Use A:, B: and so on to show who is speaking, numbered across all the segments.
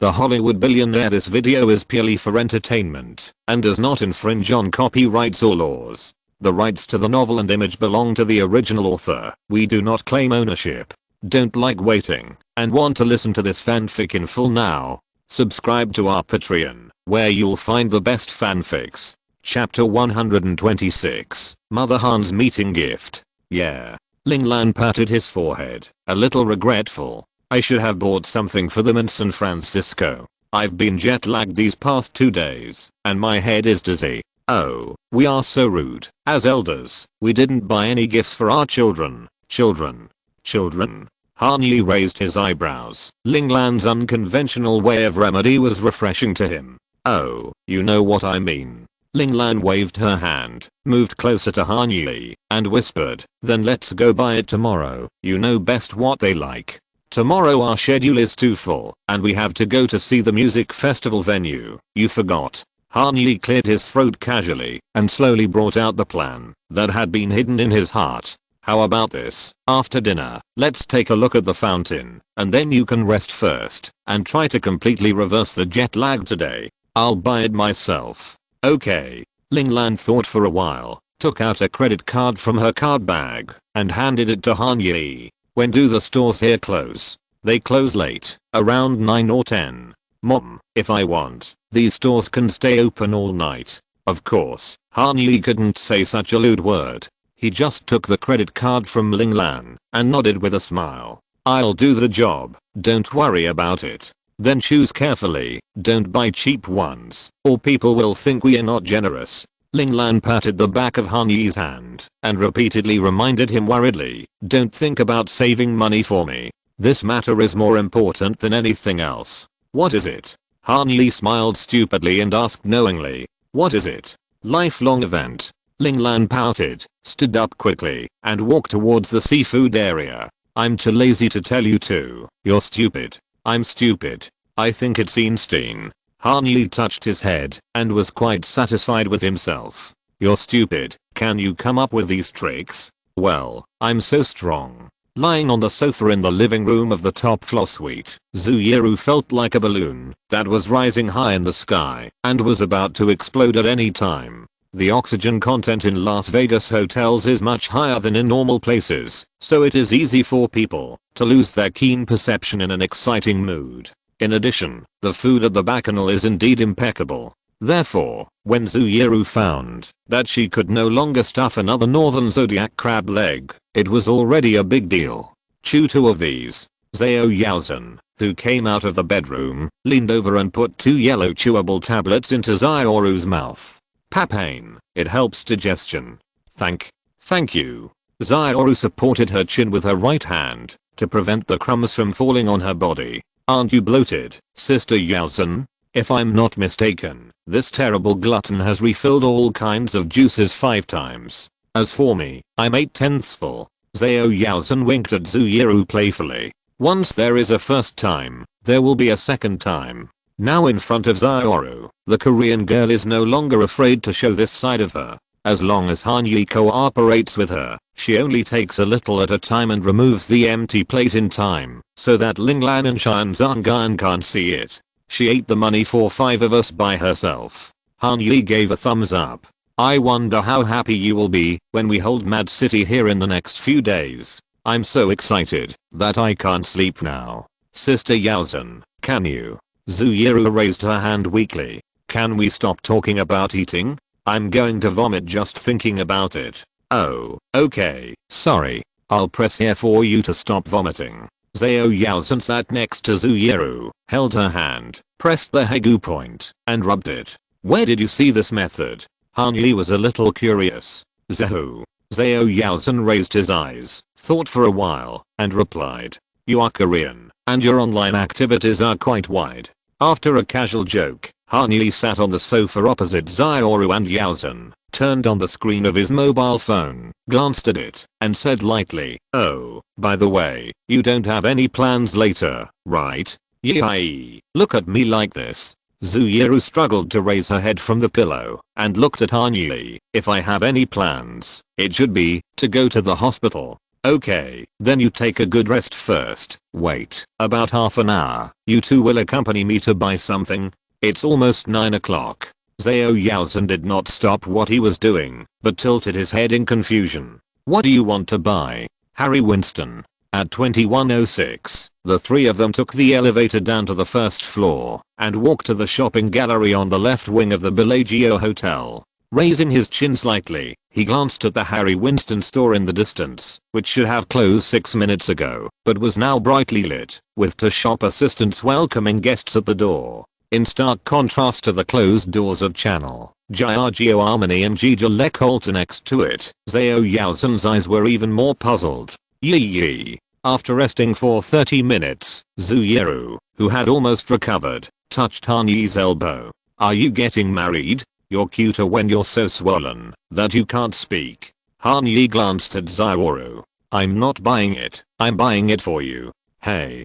A: the Hollywood Billionaire. This video is purely for entertainment and does not infringe on copyrights or laws. The rights to the novel and image belong to the original author. We do not claim ownership. Don't like waiting and want to listen to this fanfic in full now? Subscribe to our Patreon, where you'll find the best fanfics. Chapter 126, Mother Han's meeting gift. Yeah. Ling Lan patted his forehead, a little regretful. I should have bought something for them in San Francisco. I've been jet lagged these past 2 days, and my head is dizzy. Oh, we are so rude. As elders, we didn't buy any gifts for our children. Children? Han Yi raised his eyebrows. Ling Lan's unconventional way of remedy was refreshing to him. Oh, you know what I mean. Ling Lan waved her hand, moved closer to Han Yi, and whispered, then let's go buy it tomorrow. You know best what they like. Tomorrow our schedule is too full, and we have to go to see the music festival venue. You forgot. Han Yi cleared his throat casually and slowly brought out the plan that had been hidden in his heart. How about this? After dinner, let's take a look at the fountain, and then you can rest first and try to completely reverse the jet lag today. I'll buy it myself. Okay. Ling Lan thought for a while, took out a credit card from her card bag, and handed it to Han Yi. When do the stores here close? They close late, around 9 or 10. Mom, if I want, these stores can stay open all night. Of course, Han Yi couldn't say such a lewd word. He just took the credit card from Ling Lan and nodded with a smile. I'll do the job, don't worry about it. Then choose carefully, don't buy cheap ones, or people will think we are not generous. Ling Lan patted the back of Han Yi's hand and repeatedly reminded him worriedly, don't think about saving money for me. This matter is more important than anything else. What is it? Han Yi smiled stupidly and asked knowingly. What is it? Lifelong event. Ling Lan pouted, stood up quickly, and walked towards the seafood area. I'm too lazy to tell you to. You're stupid. I'm stupid. I think it's Einstein. Han Yi touched his head and was quite satisfied with himself. You're stupid. Can you come up with these tricks? Well, I'm so strong. Lying on the sofa in the living room of the top floor suite, Zhu Yiru felt like a balloon that was rising high in the sky and was about to explode at any time. The oxygen content in Las Vegas hotels is much higher than in normal places, so it is easy for people to lose their keen perception in an exciting mood. In addition, the food at the Bacchanal is indeed impeccable. Therefore, when Zhu Yiru found that she could no longer stuff another northern zodiac crab leg, it was already a big deal. Chew 2 of these. Zhao Yaozhen, who came out of the bedroom, leaned over and put 2 yellow chewable tablets into Zioru's mouth. Papain, it helps digestion. Thank you. Zioru supported her chin with her right hand to prevent the crumbs from falling on her body. Aren't you bloated, Sister Yaozhen? If I'm not mistaken, this terrible glutton has refilled all kinds of juices 5 times. As for me, I'm 8/10 full. Zhao Yaozhen winked at Zhu Yiru playfully. Once there is a first time, there will be a second time. Now in front of Zioru, the Korean girl is no longer afraid to show this side of her. As long as Han Yi cooperates with her, she only takes a little at a time and removes the empty plate in time, so that Ling Lan and Shan Zhangyan can't see it. She ate the money for 5 of us by herself. Han Yi gave a thumbs up. I wonder how happy you will be when we hold Mad City here in the next few days. I'm so excited that I can't sleep now. Sister Yaozhen, can you? Zhu Yiru raised her hand weakly. Can we stop talking about eating? I'm going to vomit just thinking about it. Oh, okay, sorry. I'll press here for you to stop vomiting. Zhao Yaozhen sat next to Zhu Yiru, held her hand, pressed the Hegu point, and rubbed it. Where did you see this method? Han Yi was a little curious. Zhao Yaozhen raised his eyes, thought for a while, and replied. You are Korean, and your online activities are quite wide. After a casual joke, Han Yi sat on the sofa opposite Zioru and Yaozhen, turned on the screen of his mobile phone, glanced at it, and said lightly, oh, by the way, you don't have any plans later, right? Yee, look at me like this. Zhu Yiru struggled to raise her head from the pillow and looked at Han Yi. If I have any plans, it should be to go to the hospital. Okay, then you take a good rest first. Wait, about half an hour. You two will accompany me to buy something? It's almost 9 o'clock. Zhao Yaozhen did not stop what he was doing, but tilted his head in confusion. What do you want to buy? Harry Winston. At 21:06, the three of them took the elevator down to the first floor and walked to the shopping gallery on the left wing of the Bellagio Hotel. Raising his chin slightly, he glanced at the Harry Winston store in the distance, which should have closed 6 minutes ago, but was now brightly lit, with shop assistants welcoming guests at the door. In stark contrast to the closed doors of Chanel, Giorgio Armani and Gigi Lecoultre next to it, Zhao Yaozhen's eyes were even more puzzled. Yee. After resting for 30 minutes, Zhu Yiru, who had almost recovered, touched Han Yi's elbow. Are you getting married? You're cuter when you're so swollen that you can't speak. Han Yi glanced at Zhao. I'm not buying it. I'm buying it for you. Hey,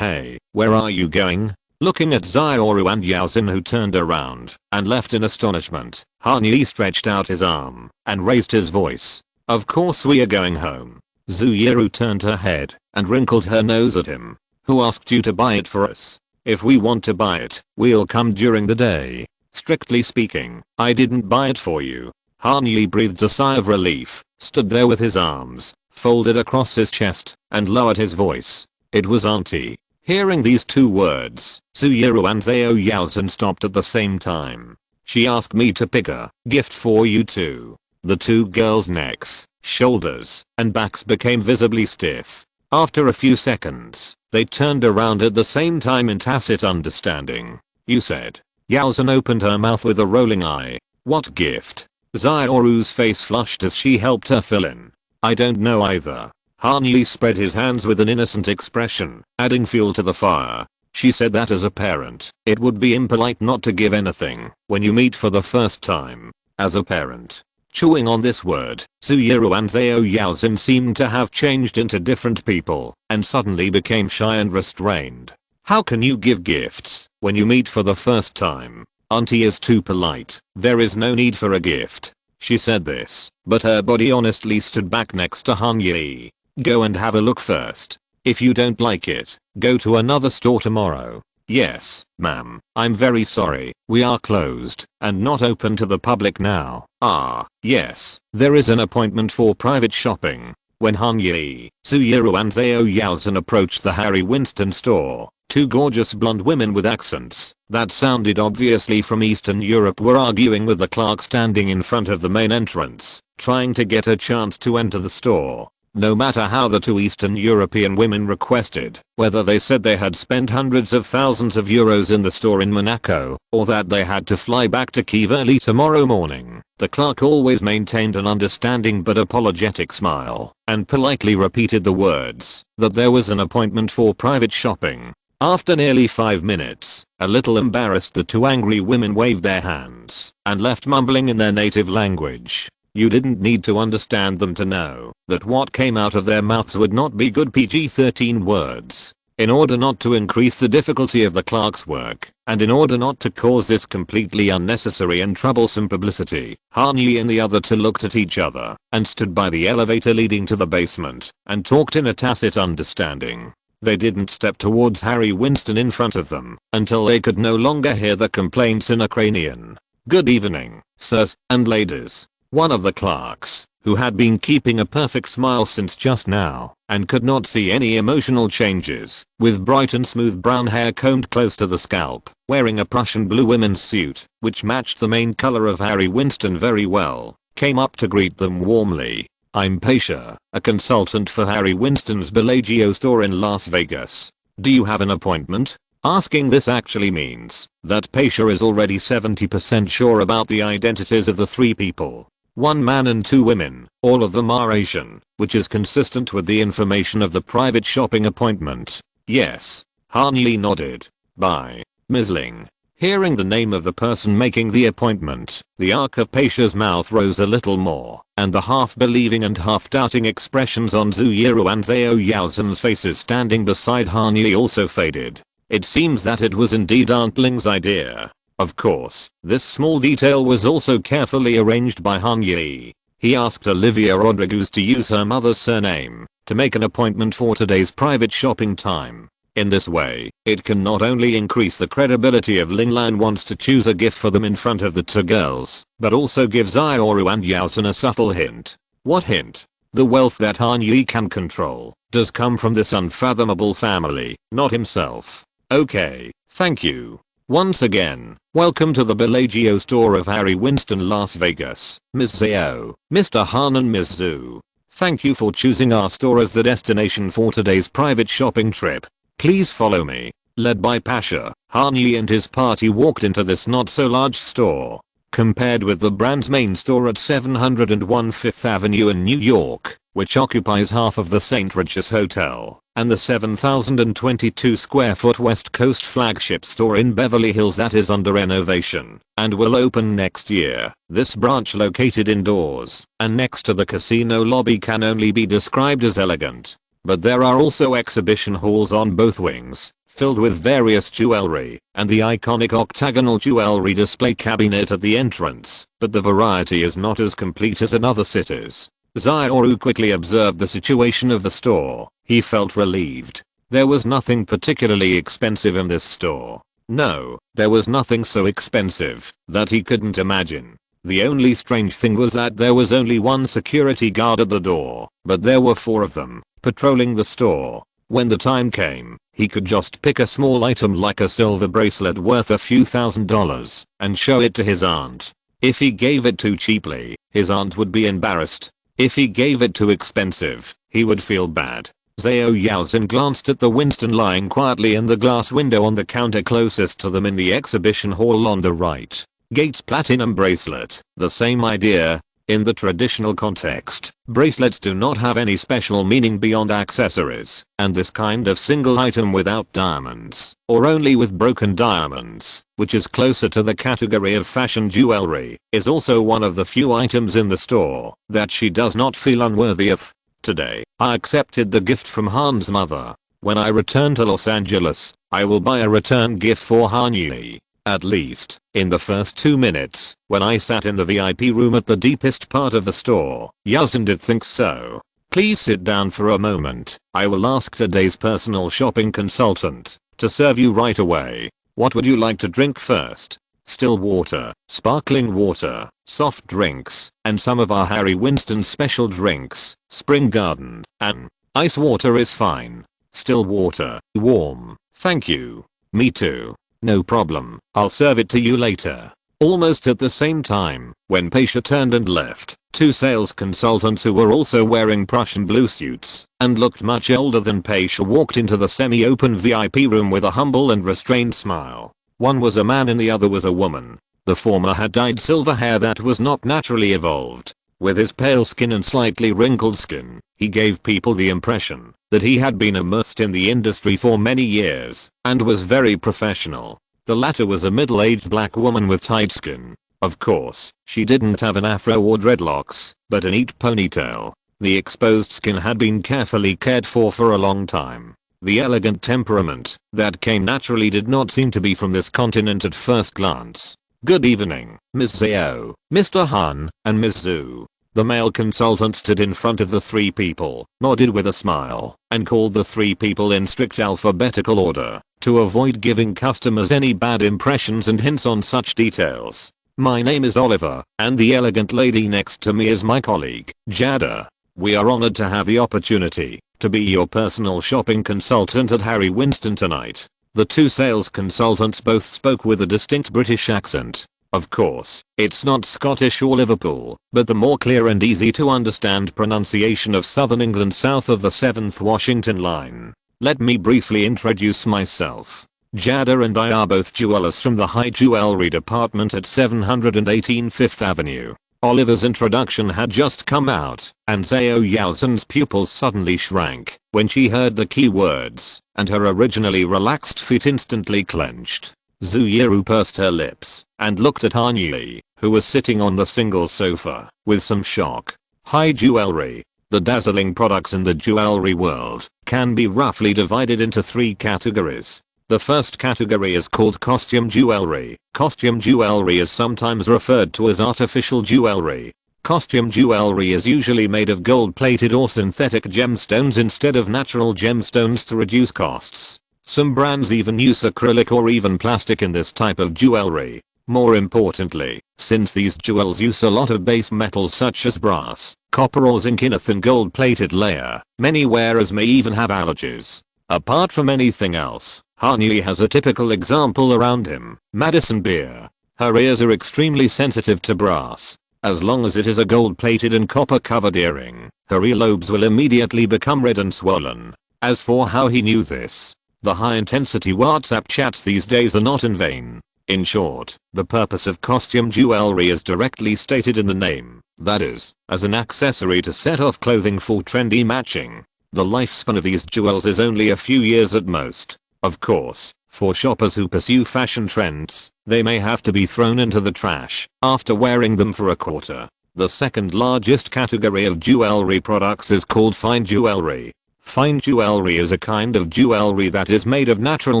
A: where are you going? Looking at Zhao and Yaozhen, who turned around and left in astonishment, Han Yi stretched out his arm and raised his voice. Of course we are going home. Zhu Yiru turned her head and wrinkled her nose at him. Who asked you to buy it for us? If we want to buy it, we'll come during the day. Strictly speaking, I didn't buy it for you. Han Yi breathed a sigh of relief, stood there with his arms folded across his chest, and lowered his voice. It was Auntie. Hearing these two words, Zhu Yiru and Zhao Yaozhen stopped at the same time. She asked me to pick a gift for you too. The two girls' necks, shoulders, and backs became visibly stiff. After a few seconds, they turned around at the same time in tacit understanding. You said. Yaozhen opened her mouth with a rolling eye. What gift? Zhaoru's face flushed as she helped her fill in. I don't know either. Han Yi spread his hands with an innocent expression, adding fuel to the fire. She said that as a parent, it would be impolite not to give anything when you meet for the first time. As a parent. Chewing on this word, Zhu Yiru and Zhao Yaozhen seemed to have changed into different people and suddenly became shy and restrained. How can you give gifts when you meet for the first time? Auntie is too polite. There is no need for a gift. She said this, but her body honestly stood back next to Han Yi. Go and have a look first. If you don't like it, go to another store tomorrow. Yes, ma'am. I'm very sorry. We are closed and not open to the public now. Ah, yes. There is an appointment for private shopping. When Han Yi, Zhu Yiru and Zhao Yaozhen approached the Harry Winston store, two gorgeous blonde women with accents that sounded obviously from Eastern Europe were arguing with the clerk standing in front of the main entrance, trying to get a chance to enter the store. No matter how the two Eastern European women requested, whether they said they had spent hundreds of thousands of euros in the store in Monaco, or that they had to fly back to Kiev early tomorrow morning, the clerk always maintained an understanding but apologetic smile, and politely repeated the words, that there was an appointment for private shopping. After nearly 5 minutes, a little embarrassed, the two angry women waved their hands, and left mumbling in their native language. You didn't need to understand them to know that what came out of their mouths would not be good PG-13 words. In order not to increase the difficulty of the clerk's work, and in order not to cause this completely unnecessary and troublesome publicity, Han Yi and the other two looked at each other and stood by the elevator leading to the basement and talked in a tacit understanding. They didn't step towards Harry Winston in front of them until they could no longer hear the complaints in Ukrainian. Good evening, sirs and ladies. One of the clerks, who had been keeping a perfect smile since just now and could not see any emotional changes, with bright and smooth brown hair combed close to the scalp, wearing a Prussian blue women's suit, which matched the main color of Harry Winston very well, came up to greet them warmly. I'm Pasha, a consultant for Harry Winston's Bellagio store in Las Vegas. Do you have an appointment? Asking this actually means that Pasha is already 70% sure about the identities of the three people. One man and two women, all of them are Asian, which is consistent with the information of the private shopping appointment. Yes. Han Yi nodded. By Ms. Ling. Hearing the name of the person making the appointment, the arc of Pasha's mouth rose a little more, and the half-believing and half-doubting expressions on Zhu Yiru and Zhao Yaozhen's faces standing beside Han Yi also faded. It seems that it was indeed Aunt Ling's idea. Of course, this small detail was also carefully arranged by Han Yi. He asked Olivia Rodriguez to use her mother's surname to make an appointment for today's private shopping time. In this way, it can not only increase the credibility of Linglan wants to choose a gift for them in front of the two girls, but also give Xiaoru and Yaosun a subtle hint. What hint? The wealth that Han Yi can control does come from this unfathomable family, not himself. Okay, thank you. Once again, welcome to the Bellagio store of Harry Winston, Las Vegas, Ms. Zhao, Mr. Han and Ms. Zhu. Thank you for choosing our store as the destination for today's private shopping trip. Please follow me. Led by Pasha, Han Yi and his party walked into this not so large store. Compared with the brand's main store at 701 Fifth Avenue in New York, which occupies half of the St. Regis Hotel, and the 7,022 square foot West Coast flagship store in Beverly Hills that is under renovation and will open next year. This branch located indoors and next to the casino lobby can only be described as elegant. But there are also exhibition halls on both wings, filled with various jewelry, and the iconic octagonal jewelry display cabinet at the entrance, but the variety is not as complete as in other cities. Xiaoru quickly observed the situation of the store. He felt relieved. There was nothing particularly expensive in this store. No, there was nothing so expensive that he couldn't imagine. The only strange thing was that there was only one security guard at the door, but there were 4 of them, patrolling the store. When the time came, he could just pick a small item like a silver bracelet worth a few $1,000s and show it to his aunt. If he gave it too cheaply, his aunt would be embarrassed. If he gave it too expensive, he would feel bad. Zhao Yaosun glanced at the Winston lying quietly in the glass window on the counter closest to them in the exhibition hall on the right. Gates platinum bracelet. The same idea. In the traditional context, bracelets do not have any special meaning beyond accessories, and this kind of single item without diamonds, or only with broken diamonds, which is closer to the category of fashion jewelry, is also one of the few items in the store that she does not feel unworthy of. Today, I accepted the gift from Han's mother. When I return to Los Angeles, I will buy a return gift for Han Yi. At least, in the first 2 minutes, when I sat in the VIP room at the deepest part of the store, Yaosun did think so. Please sit down for a moment. I will ask today's personal shopping consultant to serve you right away. What would you like to drink first? Still water, sparkling water, soft drinks, and some of our Harry Winston special drinks, Spring Garden, and ice water is fine. Still water, warm, thank you. Me too. No problem, I'll serve it to you later. Almost at the same time, when Pasha turned and left, 2 sales consultants who were also wearing Prussian blue suits and looked much older than Pasha walked into the semi-open VIP room with a humble and restrained smile. One was a man and the other was a woman. The former had dyed silver hair that was not naturally evolved. With his pale skin and slightly wrinkled skin, he gave people the impression that he had been immersed in the industry for many years and was very professional. The latter was a middle-aged black woman with tight skin. Of course, she didn't have an afro or dreadlocks, but a neat ponytail. The exposed skin had been carefully cared for a long time. The elegant temperament that came naturally did not seem to be from this continent at first glance. Good evening, Ms. Zhao, Mr. Han, and Ms. Zhu. The male consultant stood in front of the 3 people, nodded with a smile, and called the 3 people in strict alphabetical order to avoid giving customers any bad impressions and hints on such details. My name is Oliver, and the elegant lady next to me is my colleague, Jada. We are honored to have the opportunity to be your personal shopping consultant at Harry Winston tonight. The 2 sales consultants both spoke with a distinct British accent. Of course, it's not Scottish or Liverpool, but the more clear and easy to understand pronunciation of Southern England south of the 7th Washington line. Let me briefly introduce myself. Jada and I are both jewelers from the high jewelry department at 718 Fifth Avenue. Oliver's introduction had just come out, and Zhao Yaosun's pupils suddenly shrank when she heard the key words, and her originally relaxed feet instantly clenched. Zhu Yiru pursed her lips and looked at Han Yi, who was sitting on the single sofa, with some shock. High jewelry. The dazzling products in the jewelry world can be roughly divided into 3 categories. The first category is called costume jewelry. Costume jewelry is sometimes referred to as artificial jewelry. Costume jewelry is usually made of gold-plated or synthetic gemstones instead of natural gemstones to reduce costs. Some brands even use acrylic or even plastic in this type of jewelry. More importantly, since these jewels use a lot of base metals such as brass, copper or zinc in a thin gold-plated layer, many wearers may even have allergies. Apart from anything else, Hanyi has a typical example around him, Madison Beer. Her ears are extremely sensitive to brass. As long as it is a gold-plated and copper-covered earring, her earlobes will immediately become red and swollen. As for how he knew this, the high-intensity WhatsApp chats these days are not in vain. In short, the purpose of costume jewelry is directly stated in the name, that is, as an accessory to set off clothing for trendy matching. The lifespan of these jewels is only a few years at most. Of course, for shoppers who pursue fashion trends, they may have to be thrown into the trash after wearing them for a quarter. The second largest category of jewelry products is called fine jewelry. Fine jewelry is a kind of jewelry that is made of natural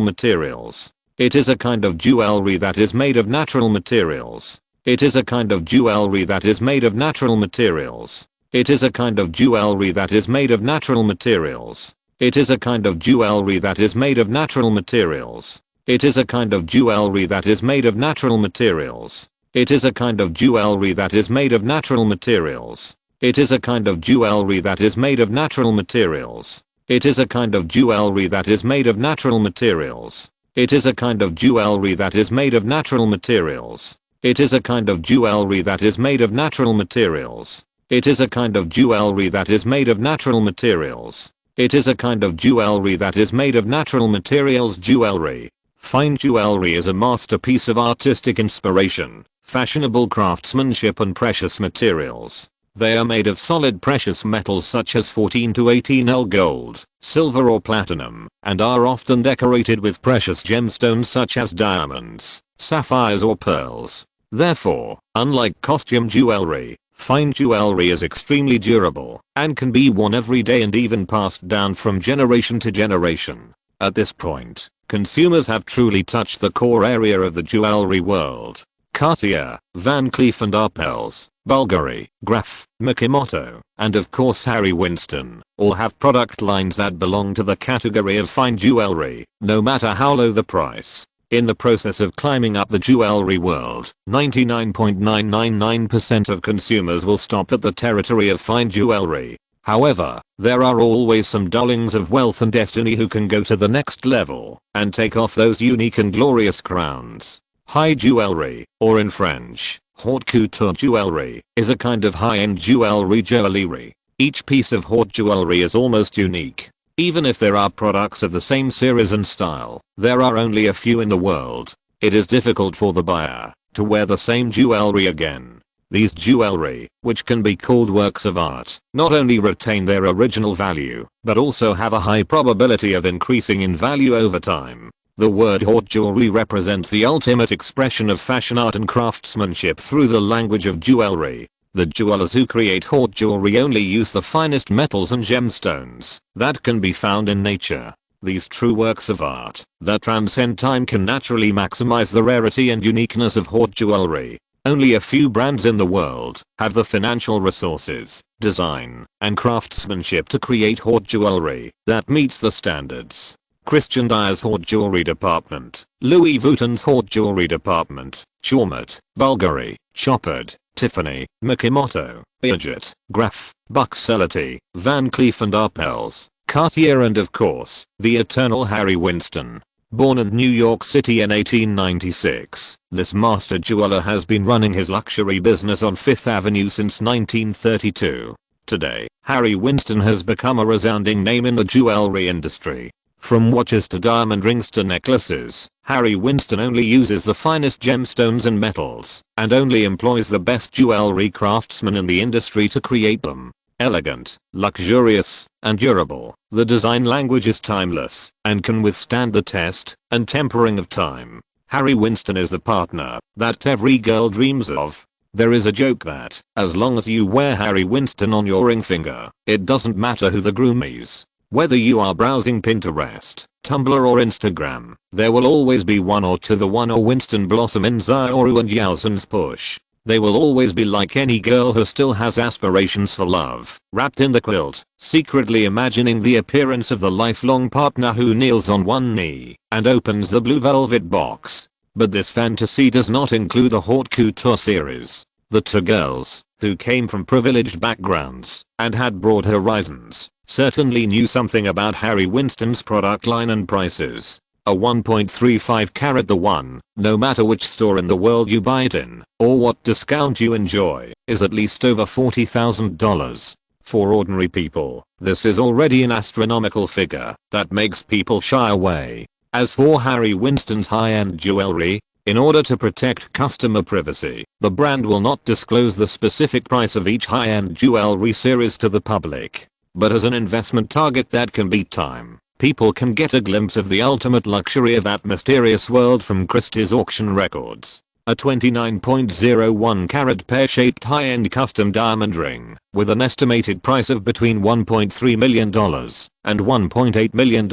A: materials. It is a kind of jewelry that is made of natural materials. It is a kind of jewelry that is made of natural materials. It is a kind of jewelry that is made of natural materials. It is a kind of jewelry that is made of natural materials. It is a kind of jewelry that is made of natural materials. It is a kind of jewelry that is made of natural materials. It is a kind of jewelry that is made of natural materials. It is a kind of jewelry that is made of natural materials. It is a kind of jewelry that is made of natural materials. It is a kind of jewelry that is made of natural materials. It is a kind of jewelry that is made of natural materials. It is a kind of jewelry that is made of natural materials. Jewelry. Fine jewelry is a masterpiece of artistic inspiration, fashionable craftsmanship and precious materials. They are made of solid precious metals such as 14 to 18L gold, silver or platinum, and are often decorated with precious gemstones such as diamonds, sapphires or pearls. Therefore, unlike costume jewelry, fine jewelry is extremely durable and can be worn every day and even passed down from generation to generation. At this point, consumers have truly touched the core area of the jewelry world. Cartier, Van Cleef & Arpels, Bulgari, Graf, Mikimoto, and of course Harry Winston, all have product lines that belong to the category of fine jewelry, no matter how low the price. In the process of climbing up the jewelry world, 99.999% of consumers will stop at the territory of fine jewelry. However, there are always some darlings of wealth and destiny who can go to the next level and take off those unique and glorious crowns. High jewelry, or in French, haute couture jewelry, is a kind of high-end jewelry. Each piece of haute jewelry is almost unique. Even if there are products of the same series and style, there are only a few in the world. It is difficult for the buyer to wear the same jewelry again. These jewelry, which can be called works of art, not only retain their original value, but also have a high probability of increasing in value over time. The word haute jewelry represents the ultimate expression of fashion art and craftsmanship through the language of jewelry. The jewelers who create haute jewelry only use the finest metals and gemstones that can be found in nature. These true works of art that transcend time can naturally maximize the rarity and uniqueness of haute jewelry. Only a few brands in the world have the financial resources, design, and craftsmanship to create haute jewelry that meets the standards. Christian Dior's haute jewelry department, Louis Vuitton's haute jewelry department, Chaumet, Bulgari, Chopard, Tiffany, Mikimoto, Piaget, Graf, Buxellity, Van Cleef & Arpels, Cartier and of course, the eternal Harry Winston. Born in New York City in 1896, this master jeweler has been running his luxury business on Fifth Avenue since 1932. Today, Harry Winston has become a resounding name in the jewelry industry. From watches to diamond rings to necklaces, Harry Winston only uses the finest gemstones and metals, and only employs the best jewelry craftsmen in the industry to create them. Elegant, luxurious, and durable, the design language is timeless, and can withstand the test and tempering of time. Harry Winston is the partner that every girl dreams of. There is a joke that, as long as you wear Harry Winston on your ring finger, it doesn't matter who the groom is. Whether you are browsing Pinterest, Tumblr or Instagram, there will always be one or two the one or Winston blossom in Zaoru and Yalzin's push. They will always be like any girl who still has aspirations for love, wrapped in the quilt, secretly imagining the appearance of the lifelong partner who kneels on one knee and opens the blue velvet box. But this fantasy does not include the haute couture series. The two girls, who came from privileged backgrounds and had broad horizons, certainly knew something about Harry Winston's product line and prices. A 1.35 carat the one, no matter which store in the world you buy it in, or what discount you enjoy, is at least over $40,000. For ordinary people, this is already an astronomical figure that makes people shy away. As for Harry Winston's high-end jewelry, in order to protect customer privacy, the brand will not disclose the specific price of each high-end jewelry series to the public. But as an investment target that can beat time, people can get a glimpse of the ultimate luxury of that mysterious world from Christie's auction records. A 29.01 carat pear-shaped high-end custom diamond ring with an estimated price of between $1.3 million and $1.8 million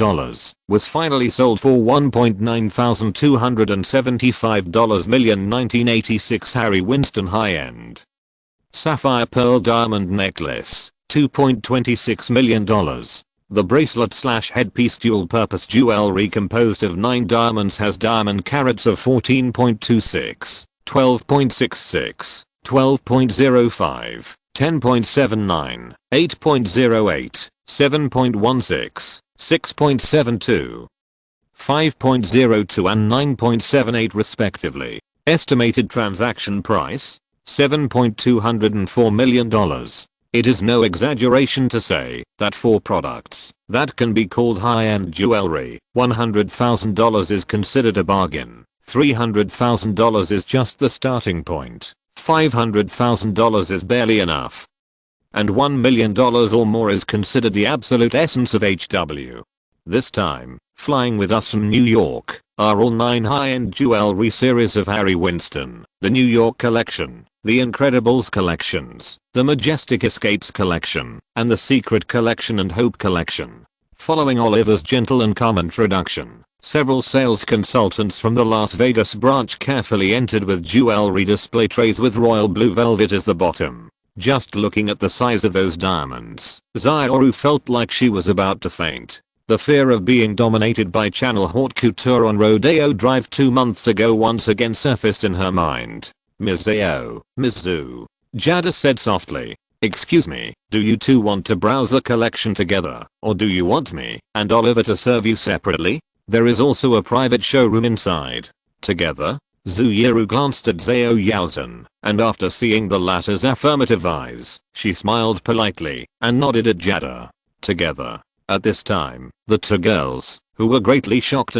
A: was finally sold for $1,9,275 million 1986 Harry Winston high-end sapphire pearl diamond necklace, $2.26 million. The bracelet/headpiece dual-purpose jewelry composed of 9 diamonds has diamond carats of 14.26, 12.66, 12.05, 10.79, 8.08, 7.16, 6.72, 5.02 and 9.78 respectively. Estimated transaction price? $7.204 million. It is no exaggeration to say that for products that can be called high-end jewelry, $100,000 is considered a bargain, $300,000 is just the starting point, $500,000 is barely enough, and $1 million or more is considered the absolute essence of HW. This time, flying with us from New York are all 9 high-end jewelry series of Harry Winston, the New York Collection, the Incredibles Collections, the Majestic Escapes Collection, and the Secret Collection and Hope Collection. Following Oliver's gentle and calm introduction, several sales consultants from the Las Vegas branch carefully entered with jewelry display trays with royal blue velvet as the bottom. Just looking at the size of those diamonds, Zayoru felt like she was about to faint. The fear of being dominated by Channel Haute Couture on Rodeo Drive 2 months ago once again surfaced in her mind. Ms. Zao, Ms. Zhu. Jada said softly, "Excuse me, do you two want to browse the collection together, or do you want me and Oliver to serve you separately? There is also a private showroom inside." Together? Zuyeru glanced at Zhao Yaozhen, and after seeing the latter's affirmative eyes, she smiled politely and nodded at Jada. Together. At this time, the two girls, who were greatly shocked,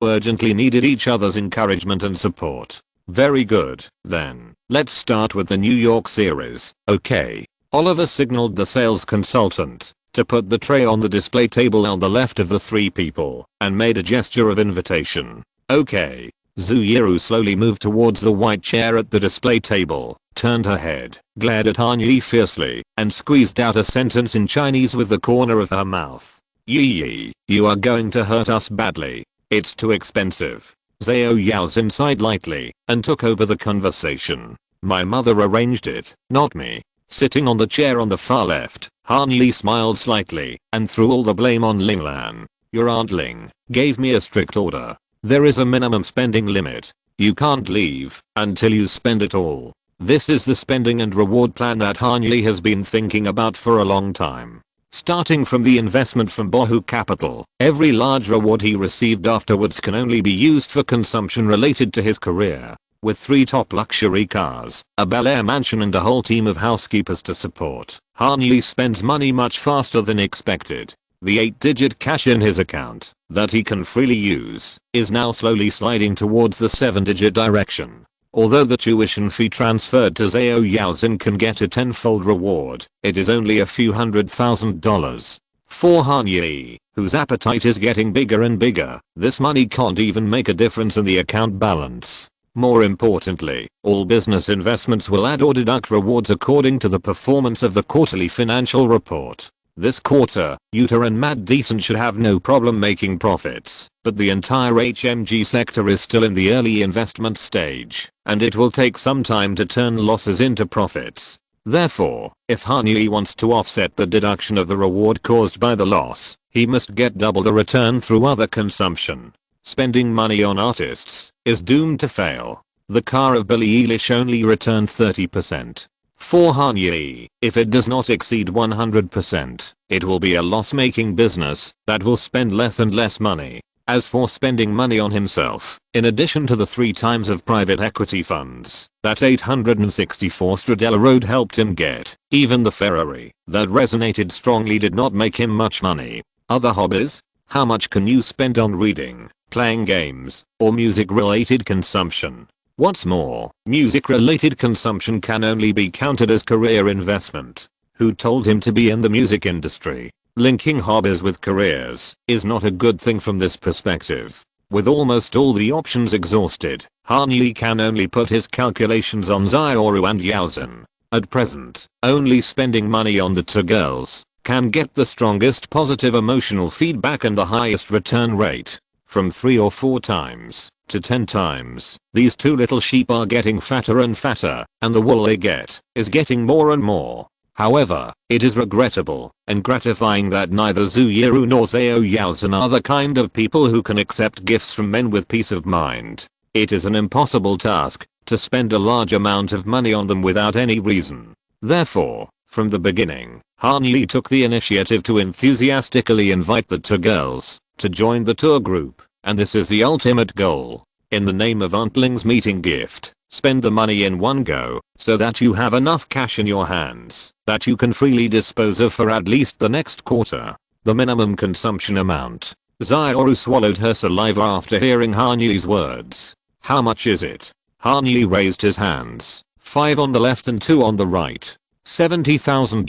A: urgently needed each other's encouragement and support. Very good, then, let's start with the New York series, okay? Oliver signaled the sales consultant to put the tray on the display table on the left of the 3 people and made a gesture of invitation. Okay. Zuyeru slowly moved towards the white chair at the display table, turned her head, glared at Han Yi fiercely, and squeezed out a sentence in Chinese with the corner of her mouth. "Yi, you are going to hurt us badly. It's too expensive." Zhao Yaozhen sighed lightly and took over the conversation. "My mother arranged it, not me." Sitting on the chair on the far left, Han Yi smiled slightly and threw all the blame on Ling Lan. "Your Aunt Ling gave me a strict order. There is a minimum spending limit. You can't leave until you spend it all." This is the spending and reward plan that Han Yi has been thinking about for a long time. Starting from the investment from Bohu Capital, every large reward he received afterwards can only be used for consumption related to his career. With 3 top luxury cars, a Bel-Air mansion and a whole team of housekeepers to support, Han Yi spends money much faster than expected. The 8-digit cash in his account that he can freely use is now slowly sliding towards the 7-digit direction. Although the tuition fee transferred to Zhao Yaozhen can get a 10-fold reward, it is only a few $100,000. For Han Yi, whose appetite is getting bigger and bigger, this money can't even make a difference in the account balance. More importantly, all business investments will add or deduct rewards according to the performance of the quarterly financial report. This quarter, Utah and Matt Decent should have no problem making profits, but the entire HMG sector is still in the early investment stage, and it will take some time to turn losses into profits. Therefore, if Han-Yi wants to offset the deduction of the reward caused by the loss, he must get double the return through other consumption. Spending money on artists is doomed to fail. The car of Billie Eilish only returned 30%. For Han-Yi, if it does not exceed 100%, it will be a loss-making business that will spend less and less money. As for spending money on himself, in addition to the 3 times of private equity funds that 864 Stradella Road helped him get, even the Ferrari that resonated strongly did not make him much money. Other hobbies? How much can you spend on reading, playing games, or music-related consumption? What's more, music-related consumption can only be counted as career investment. Who told him to be in the music industry? Linking hobbies with careers is not a good thing from this perspective. With almost all the options exhausted, Han-Yi can only put his calculations on Xiaoru and Yaozhen. At present, only spending money on the 2 girls can get the strongest positive emotional feedback and the highest return rate. From 3 or 4 times to 10 times, these 2 little sheep are getting fatter and fatter, and the wool they get is getting more and more. However, it is regrettable and gratifying that neither Zhu Yiru nor Zhao Yaozhen are the kind of people who can accept gifts from men with peace of mind. It is an impossible task to spend a large amount of money on them without any reason. Therefore, from the beginning, Han-Yi took the initiative to enthusiastically invite the 2 girls to join the tour group, and this is the ultimate goal. In the name of Aunt-Ling's meeting gift, spend the money in one go so that you have enough cash in your hands that you can freely dispose of for at least the next quarter. The minimum consumption amount. Xiaoru swallowed her saliva after hearing Han-Yi's words. How much is it? Han-Yi raised his hands. 5 on the left and 2 on the right. $70,000?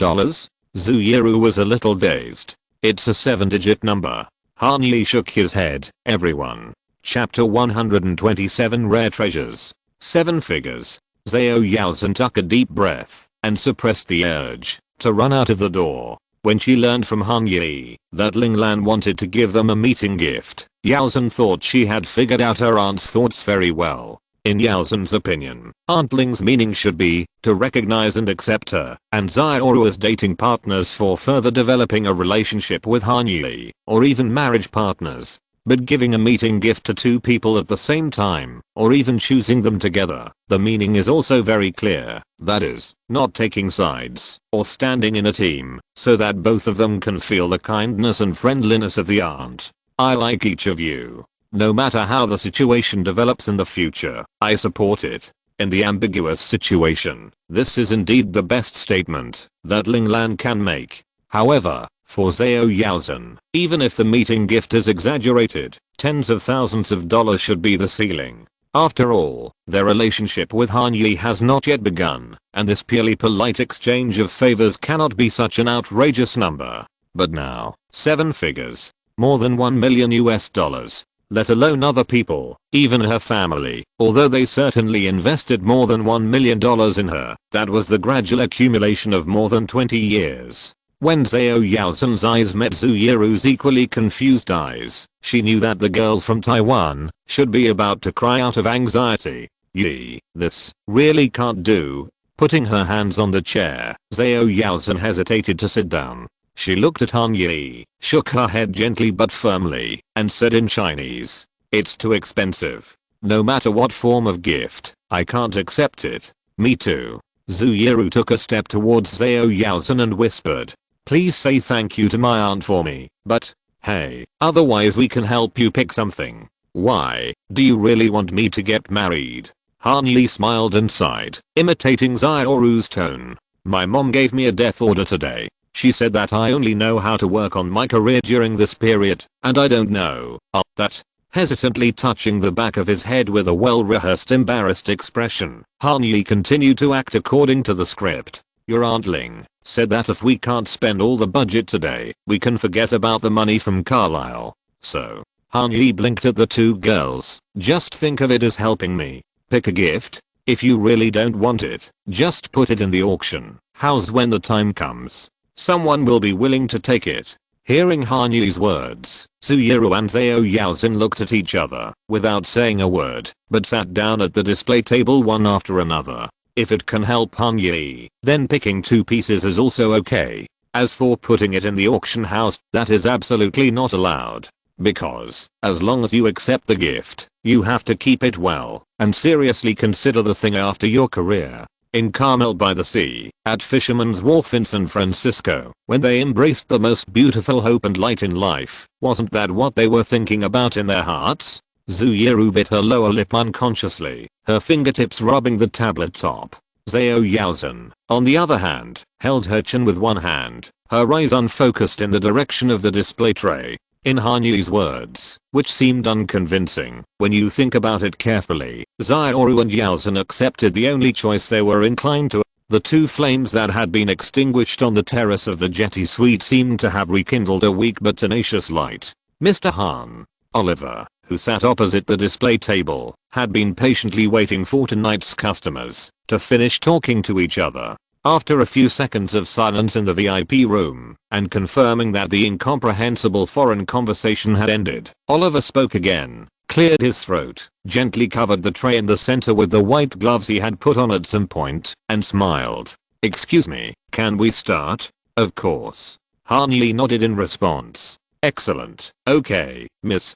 A: Zhu Yiru was a little dazed. It's a 7-digit number. Han-Yi shook his head. Everyone. Chapter 127 Rare Treasures. 7 figures. Zhao Yaozhen took a deep breath and suppressed the urge to run out of the door. When she learned from Han-Yi that Ling Lan wanted to give them a meeting gift, Yaozhen thought she had figured out her aunt's thoughts very well. In Yaozhen's opinion, Aunt Ling's meaning should be to recognize and accept her and Xiaoru as dating partners for further developing a relationship with Han-Yi, or even marriage partners. But giving a meeting gift to 2 people at the same time, or even choosing them together, the meaning is also very clear. That is, not taking sides, or standing in a team, so that both of them can feel the kindness and friendliness of the aunt. I like each of you. No matter how the situation develops in the future, I support it. In the ambiguous situation, this is indeed the best statement that Ling Lan can make. However, for Zhao Yaozhen, even if the meeting gift is exaggerated, tens of thousands of dollars should be the ceiling. After all, their relationship with Han-Yi has not yet begun, and this purely polite exchange of favors cannot be such an outrageous number. But now, 7 figures. More than $1 million US. Let alone other people, even her family, although they certainly invested more than $1 million in her. That was the gradual accumulation of more than 20 years. When Zhao Yaozhen's eyes met Zhu Yiru's equally confused eyes, she knew that the girl from Taiwan should be about to cry out of anxiety. Yi, this really can't do. Putting her hands on the chair, Zhao Yaozhen hesitated to sit down. She looked at Han-Yi, shook her head gently but firmly, and said in Chinese, "It's too expensive. No matter what form of gift, I can't accept it." Me too. Zhu Yiru took a step towards Zhao Yaozhen and whispered, "Please say thank you to my aunt for me, but, hey, otherwise we can help you pick something." "Why, do you really want me to get married?" Han-Yi smiled and sighed, imitating Xiaoru's tone. "My mom gave me a death order today. She said that I only know how to work on my career during this period, and I don't know." That. Hesitantly touching the back of his head with a well-rehearsed embarrassed expression, Han-Yi continued to act according to the script. "Your Aunt Ling said that if we can't spend all the budget today, we can forget about the money from Carlisle. So." Han-Yi blinked at the 2 girls. "Just think of it as helping me. Pick a gift. If you really don't want it, just put it in the auction house when the time comes." someone will be willing to take it. Hearing Han Yi's words, Zuyuru and Zhao Yaozhen looked at each other without saying a word, but sat down at the display table one after another. If it can help Han Yi, then picking 2 pieces is also okay. As for putting it in the auction house, that is absolutely not allowed. Because, as long as you accept the gift, you have to keep it well, and seriously consider the thing after your career. In Carmel by the Sea, at Fisherman's Wharf in San Francisco, when they embraced the most beautiful hope and light in life, wasn't that what they were thinking about in their hearts? Zuyuru bit her lower lip unconsciously, her fingertips rubbing the tablet top. Zhao Yaozhen, on the other hand, held her chin with one hand, her eyes unfocused in the direction of the display tray. In Han Yi's words, which seemed unconvincing, when you think about it carefully, Zuyuru and Yaozhen accepted the only choice they were inclined to. The 2 flames that had been extinguished on the terrace of the Jetty Suite seemed to have rekindled a weak but tenacious light. Mr. Han, Oliver, who sat opposite the display table, had been patiently waiting for tonight's customers to finish talking to each other. After a few seconds of silence in the VIP room, and confirming that the incomprehensible foreign conversation had ended, Oliver spoke again, cleared his throat, gently covered the tray in the center with the white gloves he had put on at some point, and smiled. "Excuse me, can we start?" "Of course." Han Yi nodded in response. "Excellent. Okay, Miss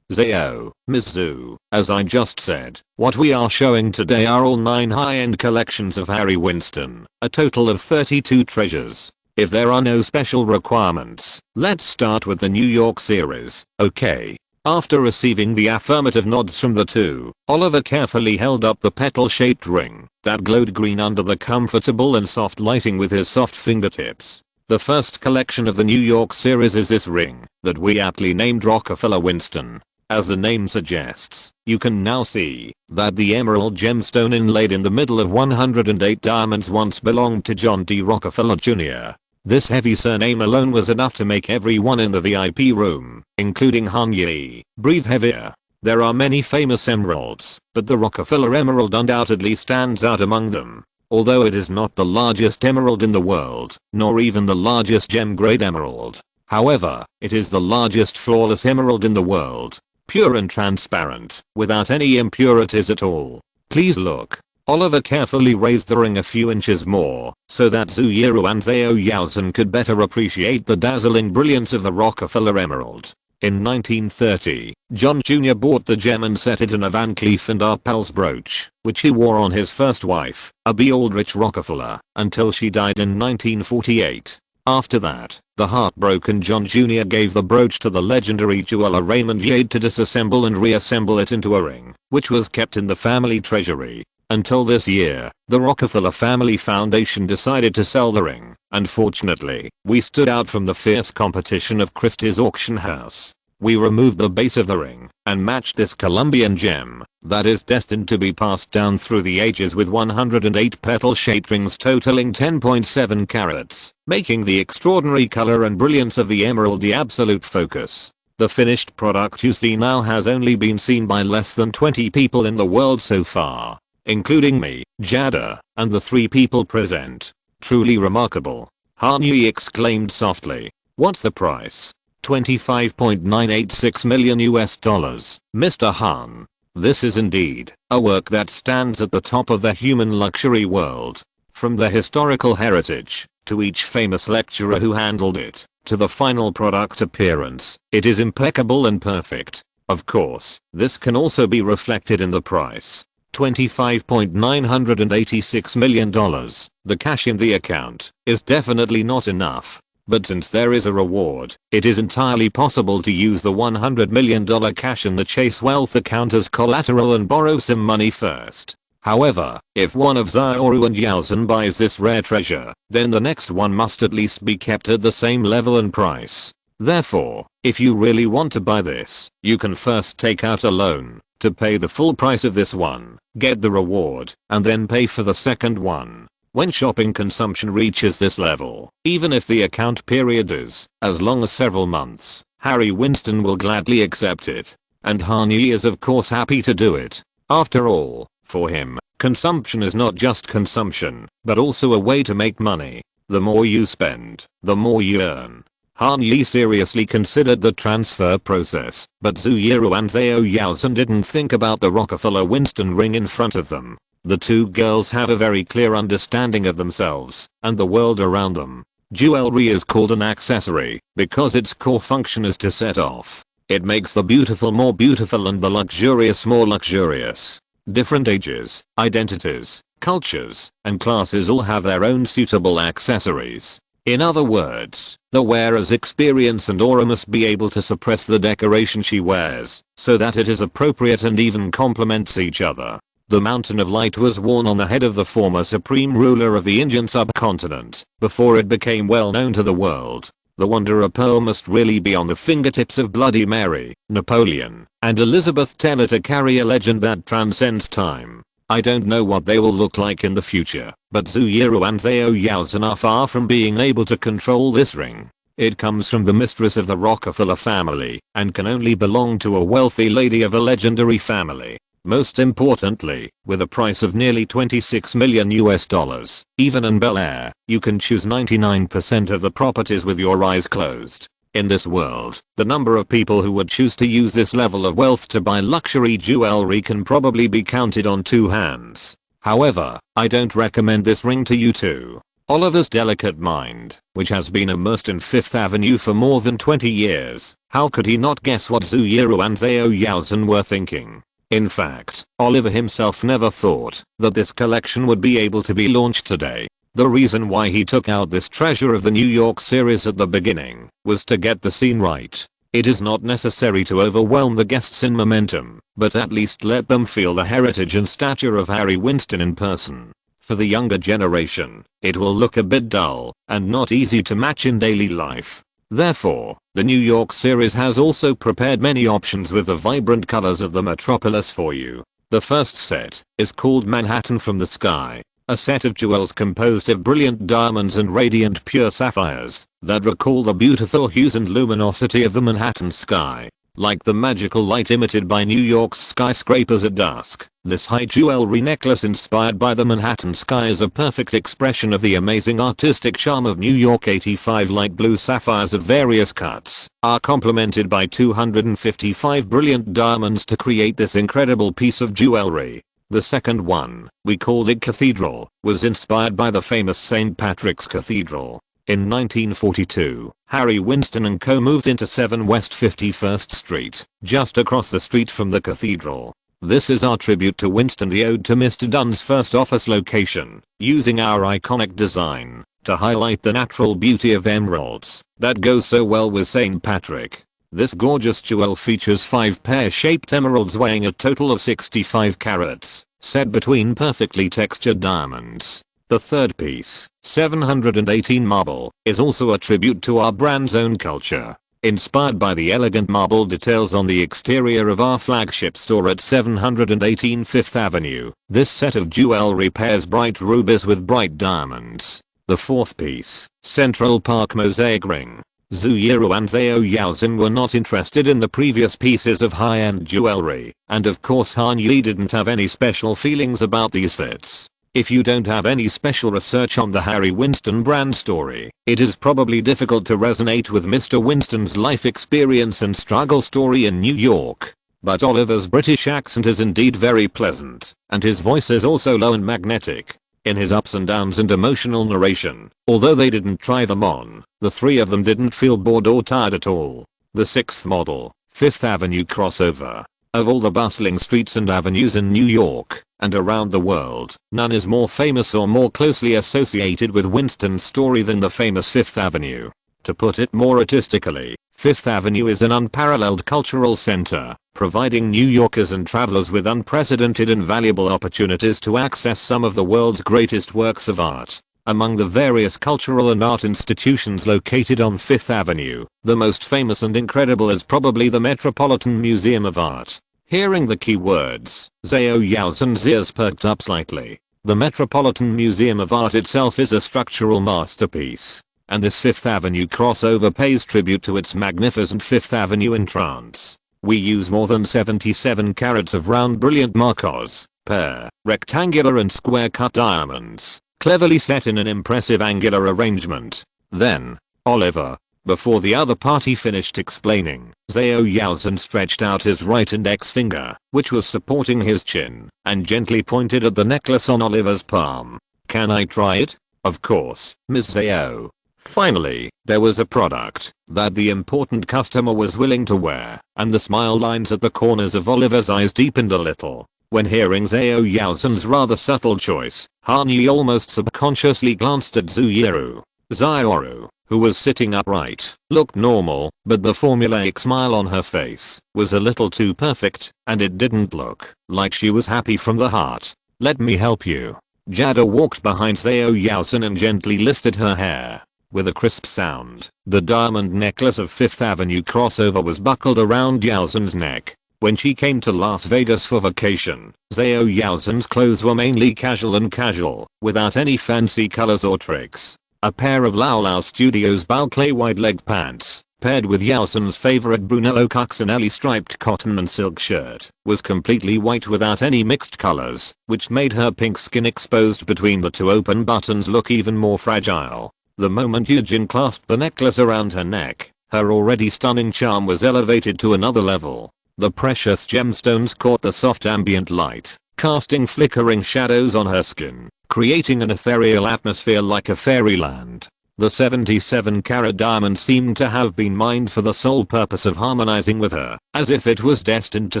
A: Zhao, Ms. Zhu, as I just said, what we are showing today are all 9 high-end collections of Harry Winston, a total of 32 treasures. If there are no special requirements, let's start with the New York series, okay?" After receiving the affirmative nods from the 2, Oliver carefully held up the petal-shaped ring that glowed green under the comfortable and soft lighting with his soft fingertips. The first collection of the New York series is this ring that we aptly named Rockefeller Winston. As the name suggests, you can now see that the emerald gemstone inlaid in the middle of 108 diamonds once belonged to John D. Rockefeller Jr. This heavy surname alone was enough to make everyone in the VIP room, including Han Yi, breathe heavier. There are many famous emeralds, but the Rockefeller emerald undoubtedly stands out among them. Although it is not the largest emerald in the world, nor even the largest gem-grade emerald. However, it is the largest flawless emerald in the world. Pure and transparent, without any impurities at all. Please look. Oliver carefully raised the ring a few inches more, so that Zuyuru and Zhao Yaozhen could better appreciate the dazzling brilliance of the Rockefeller emerald. In 1930, John Jr. bought the gem and set it in a Van Cleef & Arpels brooch, which he wore on his first wife, Abby Aldrich Rockefeller, until she died in 1948. After that, the heartbroken John Jr. gave the brooch to the legendary jeweler Raymond Yade to disassemble and reassemble it into a ring, which was kept in the family treasury. Until this year, the Rockefeller Family Foundation decided to sell the ring. Unfortunately, we stood out from the fierce competition of Christie's auction house. We removed the base of the ring and matched this Colombian gem that is destined to be passed down through the ages with 108 petal-shaped rings totaling 10.7 carats, making the extraordinary color and brilliance of the emerald the absolute focus. The finished product you see now has only been seen by less than 20 people in the world so far, including me, Jada, and the 3 people present. Truly remarkable. Han Yi exclaimed softly. "What's the price?" $25.986 million US dollars. Mr. Han. This is indeed a work that stands at the top of the human luxury world. From the historical heritage, to each famous lecturer who handled it, to the final product appearance, it is impeccable and perfect. Of course, this can also be reflected in the price. $25.986 million. The cash in the account is definitely not enough. But since there is a reward, it is entirely possible to use the $100 million cash in the Chase Wealth account as collateral and borrow some money first. However, if one of Zuyuru and Yaozhen buys this rare treasure, then the next one must at least be kept at the same level and price. Therefore, if you really want to buy this, you can first take out a loan to pay the full price of this one, get the reward, and then pay for the second one. When shopping consumption reaches this level, even if the account period is as long as several months, Harry Winston will gladly accept it. And Han Yi is of course happy to do it. After all, for him, consumption is not just consumption, but also a way to make money. The more you spend, the more you earn. Han Yi seriously considered the transfer process, but Zhu Yiru and Zhao Yaozhen didn't think about the Rockefeller Winston ring in front of them. The two girls have a very clear understanding of themselves and the world around them. Jewelry is called an accessory because its core function is to set off. It makes the beautiful more beautiful and the luxurious more luxurious. Different ages, identities, cultures, and classes all have their own suitable accessories. In other words, the wearer's experience and aura must be able to suppress the decoration she wears, so that it is appropriate and even complements each other. The Mountain of Light was worn on the head of the former supreme ruler of the Indian subcontinent, before it became well known to the world. The Wonder of Pearl must really be on the fingertips of Bloody Mary, Napoleon, and Elizabeth Taylor to carry a legend that transcends time. I don't know what they will look like in the future, but Zhu Yiru and Zhao Yaozhen are far from being able to control this ring. It comes from the mistress of the Rockefeller family, and can only belong to a wealthy lady of a legendary family. Most importantly, with a price of nearly $26 million US, even in Bel-Air, you can choose 99% of the properties with your eyes closed. In this world, the number of people who would choose to use this level of wealth to buy luxury jewelry can probably be counted on two hands. However, I don't recommend this ring to you too. Oliver's delicate mind, which has been immersed in Fifth Avenue for more than 20 years, how could he not guess what Zhu Yiru and Zhao Yaozhen were thinking? In fact, Oliver himself never thought that this collection would be able to be launched today. The reason why he took out this treasure of the New York series at the beginning was to get the scene right. It is not necessary to overwhelm the guests in momentum, but at least let them feel the heritage and stature of Harry Winston in person. For the younger generation, it will look a bit dull and not easy to match in daily life. Therefore, the New York series has also prepared many options with the vibrant colors of the metropolis for you. The first set is called Manhattan from the Sky, a set of jewels composed of brilliant diamonds and radiant pure sapphires that recall the beautiful hues and luminosity of the Manhattan sky. Like the magical light emitted by New York's skyscrapers at dusk, this high jewelry necklace inspired by the Manhattan sky is a perfect expression of the amazing artistic charm of New York. 85 light blue sapphires of various cuts are complemented by 255 brilliant diamonds to create this incredible piece of jewelry. The second one, we called it Cathedral, was inspired by the famous St. Patrick's Cathedral. In 1942, Harry Winston & Co. moved into 7 West 51st Street, just across the street from the cathedral. This is our tribute to Winston, the ode to Mr. Dunn's first office location, using our iconic design to highlight the natural beauty of emeralds that goes so well with St. Patrick. This gorgeous jewel features 5 pear-shaped emeralds weighing a total of 65 carats, set between perfectly textured diamonds. The third piece, 718 Marble, is also a tribute to our brand's own culture. Inspired by the elegant marble details on the exterior of our flagship store at 718 Fifth Avenue, this set of jewelry pairs bright rubies with bright diamonds. The fourth piece, Central Park Mosaic Ring. Zhu Yiru and Zhao Yaozhen were not interested in the previous pieces of high-end jewelry, and of course Han Yi didn't have any special feelings about these sets. If you don't have any special research on the Harry Winston brand story, it is probably difficult to resonate with Mr. Winston's life experience and struggle story in New York. But Oliver's British accent is indeed very pleasant, and his voice is also low and magnetic. In his ups and downs and emotional narration, although they didn't try them on, the three of them didn't feel bored or tired at all. The sixth model, Fifth Avenue crossover. Of all the bustling streets and avenues in New York and around the world, none is more famous or more closely associated with Winston's story than the famous Fifth Avenue. To put it more artistically, Fifth Avenue is an unparalleled cultural center, providing New Yorkers and travelers with unprecedented and valuable opportunities to access some of the world's greatest works of art. Among the various cultural and art institutions located on Fifth Avenue, the most famous and incredible is probably the Metropolitan Museum of Art. Hearing the key words, Zhao Yaozhen's ears perked up slightly. The Metropolitan Museum of Art itself is a structural masterpiece, and this Fifth Avenue crossover pays tribute to its magnificent Fifth Avenue entrance. We use more than 77 carats of round brilliant Marcos, pear, rectangular and square cut diamonds, cleverly set in an impressive angular arrangement. Then, Oliver. Before the other party finished explaining, Zhao Yaozhen stretched out his right index finger, which was supporting his chin, and gently pointed at the necklace on Oliver's palm. "Can I try it?" "Of course, Ms. Zhao." Finally, there was a product that the important customer was willing to wear, and the smile lines at the corners of Oliver's eyes deepened a little. When hearing Zhao Yaozhen's rather subtle choice, Han Yi almost subconsciously glanced at Zuyuru. Zioru, who was sitting upright, looked normal, but the formulaic smile on her face was a little too perfect, and it didn't look like she was happy from the heart. "Let me help you." Jada walked behind Zhao Yaozhen and gently lifted her hair. With a crisp sound, the diamond necklace of Fifth Avenue crossover was buckled around Yaozhen's neck. When she came to Las Vegas for vacation, Zhao Yaozhen's clothes were mainly casual, without any fancy colors or tricks. A pair of Lau Lau Studios Balclay wide-leg pants, paired with Yaozhen's favorite Brunello Cucinelli striped cotton and silk shirt, was completely white without any mixed colors, which made her pink skin exposed between the two open buttons look even more fragile. The moment Yujin clasped the necklace around her neck, her already stunning charm was elevated to another level. The precious gemstones caught the soft ambient light, casting flickering shadows on her skin, creating an ethereal atmosphere like a fairyland. The 77-carat diamond seemed to have been mined for the sole purpose of harmonizing with her, as if it was destined to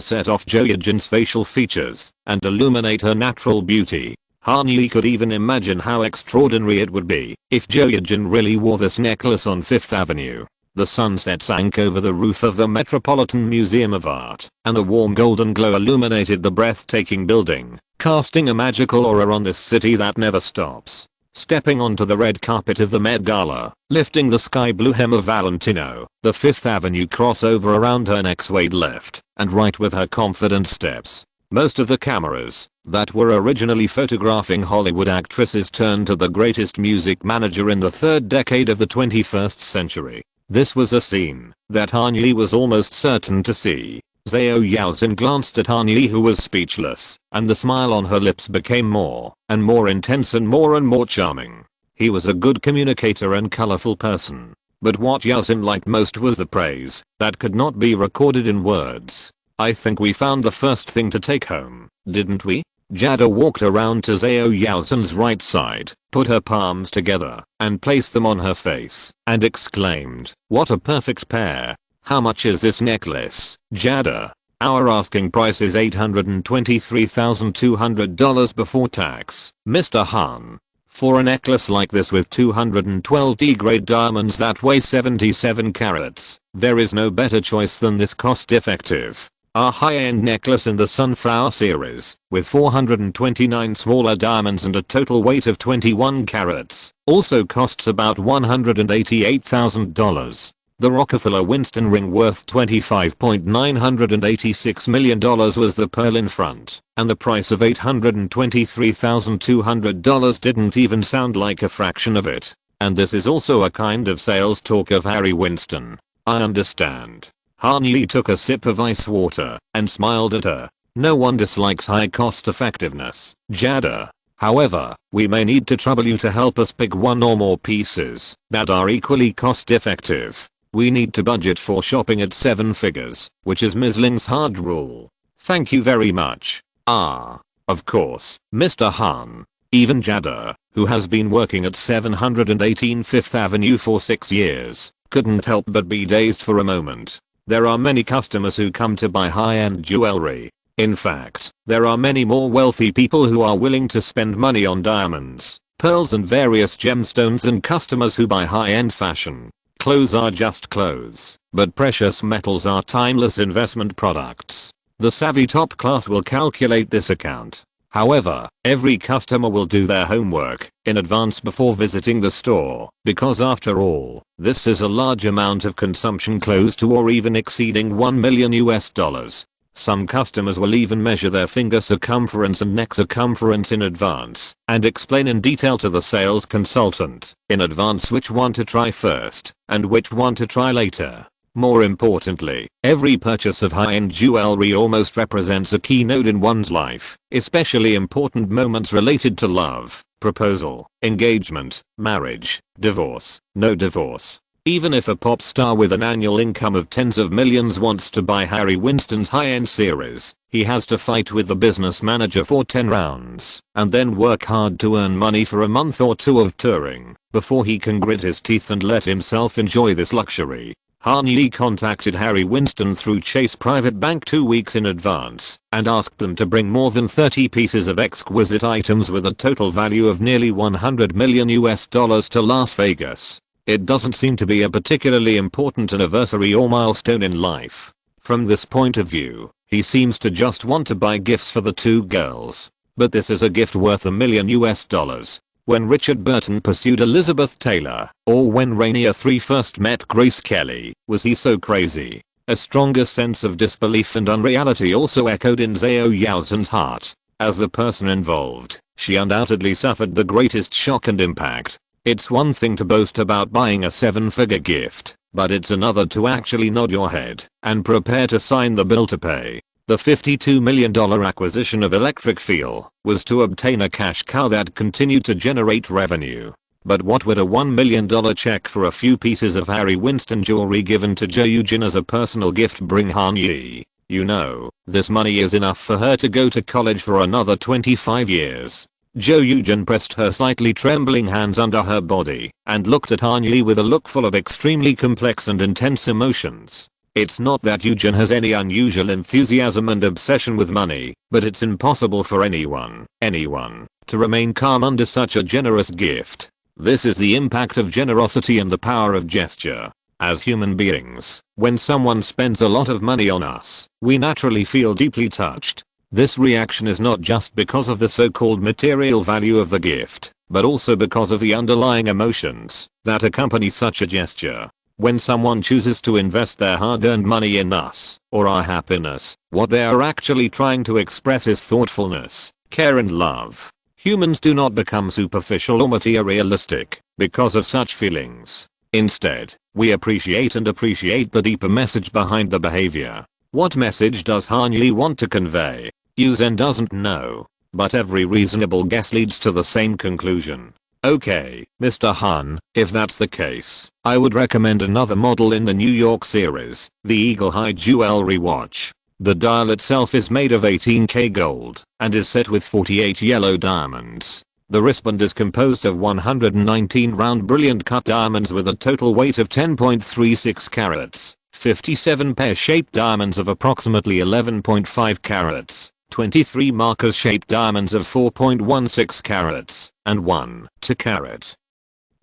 A: set off Joyojin's facial features and illuminate her natural beauty. Han Yi could even imagine how extraordinary it would be if Joyojin really wore this necklace on Fifth Avenue. The sunset sank over the roof of the Metropolitan Museum of Art, and a warm golden glow illuminated the breathtaking building, casting a magical aura on this city that never stops. Stepping onto the red carpet of the Met Gala, lifting the sky blue hem of Valentino, the Fifth Avenue crossover around her neck swayed left and right with her confident steps. Most of the cameras that were originally photographing Hollywood actresses turned to the greatest music manager in the third decade of the 21st century. This was a scene that Han Yi was almost certain to see. Zhao Yaozhen glanced at Han Yi, who was speechless, and the smile on her lips became more and more intense and more charming. He was a good communicator and colorful person. But what Yaozhen liked most was the praise that could not be recorded in words. "I think we found the first thing to take home, didn't we?" Jada walked around to Zhao Yaozhen's right side, put her palms together, and placed them on her face, and exclaimed, "What a perfect pair. How much is this necklace, Jada?" "Our asking price is $823,200 before tax, Mr. Han. For a necklace like this with 212 D-grade diamonds that weigh 77 carats, there is no better choice than this cost-effective. Our high-end necklace in the Sunflower series, with 429 smaller diamonds and a total weight of 21 carats, also costs about $188,000. The Rockefeller Winston ring worth $25.986 million was the pearl in front, and the price of $823,200 didn't even sound like a fraction of it. And this is also a kind of sales talk of Harry Winston. I understand. Han Yi took a sip of ice water and smiled at her. No one dislikes high cost effectiveness, Jada. However, we may need to trouble you to help us pick one or more pieces that are equally cost effective. We need to budget for shopping at 7 figures, which is Ms. Ling's hard rule. Thank you very much. Of course, Mr. Han. Even Jada, who has been working at 718 Fifth Avenue for 6 years, couldn't help but be dazed for a moment. There are many customers who come to buy high-end jewelry. In fact, there are many more wealthy people who are willing to spend money on diamonds, pearls and various gemstones than customers who buy high-end fashion. Clothes are just clothes, but precious metals are timeless investment products. The savvy top class will calculate this account. However, every customer will do their homework in advance before visiting the store, because after all, this is a large amount of consumption close to or even exceeding $1 million. Some customers will even measure their finger circumference and neck circumference in advance and explain in detail to the sales consultant in advance which one to try first and which one to try later. More importantly, every purchase of high-end jewelry almost represents a keynote in one's life, especially important moments related to love, proposal, engagement, marriage, divorce, no divorce. Even if a pop star with an annual income of tens of millions wants to buy Harry Winston's high-end series, he has to fight with the business manager for 10 rounds, and then work hard to earn money for a month or two of touring, before he can grit his teeth and let himself enjoy this luxury. Han Yi contacted Harry Winston through Chase Private Bank 2 weeks in advance, and asked them to bring more than 30 pieces of exquisite items with a total value of nearly $100 million to Las Vegas. It doesn't seem to be a particularly important anniversary or milestone in life. From this point of view, he seems to just want to buy gifts for the two girls. But this is a gift worth $1 million. When Richard Burton pursued Elizabeth Taylor, or when Rainier 3 first met Grace Kelly, was he so crazy? A stronger sense of disbelief and unreality also echoed in Zhao Yaozen's heart. As the person involved, she undoubtedly suffered the greatest shock and impact. It's one thing to boast about buying a 7-figure gift, but it's another to actually nod your head and prepare to sign the bill to pay. The $52 million acquisition of Electric Feel was to obtain a cash cow that continued to generate revenue. But what would a $1 million check for a few pieces of Harry Winston jewelry given to Jo Eugene as a personal gift bring Han Yi? You know, this money is enough for her to go to college for another 25 years. Jo Eugene pressed her slightly trembling hands under her body and looked at Han Yi with a look full of extremely complex and intense emotions. It's not that Eugene has any unusual enthusiasm and obsession with money, but it's impossible for anyone, to remain calm under such a generous gift. This is the impact of generosity and the power of gesture. As human beings, when someone spends a lot of money on us, we naturally feel deeply touched. This reaction is not just because of the so-called material value of the gift, but also because of the underlying emotions that accompany such a gesture. When someone chooses to invest their hard-earned money in us, or our happiness, what they are actually trying to express is thoughtfulness, care and love. Humans do not become superficial or materialistic because of such feelings. Instead, we appreciate the deeper message behind the behavior. What message does Han Yi want to convey? Yuzen doesn't know, but every reasonable guess leads to the same conclusion. Okay, Mr. Han, if that's the case, I would recommend another model in the New York series, the Eagle Eye Jewelry Watch. The dial itself is made of 18K gold and is set with 48 yellow diamonds. The wristband is composed of 119 round brilliant cut diamonds with a total weight of 10.36 carats, 57 pear-shaped diamonds of approximately 11.5 carats, 23 marker-shaped diamonds of 4.16 carats, and 1 2-carat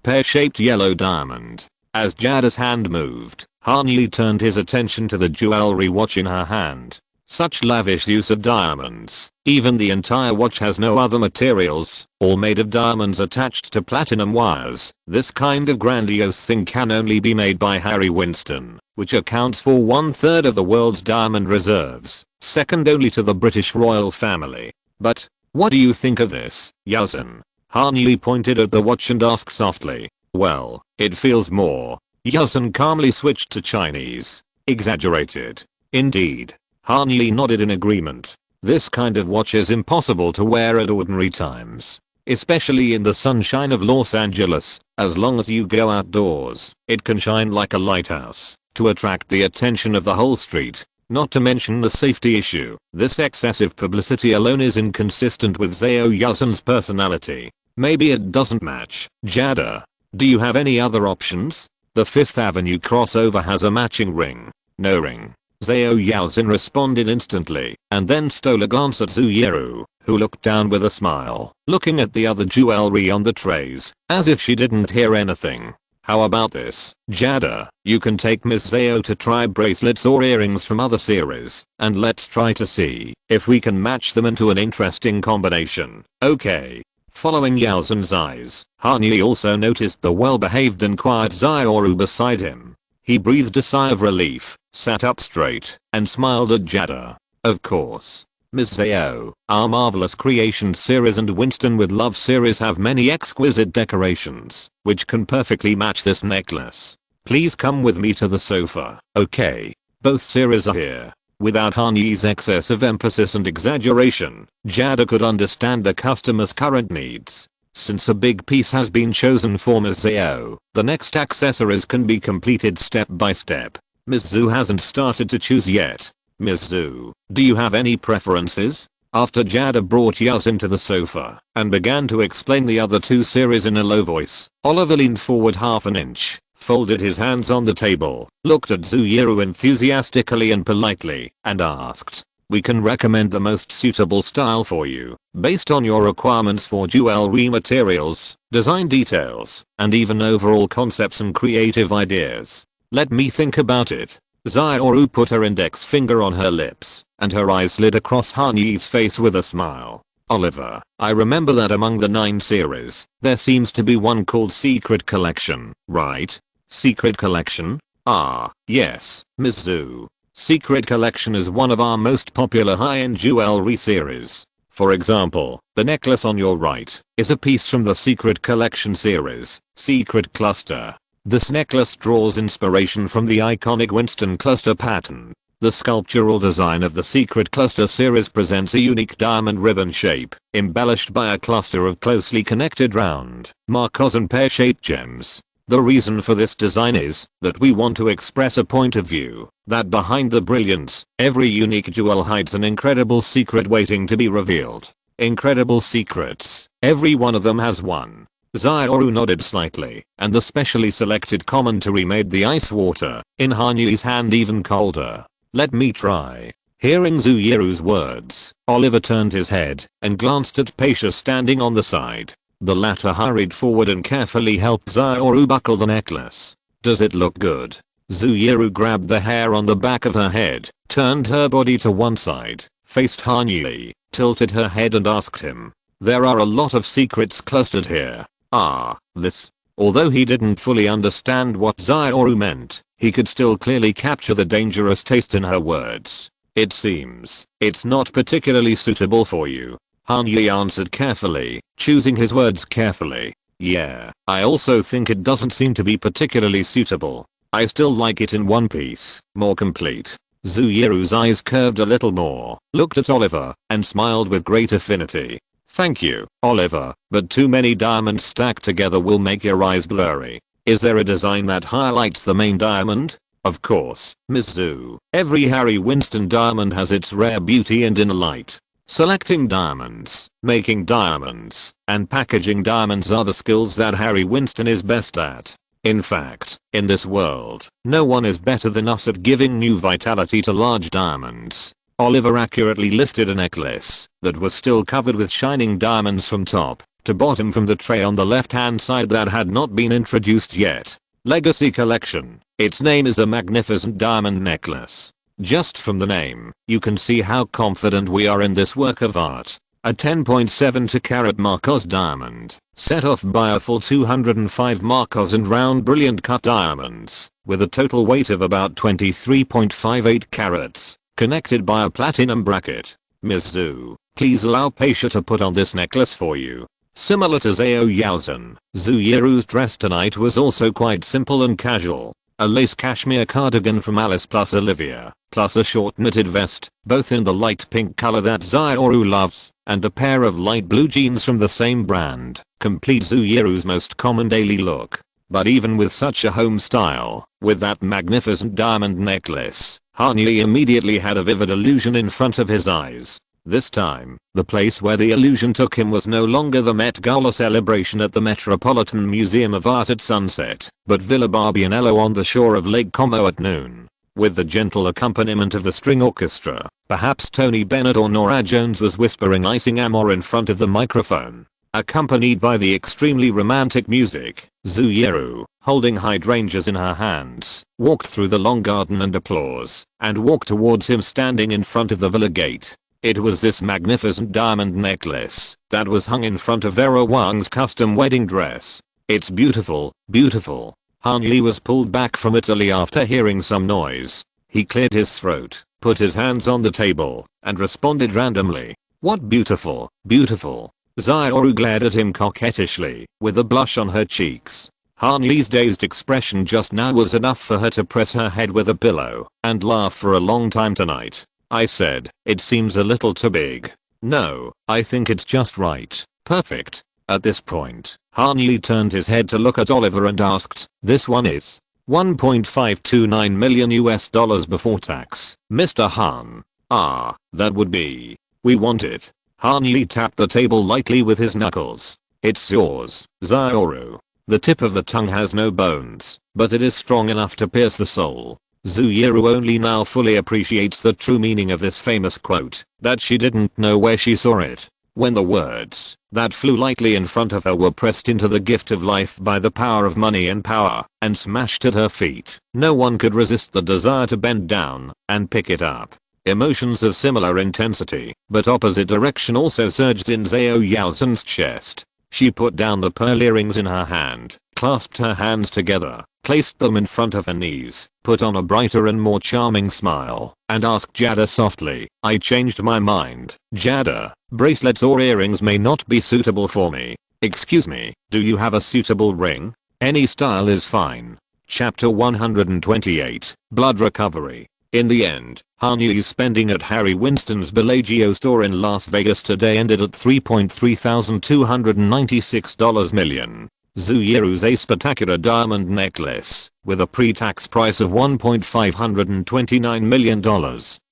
A: pear-shaped yellow diamond. As Jada's hand moved, Han Yi turned his attention to the jewelry watch in her hand. Such lavish use of diamonds. Even the entire watch has no other materials, all made of diamonds attached to platinum wires. This kind of grandiose thing can only be made by Harry Winston, which accounts for 1/3 of the world's diamond reserves, second only to the British royal family. But, what do you think of this, Yaozen? Han Yi pointed at the watch and asked softly. Well, it feels more. Yaozen calmly switched to Chinese. Exaggerated. Indeed. Han Yi nodded in agreement. This kind of watch is impossible to wear at ordinary times, especially in the sunshine of Los Angeles. As long as you go outdoors, it can shine like a lighthouse to attract the attention of the whole street. Not to mention the safety issue. This excessive publicity alone is inconsistent with Zhao Yaozen's personality. Maybe it doesn't match. Jada, do you have any other options? The Fifth Avenue crossover has a matching ring. No ring. Zhao Yaozen responded instantly, and then stole a glance at Zhu Yeru, who looked down with a smile, looking at the other jewelry on the trays, as if she didn't hear anything. How about this, Jada? You can take Ms. Zhao to try bracelets or earrings from other series, and let's try to see if we can match them into an interesting combination. Okay. Following Yaozen's eyes, Han Yi also noticed the well-behaved and quiet Zioru beside him. He breathed a sigh of relief, sat up straight, and smiled at Jada. Of course. Ms. Zhao, our Marvelous Creations series and Winston with Love series have many exquisite decorations, which can perfectly match this necklace. Please come with me to the sofa. Okay. Both series are here. Without Han Yi's excess of emphasis and exaggeration, Jada could understand the customer's current needs. Since a big piece has been chosen for Ms. Zhao, the next accessories can be completed step by step. Ms. Zhu hasn't started to choose yet. Ms. Zhu, do you have any preferences? After Jada brought Yuz into the sofa and began to explain the other two series in a low voice, Oliver leaned forward half an inch, folded his hands on the table, looked at Zhu enthusiastically and politely, and asked, "We can recommend the most suitable style for you, based on your requirements for jewelry materials, design details, and even overall concepts and creative ideas. Let me think about it." Zioru put her index finger on her lips, and her eyes slid across Han Yi's face with a smile. "Oliver, I remember that among the 9 series, there seems to be one called Secret Collection, right? Secret Collection? Ah, yes, Ms. Zhu. Secret Collection is one of our most popular high-end jewelry series. For example, the necklace on your right is a piece from the Secret Collection series, Secret Cluster. This necklace draws inspiration from the iconic Winston cluster pattern. The sculptural design of the Secret Cluster series presents a unique diamond ribbon shape, embellished by a cluster of closely connected round, markers and pear-shaped gems. The reason for this design is that we want to express a point of view that behind the brilliance, every unique jewel hides an incredible secret waiting to be revealed. Incredible secrets, every one of them has one. Zioru nodded slightly, and the specially selected commentary made the ice water in Han Yi's hand even colder. "Let me try." Hearing Zhuyiru's words, Oliver turned his head and glanced at Paisha standing on the side. The latter hurried forward and carefully helped Zioru buckle the necklace. "Does it look good?" Zhuyiru grabbed the hair on the back of her head, turned her body to one side, faced Han Yi, tilted her head and asked him, "There are a lot of secrets clustered here. Ah, this." Although he didn't fully understand what Zioru meant, he could still clearly capture the dangerous taste in her words. "It seems it's not particularly suitable for you," Han Yi answered carefully, choosing his words carefully. "Yeah, I also think it doesn't seem to be particularly suitable. I still like it in one piece, more complete." Zhuyiru's eyes curved a little more, looked at Oliver, and smiled with great affinity. "Thank you, Oliver, but too many diamonds stacked together will make your eyes blurry. Is there a design that highlights the main diamond?" "Of course, Ms. Zhu. Every Harry Winston diamond has its rare beauty and inner light. Selecting diamonds, making diamonds, and packaging diamonds are the skills that Harry Winston is best at. In fact, in this world, no one is better than us at giving new vitality to large diamonds." Oliver accurately lifted a necklace that was still covered with shining diamonds from top to bottom from the tray on the left-hand side that had not been introduced yet. "Legacy Collection. Its name is a magnificent diamond necklace. Just from the name, you can see how confident we are in this work of art. A 10.72 carat Marcos diamond, set off by a full 205 Marcos and round brilliant cut diamonds, with a total weight of about 23.58 carats, connected by a platinum bracket. Ms. Zhu, please allow Paisha to put on this necklace for you." Similar to Zhao Yaozhen, Zhuyiru's dress tonight was also quite simple and casual. A lace cashmere cardigan from Alice plus Olivia, plus a short knitted vest, both in the light pink color that Zioru loves, and a pair of light blue jeans from the same brand, complete Zhuyiru's most common daily look. But even with such a home style, with that magnificent diamond necklace, Han Yi immediately had a vivid illusion in front of his eyes. This time, the place where the illusion took him was no longer the Met Gala celebration at the Metropolitan Museum of Art at sunset, but Villa Barbianello on the shore of Lake Como at noon. With the gentle accompaniment of the string orchestra, perhaps Tony Bennett or Norah Jones was whispering icing amor in front of the microphone. Accompanied by the extremely romantic music, Zhuyiru, holding hydrangeas in her hands, walked through the long garden and applause, and walked towards him standing in front of the villa gate. It was this magnificent diamond necklace that was hung in front of Vera Wang's custom wedding dress. "It's beautiful, beautiful." Han Yi was pulled back from Italy after hearing some noise. He cleared his throat, put his hands on the table, and responded randomly, "What beautiful, beautiful." Zioru glared at him coquettishly, with a blush on her cheeks. Han Yi's dazed expression just now was enough for her to press her head with a pillow and laugh for a long time tonight. "I said, it seems a little too big." "No, I think it's just right. Perfect." At this point, Han turned his head to look at Oliver and asked, "This one is 1.529 million US dollars before tax, Mr. Han." "Ah, that would be. We want it." Han tapped the table lightly with his knuckles. "It's yours, Zioru. The tip of the tongue has no bones, but it is strong enough to pierce the soul." Zioru only now fully appreciates the true meaning of this famous quote, that she didn't know where she saw it. When the words that flew lightly in front of her were pressed into the gift of life by the power of money and power and smashed at her feet, no one could resist the desire to bend down and pick it up. Emotions of similar intensity, but opposite direction also surged in Zhao Yaozhen's chest. She put down the pearl earrings in her hand, clasped her hands together, placed them in front of her knees, put on a brighter and more charming smile, and asked Jada softly, "I changed my mind, Jada. Bracelets or earrings may not be suitable for me. Excuse me, do you have a suitable ring? Any style is fine." Chapter 128, Blood Recovery. In the end, Han Yi's spending at Harry Winston's Bellagio store in Las Vegas today ended at $3.3296 million. Zuyuru's a spectacular diamond necklace, with a pre-tax price of $1.529 million,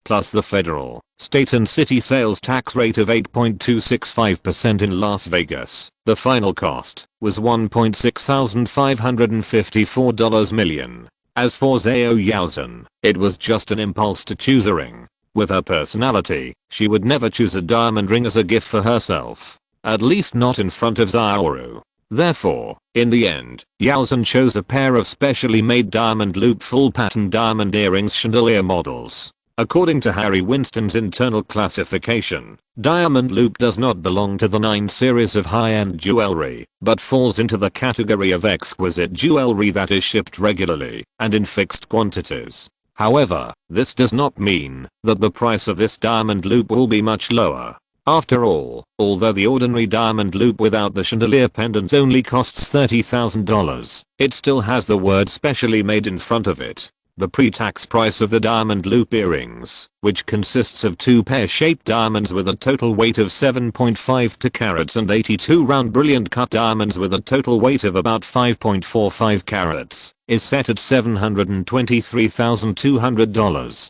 A: plus the federal, state and city sales tax rate of 8.265% in Las Vegas. The final cost was $1.6554 million. As for Zhao Yaozhen, it was just an impulse to choose a ring. With her personality, she would never choose a diamond ring as a gift for herself. At least not in front of Zioru. Therefore, in the end, Yaozhen chose a pair of specially made diamond loop full pattern diamond earrings chandelier models. According to Harry Winston's internal classification, diamond loop does not belong to the 9 series of high-end jewelry, but falls into the category of exquisite jewelry that is shipped regularly and in fixed quantities. However, this does not mean that the price of this diamond loop will be much lower. After all, although the ordinary diamond loop without the chandelier pendant only costs $30,000, it still has the word specially made in front of it. The pre-tax price of the diamond loop earrings, which consists of 2 pear-shaped diamonds with a total weight of 7.52 carats and 82 round brilliant cut diamonds with a total weight of about 5.45 carats, is set at $723,200.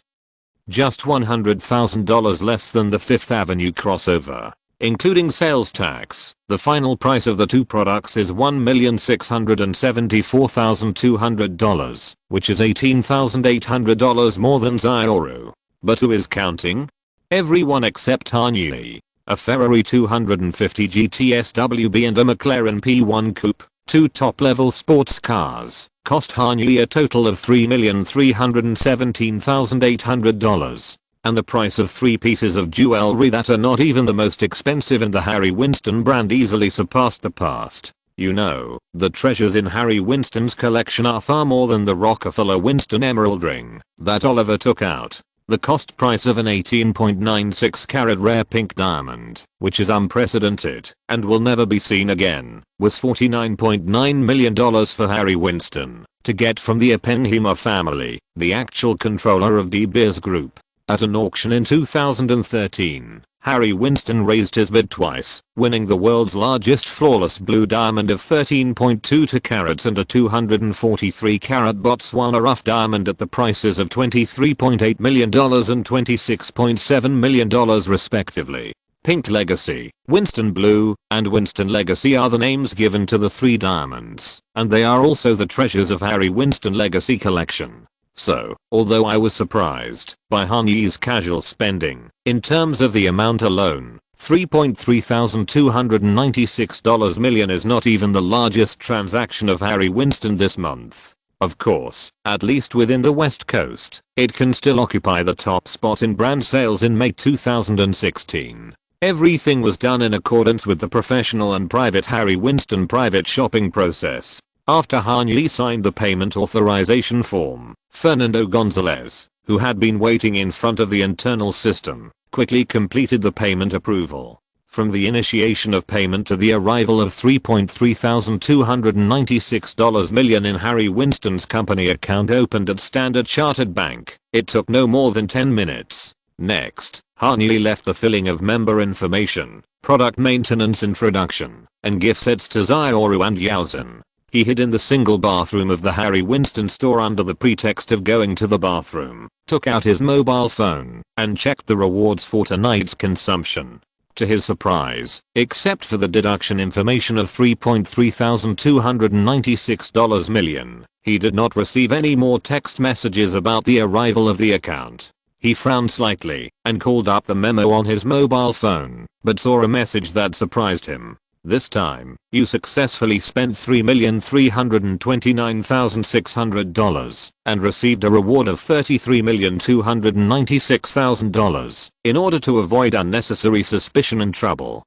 A: Just $100,000 less than the Fifth Avenue crossover. Including sales tax, the final price of the two products is $1,674,200, which is $18,800 more than Zioru. But who is counting? Everyone except Han Yi. A Ferrari 250 GT SWB and a McLaren P1 Coupe, 2 top-level sports cars, cost Han Yi a total of $3,317,800. And the price of 3 pieces of jewelry that are not even the most expensive in the Harry Winston brand easily surpassed the past. You know, the treasures in Harry Winston's collection are far more than the Rockefeller Winston emerald ring that Oliver took out. The cost price of an 18.96 carat rare pink diamond, which is unprecedented and will never be seen again, was $49.9 million for Harry Winston to get from the Oppenheimer family, the actual controller of De Beers Group. At an auction in 2013, Harry Winston raised his bid twice, winning the world's largest flawless blue diamond of 13.22 carats and a 243 carat Botswana rough diamond at the prices of $23.8 million and $26.7 million respectively. Pink Legacy, Winston Blue, and Winston Legacy are the names given to the 3 diamonds, and they are also the treasures of Harry Winston Legacy collection. So, although I was surprised by Han Yi's casual spending, in terms of the amount alone, $3.3296 million is not even the largest transaction of Harry Winston this month. Of course, at least within the West Coast, it can still occupy the top spot in brand sales in May 2016. Everything was done in accordance with the professional and private Harry Winston private shopping process. After Han Yi signed the payment authorization form, Fernando Gonzalez, who had been waiting in front of the internal system, quickly completed the payment approval. From the initiation of payment to the arrival of $3.3296 million in Harry Winston's company account opened at Standard Chartered Bank, it took no more than 10 minutes. Next, Hanyi left the filling of member information, product maintenance introduction, and gift sets to Zioru and Yaozen. He hid in the single bathroom of the Harry Winston store under the pretext of going to the bathroom, took out his mobile phone, and checked the rewards for tonight's consumption. To his surprise, except for the deduction information of $3,3296 million, he did not receive any more text messages about the arrival of the account. He frowned slightly and called up the memo on his mobile phone, but saw a message that surprised him. This time, you successfully spent $3,329,600 and received a reward of $33,296,000 in order to avoid unnecessary suspicion and trouble.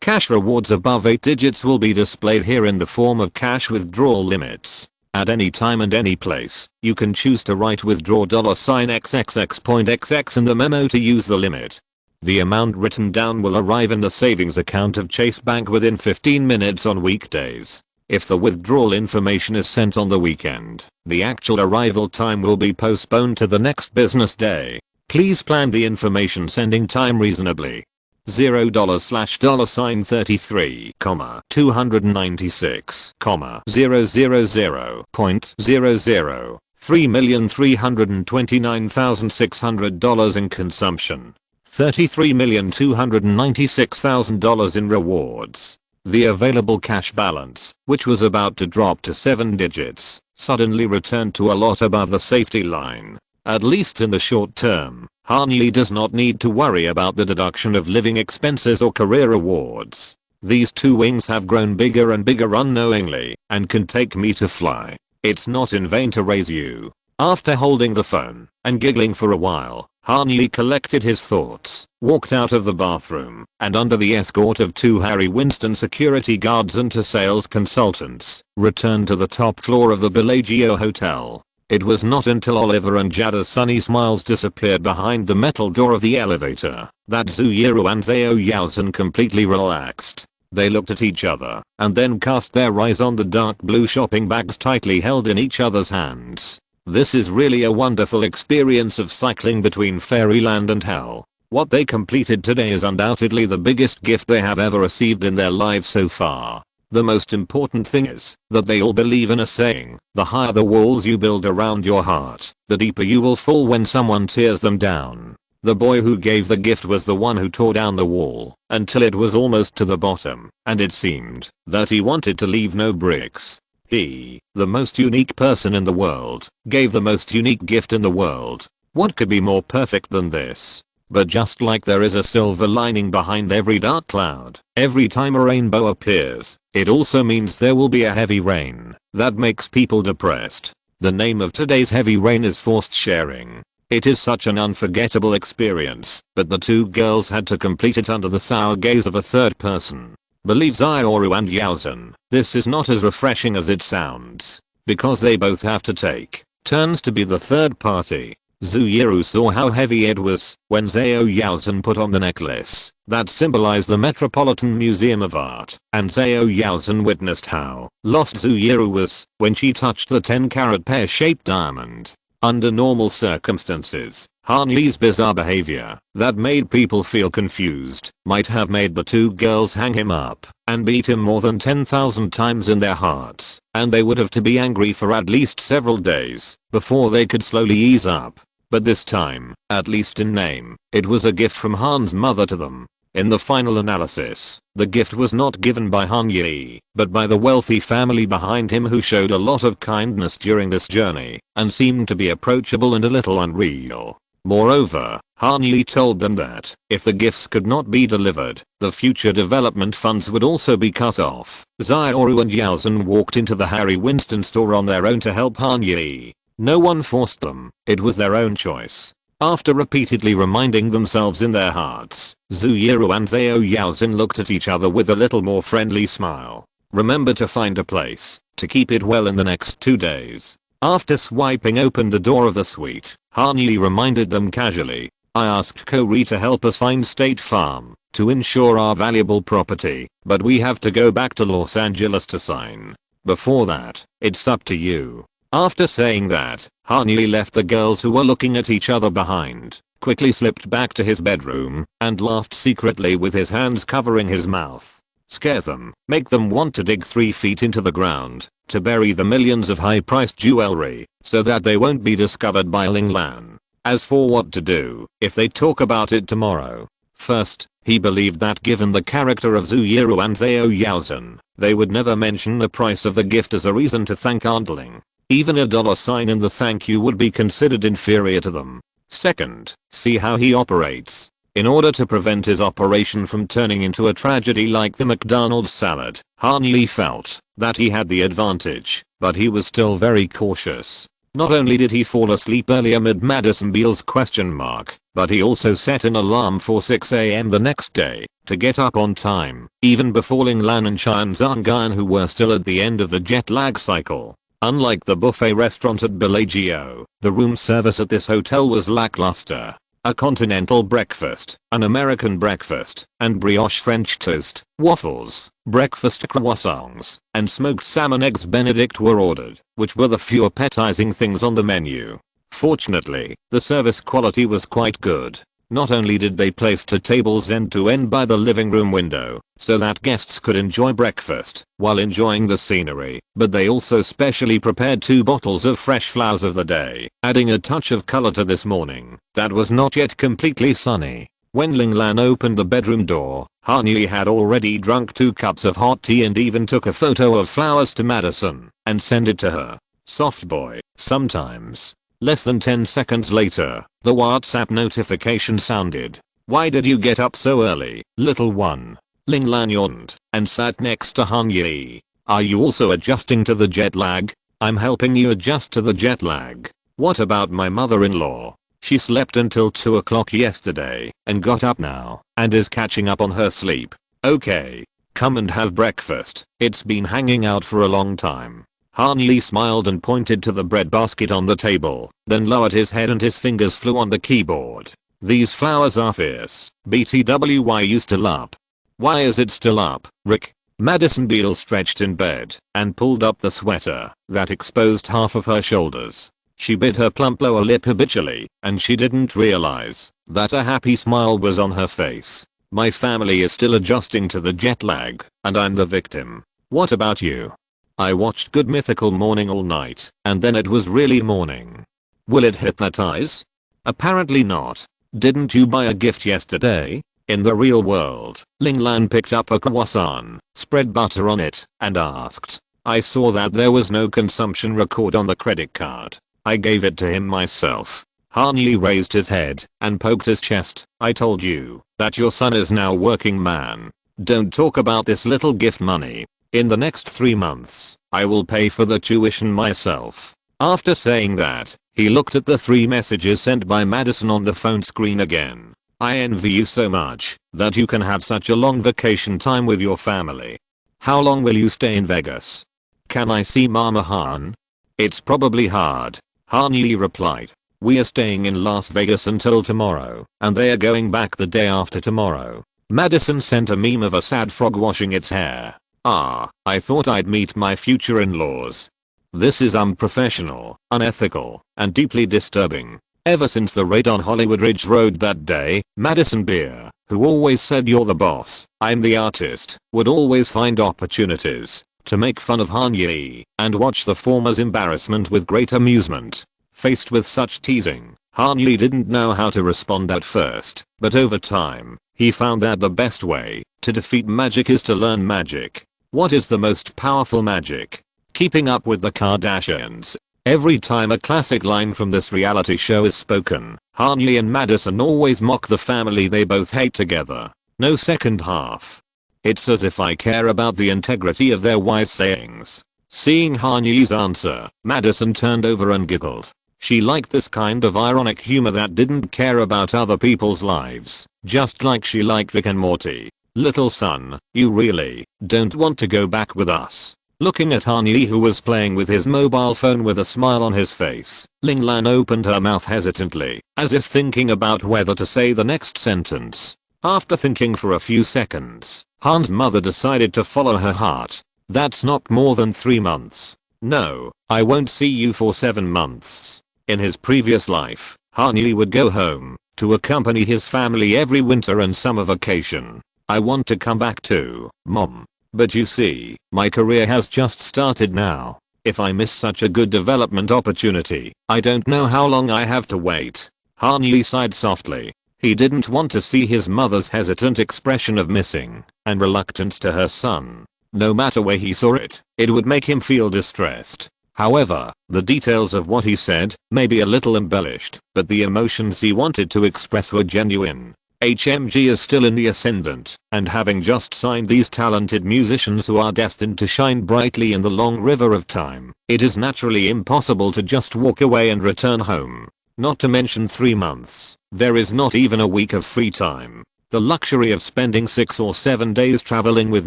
A: Cash rewards above 8 digits will be displayed here in the form of cash withdrawal limits. At any time and any place, you can choose to write withdraw $XXX.XX in the memo to use the limit. The amount written down will arrive in the savings account of Chase Bank within 15 minutes on weekdays. If the withdrawal information is sent on the weekend, the actual arrival time will be postponed to the next business day. Please plan the information sending time reasonably. $0$$296,000.000 $3,329,600 in consumption. $33,296,000 in rewards. The available cash balance, which was about to drop to 7 digits, suddenly returned to a lot above the safety line. At least in the short term, Hanyi does not need to worry about the deduction of living expenses or career awards. These two wings have grown bigger and bigger unknowingly and can take me to fly. It's not in vain to raise you. After holding the phone and giggling for a while, Hanyi collected his thoughts, walked out of the bathroom, and under the escort of 2 Harry Winston security guards and 2 sales consultants, returned to the top floor of the Bellagio Hotel. It was not until Oliver and Jada's sunny smiles disappeared behind the metal door of the elevator that Zuyuru and Zhao Yaozen completely relaxed. They looked at each other and then cast their eyes on the dark blue shopping bags tightly held in each other's hands. This is really a wonderful experience of cycling between fairyland and hell. What they completed today is undoubtedly the biggest gift they have ever received in their lives so far. The most important thing is that they all believe in a saying, the higher the walls you build around your heart, the deeper you will fall when someone tears them down. The boy who gave the gift was the one who tore down the wall until it was almost to the bottom, and it seemed that he wanted to leave no bricks. He, the most unique person in the world, gave the most unique gift in the world. What could be more perfect than this? But just like there is a silver lining behind every dark cloud, every time a rainbow appears, it also means there will be a heavy rain that makes people depressed. The name of today's heavy rain is forced sharing. It is such an unforgettable experience, but the 2 girls had to complete it under the sour gaze of a third person. Believe Zioru and Yaozen, this is not as refreshing as it sounds, because they both have to take turns to be the third party. Zuyuru saw how heavy it was when Zhao Yaozen put on the necklace that symbolized the Metropolitan Museum of Art, and Zhao Yaozen witnessed how lost Zuyuru was when she touched the 10-carat pear-shaped diamond. Under normal circumstances, Hanyi's bizarre behavior that made people feel confused might have made the 2 girls hang him up and beat him more than 10,000 times in their hearts, and they would have to be angry for at least several days before they could slowly ease up. But this time, at least in name, it was a gift from Han's mother to them. In the final analysis, the gift was not given by Hanyi, but by the wealthy family behind him who showed a lot of kindness during this journey and seemed to be approachable and a little unreal. Moreover, Hanyi told them that if the gifts could not be delivered, the future development funds would also be cut off. Zioru and Yaozen walked into the Harry Winston store on their own to help Hanyi. No one forced them, it was their own choice. After repeatedly reminding themselves in their hearts, Zuyuru and Zhao Yaozen looked at each other with a little more friendly smile. Remember to find a place to keep it well in the next 2 days. After swiping open the door of the suite, Hanyi reminded them casually, I asked Corey to help us find State Farm to insure our valuable property, but we have to go back to Los Angeles to sign. Before that, it's up to you. After saying that, Hanyi left the girls who were looking at each other behind, quickly slipped back to his bedroom and laughed secretly with his hands covering his mouth. Scare them, make them want to dig 3 feet into the ground to bury the millions of high-priced jewelry so that they won't be discovered by Ling Lan. As for what to do if they talk about it tomorrow. First, he believed that given the character of Zhu Yiru and Zhao Yaozhen, they would never mention the price of the gift as a reason to thank Aunt Ling. Even a dollar sign in the thank you would be considered inferior to them. Second, see how he operates. In order to prevent his operation from turning into a tragedy like the McDonald's salad, Han Yi felt that he had the advantage, but he was still very cautious. Not only did he fall asleep early amid Madison Beale's question mark, but he also set an alarm for 6 AM the next day to get up on time, even before Ling Lan and Chen Zhangyan, who were still at the end of the jet lag cycle. Unlike the buffet restaurant at Bellagio, the room service at this hotel was lackluster. A continental breakfast, an American breakfast, and brioche French toast, waffles, breakfast croissants, and smoked salmon eggs Benedict were ordered, which were the few appetizing things on the menu. Fortunately, the service quality was quite good. Not only did they place 2 tables end to end by the living room window, so that guests could enjoy breakfast while enjoying the scenery, but they also specially prepared 2 bottles of fresh flowers of the day, adding a touch of color to this morning that was not yet completely sunny. When Ling Lan opened the bedroom door, Han Yi had already drunk 2 cups of hot tea and even took a photo of flowers to Madison and sent it to her. Soft boy, sometimes. Less than 10 seconds later, the WhatsApp notification sounded. Why did you get up so early, little one? Ling Lan yawned and sat next to Han Yi. Are you also adjusting to the jet lag? I'm helping you adjust to the jet lag. What about my mother-in-law? She slept until 2 o'clock yesterday and got up now and is catching up on her sleep. Okay. Come and have breakfast. It's been hanging out for a long time. Han Yi smiled and pointed to the breadbasket on the table, then lowered his head and his fingers flew on the keyboard. These flowers are fierce. BTW, you still up? Why is it still up, Rick? Madison Beale stretched in bed and pulled up the sweater that exposed half of her shoulders. She bit her plump lower lip habitually, and she didn't realize that a happy smile was on her face. My family is still adjusting to the jet lag, and I'm the victim. What about you? I watched Good Mythical Morning all night, and then it was really morning. Will it hypnotize? Apparently not. Didn't you buy a gift yesterday? In the real world, Ling Lan picked up a croissant, spread butter on it, and asked. I saw that there was no consumption record on the credit card. I gave it to him myself. Han Yi raised his head and poked his chest. I told you that your son is now working man. Don't talk about this little gift money. In the next 3 months, I will pay for the tuition myself. After saying that, he looked at the 3 messages sent by Madison on the phone screen again. I envy you so much that you can have such a long vacation time with your family. How long will you stay in Vegas? Can I see Mama Han? It's probably hard. Han Yi replied. We are staying in Las Vegas until tomorrow, and they are going back the day after tomorrow. Madison sent a meme of a sad frog washing its hair. Ah, I thought I'd meet my future in-laws. This is unprofessional, unethical, and deeply disturbing. Ever since the raid on Hollywood Ridge Road that day, Madison Beer, who always said you're the boss, I'm the artist, would always find opportunities to make fun of Han Yi and watch the former's embarrassment with great amusement. Faced with such teasing, Han Yi didn't know how to respond at first, but over time, he found that the best way to defeat magic is to learn magic. What is the most powerful magic? Keeping up with the Kardashians. Every time a classic line from this reality show is spoken, Han Yi and Madison always mock the family they both hate together. No second half. It's as if I care about the integrity of their wise sayings. Seeing Han Yi's answer, Madison turned over and giggled. She liked this kind of ironic humor that didn't care about other people's lives, just like she liked Rick and Morty. Little son, you really don't want to go back with us? Looking at Han Yi, who was playing with his mobile phone with a smile on his face, Ling Lan opened her mouth hesitantly, as if thinking about whether to say the next sentence. After thinking for a few seconds, Han's mother decided to follow her heart. That's not more than 3 months. No, I won't see you for 7 months. In his previous life, Han Yi would go home to accompany his family every winter and summer vacation. I want to come back too, Mom. But you see, my career has just started now. If I miss such a good development opportunity, I don't know how long I have to wait. Han Yi sighed softly. He didn't want to see his mother's hesitant expression of missing and reluctance to her son. No matter where he saw it, it would make him feel distressed. However, the details of what he said may be a little embellished, but the emotions he wanted to express were genuine. HMG is still in the ascendant, and having just signed these talented musicians who are destined to shine brightly in the long river of time, it is naturally impossible to just walk away and return home. Not to mention 3 months, there is not even a week of free time. The luxury of spending 6 or 7 days traveling with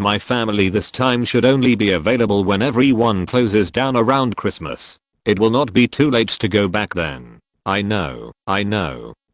A: my family this time should only be available when everyone closes down around Christmas. It will not be too late to go back then. I know.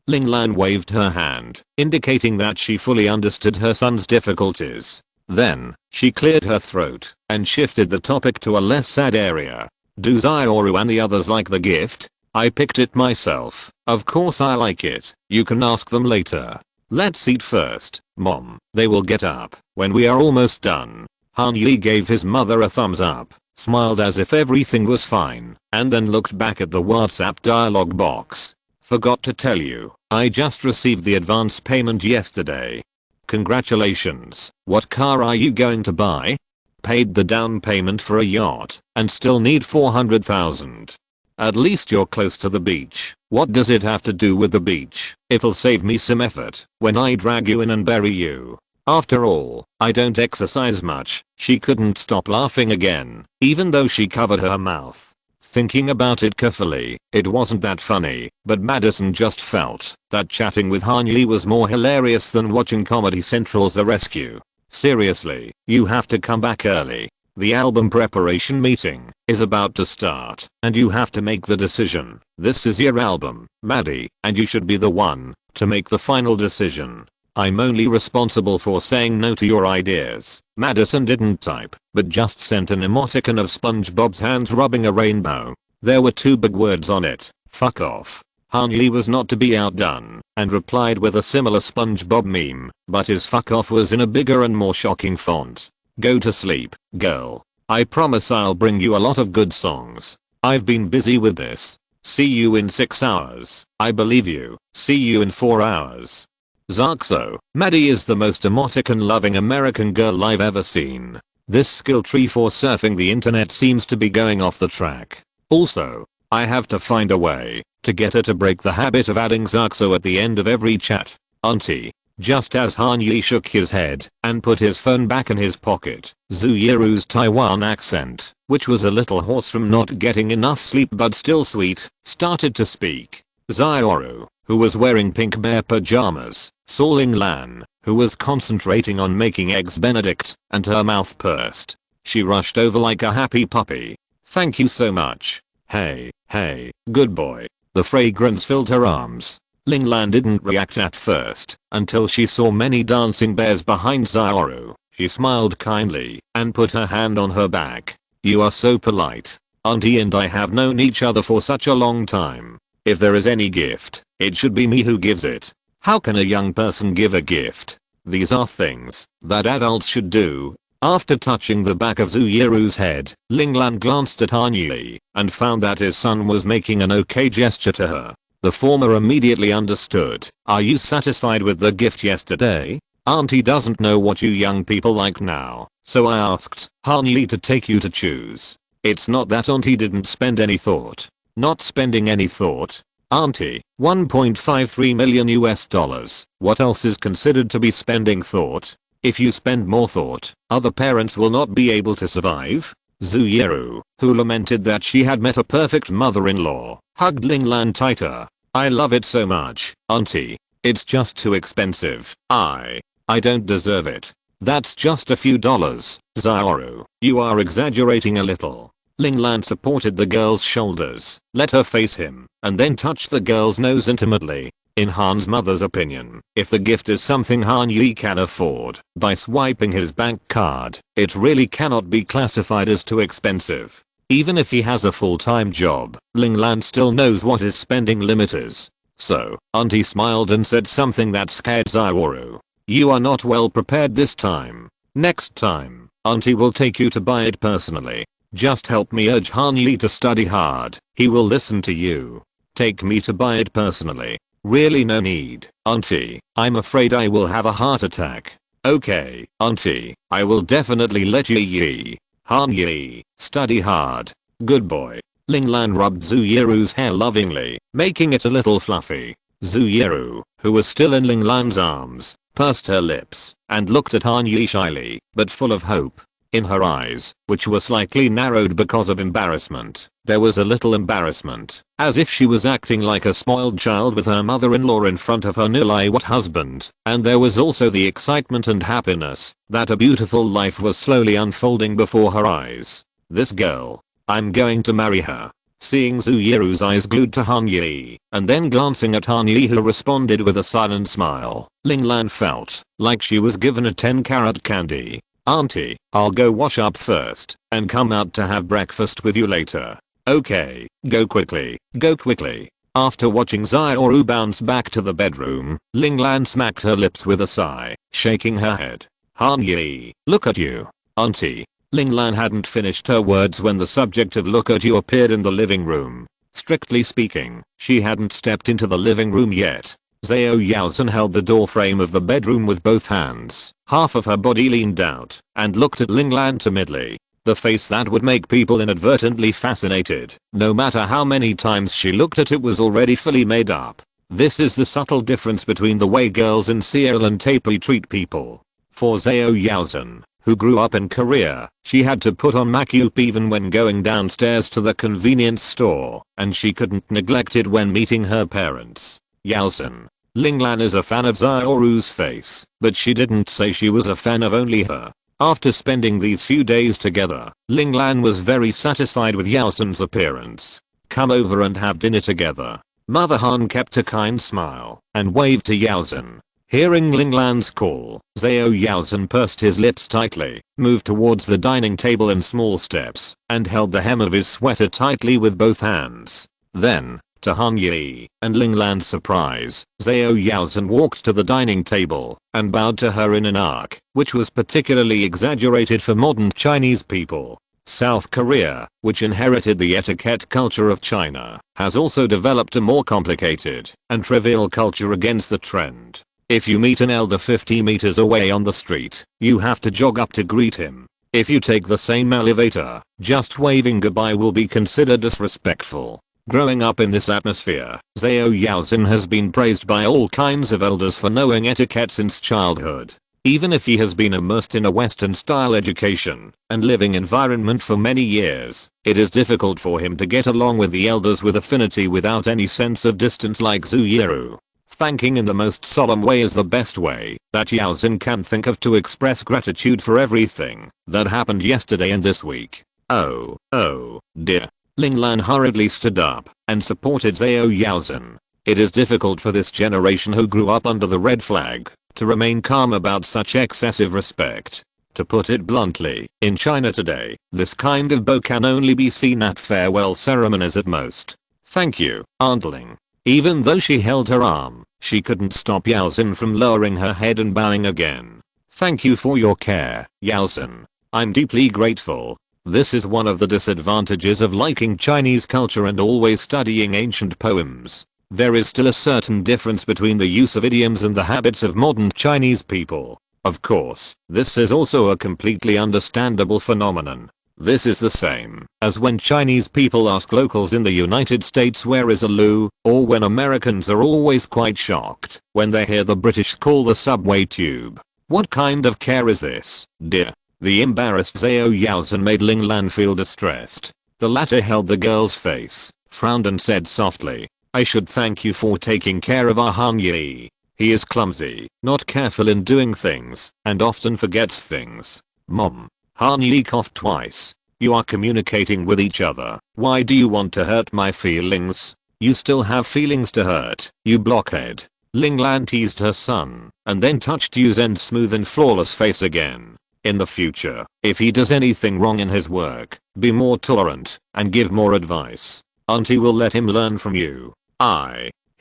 A: Ling Lan waved her hand, indicating that she fully understood her son's difficulties. Then, she cleared her throat and shifted the topic to a less sad area. Do Zioru and the others like the gift? I picked it myself. Of course I like it. You can ask them later. Let's eat first, Mom. They will get up when we are almost done. Han Yi gave his mother a thumbs up, smiled as if everything was fine, and then looked back at the WhatsApp dialog box. Forgot to tell you, I just received the advance payment yesterday. Congratulations. What car are you going to buy? Paid the down payment for a yacht and still need 400,000. At least you're close to the beach. What does it have to do with the beach? It'll save me some effort when I drag you in and bury you. After all, I don't exercise much. She couldn't stop laughing again, even though she covered her mouth. Thinking about it carefully, it wasn't that funny, but Madison just felt that chatting with Han Yi was more hilarious than watching Comedy Central's The Rescue. Seriously, you have to come back early. The album preparation meeting is about to start, and you have to make the decision. This is your album, Maddie, and you should be the one to make the final decision. I'm only responsible for saying no to your ideas. Madison didn't type, but just sent an emoticon of SpongeBob's hands rubbing a rainbow. There were 2 big words on it. Fuck off. Han Yi was not to be outdone, and replied with a similar SpongeBob meme, but his fuck off was in a bigger and more shocking font. Go to sleep, girl. I promise I'll bring you a lot of good songs. I've been busy with this. See you in 6 hours. I believe you. See you in 4 hours. Zarkso, Maddie is the most emoticon-loving American girl I've ever seen. This skill tree for surfing the internet seems to be going off the track. Also, I have to find a way to get her to break the habit of adding Zarkso at the end of every chat. Auntie. Just as Han Yi shook his head and put his phone back in his pocket, Zhu Yiru's Taiwan accent, which was a little hoarse from not getting enough sleep but still sweet, started to speak. Zioru, who was wearing pink bear pajamas, saw Ling Lan, who was concentrating on making eggs benedict, and her mouth pursed. She rushed over like a happy puppy. Thank you so much. Hey, good boy. The fragrance filled her arms. Ling Lan didn't react at first, until she saw many dancing bears behind Zioru. She smiled kindly, and put her hand on her back. You are so polite. Auntie and I have known each other for such a long time. If there is any gift, it should be me who gives it. How can a young person give a gift? These are things that adults should do. After touching the back of Zhu Yiru's head, Ling Lan glanced at Han Yi and found that his son was making an okay gesture to her. The former immediately understood. Are you satisfied with the gift yesterday? Auntie doesn't know what you young people like now, so I asked Han Yi to take you to choose. It's not that Auntie didn't spend any thought. Not spending any thought. Auntie, 1.53 million US dollars. What else is considered to be spending thought? If you spend more thought, other parents will not be able to survive. Zhu Yiru, who lamented that she had met a perfect mother-in-law, hugged Ling Lan tighter. I love it so much, Auntie. It's just too expensive. I don't deserve it. That's just a few dollars. Zioru, you are exaggerating a little. Ling Lan supported the girl's shoulders, let her face him, and then touched the girl's nose intimately. In Han's mother's opinion, if the gift is something Han Yi can afford, by swiping his bank card, it really cannot be classified as too expensive. Even if he has a full-time job, Ling Lan still knows what his spending limit is. So, Auntie smiled and said something that scared Zaioru. You are not well prepared this time. Next time, Auntie will take you to buy it personally. Just help me urge Han Yi to study hard. He will listen to you. Take me to buy it personally. Really no need, Auntie. I'm afraid I will have a heart attack. Okay, Auntie, I will definitely let you. Han Yi, study hard. Good boy. Linglan rubbed Zuyeru's hair lovingly, making it a little fluffy. Zuyeru, who was still in Linglan's arms, pursed her lips and looked at Han Yi shyly, but full of hope. In her eyes, which were slightly narrowed because of embarrassment, there was a little embarrassment, as if she was acting like a spoiled child with her mother-in-law in front of her newlywed husband, and there was also the excitement and happiness that a beautiful life was slowly unfolding before her eyes. This girl. I'm going to marry her. Seeing Zuyeru's eyes glued to Han Yi, and then glancing at Han Yi who responded with a silent smile, Linglan felt like she was given a 10-carat candy. Auntie, I'll go wash up first and come out to have breakfast with you later. Okay, go quickly, go quickly. After watching Zaioru bounce back to the bedroom, Linglan smacked her lips with a sigh, shaking her head. Han Yi, look at you. Auntie. Linglan hadn't finished her words when the subject of look at you appeared in the living room. Strictly speaking, she hadn't stepped into the living room yet. Zhao Yaozhen held the doorframe of the bedroom with both hands. Half of her body leaned out and looked at Linglan timidly. The face that would make people inadvertently fascinated. No matter how many times she looked at it was already fully made up. This is the subtle difference between the way girls in Seoul and Taipei treat people. For Zhao Yaozhen, who grew up in Korea, she had to put on makeup even when going downstairs to the convenience store, and she couldn't neglect it when meeting her parents. Yaozhen. Linglan is a fan of Zaioru's face, but she didn't say she was a fan of only her. After spending these few days together, Linglan was very satisfied with Yaozhen's appearance. Come over and have dinner together. Mother Han kept a kind smile and waved to Yaozhen. Hearing Linglan's call, Zhao Yaozhen pursed his lips tightly, moved towards the dining table in small steps, and held the hem of his sweater tightly with both hands. Then, to Han Yi and Linglan's surprise, Zhao Yaozhen walked to the dining table and bowed to her in an arc, which was particularly exaggerated for modern Chinese people. South Korea, which inherited the etiquette culture of China, has also developed a more complicated and trivial culture against the trend. If you meet an elder 50 meters away on the street, you have to jog up to greet him. If you take the same elevator, just waving goodbye will be considered disrespectful. Growing up in this atmosphere, Zhao Yaozhen has been praised by all kinds of elders for knowing etiquette since childhood. Even if he has been immersed in a Western-style education and living environment for many years, it is difficult for him to get along with the elders with affinity without any sense of distance like Zuyeru. Thanking in the most solemn way is the best way that Yaozhen can think of to express gratitude for everything that happened yesterday and this week. Oh dear. Linglan hurriedly stood up and supported Zhao Yaozhen. It is difficult for this generation who grew up under the red flag to remain calm about such excessive respect. To put it bluntly, in China today, this kind of bow can only be seen at farewell ceremonies at most. Thank you, Aunt Ling. Even though she held her arm, she couldn't stop Yaozhen from lowering her head and bowing again. Thank you for your care, Yaozhen. I'm deeply grateful. This is one of the disadvantages of liking Chinese culture and always studying ancient poems. There is still a certain difference between the use of idioms and the habits of modern Chinese people. Of course, this is also a completely understandable phenomenon. This is the same as when Chinese people ask locals in the United States where is a loo, or when Americans are always quite shocked when they hear the British call the subway tube. What kind of care is this, dear? The embarrassed Zhao Yaozhen made Linglan feel distressed. The latter held the girl's face, frowned and said softly, I should thank you for taking care of our Han Yi. He is clumsy, not careful in doing things, and often forgets things. Mom. Han Yi coughed twice. You are communicating with each other. Why do you want to hurt my feelings? You still have feelings to hurt, you blockhead. Linglan teased her son, and then touched Yu Zhen's smooth and flawless face again. In the future, if he does anything wrong in his work, be more tolerant, and give more advice. Auntie will let him learn from you.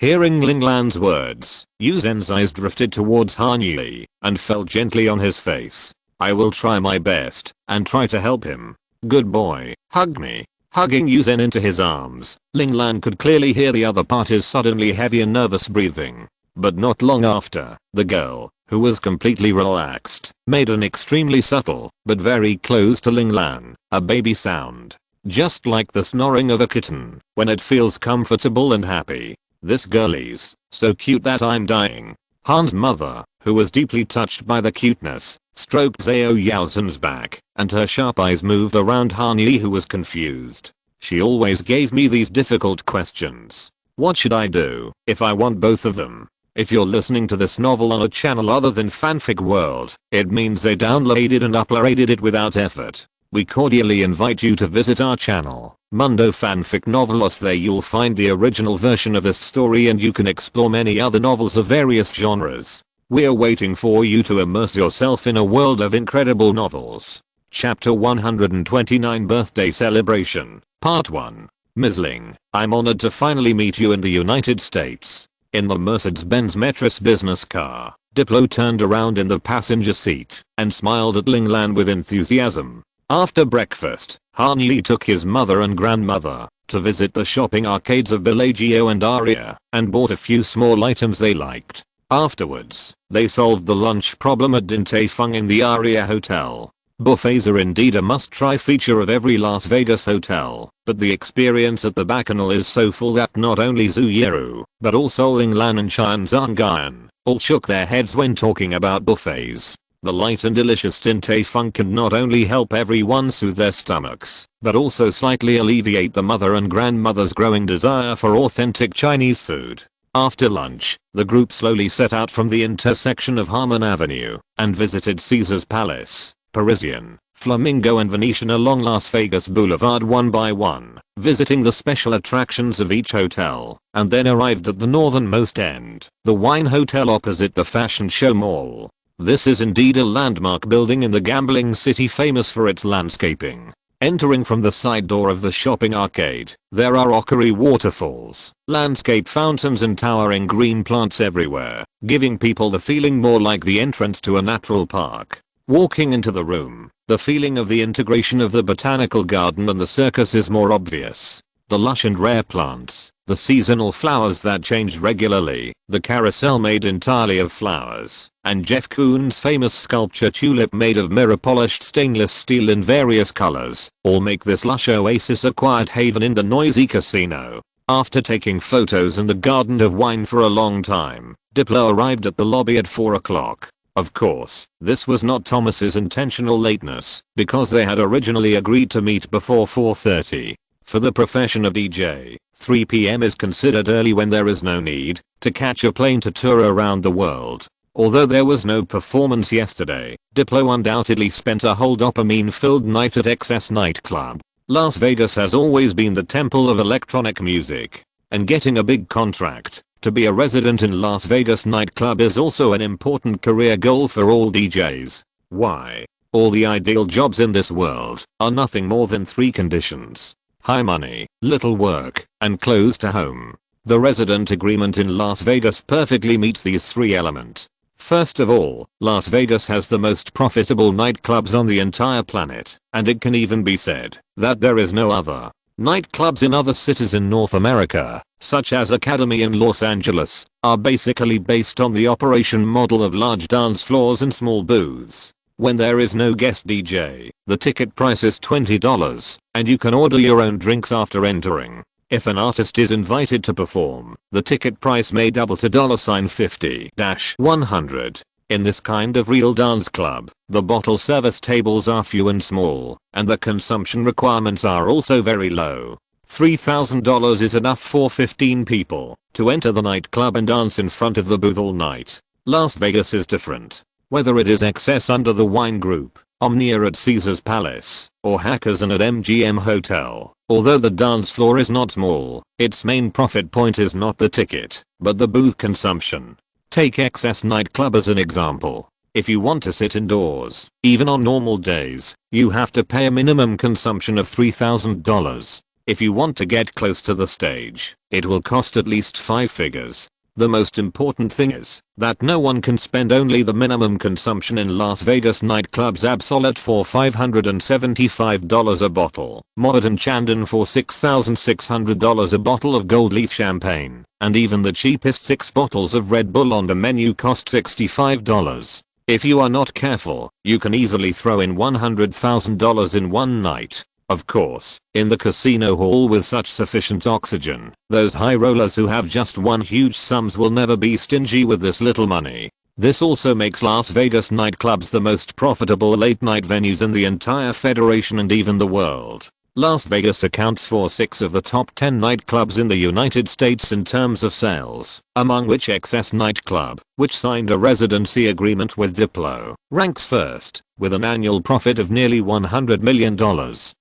A: Hearing Ling Lan's words, Yu Zhen's eyes drifted towards Han Yi and fell gently on his face. I will try my best and try to help him. Good boy, hug me. Hugging Yu Zhen into his arms, Ling Lan could clearly hear the other party's suddenly heavy and nervous breathing. But not long after, the girl, who was completely relaxed, made an extremely subtle, but very close to Ling Lan, a baby sound. Just like the snoring of a kitten, when it feels comfortable and happy. This girlie's so cute that I'm dying. Han's mother, who was deeply touched by the cuteness, stroked Zhao Yaozhen's back, and her sharp eyes moved around Han Yi, who was confused. She always gave me these difficult questions. What should I do if I want both of them? If you're listening to this novel on a channel other than Fanfic World, it means they downloaded and uploaded it without effort. We cordially invite you to visit our channel, Mundo Fanfic Novelos. There you'll find the original version of this story and you can explore many other novels of various genres. We're waiting for you to immerse yourself in a world of incredible novels. Chapter 129 Birthday Celebration, Part 1. Ms. Ling, I'm honored to finally meet you in the United States. In the Mercedes-Benz Metris business car, Diplo turned around in the passenger seat and smiled at Ling Lan with enthusiasm. After breakfast, Han Yi took his mother and grandmother to visit the shopping arcades of Bellagio and Aria and bought a few small items they liked. Afterwards, they solved the lunch problem at Din Tai Fung in the Aria Hotel. Buffets are indeed a must-try feature of every Las Vegas hotel, but the experience at the Bacchanal is so full that not only Zhu Yeru, but also Ling Lan and Qian Zhangyan all shook their heads when talking about buffets. The light and delicious Din Tai Fung can not only help everyone soothe their stomachs, but also slightly alleviate the mother and grandmother's growing desire for authentic Chinese food. After lunch, the group slowly set out from the intersection of Harmon Avenue and visited Caesar's Palace, Parisian, Flamingo and Venetian along Las Vegas Boulevard one by one, visiting the special attractions of each hotel, and then arrived at the northernmost end, the Wine Hotel opposite the Fashion Show Mall. This is indeed a landmark building in the gambling city famous for its landscaping. Entering from the side door of the shopping arcade, there are rockery waterfalls, landscape fountains and towering green plants everywhere, giving people the feeling more like the entrance to a natural park. Walking into the room, the feeling of the integration of the botanical garden and the circus is more obvious. The lush and rare plants, the seasonal flowers that change regularly, the carousel made entirely of flowers, and Jeff Koons' famous sculpture tulip made of mirror-polished stainless steel in various colors, all make this lush oasis a quiet haven in the noisy casino. After taking photos in the Garden of Wine for a long time, Diplo arrived at the lobby at 4 o'clock. Of course, this was not Thomas's intentional lateness, because they had originally agreed to meet before 4:30. For the profession of DJ, 3 PM is considered early when there is no need to catch a plane to tour around the world. Although there was no performance yesterday, Diplo undoubtedly spent a whole dopamine-filled night at XS nightclub. Las Vegas has always been the temple of electronic music, and getting a big contract to be a resident in Las Vegas nightclub is also an important career goal for all DJs. Why? All the ideal jobs in this world are nothing more than 3 conditions: high money, little work, and close to home. The resident agreement in Las Vegas perfectly meets these 3 elements. First of all, Las Vegas has the most profitable nightclubs on the entire planet, and it can even be said that there is no other. Nightclubs in other cities in North America, such as Academy in Los Angeles, are basically based on the operation model of large dance floors and small booths. When there is no guest DJ, the ticket price is $20, and you can order your own drinks after entering. If an artist is invited to perform, the ticket price may double to $50-100. In this kind of real dance club, the bottle service tables are few and small, and the consumption requirements are also very low. $3,000 is enough for 15 people to enter the nightclub and dance in front of the booth all night. Las Vegas is different. Whether it is XS under the Wine Group, Omnia at Caesar's Palace, or Hackers Inn at MGM Hotel, although the dance floor is not small, its main profit point is not the ticket, but the booth consumption. Take XS nightclub as an example. If you want to sit indoors, even on normal days, you have to pay a minimum consumption of $3,000. If you want to get close to the stage, it will cost at least 5 figures. The most important thing is that no one can spend only the minimum consumption in Las Vegas nightclubs. Absolut for $575 a bottle, Moet and Chandon for $6,600 a bottle of gold leaf champagne, and even the cheapest 6 bottles of Red Bull on the menu cost $65. If you are not careful, you can easily throw in $100,000 in one night. Of course, in the casino hall with such sufficient oxygen, those high rollers who have just won huge sums will never be stingy with this little money. This also makes Las Vegas nightclubs the most profitable late night venues in the entire federation and even the world. Las Vegas accounts for 6 of the top 10 nightclubs in the United States in terms of sales, among which XS Nightclub, which signed a residency agreement with Diplo, ranks first, with an annual profit of nearly $100 million,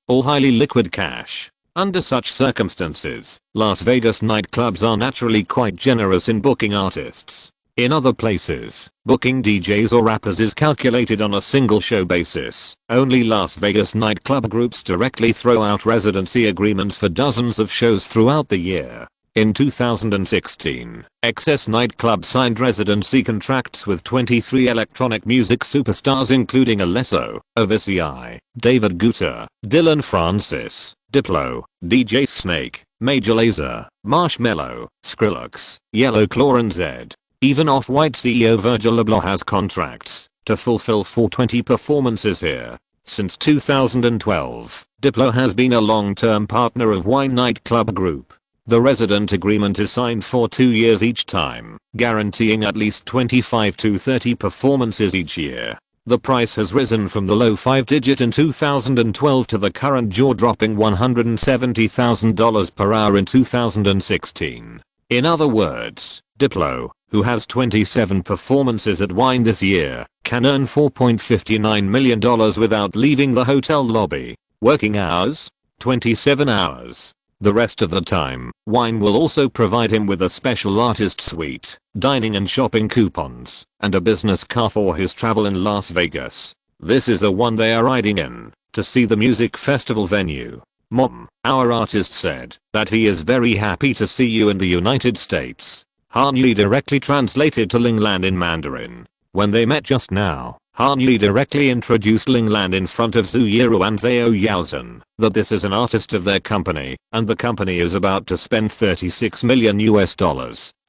A: all highly liquid cash. Under such circumstances, Las Vegas nightclubs are naturally quite generous in booking artists. In other places, booking DJs or rappers is calculated on a single show basis. Only Las Vegas nightclub groups directly throw out residency agreements for dozens of shows throughout the year. In 2016, XS Nightclub signed residency contracts with 23 electronic music superstars including Alesso, Avicii, David Guetta, Dylan Francis, Diplo, DJ Snake, Major Lazer, Marshmello, Skrillex, Yellow Claw and Zedd. Even Off-White CEO Virgil Abloh has contracts to fulfill 420 performances here. Since 2012, Diplo has been a long-term partner of Wine Nightclub Group. The resident agreement is signed for 2 years each time, guaranteeing at least 25 to 30 performances each year. The price has risen from the low 5-digit in 2012 to the current jaw-dropping $170,000 per hour in 2016. In other words, Diplo, who has 27 performances at Wine this year, can earn $4.59 million without leaving the hotel lobby. Working hours? 27 hours. The rest of the time, Wine will also provide him with a special artist suite, dining and shopping coupons, and a business car for his travel in Las Vegas. This is the one they are riding in, to see the music festival venue. Mom, our artist said that he is very happy to see you in the United States. Han Yi directly translated to Ling Lan in Mandarin. When they met just now, Han Yi directly introduced Ling Lan in front of Zhu Yiru and Zhao Yaozhen that this is an artist of their company and the company is about to spend $36 million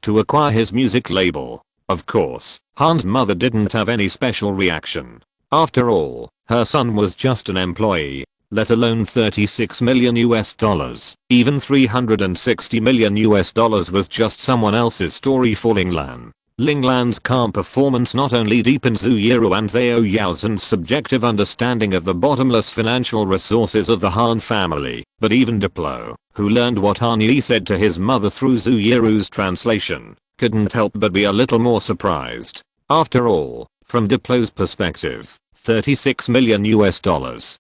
A: to acquire his music label. Of course, Han's mother didn't have any special reaction. After all, her son was just an employee, let alone $36 million. Even $360 million was just someone else's story for Ling Lan. Ling Lan's calm performance not only deepens Zhu Yiru and Zhao Yaozhen's subjective understanding of the bottomless financial resources of the Han family, but even Diplo, who learned what Han Yi said to his mother through Zhu Yiru's translation, couldn't help but be a little more surprised. After all, from Diplo's perspective, $36 million,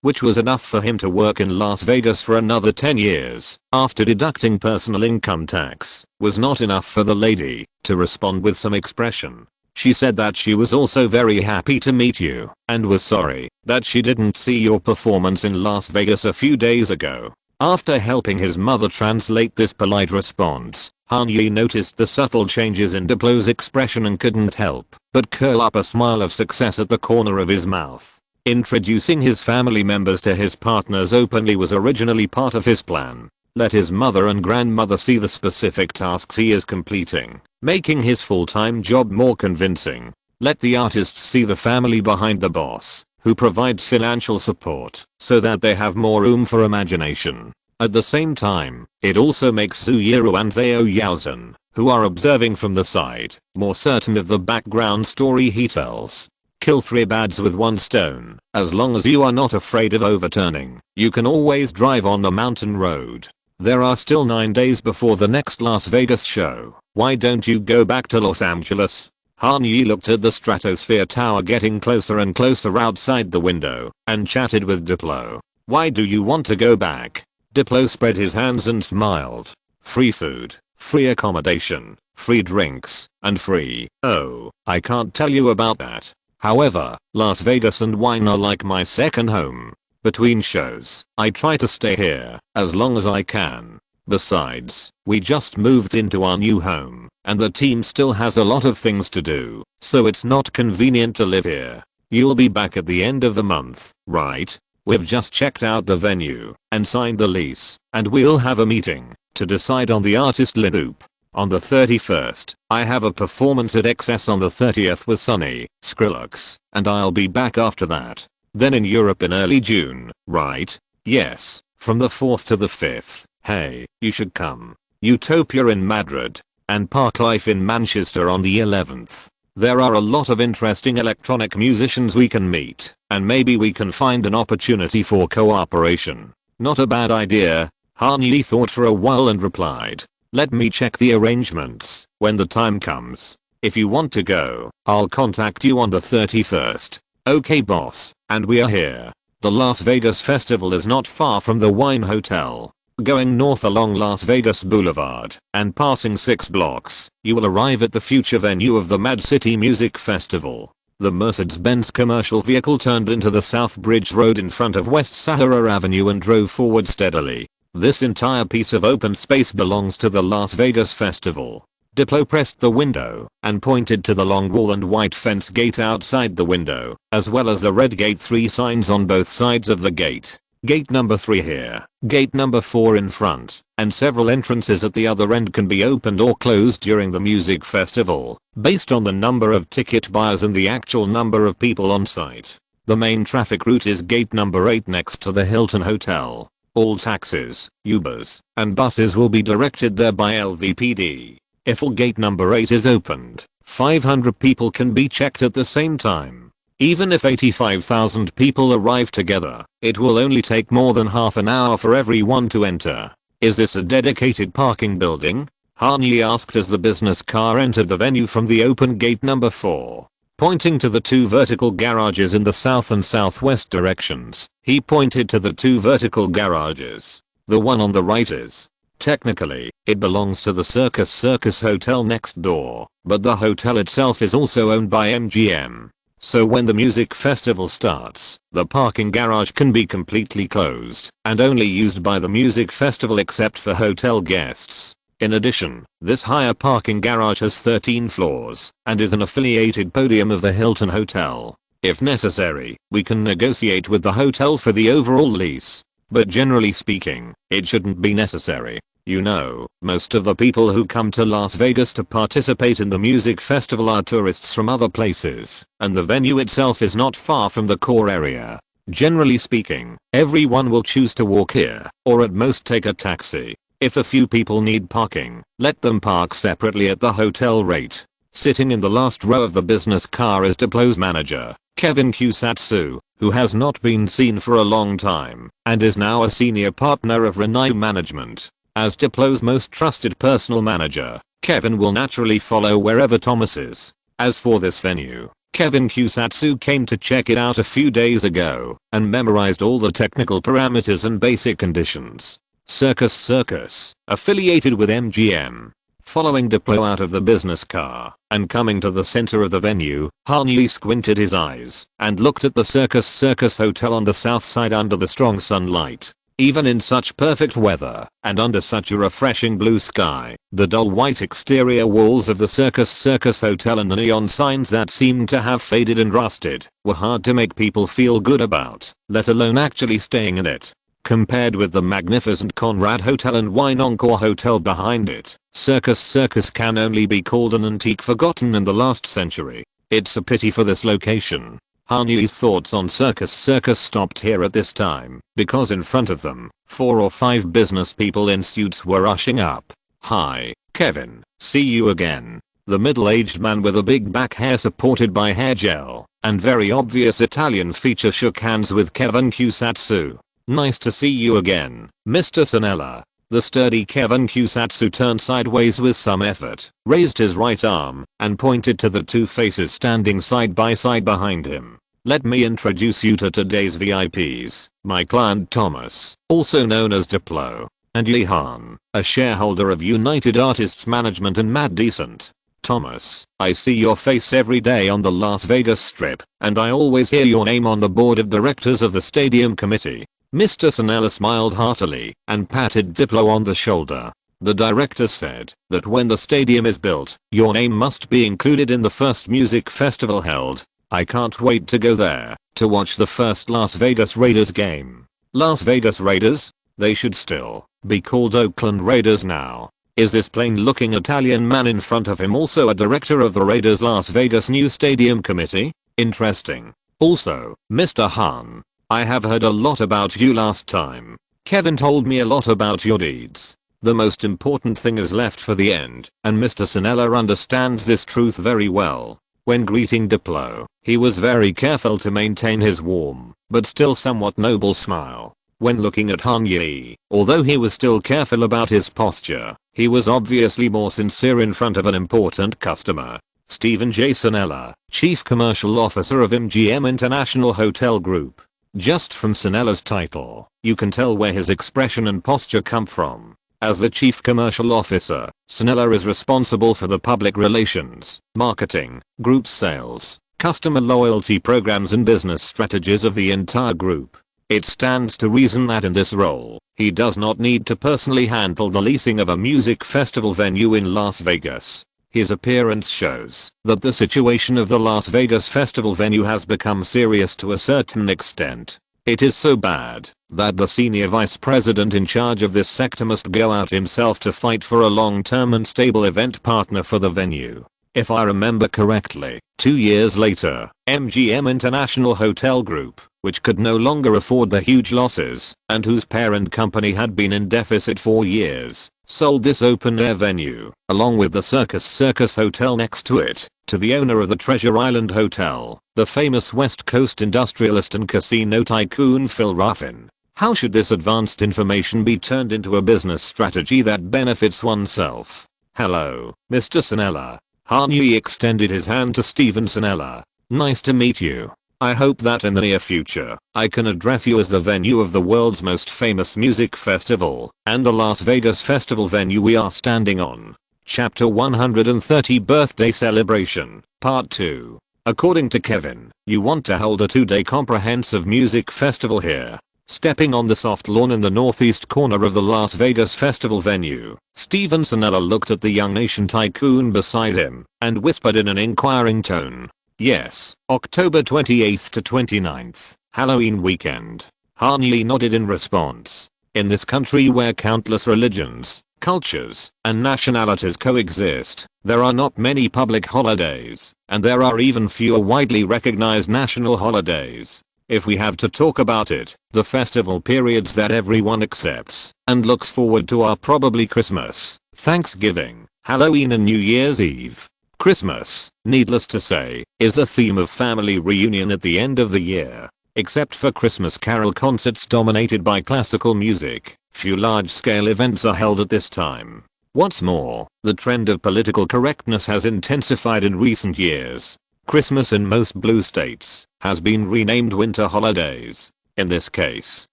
A: which was enough for him to work in Las Vegas for another 10 years, after deducting personal income tax, was not enough for the lady to respond with some expression. She said that she was also very happy to meet you, and was sorry that she didn't see your performance in Las Vegas a few days ago. After helping his mother translate this polite response, Han Yi noticed the subtle changes in Diplo's expression and couldn't help but curl up a smile of success at the corner of his mouth. Introducing his family members to his partners openly was originally part of his plan. Let his mother and grandmother see the specific tasks he is completing, making his full-time job more convincing. Let the artists see the family behind the boss, who provides financial support, so that they have more room for imagination. At the same time, it also makes Zhu Yiru and Zhao Yaozhen, who are observing from the side, more certain of the background story he tells. Kill 3 birds with 1 stone. As long as you are not afraid of overturning, you can always drive on the mountain road. There are still 9 days before the next Las Vegas show. Why don't you go back to Los Angeles? Han Yi looked at the Stratosphere Tower getting closer and closer outside the window, and chatted with Diplo. Why do you want to go back? Diplo spread his hands and smiled. Free food, free accommodation, free drinks, and free. Oh, I can't tell you about that. However, Las Vegas and Wine are like my second home. Between shows, I try to stay here as long as I can. Besides, we just moved into our new home, and the team still has a lot of things to do, so it's not convenient to live here. You'll be back at the end of the month, right? We've just checked out the venue and signed the lease, and we'll have a meeting to decide on the artist lineup. On the 31st, I have a performance at XS on the 30th with Sunny, Skrillex, and I'll be back after that. Then in Europe in early June, right? Yes, from the 4th to the 5th. Hey, you should come. Utopia in Madrid, and Parklife in Manchester on the 11th. There are a lot of interesting electronic musicians we can meet, and maybe we can find an opportunity for cooperation. Not a bad idea. Hanyi thought for a while and replied, let me check the arrangements when the time comes. If you want to go, I'll contact you on the 31st. Okay boss, and we are here. The Las Vegas Festival is not far from the Wine Hotel. Going north along Las Vegas Boulevard and passing 6 blocks, you will arrive at the future venue of the Mad City Music Festival. The Mercedes-Benz commercial vehicle turned into the South Bridge Road in front of West Sahara Avenue and drove forward steadily. This entire piece of open space belongs to the Las Vegas Festival. Diplo pressed the window and pointed to the long wall and white fence gate outside the window, as well as the red gate 3 signs on both sides of the gate. Gate number 3 here, gate number 4 in front, and several entrances at the other end can be opened or closed during the music festival, based on the number of ticket buyers and the actual number of people on site. The main traffic route is gate number 8 next to the Hilton Hotel. All taxis, Ubers, and buses will be directed there by LVPD. If all gate number 8 is opened, 500 people can be checked at the same time. Even if 85,000 people arrive together, it will only take more than half an hour for everyone to enter. Is this a dedicated parking building? Hanyi asked as the business car entered the venue from the open gate number 4. Pointing to the 2 vertical garages in the south and southwest directions, he pointed to the 2 vertical garages. The one on the right is. Technically, it belongs to the Circus Hotel next door, but the hotel itself is also owned by MGM. So when the music festival starts, the parking garage can be completely closed and only used by the music festival except for hotel guests. In addition, this higher parking garage has 13 floors and is an affiliated podium of the Hilton Hotel. If necessary, we can negotiate with the hotel for the overall lease. But generally speaking, it shouldn't be necessary. You know, most of the people who come to Las Vegas to participate in the music festival are tourists from other places, and the venue itself is not far from the core area. Generally speaking, everyone will choose to walk here, or at most take a taxi. If a few people need parking, let them park separately at the hotel rate. Sitting in the last row of the business car is Diplo's manager, Kevin Kusatsu, who has not been seen for a long time, and is now a senior partner of Renew Management. As Diplo's most trusted personal manager, Kevin will naturally follow wherever Thomas is. As for this venue, Kevin Kusatsu came to check it out a few days ago and memorized all the technical parameters and basic conditions. Circus, affiliated with MGM. Following Diplo out of the business car and coming to the center of the venue, Hanyi squinted his eyes and looked at the Circus Hotel on the south side under the strong sunlight. Even in such perfect weather, and under such a refreshing blue sky, the dull white exterior walls of the Circus Hotel and the neon signs that seemed to have faded and rusted were hard to make people feel good about, let alone actually staying in it. Compared with the magnificent Conrad Hotel and Wine Encore Hotel behind it, Circus can only be called an antique forgotten in the last century. It's a pity for this location. Hanyi's thoughts on Circus stopped here at this time, because in front of them, 4 or 5 business people in suits were rushing up. Hi, Kevin, see you again. The middle-aged man with a big back hair supported by hair gel and very obvious Italian feature shook hands with Kevin Kusatsu. Nice to see you again, Mr. Sanella. The sturdy Kevin Kusatsu turned sideways with some effort, raised his right arm, and pointed to the 2 faces standing side by side behind him. Let me introduce you to today's VIPs, my client Thomas, also known as Diplo, and Yehan, a shareholder of United Artists Management and Mad Decent. Thomas, I see your face every day on the Las Vegas Strip, and I always hear your name on the board of directors of the stadium committee. Mr. Sinella smiled heartily and patted Diplo on the shoulder. The director said that when the stadium is built, your name must be included in the first music festival held. I can't wait to go there to watch the first Las Vegas Raiders game. Las Vegas Raiders? They should still be called Oakland Raiders now. Is this plain-looking Italian man in front of him also a director of the Raiders Las Vegas new stadium committee? Interesting. Also, Mr. Hahn, I have heard a lot about you last time. Kevin told me a lot about your deeds. The most important thing is left for the end, and Mr. Sinella understands this truth very well. When greeting Diplo, he was very careful to maintain his warm, but still somewhat noble smile. When looking at Han Yi, although he was still careful about his posture, he was obviously more sincere in front of an important customer. Stephen J. Sinella, Chief Commercial Officer of MGM International Hotel Group. Just from Sinella's title, you can tell where his expression and posture come from. As the Chief Commercial Officer, Sinella is responsible for the public relations, marketing, group sales, customer loyalty programs and business strategies of the entire group. It stands to reason that in this role, he does not need to personally handle the leasing of a music festival venue in Las Vegas. His appearance shows that the situation of the Las Vegas festival venue has become serious to a certain extent. It is so bad that the senior vice president in charge of this sector must go out himself to fight for a long-term and stable event partner for the venue. If I remember correctly, 2 years later, MGM International Hotel Group, which could no longer afford the huge losses, and whose parent company had been in deficit for years, sold this open-air venue, along with the Circus Hotel next to it, to the owner of the Treasure Island Hotel, the famous West Coast industrialist and casino tycoon Phil Ruffin. How should this advanced information be turned into a business strategy that benefits oneself? Hello, Mr. Sinella. Han Yi extended his hand to Stephen Sinella. Nice to meet you. I hope that in the near future, I can address you as the venue of the world's most famous music festival, and the Las Vegas festival venue we are standing on. Chapter 130 Birthday Celebration, Part 2. According to Kevin, you want to hold a 2-day comprehensive music festival here. Stepping on the soft lawn in the northeast corner of the Las Vegas festival venue, Stephen Sinella looked at the young nation tycoon beside him and whispered in an inquiring tone. Yes, October 28th to 29th, Halloween weekend. Han Yi nodded in response. In this country where countless religions, cultures, and nationalities coexist, there are not many public holidays, and there are even fewer widely recognized national holidays. If we have to talk about it, the festival periods that everyone accepts and looks forward to are probably Christmas, Thanksgiving, Halloween and New Year's Eve. Christmas, needless to say, is a theme of family reunion at the end of the year. Except for Christmas carol concerts dominated by classical music, few large-scale events are held at this time. What's more, the trend of political correctness has intensified in recent years. Christmas in most blue states has been renamed winter holidays. In this case,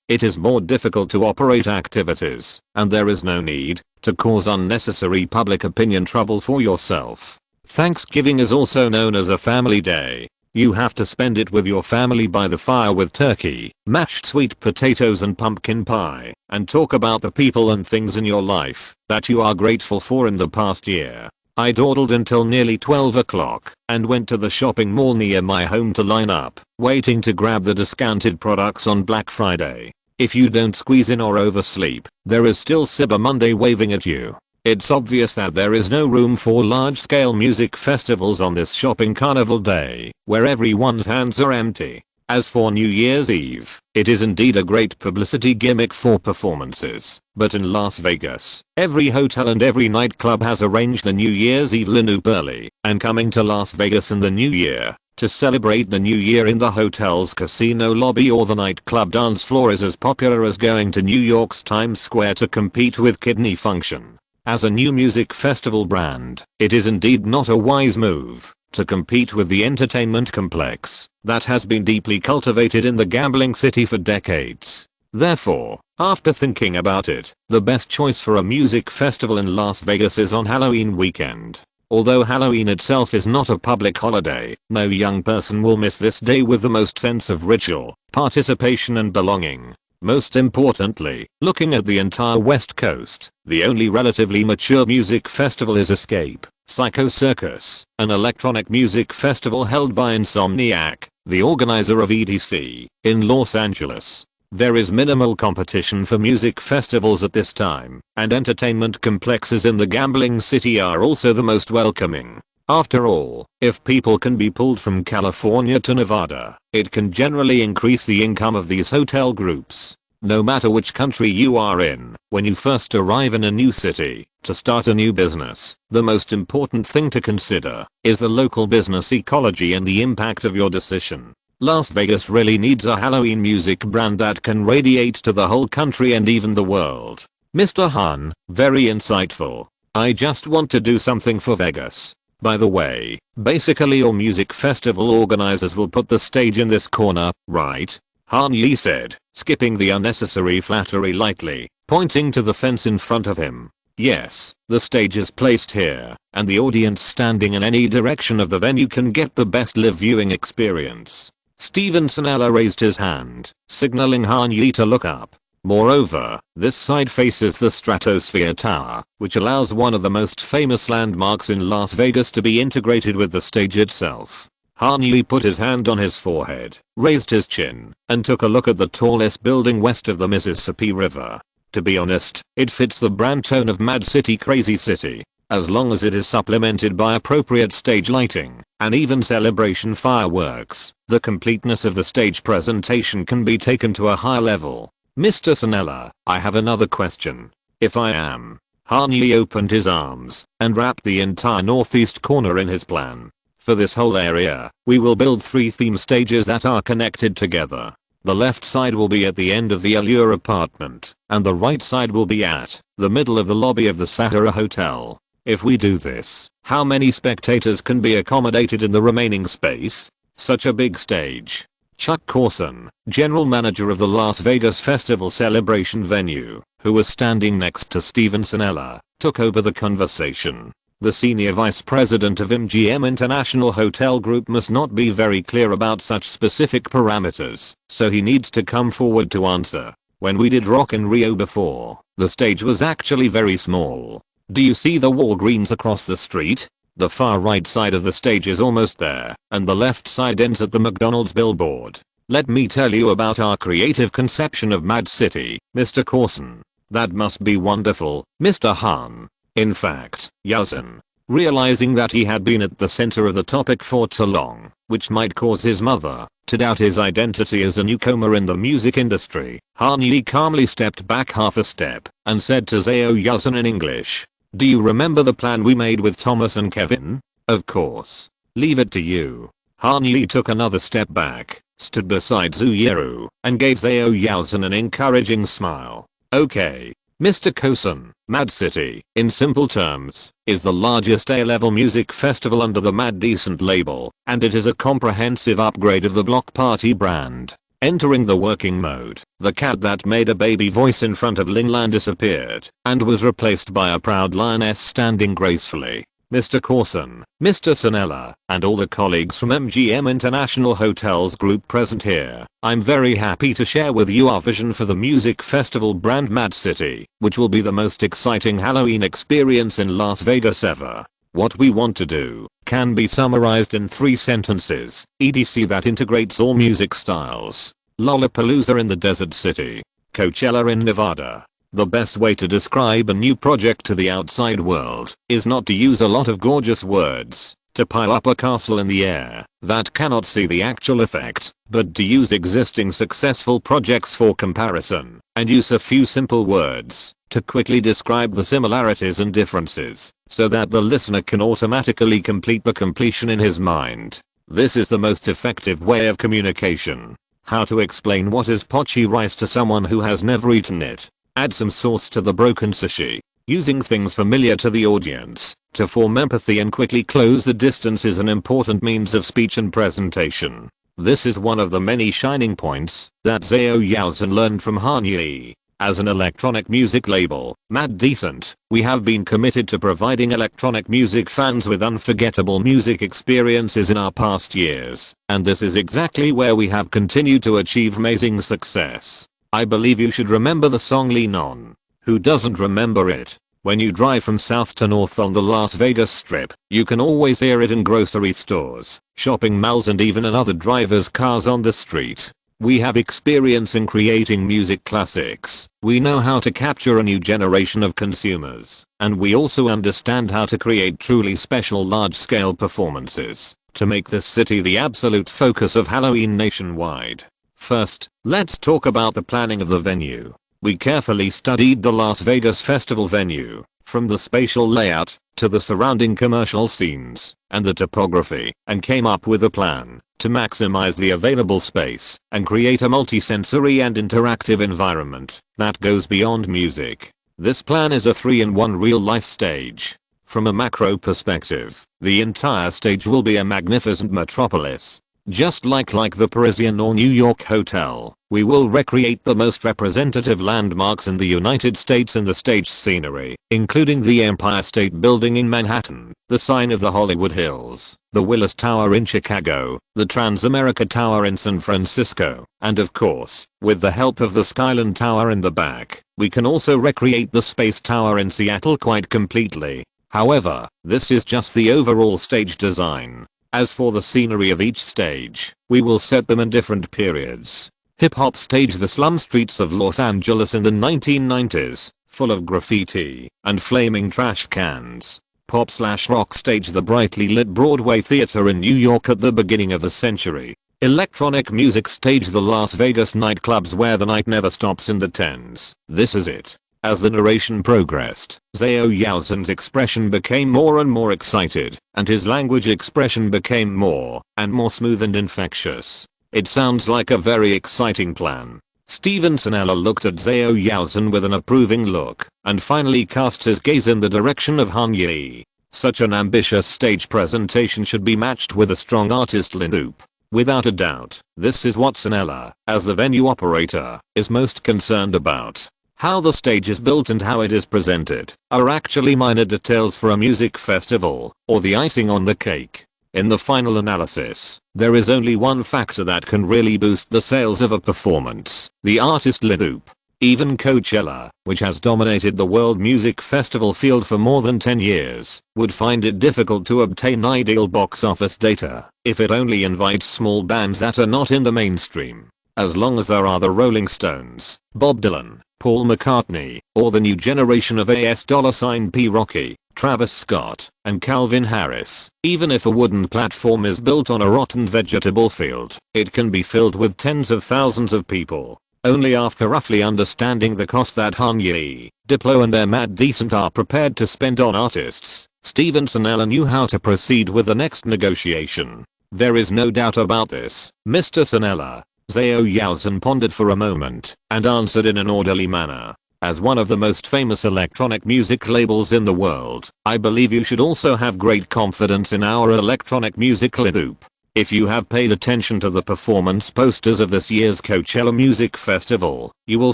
A: it is more difficult to operate activities, and there is no need to cause unnecessary public opinion trouble for yourself. Thanksgiving is also known as a family day. You have to spend it with your family by the fire with turkey, mashed sweet potatoes and pumpkin pie, and talk about the people and things in your life that you are grateful for in the past year. I dawdled until nearly 12 o'clock and went to the shopping mall near my home to line up, waiting to grab the discounted products on Black Friday. If you don't squeeze in or oversleep, there is still Cyber Monday waving at you. It's obvious that there is no room for large-scale music festivals on this shopping carnival day, where everyone's hands are empty. As for New Year's Eve, it is indeed a great publicity gimmick for performances, but in Las Vegas, every hotel and every nightclub has arranged the New Year's Eve lineup early, and coming to Las Vegas in the new year to celebrate the new year in the hotel's casino lobby or the nightclub dance floor is as popular as going to New York's Times Square to compete with Kidney Function. As a new music festival brand, it is indeed not a wise move to compete with the entertainment complex that has been deeply cultivated in the gambling city for decades. Therefore, after thinking about it, the best choice for a music festival in Las Vegas is on Halloween weekend. Although Halloween itself is not a public holiday, no young person will miss this day with the most sense of ritual, participation and belonging. Most importantly, looking at the entire West Coast, the only relatively mature music festival is Escape, Psycho Circus, an electronic music festival held by Insomniac, the organizer of EDC, in Los Angeles. There is minimal competition for music festivals at this time, and entertainment complexes in the gambling city are also the most welcoming. After all, if people can be pulled from California to Nevada, it can generally increase the income of these hotel groups. No matter which country you are in, when you first arrive in a new city, to start a new business, the most important thing to consider is the local business ecology and the impact of your decision. Las Vegas really needs a Halloween music brand that can radiate to the whole country and even the world. Mr. Han, very insightful. I just want to do something for Vegas. By the way, basically your music festival organizers will put the stage in this corner, right? Han Yi said, skipping the unnecessary flattery lightly, pointing to the fence in front of him. Yes, the stage is placed here, and the audience standing in any direction of the venue can get the best live viewing experience. Steven Sinella raised his hand, signaling Han Yi to look up. Moreover, this side faces the Stratosphere Tower, which allows one of the most famous landmarks in Las Vegas to be integrated with the stage itself. Han Yi put his hand on his forehead, raised his chin, and took a look at the tallest building west of the Mississippi River. To be honest, it fits the brand tone of Mad City Crazy City, as long as it is supplemented by appropriate stage lighting, and even celebration fireworks. The completeness of the stage presentation can be taken to a high level. Mr. Sinella, I have another question. If I am. Han Yi opened his arms and wrapped the entire northeast corner in his plan. For this whole area, we will build 3 theme stages that are connected together. The left side will be at the end of the Allure apartment, and the right side will be at the middle of the lobby of the Sahara Hotel. If we do this, how many spectators can be accommodated in the remaining space? Such a big stage. Chuck Corson, general manager of the Las Vegas Festival celebration venue, who was standing next to Steven Sinella, took over the conversation. The senior vice president of MGM International Hotel Group must not be very clear about such specific parameters, so he needs to come forward to answer. When we did Rock in Rio before, the stage was actually very small. Do you see the Walgreens across the street? The far right side of the stage is almost there, and the left side ends at the McDonald's billboard. Let me tell you about our creative conception of Mad City, Mr. Corson. That must be wonderful, Mr. Han. In fact, Yuzin, realizing that he had been at the center of the topic for too long, which might cause his mother to doubt his identity as a newcomer in the music industry, Han Yi calmly stepped back half a step and said to Zhao Yuzin in English, "Do you remember the plan we made with Thomas and Kevin?" "Of course. Leave it to you." Han Yi took another step back, stood beside Zhu Yeru, and gave Zhao Yuzin an encouraging smile. "Okay. Mr. Corson, Mad City, in simple terms, is the largest A-level music festival under the Mad Decent label, and it is a comprehensive upgrade of the Block Party brand. Entering the working mode, the cat that made a baby voice in front of Lin-Lan disappeared, and was replaced by a proud lioness standing gracefully. Mr. Corson, Mr. Sinella, and all the colleagues from MGM International Hotels Group present here, I'm very happy to share with you our vision for the music festival brand Mad City, which will be the most exciting Halloween experience in Las Vegas ever. What we want to do can be summarized in 3 sentences: EDC that integrates all music styles, Lollapalooza in the Desert City, Coachella in Nevada. The best way to describe a new project to the outside world is not to use a lot of gorgeous words, to pile up a castle in the air that cannot see the actual effect, but to use existing successful projects for comparison, and use a few simple words to quickly describe the similarities and differences, so that the listener can automatically complete the completion in his mind. This is the most effective way of communication. How to explain what is pochi rice to someone who has never eaten it. Add some sauce to the broken sushi. Using things familiar to the audience to form empathy and quickly close the distance is an important means of speech and presentation. This is one of the many shining points that Zhao Yuzin learned from Han Yi. As an electronic music label, Mad Decent, we have been committed to providing electronic music fans with unforgettable music experiences in our past years, and this is exactly where we have continued to achieve amazing success. I believe you should remember the song Lean On. Who doesn't remember it? When you drive from south to north on the Las Vegas Strip, you can always hear it in grocery stores, shopping malls, and even in other drivers' cars on the street. We have experience in creating music classics. We know how to capture a new generation of consumers, and we also understand how to create truly special large-scale performances to make this city the absolute focus of Halloween nationwide. First, let's talk about the planning of the venue. We carefully studied the Las Vegas Festival venue, from the spatial layout to the surrounding commercial scenes and the topography, and came up with a plan to maximize the available space and create a multi-sensory and interactive environment that goes beyond music. This plan is a 3-in-1 real-life stage. From a macro perspective, the entire stage will be a magnificent metropolis. Just like the Parisian or New York hotel, we will recreate the most representative landmarks in the United States in the stage scenery, including the Empire State Building in Manhattan, the sign of the Hollywood Hills, the Willis Tower in Chicago, the Transamerica Tower in San Francisco, and of course, with the help of the Skyline Tower in the back, we can also recreate the Space Tower in Seattle quite completely. However, this is just the overall stage design. As for the scenery of each stage, we will set them in different periods. Hip-hop stage: the slum streets of Los Angeles in the 1990s, full of graffiti and flaming trash cans. Pop/rock stage: the brightly lit Broadway theater in New York at the beginning of the century. Electronic music stage: the Las Vegas nightclubs where the night never stops in the tens. This is it. As the narration progressed, Zhao Yaozen's expression became more and more excited, and his language expression became more and more smooth and infectious. It sounds like a very exciting plan. Steven Sinella looked at Zhao Yaozen with an approving look, and finally cast his gaze in the direction of Han Yi. Such an ambitious stage presentation should be matched with a strong artist lineup. Without a doubt, this is what Sinella, as the venue operator, is most concerned about. How the stage is built and how it is presented are actually minor details for a music festival, or the icing on the cake. In the final analysis, there is only one factor that can really boost the sales of a performance: the artist lineup. Even Coachella, which has dominated the world music festival field for more than 10 years, would find it difficult to obtain ideal box office data if it only invites small bands that are not in the mainstream. As long as there are the Rolling Stones, Bob Dylan, Paul McCartney, or the new generation of $P Rocky, Travis Scott, and Calvin Harris, even if a wooden platform is built on a rotten vegetable field, it can be filled with tens of thousands of people. Only after roughly understanding the cost that Han Yi, Diplo and their Mad Decent are prepared to spend on artists, Steven Sinella knew how to proceed with the next negotiation. There is no doubt about this, Mr. Sinella. Zhao Yaozen pondered for a moment and answered in an orderly manner. As one of the most famous electronic music labels in the world, I believe you should also have great confidence in our electronic music lineup. If you have paid attention to the performance posters of this year's Coachella Music Festival, you will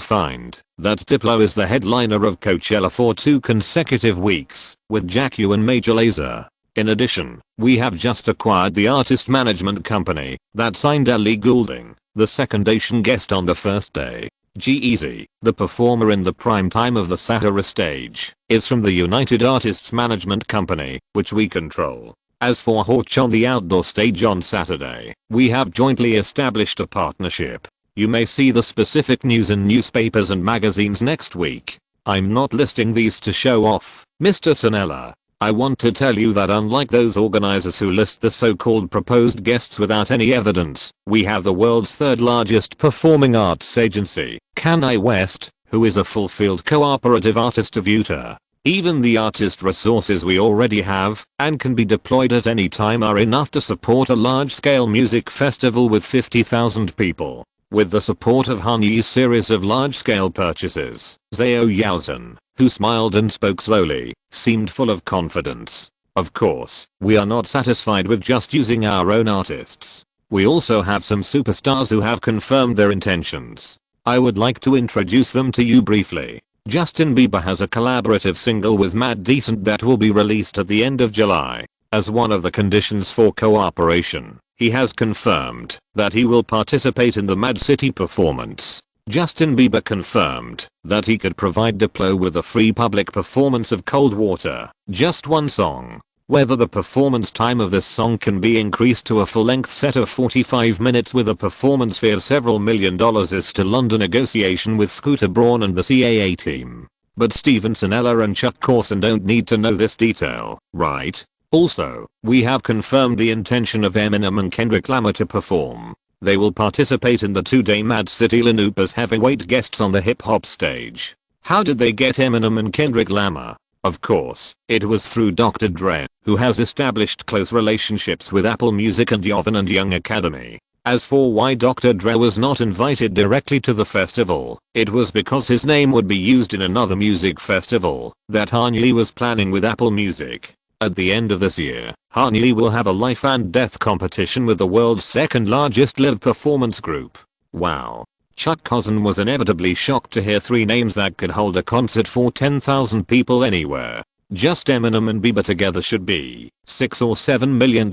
A: find that Diplo is the headliner of Coachella for 2 consecutive weeks, with Jack U and Major Lazer. In addition, we have just acquired the artist management company that signed Ellie Goulding, the second Asian guest on the first day. G-Eazy, the performer in the prime time of the Sahara stage, is from the United Artists Management Company, which we control. As for Hotch on the outdoor stage on Saturday, we have jointly established a partnership. You may see the specific news in newspapers and magazines next week. I'm not listing these to show off, Mr. Sinella. I want to tell you that unlike those organizers who list the so-called proposed guests without any evidence, we have the world's 3rd largest performing arts agency, Kanye West, who is a full-field cooperative artist of Utah. Even the artist resources we already have, and can be deployed at any time, are enough to support a large-scale music festival with 50,000 people. With the support of Han Yi's series of large-scale purchases, Zhao Yaozen, who smiled and spoke slowly, seemed full of confidence. Of course, we are not satisfied with just using our own artists. We also have some superstars who have confirmed their intentions. I would like to introduce them to you briefly. Justin Bieber has a collaborative single with Mad Decent that will be released at the end of July. As one of the conditions for cooperation, he has confirmed that he will participate in the Mad City performance. Justin Bieber confirmed that he could provide Diplo with a free public performance of Cold Water, just one song. Whether the performance time of this song can be increased to a full-length set of 45 minutes with a performance fee of several $1 million is still under negotiation with Scooter Braun and the CAA team. But Steven Sinella and Chuck Corson don't need to know this detail, right? Also, we have confirmed the intention of Eminem and Kendrick Lamar to perform. They will participate in the 2-day Mad City lineup as heavyweight guests on the hip-hop stage. How did they get Eminem and Kendrick Lamar? Of course, it was through Dr. Dre, who has established close relationships with Apple Music and Yovan and Young Academy. As for why Dr. Dre was not invited directly to the festival, it was because his name would be used in another music festival that Kanye was planning with Apple Music. At the end of this year, Kanye will have a life and death competition with the world's second largest live performance group. Wow. Chuck Corson was inevitably shocked to hear 3 names that could hold a concert for 10,000 people anywhere. Just Eminem and Bieber together should be $6 or $7 million,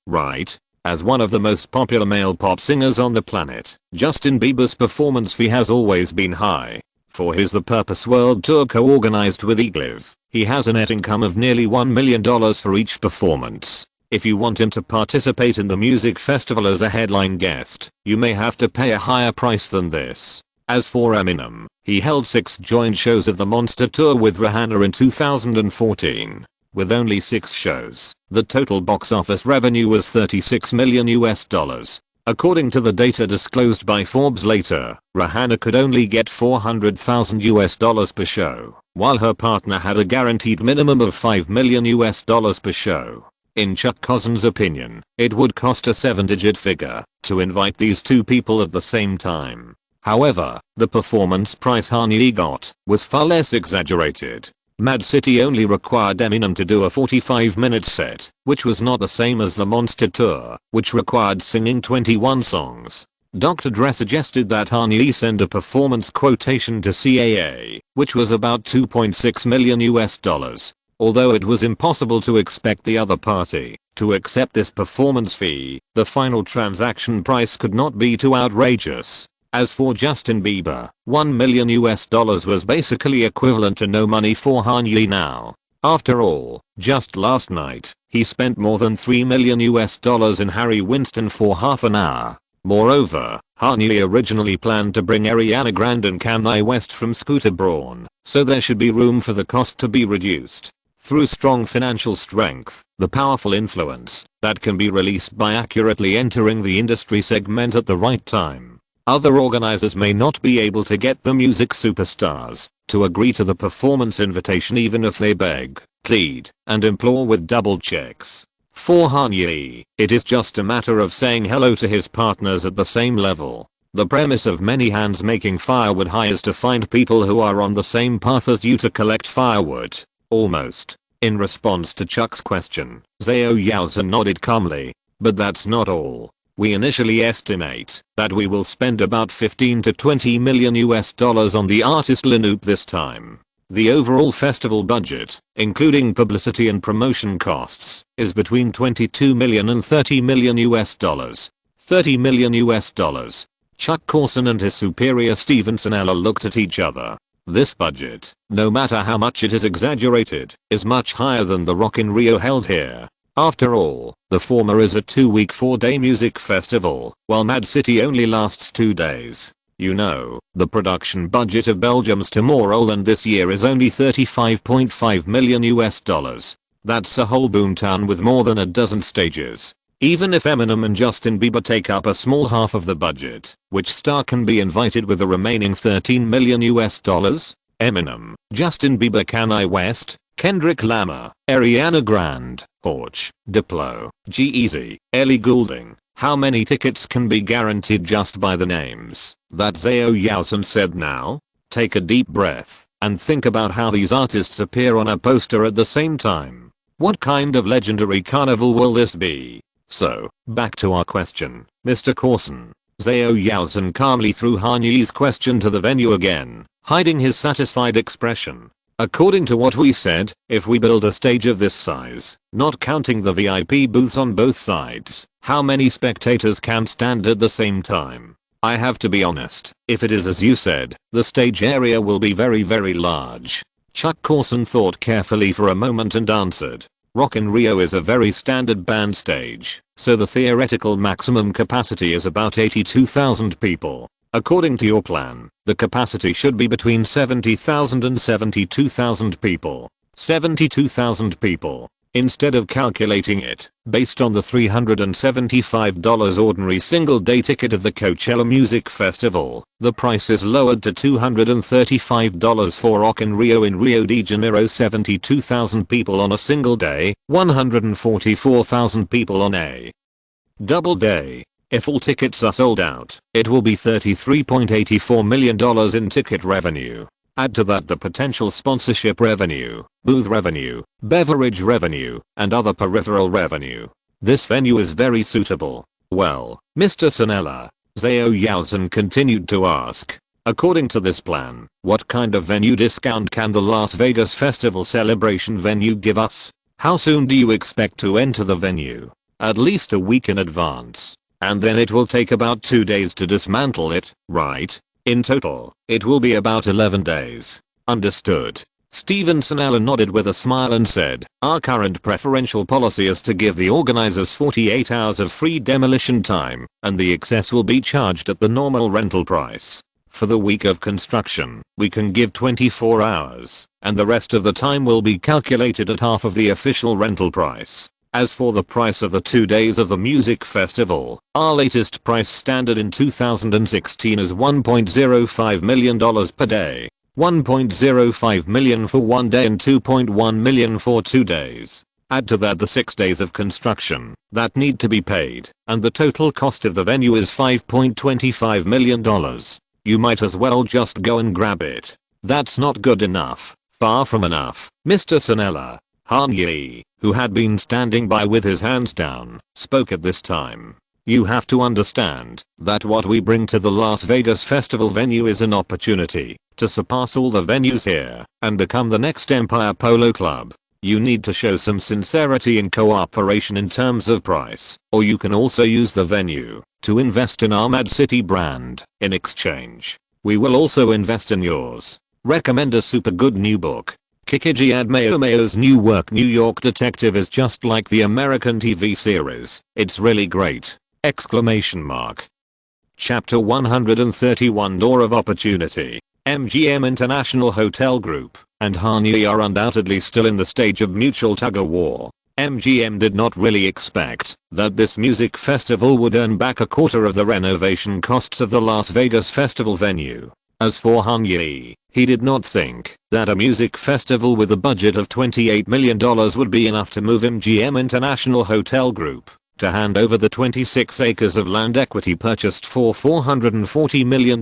A: right? As one of the most popular male pop singers on the planet, Justin Bieber's performance fee has always been high. For his The Purpose World Tour co-organized with Eglive, he has a net income of nearly $1 million for each performance. If you want him to participate in the music festival as a headline guest, you may have to pay a higher price than this. As for Eminem, he held 6 joint shows of the Monster Tour with Rihanna in 2014. With only 6 shows, the total box office revenue was $36 million. According to the data disclosed by Forbes later, Rihanna could only get $400,000 per show, while her partner had a guaranteed minimum of $5 million per show. In Chuck Corson's opinion, it would cost a 7-digit figure to invite these 2 people at the same time. However, the performance price Kanye got was far less exaggerated. Mad City only required Eminem to do a 45-minute set, which was not the same as the Monster Tour, which required singing 21 songs. Dr. Dre suggested that Kanye send a performance quotation to CAA, which was about $2.6 million. Although it was impossible to expect the other party to accept this performance fee, the final transaction price could not be too outrageous. As for Justin Bieber, $1 million was basically equivalent to no money for Kanye now. After all, just last night, he spent more than $3 million in Harry Winston for half an hour. Moreover, Kanye originally planned to bring Ariana Grande and Kanye West from Scooter Braun, so there should be room for the cost to be reduced. Through strong financial strength, the powerful influence that can be released by accurately entering the industry segment at the right time. Other organizers may not be able to get the music superstars to agree to the performance invitation even if they beg, plead, and implore with double checks. For Kanye, it is just a matter of saying hello to his partners at the same level. The premise of many hands making firewood high is to find people who are on the same path as you to collect firewood. Almost. In response to Chuck's question, Zao Yowza nodded calmly. But that's not all. We initially estimate that we will spend about $15 to $20 million on the artist lineup this time. The overall festival budget, including publicity and promotion costs, is between $22 million and $30 million. $30 million. Chuck Corson and his superior Steven Sinella looked at each other. This budget, no matter how much it is exaggerated, is much higher than the Rock in Rio held here. After all, the former is a 2-week 4-day music festival, while Mad City only lasts 2 days. You know, the production budget of Belgium's Tomorrowland this year is only $35.5 million. That's a whole boomtown with more than a dozen stages. Even if Eminem and Justin Bieber take up a small half of the budget, which star can be invited with the remaining $13 million? Eminem, Justin Bieber, Kanye West, Kendrick Lamar, Ariana Grande, Porch, Diplo, G-Eazy, Ellie Goulding. How many tickets can be guaranteed just by the names that Zao Yowza said now? Take a deep breath and think about how these artists appear on a poster at the same time. What kind of legendary carnival will this be? So, back to our question, Mr. Corson. Zhao Yaozhen calmly threw Han Yi's question to the venue again, hiding his satisfied expression. According to what we said, if we build a stage of this size, not counting the VIP booths on both sides, how many spectators can stand at the same time? I have to be honest, if it is as you said, the stage area will be very large. Chuck Corson thought carefully for a moment and answered. Rock in Rio is a very standard band stage, so the theoretical maximum capacity is about 82,000 people. According to your plan, the capacity should be between 70,000 and 72,000 people. 72,000 people. Instead of calculating it based on the $375 ordinary single-day ticket of the Coachella Music Festival, the price is lowered to $235 for Rock in Rio de Janeiro. 72,000 people on a single day, 144,000 people on a double day. If all tickets are sold out, it will be $33.84 million in ticket revenue. Add to that the potential sponsorship revenue, booth revenue, beverage revenue, and other peripheral revenue. This venue is very suitable. Well, Mr. Sanella, Zhao Yaozhen continued to ask. According to this plan, what kind of venue discount can the Las Vegas Festival Celebration venue give us? How soon do you expect to enter the venue? At least a week in advance. And then it will take about 2 days to dismantle it, right? In total, it will be about 11 days. Understood. Steven Sanella nodded with a smile and said, our current preferential policy is to give the organizers 48 hours of free demolition time, and the excess will be charged at the normal rental price. For the week of construction, we can give 24 hours, and the rest of the time will be calculated at half of the official rental price. As for the price of the 2 days of the music festival, our latest price standard in 2016 is $1.05 million per day. $1.05 million for 1 day and $2.1 million for 2 days. Add to that the 6 days of construction that need to be paid, and the total cost of the venue is $5.25 million. You might as well just go and grab it. That's not good enough. Far from enough, Mr. Sanella. Han Yi, who had been standing by with his hands down, spoke at this time. You have to understand that what we bring to the Las Vegas Festival venue is an opportunity to surpass all the venues here and become the next Empire Polo Club. You need to show some sincerity and cooperation in terms of price, or you can also use the venue to invest in our Mad City brand. In exchange, we will also invest in yours. Recommend a super good new book. Kikiji Admayo's new work New York Detective is just like the American TV series. It's really great! Exclamation mark. Chapter 131 Door of Opportunity. MGM International Hotel Group and Han Yi are undoubtedly still in the stage of mutual tug-of-war. MGM did not really expect that this music festival would earn back a quarter of the renovation costs of the Las Vegas Festival venue. As for Han Yi, he did not think that a music festival with a budget of $28 million would be enough to move MGM International Hotel Group to hand over the 26 acres of land equity purchased for $440 million.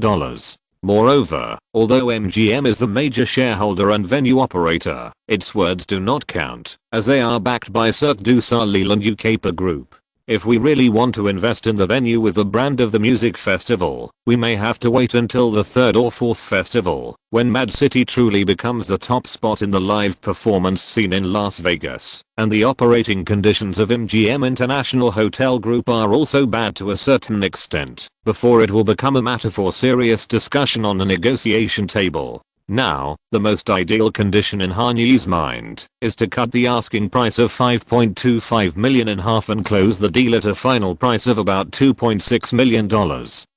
A: Moreover, although MGM is the major shareholder and venue operator, its words do not count, as they are backed by Cirque du Soleil and UKPA Group. If we really want to invest in the venue with the brand of the music festival, we may have to wait until the third or fourth festival, when Mad City truly becomes the top spot in the live performance scene in Las Vegas, and the operating conditions of MGM International Hotel Group are also bad to a certain extent, before it will become a matter for serious discussion on the negotiation table. Now, the most ideal condition in Han Yi's mind is to cut the asking price of $5.25 million in half and close the deal at a final price of about $2.6 million,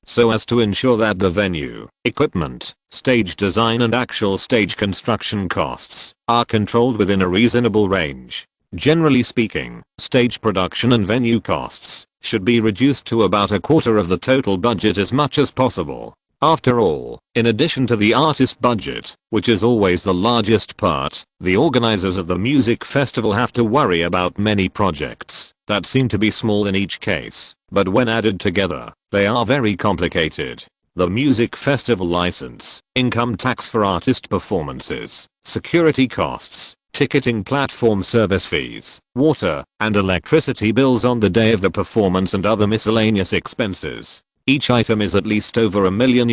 A: so as to ensure that the venue, equipment, stage design and actual stage construction costs are controlled within a reasonable range. Generally speaking, stage production and venue costs should be reduced to about a quarter of the total budget as much as possible. After all, in addition to the artist budget, which is always the largest part, the organizers of the music festival have to worry about many projects that seem to be small in each case, but when added together, they are very complicated. The music festival license, income tax for artist performances, security costs, ticketing platform service fees, water and electricity bills on the day of the performance and other miscellaneous expenses. Each item is at least over $1 million,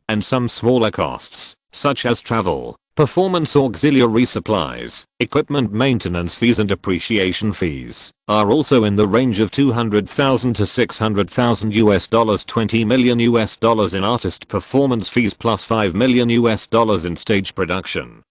A: and some smaller costs, such as travel, performance auxiliary supplies, equipment maintenance fees and depreciation fees, are also in the range of $200,000 to $600,000, $20 million in artist performance fees plus $5 million in stage production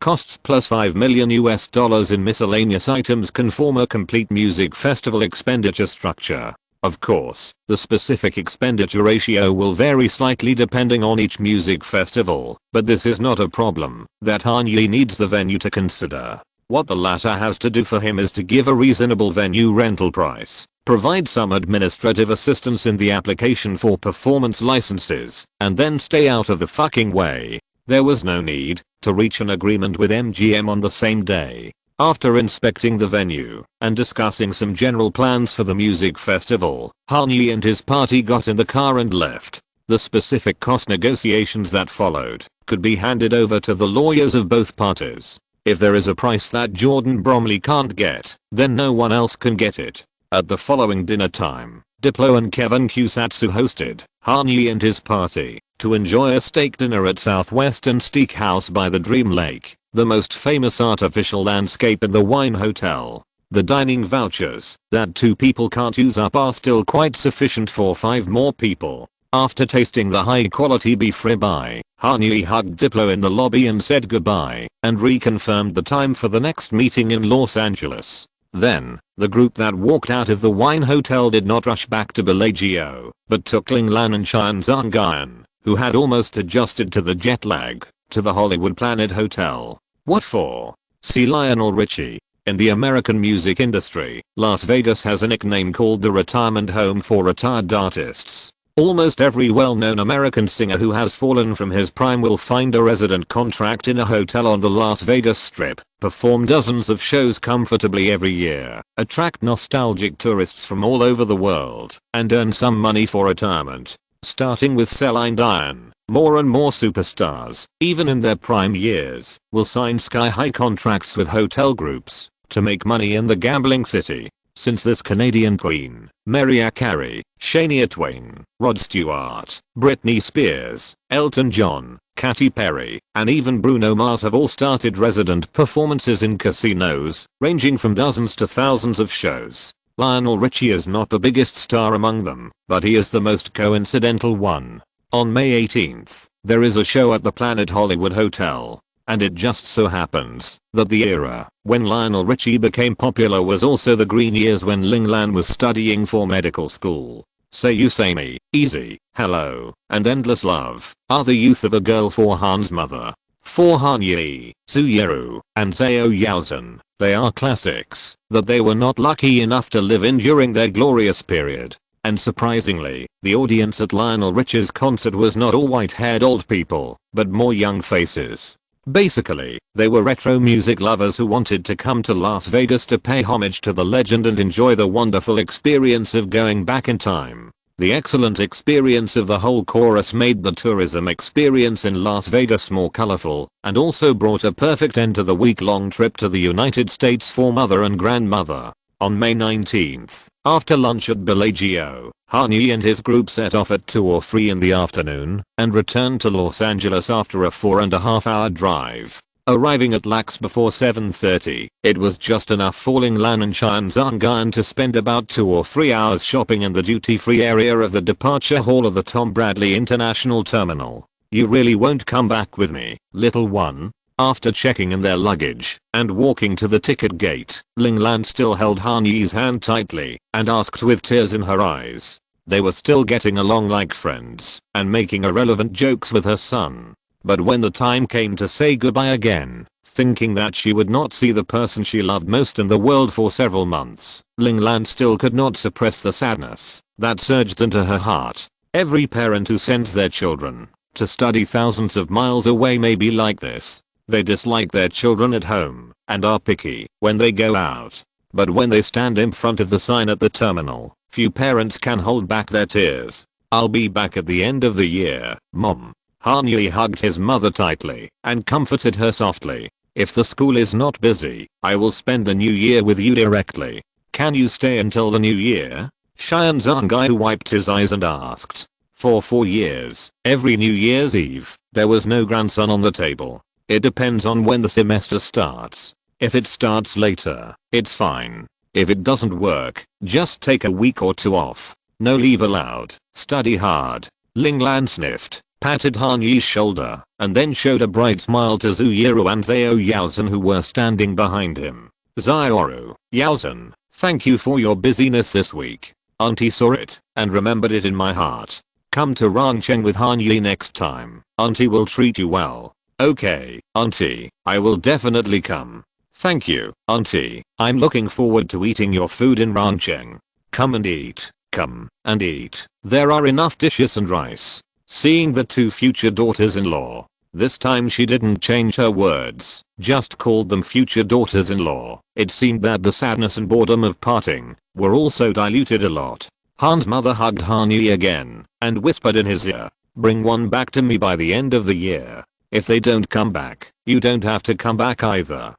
A: costs plus $5 million in miscellaneous items can form a complete music festival expenditure structure. Of course, the specific expenditure ratio will vary slightly depending on each music festival, but this is not a problem that Kanye needs the venue to consider. What the latter has to do for him is to give a reasonable venue rental price, provide some administrative assistance in the application for performance licenses, and then stay out of the fucking way. There was no need to reach an agreement with MGM on the same day. After inspecting the venue and discussing some general plans for the music festival, Kanye and his party got in the car and left. The specific cost negotiations that followed could be handed over to the lawyers of both parties. If there is a price that Jordan Bromley can't get, then no one else can get it. At the following dinner time, Diplo and Kevin Kusatsu hosted Kanye and his party to enjoy a steak dinner at Southwestern Steakhouse by the Dream Lake, the most famous artificial landscape in the Wine Hotel. The dining vouchers that 2 people can't use up are still quite sufficient for 5 more people. After tasting the high quality beef ribeye, Kanye hugged Diplo in the lobby and said goodbye, and reconfirmed the time for the next meeting in Los Angeles. Then, the group that walked out of the Wine Hotel did not rush back to Bellagio, but took Ling Lan and Cheyenne Zangayan, who had almost adjusted to the jet lag, to the Hollywood Planet Hotel. What for? See Lionel Richie. In the American music industry, Las Vegas has a nickname called the retirement home for retired artists. Almost every well-known American singer who has fallen from his prime will find a resident contract in a hotel on the Las Vegas Strip, perform dozens of shows comfortably every year, attract nostalgic tourists from all over the world, and earn some money for retirement. Starting with Celine Dion, more and more superstars, even in their prime years, will sign sky-high contracts with hotel groups to make money in the gambling city. Since this Canadian queen, Mariah Carey, Shania Twain, Rod Stewart, Britney Spears, Elton John, Katy Perry, and even Bruno Mars have all started resident performances in casinos, ranging from dozens to thousands of shows. Lionel Richie is not the biggest star among them, but he is the most coincidental one. On May 18th, there is a show at the Planet Hollywood Hotel. And it just so happens that the era when Lionel Richie became popular was also the green years when Ling Lan was studying for medical school. Say You Say Me, Easy, Hello, and Endless Love are the youth of a girl for Han's mother. For Han Yi, Su Yeru, and Zhao Yaozhen, they are classics that they were not lucky enough to live in during their glorious period. And surprisingly, the audience at Lionel Richie's concert was not all white-haired old people, but more young faces. Basically, they were retro music lovers who wanted to come to Las Vegas to pay homage to the legend and enjoy the wonderful experience of going back in time. The excellent experience of the whole chorus made the tourism experience in Las Vegas more colorful, and also brought a perfect end to the week-long trip to the United States for mother and grandmother. On May 19th, after lunch at Bellagio, Kanye and his group set off at 2 or 3 in the afternoon and returned to Los Angeles after a 4.5-hour drive. Arriving at LAX before 7:30, it was just enough for Ling Lan and Cheyenne Zangayan to spend about 2 or 3 hours shopping in the duty-free area of the departure hall of the Tom Bradley International Terminal. You really won't come back with me, little one? After checking in their luggage and walking to the ticket gate, Ling Lan still held Kanye's hand tightly and asked with tears in her eyes. They were still getting along like friends and making irrelevant jokes with her son. But when the time came to say goodbye again, thinking that she would not see the person she loved most in the world for several months, Ling Lan still could not suppress the sadness that surged into her heart. Every parent who sends their children to study thousands of miles away may be like this. They dislike their children at home and are picky when they go out. But when they stand in front of the sign at the terminal, few parents can hold back their tears. I'll be back at the end of the year, Mom. Kanye hugged his mother tightly and comforted her softly. If the school is not busy, I will spend the new year with you directly. Can you stay until the new year? Cheyenne Zhang, who wiped his eyes and asked. For 4 years, every New Year's Eve, there was no grandson on the table. It depends on when the semester starts. If it starts later, it's fine. If it doesn't work, just take a week or 2 off. No leave allowed. Study hard. Ling Lan sniffed, patted Han Yi's shoulder, and then showed a bright smile to Zhu Yiru and Zhao Yaozhen, who were standing behind him. Zioru, Yaozhen, thank you for your busyness this week. Auntie saw it, and remembered it in my heart. Come to Rancheng with Han Yi next time. Auntie will treat you well. Okay, Auntie, I will definitely come. Thank you, Auntie. I'm looking forward to eating your food in Rancheng. Come and eat. Come and eat. There are enough dishes and rice. Seeing the 2 future daughters-in-law. This time she didn't change her words, just called them future daughters-in-law. It seemed that the sadness and boredom of parting were also diluted a lot. Han's mother hugged Han Yi again and whispered in his ear, bring one back to me by the end of the year. If they don't come back, you don't have to come back either. ?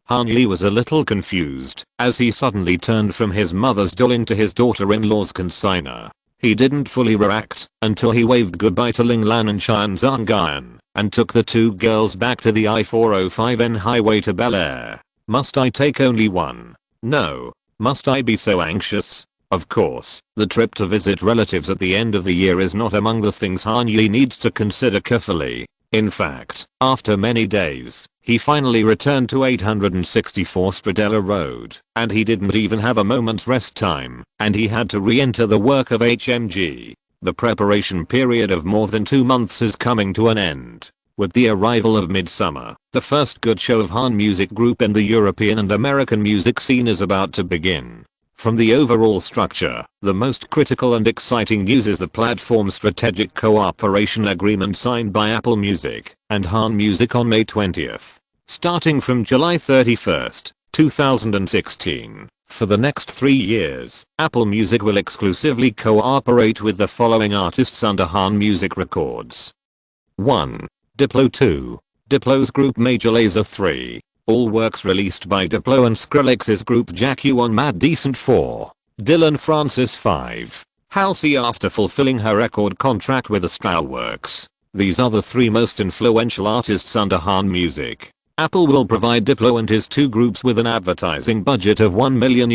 A: Han Yi was a little confused as he suddenly turned from his mother's doll into his daughter-in-law's consignor. He didn't fully react until he waved goodbye to Ling Lan and Cheyenne Zhang and took the 2 girls back to the I-405N highway to Bel-Air. Must I take only one? No. Must I be so anxious? Of course, the trip to visit relatives at the end of the year is not among the things Han Yi needs to consider carefully. In fact, after many days, he finally returned to 864 Stradella Road, and he didn't even have a moment's rest time, and he had to re-enter the work of HMG. The preparation period of more than 2 months is coming to an end. With the arrival of midsummer, the first good show of Han Music Group in the European and American music scene is about to begin. From the overall structure, the most critical and exciting news is the platform strategic cooperation agreement signed by Apple Music and Han Music on May 20th. Starting from July 31st, 2016, for the next 3 years, Apple Music will exclusively cooperate with the following artists under Han Music Records. 1. Diplo. 2. Diplo's group Major Lazer. 3. All works released by Diplo and Skrillex's group Jack U on Mad Decent. 4. Dylan Francis. 5. Halsey after fulfilling her record contract with Astralworks. These are the 3 most influential artists under Han Music. Apple will provide Diplo and his 2 groups with an advertising budget of $1 million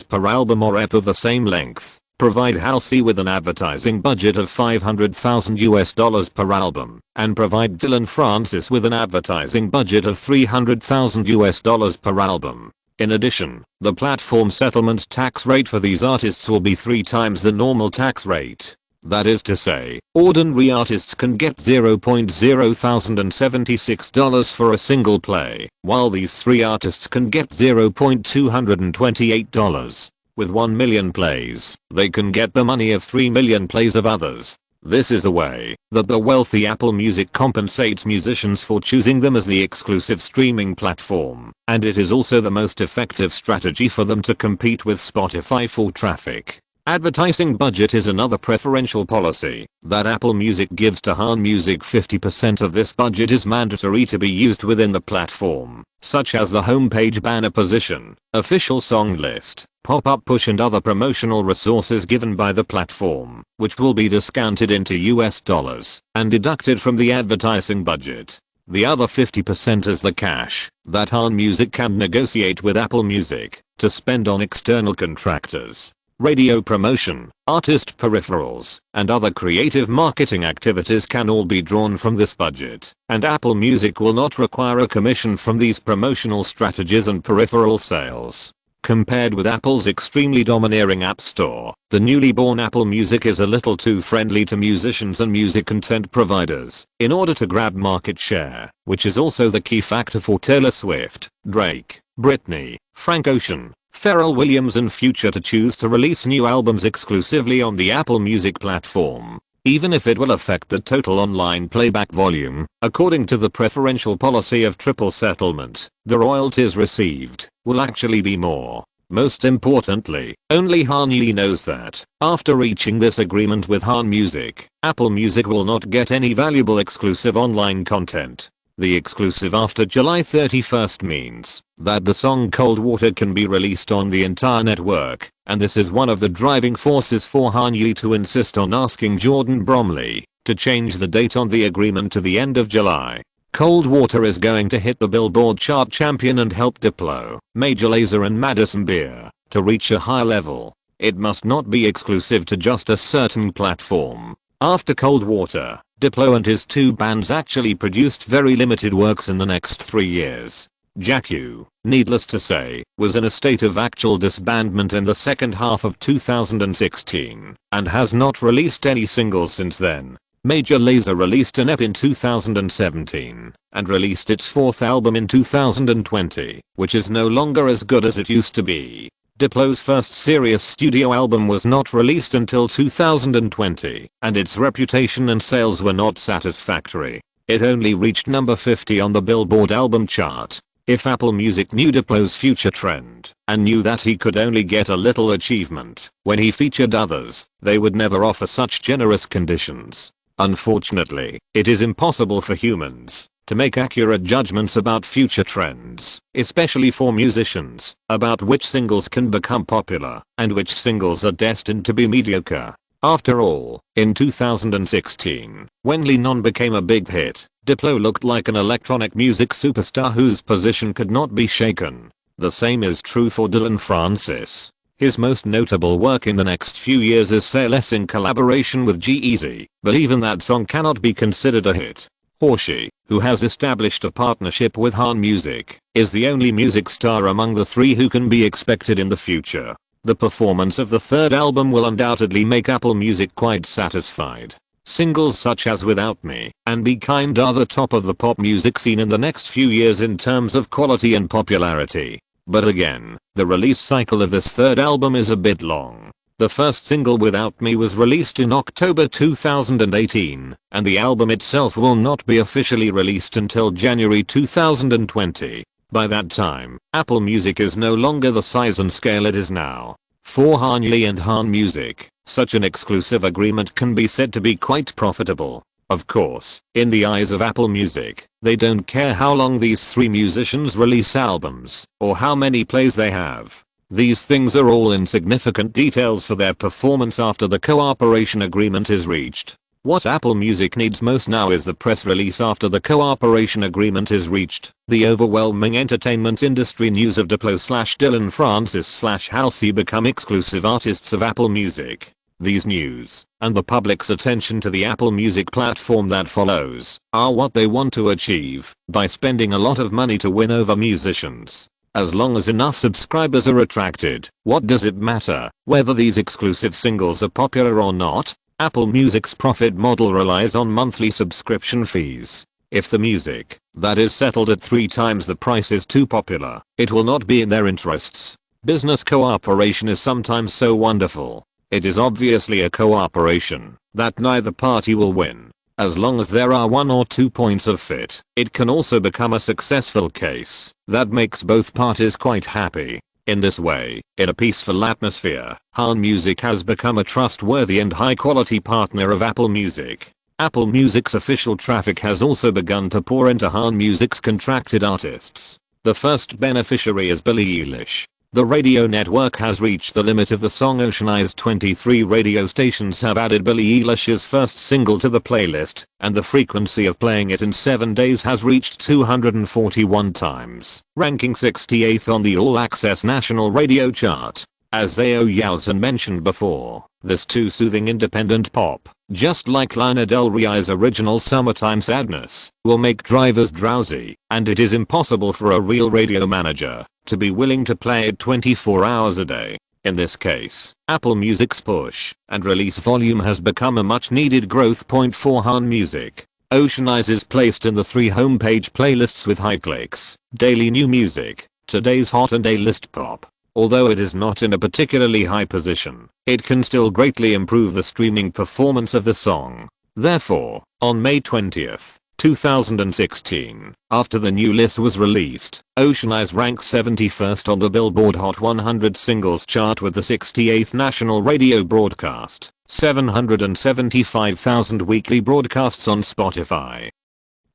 A: per album or EP of the same length. Provide Halsey with an advertising budget of $500,000 per album, and provide Dylan Francis with an advertising budget of $300,000 per album. In addition, the platform settlement tax rate for these artists will be 3 times the normal tax rate. That is to say, ordinary artists can get $0.0076 for a single play, while these 3 artists can get $0.228. With 1 million plays, they can get the money of 3 million plays of others. This is a way that the wealthy Apple Music compensates musicians for choosing them as the exclusive streaming platform, and it is also the most effective strategy for them to compete with Spotify for traffic. Advertising budget is another preferential policy that Apple Music gives to Han Music. 50% of this budget is mandatory to be used within the platform, such as the homepage banner position, official song list, pop-up push and other promotional resources given by the platform, which will be discounted into US dollars and deducted from the advertising budget. The other 50% is the cash that Han Music can negotiate with Apple Music to spend on external contractors, radio promotion, artist peripherals, and other creative marketing activities can all be drawn from this budget, and Apple Music will not require a commission from these promotional strategies and peripheral sales. Compared with Apple's extremely domineering App Store, the newly born Apple Music is a little too friendly to musicians and music content providers in order to grab market share, which is also the key factor for Taylor Swift, Drake, Britney, Frank Ocean, Pharrell Williams and Future to choose to release new albums exclusively on the Apple Music platform, even if it will affect the total online playback volume. According to the preferential policy of triple settlement, the royalties received will actually be more. Most importantly, only Han Yi knows that, after reaching this agreement with Han Music, Apple Music will not get any valuable exclusive online content. The exclusive after July 31st means that the song Cold Water can be released on the entire network, and this is one of the driving forces for Kanye to insist on asking Jordan Bromley to change the date on the agreement to the end of July. Cold Water is going to hit the Billboard chart champion and help Diplo, Major Lazer and Madison Beer to reach a high level. It must not be exclusive to just a certain platform. After Cold Water, Diplo and his two bands actually produced very limited works in the next 3 years. Jack-U, needless to say, was in a state of actual disbandment in the second half of 2016 and has not released any singles since then. Major Lazer released an EP in 2017 and released its fourth album in 2020, which is no longer as good as it used to be. Diplo's first serious studio album was not released until 2020, and its reputation and sales were not satisfactory. It only reached number 50 on the Billboard album chart. If Apple Music knew Diplo's future trend and knew that he could only get a little achievement when he featured others, they would never offer such generous conditions. Unfortunately, it is impossible for humans to make accurate judgments about future trends, especially for musicians, about which singles can become popular and which singles are destined to be mediocre. After all, in 2016, when Lean On became a big hit, Diplo looked like an electronic music superstar whose position could not be shaken. The same is true for Dillon Francis. His most notable work in the next few years is Say Less in collaboration with G-Eazy, but even that song cannot be considered a hit. Hoshi, who has established a partnership with Han Music, is the only music star among the three who can be expected in the future. The performance of the third album will undoubtedly make Apple Music quite satisfied. Singles such as Without Me and Be Kind are the top of the pop music scene in the next few years in terms of quality and popularity. But again, the release cycle of this third album is a bit long. The first single Without Me was released in October 2018, and the album itself will not be officially released until January 2020. By that time, Apple Music is no longer the size and scale it is now. For Kanye and Han Music, such an exclusive agreement can be said to be quite profitable. Of course, in the eyes of Apple Music, they don't care how long these three musicians release albums or how many plays they have. These things are all insignificant details for their performance after the cooperation agreement is reached. What Apple Music needs most now is the press release after the cooperation agreement is reached. The overwhelming entertainment industry news of Diplo/Dillon Francis/Halsey become exclusive artists of Apple Music. These news, and the public's attention to the Apple Music platform that follows, are what they want to achieve by spending a lot of money to win over musicians. As long as enough subscribers are attracted, what does it matter whether these exclusive singles are popular or not? Apple Music's profit model relies on monthly subscription fees. If the music that is settled at 3 times the price is too popular, it will not be in their interests. Business cooperation is sometimes so wonderful. It is obviously a cooperation that neither party will win. As long as there are 1 or 2 points of fit, it can also become a successful case that makes both parties quite happy. In this way, in a peaceful atmosphere, Han Music has become a trustworthy and high-quality partner of Apple Music. Apple Music's official traffic has also begun to pour into Han Music's contracted artists. The first beneficiary is Billie Eilish. The radio network has reached the limit of the song Ocean Eyes. 23 radio stations have added Billie Eilish's first single to the playlist, and the frequency of playing it in 7 days has reached 241 times, ranking 68th on the All Access National Radio chart. As Zao Yalzan mentioned before, this too soothing independent pop, just like Lana Del Rey's original Summertime Sadness, will make drivers drowsy, and it is impossible for a real radio manager to be willing to play it 24 hours a day. In this case, Apple Music's push and release volume has become a much needed growth point for Han Music. Ocean Eyes is placed in the 3 homepage playlists with high clicks: Daily New Music, Today's Hot and A-List Pop. Although it is not in a particularly high position, it can still greatly improve the streaming performance of the song. Therefore, on May 20th, 2016, after the new list was released, Ocean Eyes ranks 71st on the Billboard Hot 100 Singles chart with the 68th national radio broadcast, 775,000 weekly broadcasts on Spotify.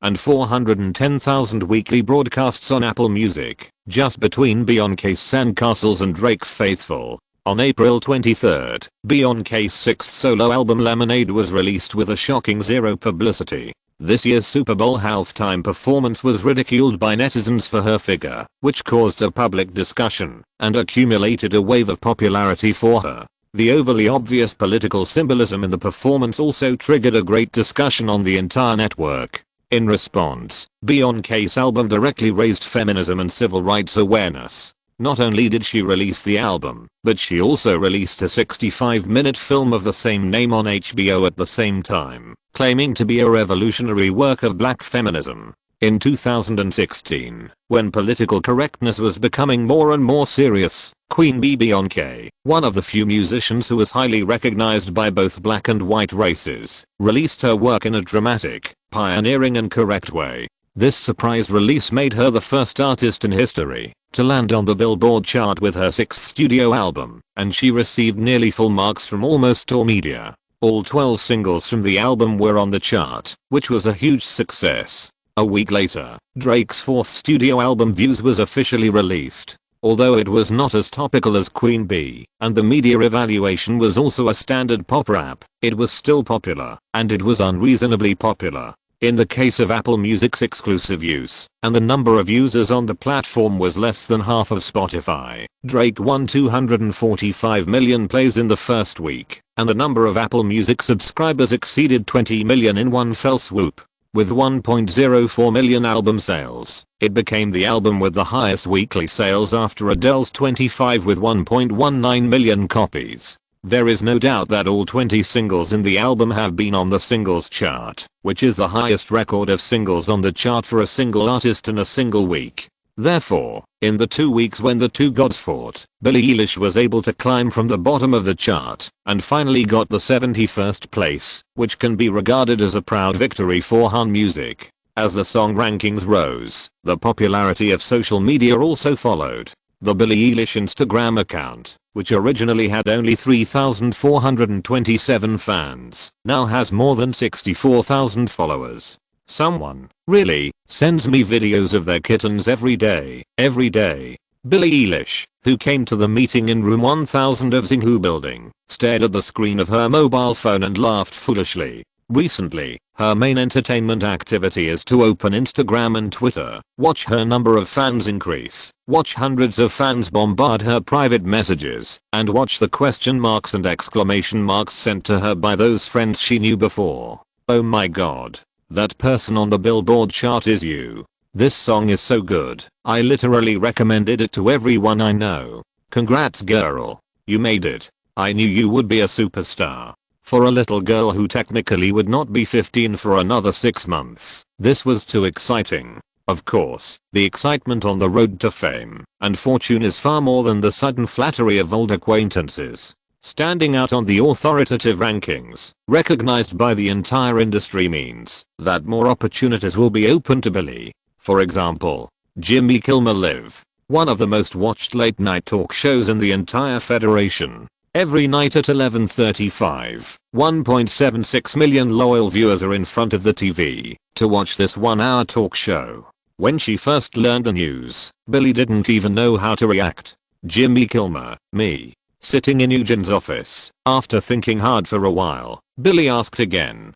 A: and 410,000 weekly broadcasts on Apple Music, just between Beyoncé's Sandcastles and Drake's Faithful. On April 23rd, Beyoncé's sixth solo album Lemonade was released with a shocking zero publicity. This year's Super Bowl halftime performance was ridiculed by netizens for her figure, which caused a public discussion and accumulated a wave of popularity for her. The overly obvious political symbolism in the performance also triggered a great discussion on the entire network. In response, Beyoncé's album directly raised feminism and civil rights awareness. Not only did she release the album, but she also released a 65-minute film of the same name on HBO at the same time, claiming to be a revolutionary work of black feminism. In 2016, when political correctness was becoming more and more serious, Queen Bee Beyoncé, one of the few musicians who was highly recognized by both black and white races, released her work in a dramatic, pioneering and correct way. This surprise release made her the first artist in history to land on the Billboard chart with her sixth studio album, and she received nearly full marks from almost all media. All 12 singles from the album were on the chart, which was a huge success. A week later, Drake's fourth studio album Views was officially released. Although it was not as topical as Queen Bee, and the media evaluation was also a standard pop rap, it was still popular, and it was unreasonably popular. In the case of Apple Music's exclusive use, and the number of users on the platform was less than half of Spotify, Drake won 245 million plays in the first week, and the number of Apple Music subscribers exceeded 20 million in one fell swoop. With 1.04 million album sales, it became the album with the highest weekly sales after Adele's 25 with 1.19 million copies. There is no doubt that all 20 singles in the album have been on the singles chart, which is the highest record of singles on the chart for a single artist in a single week. Therefore, in the 2 weeks when the two gods fought, Billie Eilish was able to climb from the bottom of the chart and finally got the 71st place, which can be regarded as a proud victory for her music. As the song rankings rose, the popularity of social media also followed. The Billie Eilish Instagram account, which originally had only 3,427 fans, now has more than 64,000 followers. Someone, really, sends me videos of their kittens every day. Billie Eilish, who came to the meeting in room 1000 of Xinhu building, stared at the screen of her mobile phone and laughed foolishly. Recently, her main entertainment activity is to open Instagram and Twitter, watch her number of fans increase, watch hundreds of fans bombard her private messages, and watch the question marks and exclamation marks sent to her by those friends she knew before. Oh my god. That person on the Billboard chart is you. This song is so good, I literally recommended it to everyone I know. Congrats girl. You made it. I knew you would be a superstar. For a little girl who technically would not be 15 for another 6 months, this was too exciting. Of course, the excitement on the road to fame and fortune is far more than the sudden flattery of old acquaintances. Standing out on the authoritative rankings, recognized by the entire industry means that more opportunities will be open to Billie. For example, Jimmy Kimmel Live, one of the most watched late night talk shows in the entire federation. Every night at 11:35, 1.76 million loyal viewers are in front of the TV to watch this 1-hour talk show. When she first learned the news, Billie didn't even know how to react. Jimmy Kimmel, me. Sitting in Eugene's office, after thinking hard for a while, Billie asked again.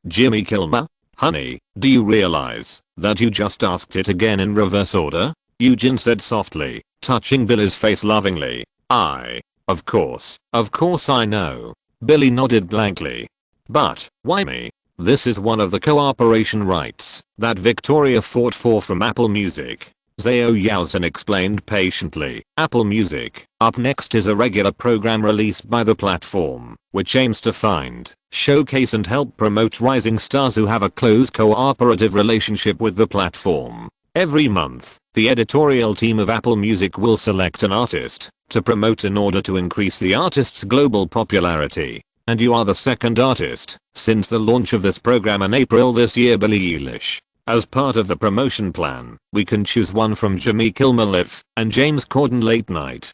A: Jimmy Kimmel? Honey, do you realize that you just asked it again in reverse order? Eugene said softly, touching Billie's face lovingly. Of course I know. Billie nodded blankly. But, why me? This is one of the cooperation rights that Victoria fought for from Apple Music. Zhao Yaozhen explained patiently. Apple Music Up Next is a regular program released by the platform, which aims to find, showcase and help promote rising stars who have a close cooperative relationship with the platform. Every month, the editorial team of Apple Music will select an artist to promote in order to increase the artist's global popularity. And you are the second artist since the launch of this program in April this year. Billie Eilish. As part of the promotion plan, we can choose one from Jimmy Kimmel Live and James Corden Late Night.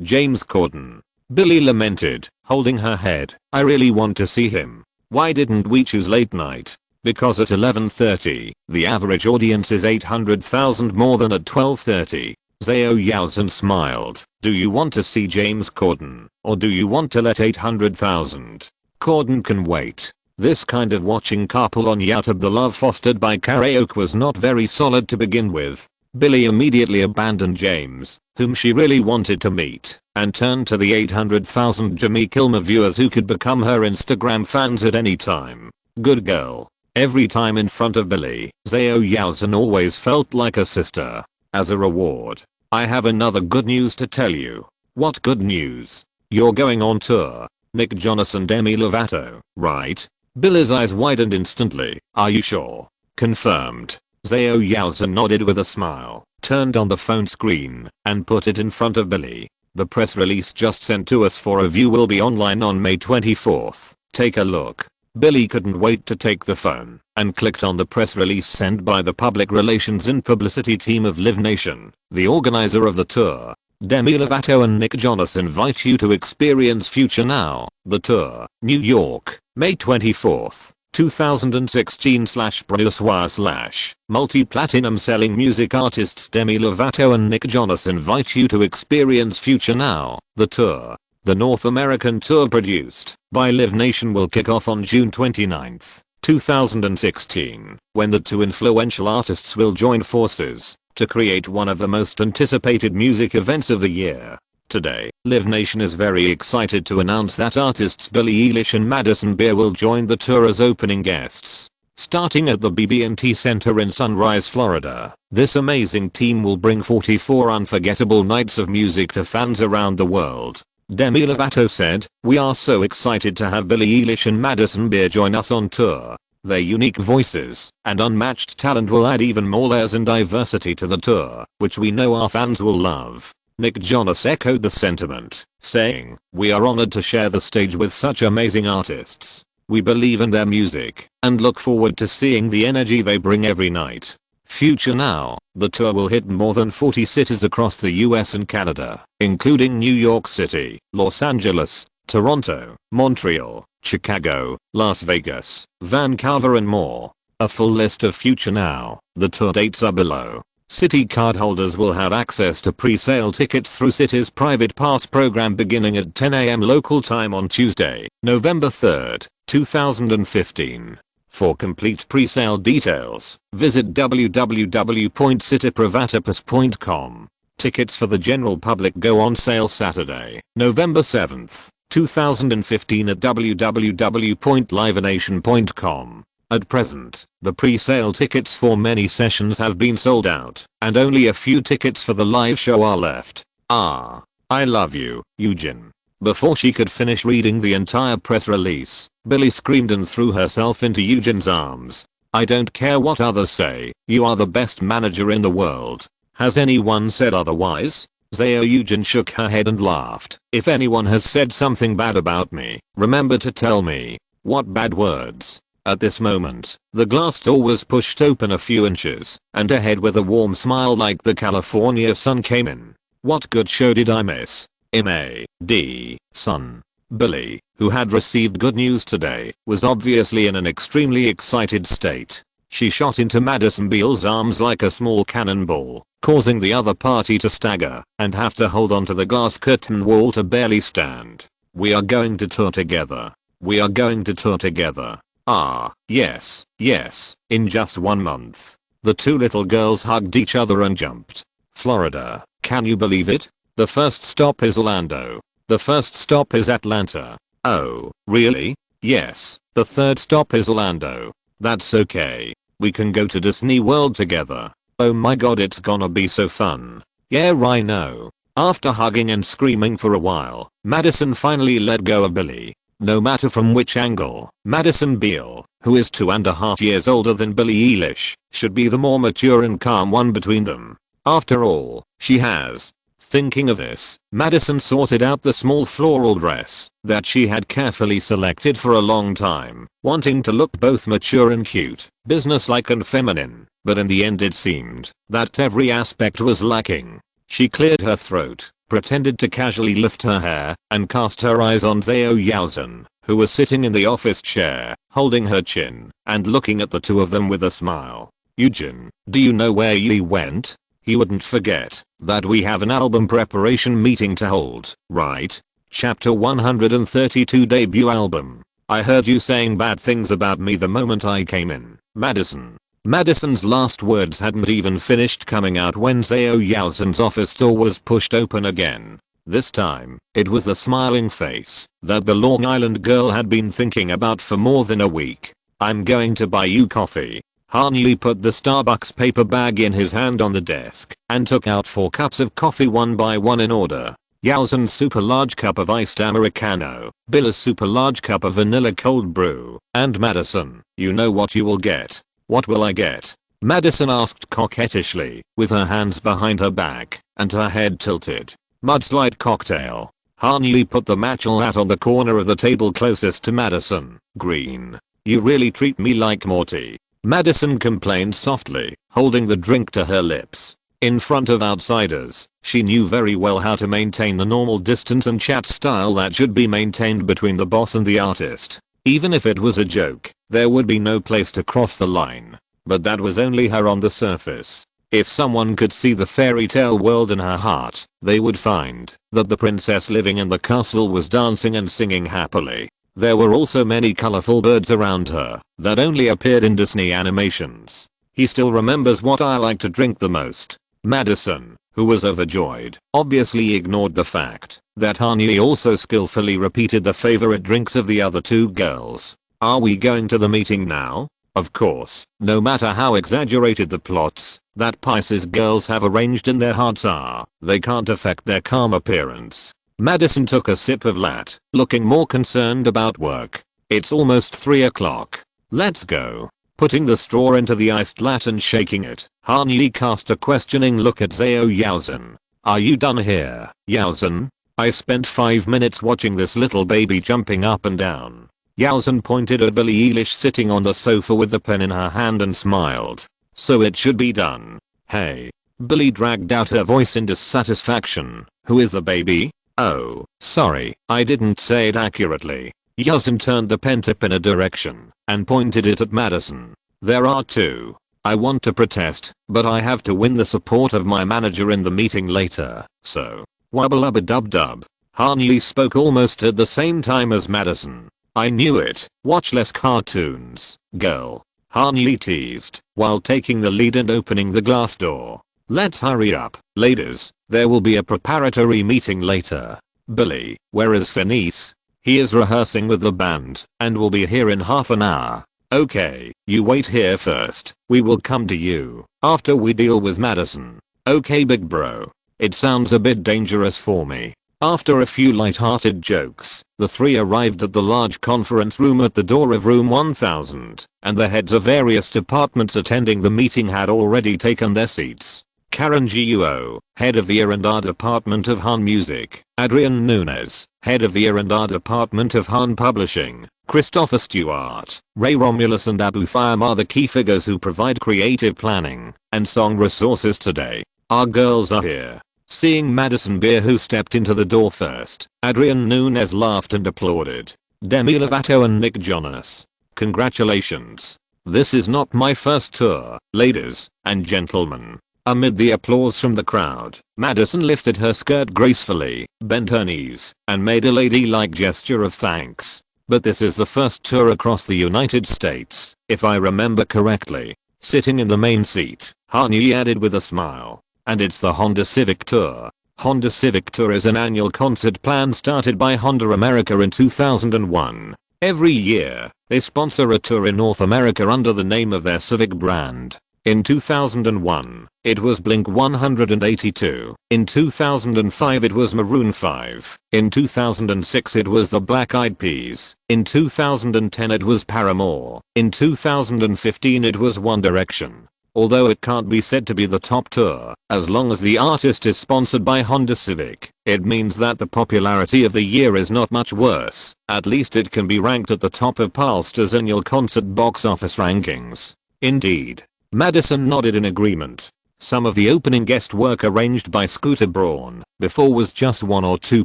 A: James Corden. Billie lamented, holding her head. I really want to see him. Why didn't we choose Late Night? Because at 11:30, the average audience is 800,000 more than at 12:30. Zhao Yaozhen smiled. Do you want to see James Corden, or do you want to let 800,000? Corden can wait. This kind of watching couple on YouTube the love fostered by karaoke was not very solid to begin with. Billie immediately abandoned James, whom she really wanted to meet, and turned to the 800,000 Jimmy Kimmel viewers who could become her Instagram fans at any time. Good girl. Every time in front of Billie, Zhao Yaozhen always felt like a sister. As a reward, I have another good news to tell you. What good news? You're going on tour. Nick Jonas and Demi Lovato, right? Billie's eyes widened instantly. Are you sure? Confirmed. Zhao Yaozhen nodded with a smile, turned on the phone screen, and put it in front of Billie. The press release just sent to us for review will be online on May 24th. Take a look. Billie couldn't wait to take the phone, and clicked on the press release sent by the public relations and publicity team of Live Nation, the organizer of the tour. Demi Lovato and Nick Jonas invite you to experience Future Now, the tour, New York, May 24th. 2016 /Brusoir/ multi-platinum selling music artists Demi Lovato and Nick Jonas invite you to experience Future Now, the tour. The North American tour produced by Live Nation will kick off on June 29, 2016, when the two influential artists will join forces to create one of the most anticipated music events of the year. Today, Live Nation is very excited to announce that artists Billie Eilish and Madison Beer will join the tour as opening guests. Starting at the BB&T Center in Sunrise, Florida, this amazing team will bring 44 unforgettable nights of music to fans around the world. Demi Lovato said, "We are so excited to have Billie Eilish and Madison Beer join us on tour. Their unique voices and unmatched talent will add even more layers and diversity to the tour, which we know our fans will love." Nick Jonas echoed the sentiment, saying, "We are honored to share the stage with such amazing artists. We believe in their music and look forward to seeing the energy they bring every night." Future Now, the tour will hit more than 40 cities across the US and Canada, including New York City, Los Angeles, Toronto, Montreal, Chicago, Las Vegas, Vancouver and more. A full list of Future Now, the tour dates are below. City card holders will have access to pre-sale tickets through City's private pass program beginning at 10 a.m. local time on Tuesday, November 3, 2015. For complete pre-sale details, visit www.cityprivatipus.com. Tickets for the general public go on sale Saturday, November 7, 2015 at www.livenation.com. At present, the pre-sale tickets for many sessions have been sold out, and only a few tickets for the live show are left. "Ah, I love you, Eugene." Before she could finish reading the entire press release, Billie screamed and threw herself into Eugene's arms. "I don't care what others say, you are the best manager in the world. Has anyone said otherwise?" Zhao Eugene shook her head and laughed. "If anyone has said something bad about me, remember to tell me." "What bad words?" At this moment, the glass door was pushed open a few inches, and a head with a warm smile like the California sun came in. "What good show did I miss?" M.A.D. Son. Billie, who had received good news today, was obviously in an extremely excited state. She shot into Madison Beer's arms like a small cannonball, causing the other party to stagger and have to hold onto the glass curtain wall to barely stand. "We are going to tour together. We are going to tour together. Ah, yes, yes, in just 1 month." The two little girls hugged each other and jumped. Florida, can you believe it? The first stop is Orlando. The first stop is Atlanta. Oh, really? Yes, the third stop is Orlando. That's okay. We can go to Disney World together. Oh my god, it's gonna be so fun. Yeah, I know. After hugging and screaming for a while, Madison finally let go of Billie. No matter from which angle, Madison Beer, who is 2.5 years older than Billie Eilish, should be the more mature and calm one between them. After all, she has. Thinking of this, Madison sorted out the small floral dress that she had carefully selected for a long time, wanting to look both mature and cute, businesslike and feminine, but in the end it seemed that every aspect was lacking. She cleared her throat, pretended to casually lift her hair, and cast her eyes on Zhao Yaozhen, who was sitting in the office chair, holding her chin, and looking at the two of them with a smile. Eugen, do you know where Yi went? He wouldn't forget that we have an album preparation meeting to hold, right? Chapter 132 debut album. I heard you saying bad things about me the moment I came in, Madison. Madison's last words hadn't even finished coming out when Zhao Yaozen's office door was pushed open again. This time, it was the smiling face that the Long Island girl had been thinking about for more than a week. I'm going to buy you coffee. Han Yi put the Starbucks paper bag in his hand on the desk and took out 4 cups of coffee one by one in order. Yaozen's super large cup of iced Americano, Bill's super large cup of vanilla cold brew, and Madison, you know what you will get. What will I get? Madison asked coquettishly, with her hands behind her back and her head tilted. Mudslide cocktail. Han Yi put the matchel hat on the corner of the table closest to Madison. Green. You really treat me like Morty. Madison complained softly, holding the drink to her lips. In front of outsiders, she knew very well how to maintain the normal distance and chat style that should be maintained between the boss and the artist. Even if it was a joke, there would be no place to cross the line. But that was only her on the surface. If someone could see the fairy tale world in her heart, they would find that the princess living in the castle was dancing and singing happily. There were also many colorful birds around her that only appeared in Disney animations. He still remembers what I like to drink the most. Madison, who was overjoyed, obviously ignored the fact that Han Yi also skillfully repeated the favorite drinks of the other two girls. Are we going to the meeting now? Of course, no matter how exaggerated the plots that Pisces girls have arranged in their hearts are, they can't affect their calm appearance. Madison took a sip of latte, looking more concerned about work. It's almost 3 o'clock. Let's go. Putting the straw into the iced latte and shaking it, Han Yi cast a questioning look at Zhao Yaozen. Are you done here, Yaozen? I spent 5 minutes watching this little baby jumping up and down. Yaozen pointed at Billie Eilish sitting on the sofa with the pen in her hand and smiled. So it should be done. Hey. Billie dragged out her voice in dissatisfaction. Who is the baby? Oh, sorry, I didn't say it accurately. Yaozen turned the pen tip in a direction and pointed it at Madison. There are 2. I want to protest, but I have to win the support of my manager in the meeting later, so. Wubba-lubba-dub-dub. Han Yi spoke almost at the same time as Madison. I knew it. Watch less cartoons, girl. Han Yi teased, while taking the lead and opening the glass door. Let's hurry up, ladies. There will be a preparatory meeting later. Billy, where is Phineas? He is rehearsing with the band and will be here in half an hour. Okay, you wait here first. We will come to you after we deal with Madison. Okay, big bro. It sounds a bit dangerous for me. After a few light-hearted jokes, the 3 arrived at the large conference room at the door of room 1000, and the heads of various departments attending the meeting had already taken their seats. Karen Guo, head of the R&R department of Han Music, Adrian Nunes, head of the R&R department of Han Publishing, Christopher Stewart, Ray Romulus and Abu Fayam are the key figures who provide creative planning and song resources today. Our girls are here. Seeing Madison Beer, who stepped into the door first, Adrian Nunes laughed and applauded. Demi Lovato and Nick Jonas. Congratulations. This is not my first tour, ladies and gentlemen. Amid the applause from the crowd, Madison lifted her skirt gracefully, bent her knees, and made a ladylike gesture of thanks. But this is the first tour across the United States, if I remember correctly. Sitting in the main seat, Han Yi added with a smile. And it's the Honda Civic Tour. Honda Civic Tour is an annual concert plan started by Honda America in 2001. Every year, they sponsor a tour in North America under the name of their Civic brand. In 2001, it was Blink 182. In 2005 it was Maroon 5. In 2006 it was the Black Eyed Peas. In 2010 it was Paramore. In 2015 it was One Direction. Although it can't be said to be the top tour, as long as the artist is sponsored by Honda Civic, it means that the popularity of the year is not much worse. At least it can be ranked at the top of Palster's annual concert box office rankings. Indeed. Madison nodded in agreement. Some of the opening guest work arranged by Scooter Braun before was just 1 or 2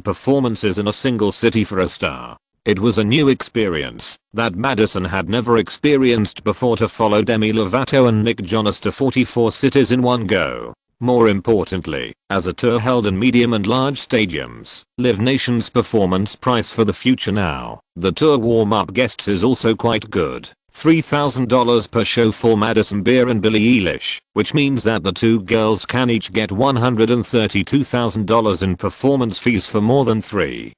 A: performances in a single city for a star. It was a new experience that Madison had never experienced before, to follow Demi Lovato and Nick Jonas to 44 cities in one go. More importantly, as a tour held in medium and large stadiums, Live Nation's performance price for the future now, the tour warm-up guests is also quite good. $3,000 per show for Madison Beer and Billie Eilish, which means that the two girls can each get $132,000 in performance fees for more than 3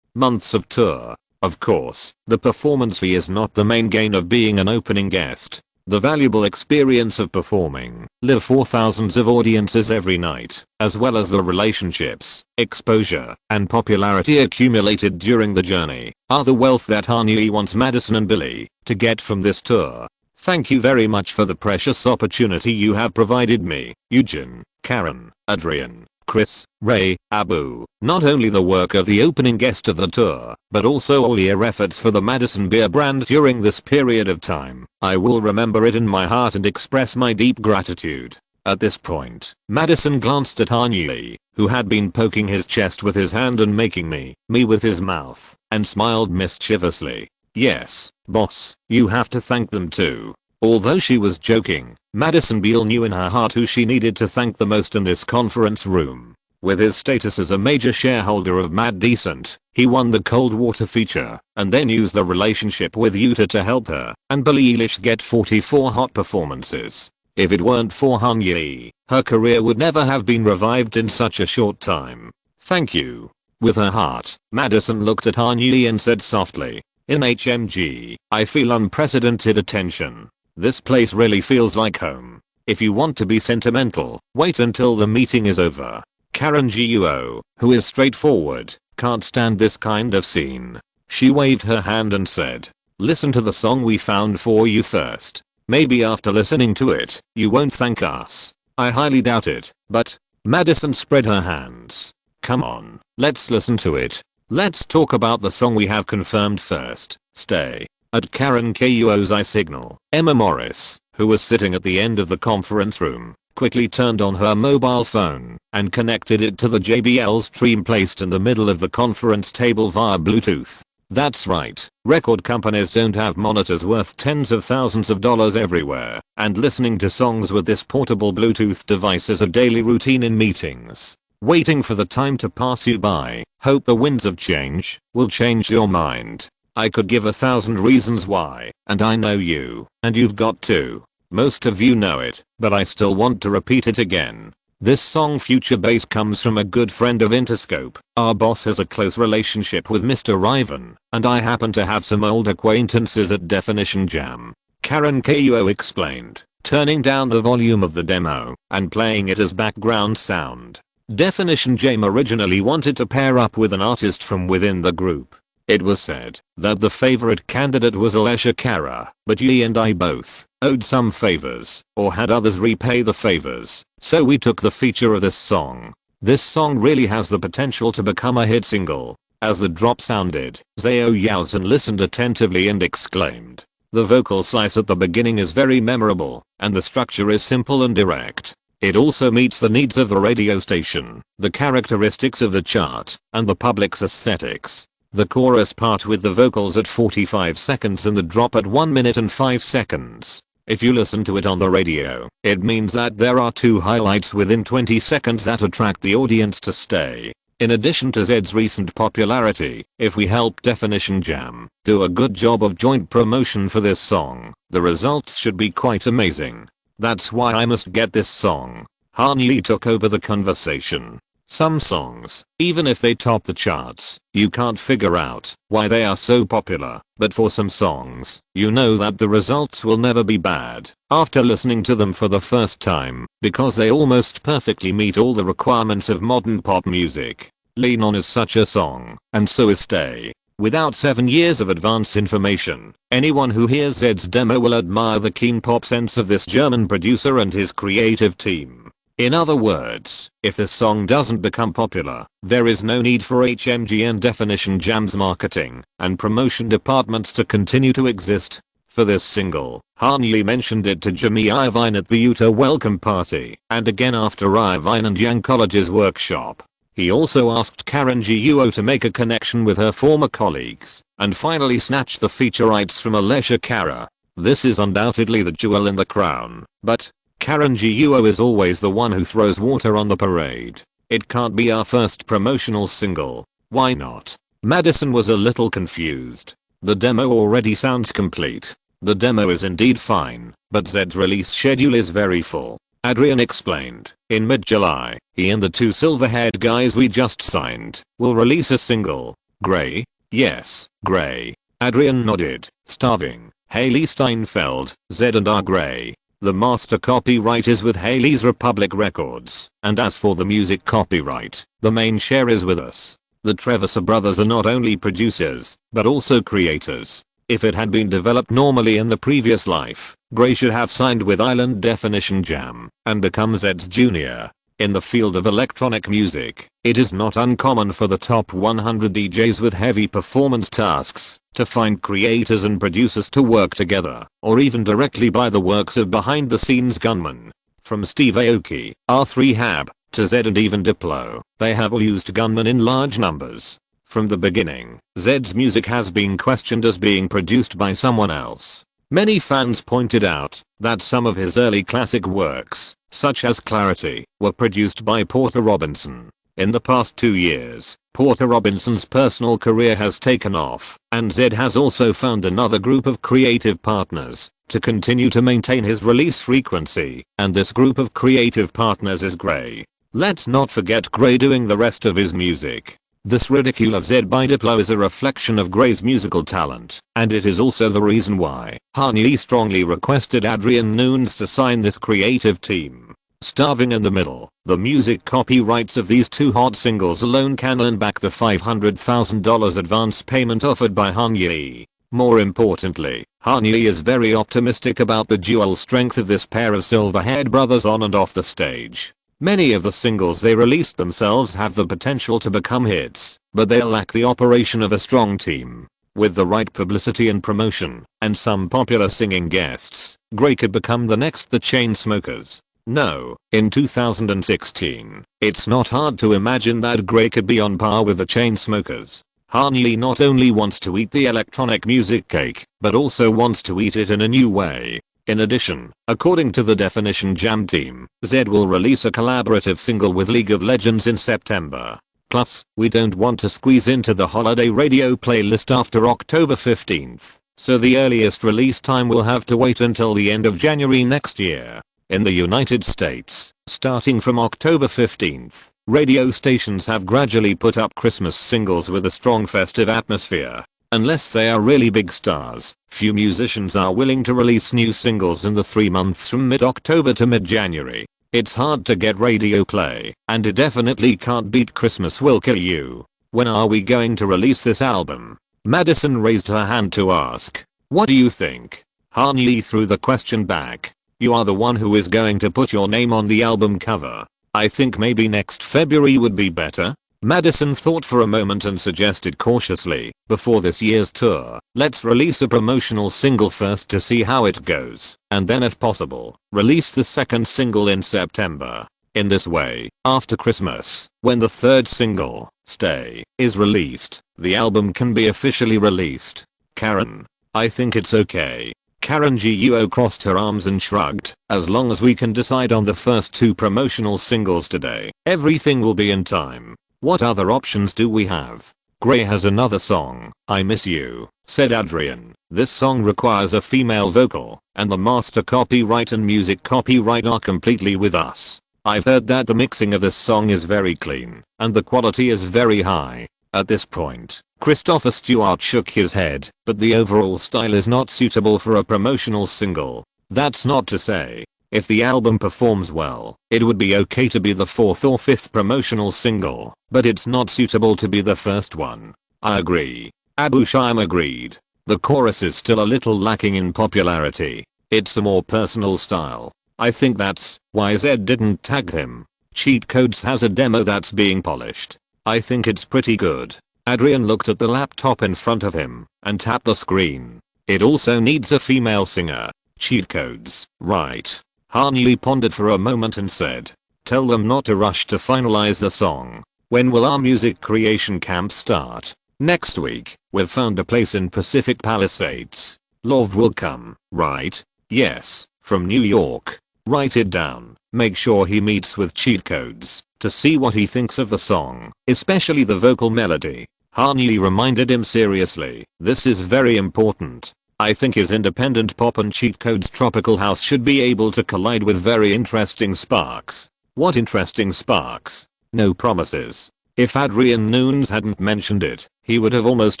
A: months of tour. Of course, the performance fee is not the main gain of being an opening guest. The valuable experience of performing live for thousands of audiences every night, as well as the relationships, exposure, and popularity accumulated during the journey, are the wealth that Kanye wants Madison and Billie to get from this tour. Thank you very much for the precious opportunity you have provided me, Eugene, Karen, Adrian, Chris, Ray, Abu. Not only the work of the opening guest of the tour, but also all your efforts for the Madison Beer brand during this period of time. I will remember it in my heart and express my deep gratitude. At this point, Madison glanced at Kanye, who had been poking his chest with his hand and making me with his mouth, and smiled mischievously. Yes, boss, you have to thank them too. Although she was joking, Madison Beer knew in her heart who she needed to thank the most in this conference room. With his status as a major shareholder of Mad Decent, he won the cold water feature, and then used the relationship with Utah to help her and Billie Eilish get 44 hot performances. If it weren't for Kanye, her career would never have been revived in such a short time. Thank you. With her heart, Madison looked at Kanye and said softly, "In HMG, I feel unprecedented attention. This place really feels like home. If you want to be sentimental, wait until the meeting is over." Karen Guo, who is straightforward, can't stand this kind of scene. She waved her hand and said, "Listen to the song we found for you first. Maybe after listening to it, you won't thank us." I highly doubt it, but Madison spread her hands. "Come on, let's listen to it. Let's talk about the song we have confirmed first. Stay." At Karen Guo's eye signal, Emma Morris, who was sitting at the end of the conference room, quickly turned on her mobile phone and connected it to the JBL stream placed in the middle of the conference table via Bluetooth. That's right, record companies don't have monitors worth tens of thousands of dollars everywhere, and listening to songs with this portable Bluetooth device is a daily routine in meetings. Waiting for the time to pass you by, hope the winds of change will change your mind. I could give 1,000 reasons why, and I know you, and you've got to. Most of you know it, but I still want to repeat it again. This song Future Bass comes from a good friend of Interscope. Our boss has a close relationship with Mr. Riven, and I happen to have some old acquaintances at Definition Jam. Karen Guo explained, turning down the volume of the demo and playing it as background sound. Definition Jam originally wanted to pair up with an artist from within the group. It was said that the favorite candidate was Alessia Cara, but Ye and I both owed some favors, or had others repay the favors, so we took the feature of this song. This song really has the potential to become a hit single. As the drop sounded, Zhao Yaozhen listened attentively and exclaimed, "The vocal slice at the beginning is very memorable, and the structure is simple and direct. It also meets the needs of the radio station, the characteristics of the chart, and the public's aesthetics." The chorus part with the vocals at 45 seconds and the drop at 1 minute and 5 seconds. If you listen to it on the radio, it means that there are two highlights within 20 seconds that attract the audience to stay. In addition to Zed's recent popularity, if we help Definition Jam do a good job of joint promotion for this song, the results should be quite amazing. That's why I must get this song. Kanye took over the conversation. Some songs, even if they top the charts, you can't figure out why they are so popular, but for some songs, you know that the results will never be bad after listening to them for the first time, because they almost perfectly meet all the requirements of modern pop music. Lean On is such a song, and so is Stay. Without 7 years of advance information, anyone who hears Zed's demo will admire the keen pop sense of this German producer and his creative team. In other words, if this song doesn't become popular, there is no need for HMG and Definition Jam's marketing and promotion departments to continue to exist. For this single, Kanye mentioned it to Jimmy Iovine at the Utah welcome party, and again after Iovine and Young College's workshop. He also asked Karen Guo to make a connection with her former colleagues, and finally snatched the feature rights from Alessia Cara. This is undoubtedly the jewel in the crown, but Karen Guo is always the one who throws water on the parade. It can't be our first promotional single. Why not? Madison was a little confused. The demo already sounds complete. The demo is indeed fine, but Zed's release schedule is very full. Adrian explained. In mid-July, he and the two silver-haired guys we just signed will release a single. Gray? Yes, Gray. Adrian nodded. Starving. Haley Steinfeld, Zed and R. Gray. The master copyright is with Haley's Republic Records, and as for the music copyright, the main share is with us. The Treviso brothers are not only producers, but also creators. If it had been developed normally in the previous life, Gray should have signed with Island Definition Jam and become Zed's junior. In the field of electronic music, it is not uncommon for the top 100 DJs with heavy performance tasks to find creators and producers to work together, or even directly buy the works of behind-the-scenes gunmen. From Steve Aoki, R3hab, to Zed and even Diplo, they have all used gunmen in large numbers. From the beginning, Zed's music has been questioned as being produced by someone else. Many fans pointed out that some of his early classic works, such as Clarity, were produced by Porter Robinson. In the past 2 years, Porter Robinson's personal career has taken off, and Zed has also found another group of creative partners to continue to maintain his release frequency, and this group of creative partners is Gray. Let's not forget Gray doing the rest of his music. This ridicule of Zed by Diplo is a reflection of Gray's musical talent, and it is also the reason why Kanye strongly requested Adrian Nunes to sign this creative team. Starving in the middle, the music copyrights of these two hot singles alone can earn back the $500,000 advance payment offered by Kanye. More importantly, Kanye is very optimistic about the dual strength of this pair of silver-haired brothers on and off the stage. Many of the singles they released themselves have the potential to become hits, but they lack the operation of a strong team. With the right publicity and promotion, and some popular singing guests, Gray could become the next The Chainsmokers. No, in 2016, it's not hard to imagine that Gray could be on par with The Chainsmokers. Kanye not only wants to eat the electronic music cake, but also wants to eat it in a new way. In addition, according to the Definition Jam team, Zed will release a collaborative single with League of Legends in September. Plus, we don't want to squeeze into the holiday radio playlist after October 15th, so the earliest release time will have to wait until the end of January next year. In the United States, starting from October 15th, radio stations have gradually put up Christmas singles with a strong festive atmosphere. Unless they are really big stars, few musicians are willing to release new singles in the 3 months from mid-October to mid-January. It's hard to get radio play, and it definitely can't beat Christmas Will Kill You. When are we going to release this album? Madison raised her hand to ask. What do you think? Kanye threw the question back. You are the one who is going to put your name on the album cover. I think maybe next February would be better. Madison thought for a moment and suggested cautiously, before this year's tour, let's release a promotional single first to see how it goes, and then if possible, release the second single in September. In this way, after Christmas, when the third single, Stay, is released, the album can be officially released. Karen. I think it's okay. Karen Guo crossed her arms and shrugged. As long as we can decide on the first 2 promotional singles today, everything will be in time. What other options do we have? Gray has another song, I Miss You, said Adrian. This song requires a female vocal, and the master copyright and music copyright are completely with us. I've heard that the mixing of this song is very clean, and the quality is very high. At this point, Christopher Stewart shook his head, but the overall style is not suitable for a promotional single. That's not to say, if the album performs well, it would be okay to be the 4th or 5th promotional single, but it's not suitable to be the first one. I agree. Abu Shaim agreed. The chorus is still a little lacking in popularity. It's a more personal style. I think that's why Zed didn't tag him. Cheat Codes has a demo that's being polished. I think it's pretty good. Adrian looked at the laptop in front of him and tapped the screen. It also needs a female singer. Cheat Codes, right? Kanye pondered for a moment and said, tell them not to rush to finalize the song. When will our music creation camp start? Next week. We've found a place in Pacific Palisades. Love will come, right? Yes, from New York. Write it down. Make sure he meets with cheat codes to see what he thinks of the song, especially the vocal melody. Hanyi reminded him seriously. This is very important. I think his independent pop and cheat codes tropical house should be able to collide with very interesting sparks. What interesting sparks? No promises. If Adrian Nunes hadn't mentioned it, he would have almost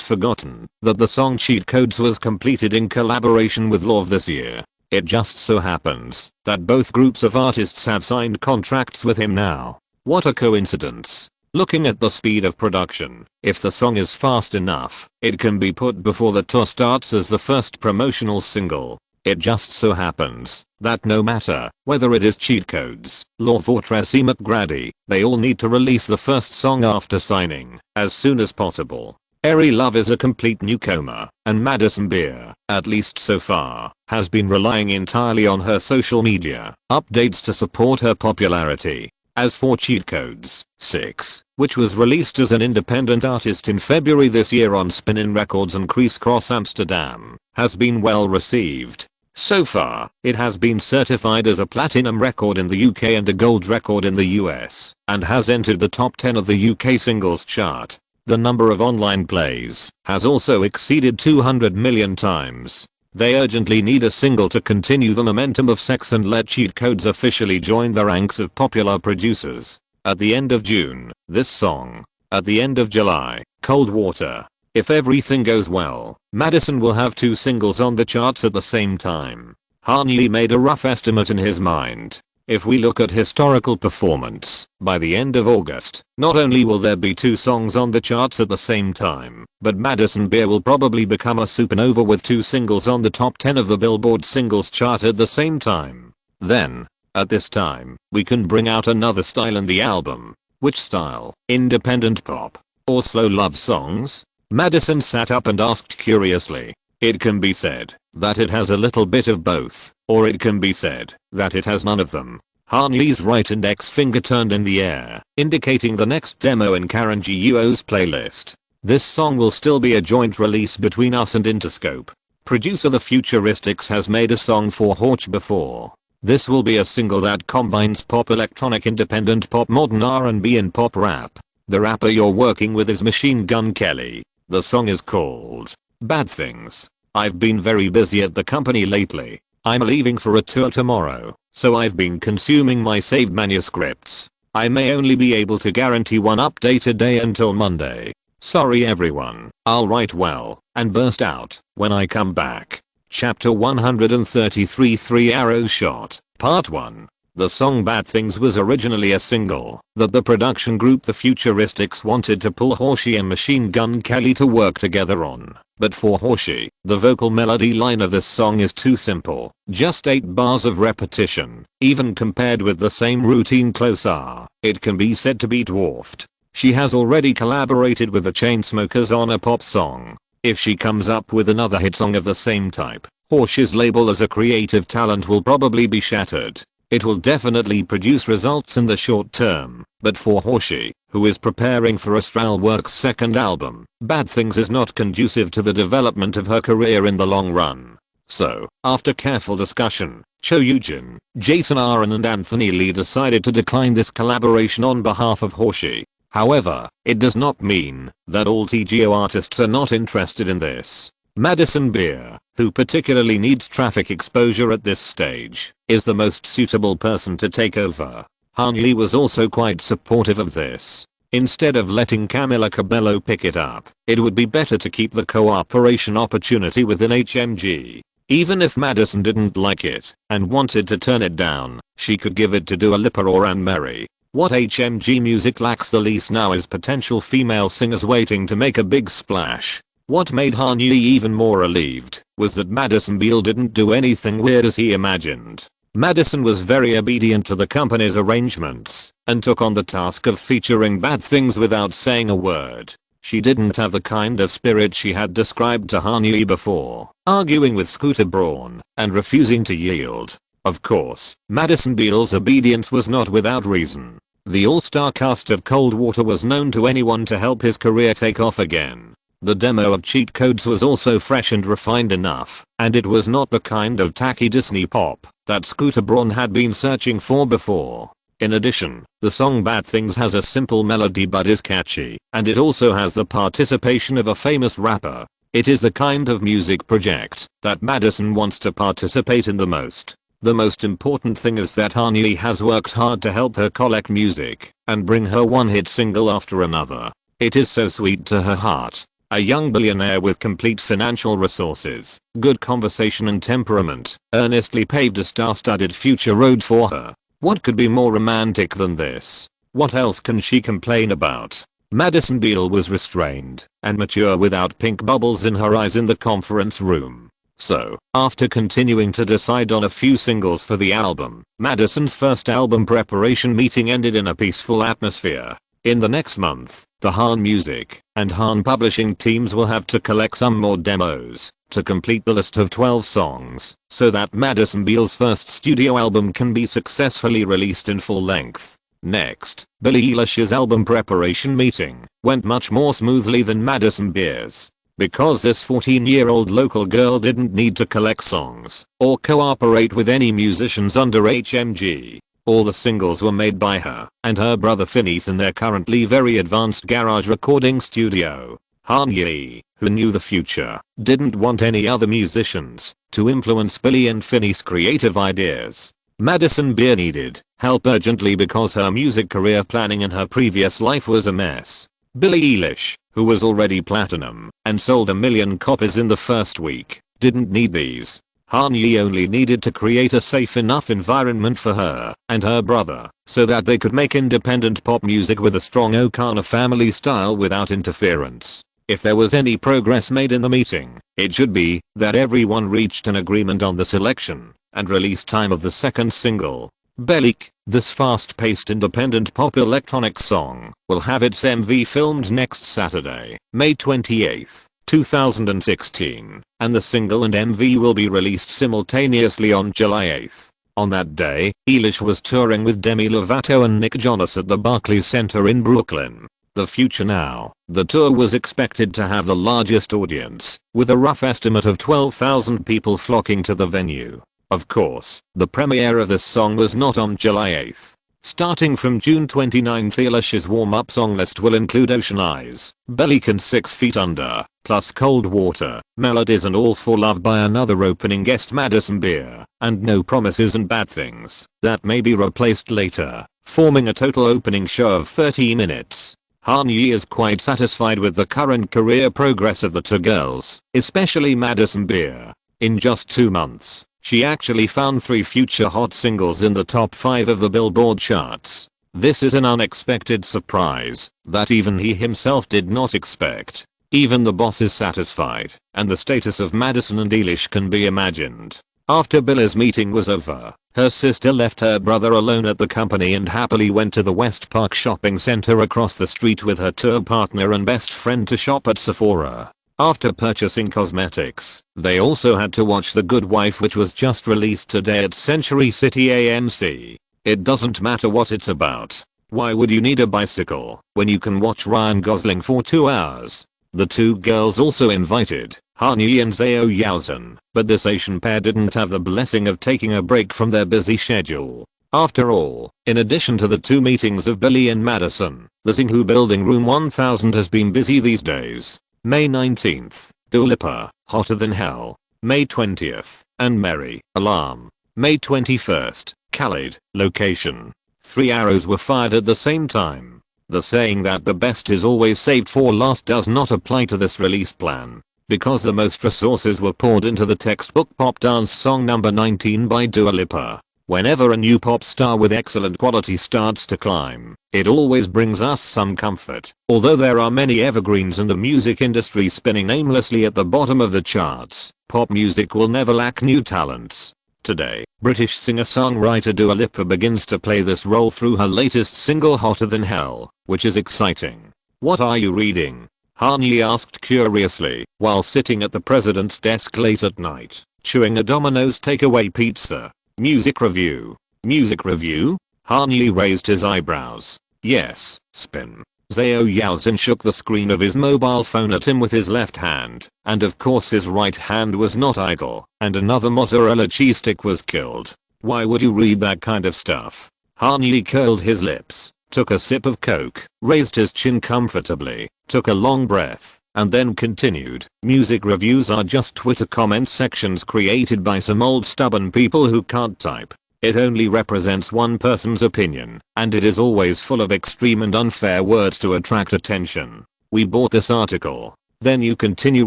A: forgotten that the song Cheat Codes was completed in collaboration with Love this year. It just so happens that both groups of artists have signed contracts with him now. What a coincidence. Looking at the speed of production, if the song is fast enough, it can be put before the tour starts as the first promotional single. It just so happens that no matter whether it is Cheat Codes, Love or Tracy McGrady, they all need to release the first song after signing as soon as possible. Eri Love is a complete newcomer, and Madison Beer, at least so far, has been relying entirely on her social media updates to support her popularity. As for Cheat Codes 6, which was released as an independent artist in February this year on Spinnin' Records and Criss Cross Amsterdam, has been well received. So far, it has been certified as a platinum record in the UK and a gold record in the US, and has entered the top 10 of the UK singles chart. The number of online plays has also exceeded 200 million times. They urgently need a single to continue the momentum of Sex and let Cheat Codes officially join the ranks of popular producers. At the end of June, this song. At the end of July, Cold Water. If everything goes well, Madison will have 2 singles on the charts at the same time. Hanyi made a rough estimate in his mind. If we look at historical performance, by the end of August, not only will there be 2 songs on the charts at the same time, but Madison Beer will probably become a supernova with 2 singles on the top 10 of the Billboard singles chart at the same time. Then, at this time, we can bring out another style in the album. Which style? Independent pop? Or slow love songs? Madison sat up and asked curiously. It can be said that it has a little bit of both, or it can be said that it has none of them. Hanyi's right index finger turned in the air, indicating the next demo in Karen Guo's playlist. This song will still be a joint release between us and Interscope. Producer The Futuristics has made a song for Horch before. This will be a single that combines pop electronic independent pop modern R&B and pop rap. The rapper you're working with is Machine Gun Kelly. The song is called Bad Things. I've been very busy at the company lately. I'm leaving for a tour tomorrow, so I've been consuming my saved manuscripts. I may only be able to guarantee one update a day until Monday. Sorry everyone. I'll write well and burst out when I come back. Chapter 133 3 Arrows Shot, Part 1. The song Bad Things was originally a single that the production group The Futuristics wanted to pull Horshi and Machine Gun Kelly to work together on. But for Horshi, the vocal melody line of this song is too simple. Just 8 bars of repetition. Even compared with the same routine Close R, it can be said to be dwarfed. She has already collaborated with the Chainsmokers on a pop song. If she comes up with another hit song of the same type, Horshi's label as a creative talent will probably be shattered. It will definitely produce results in the short term, but for Horshi, who is preparing for Astralwerks' second album, Bad Things is not conducive to the development of her career in the long run. So, after careful discussion, Cho Yujin, Jason Aaron and Anthony Lee decided to decline this collaboration on behalf of Horshi. However, it does not mean that all TGO artists are not interested in this. Madison Beer, who particularly needs traffic exposure at this stage, is the most suitable person to take over. Hanyi was also quite supportive of this. Instead of letting Camila Cabello pick it up, it would be better to keep the cooperation opportunity within HMG. Even if Madison didn't like it and wanted to turn it down, she could give it to Dua Lipa or Anne Mary. What HMG Music lacks the least now is potential female singers waiting to make a big splash. What made Hanyi even more relieved was that Madison Beer didn't do anything weird as he imagined. Madison was very obedient to the company's arrangements and took on the task of featuring Bad Things without saying a word. She didn't have the kind of spirit she had described to Hanyi before, arguing with Scooter Braun and refusing to yield. Of course, Madison Beer's obedience was not without reason. The all-star cast of Cold Water was known to anyone to help his career take off again. The demo of Cheat Codes was also fresh and refined enough, and it was not the kind of tacky Disney pop that Scooter Braun had been searching for before. In addition, the song Bad Things has a simple melody but is catchy, and it also has the participation of a famous rapper. It is the kind of music project that Madison wants to participate in the most. The most important thing is that Hanyi has worked hard to help her collect music and bring her one hit single after another. It is so sweet to her heart. A young billionaire with complete financial resources, good conversation and temperament, earnestly paved a star-studded future road for her. What could be more romantic than this? What else can she complain about? Madison Beal was restrained and mature without pink bubbles in her eyes in the conference room. So, after continuing to decide on a few singles for the album, Madison's first album preparation meeting ended in a peaceful atmosphere. In the next month, the Han Music and Han Publishing teams will have to collect some more demos to complete the list of 12 songs so that Madison Beal's first studio album can be successfully released in full length. Next, Billie Eilish's album preparation meeting went much more smoothly than Madison Beer's. Because this 14-year-old local girl didn't need to collect songs or cooperate with any musicians under HMG. All the singles were made by her and her brother Phineas in their currently very advanced garage recording studio. Hanyi, who knew the future, didn't want any other musicians to influence Billie and Phineas' creative ideas. Madison Beer needed help urgently because her music career planning in her previous life was a mess. Billie Eilish, who was already platinum and sold 1 million copies in the first week, didn't need these. Hanyi only needed to create a safe enough environment for her and her brother so that they could make independent pop music with a strong O'Connor family style without interference. If there was any progress made in the meeting, it should be that everyone reached an agreement on the selection and release time of the second single. Bel-Air, this fast-paced independent pop electronic song, will have its MV filmed next Saturday, May 28th. 2016, and the single and MV will be released simultaneously on July 8th. On that day, Eilish was touring with Demi Lovato and Nick Jonas at the Barclays Center in Brooklyn. The future now. The tour was expected to have the largest audience, with a rough estimate of 12,000 people flocking to the venue. Of course, the premiere of this song was not on July 8th. Starting from June 29th, Eilish's warm-up song list will include Ocean Eyes, Bel-Air and 6 Feet Under, plus Cold Water, Melodies and All for Love by another opening guest Madison Beer, and No Promises and Bad Things, that may be replaced later, forming a total opening show of 30 minutes. Hanyi is quite satisfied with the current career progress of the two girls, especially Madison Beer. In just 2 months, she actually found 3 future hot singles in the top 5 of the Billboard charts. This is an unexpected surprise that even he himself did not expect. Even the boss is satisfied, and the status of Madison and Eilish can be imagined. After Billie's meeting was over, her sister left her brother alone at the company and happily went to the West Park shopping center across the street with her tour partner and best friend to shop at Sephora. After purchasing cosmetics, they also had to watch The Good Wife, which was just released today at Century City AMC. It doesn't matter what it's about. Why would you need a bicycle when you can watch Ryan Gosling for 2 hours? The two girls also invited Hanyi and Zhao Yaozhen, but this Asian pair didn't have the blessing of taking a break from their busy schedule. After all, in addition to the 2 meetings of Billie and Madison, the Xinhu Building Room 1000 has been busy these days. May 19th, Dua Lipa, Hotter Than Hell. May 20th, and Mary, Alarm. May 21st, Khalid, Location. 3 arrows were fired at the same time. The saying that the best is always saved for last does not apply to this release plan, because the most resources were poured into the textbook pop dance song number 19 by Dua Lipa. Whenever a new pop star with excellent quality starts to climb, it always brings us some comfort. Although there are many evergreens in the music industry spinning aimlessly at the bottom of the charts, pop music will never lack new talents. Today, British singer-songwriter Dua Lipa begins to play this role through her latest single Hotter Than Hell, which is exciting. "What are you reading?" Hanyi asked curiously, while sitting at the president's desk late at night, chewing a Domino's takeaway pizza. Music review. Music review? Hanyi raised his eyebrows. Yes, Spin. Zhao Yaozhen shook the screen of his mobile phone at him with his left hand, and of course his right hand was not idle, and another mozzarella cheese stick was killed. Why would you read that kind of stuff? Hanyi curled his lips, took a sip of coke, raised his chin comfortably, took a long breath, and then continued. Music reviews are just Twitter comment sections created by some old stubborn people who can't type. It only represents one person's opinion, and it is always full of extreme and unfair words to attract attention. We bought this article. Then you continue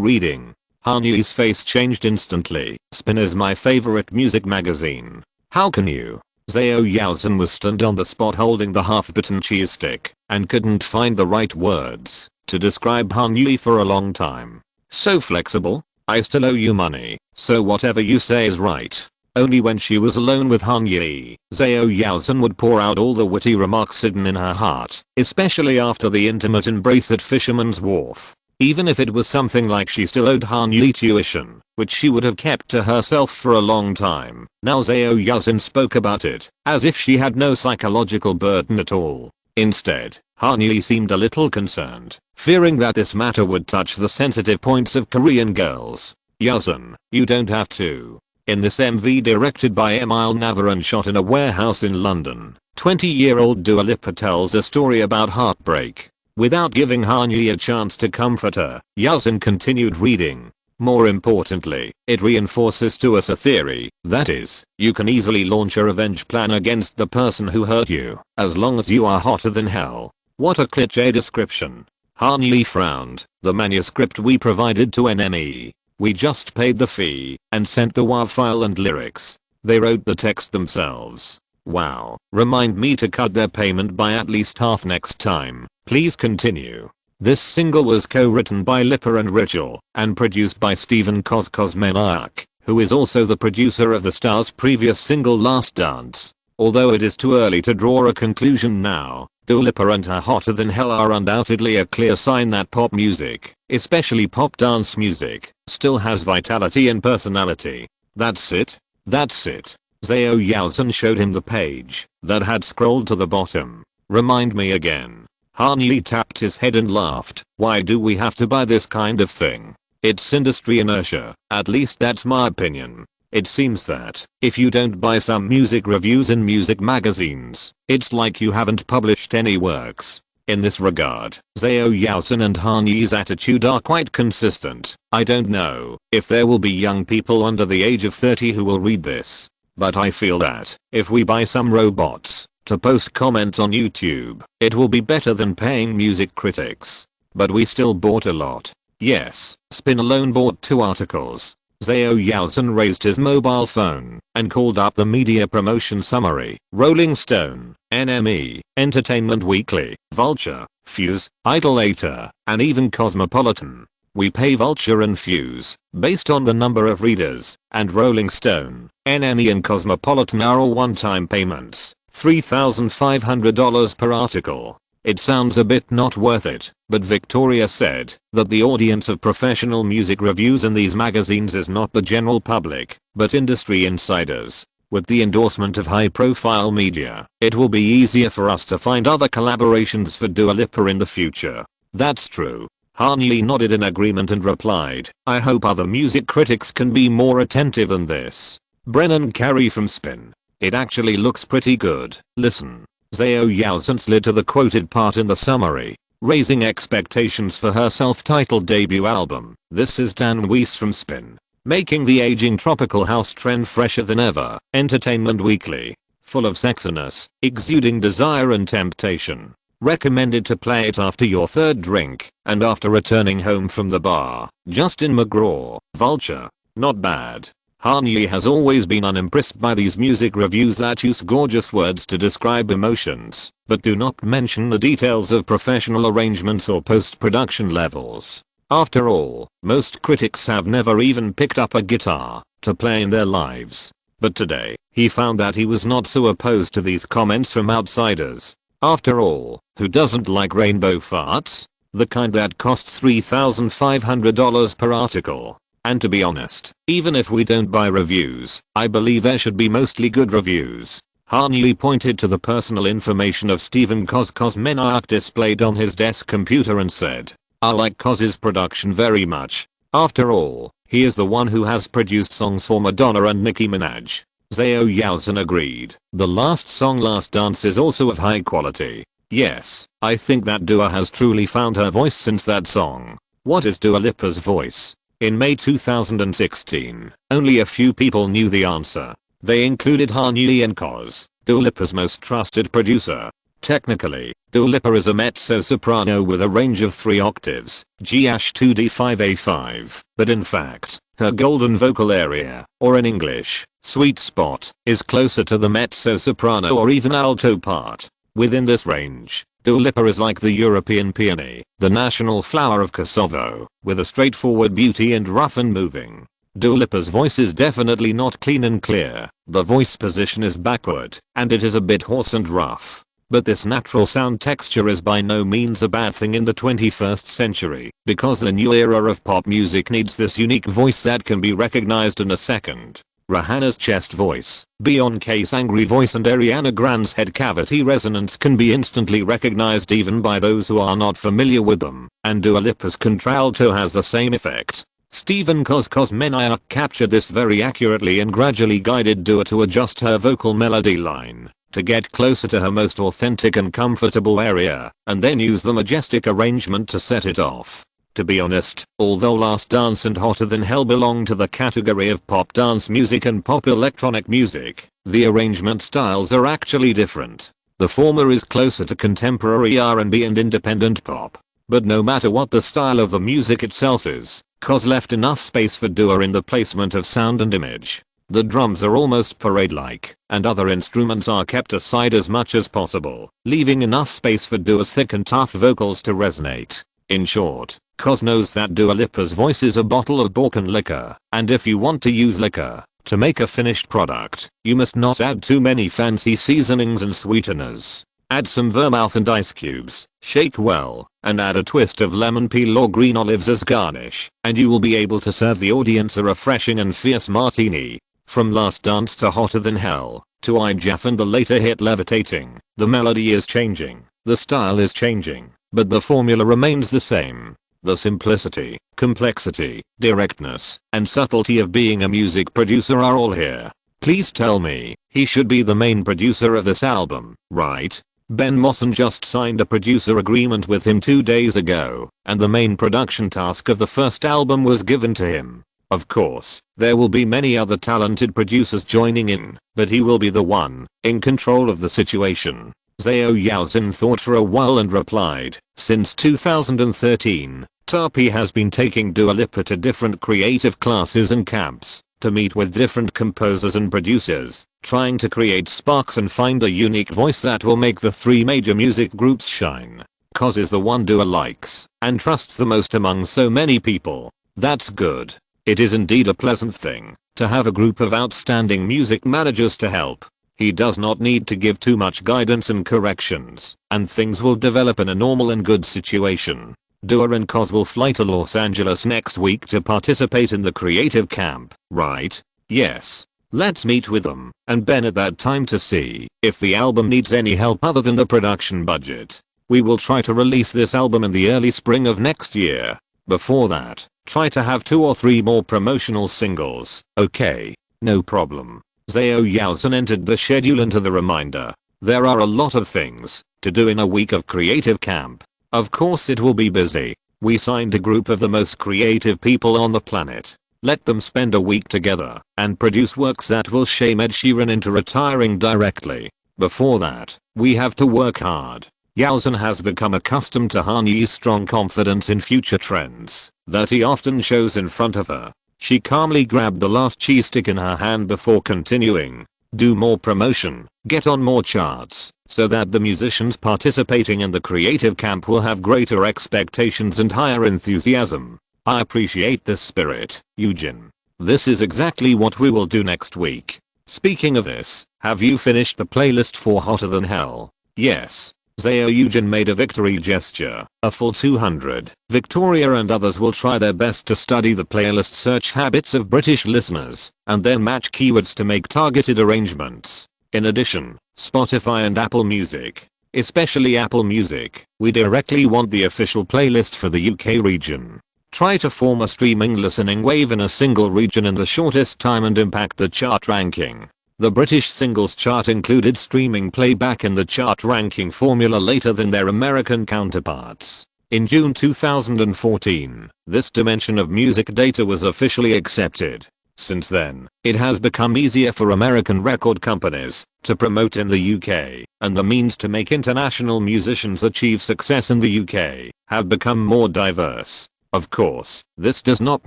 A: reading. Hanyi's face changed instantly. Spin is my favorite music magazine. How can you? Zhao Yaozhen was stunned on the spot, holding the half-bitten cheese stick, and couldn't find the right words to describe Hanyi for a long time. So flexible? I still owe you money, so whatever you say is right. Only when she was alone with Hanyi, Zhao Yaozhen would pour out all the witty remarks hidden in her heart, especially after the intimate embrace at Fisherman's Wharf. Even if it was something like she still owed Hanyi tuition, which she would have kept to herself for a long time. Now Zhao Yaozhen spoke about it, as if she had no psychological burden at all. Instead, Hanyi seemed a little concerned, fearing that this matter would touch the sensitive points of Korean girls. Yaozhen, you don't have to. In this MV directed by Emile Navar and shot in a warehouse in London, 20-year-old Dua Lipa tells a story about heartbreak. Without giving Hanyi a chance to comfort her, Yaozhen continued reading. More importantly, it reinforces to us a theory, that is, you can easily launch a revenge plan against the person who hurt you, as long as you are hotter than hell. What a cliché description. Hanyi frowned. The manuscript we provided to NME. We just paid the fee and sent the WAV file and lyrics. They wrote the text themselves. Wow. Remind me to cut their payment by at least half next time. Please continue. This single was co-written by Lipa and Rachel and produced by Steven Kosmeniak, who is also the producer of the star's previous single Last Dance. Although it is too early to draw a conclusion now, Dua Lipa and her Hotter Than Hell are undoubtedly a clear sign that pop music, especially pop dance music, still has vitality and personality. That's it? That's it. Zhao Yaozhen showed him the page that had scrolled to the bottom. Remind me again. Hanyi tapped his head and laughed. Why do we have to buy this kind of thing? It's industry inertia. At least that's my opinion. It seems that if you don't buy some music reviews in music magazines, it's like you haven't published any works. In this regard, Zhao Yaozhen and Hanyi's attitude are quite consistent. I don't know if there will be young people under the age of 30 who will read this, but I feel that if we buy some robots to post comments on YouTube, it will be better than paying music critics. But we still bought a lot. Yes, Spin alone bought 2 articles. Zhao Yaozhen raised his mobile phone and called up the media promotion summary. Rolling Stone, NME, Entertainment Weekly, Vulture, Fuse, Idolator, and even Cosmopolitan. We pay Vulture and Fuse based on the number of readers, and Rolling Stone, NME and Cosmopolitan are all one-time payments, $3,500 per article. It sounds a bit not worth it, but Victoria said that the audience of professional music reviews in these magazines is not the general public, but industry insiders. With the endorsement of high-profile media, it will be easier for us to find other collaborations for Dua Lipa in the future. That's true. Hanyi nodded in agreement and replied, I hope other music critics can be more attentive than this. Brennan Carey from Spin. It actually looks pretty good. Listen. Zhao Yaozhen slid to the quoted part in the summary, raising expectations for her self-titled debut album. This is Dan Weiss from Spin, making the aging tropical house trend fresher than ever. Entertainment Weekly, full of sexiness, exuding desire and temptation. Recommended to play it after your 3rd drink and after returning home from the bar. Justin McGraw, Vulture. Not bad. Hanyi has always been unimpressed by these music reviews that use gorgeous words to describe emotions, but do not mention the details of professional arrangements or post-production levels. After all, most critics have never even picked up a guitar to play in their lives. But today, he found that he was not so opposed to these comments from outsiders. After all, who doesn't like rainbow farts? The kind that costs $3,500 per article. And to be honest, even if we don't buy reviews, I believe there should be mostly good reviews. Hanyi pointed to the personal information of Stephen Kozmeniak displayed on his desk computer and said, "I like Koz's production very much. After all, he is the one who has produced songs for Madonna and Nicki Minaj." Zhao Yaozhen agreed. "The last song, Last Dance, is also of high quality. Yes, I think that Dua has truly found her voice since that song." What is Dua Lipa's voice? In May 2016, only a few people knew the answer. They included Hanyi and Koz, Dua Lipa's most trusted producer. Technically, Dua Lipa is a mezzo-soprano with a range of 3 octaves, G'2D5A5, but in fact, her golden vocal area, or in English, sweet spot, is closer to the mezzo-soprano or even alto part. Within this range, Dua Lipa is like the European peony, the national flower of Kosovo, with a straightforward beauty and rough and moving. Dua Lipa's voice is definitely not clean and clear, the voice position is backward, and it is a bit hoarse and rough. But this natural sound texture is by no means a bad thing in the 21st century, because the new era of pop music needs this unique voice that can be recognized in a second. Rihanna's chest voice, Beyoncé's angry voice and Ariana Grande's head cavity resonance can be instantly recognized even by those who are not familiar with them, and Dua Lipa's contralto has the same effect. Stephen Kozmeniak captured this very accurately and gradually guided Dua to adjust her vocal melody line to get closer to her most authentic and comfortable area, and then use the majestic arrangement to set it off. To be honest, although Last Dance and Hotter Than Hell belong to the category of pop dance music and pop electronic music, the arrangement styles are actually different. The former is closer to contemporary R&B and independent pop. But no matter what the style of the music itself is, Koz left enough space for Dua in the placement of sound and image. The drums are almost parade-like, and other instruments are kept aside as much as possible, leaving enough space for Dua's thick and tough vocals to resonate. In short, Koz knows that Dua Lipa's voice is a bottle of Balkan liquor, and if you want to use liquor to make a finished product, you must not add too many fancy seasonings and sweeteners. Add some vermouth and ice cubes, shake well, and add a twist of lemon peel or green olives as garnish, and you will be able to serve the audience a refreshing and fierce martini. From Last Dance to Hotter Than Hell, to I Jaff and the later hit Levitating, the melody is changing, the style is changing, but the formula remains the same. The simplicity, complexity, directness, and subtlety of being a music producer are all here. Please tell me, he should be the main producer of this album, right? Ben Mosson just signed a producer agreement with him 2 days ago, and the main production task of the first album was given to him. Of course, there will be many other talented producers joining in, but he will be the one in control of the situation. Zhao Yaozhen thought for a while and replied, "Since 2013, Tapi has been taking Dua Lipa to different creative classes and camps to meet with different composers and producers, trying to create sparks and find a unique voice that will make the 3 major music groups shine. Koz is the one Dua likes and trusts the most among so many people. That's good. It is indeed a pleasant thing to have a group of outstanding music managers to help. He does not need to give too much guidance and corrections, and things will develop in a normal and good situation." Dua and Koz will fly to Los Angeles next week to participate in the creative camp, right? Yes. Let's meet with them and Ben at that time to see if the album needs any help other than the production budget. We will try to release this album in the early spring of next year. Before that, try to have 2 or 3 more promotional singles, okay? No problem. Zhao Yaozhen entered the schedule into the reminder. There are a lot of things to do in a week of creative camp. Of course it will be busy. We signed a group of the most creative people on the planet. Let them spend a week together and produce works that will shame Ed Sheeran into retiring directly. Before that, we have to work hard. Yaozhen has become accustomed to Hanyi's strong confidence in future trends that he often shows in front of her. She calmly grabbed the last cheese stick in her hand before continuing. Do more promotion, get on more charts, so that the musicians participating in the creative camp will have greater expectations and higher enthusiasm. I appreciate this spirit, Eugen. This is exactly what we will do next week. Speaking of this, have you finished the playlist for Hotter Than Hell? Yes. Zhao Eugen made a victory gesture, a full 200. Victoria and others will try their best to study the playlist search habits of British listeners, and then match keywords to make targeted arrangements. In addition, Spotify and Apple Music, especially Apple Music, we directly want the official playlist for the UK region. Try to form a streaming listening wave in a single region in the shortest time and impact the chart ranking. The British singles chart included streaming playback in the chart ranking formula later than their American counterparts. In June 2014, this dimension of music data was officially accepted. Since then, it has become easier for American record companies to promote in the UK, and the means to make international musicians achieve success in the UK have become more diverse. Of course, this does not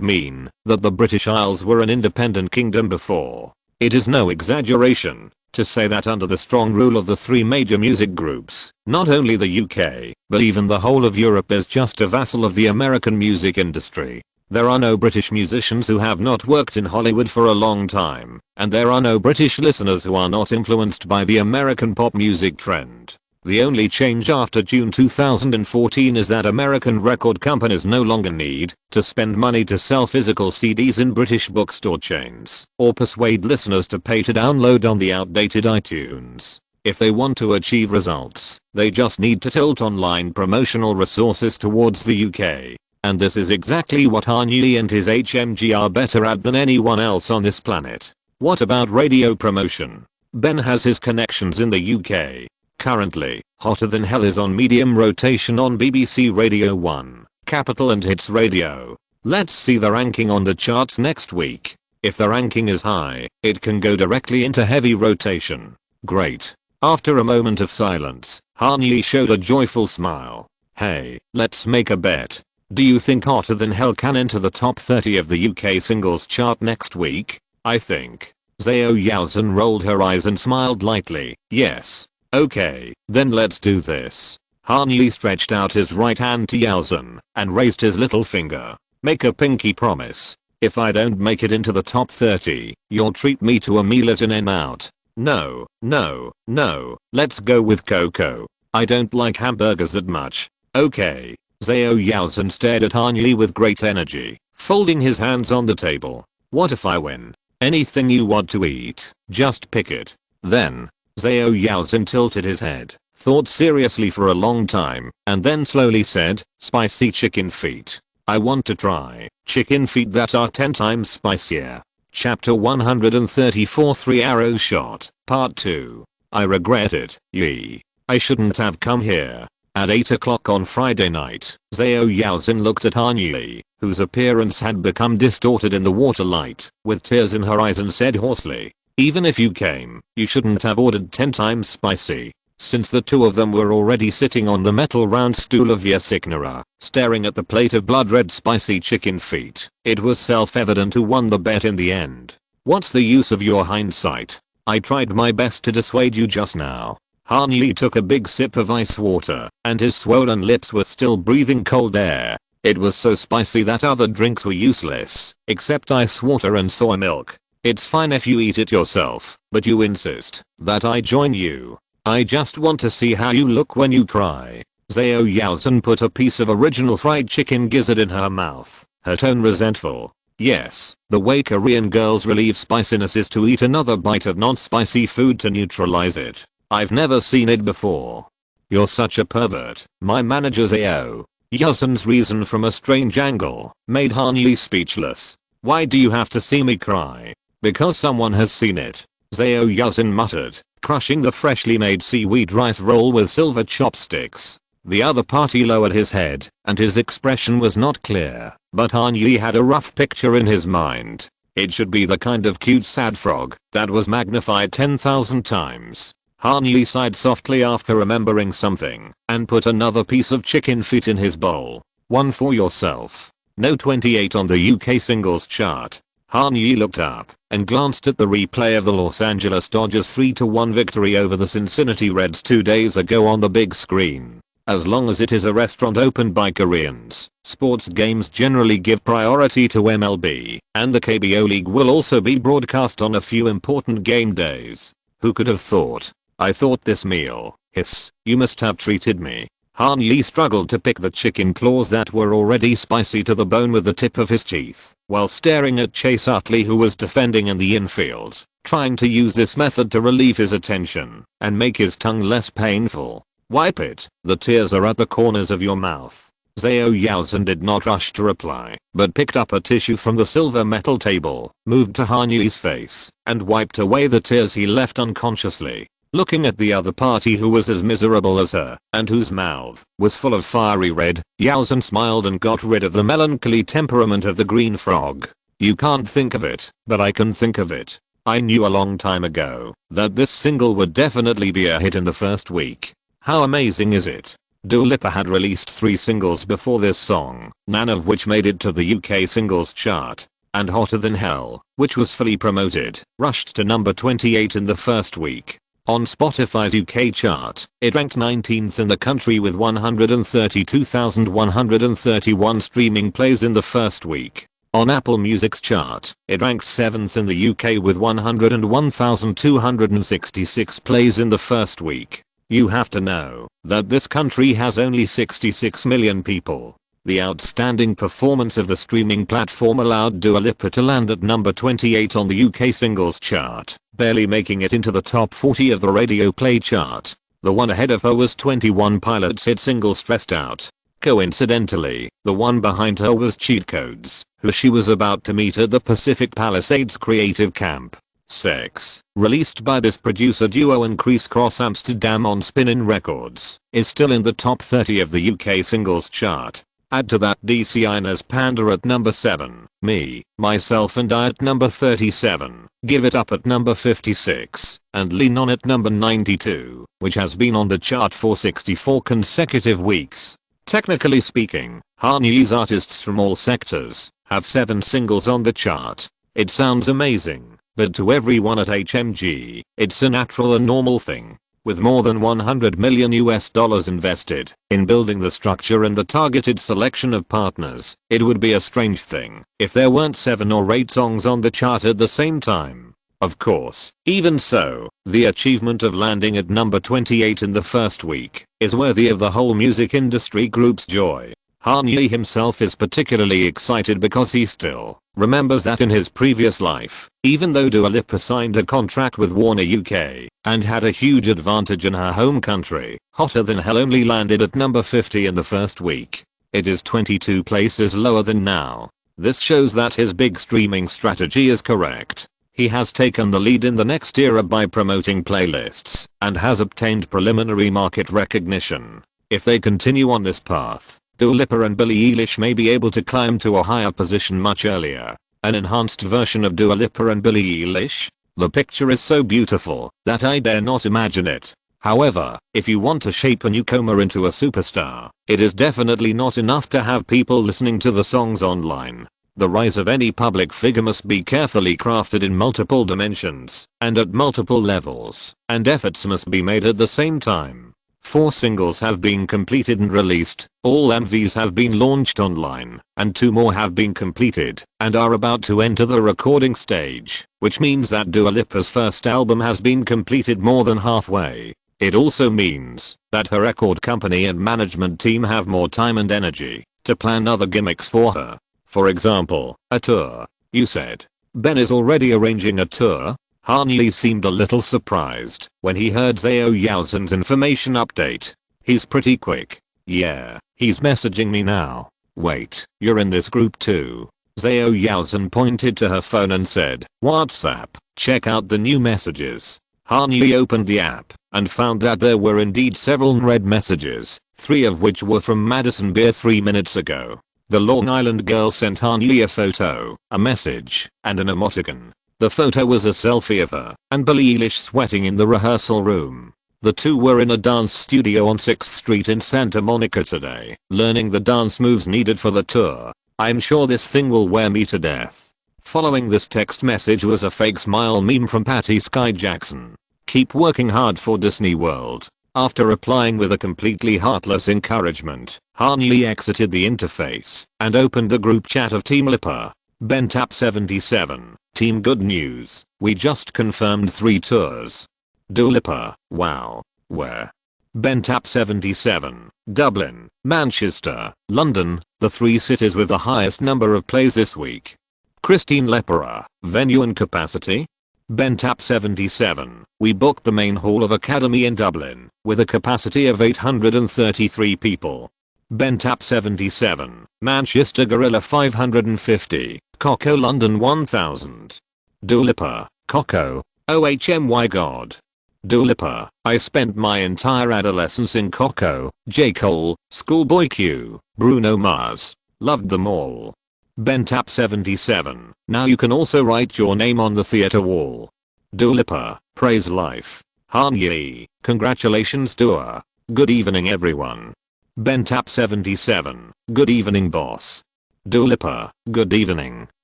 A: mean that the British Isles were an independent kingdom before. It is no exaggeration to say that under the strong rule of the three major music groups, not only the UK, but even the whole of Europe is just a vassal of the American music industry. There are no British musicians who have not worked in Hollywood for a long time, and there are no British listeners who are not influenced by the American pop music trend. The only change after June 2014 is that American record companies no longer need to spend money to sell physical CDs in British bookstore chains, or persuade listeners to pay to download on the outdated iTunes. If they want to achieve results, they just need to tilt online promotional resources towards the UK. And this is exactly what Kanye and his HMG are better at than anyone else on this planet. What about radio promotion? Ben has his connections in the UK. Currently, Hotter Than Hell is on medium rotation on BBC Radio 1, Capital and Hits Radio. Let's see the ranking on the charts next week. If the ranking is high, it can go directly into heavy rotation. Great. After a moment of silence, Kanye showed a joyful smile. Hey, let's make a bet. Do you think Hotter Than Hell can enter the top 30 of the UK singles chart next week? I think. Zhao Yaozhen rolled her eyes and smiled lightly. Yes. Okay, then let's do this. Kanye stretched out his right hand to Yaozhen and raised his little finger. Make a pinky promise. If I don't make it into the top 30, you'll treat me to a meal at In-N-Out. No, no, no, let's go with Coco. I don't like hamburgers that much. Okay. Zhao Yaozhen stared at Kanye with great energy, folding his hands on the table. What if I win? Anything you want to eat, just pick it. Then, Zhao Yaozhen tilted his head, thought seriously for a long time, and then slowly said, spicy chicken feet. I want to try chicken feet that are 10 times spicier. Chapter 134 3 Arrow Shot, Part 2. I regret it, Yi. I shouldn't have come here. At 8 o'clock on Friday night, Zhao Yaozhen looked at Kanye, whose appearance had become distorted in the water light, with tears in her eyes and said hoarsely, even if you came, you shouldn't have ordered 10 times spicy. Since the two of them were already sitting on the metal round stool of Yasiknara, staring at the plate of blood red spicy chicken feet, it was self-evident who won the bet in the end. What's the use of your hindsight? I tried my best to dissuade you just now. Kanye took a big sip of ice water, and his swollen lips were still breathing cold air. It was so spicy that other drinks were useless, except ice water and soy milk. It's fine if you eat it yourself, but you insist that I join you. I just want to see how you look when you cry. Zhao Yaozhen put a piece of original fried chicken gizzard in her mouth, her tone resentful. Yes, the way Korean girls relieve spiciness is to eat another bite of non-spicy food to neutralize it. I've never seen it before. You're such a pervert. My manager Zhao Yaozhen's reason from a strange angle made Kanye speechless. Why do you have to see me cry? Because someone has seen it. Zhao Yaozhen muttered, crushing the freshly made seaweed rice roll with silver chopsticks. The other party lowered his head, and his expression was not clear, but Kanye had a rough picture in his mind. It should be the kind of cute sad frog that was magnified 10,000 times. Kanye sighed softly after remembering something, and put another piece of chicken feet in his bowl. One for yourself. No 28 on the UK singles chart. Kanye looked up and glanced at the replay of the Los Angeles Dodgers 3-1 victory over the Cincinnati Reds 2 days ago on the big screen. As long as it is a restaurant opened by Koreans, sports games generally give priority to MLB, and the KBO League will also be broadcast on a few important game days. Who could have thought? I thought this meal, hiss, you must have treated me. Han Yi struggled to pick the chicken claws that were already spicy to the bone with the tip of his teeth, while staring at Chase Utley, who was defending in the infield, trying to use this method to relieve his attention and make his tongue less painful. Wipe it, the tears are at the corners of your mouth. Zhao Yaozhen did not rush to reply, but picked up a tissue from the silver metal table, moved to Han Yi's face, and wiped away the tears he left unconsciously. Looking at the other party, who was as miserable as her, and whose mouth was full of fiery red, Yaozhen smiled and got rid of the melancholy temperament of the green frog. You can't think of it, but I can think of it. I knew a long time ago that this single would definitely be a hit in the first week. How amazing is it? Dua Lipa had released 3 singles before this song, none of which made it to the UK singles chart. And Hotter Than Hell, which was fully promoted, rushed to number 28 in the first week. On Spotify's UK chart, it ranked 19th in the country with 132,131 streaming plays in the first week. On Apple Music's chart, it ranked 7th in the UK with 101,266 plays in the first week. You have to know that this country has only 66 million people. The outstanding performance of the streaming platform allowed Dua Lipa to land at number 28 on the UK singles chart, barely making it into the top 40 of the radio play chart. The one ahead of her was 21 Pilots' hit single Stressed Out. Coincidentally, the one behind her was Cheat Codes, who she was about to meet at the Pacific Palisades Creative Camp. Sex, released by this producer duo and Chris Cross Amsterdam on Spinnin' Records, is still in the top 30 of the UK singles chart. Add to that DC Ina's Panda at number 7, Me, Myself and I at number 37, Give It Up at number 56, and Lean On at number 92, which has been on the chart for 64 consecutive weeks. Technically speaking, Han Yi's artists from all sectors have 7 singles on the chart. It sounds amazing, but to everyone at HMG, it's a natural and normal thing. With more than $100 million invested in building the structure and the targeted selection of partners, it would be a strange thing if there weren't 7 or 8 songs on the chart at the same time. Of course, even so, the achievement of landing at number 28 in the first week is worthy of the whole music industry group's joy. Han Yi himself is particularly excited because he still remembers that in his previous life, even though Dua Lipa signed a contract with Warner UK and had a huge advantage in her home country, Hotter Than Hell only landed at number 50 in the first week. It is 22 places lower than now. This shows that his big streaming strategy is correct. He has taken the lead in the next era by promoting playlists and has obtained preliminary market recognition. If they continue on this path, Dua Lipa and Billie Eilish may be able to climb to a higher position much earlier. An enhanced version of Dua Lipa and Billie Eilish? The picture is so beautiful that I dare not imagine it. However, if you want to shape a newcomer into a superstar, it is definitely not enough to have people listening to the songs online. The rise of any public figure must be carefully crafted in multiple dimensions and at multiple levels, and efforts must be made at the same time. 4 singles have been completed and released, all MVs have been launched online, and 2 more have been completed and are about to enter the recording stage, which means that Dua Lipa's first album has been completed more than halfway. It also means that her record company and management team have more time and energy to plan other gimmicks for her. For example, a tour. You said Ben is already arranging a tour? Han Yi seemed a little surprised when he heard Zhao Yaozhen's information update. He's pretty quick. Yeah, he's messaging me now. Wait, you're in this group too? Zhao Yaozhen pointed to her phone and said, WhatsApp, check out the new messages. Han Yi opened the app and found that there were indeed several unread messages, 3 of which were from Madison Beer 3 minutes ago. The Long Island girl sent Han Yi a photo, a message, and an emoticon. The photo was a selfie of her and Billie Eilish sweating in the rehearsal room. The two were in a dance studio on 6th Street in Santa Monica today, learning the dance moves needed for the tour. I'm sure this thing will wear me to death. Following this text message was a fake smile meme from Patty Sky Jackson. Keep working hard for Disney World. After replying with a completely heartless encouragement, Han Yi exited the interface and opened the group chat of Team Lipa. BenTap77, Team Good News, we just confirmed 3 tours. Dua Lipa, wow. Where? Bentap77, Dublin, Manchester, London, the three cities with the highest number of plays this week. Christine Lepera, venue and capacity? Bentap77, we booked the main hall of Academy in Dublin, with a capacity of 833 people. Bentap77, Manchester Gorilla 550, Coco London 1000. Dua Lipa, Coco, OHMY God. Dua Lipa, I spent my entire adolescence in Coco, J. Cole, Schoolboy Q, Bruno Mars. Loved them all. Bentap77, now you can also write your name on the theater wall. Dua Lipa, praise life. Han Yi, congratulations Dua. Good evening everyone. Bentap77, good evening boss. Dua Lipa, good evening,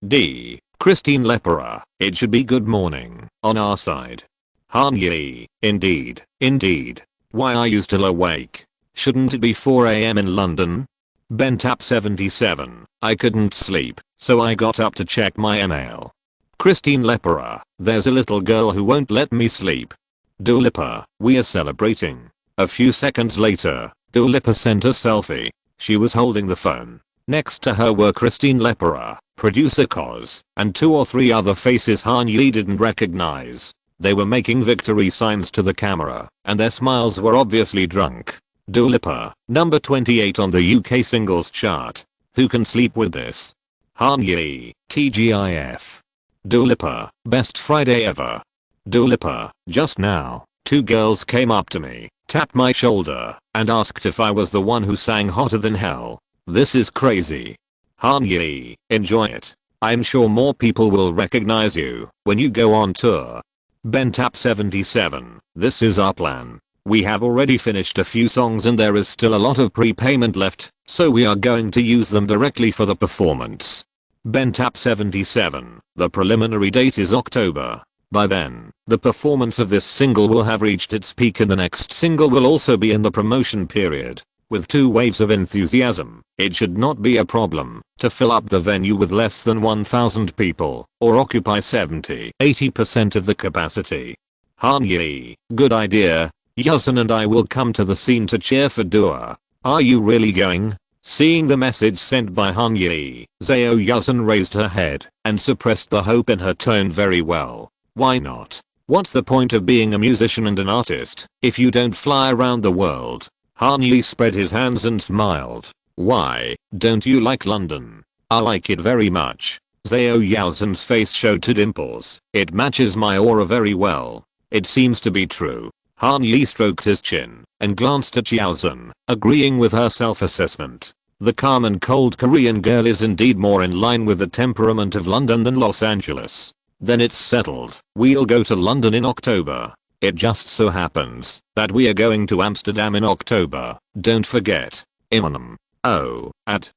A: D. Christine Lepera, it should be good morning, on our side. Han Yi, indeed, indeed. Why are you still awake? Shouldn't it be 4 AM in London? Bentap77, I couldn't sleep, so I got up to check my email. Christine Lepera, there's a little girl who won't let me sleep. Dua Lipa, we are celebrating. A few seconds later, Dua Lipa sent a selfie. She was holding the phone. Next to her were Christine Lepera, producer Koz, and 2 or 3 other faces Han Yi didn't recognize. They were making victory signs to the camera, and their smiles were obviously drunk. Dua Lipa, number 28 on the UK singles chart. Who can sleep with this? Han Yi, TGIF. Dua Lipa, best Friday ever. Dua Lipa, just now, 2 girls came up to me, tapped my shoulder, and asked if I was the one who sang Hotter Than Hell. This is crazy. Han Yi, enjoy it. I'm sure more people will recognize you when you go on tour. Bentap77, this is our plan. We have already finished a few songs and there is still a lot of prepayment left, so we are going to use them directly for the performance. Bentap77, the preliminary date is October. By then, the performance of this single will have reached its peak and the next single will also be in the promotion period. With 2 waves of enthusiasm, it should not be a problem to fill up the venue with less than 1,000 people or occupy 70-80% of the capacity. Han Yi, good idea. Yuzhan and I will come to the scene to cheer for Dua. Are you really going? Seeing the message sent by Han Yi, Zhao Yuzhan raised her head and suppressed the hope in her tone very well. Why not? What's the point of being a musician and an artist if you don't fly around the world? Han Yi spread his hands and smiled. Why, don't you like London? I like it very much. Zhao Yuzhan's face showed 2 dimples. It matches my aura very well. It seems to be true. Han Yi stroked his chin and glanced at Yuzhan, agreeing with her self-assessment. The calm and cold Korean girl is indeed more in line with the temperament of London than Los Angeles. Then it's settled. We'll go to London in October. It just so happens that we are going to Amsterdam in October. Don't forget. Eminem. Oh,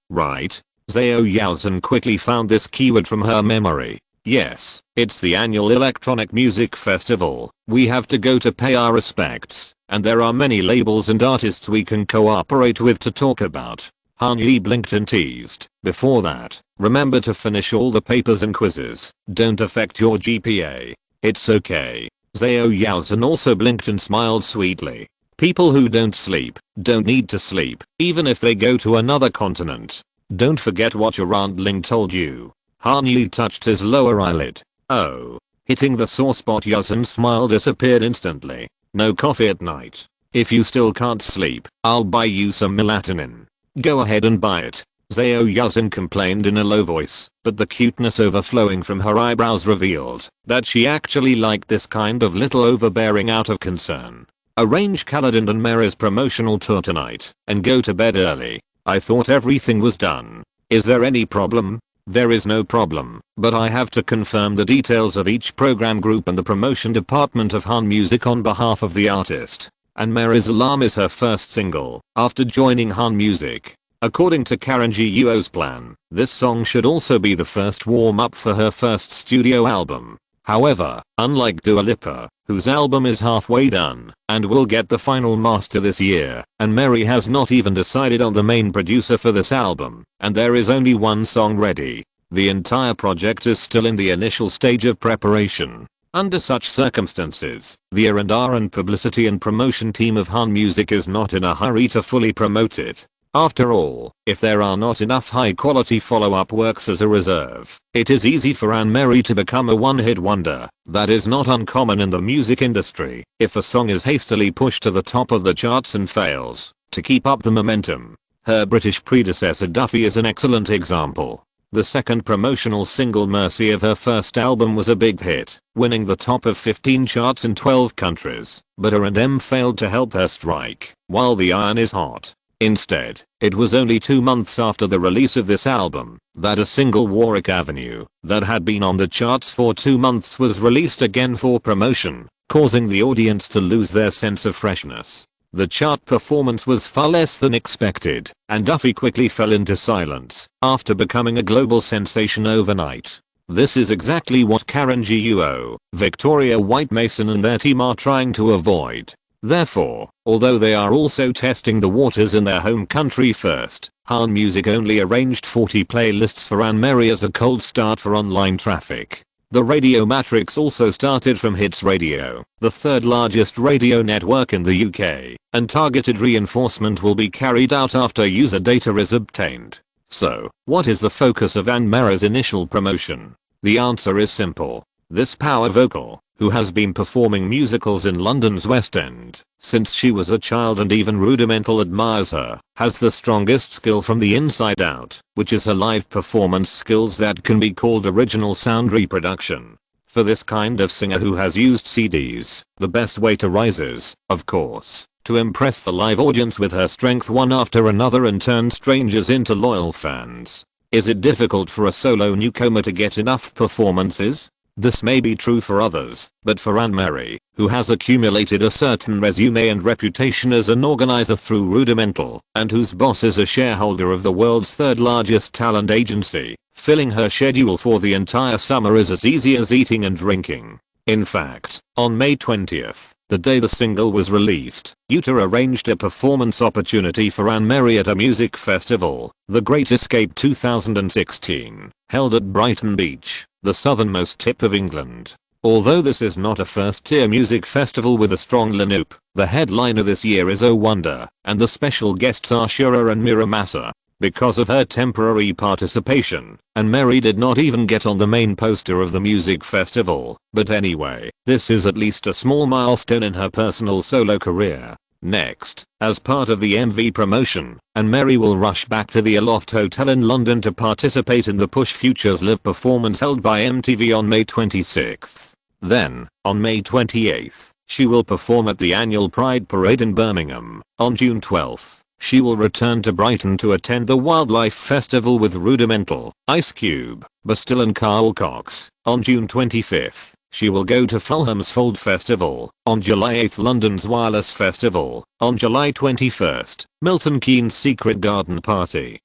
A: right. Zhao Yuzhan quickly found this keyword from her memory. Yes, it's the annual electronic music festival. We have to go to pay our respects, and there are many labels and artists we can cooperate with to talk about. Han Yi blinked and teased. Before that, remember to finish all the papers and quizzes. Don't affect your GPA. It's okay. Zhao Yuzhan also blinked and smiled sweetly. People who don't sleep don't need to sleep, even if they go to another continent. Don't forget what your Aunt Ling told you. Han Yi touched his lower eyelid. Oh. Hitting the sore spot. Yuzhan's smile disappeared instantly. No coffee at night. If you still can't sleep, I'll buy you some melatonin. Go ahead and buy it. Zhao Yuzhan complained in a low voice, but the cuteness overflowing from her eyebrows revealed that she actually liked this kind of little overbearing out of concern. Arrange Khalid and Mary's promotional tour tonight and go to bed early. I thought everything was done. Is there any problem? There is no problem, but I have to confirm the details of each program group and the promotion department of Han Music on behalf of the artist. And Mary's Alarm is her first single after joining Han Music. According to Karen Guo's plan, this song should also be the first warm-up for her first studio album. However, unlike Dua Lipa, whose album is halfway done and will get the final master this year, and Mary has not even decided on the main producer for this album, and there is only one song ready. The entire project is still in the initial stage of preparation. Under such circumstances, the R&R and publicity and promotion team of Han Music is not in a hurry to fully promote it. After all, if there are not enough high-quality follow-up works as a reserve, it is easy for Anne-Marie to become a one-hit wonder. That is not uncommon in the music industry. If a song is hastily pushed to the top of the charts and fails to keep up the momentum, her British predecessor Duffy is an excellent example. The second promotional single Mercy of her first album was a big hit, winning the top of 15 charts in 12 countries, but R&M failed to help her strike while the iron is hot. Instead, it was only 2 months after the release of this album that a single Warwick Avenue that had been on the charts for 2 months was released again for promotion, causing the audience to lose their sense of freshness. The chart performance was far less than expected, and Duffy quickly fell into silence after becoming a global sensation overnight. This is exactly what Karen Guo, Victoria White Mason and their team are trying to avoid. Therefore, although they are also testing the waters in their home country first, Han Music only arranged 40 playlists for Anne-Marie as a cold start for online traffic. The radio matrix also started from Hits Radio, the third largest radio network in the UK, and targeted reinforcement will be carried out after user data is obtained. So, what is the focus of Anne-Marie's initial promotion? The answer is simple. This power vocal, who has been performing musicals in London's West End since she was a child and even Rudimental admires her, has the strongest skill from the inside out, which is her live performance skills that can be called original sound reproduction. For this kind of singer who has used CDs, the best way to rise is, of course, to impress the live audience with her strength one after another and turn strangers into loyal fans. Is it difficult for a solo newcomer to get enough performances? This may be true for others, but for Anne-Marie, who has accumulated a certain resume and reputation as an organizer through Rudimental, and whose boss is a shareholder of the world's third largest talent agency, filling her schedule for the entire summer is as easy as eating and drinking. In fact, on May 20th, the day the single was released, Utah arranged a performance opportunity for Anne-Marie at a music festival, The Great Escape 2016, held at Brighton Beach, the southernmost tip of England. Although this is not a first-tier music festival with a strong lineup, the headliner this year is Oh Wonder, and the special guests are Shura and Mira Massa. Because of her temporary participation, Anne-Marie did not even get on the main poster of the music festival. But anyway, this is at least a small milestone in her personal solo career. Next, as part of the MV promotion, Anne-Marie will rush back to the Aloft Hotel in London to participate in the Push Futures live performance held by MTV on May 26th. Then, on May 28th, she will perform at the annual Pride Parade in Birmingham. On June 12th, she will return to Brighton to attend the Wildlife Festival with Rudimental, Ice Cube, Bastille and Carl Cox. On June 25th, she will go to Fulham's Fold Festival. On July 8th, London's Wireless Festival. On July 21st, Milton Keynes' Secret Garden Party.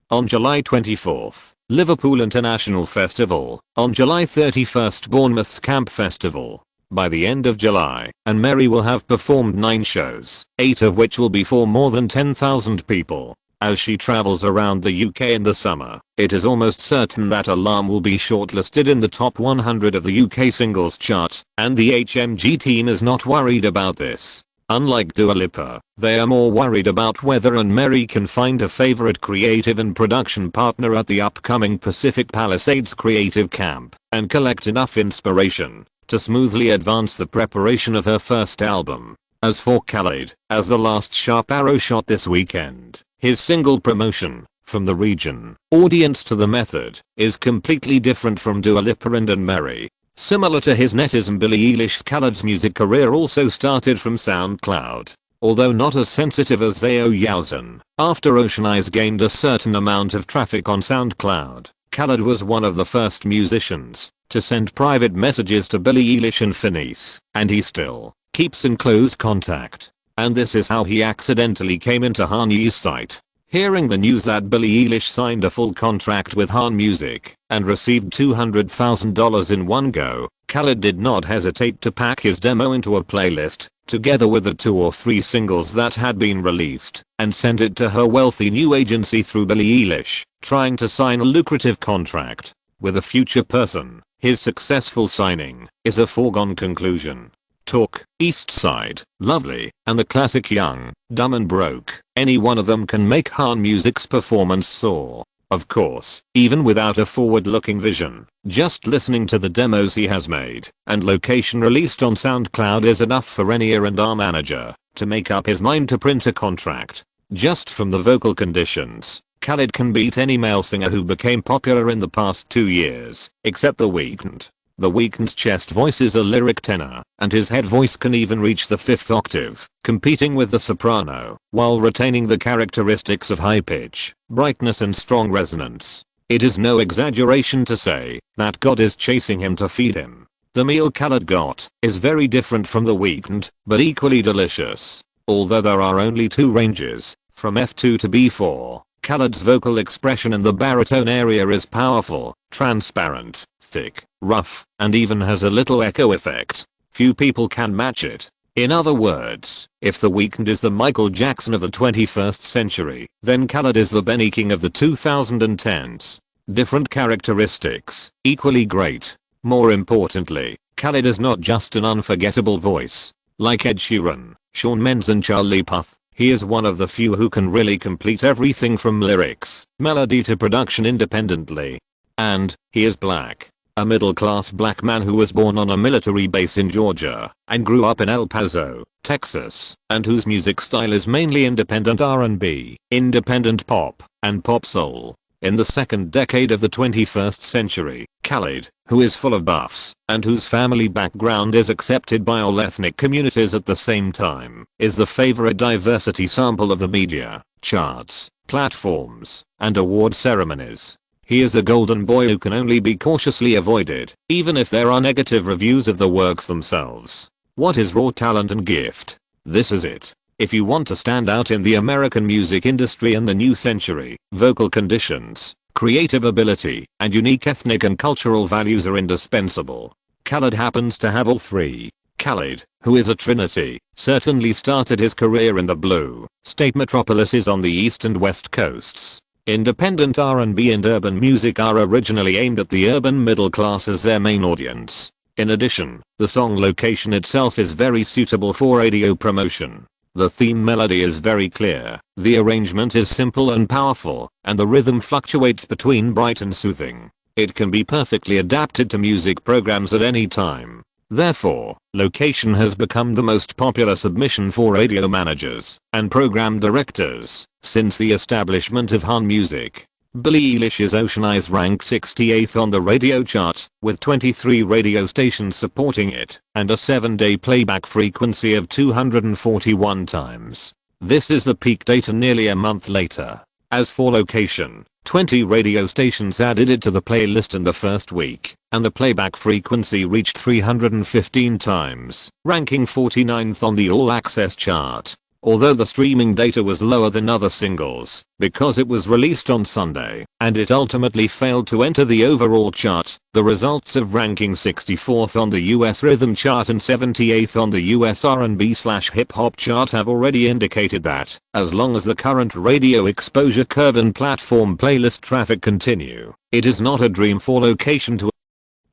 A: On July 24th, Liverpool International Festival. On July 31st, Bournemouth's Camp Festival. By the end of July, Anne-Marie will have performed 9 shows, 8 of which will be for more than 10,000 people. As she travels around the UK in the summer, it is almost certain that Alarm will be shortlisted in the top 100 of the UK singles chart, and the HMG team is not worried about this. Unlike Dua Lipa, they are more worried about whether Anne-Marie can find a favorite creative and production partner at the upcoming Pacific Palisades Creative Camp, and collect enough inspiration to smoothly advance the preparation of her first album. As for Khaled, as the last sharp arrow shot this weekend, his single promotion, From the Region, Audience to the Method, is completely different from Dua Lipa and Anne-Marie. Similar to his netizen Billie Eilish, Khaled's music career also started from SoundCloud. Although not as sensitive as Zao Yowzan, after Ocean Eyes gained a certain amount of traffic on SoundCloud, Khaled was one of the first musicians to send private messages to Billie Eilish and Finneas, and he still keeps in close contact. And this is how he accidentally came into Hanye's sight. Hearing the news that Billie Eilish signed a full contract with Han Music and received $200,000 in one go, Khaled did not hesitate to pack his demo into a playlist, together with the 2 or 3 singles that had been released, and sent it to her wealthy new agency through Billie Eilish, trying to sign a lucrative contract with a future person. His successful signing is a foregone conclusion. Talk, East Side, Lovely, and the classic Young, Dumb and Broke. Any one of them can make Han Music's performance soar. Of course, even without a forward-looking vision, just listening to the demos he has made and location released on SoundCloud is enough for any R&R manager to make up his mind to print a contract. Just from the vocal conditions, Khaled can beat any male singer who became popular in the past 2 years, except The Weeknd. The Weeknd's chest voice is a lyric tenor, and his head voice can even reach the 5th octave, competing with the soprano, while retaining the characteristics of high pitch, brightness and strong resonance. It is no exaggeration to say that God is chasing him to feed him. The meal Khaled got is very different from The Weeknd, but equally delicious. Although there are only 2 ranges, from F2 to B4, Khaled's vocal expression in the baritone area is powerful, transparent, thick, rough, and even has a little echo effect. Few people can match it. In other words, if The Weeknd is the Michael Jackson of the 21st century, then Khaled is the Benny King of the 2010s. Different characteristics, equally great. More importantly, Khaled is not just an unforgettable voice. Like Ed Sheeran, Shawn Mendes and Charlie Puth, he is one of the few who can really complete everything from lyrics, melody to production independently. And he is black. A middle-class black man who was born on a military base in Georgia and grew up in El Paso, Texas, and whose music style is mainly independent R&B, independent pop, and pop soul. In the second decade of the 21st century, Khaled, who is full of buffs and whose family background is accepted by all ethnic communities at the same time, is the favorite diversity sample of the media, charts, platforms, and award ceremonies. He is a golden boy who can only be cautiously avoided, even if there are negative reviews of the works themselves. What is raw talent and gift? This is it. If you want to stand out in the American music industry in the new century, vocal conditions, creative ability, and unique ethnic and cultural values are indispensable. Khaled happens to have all 3. Khaled, who is a trinity, certainly started his career in the blue state metropolises on the east and west coasts. Independent R&B and urban music are originally aimed at the urban middle class as their main audience. In addition, the song location itself is very suitable for radio promotion. The theme melody is very clear, the arrangement is simple and powerful, and the rhythm fluctuates between bright and soothing. It can be perfectly adapted to music programs at any time. Therefore, location has become the most popular submission for radio managers and program directors since the establishment of Han Music. Billie Eilish's Ocean Eyes ranked 68th on the radio chart, with 23 radio stations supporting it, and a 7-day playback frequency of 241 times. This is the peak data nearly a month later. As for location, 20 radio stations added it to the playlist in the first week, and the playback frequency reached 315 times, ranking 49th on the All Access chart. Although the streaming data was lower than other singles, because it was released on Sunday, and it ultimately failed to enter the overall chart, the results of ranking 64th on the US Rhythm chart and 78th on the US R&B/hip hop chart have already indicated that, as long as the current radio exposure curve and platform playlist traffic continue, it is not a dream for location to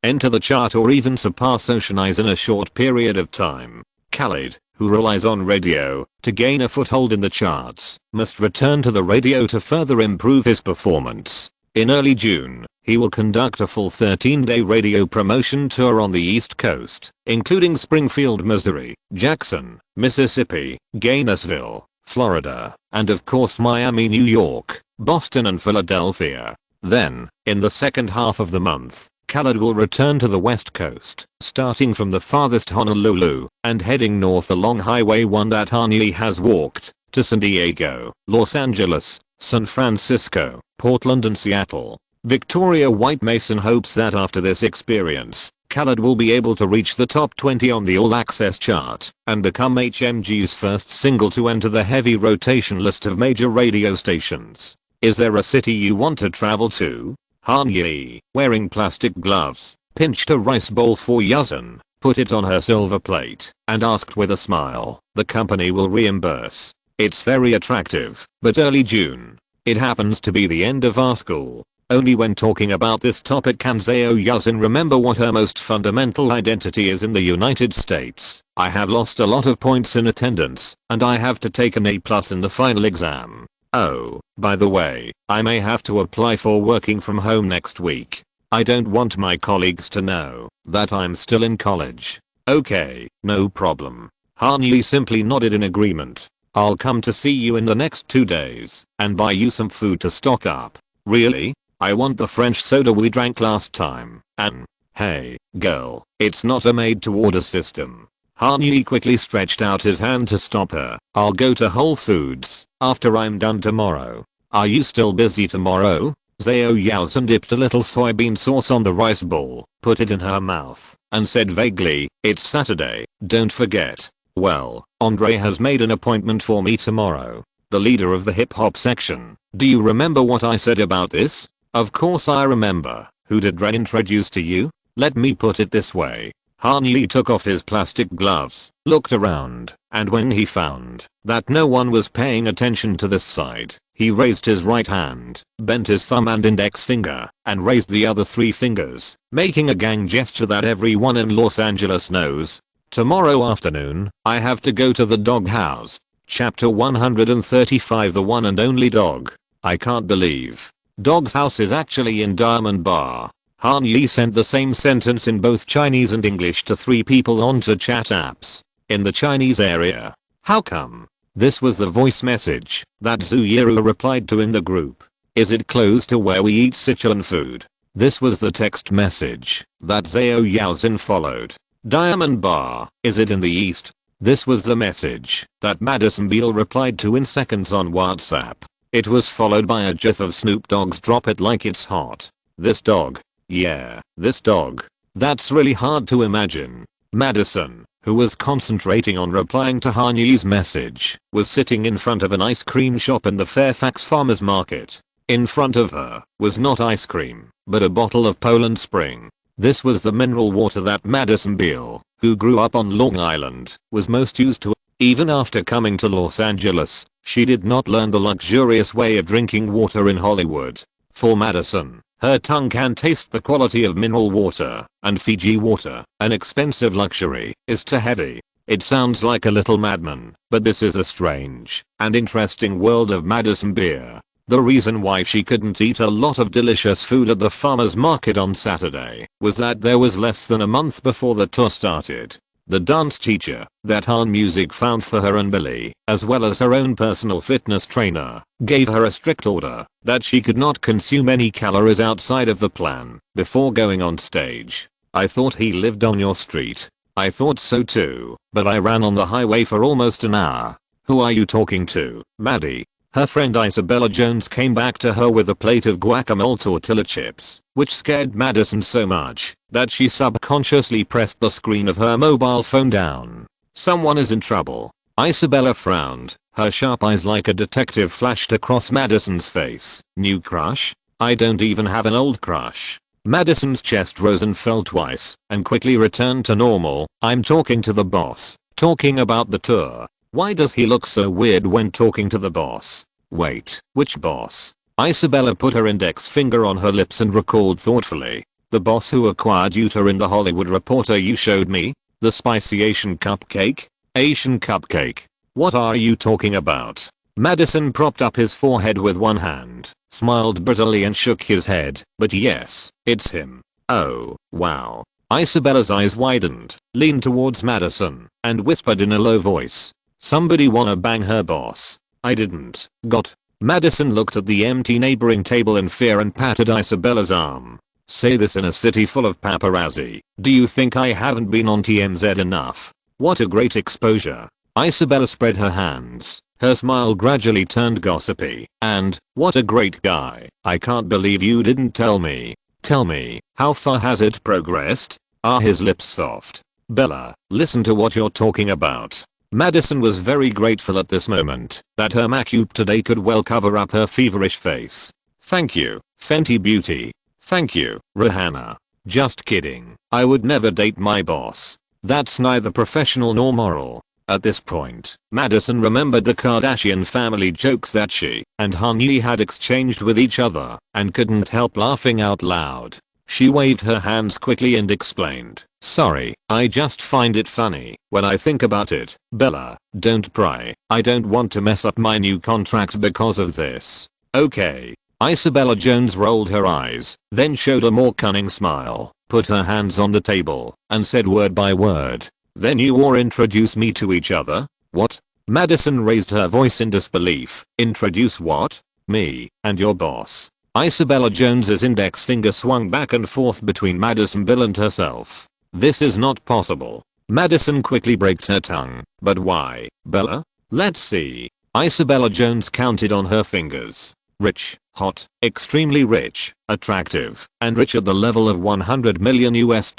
A: enter the chart or even surpass Ocean Eyes in a short period of time. Khaled, who relies on radio to gain a foothold in the charts, must return to the radio to further improve his performance. In early June, he will conduct a full 13-day radio promotion tour on the East Coast, including Springfield, Missouri, Jackson, Mississippi, Gainesville, Florida, and of course Miami, New York, Boston and Philadelphia. Then, in the second half of the month, Khaled will return to the West Coast, starting from the farthest Honolulu, and heading north along Highway 1 that Han has walked, to San Diego, Los Angeles, San Francisco, Portland and Seattle. Victoria White Mason hopes that after this experience, Khaled will be able to reach the top 20 on the All Access chart, and become HMG's first single to enter the heavy rotation list of major radio stations. Is there a city you want to travel to? Han Yi, wearing plastic gloves, pinched a rice bowl for Yuzhan, put it on her silver plate, and asked with a smile, the company will reimburse. It's very attractive, but early June. It happens to be the end of our school. Only when talking about this topic can Zhao Yuzhen remember what her most fundamental identity is in the United States. I have lost a lot of points in attendance, and I have to take an A+ in the final exam. Oh, by the way, I may have to apply for working from home next week. I don't want my colleagues to know that I'm still in college. Okay, no problem. Han Yi simply nodded in agreement. I'll come to see you in the next 2 days and buy you some food to stock up. Really? I want the French soda we drank last time. And hey, girl, it's not a made to order system. Han Yi quickly stretched out his hand to stop her. I'll go to Whole Foods after I'm done tomorrow. Are you still busy tomorrow? Zhao Yuzhen dipped a little soybean sauce on the rice bowl, put it in her mouth, and said vaguely, it's Saturday, don't forget. Well, Andre has made an appointment for me tomorrow. The leader of the hip hop section. Do you remember what I said about this? Of course I remember. Who did Dre introduce to you? Let me put it this way. Han Yi took off his plastic gloves, looked around, and when he found that no one was paying attention to this side, he raised his right hand, bent his thumb and index finger, and raised the other 3 fingers, making a gang gesture that everyone in Los Angeles knows. Tomorrow afternoon, I have to go to the doghouse. Chapter 135 The One and Only Dog. I can't believe Dog's house is actually in Diamond Bar. Han Yi sent the same sentence in both Chinese and English to 3 people onto chat apps. In the Chinese area. How come? This was the voice message that Zhu Yiru replied to in the group. Is it close to where we eat Sichuan food? This was the text message that Zhao Yuzhen followed. Diamond Bar, is it in the east? This was the message that Madison Beale replied to in seconds on WhatsApp. It was followed by a gif of Snoop Dogg's Drop It Like It's Hot. This dog. Yeah, this dog. That's really hard to imagine. Madison, who was concentrating on replying to Han Yi's message, was sitting in front of an ice cream shop in the Fairfax Farmers Market. In front of her was not ice cream, but a bottle of Poland Spring. This was the mineral water that Madison Beale, who grew up on Long Island, was most used to. Even after coming to Los Angeles, she did not learn the luxurious way of drinking water in Hollywood. For Madison, her tongue can taste the quality of mineral water, and Fiji water, an expensive luxury, is too heavy. It sounds like a little madman, but this is a strange and interesting world of Madison beer. The reason why she couldn't eat a lot of delicious food at the farmer's market on Saturday was that there was less than a month before the tour started. The dance teacher that Han Music found for her and Billy, as well as her own personal fitness trainer, gave her a strict order that she could not consume any calories outside of the plan before going on stage. I thought he lived on your street. I thought so too, but I ran on the highway for almost an hour. Who are you talking to, Maddie? Her friend Isabella Jones came back to her with a plate of guacamole tortilla chips, which scared Madison so much that she subconsciously pressed the screen of her mobile phone down. Someone is in trouble. Isabella frowned. Her sharp eyes like a detective flashed across Madison's face. New crush? I don't even have an old crush. Madison's chest rose and fell twice and quickly returned to normal. I'm talking to the boss. Talking about the tour. Why does he look so weird when talking to the boss? Wait, which boss? Isabella put her index finger on her lips and recalled thoughtfully. The boss who acquired Utah in the Hollywood Reporter you showed me? The spicy Asian cupcake? Asian cupcake? What are you talking about? Madison propped up his forehead with one hand, smiled bitterly and shook his head. But yes, it's him. Oh, wow. Isabella's eyes widened, leaned towards Madison, and whispered in a low voice. Somebody wanna bang her boss? I didn't. Got. Madison looked at the empty neighboring table in fear and patted Isabella's arm. Say this in a city full of paparazzi. Do you think I haven't been on TMZ enough? What a great exposure. Isabella spread her hands. Her smile gradually turned gossipy. And, what a great guy. I can't believe you didn't tell me. Tell me, how far has it progressed? Are his lips soft? Bella, listen to what you're talking about. Madison was very grateful at this moment that her makeup today could well cover up her feverish face. Thank you, Fenty Beauty. Thank you, Rihanna. Just kidding. I would never date my boss. That's neither professional nor moral. At this point, Madison remembered the Kardashian family jokes that she and Han-Yi had exchanged with each other and couldn't help laughing out loud. She waved her hands quickly and explained, "Sorry, I just find it funny when I think about it. Bella, don't pry. I don't want to mess up my new contract because of this." "Okay." Isabella Jones rolled her eyes, then showed a more cunning smile, put her hands on the table, and said word by word, "Then you or introduce me to each other?" "What?" Madison raised her voice in disbelief. "Introduce what?" "Me and your boss." Isabella Jones's index finger swung back and forth between Madison Bill and herself. "This is not possible." Madison quickly braked her tongue. "But why, Bella?" "Let's see." Isabella Jones counted on her fingers. "Rich, hot, extremely rich, attractive, and rich at the level of 100 million US.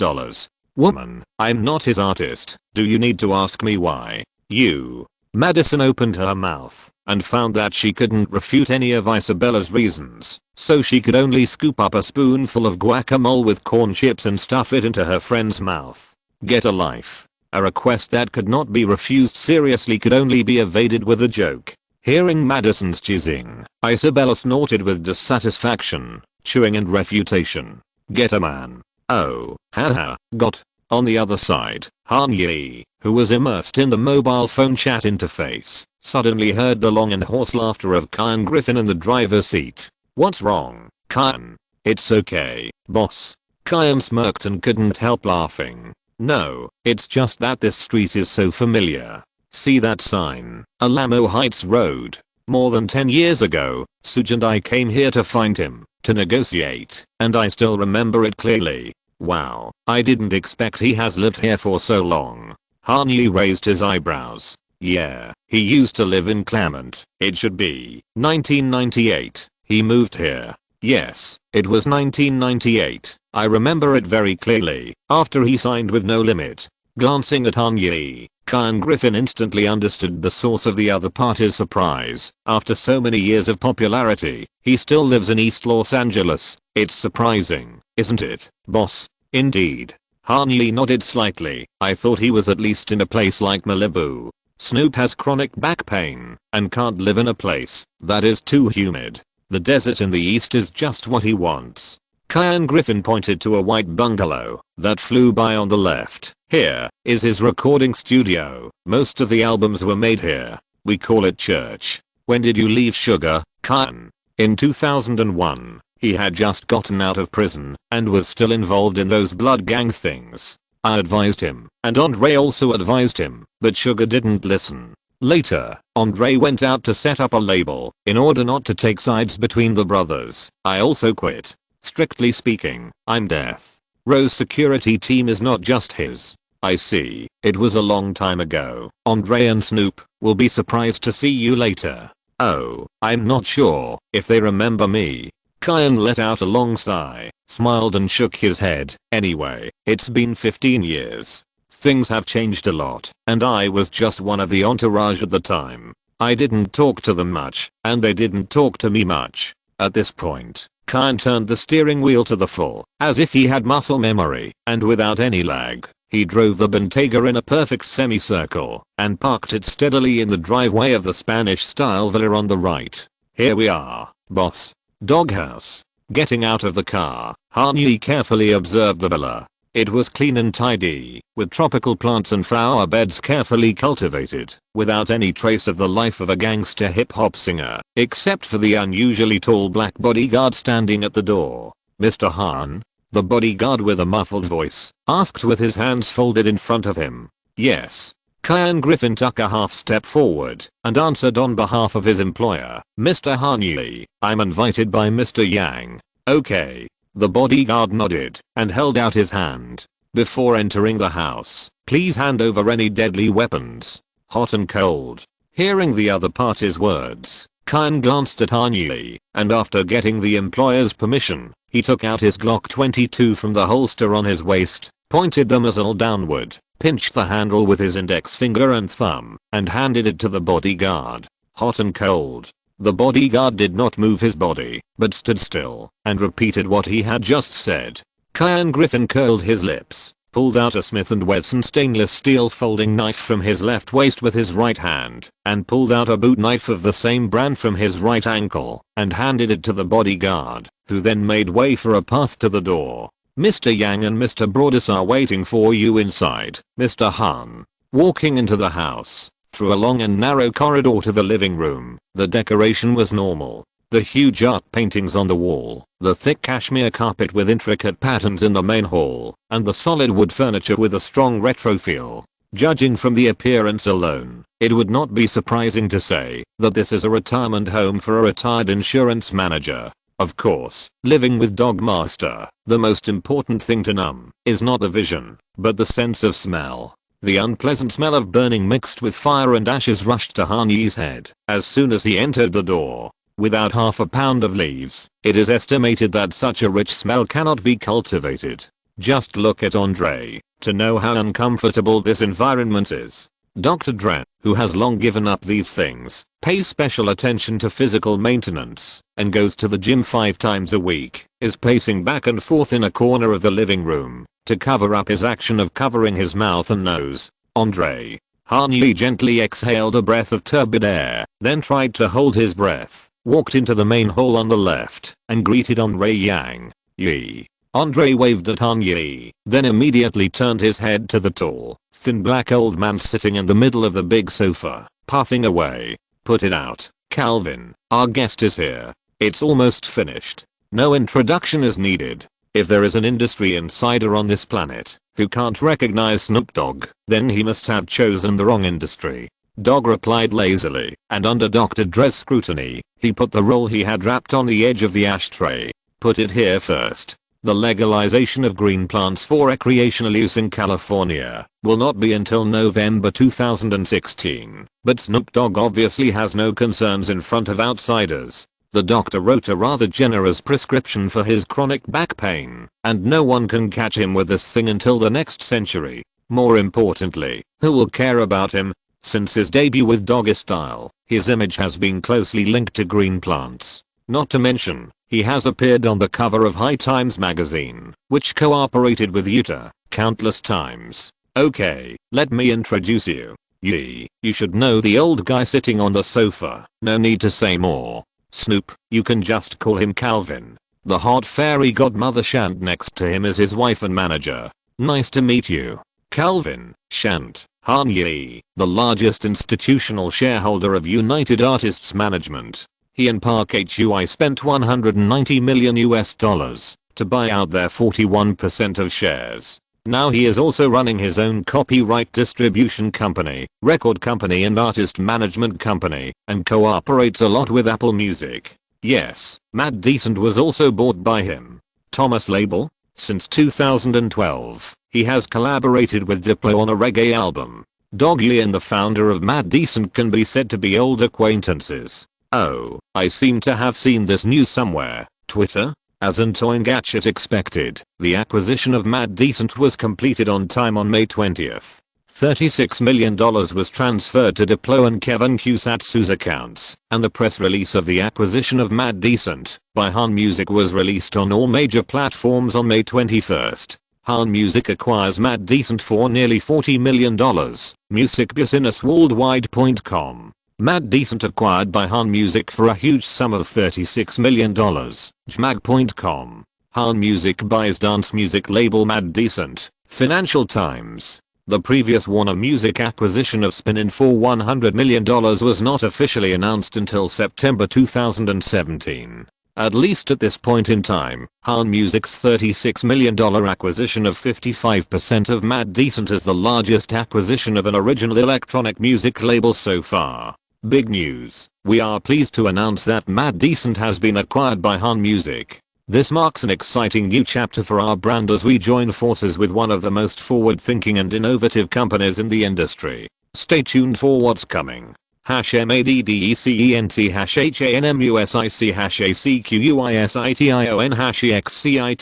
A: Woman, I'm not his artist. Do you need to ask me why? You." Madison opened her mouth and found that she couldn't refute any of Isabella's reasons, so she could only scoop up a spoonful of guacamole with corn chips and stuff it into her friend's mouth. Get a life. A request that could not be refused seriously could only be evaded with a joke. Hearing Madison's cheesing, Isabella snorted with dissatisfaction, chewing and refutation. "Get a man." "Oh, haha, got." On the other side, Han-Yi, who was immersed in the mobile phone chat interface, suddenly heard the long and hoarse laughter of Kyan Griffin in the driver's seat. "What's wrong, Kyan?" "It's okay, boss." Kyan smirked and couldn't help laughing. "No, it's just that this street is so familiar. See that sign? Alamo Heights Road. More than 10 years ago, Suj and I came here to find him, to negotiate, and I still remember it clearly. Wow, I didn't expect he has lived here for so long." Han-Yi raised his eyebrows. "Yeah, he used to live in Claremont. It should be 1998. He moved here." "Yes, it was 1998. I remember it very clearly, after he signed with No Limit." Glancing at Han-Yi, Kyan Griffin instantly understood the source of the other party's surprise. After so many years of popularity, he still lives in East Los Angeles. "It's surprising, isn't it, boss?" "Indeed." Han-Yi nodded slightly. "I thought he was at least in a place like Malibu. Snoop has chronic back pain and can't live in a place that is too humid. The desert in the east is just what he wants." Kyan Griffin pointed to a white bungalow that flew by on the left. "Here is his recording studio. Most of the albums were made here. We call it church." "When did you leave Sugar, Kyan?" "In 2001. He had just gotten out of prison and was still involved in those blood gang things. I advised him, and Andre also advised him, but Sugar didn't listen. Later, Andre went out to set up a label in order not to take sides between the brothers. I also quit. Strictly speaking, I'm Death Row's security team is not just his." "I see. It was a long time ago. Andre and Snoop will be surprised to see you later." "Oh, I'm not sure if they remember me." Kyan let out a long sigh, smiled and shook his head. "Anyway, it's been 15 years. Things have changed a lot, and I was just one of the entourage at the time. I didn't talk to them much, and they didn't talk to me much." At this point, Kyan turned the steering wheel to the full, as if he had muscle memory, and without any lag, he drove the Bentayga in a perfect semicircle and parked it steadily in the driveway of the Spanish-style villa on the right. "Here we are, boss." Doghouse. Getting out of the car, Han-Yi carefully observed the villa. It was clean and tidy, with tropical plants and flower beds carefully cultivated, without any trace of the life of a gangster hip-hop singer, except for the unusually tall black bodyguard standing at the door. "Mr. Han?" the bodyguard with a muffled voice asked with his hands folded in front of him. "Yes." Kyan Griffin took a half step forward and answered on behalf of his employer. "Mr. Han-Yi, I'm invited by Mr. Yang." "Okay." The bodyguard nodded and held out his hand. "Before entering the house, please hand over any deadly weapons, hot and cold." Hearing the other party's words, Kyan glanced at Han-Yi, and after getting the employer's permission, he took out his Glock 22 from the holster on his waist, pointed the muzzle downward, pinched the handle with his index finger and thumb, and handed it to the bodyguard. "Hot and cold." The bodyguard did not move his body, but stood still and repeated what he had just said. Kyan Griffin curled his lips, pulled out a Smith & Wesson stainless steel folding knife from his left waist with his right hand, and pulled out a boot knife of the same brand from his right ankle, and handed it to the bodyguard, who then made way for a path to the door. "Mr. Yang and Mr. Broadus are waiting for you inside, Mr. Han." Walking into the house, through a long and narrow corridor to the living room, the decoration was normal. The huge art paintings on the wall, the thick cashmere carpet with intricate patterns in the main hall, and the solid wood furniture with a strong retro feel. Judging from the appearance alone, it would not be surprising to say that this is a retirement home for a retired insurance manager. Of course, living with Dog Master, the most important thing to numb is not the vision, but the sense of smell. The unpleasant smell of burning mixed with fire and ashes rushed to Han Yi's head as soon as he entered the door. Without half a pound of leaves, it is estimated that such a rich smell cannot be cultivated. Just look at Andre to know how uncomfortable this environment is. Dr. Dren, who has long given up these things, pays special attention to physical maintenance, and goes to the gym 5 times a week, is pacing back and forth in a corner of the living room to cover up his action of covering his mouth and nose. Andre. Han Yi gently exhaled a breath of turbid air, then tried to hold his breath. Walked into the main hall on the left and greeted Andre Yang. "Yi." Andre waved at Han Yi, then immediately turned his head to the tall, thin black old man sitting in the middle of the big sofa, puffing away. "Put it out, Calvin. Our guest is here. It's almost finished. No introduction is needed. If there is an industry insider on this planet who can't recognize Snoop Dogg, then he must have chosen the wrong industry." Dog replied lazily, and under Dr. Dre's scrutiny, he put the roll he had wrapped on the edge of the ashtray. "Put it here first. The legalization of green plants for recreational use in California will not be until November 2016, but Snoop Dogg obviously has no concerns in front of outsiders. The doctor wrote a rather generous prescription for his chronic back pain, and no one can catch him with this thing until the next century. More importantly, who will care about him? Since his debut with Doggy Style, his image has been closely linked to green plants. Not to mention, he has appeared on the cover of High Times magazine, which cooperated with Utah countless times. Okay, let me introduce you. Yi, you should know the old guy sitting on the sofa. No need to say more. Snoop, you can just call him Calvin. The hot fairy godmother Shant next to him is his wife and manager. Nice to meet you. Calvin, Shant. Han Yi, the largest institutional shareholder of United Artists Management. He and Park HUI spent $190 million to buy out their 41% of shares. Now he is also running his own copyright distribution company, record company and artist management company, and cooperates a lot with Apple Music. Yes, Matt Decent was also bought by him. Thomas Label? Since 2012, he has collaborated with Diplo on a reggae album. Dog Yi and the founder of Mad Decent can be said to be old acquaintances. Oh, I seem to have seen this news somewhere. Twitter? As Antoine Gatchet expected, the acquisition of Mad Decent was completed on time on May 20th. $36 million was transferred to Diplo and Kevin Kusatsu's accounts, and the press release of the acquisition of Mad Decent by Han Music was released on all major platforms on May 21st. Han Music acquires Mad Decent for nearly $40 million. Musicbusinessworldwide.com. Mad Decent acquired by Han Music for a huge sum of $36 million. Jmag.com. Han Music buys dance music label Mad Decent. Financial Times. The previous Warner Music acquisition of Spin-In for $100 million was not officially announced until September 2017. At least at this point in time, Han Music's $36 million acquisition of 55% of Mad Decent is the largest acquisition of an original electronic music label so far. Big news. We are pleased to announce that Mad Decent has been acquired by Han Music. This marks an exciting new chapter for our brand as we join forces with one of the most forward-thinking and innovative companies in the industry. Stay tuned for what's coming. #MADDECENT #HANMUSIC #ACQUISITION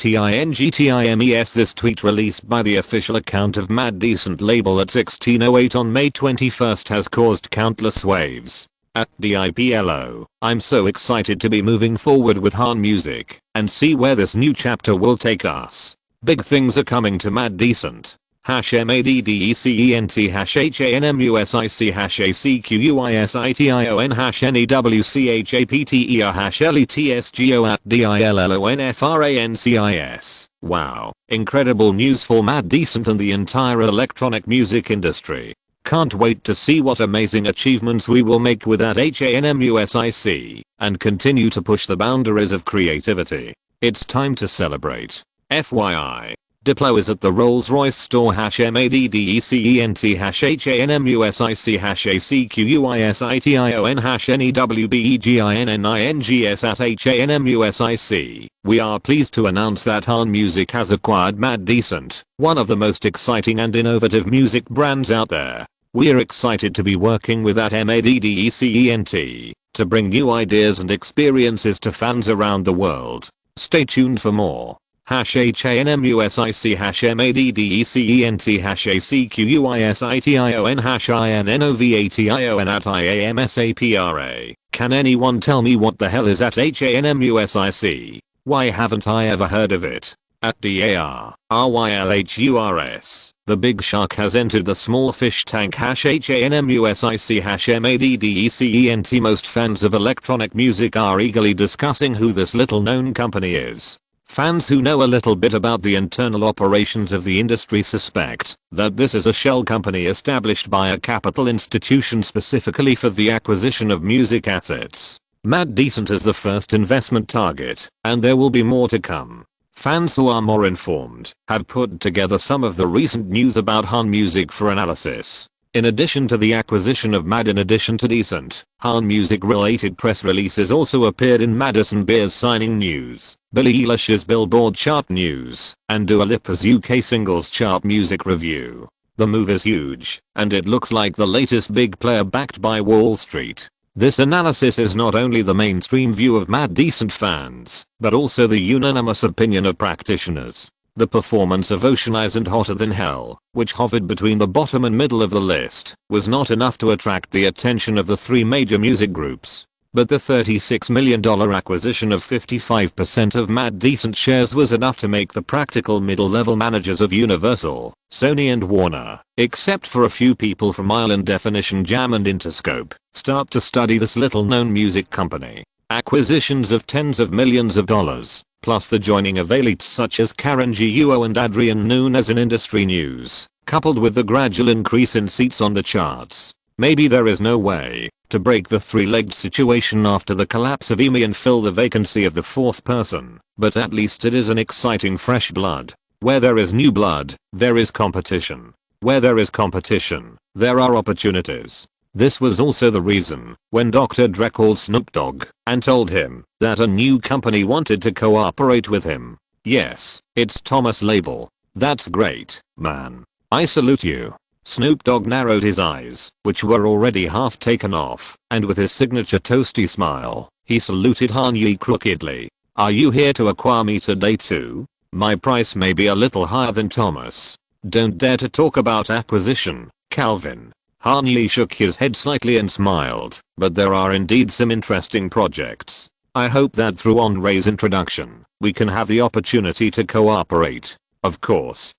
A: #EXCITINGTIMES. This tweet released by the official account of Mad Decent label at 16:08 on May 21st has caused countless waves. At DIPLO, I'm so excited to be moving forward with Han Music and see where this new chapter will take us. Big things are coming to Mad Decent. #MADDECENT #HANMUSIC #ACQUISITION #NEWCHAPTER #LETSGO@DILLONFRANCIS. Wow, incredible news for Matt Decent and the entire electronic music industry. Can't wait to see what amazing achievements we will make with that HANMUSIC and continue to push the boundaries of creativity. It's time to celebrate. FYI. Diplo is at the Rolls-Royce store #MADDECENT #HANMUSIC #ACQUISITION #NEWBEGINNINGS at HANMUSIC. We are pleased to announce that Han Music has acquired Matt Decent, one of the most exciting and innovative music brands out there. We're excited to be working with that MADDECENT to bring new ideas and experiences to fans around the world. Stay tuned for more. #HANMUSIC #MADDECENT #ACQUISITION #INNOVATION at IAMSAPRA. Can anyone tell me what the hell is at HANMUSIC? Why haven't I ever heard of it? At DARRYLHURS. The big shark has entered the small fish tank. #HANMUSIC #MADDECENT. Most fans of electronic music are eagerly discussing who this little known company is. Fans who know a little bit about the internal operations of the industry suspect that this is a shell company established by a capital institution specifically for the acquisition of music assets. Matt Decent is the first investment target, and there will be more to come. Fans who are more informed have put together some of the recent news about Han Music for analysis. In addition to the acquisition of Mad, in addition to Decent, Han Music related press releases also appeared in Madison Beer's signing news, Billie Eilish's Billboard chart news, and Dua Lipa's UK singles chart music review. The move is huge, and it looks like the latest big player backed by Wall Street. This analysis is not only the mainstream view of Matt Decent fans, but also the unanimous opinion of practitioners. The performance of Ocean Eyes and Hotter Than Hell, which hovered between the bottom and middle of the list, was not enough to attract the attention of the three major music groups. But the $36 million acquisition of 55% of Matt Decent shares was enough to make the practical middle-level managers of Universal, Sony and Warner, except for a few people from Island Definition Jam and Interscope, start to study this little-known music company. Acquisitions of tens of millions of dollars, plus the joining of elites such as Karen Guo and Adrian Nunes in industry news, coupled with the gradual increase in seats on the charts. Maybe there is no way to break the three-legged situation after the collapse of EMI and fill the vacancy of the fourth person, but at least it is an exciting fresh blood. Where there is new blood, there is competition. Where there is competition, there are opportunities. This was also the reason when Dr. Dre called Snoop Dogg and told him that a new company wanted to cooperate with him. Yes, it's Thomas Label. That's great, man. I salute you. Snoop Dogg narrowed his eyes, which were already half taken off, and with his signature toasty smile, he saluted Kanye crookedly. Are you here to acquire me today too? My price may be a little higher than Thomas. Don't dare to talk about acquisition, Calvin. Kanye shook his head slightly and smiled, but there are indeed some interesting projects. I hope that through Andre's introduction, we can have the opportunity to cooperate. Of course,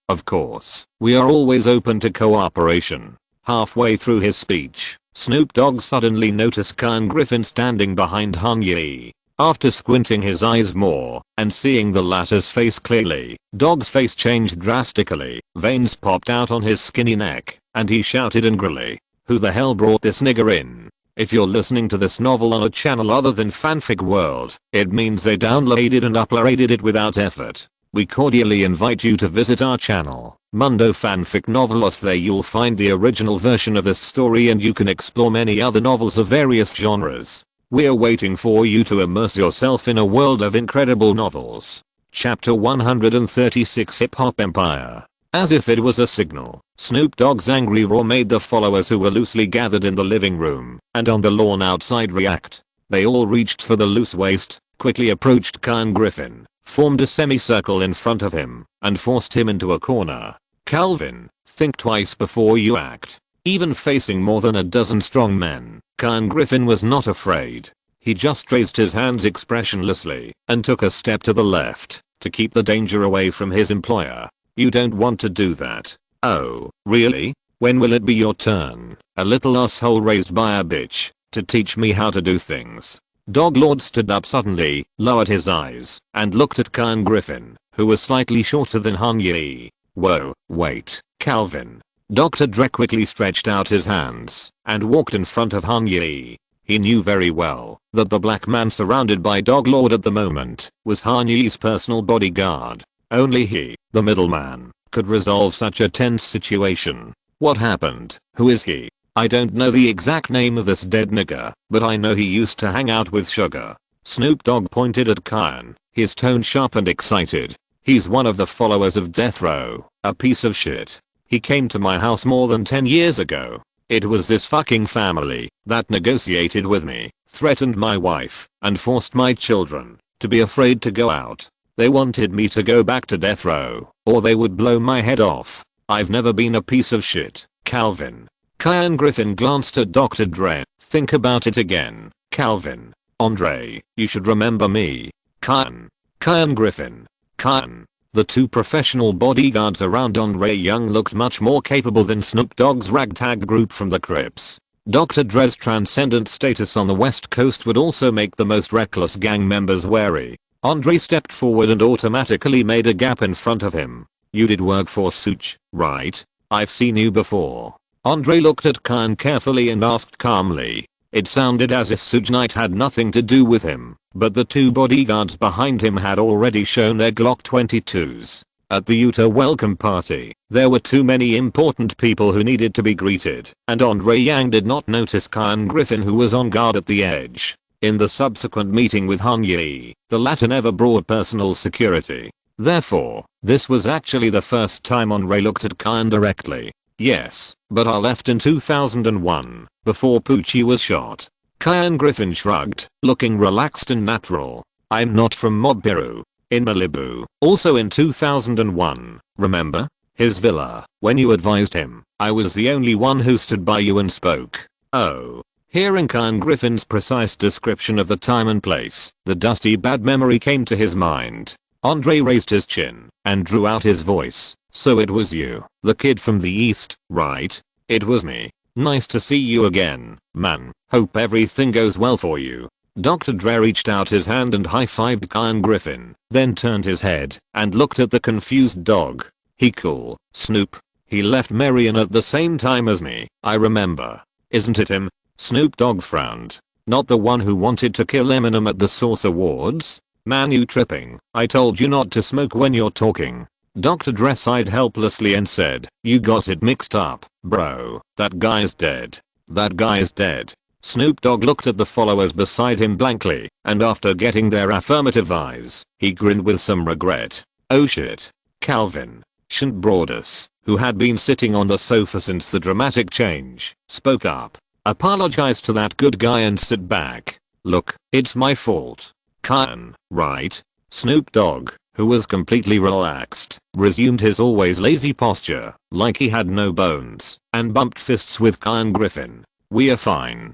A: we are always open to cooperation. Halfway through his speech, Snoop Dogg suddenly noticed Ken Griffin standing behind Kanye. After squinting his eyes more and seeing the latter's face clearly, Dogg's face changed drastically, veins popped out on his skinny neck, and he shouted angrily, "Who the hell brought this nigger in?" If you're listening to this novel on a channel other than Fanfic World, it means they downloaded and uploaded it without effort. We cordially invite you to visit our channel, Mundo Fanfic Novelos. There you'll find the original version of this story and you can explore many other novels of various genres. We're waiting for you to immerse yourself in a world of incredible novels. Chapter 136 Hip Hop Empire. As if it was a signal, Snoop Dogg's angry roar made the followers who were loosely gathered in the living room and on the lawn outside react. They all reached for the loose waist, quickly approached Ken Griffin, formed a semicircle in front of him, and forced him into a corner. Calvin, think twice before you act. Even facing more than a dozen strong men, Ken Griffin was not afraid. He just raised his hands expressionlessly and took a step to the left to keep the danger away from his employer. You don't want to do that. Oh, really? When will it be your turn, a little asshole raised by a bitch, to teach me how to do things? Dog Lord stood up suddenly, lowered his eyes, and looked at Kyan Griffin, who was slightly shorter than Han Yi. Whoa, wait, Calvin. Dr. Dre quickly stretched out his hands and walked in front of Han Yi. He knew very well that the black man surrounded by Dog Lord at the moment was Han Yi's personal bodyguard. Only he, the middleman, could resolve such a tense situation. What happened? Who is he? I don't know the exact name of this dead nigger, but I know he used to hang out with Sugar. Snoop Dogg pointed at Kyan, his tone sharp and excited. He's one of the followers of Death Row, a piece of shit. He came to my house more than 10 years ago. It was this fucking family that negotiated with me, threatened my wife, and forced my children to be afraid to go out. They wanted me to go back to death row, or they would blow my head off. I've never been a piece of shit, Calvin. Kyan Griffin glanced at Dr. Dre. Think about it again, Calvin. Andre, you should remember me. Kyan Griffin. Kyan. The two professional bodyguards around Andre Young looked much more capable than Snoop Dogg's ragtag group from the Crips. Dr. Dre's transcendent status on the West Coast would also make the most reckless gang members wary. Andre stepped forward and automatically made a gap in front of him. You did work for Such, right? I've seen you before. Andre looked at Kyan carefully and asked calmly. It sounded as if Suge Knight had nothing to do with him, but the two bodyguards behind him had already shown their Glock 22s. At the Utah welcome party, there were too many important people who needed to be greeted, and Andre Yang did not notice Kyan Griffin, who was on guard at the edge. In the subsequent meeting with Han Yi, the latter never brought personal security. Therefore, this was actually the first time Andre looked at Kyan directly. Yes, but I left in 2001, before Poochie was shot. Kyan Griffin shrugged, looking relaxed and natural. I'm not from Mob Peru. In Malibu, also in 2001, remember? His villa, when you advised him, I was the only one who stood by you and spoke. Oh. Hearing Kyan Griffin's precise description of the time and place, the dusty bad memory came to his mind. Andre raised his chin and drew out his voice. So it was you, the kid from the east, right? It was me. Nice to see you again, man. Hope everything goes well for you. Dr. Dre reached out his hand and high-fived Kyan Griffin, then turned his head and looked at the confused dog. He cool, Snoop. He left Marion at the same time as me, I remember. Isn't it him? Snoop Dogg frowned. Not the one who wanted to kill Eminem at the Source Awards? Man, you tripping. I told you not to smoke when you're talking. Dr. Dre sighed helplessly and said, you got it mixed up, bro. That guy's dead. That guy's dead. Snoop Dogg looked at the followers beside him blankly, and after getting their affirmative eyes, he grinned with some regret. Oh shit. Calvin Broadus, who had been sitting on the sofa since the dramatic change, spoke up. Apologize to that good guy and sit back. Look, it's my fault. Kyan, right? Snoop Dogg, who was completely relaxed, resumed his always lazy posture, like he had no bones, and bumped fists with Kyan Griffin. We're fine.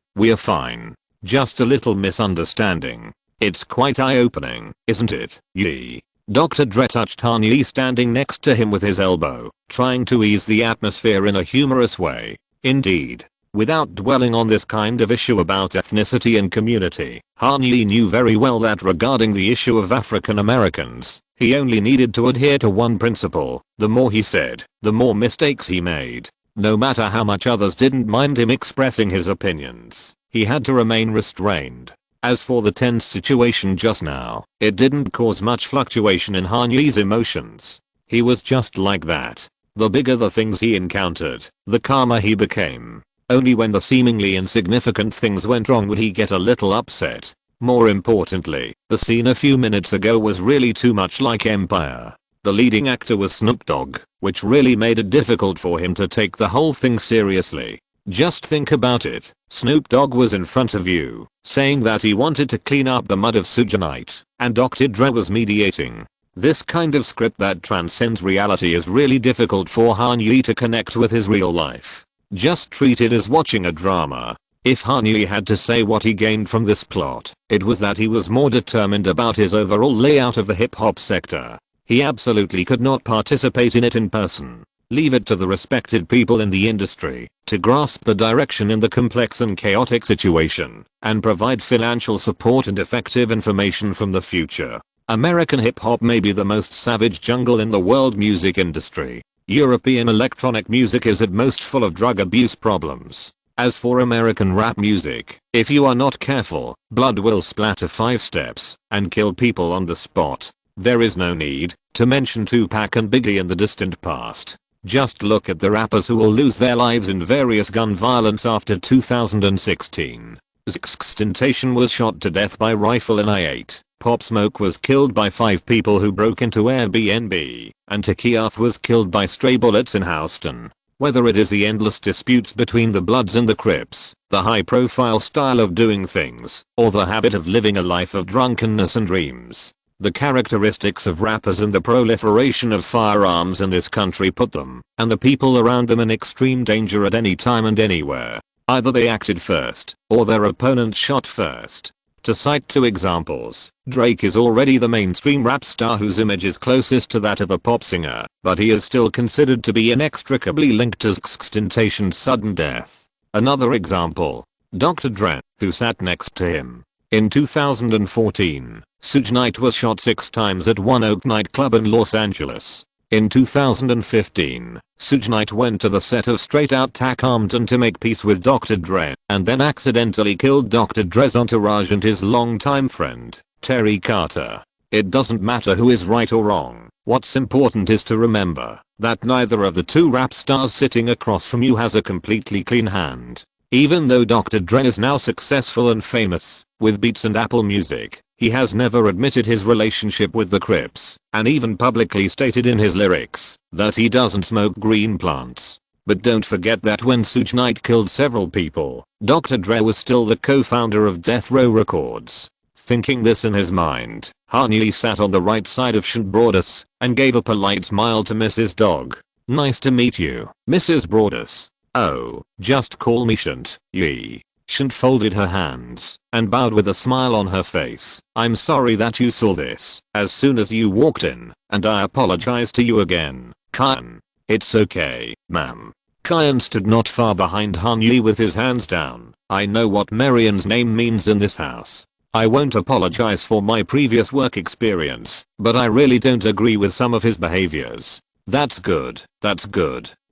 A: Just a little misunderstanding. It's quite eye-opening, isn't it, Yi? Dr. Dre touched Han Yi standing next to him with his elbow, trying to ease the atmosphere in a humorous way. Indeed. Without dwelling on this kind of issue about ethnicity and community, Han Yi knew very well that regarding the issue of African Americans, he only needed to adhere to one principle. The more he said, the more mistakes he made. No matter how much others didn't mind him expressing his opinions, he had to remain restrained. As for the tense situation just now, it didn't cause much fluctuation in Han Yi's emotions. He was just like that. The bigger the things he encountered, the calmer he became. Only when the seemingly insignificant things went wrong would he get a little upset. More importantly, the scene a few minutes ago was really too much like Empire. The leading actor was Snoop Dogg, which really made it difficult for him to take the whole thing seriously. Just think about it. Snoop Dogg was in front of you, saying that he wanted to clean up the mud of Suge Knight, and Dr. Dre was mediating. This kind of script that transcends reality is really difficult for Han Yi to connect with his real life. Just treat it as watching a drama. If Han Yi had to say what he gained from this plot, it was that he was more determined about his overall layout of the hip hop sector. He absolutely could not participate in it in person. Leave it to the respected people in the industry to grasp the direction in the complex and chaotic situation and provide financial support and effective information from the future. American hip hop may be the most savage jungle in the world music industry. European electronic music is at most full of drug abuse problems. As for American rap music, if you are not careful, blood will splatter 5 steps and kill people on the spot. There is no need to mention Tupac and Biggie in the distant past. Just look at the rappers who will lose their lives in various gun violence after 2016. XXXTentacion was shot to death by rifle in I-8. Pop Smoke was killed by 5 people who broke into Airbnb, and Tekiath was killed by stray bullets in Houston. Whether it is the endless disputes between the Bloods and the Crips, the high-profile style of doing things, or the habit of living a life of drunkenness and dreams, the characteristics of rappers and the proliferation of firearms in this country put them, and the people around them, in extreme danger at any time and anywhere. Either they acted first, or their opponents shot first. To cite 2 examples, Drake is already the mainstream rap star whose image is closest to that of a pop singer, but he is still considered to be inextricably linked to XXXTentacion's sudden death. Another example, Dr. Dre, who sat next to him. In 2014, Suge Knight was shot 6 times at One Oak nightclub in Los Angeles. In 2015, Suge Knight went to the set of Straight Outta Compton to make peace with Dr. Dre, and then accidentally killed Dr. Dre's entourage and his longtime friend, Terry Carter. It doesn't matter who is right or wrong. What's important is to remember that neither of the 2 rap stars sitting across from you has a completely clean hand. Even though Dr. Dre is now successful and famous with Beats and Apple Music, he has never admitted his relationship with the Crips, and even publicly stated in his lyrics that he doesn't smoke green plants. But don't forget that when Suge Knight killed several people, Dr. Dre was still the co-founder of Death Row Records. Thinking this in his mind, Kanye sat on the right side of Shunt Broadus and gave a polite smile to Mrs. Dog. "Nice to meet you, Mrs. Broadus." "Oh, just call me Shunt, yee." Shunt folded her hands and bowed with a smile on her face. "I'm sorry that you saw this as soon as you walked in, and I apologize to you again, Kyan." "It's okay, ma'am." Kyan stood not far behind Kanye with his hands down. "I know what Marion's name means in this house. I won't apologize for my previous work experience, but I really don't agree with some of his behaviors." That's good.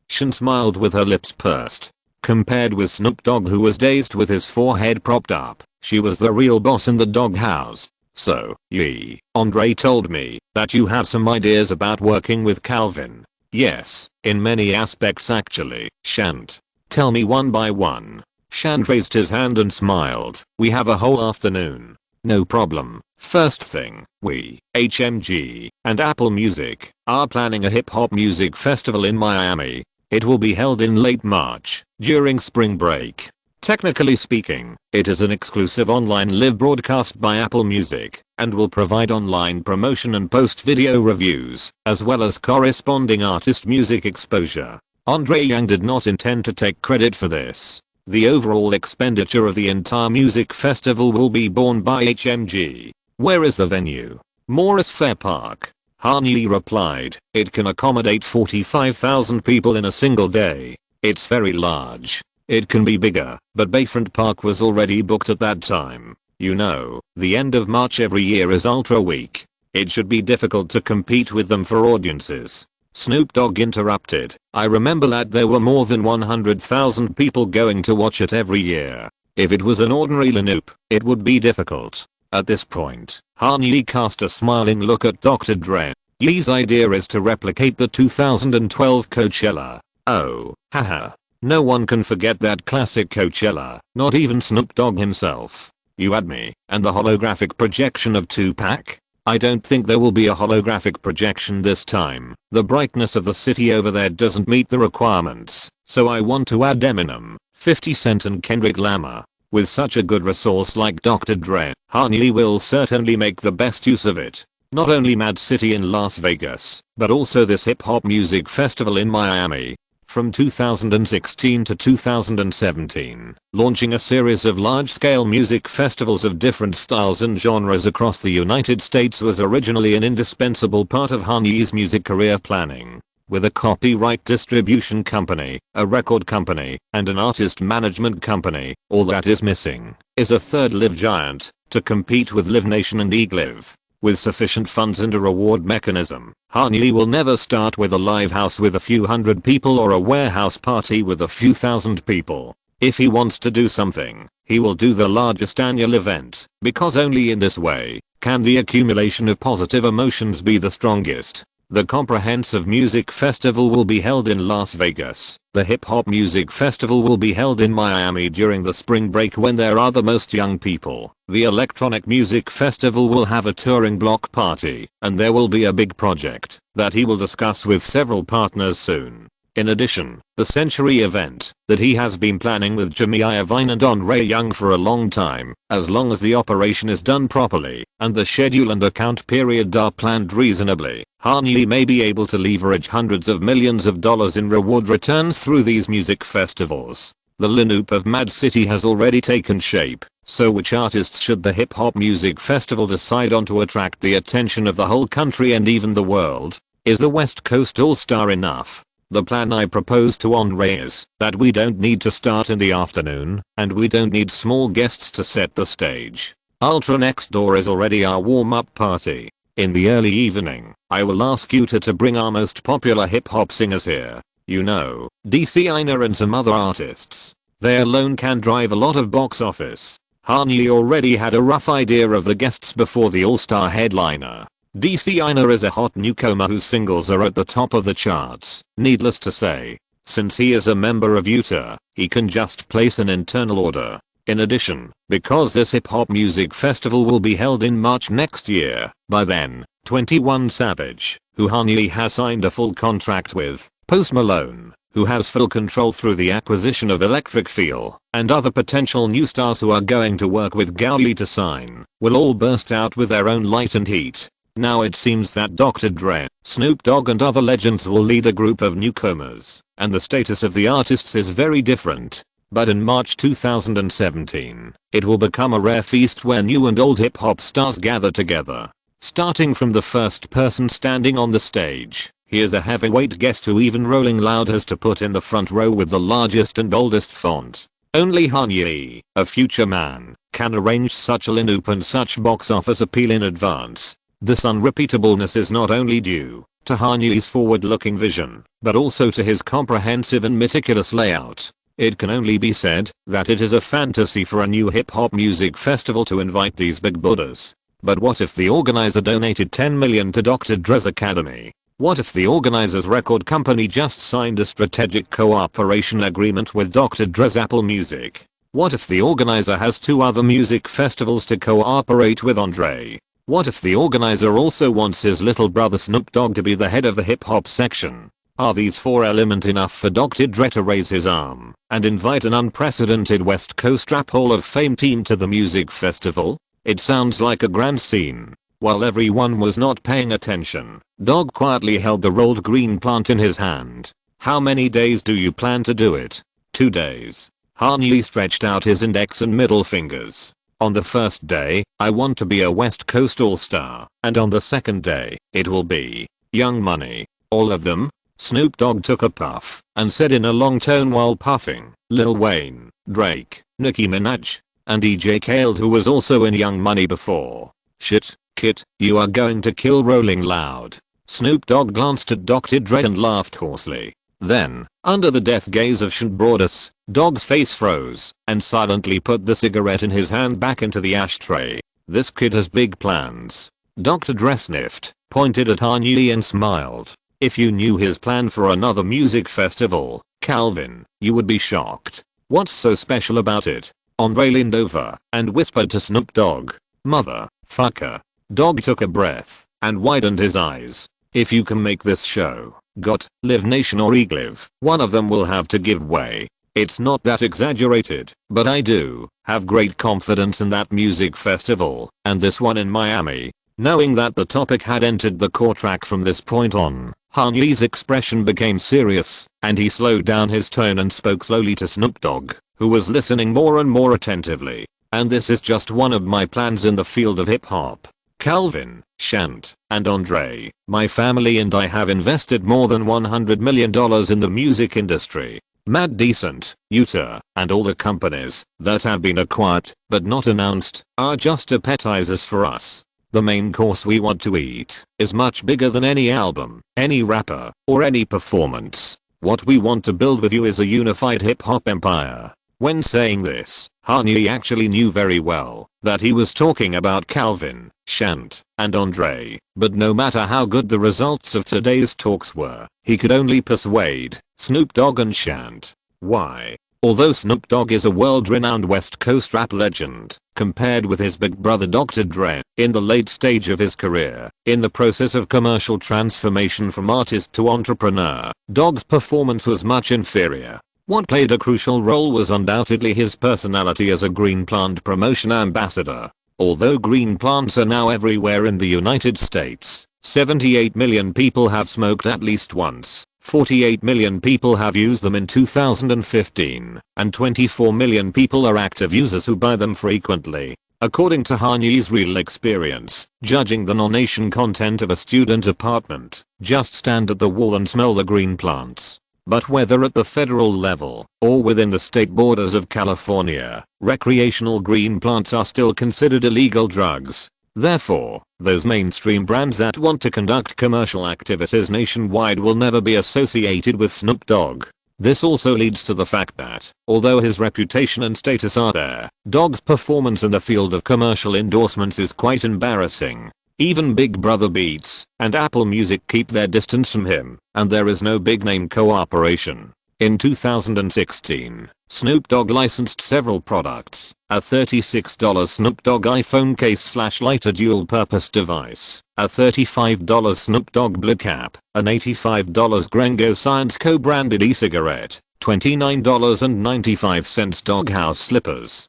A: Shunt smiled with her lips pursed. Compared with Snoop Dogg, who was dazed with his forehead propped up, she was the real boss in the doghouse. "So, yee, Andre told me that you have some ideas about working with Calvin." "Yes, in many aspects actually, Shant." "Tell me one by one." Shant raised his hand and smiled. "We have a whole afternoon." "No problem. First thing, we, HMG, and Apple Music, are planning a hip hop music festival in Miami. It will be held in late March, during spring break. Technically speaking, it is an exclusive online live broadcast by Apple Music, and will provide online promotion and post-video reviews, as well as corresponding artist music exposure. Andre Yang did not intend to take credit for this. The overall expenditure of the entire music festival will be borne by HMG. "Where is the venue?" "Morris Fair Park." Kanye replied, "It can accommodate 45,000 people in a single day. It's very large. It can be bigger, but Bayfront Park was already booked at that time. You know, the end of March every year is Ultra Week. It should be difficult to compete with them for audiences." Snoop Dogg interrupted, "I remember that there were more than 100,000 people going to watch it every year. If it was an ordinary Lanoop, it would be difficult." At this point, Kanye cast a smiling look at Dr. Dre. "Yee's idea is to replicate the 2012 Coachella." "Oh, haha. No one can forget that classic Coachella, not even Snoop Dogg himself." "You had me, and the holographic projection of Tupac?" "I don't think there will be a holographic projection this time. The brightness of the city over there doesn't meet the requirements, so I want to add Eminem, 50 Cent and Kendrick Lamar. With such a good resource like Dr. Dre, Kanye will certainly make the best use of it. Not only Mad City in Las Vegas, but also this hip hop music festival in Miami. From 2016 to 2017, launching a series of large-scale music festivals of different styles and genres across the United States was originally an indispensable part of Kanye's music career planning. with a copyright distribution company, a record company, and an artist management company. All that is missing is a third live giant to compete with Live Nation and Eaglive. With sufficient funds and a reward mechanism, Kanye will never start with a live house with a few hundred people or a warehouse party with a few thousand people. If he wants to do something, he will do the largest annual event, because only in this way can the accumulation of positive emotions be the strongest. The comprehensive music festival will be held in Las Vegas. The hip hop music festival will be held in Miami during the spring break when there are the most young people. The electronic music festival will have a touring block party, and there will be a big project that he will discuss with several partners soon. In addition, the Century event that he has been planning with Jimmy Iovine and Andre Young for a long time, as long as the operation is done properly and the schedule and account period are planned reasonably, Kanye may be able to leverage hundreds of millions of dollars in reward returns through these music festivals. The lineup of Mad City has already taken shape, so which artists should the hip hop music festival decide on to attract the attention of the whole country and even the world? Is the West Coast All-Star enough? The plan I propose to Andre is that we don't need to start in the afternoon, and we don't need small guests to set the stage. Ultra Next Door is already our warm-up party. In the early evening, I will ask you to bring our most popular hip-hop singers here. You know, DC Ina and some other artists. They alone can drive a lot of box office. Kanye already had a rough idea of the guests before the All-Star headliner. DC Ina is a hot newcomer whose singles are at the top of the charts. Needless to say, since he is a member of Utah, he can just place an internal order. In addition, because this hip hop music festival will be held in March next year, by then, 21 Savage, who Kanye has signed a full contract with, Post Malone, who has full control through the acquisition of Electric Feel, and other potential new stars who are going to work with Gowley to sign, will all burst out with their own light and heat. Now it seems that Dr. Dre, Snoop Dogg and other legends will lead a group of newcomers, and the status of the artists is very different. But in March 2017, it will become a rare feast where new and old hip hop stars gather together. Starting from the first person standing on the stage, here's a heavyweight guest who even Rolling Loud has to put in the front row with the largest and boldest font. Only Kanye, a future man, can arrange such a lineup and such box office appeal in advance. This unrepeatableness is not only due to Kanye's forward-looking vision, but also to his comprehensive and meticulous layout. It can only be said that it is a fantasy for a new hip-hop music festival to invite these big Buddhas. But what if the organizer donated $10 million to Dr. Dre's Academy? What if the organizer's record company just signed a strategic cooperation agreement with Dr. Dre's Apple Music? What if the organizer has 2 other music festivals to cooperate with Andre? What if the organizer also wants his little brother Snoop Dogg to be the head of the hip hop section? Are these 4 elements enough for Dr. Dre to raise his arm and invite an unprecedented West Coast Rap Hall of Fame team to the music festival? It sounds like a grand scene. While everyone was not paying attention, Dogg quietly held the rolled green plant in his hand. How many days do you plan to do it? 2 days. Kanye stretched out his index and middle fingers. On the first day, I want to be a West Coast All-Star, and on the second day, it will be Young Money. All of them? Snoop Dogg took a puff and said in a long tone while puffing, Lil Wayne, Drake, Nicki Minaj, and DJ Khaled, who was also in Young Money before. Shit, kid, you are going to kill Rolling Loud. Snoop Dogg glanced at Dr. Dre and laughed hoarsely. Then, under the death gaze of Sean Broadus, Dogg's face froze and silently put the cigarette in his hand back into the ashtray. This kid has big plans. Dr. Dre sniffed, pointed at Kanye and smiled. If you knew his plan for another music festival, Calvin, you would be shocked. What's so special about it? Andre leaned over and whispered to Snoop Dogg. Motherfucker. Dogg took a breath and widened his eyes. If you can make this show, got Live Nation or Eaglive, one of them will have to give way. It's not that exaggerated, but I do have great confidence in that music festival, and this one in Miami. Knowing that the topic had entered the core track from this point on, Kanye's expression became serious, and he slowed down his tone and spoke slowly to Snoop Dogg, who was listening more and more attentively. And this is just one of my plans in the field of hip hop. Calvin, Shant, and Andre, my family and I have invested more than $100 million in the music industry. Mad Decent, Utah, and all the companies that have been acquired but not announced are just appetizers for us. The main course we want to eat is much bigger than any album, any rapper, or any performance. What we want to build with you is a unified hip hop empire. When saying this, Kanye actually knew very well that he was talking about Calvin, Shant, and Andre, but no matter how good the results of today's talks were, he could only persuade Snoop Dogg and Shant. Why? Although Snoop Dogg is a world-renowned West Coast rap legend, compared with his big brother Dr. Dre, in the late stage of his career, in the process of commercial transformation from artist to entrepreneur, Dogg's performance was much inferior. What played a crucial role was undoubtedly his personality as a green plant promotion ambassador. Although green plants are now everywhere in the United States, 78 million people have smoked at least once, 48 million people have used them in 2015, and 24 million people are active users who buy them frequently. According to Kanye's real experience, judging the non-Asian content of a student apartment, just stand at the wall and smell the green plants. But whether at the federal level or within the state borders of California, recreational green plants are still considered illegal drugs. Therefore, those mainstream brands that want to conduct commercial activities nationwide will never be associated with Snoop Dogg. This also leads to the fact that, although his reputation and status are there, Dogg's performance in the field of commercial endorsements is quite embarrassing. Even Big Brother Beats and Apple Music keep their distance from him, and there is no big name cooperation. In 2016, Snoop Dogg licensed several products, a $36 Snoop Dogg iPhone case/lighter dual-purpose device, a $35 Snoop Dogg Blue Cap, an $85 Grengo Science co-branded e-cigarette, $29.95 Doghouse slippers,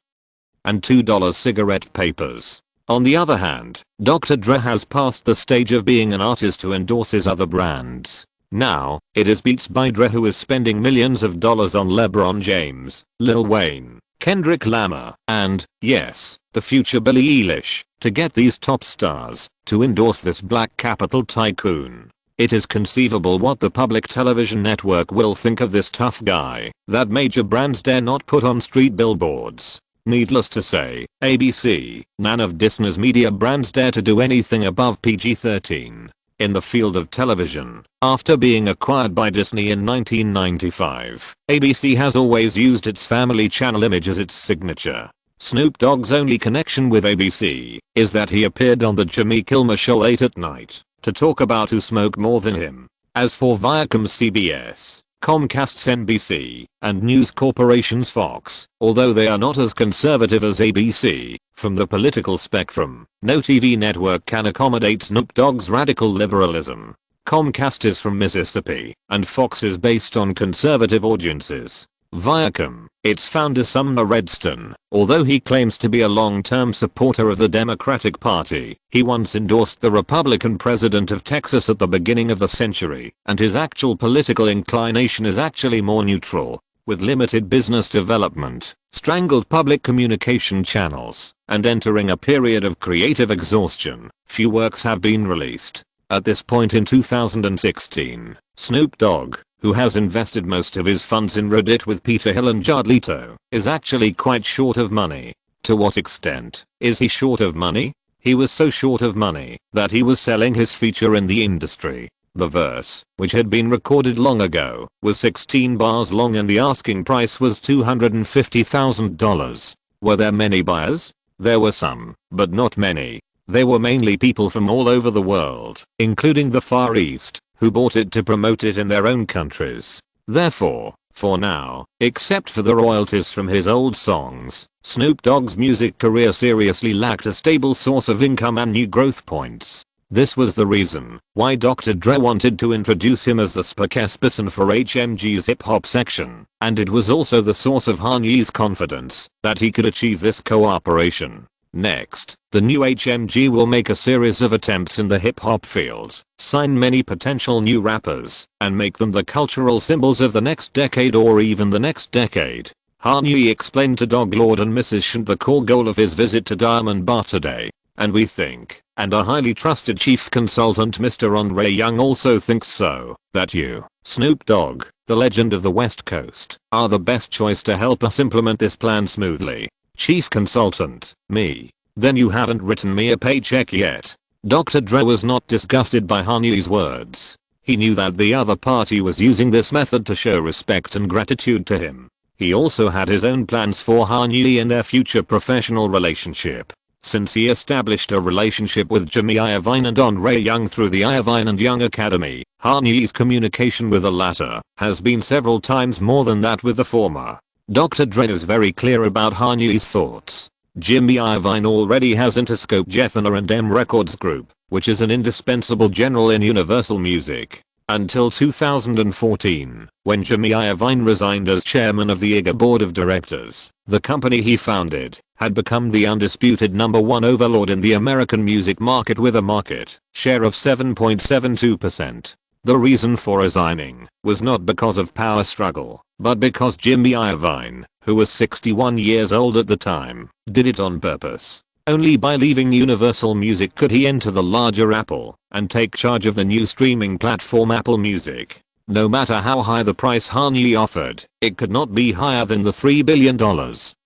A: and $2 cigarette papers. On the other hand, Dr. Dre has passed the stage of being an artist who endorses other brands. Now, it is Beats by Dre who is spending millions of dollars on LeBron James, Lil Wayne, Kendrick Lamar, and, yes, the future Billie Eilish, to get these top stars to endorse this black capital tycoon. It is conceivable what the public television network will think of this tough guy that major brands dare not put on street billboards. Needless to say, ABC, none of Disney's media brands dare to do anything above PG-13. In the field of television, after being acquired by Disney in 1995, ABC has always used its family channel image as its signature. Snoop Dogg's only connection with ABC is that he appeared on the Jimmy Kimmel Show late at night to talk about who smoked more than him. As for Viacom's CBS, Comcast's NBC, and News Corporation's Fox, although they are not as conservative as ABC, from the political spectrum, no TV network can accommodate Snoop Dogg's radical liberalism. Comcast is from Mississippi, and Fox is based on conservative audiences. Viacom, its founder Sumner Redstone, although he claims to be a long-term supporter of the Democratic Party, he once endorsed the Republican president of Texas at the beginning of the century, and his actual political inclination is actually more neutral, with limited business development, strangled public communication channels, and entering a period of creative exhaustion. Few works have been released. At this point in 2016, Snoop Dogg, who has invested most of his funds in Reddit with Peter Hill and Jared Leto, is actually quite short of money. To what extent is he short of money? He was so short of money that he was selling his feature in the industry. The verse, which had been recorded long ago, was 16 bars long and the asking price was $250,000. Were there many buyers? There were some, but not many. They were mainly people from all over the world, including the Far East, who bought it to promote it in their own countries. Therefore, for now, except for the royalties from his old songs, Snoop Dogg's music career seriously lacked a stable source of income and new growth points. This was the reason why Dr. Dre wanted to introduce him as the spokesperson for HMG's hip-hop section, and it was also the source of Kanye's confidence that he could achieve this cooperation. Next, the new HMG will make a series of attempts in the hip-hop field, sign many potential new rappers, and make them the cultural symbols of the next decade or even the next decade. Kanye explained to Dog Lord and Mrs. Shant the core goal of his visit to Diamond Bar today. and we think, and our highly trusted chief consultant Mr. Andre Young also thinks so, that you, Snoop Dogg, the legend of the West Coast, are the best choice to help us implement this plan smoothly. Chief consultant, me. Then you haven't written me a paycheck yet. Dr. Dre was not disgusted by Kanye's words. He knew that the other party was using this method to show respect and gratitude to him. He also had his own plans for Kanye and their future professional relationship. Since he established a relationship with Jimmy Iovine and Andre Young through the Iovine and Young Academy, Kanye's communication with the latter has been several times more than that with the former. Dr. Dre is very clear about Kanye's thoughts. Jimmy Iovine already has Interscope Jethner and M Records Group, which is an indispensable general in Universal Music. Until 2014, when Jimmy Iovine resigned as chairman of the IGA board of directors, the company he founded had become the undisputed #1 overlord in the American music market with a market share of 7.72%. The reason for resigning was not because of power struggle, but because Jimmy Iovine, who was 61 years old at the time, did it on purpose. Only by leaving Universal Music could he enter the larger Apple and take charge of the new streaming platform Apple Music. No matter how high the price Kanye offered, it could not be higher than the $3 billion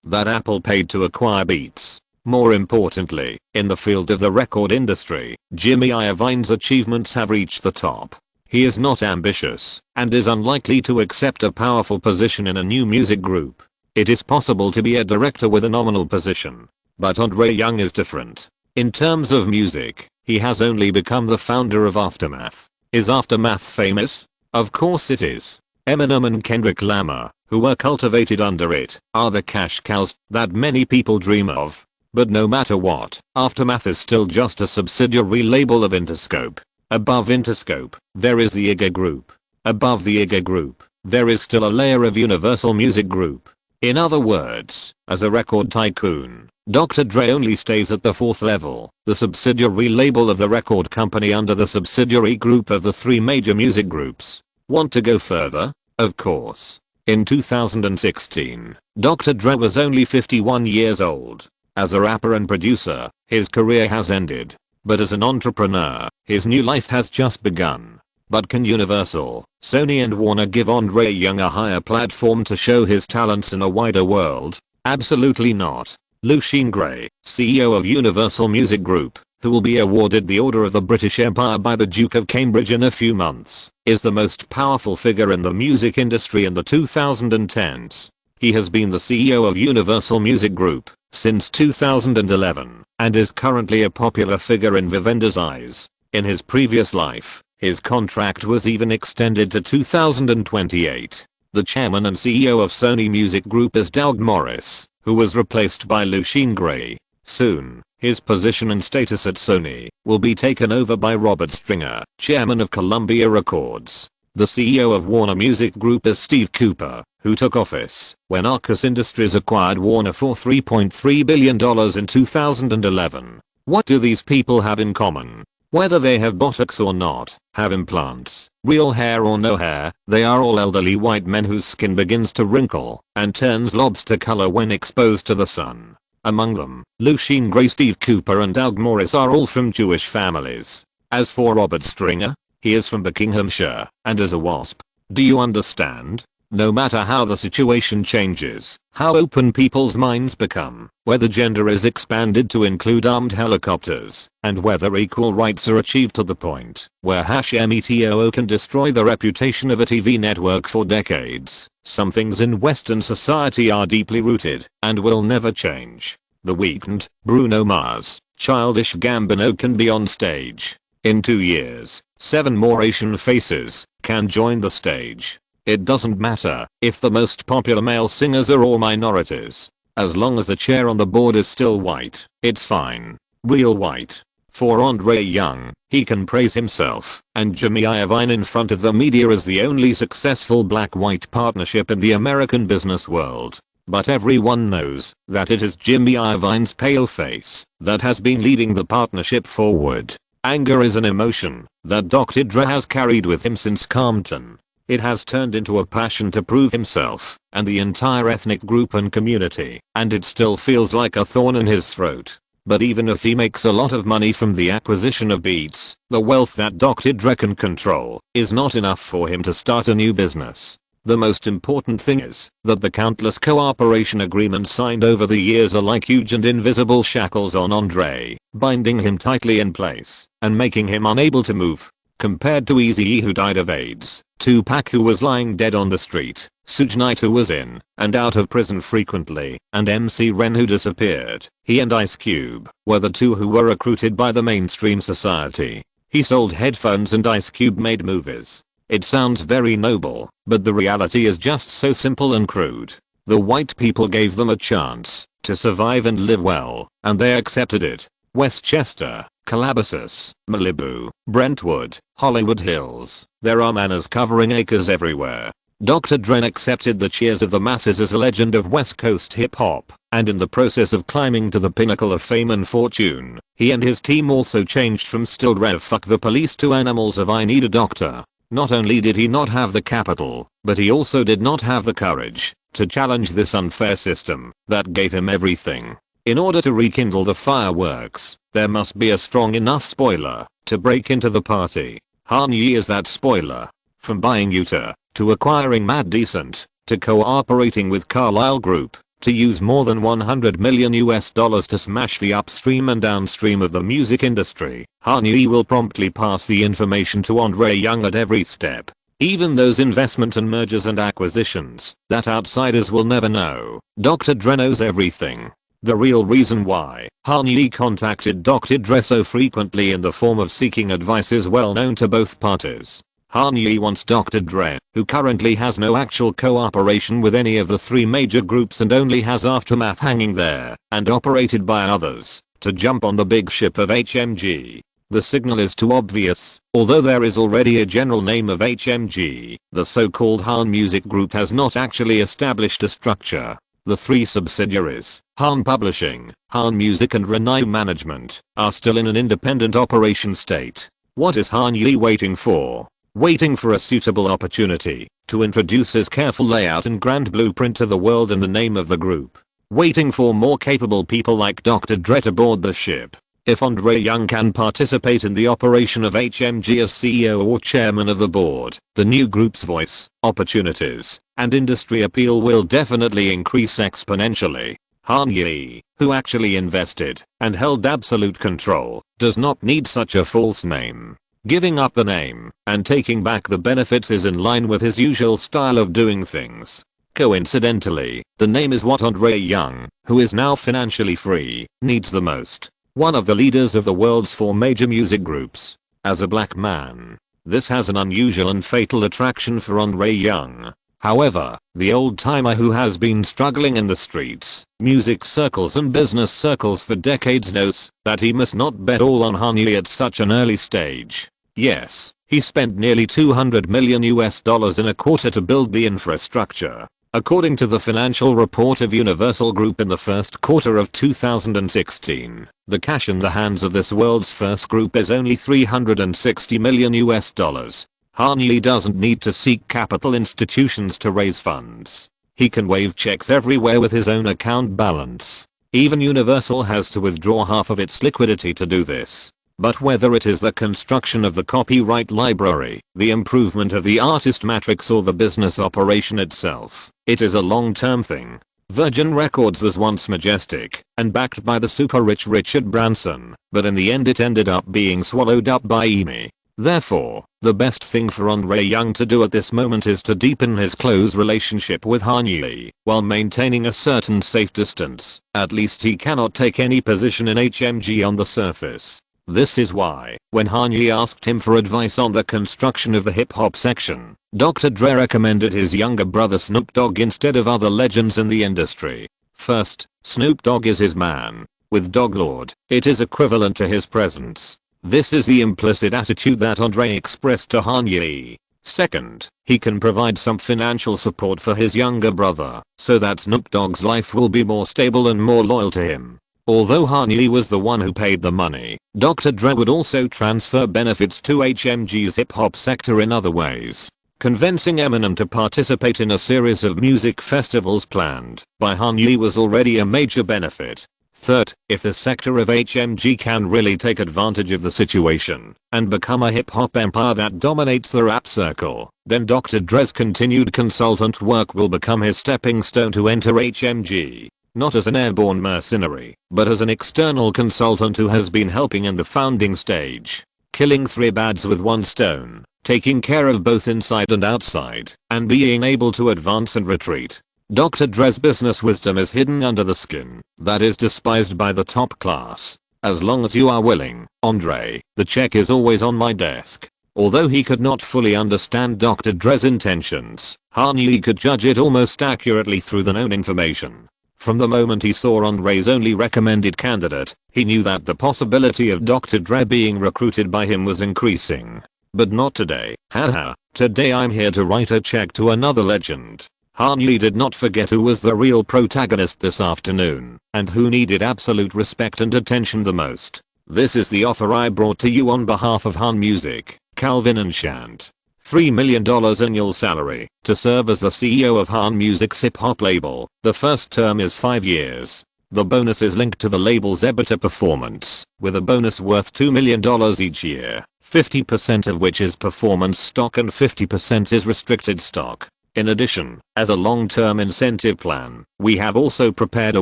A: that Apple paid to acquire Beats. More importantly, in the field of the record industry, Jimmy Iovine's achievements have reached the top. He is not ambitious and is unlikely to accept a powerful position in a new music group. It is possible to be a director with a nominal position. But Andre Young is different. In terms of music, he has only become the founder of Aftermath. Is Aftermath famous? Of course it is. Eminem and Kendrick Lamar, who were cultivated under it, are the cash cows that many people dream of. But no matter what, Aftermath is still just a subsidiary label of Interscope. Above Interscope, there is the IGA Group. Above the IGA Group, there is still a layer of Universal Music Group. In other words, as a record tycoon, Dr. Dre only stays at the fourth level, the subsidiary label of the record company under the subsidiary group of the three major music groups. Want to go further? Of course. In 2016, Dr. Dre was only 51 years old. As a rapper and producer, his career has ended. But as an entrepreneur, his new life has just begun. But can Universal, Sony and Warner give Andre Young a higher platform to show his talents in a wider world? Absolutely not. Lucian Gray, CEO of Universal Music Group, who will be awarded the Order of the British Empire by the Duke of Cambridge in a few months, is the most powerful figure in the music industry in the 2010s. He has been the CEO of Universal Music Group since 2011 and is currently a popular figure in Vivenda's eyes. In his previous life, his contract was even extended to 2028. The chairman and CEO of Sony Music Group is Doug Morris, who was replaced by Lucian Gray. Soon, his position and status at Sony will be taken over by Robert Stringer, chairman of Columbia Records. The CEO of Warner Music Group is Steve Cooper, who took office when Arcus Industries acquired Warner for $3.3 billion in 2011. What do these people have in common? Whether they have Botox or not, have implants, real hair or no hair, they are all elderly white men whose skin begins to wrinkle and turns lobster color when exposed to the sun. Among them, Lucian Gray, Steve Cooper and Doug Morris are all from Jewish families. As for Robert Stringer, he is from Buckinghamshire and is a WASP. Do you understand? No matter how the situation changes, how open people's minds become, whether gender is expanded to include armed helicopters, and whether equal rights are achieved to the point where #metoo can destroy the reputation of a TV network for decades, some things in Western society are deeply rooted and will never change. The Weeknd, Bruno Mars, Childish Gambino can be on stage. In 2 years, 7 more Asian faces can join the stage. It doesn't matter if the most popular male singers are all minorities. As long as the chair on the board is still white, it's fine. Real white. For Andre Young, he can praise himself and Jimmy Iovine in front of the media as the only successful black-white partnership in the American business world. But everyone knows that it is Jimmy Iovine's pale face that has been leading the partnership forward. Anger is an emotion that Dr. Dre has carried with him since Compton. It has turned into a passion to prove himself and the entire ethnic group and community, and it still feels like a thorn in his throat. But even if he makes a lot of money from the acquisition of beats, the wealth that Dr. Dre can control is not enough for him to start a new business. The most important thing is that the countless cooperation agreements signed over the years are like huge and invisible shackles on Andre, binding him tightly in place and making him unable to move. Compared to Eazy-E, who died of AIDS, Tupac, who was lying dead on the street, Suge Knight, who was in and out of prison frequently, and MC Ren, who disappeared, he and Ice Cube were the two who were recruited by the mainstream society. He sold headphones and Ice Cube made movies. It sounds very noble, but the reality is just so simple and crude. The white people gave them a chance to survive and live well, and they accepted it. Westchester, Calabasas, Malibu, Brentwood, Hollywood Hills, there are manors covering acres everywhere. Dr. Dre accepted the cheers of the masses as a legend of West Coast hip hop, and in the process of climbing to the pinnacle of fame and fortune, he and his team also changed from still rev fuck the police to animals of I need a doctor. Not only did he not have the capital, but he also did not have the courage to challenge this unfair system that gave him everything. In order to rekindle the fireworks, there must be a strong enough spoiler to break into the party. Han-Yi is that spoiler. From buying Utah, to acquiring Mad Decent, to cooperating with Carlyle Group, to use more than $100 million to smash the upstream and downstream of the music industry, Han-Yi will promptly pass the information to Andre Young at every step. Even those investment and mergers and acquisitions that outsiders will never know, Dr. Dre knows everything. The real reason why Han-Yi contacted Dr. Dre so frequently in the form of seeking advice is well known to both parties. Han-Yi wants Dr. Dre, who currently has no actual cooperation with any of the three major groups and only has Aftermath hanging there and operated by others, to jump on the big ship of HMG. The signal is too obvious. Although there is already a general name of HMG, the so-called Han Music Group has not actually established a structure. The three subsidiaries, Han Publishing, Han Music and Renew Management, are still in an independent operation state. What is Han-Yi waiting for? Waiting for a suitable opportunity to introduce his careful layout and grand blueprint to the world in the name of the group. Waiting for more capable people like Dr. Dre to board the ship. If Andre Young can participate in the operation of HMG as CEO or chairman of the board, the new group's voice, opportunities, and industry appeal will definitely increase exponentially. Han-Yi, who actually invested and held absolute control, does not need such a false name. Giving up the name and taking back the benefits is in line with his usual style of doing things. Coincidentally, the name is what Andre Young, who is now financially free, needs the most. One of the leaders of the world's four major music groups. As a black man, this has an unusual and fatal attraction for Andre Young. However, the old-timer who has been struggling in the streets, music circles and business circles for decades knows that he must not bet all on Han-Yi at such an early stage. Yes, he spent nearly $200 million in a quarter to build the infrastructure. According to the financial report of Universal Group in the first quarter of 2016, the cash in the hands of this world's first group is only $360 million. Han-Yi doesn't need to seek capital institutions to raise funds. He can wave checks everywhere with his own account balance. Even Universal has to withdraw half of its liquidity to do this. But whether it is the construction of the copyright library, the improvement of the artist matrix or the business operation itself, it is a long-term thing. Virgin Records was once majestic and backed by the super-rich Richard Branson, but in the end it ended up being swallowed up by EMI. Therefore, the best thing for Andre Young to do at this moment is to deepen his close relationship with Han-Yi while maintaining a certain safe distance. At least he cannot take any position in HMG on the surface. This is why, when Han-Yi asked him for advice on the construction of the hip-hop section, Dr. Dre recommended his younger brother Snoop Dogg instead of other legends in the industry. First, Snoop Dogg is his man. With Dogg Lord, it is equivalent to his presence. This is the implicit attitude that Andre expressed to Han-Yi. Second, he can provide some financial support for his younger brother, so that Snoop Dogg's life will be more stable and more loyal to him. Although Han-Yi was the one who paid the money, Dr. Dre would also transfer benefits to HMG's hip-hop sector in other ways. Convincing Eminem to participate in a series of music festivals planned by Han-Yi was already a major benefit. Third, if the sector of HMG can really take advantage of the situation and become a hip-hop empire that dominates the rap circle, then Dr. Dre's continued consultant work will become his stepping stone to enter HMG. Not as an airborne mercenary, but as an external consultant who has been helping in the founding stage. Killing 3 birds with 1 stone, taking care of both inside and outside, and being able to advance and retreat. Dr. Dre's business wisdom is hidden under the skin that is despised by the top class. As long as you are willing, Andre, the check is always on my desk. Although he could not fully understand Dr. Dre's intentions, Han Yi could judge it almost accurately through the known information. From the moment he saw Andre's only recommended candidate, he knew that the possibility of Dr. Dre being recruited by him was increasing. But not today, haha. Today I'm here to write a check to another legend. Han Yi did not forget who was the real protagonist this afternoon, and who needed absolute respect and attention the most. This is the offer I brought to you on behalf of Han Music, Calvin and Shant. $3 million annual salary to serve as the CEO of Han Music's hip-hop label. The first term is 5 years. The bonus is linked to the label's EBITDA performance, with a bonus worth $2 million each year, 50% of which is performance stock and 50% is restricted stock. In addition, as a long-term incentive plan, we have also prepared a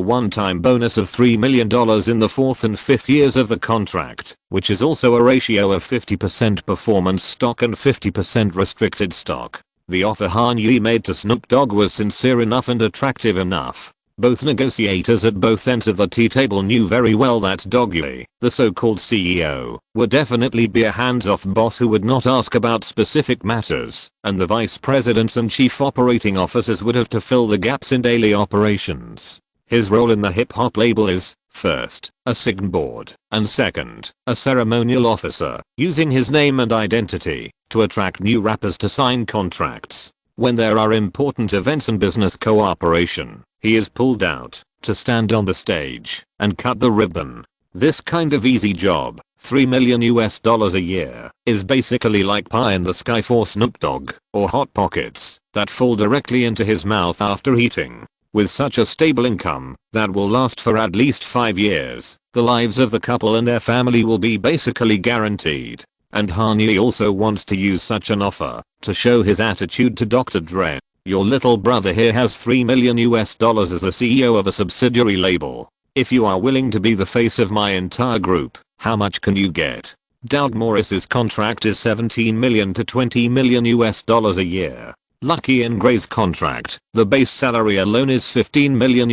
A: one-time bonus of $3 million in the 4th and 5th years of the contract, which is also a ratio of 50% performance stock and 50% restricted stock. The offer Han Yi made to Snoop Dogg was sincere enough and attractive enough. Both negotiators at both ends of the tea table knew very well that Dogg Yi, the so-called CEO, would definitely be a hands-off boss who would not ask about specific matters, and the vice presidents and chief operating officers would have to fill the gaps in daily operations. His role in the hip-hop label is, first, a sign board, and second, a ceremonial officer, using his name and identity to attract new rappers to sign contracts. When there are important events and business cooperation, he is pulled out to stand on the stage and cut the ribbon. This kind of easy job, $3 million a year, is basically like pie in the sky for Snoop Dogg, or Hot Pockets, that fall directly into his mouth after eating. With such a stable income that will last for at least 5 years, the lives of the couple and their family will be basically guaranteed. And Han Yi also wants to use such an offer to show his attitude to Dr. Dre. Your little brother here has $3 million as a CEO of a subsidiary label. If you are willing to be the face of my entire group, how much can you get? Dowd Morris's contract is $17 million to $20 million a year. Lucky and Gray's contract, the base salary alone is $15 million.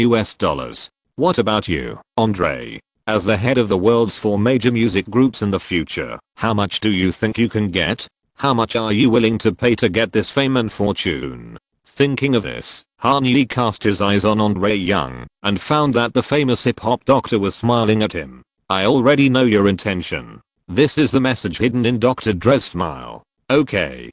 A: What about you, Andre? As the head of the world's 4 major music groups in the future, how much do you think you can get? How much are you willing to pay to get this fame and fortune? Thinking of this, Han Yi cast his eyes on Andre Young and found that the famous hip-hop doctor was smiling at him. I already know your intention. This is the message hidden in Dr. Dre's smile. Okay,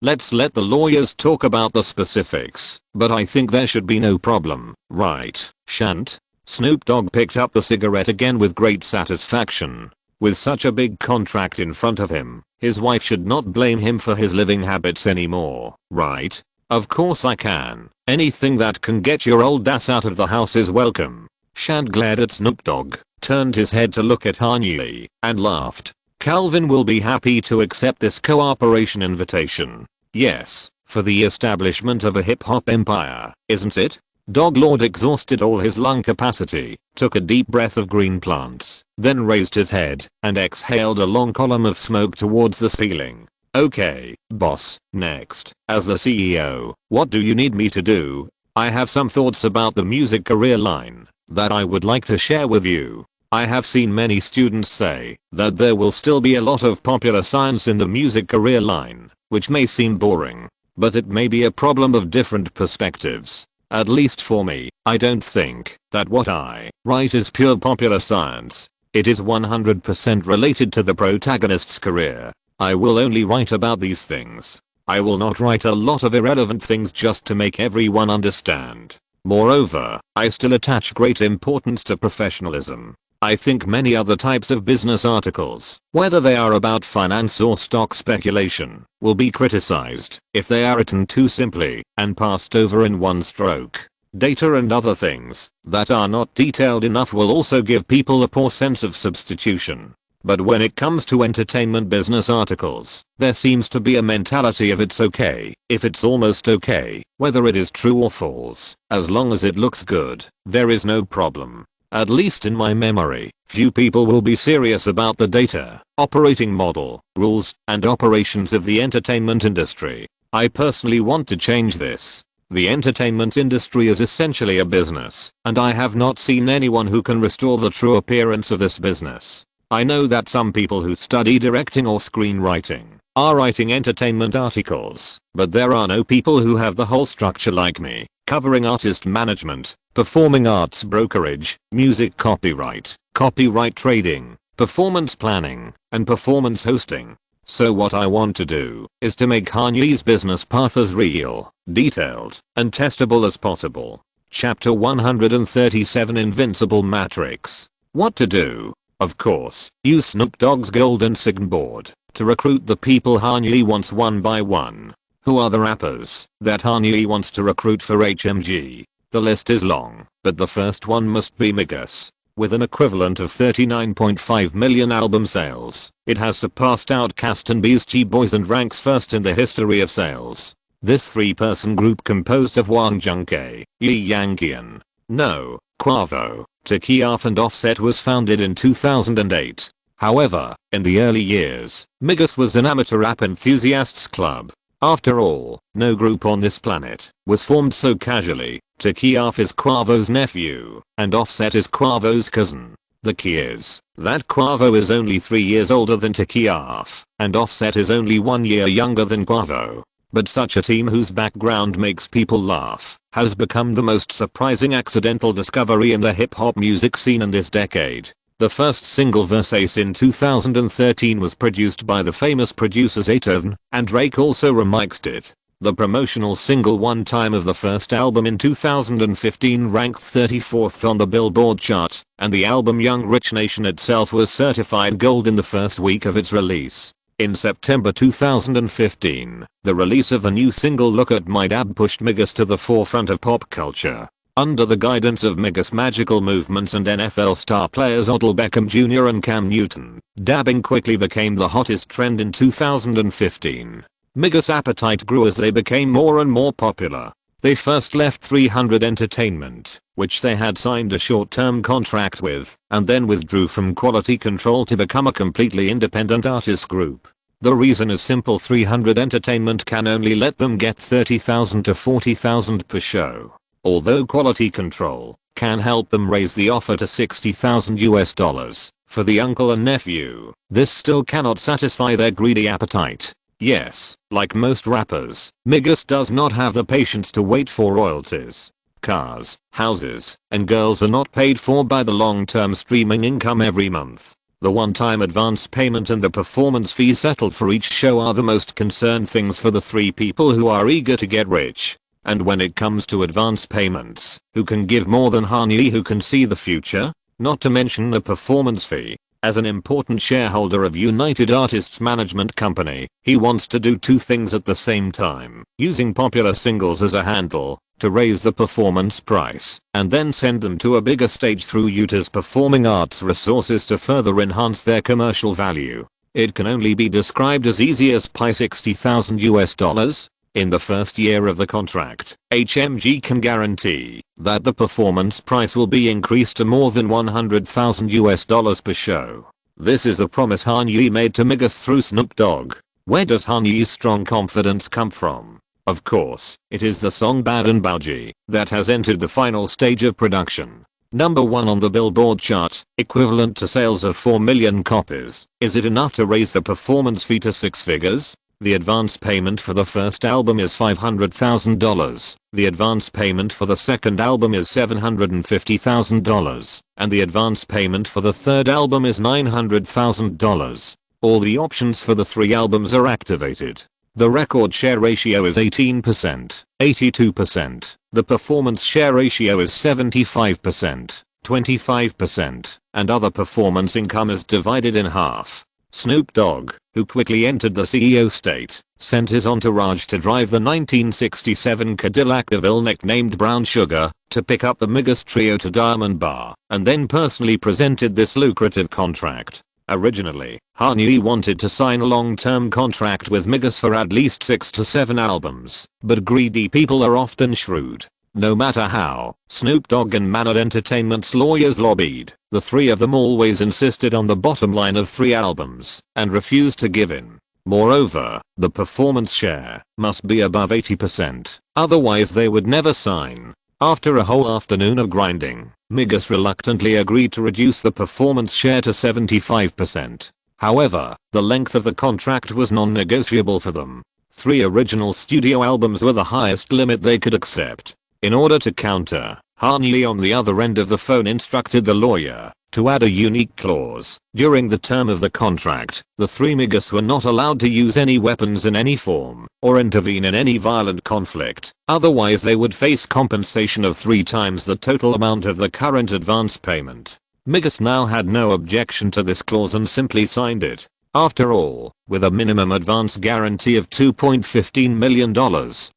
A: let's let the lawyers talk about the specifics, but I think there should be no problem, right, Shant? Snoop Dogg picked up the cigarette again with great satisfaction. With such a big contract in front of him, his wife should not blame him for his living habits anymore, right? Of course I can. Anything that can get your old ass out of the house is welcome. Shant glared at Snoop Dogg, turned his head to look at Han Yi, and laughed. Calvin will be happy to accept this cooperation invitation. Yes, for the establishment of a hip-hop empire, isn't it? Dog Lord exhausted all his lung capacity, took a deep breath of green plants, then raised his head and exhaled a long column of smoke towards the ceiling. Okay, boss, next, as the CEO, what do you need me to do? I have some thoughts about the music career line that I would like to share with you. I have seen many students say that there will still be a lot of popular science in the music career line, which may seem boring, but it may be a problem of different perspectives. At least for me, I don't think that what I write is pure popular science. It is 100% related to the protagonist's career. I will only write about these things. I will not write a lot of irrelevant things just to make everyone understand. Moreover, I still attach great importance to professionalism. I think many other types of business articles, whether they are about finance or stock speculation, will be criticized if they are written too simply and passed over in one stroke. data and other things that are not detailed enough will also give people a poor sense of substitution. But when it comes to entertainment business articles, there seems to be a mentality of it's okay, if it's almost okay, whether it is true or false, as long as it looks good, there is no problem. At least in my memory, few people will be serious about the data, operating model, rules, and operations of the entertainment industry. I personally want to change this. The entertainment industry is essentially a business, and I have not seen anyone who can restore the true appearance of this business. I know that some people who study directing or screenwriting are writing entertainment articles, but there are no people who have the whole structure like me, covering artist management, performing arts brokerage, music copyright, copyright trading, performance planning, and performance hosting. So what I want to do is to make Hanyi's business path as real, detailed, and testable as possible. Chapter 137 Invincible Matrix. What to do? Of course, use Snoop Dogg's golden signboard to recruit the people Hanyi wants one by one. Who are the rappers that Hanyi wants to recruit for HMG? The list is long, but the first one must be Migos. With an equivalent of 39.5 million album sales, it has surpassed Outkast and Beastie Boys and ranks first in the history of sales. This three-person group composed of Wang Junke, Yi Yankian, No, Quavo, Tekiaf and Offset was founded in 2008. However, in the early years, Migos was an amateur rap enthusiasts club. After all, no group on this planet was formed so casually. Tekiaf is Quavo's nephew, and Offset is Quavo's cousin. The key is that Quavo is only 3 years older than Tekiaf, and Offset is only 1 year younger than Quavo. But such a team whose background makes people laugh has become the most surprising accidental discovery in the hip-hop music scene in this decade. The first single Versace in 2013 was produced by the famous producers Beethoven, and Drake also remixed it. The promotional single One Time of the first album in 2015 ranked 34th on the Billboard chart, and the album Young Rich Nation itself was certified gold in the first week of its release. In September 2015, the release of the new single Look at My Dab pushed Migos to the forefront of pop culture. Under the guidance of Migos' magical movements and NFL star players Odell Beckham Jr. and Cam Newton, dabbing quickly became the hottest trend in 2015. Migos' appetite grew as they became more and more popular. They first left 300 Entertainment, which they had signed a short-term contract with, and then withdrew from Quality Control to become a completely independent artist group. The reason is simple: 300 Entertainment can only let them get $30,000 to $40,000 per show. Although Quality Control can help them raise the offer to $60,000 for the uncle and nephew, this still cannot satisfy their greedy appetite. Yes, like most rappers, Migos does not have the patience to wait for royalties. Cars, houses, and girls are not paid for by the long-term streaming income every month. The one-time advance payment and the performance fee settled for each show are the most concerned things for the three people who are eager to get rich. And when it comes to advance payments, who can give more than Hanyi, who can see the future? Not to mention the performance fee. As an important shareholder of United Artists Management Company, he wants to do two things at the same time: using popular singles as a handle to raise the performance price, and then send them to a bigger stage through Utah's performing arts resources to further enhance their commercial value. It can only be described as easy as pay $60,000. In the first year of the contract, HMG can guarantee that the performance price will be increased to more than $100,000 per show. This is the promise Hanyi made to Migos through Snoop Dogg. Where does Hanyi's strong confidence come from? Of course, it is the song Bad and Bougie that has entered the final stage of production. Number 1 on the Billboard chart, equivalent to sales of 4 million copies. Is it enough to raise the performance fee to 6 figures? The advance payment for the first album is $500,000, the advance payment for the second album is $750,000, and the advance payment for the third album is $900,000. All the options for the 3 albums are activated. The record share ratio is 18%, 82%. The performance share ratio is 75%, 25%, and other performance income is divided in half. Snoop Dogg, who quickly entered the CEO state, sent his entourage to drive the 1967 Cadillac DeVille nicknamed Brown Sugar to pick up the Migos trio to Diamond Bar, and then personally presented this lucrative contract. Originally, Kanye wanted to sign a long-term contract with Migos for at least 6 to 7 albums, but greedy people are often shrewd. No matter how Snoop Dogg and Manor Entertainment's lawyers lobbied, the three of them always insisted on the bottom line of 3 albums and refused to give in. Moreover, the performance share must be above 80%, otherwise they would never sign. After a whole afternoon of grinding, Migos reluctantly agreed to reduce the performance share to 75%. However, the length of the contract was non-negotiable for them. 3 original studio albums were the highest limit they could accept. In order to counter, Kanye on the other end of the phone instructed the lawyer to add a unique clause. During the term of the contract, the 3 Migos were not allowed to use any weapons in any form or intervene in any violent conflict, otherwise they would face compensation of 3 times the total amount of the current advance payment. Migos now had no objection to this clause and simply signed it. After all, with a minimum advance guarantee of $2.15 million,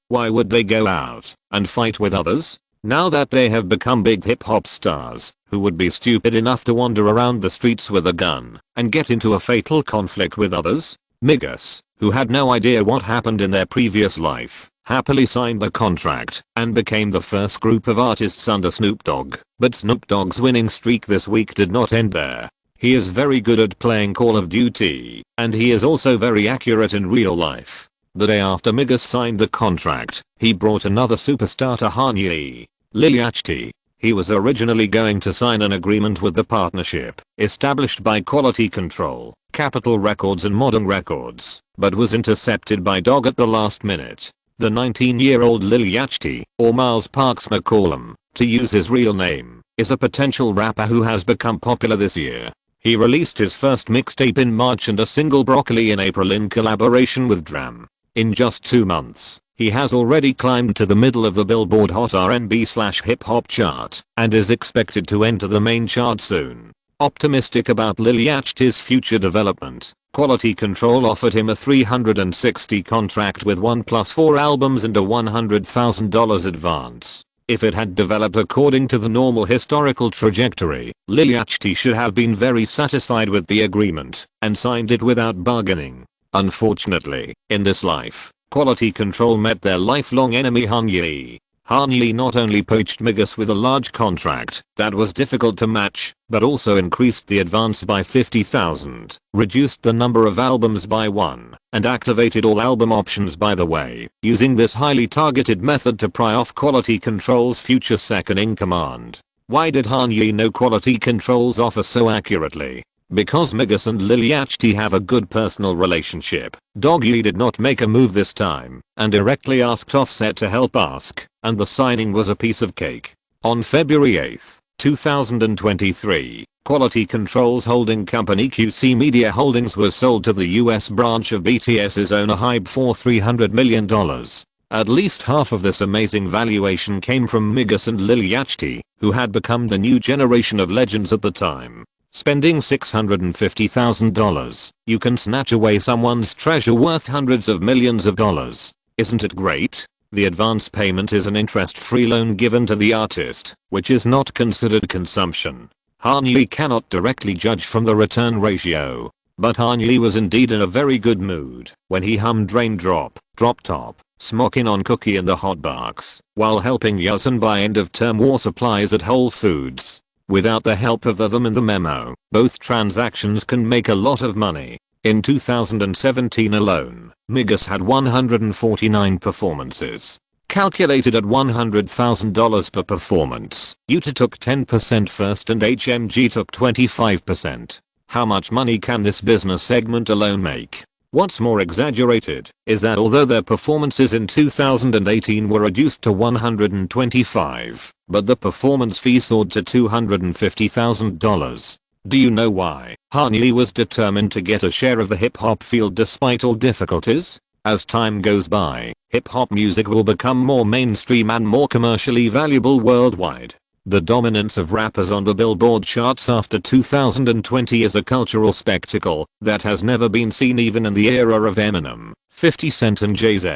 A: why would they go out and fight with others? Now that they have become big hip hop stars, who would be stupid enough to wander around the streets with a gun and get into a fatal conflict with others? Migos, who had no idea what happened in their previous life, happily signed the contract and became the first group of artists under Snoop Dogg. But Snoop Dogg's winning streak this week did not end there. He is very good at playing Call of Duty, and he is also very accurate in real life. The day after Migos signed the contract, he brought another superstar to Kanye, Lil Yachty. He was originally going to sign an agreement with the partnership, established by Quality Control, Capitol Records and Modern Records, but was intercepted by Dogg at the last minute. The 19-year-old Lil Yachty, or Miles Parks McCollum, to use his real name, is a potential rapper who has become popular this year. He released his first mixtape in March and a single Broccoli in April in collaboration with Dram. In just 2 months, he has already climbed to the middle of the Billboard Hot R&B/Hip Hop chart and is expected to enter the main chart soon. Optimistic about Lil Yachty's future development, Quality Control offered him a $360 contract with 1 + 4 albums and a $100,000 advance. If it had developed according to the normal historical trajectory, Lil Yachty should have been very satisfied with the agreement and signed it without bargaining. Unfortunately, in this life, Quality Control met their lifelong enemy Kanye. Kanye not only poached Migos with a large contract that was difficult to match, but also increased the advance by $50,000, reduced the number of albums by 1, and activated all album options by the way, using this highly targeted method to pry off Quality Control's future second-in-command. Why did Kanye know Quality Control's offer so accurately? Because Migos and Lil Yachty have a good personal relationship. Dogg did not make a move this time and directly asked Offset to help ask, and the signing was a piece of cake. On February 8, 2023, Quality Control's holding company QC Media Holdings was sold to the US branch of BTS's owner Hybe for $300 million. At least half of this amazing valuation came from Migos and Lil Yachty, who had become the new generation of legends at the time. Spending $650,000, you can snatch away someone's treasure worth hundreds of millions of dollars. Isn't it great? The advance payment is an interest-free loan given to the artist, which is not considered consumption. Kanye cannot directly judge from the return ratio, but Kanye was indeed in a very good mood when he hummed Raindrop, Drop Top, Smokin' on Cookie in the Hotbox, while helping Yasin buy end-of-term war supplies at Whole Foods. Without the help of them in the memo, both transactions can make a lot of money. In 2017 alone, Migos had 149 performances. Calculated at $100,000 per performance, Utah took 10% first and HMG took 25%. How much money can this business segment alone make? What's more exaggerated is that although their performances in 2018 were reduced to 125, but the performance fee soared to $250,000. Do you know why? Kanye was determined to get a share of the hip hop field despite all difficulties. As time goes by, hip hop music will become more mainstream and more commercially valuable worldwide. The dominance of rappers on the Billboard charts after 2020 is a cultural spectacle that has never been seen even in the era of Eminem, 50 Cent and Jay-Z.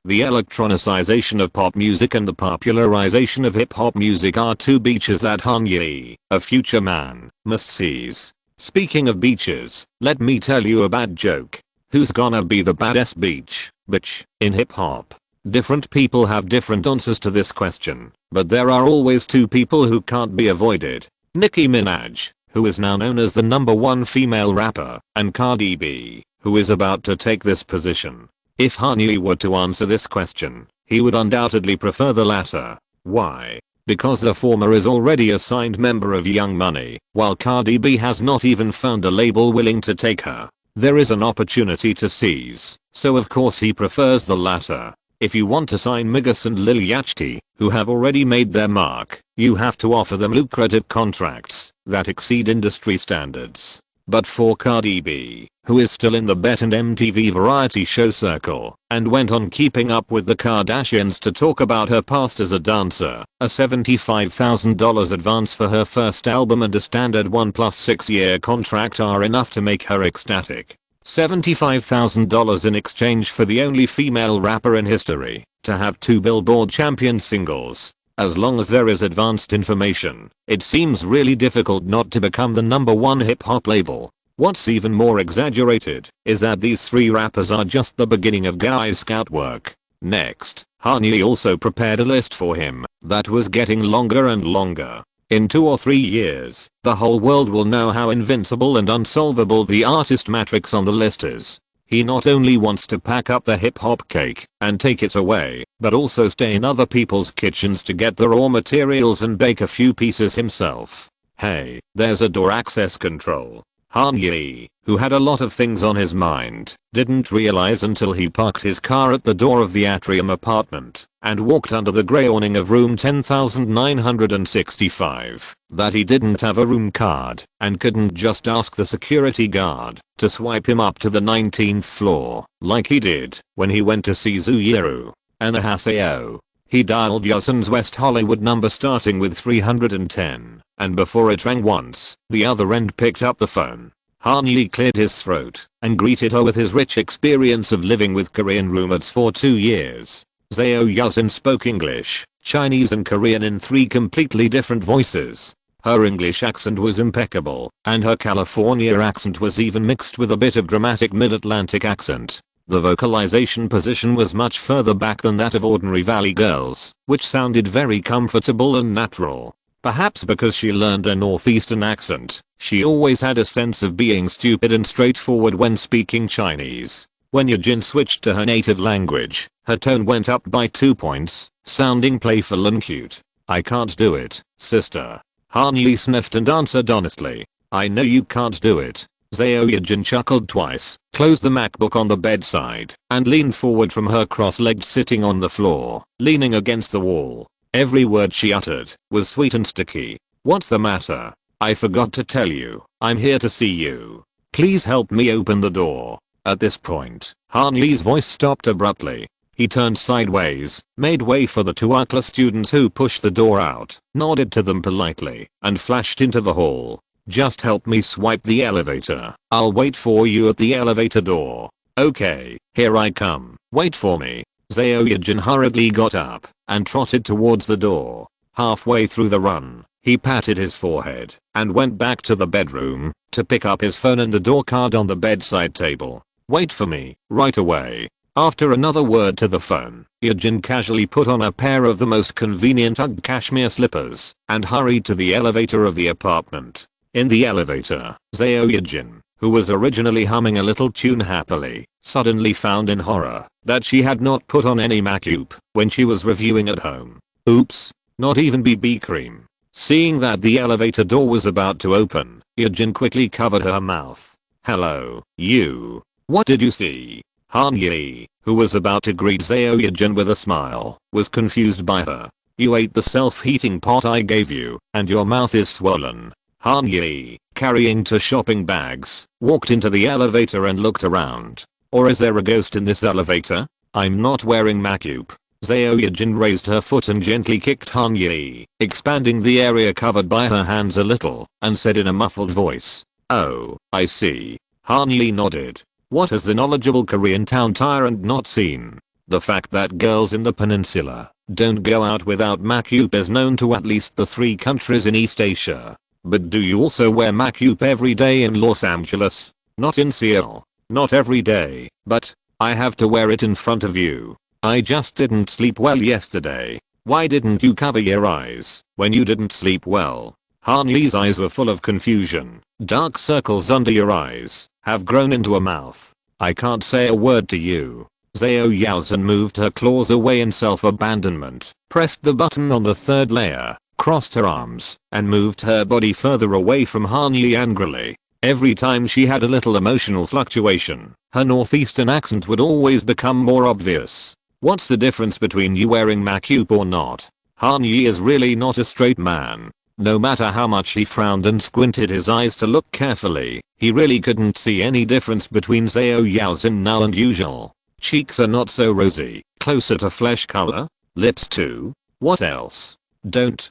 A: The electronicization of pop music and the popularization of hip-hop music are two beaches that Kanye, a future man, must seize. Speaking of beaches, let me tell you a bad joke. Who's gonna be the baddest beach, bitch, in hip-hop? Different people have different answers to this question, but there are always two people who can't be avoided. Nicki Minaj, who is now known as the #1 female rapper, and Cardi B, who is about to take this position. If Kanye were to answer this question, he would undoubtedly prefer the latter. Why? Because the former is already a signed member of Young Money, while Cardi B has not even found a label willing to take her. There is an opportunity to seize, so of course he prefers the latter. If you want to sign Migos and Lil Yachty, who have already made their mark, you have to offer them lucrative contracts that exceed industry standards. But for Cardi B, who is still in the Bet and MTV variety show circle, and went on Keeping Up with the Kardashians to talk about her past as a dancer, a $75,000 advance for her first album and a standard 1+6 year contract are enough to make her ecstatic. $75,000 in exchange for the only female rapper in history to have 2 Billboard champion singles. As long as there is advanced information, it seems really difficult not to become the #1 hip hop label. What's even more exaggerated is that these 3 rappers are just the beginning of Guy's scout work. Next, Kanye also prepared a list for him that was getting longer and longer. In 2 or 3 years, the whole world will know how invincible and unsolvable the artist matrix on the list is. He not only wants to pack up the hip hop cake and take it away, but also stay in other people's kitchens to get the raw materials and bake a few pieces himself. Hey, there's a door access control. Kanye, who had a lot of things on his mind, didn't realize until he parked his car at the door of the Atrium apartment and walked under the grey awning of room 10,965 that he didn't have a room card and couldn't just ask the security guard to swipe him up to the 19th floor like he did when he went to see Zuyeru. Anahaseo. He dialed Yusun's West Hollywood number starting with 310, and before it rang once, the other end picked up the phone. Kanye cleared his throat and greeted her with his rich experience of living with Korean roommates for 2 years. Seo Yusun spoke English, Chinese and Korean in 3 completely different voices. Her English accent was impeccable, and her California accent was even mixed with a bit of dramatic mid-Atlantic accent. The vocalization position was much further back than that of ordinary Valley girls, which sounded very comfortable and natural. Perhaps because she learned a northeastern accent, she always had a sense of being stupid and straightforward when speaking Chinese. When Yejin switched to her native language, her tone went up by 2 points, sounding playful and cute. I can't do it, sister. Kanye sniffed and answered honestly. I know you can't do it. Seo Yejin chuckled twice, closed the MacBook on the bedside, and leaned forward from her cross-legged sitting on the floor, leaning against the wall. Every word she uttered was sweet and sticky. What's the matter? I forgot to tell you, I'm here to see you. Please help me open the door. At this point, Kanye's voice stopped abruptly. He turned sideways, made way for the 2 UCLA students who pushed the door out, nodded to them politely, and flashed into the hall. Just help me swipe the elevator. I'll wait for you at the elevator door. Okay, here I come. Wait for me. Seo Yejin hurriedly got up and trotted towards the door. Halfway through the run, he patted his forehead and went back to the bedroom to pick up his phone and the door card on the bedside table. Wait for me, right away. After another word to the phone, Yejin casually put on a pair of the most convenient UGG cashmere slippers and hurried to the elevator of the apartment. In the elevator, Seo Yejin, who was originally humming a little tune happily, suddenly found in horror that she had not put on any makeup when she was reviewing at home. Oops, not even BB cream. Seeing that the elevator door was about to open, Yejin quickly covered her mouth. Hello, you. What did you see? Kanye, who was about to greet Seo Yejin with a smile, was confused by her. You ate the self-heating pot I gave you, and your mouth is swollen. Kanye, carrying 2 shopping bags, walked into the elevator and looked around. Or is there a ghost in this elevator? I'm not wearing makeup. Zhao Yajin raised her foot and gently kicked Han Yi, expanding the area covered by her hands a little, and said in a muffled voice, "Oh, I see." Han Yi nodded. What has the knowledgeable Korean town tyrant not seen? The fact that girls in the peninsula don't go out without makeup is known to at least the 3 countries in East Asia. But do you also wear makeup every day in Los Angeles? Not in Seattle. Not every day, but I have to wear it in front of you. I just didn't sleep well yesterday. Why didn't you cover your eyes when you didn't sleep well? Han Yi's eyes were full of confusion. Dark circles under your eyes have grown into a mouth. I can't say a word to you. Zhao Yaozhen moved her claws away in self-abandonment, pressed the button on the 3rd layer, crossed her arms, and moved her body further away from Han Yi angrily. Every time she had a little emotional fluctuation, her northeastern accent would always become more obvious. What's the difference between you wearing makeup or not? Han Yi is really not a straight man. No matter how much he frowned and squinted his eyes to look carefully, he really couldn't see any difference between Zhao Yaozhen now and usual. Cheeks are not so rosy, closer to flesh color. Lips too. What else? Don't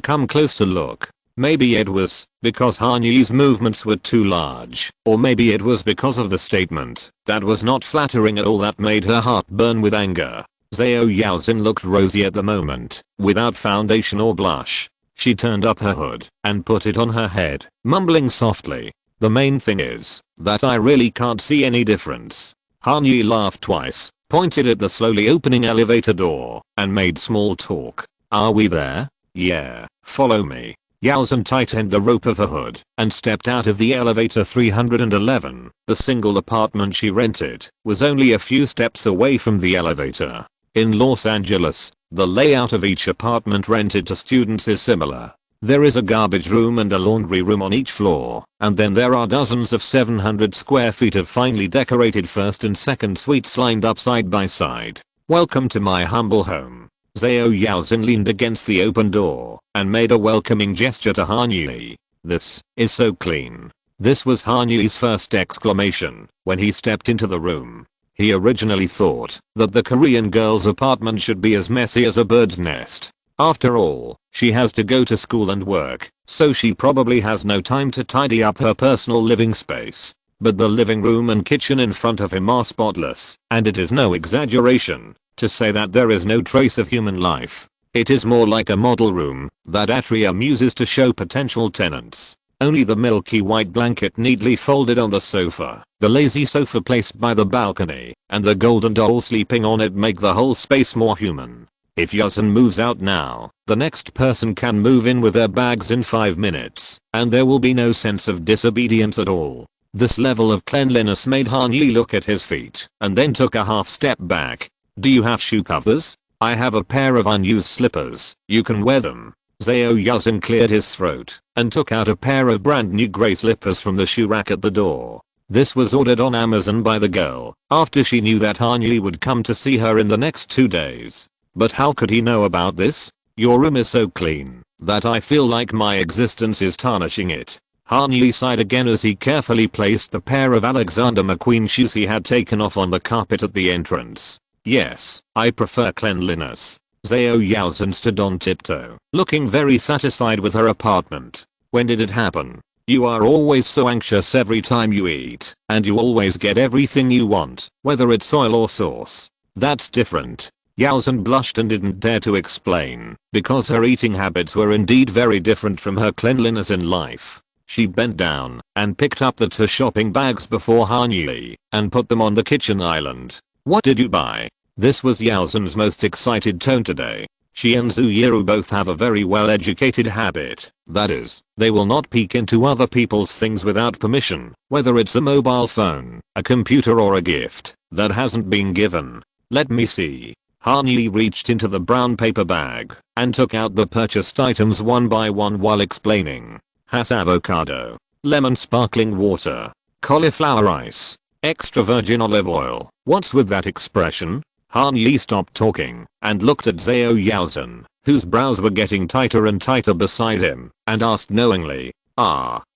A: come close to look. Maybe it was because Han Yi's movements were too large, or maybe it was because of the statement that was not flattering at all that made her heart burn with anger. Zhao Yaozhen looked rosy at the moment, without foundation or blush. She turned up her hood and put it on her head, mumbling softly, "The main thing is that I really can't see any difference." Han Yi laughed twice, pointed at the slowly opening elevator door, and made small talk. "Are we there? Yeah, follow me." Yaozhen tightened the rope of her hood and stepped out of the elevator 311. The single apartment she rented was only a few steps away from the elevator. In Los Angeles, the layout of each apartment rented to students is similar. There is a garbage room and a laundry room on each floor, and then there are dozens of 700 square feet of finely decorated first and second suites lined up side by side. "Welcome to my humble home." Zhao Yaozhen leaned against the open door and made a welcoming gesture to Han Yi. "This is so clean." This was Han Yi's first exclamation when he stepped into the room. He originally thought that the Korean girl's apartment should be as messy as a bird's nest. After all, she has to go to school and work, so she probably has no time to tidy up her personal living space. But the living room and kitchen in front of him are spotless, and it is no exaggeration to say that there is no trace of human life. It is more like a model room that Atrium uses to show potential tenants. Only the milky white blanket neatly folded on the sofa, the lazy sofa placed by the balcony, and the golden doll sleeping on it make the whole space more human. If Yaozhen moves out now, the next person can move in with their bags in 5 minutes, and there will be no sense of disobedience at all. This level of cleanliness made Han Yi look at his feet, and then took a half step back. "Do you have shoe covers? I have a pair of unused slippers. You can wear them." Zhao Yaozhen cleared his throat and took out a pair of brand new grey slippers from the shoe rack at the door. This was ordered on Amazon by the girl after she knew that Han Yi would come to see her in the next 2 days. But how could he know about this? "Your room is so clean that I feel like my existence is tarnishing it." Han Yi sighed again as he carefully placed the pair of Alexander McQueen shoes he had taken off on the carpet at the entrance. "Yes, I prefer cleanliness." Zhao Yaozhen stood on tiptoe, looking very satisfied with her apartment. "When did it happen? You are always so anxious every time you eat, and you always get everything you want, whether it's oil or sauce." "That's different." Yaozhen blushed and didn't dare to explain, because her eating habits were indeed very different from her cleanliness in life. She bent down and picked up the 2 shopping bags before Han Yi and put them on the kitchen island. "What did you buy?" This was Yaozhen's most excited tone today. She and Zhu Yiru both have a very well-educated habit. That is, they will not peek into other people's things without permission, whether it's a mobile phone, a computer or a gift that hasn't been given. "Let me see." Han Yi reached into the brown paper bag and took out the purchased items one by one while explaining. "Has avocado, lemon sparkling water, cauliflower rice, extra virgin olive oil." "What's with that expression?" Han Yi stopped talking and looked at Zhao Yaozhen, whose brows were getting tighter and tighter beside him, and asked knowingly,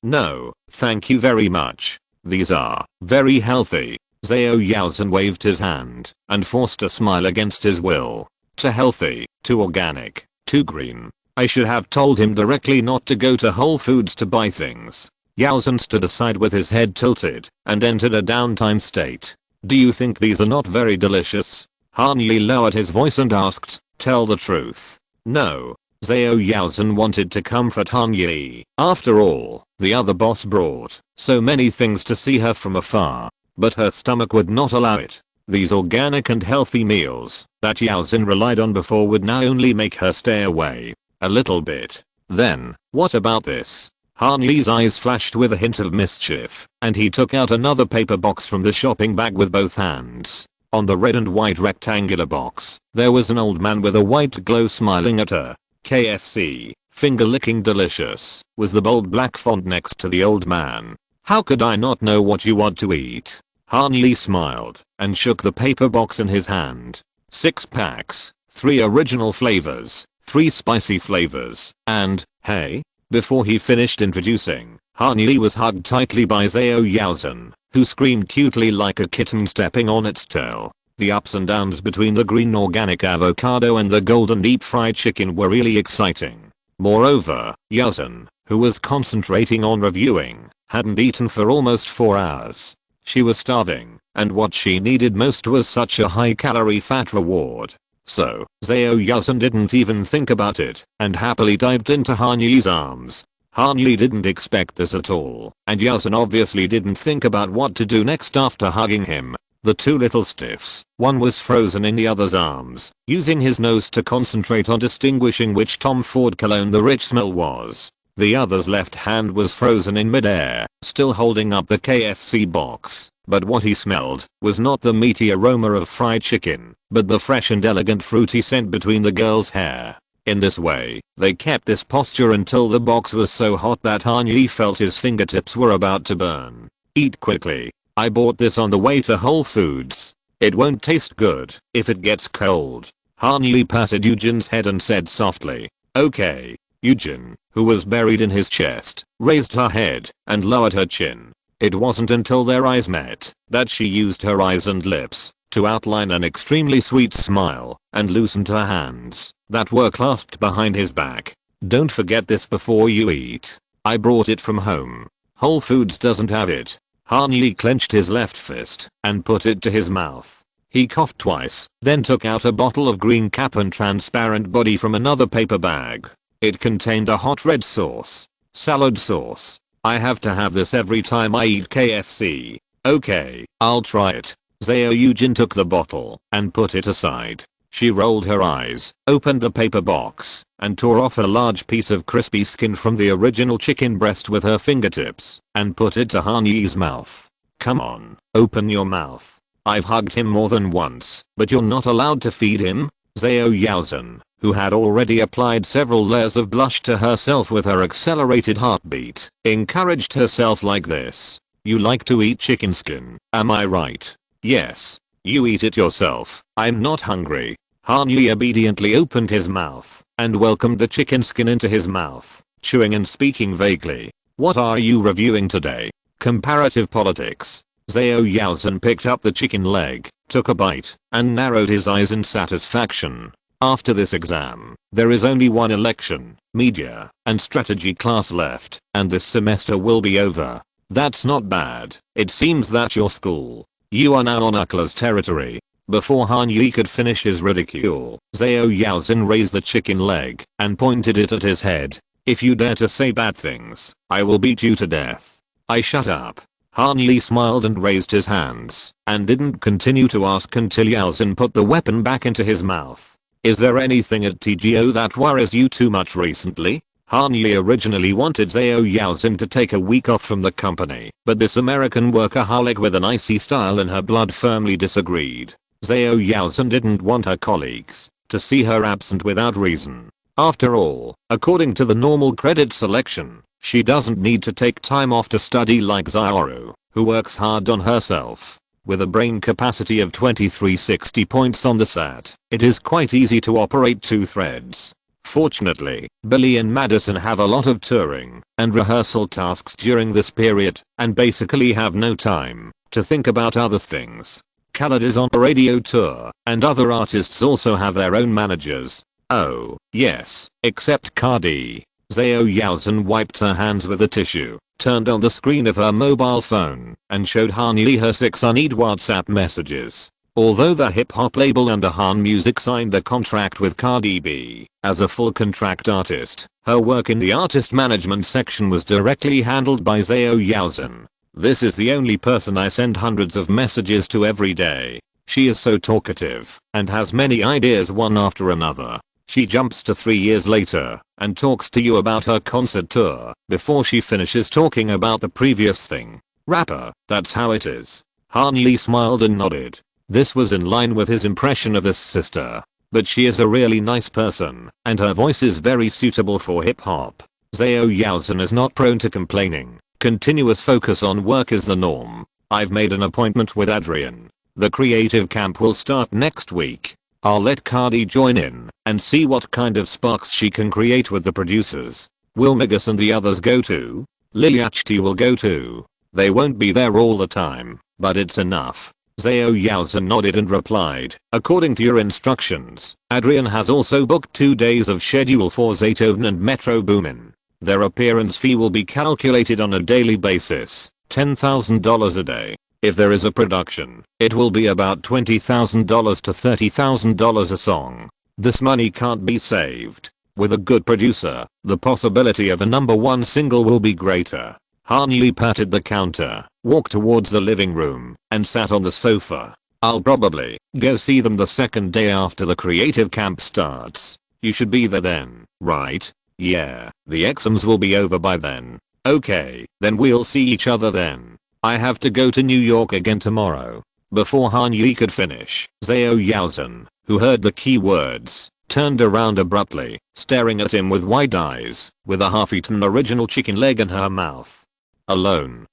A: "No, thank you very much. These are very healthy." Zhao Yaozhen waved his hand and forced a smile against his will. Too healthy, too organic, too green. I should have told him directly not to go to Whole Foods to buy things. Yaozhen stood aside with his head tilted and entered a downtime state. Do you think these are not very delicious? Han Yi lowered his voice and asked, tell the truth. No. Zhao Yaozhen wanted to comfort Han Yi. After all, the other boss brought so many things to see her from afar. But her stomach would not allow it. These organic and healthy meals that Yaozhen relied on before would now only make her stay away a little bit. Then, what about this? Han Yi's eyes flashed with a hint of mischief, and he took out another paper box from the shopping bag with both hands. On the red and white rectangular box, there was an old man with a white glow smiling at her. KFC, finger-licking delicious, was the bold black font next to the old man. How could I not know what you want to eat? Han Yi smiled and shook the paper box in his hand. 6 packs, 3 original flavors, 3 spicy flavors, and, hey? Before he finished introducing, Han Yi was hugged tightly by Zhao Yaozhen, who screamed cutely like a kitten stepping on its tail. The ups and downs between the green organic avocado and the golden deep fried chicken were really exciting. Moreover, Yaozhen, who was concentrating on reviewing, hadn't eaten for almost 4 hours. She was starving, and what she needed most was such a high-calorie fat reward. So, Zhao Yaozhen didn't even think about it, and happily dived into Han Yi's arms. Han Yi didn't expect this at all, and Yaozhen obviously didn't think about what to do next after hugging him. The 2 little stiffs, one was frozen in the other's arms, using his nose to concentrate on distinguishing which Tom Ford cologne the rich smell was. The other's left hand was frozen in midair, still holding up the KFC box, but what he smelled was not the meaty aroma of fried chicken, but the fresh and elegant fruity scent between the girl's hair. In this way, they kept this posture until the box was so hot that Han Yi felt his fingertips were about to burn. Eat quickly. I bought this on the way to Whole Foods. It won't taste good if it gets cold. Han Yi patted Eugen's head and said softly, okay. Eugen, who was buried in his chest, raised her head and lowered her chin. It wasn't until their eyes met that she used her eyes and lips to outline an extremely sweet smile and loosened her hands that were clasped behind his back. Don't forget this before you eat. I brought it from home. Whole Foods doesn't have it. Han Yi clenched his left fist and put it to his mouth. He coughed twice, then took out a bottle of green cap and transparent body from another paper bag. It contained a hot red sauce. Salad sauce. I have to have this every time I eat KFC. Okay, I'll try it. Zhao Eugen took the bottle and put it aside. She rolled her eyes, opened the paper box, and tore off a large piece of crispy skin from the original chicken breast with her fingertips and put it to Han Yi's mouth. Come on, open your mouth. I've hugged him more than once, but you're not allowed to feed him? Zhao Yaozhen, who had already applied several layers of blush to herself with her accelerated heartbeat, encouraged herself like this. You like to eat chicken skin, am I right? Yes. You eat it yourself, I'm not hungry. Han Yi obediently opened his mouth and welcomed the chicken skin into his mouth, chewing and speaking vaguely. What are you reviewing today? Comparative politics. Zhao Yaozhen picked up the chicken leg, took a bite, and narrowed his eyes in satisfaction. After this exam, there is only one election, media, and strategy class left, and this semester will be over. That's not bad. It seems that your school. You are now on Ukla's territory. Before Han Yi could finish his ridicule, Zhao Yaozhen raised the chicken leg and pointed it at his head. If you dare to say bad things, I will beat you to death. I shut up. Han Yi smiled and raised his hands and didn't continue to ask until Yaozhen put the weapon back into his mouth. Is there anything at TGO that worries you too much recently? Han Yi originally wanted Zhao Yaozhen to take a week off from the company, but this American workaholic with an icy style in her blood firmly disagreed. Zhao Yaozhen didn't want her colleagues to see her absent without reason. After all, according to the normal credit selection, she doesn't need to take time off to study like Zaoru, who works hard on herself. With a brain capacity of 2360 points on the SAT, it is quite easy to operate 2 threads. Fortunately, Billy and Madison have a lot of touring and rehearsal tasks during this period and basically have no time to think about other things. Khaled is on a radio tour, and other artists also have their own managers. Oh, yes, except Cardi. Zhao Yaozhen wiped her hands with a tissue, turned on the screen of her mobile phone, and showed Han Yi her 6 unread WhatsApp messages. Although the hip-hop label under Han Music signed the contract with Cardi B as a full contract artist, her work in the artist management section was directly handled by Zhao Yaozhen. This is the only person I send hundreds of messages to every day. She is so talkative and has many ideas one after another. She jumps to 3 years later and talks to you about her concert tour before she finishes talking about the previous thing. Rapper, that's how it is. Han Yi smiled and nodded. This was in line with his impression of his sister. But she is a really nice person, and her voice is very suitable for hip hop. Zhao Yaozhen is not prone to complaining. Continuous focus on work is the norm. I've made an appointment with Adrian. The creative camp will start next week. I'll let Cardi join in and see what kind of sparks she can create with the producers. Will Migas and the others go too? Liliachti will go too. They won't be there all the time, but it's enough. Zhao Yaozhen nodded and replied, according to your instructions, Adrian has also booked 2 days of schedule for Zaytoven and Metro Boomin. Their appearance fee will be calculated on a daily basis, $10,000 a day. If there is a production, it will be about $20,000 to $30,000 a song. This money can't be saved. With a good producer, the possibility of a #1 single will be greater. Han Yi patted the counter, walked towards the living room, and sat on the sofa. I'll probably go see them the second day after the creative camp starts. You should be there then, right? Yeah, the exams will be over by then. Okay, then we'll see each other then. I have to go to New York again tomorrow. Before Han Yi could finish, Zhao Yaozhen, who heard the key words, turned around abruptly, staring at him with wide eyes, with a half-eaten original chicken leg in her mouth. Alone.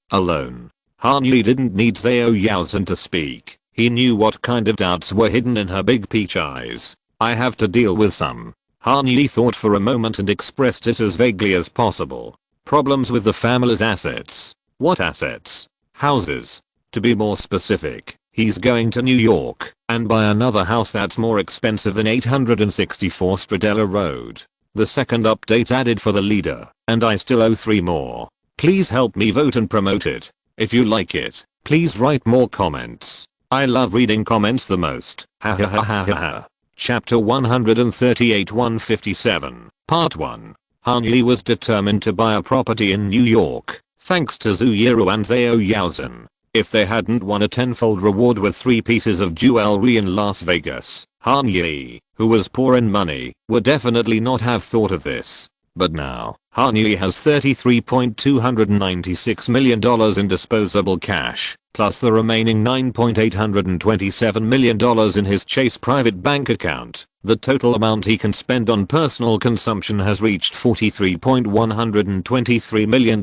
A: Han Yi didn't need Zhao Yaozhen to speak. He knew what kind of doubts were hidden in her big peach eyes. I have to deal with some. Han Yi thought for a moment and expressed it as vaguely as possible. Problems with the family's assets. What assets? Houses. To be more specific, he's going to New York and buy another house that's more expensive than 864 Stradella Road. The second update added for the leader, and I still owe 3 more. Please help me vote and promote it. If you like it, please write more comments. I love reading comments the most. Ha ha ha ha ha ha. Chapter 138-157, Part 1. Han Yi was determined to buy a property in New York, thanks to Zhu Yiru and Zhao Yaozhen. If they hadn't won a tenfold reward with 3 pieces of jewelry in Las Vegas, Han Yi, who was poor in money, would definitely not have thought of this. But now, Han Yi has $33.296 million in disposable cash, plus the remaining $9.827 million in his Chase private bank account. The total amount he can spend on personal consumption has reached $43.123 million.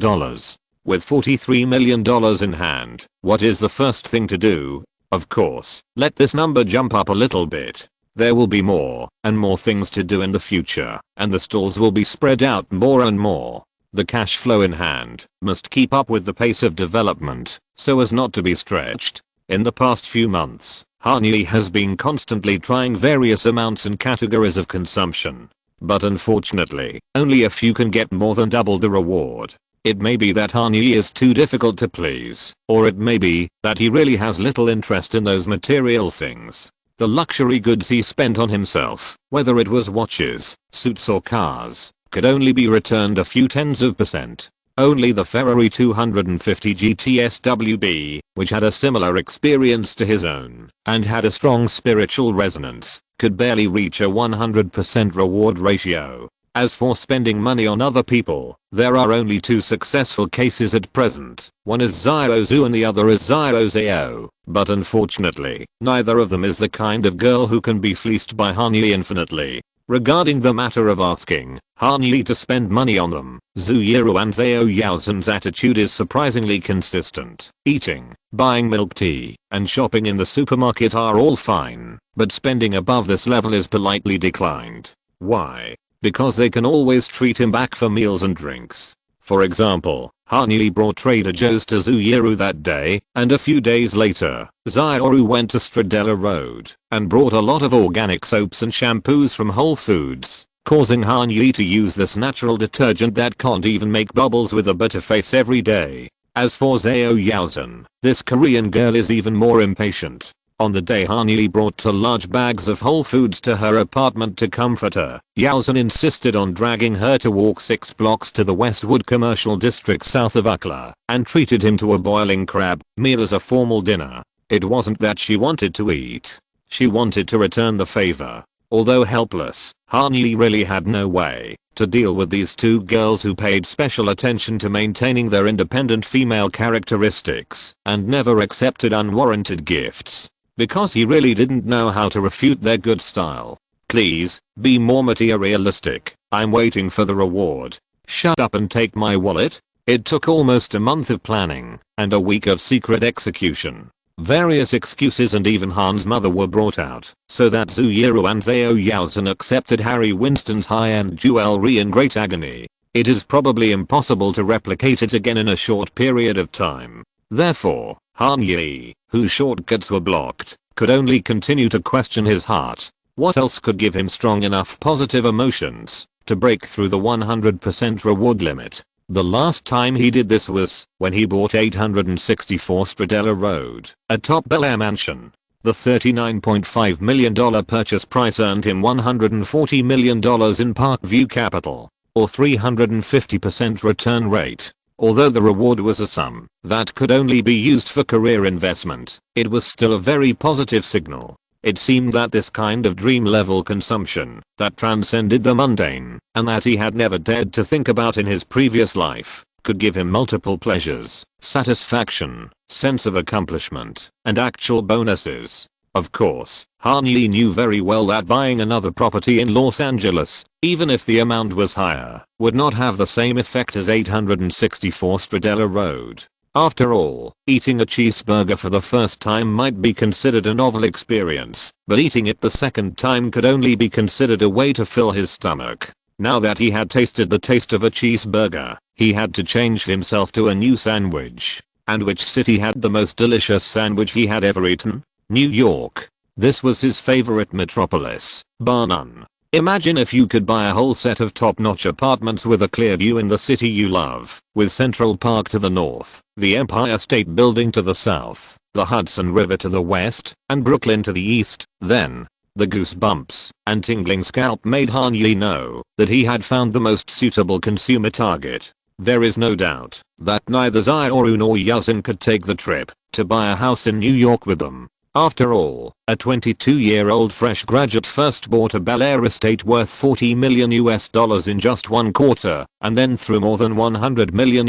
A: With $43 million in hand, what is the first thing to do? Of course, let this number jump up a little bit. There will be more and more things to do in the future, and the stalls will be spread out more and more. The cash flow in hand must keep up with the pace of development, so as not to be stretched. In the past few months, Han Yi has been constantly trying various amounts and categories of consumption. But unfortunately, only a few can get more than double the reward. It may be that Han Yi is too difficult to please, or it may be that he really has little interest in those material things. The luxury goods he spent on himself, whether it was watches, suits or cars, could only be returned a few tens of %. Only the Ferrari 250 GT SWB, which had a similar experience to his own, and had a strong spiritual resonance, could barely reach a 100% reward ratio. As for spending money on other people, there are only 2 successful cases at present. One is Xiao Zhu and the other is Xiao Zhao. But unfortunately, neither of them is the kind of girl who can be fleeced by Han Yi infinitely. Regarding the matter of asking Han Yi to spend money on them, Zhu Yiru and Zhao Yaozhen's attitude is surprisingly consistent. Eating, buying milk tea, and shopping in the supermarket are all fine, but spending above this level is politely declined. Why? Because they can always treat him back for meals and drinks. For example, Hanyi brought Trader Joe's to Zuyuru that day, and a few days later, Zuyuru went to Stradella Road and brought a lot of organic soaps and shampoos from Whole Foods, causing Hanyi to use this natural detergent that can't even make bubbles with a bitter face every day. As for Zhao Yaozhen, this Korean girl is even more impatient. On the day Hanyi brought 2 large bags of Whole Foods to her apartment to comfort her, Yaozhen insisted on dragging her to walk 6 blocks to the Westwood Commercial District south of Akla, and treated him to a boiling crab meal as a formal dinner. It wasn't that she wanted to eat. She wanted to return the favor. Although helpless, Hanyi really had no way to deal with these 2 girls who paid special attention to maintaining their independent female characteristics and never accepted unwarranted gifts. Because he really didn't know how to refute their good style. Please, be more materialistic. I'm waiting for the reward. Shut up and take my wallet. It took almost a month of planning and a week of secret execution. Various excuses and even Han's mother were brought out so that Zuyuru and Zhao Yaozhen accepted Harry Winston's high-end jewelry in great agony. It is probably impossible to replicate it again in a short period of time. Therefore, Han Yi, whose shortcuts were blocked, could only continue to question his heart. What else could give him strong enough positive emotions to break through the 100% reward limit? The last time he did this was when he bought 864 Stradella Road, a top Bel-Air mansion. The $39.5 million purchase price earned him $140 million in Parkview capital, or 350% return rate. Although the reward was a sum that could only be used for career investment, it was still a very positive signal. It seemed that this kind of dream-level consumption that transcended the mundane and that he had never dared to think about in his previous life could give him multiple pleasures, satisfaction, sense of accomplishment, and actual bonuses. Of course, Han Yi knew very well that buying another property in Los Angeles, even if the amount was higher, would not have the same effect as 864 Stradella Road. After all, eating a cheeseburger for the first time might be considered a novel experience, but eating it the second time could only be considered a way to fill his stomach. Now that he had tasted the taste of a cheeseburger, he had to change himself to a new sandwich. And which city had the most delicious sandwich he had ever eaten? New York. This was his favorite metropolis, bar none. Imagine if you could buy a whole set of top-notch apartments with a clear view in the city you love, with Central Park to the north, the Empire State Building to the south, the Hudson River to the west, and Brooklyn to the east. Then, the goosebumps and tingling scalp made Han Yi know that he had found the most suitable consumer target. There is no doubt that neither Zuyuru nor Yaozhen could take the trip to buy a house in New York with them. After all, a 22-year-old fresh graduate first bought a Bel-Air estate worth $40 million in just 1 quarter, and then threw more than $100 million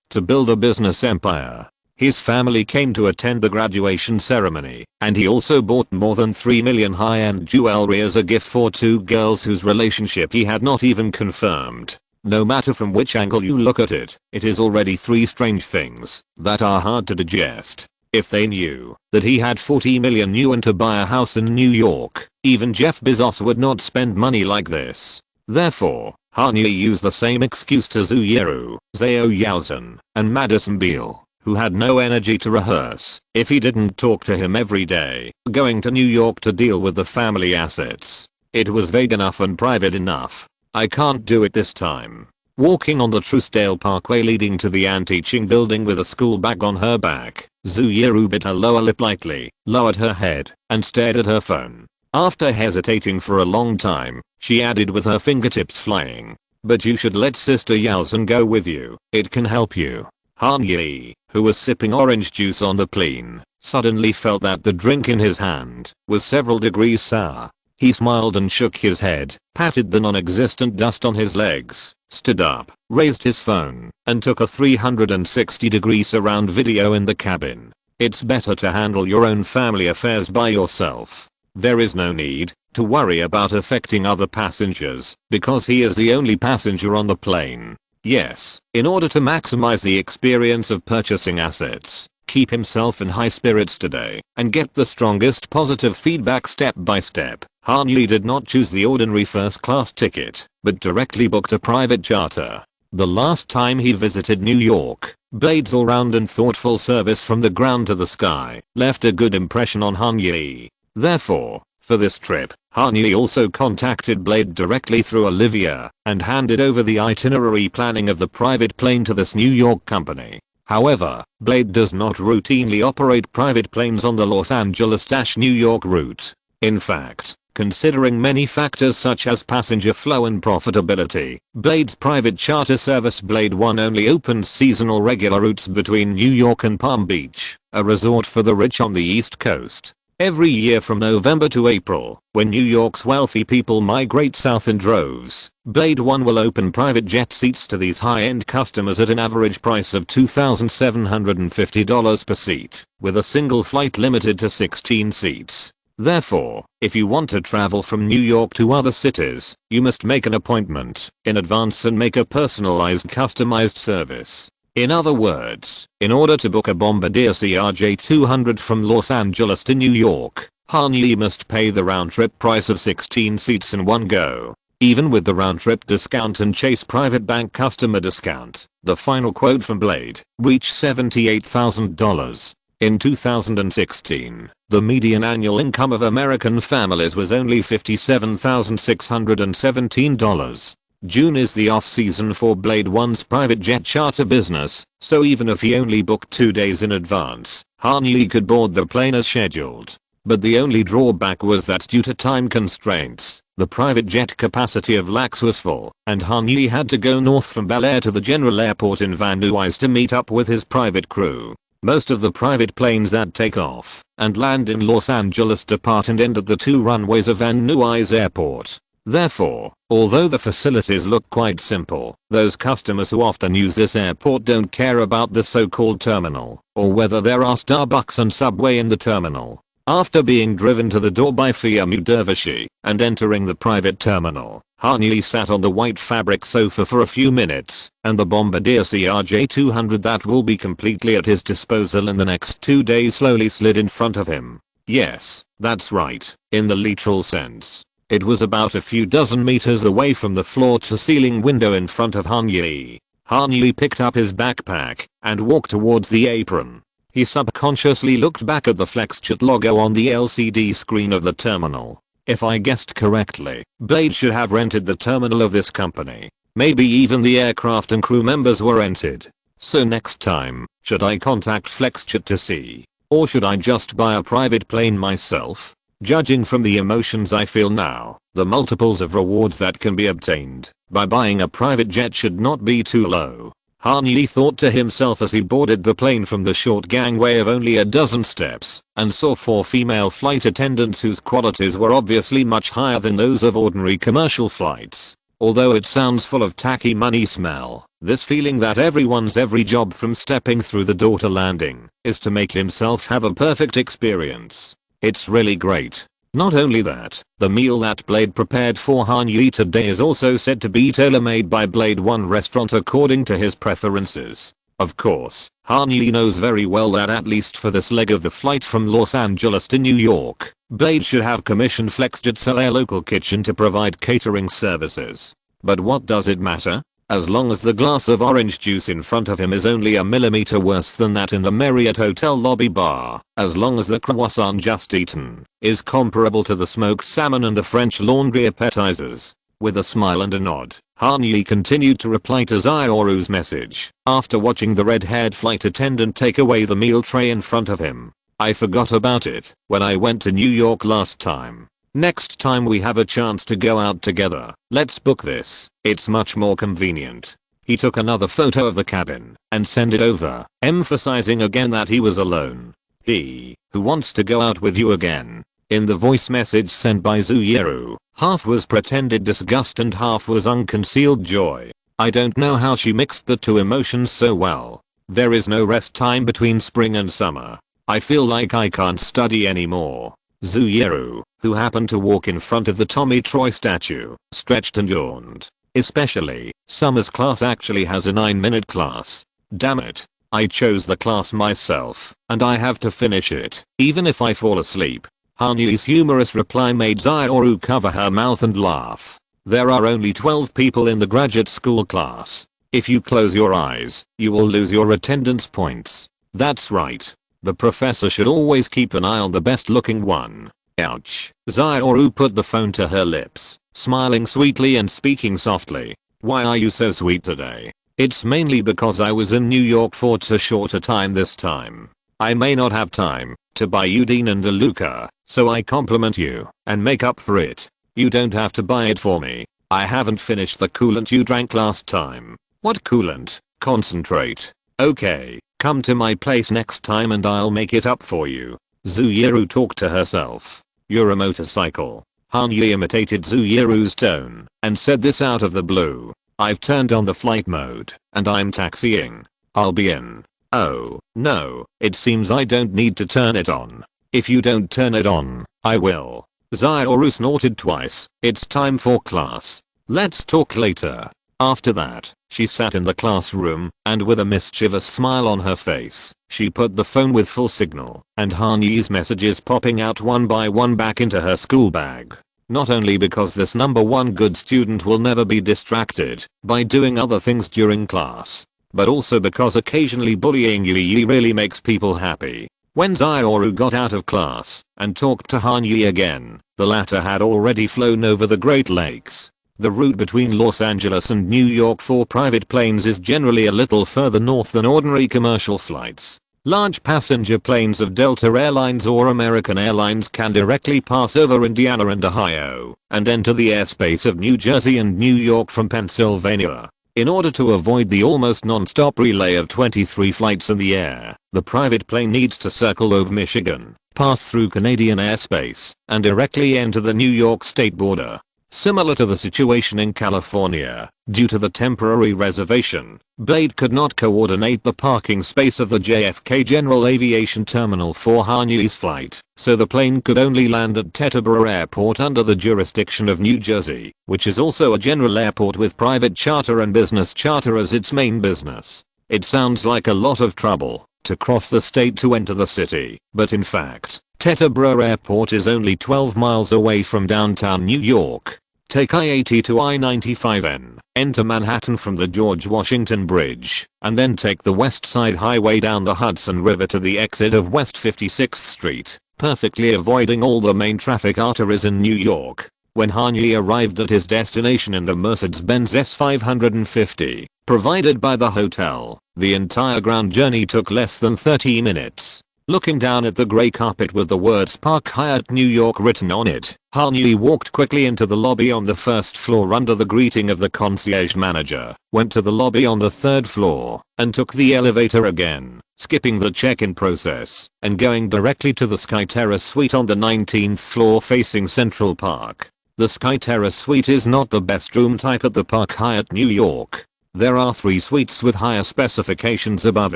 A: to build a business empire. His family came to attend the graduation ceremony, and he also bought more than $3 million high-end jewelry as a gift for 2 girls whose relationship he had not even confirmed. No matter from which angle you look at it, it is already 3 strange things that are hard to digest. If they knew that he had $40 million yuan to buy a house in New York, even Jeff Bezos would not spend money like this. Therefore, Han Yi used the same excuse to Zuyuru, Zhao Yaozhen, and Madison Beale, who had no energy to rehearse if he didn't talk to him every day, going to New York to deal with the family assets. It was vague enough and private enough. I can't do it this time. Walking on the Truesdale Parkway leading to the Anti-Ching building with a school bag on her back, Zuyuru bit her lower lip lightly, lowered her head, and stared at her phone. After hesitating for a long time, she added with her fingertips flying, "But you should let Sister Yaozhen go with you. It can help you." Han Yi, who was sipping orange juice on the plane, suddenly felt that the drink in his hand was several degrees sour. He smiled and shook his head, patted the non-existent dust on his legs, stood up, raised his phone, and took a 360-degree surround video in the cabin. It's better to handle your own family affairs by yourself. There is no need to worry about affecting other passengers, because he is the only passenger on the plane. Yes, in order to maximize the experience of purchasing assets, keep himself in high spirits today, and get the strongest positive feedback step by step, Han Yi did not choose the ordinary first class ticket, but directly booked a private charter. The last time he visited New York, Blade's all-round and thoughtful service from the ground to the sky left a good impression on Han Yi. Therefore, for this trip, Han Yi also contacted Blade directly through Olivia and handed over the itinerary planning of the private plane to this New York company. However, Blade does not routinely operate private planes on the Los Angeles-New York route. In fact, considering many factors such as passenger flow and profitability, Blade's private charter service Blade One only opens seasonal regular routes between New York and Palm Beach, a resort for the rich on the East Coast. Every year from November to April, when New York's wealthy people migrate south in droves, Blade One will open private jet seats to these high-end customers at an average price of $2,750 per seat, with a single flight limited to 16 seats. Therefore, if you want to travel from New York to other cities, you must make an appointment in advance and make a personalized customized service. In other words, in order to book a Bombardier CRJ200 from Los Angeles to New York, Han Yi must pay the round-trip price of 16 seats in one go. Even with the round-trip discount and Chase Private Bank customer discount, the final quote from Blade reached $78,000. In 2016, the median annual income of American families was only $57,617. June is the off-season for Blade One's private jet charter business, so even if he only booked 2 days in advance, Han Yi could board the plane as scheduled. But the only drawback was that due to time constraints, the private jet capacity of LAX was full, and Han Yi had to go north from Bel-Air to the general airport in Van Nuys to meet up with his private crew. Most of the private planes that take off and land in Los Angeles depart and end at the 2 runways of Van Nuys Airport. Therefore, although the facilities look quite simple, those customers who often use this airport don't care about the so-called terminal, or whether there are Starbucks and Subway in the terminal. After being driven to the door by Fiamu Dervishi and entering the private terminal, Han Yi sat on the white fabric sofa for a few minutes, and the Bombardier CRJ200 that will be completely at his disposal in the next 2 days slowly slid in front of him. Yes, that's right, in the literal sense. It was about a few dozen meters away from the floor-to-ceiling window in front of Han Yi. Han Yi picked up his backpack and walked towards the apron. He subconsciously looked back at the FlexJet logo on the LCD screen of the terminal. If I guessed correctly, Blade should have rented the terminal of this company. Maybe even the aircraft and crew members were rented. So next time, should I contact FlexJet to see? Or should I just buy a private plane myself? Judging from the emotions I feel now, the multiples of rewards that can be obtained by buying a private jet should not be too low. Han Yi thought to himself as he boarded the plane from the short gangway of only a dozen steps and saw 4 female flight attendants whose qualities were obviously much higher than those of ordinary commercial flights. Although it sounds full of tacky money smell, this feeling that everyone's every job from stepping through the door to landing is to make himself have a perfect experience. It's really great. Not only that, the meal that Blade prepared for Han Yi today is also said to be tailor-made by Blade One restaurant according to his preferences. Of course, Han Yi knows very well that at least for this leg of the flight from Los Angeles to New York, Blade should have commissioned FlexJet's Bel-Air local kitchen to provide catering services. But what does it matter? As long as the glass of orange juice in front of him is only a millimeter worse than that in the Marriott Hotel lobby bar, as long as the croissant just eaten is comparable to the smoked salmon and the French Laundry appetizers. With a smile and a nod, Han Yi continued to reply to Zioru's message after watching the red-haired flight attendant take away the meal tray in front of him. I forgot about it when I went to New York last time. Next time we have a chance to go out together, let's book this. It's much more convenient. He took another photo of the cabin and sent it over, emphasizing again that he was alone. He, who wants to go out with you again. In the voice message sent by Zuyuru, half was pretended disgust and half was unconcealed joy. I don't know how she mixed the two emotions so well. There is no rest time between spring and summer. I feel like I can't study anymore. Zuyuru, who happened to walk in front of the Tommy Troy statue, stretched and yawned. Especially, summer's class actually has a 9-minute class. Damn it. I chose the class myself, and I have to finish it, even if I fall asleep. Han Yi's humorous reply made Zioru cover her mouth and laugh. There are only 12 people in the graduate school class. If you close your eyes, you will lose your attendance points. That's right. The professor should always keep an eye on the best looking one. Ouch. Zaoru put the phone to her lips, smiling sweetly and speaking softly. Why are you so sweet today? It's mainly because I was in New York for too short a time this time. I may not have time to buy you Dean and DeLuca, so I compliment you and make up for it. You don't have to buy it for me. I haven't finished the coolant you drank last time. What coolant? Concentrate. Okay, come to my place next time and I'll make it up for you. Zuiru talked to herself. You're a motorcycle. Hanyu imitated Zuiru's tone and said this out of the blue. I've turned on the flight mode and I'm taxiing. I'll be in. Oh, no, it seems I don't need to turn it on. If you don't turn it on, I will. Zaoru snorted twice. It's time for class. Let's talk later. After that, she sat in the classroom, and with a mischievous smile on her face, she put the phone with full signal, and Hanyu's messages popping out one by one back into her school bag. Not only because this number one good student will never be distracted by doing other things during class, but also because occasionally bullying Yui really makes people happy. When Zaoru got out of class and talked to Hanyu again, the latter had already flown over the Great Lakes. The route between Los Angeles and New York for private planes is generally a little further north than ordinary commercial flights. Large passenger planes of Delta Airlines or American Airlines can directly pass over Indiana and Ohio and enter the airspace of New Jersey and New York from Pennsylvania. In order to avoid the almost non-stop relay of 23 flights in the air, the private plane needs to circle over Michigan, pass through Canadian airspace, and directly enter the New York state border. Similar to the situation in California, due to the temporary reservation, Blade could not coordinate the parking space of the JFK General Aviation Terminal for Hanyu's flight, so the plane could only land at Teterboro Airport under the jurisdiction of New Jersey, which is also a general airport with private charter and business charter as its main business. It sounds like a lot of trouble to cross the state to enter the city, but in fact, Teterboro Airport is only 12 miles away from downtown New York. Take I-80 to I-95N, enter Manhattan from the George Washington Bridge, and then take the West Side Highway down the Hudson River to the exit of West 56th Street, perfectly avoiding all the main traffic arteries in New York. When Hanyu arrived at his destination in the Mercedes-Benz S550, provided by the hotel, the entire ground journey took less than 30 minutes. Looking down at the grey carpet with the words Park Hyatt New York written on it, Hanyu walked quickly into the lobby on the first floor under the greeting of the concierge manager, went to the lobby on the third floor, and took the elevator again, skipping the check-in process, and going directly to the Sky Terrace suite on the 19th floor facing Central Park. The Sky Terrace suite is not the best room type at the Park Hyatt New York. There are 3 suites with higher specifications above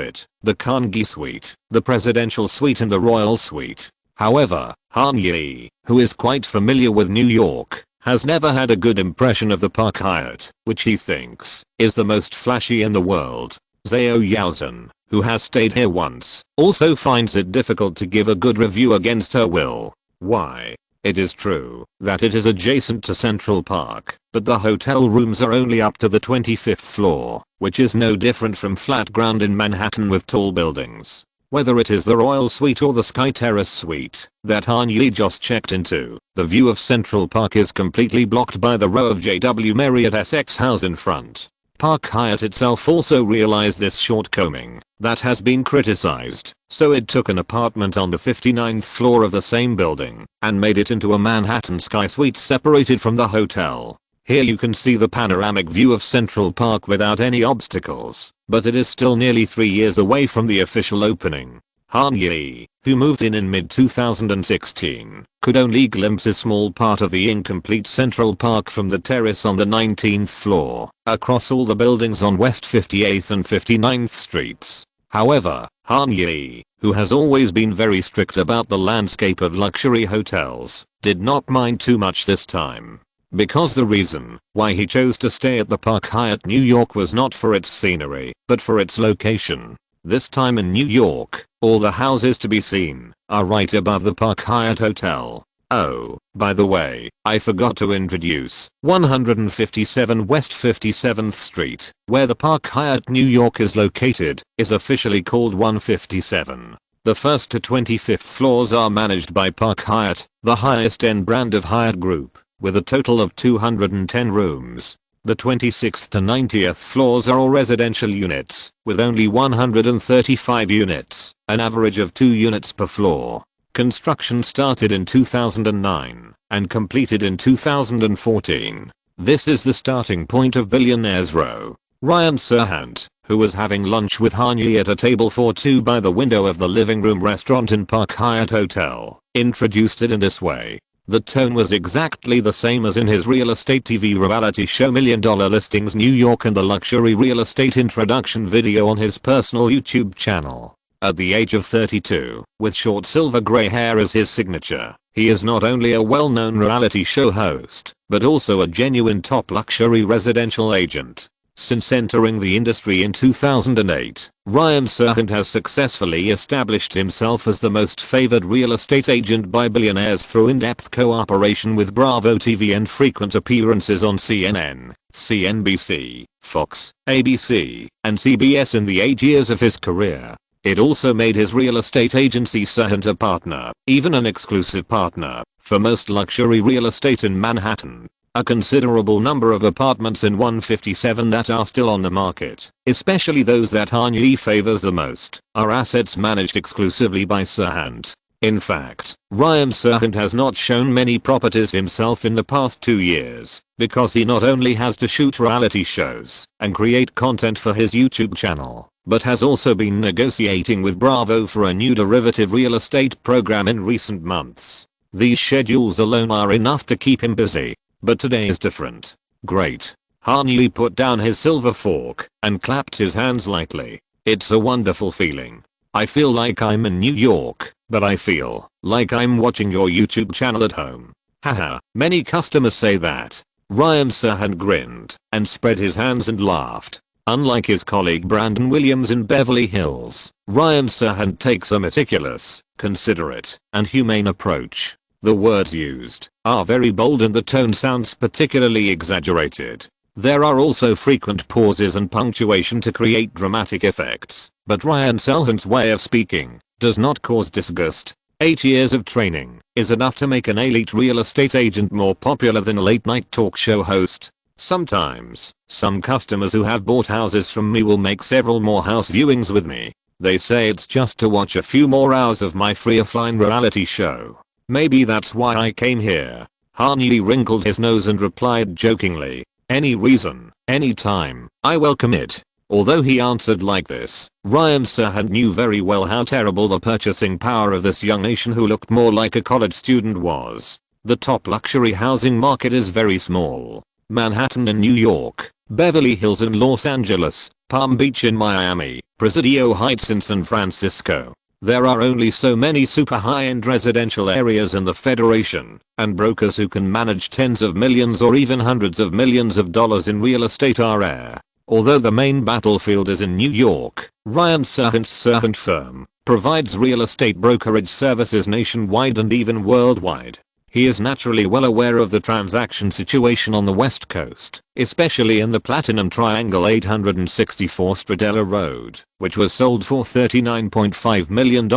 A: it, the Carnegie Suite, the Presidential Suite and the Royal Suite. However, Hanyu, who is quite familiar with New York, has never had a good impression of the Park Hyatt, which he thinks is the most flashy in the world. Zhao Yaozhen, who has stayed here once, also finds it difficult to give a good review against her will. Why? It is true that it is adjacent to Central Park, but the hotel rooms are only up to the 25th floor, which is no different from flat ground in Manhattan with tall buildings. Whether it is the Royal Suite or the Sky Terrace Suite that Hanyu just checked into, the view of Central Park is completely blocked by the row of JW Marriott Essex House in front. Park Hyatt itself also realized this shortcoming that has been criticized, so it took an apartment on the 59th floor of the same building and made it into a Manhattan Sky Suite separated from the hotel. Here you can see the panoramic view of Central Park without any obstacles, but it is still nearly 3 years away from the official opening. Hanyu, who moved in mid-2016, could only glimpse a small part of the incomplete Central Park from the terrace on the 19th floor, across all the buildings on West 58th and 59th Streets. However, Hanyu, who has always been very strict about the landscape of luxury hotels, did not mind too much this time. Because the reason why he chose to stay at the Park Hyatt New York was not for its scenery, but for its location. This time in New York, all the houses to be seen are right above the Park Hyatt Hotel. Oh, by the way, I forgot to introduce 157 West 57th Street, where the Park Hyatt New York is located, is officially called 157. The first to 25th floors are managed by Park Hyatt, the highest end brand of Hyatt Group, with a total of 210 rooms. The 26th to 90th floors are all residential units, with only 135 units, an average of 2 units per floor. Construction started in 2009 and completed in 2014. This is the starting point of Billionaires Row. Ryan Serhant, who was having lunch with Han-Yi at a table for two by the window of the living room restaurant in Park Hyatt Hotel, introduced it in this way. The tone was exactly the same as in his real estate TV reality show $1 Million Listings New York and the luxury real estate introduction video on his personal YouTube channel. At the age of 32, with short silver gray hair as his signature, he is not only a well-known reality show host, but also a genuine top luxury residential agent. Since entering the industry in 2008, Ryan Serhant has successfully established himself as the most favored real estate agent by billionaires through in-depth cooperation with Bravo TV and frequent appearances on CNN, CNBC, Fox, ABC, and CBS in the 8 years of his career. It also made his real estate agency Serhant a partner, even an exclusive partner, for most luxury real estate in Manhattan. A considerable number of apartments in 157 that are still on the market, especially those that Han-Yi favors the most, are assets managed exclusively by Serhant. In fact, Ryan Serhant has not shown many properties himself in the past 2 years, because he not only has to shoot reality shows and create content for his YouTube channel, but has also been negotiating with Bravo for a new derivative real estate program in recent months. These schedules alone are enough to keep him busy. But today is different. Great. Han-Yi put down his silver fork and clapped his hands lightly. It's a wonderful feeling. I feel like I'm in New York, but I feel like I'm watching your YouTube channel at home. Haha, many customers say that. Ryan Serhant grinned and spread his hands and laughed. Unlike his colleague Brandon Williams in Beverly Hills, Ryan Serhant takes a meticulous, considerate, and humane approach. The words used are very bold and the tone sounds particularly exaggerated. There are also frequent pauses and punctuation to create dramatic effects, but Ryan Serhant's way of speaking does not cause disgust. 8 years of training is enough to make an elite real estate agent more popular than a late night talk show host. Sometimes, some customers who have bought houses from me will make several more house viewings with me. They say it's just to watch a few more hours of my free offline reality show. Maybe that's why I came here. Han-Yi wrinkled his nose and replied jokingly, any reason, any time, I welcome it. Although he answered like this, Ryan Serhant knew very well how terrible the purchasing power of this young nation who looked more like a college student was. The top luxury housing market is very small. Manhattan in New York, Beverly Hills in Los Angeles, Palm Beach in Miami, Presidio Heights in San Francisco. There are only so many super high-end residential areas in the Federation, and brokers who can manage tens of millions or even hundreds of millions of dollars in real estate are rare. Although the main battlefield is in New York, Ryan Serhant's Serhant firm provides real estate brokerage services nationwide and even worldwide. He is naturally well aware of the transaction situation on the West Coast, especially in the Platinum Triangle 864 Stradella Road, which was sold for $39.5 million,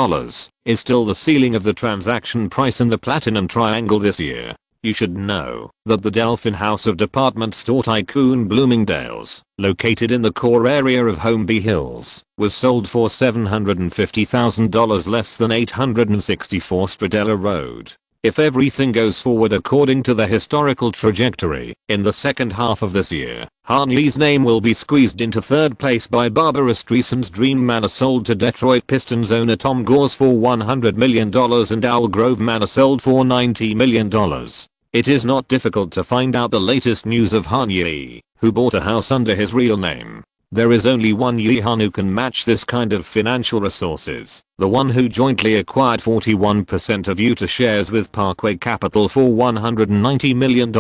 A: is still the ceiling of the transaction price in the Platinum Triangle this year. You should know that the Delphin House of department store tycoon Bloomingdale's, located in the core area of Hollywood Hills, was sold for $750,000 less than 864 Stradella Road. If everything goes forward according to the historical trajectory, in the second half of this year, Han-Yi's name will be squeezed into third place by Barbara Streisand's Dream Manor sold to Detroit Pistons owner Tom Gores for $100 million and Owl Grove Manor sold for $90 million. It is not difficult to find out the latest news of Han-Yi, who bought a house under his real name. There is only one Yi Han who can match this kind of financial resources, the one who jointly acquired 41% of Utah shares with Parkway Capital for $190 million.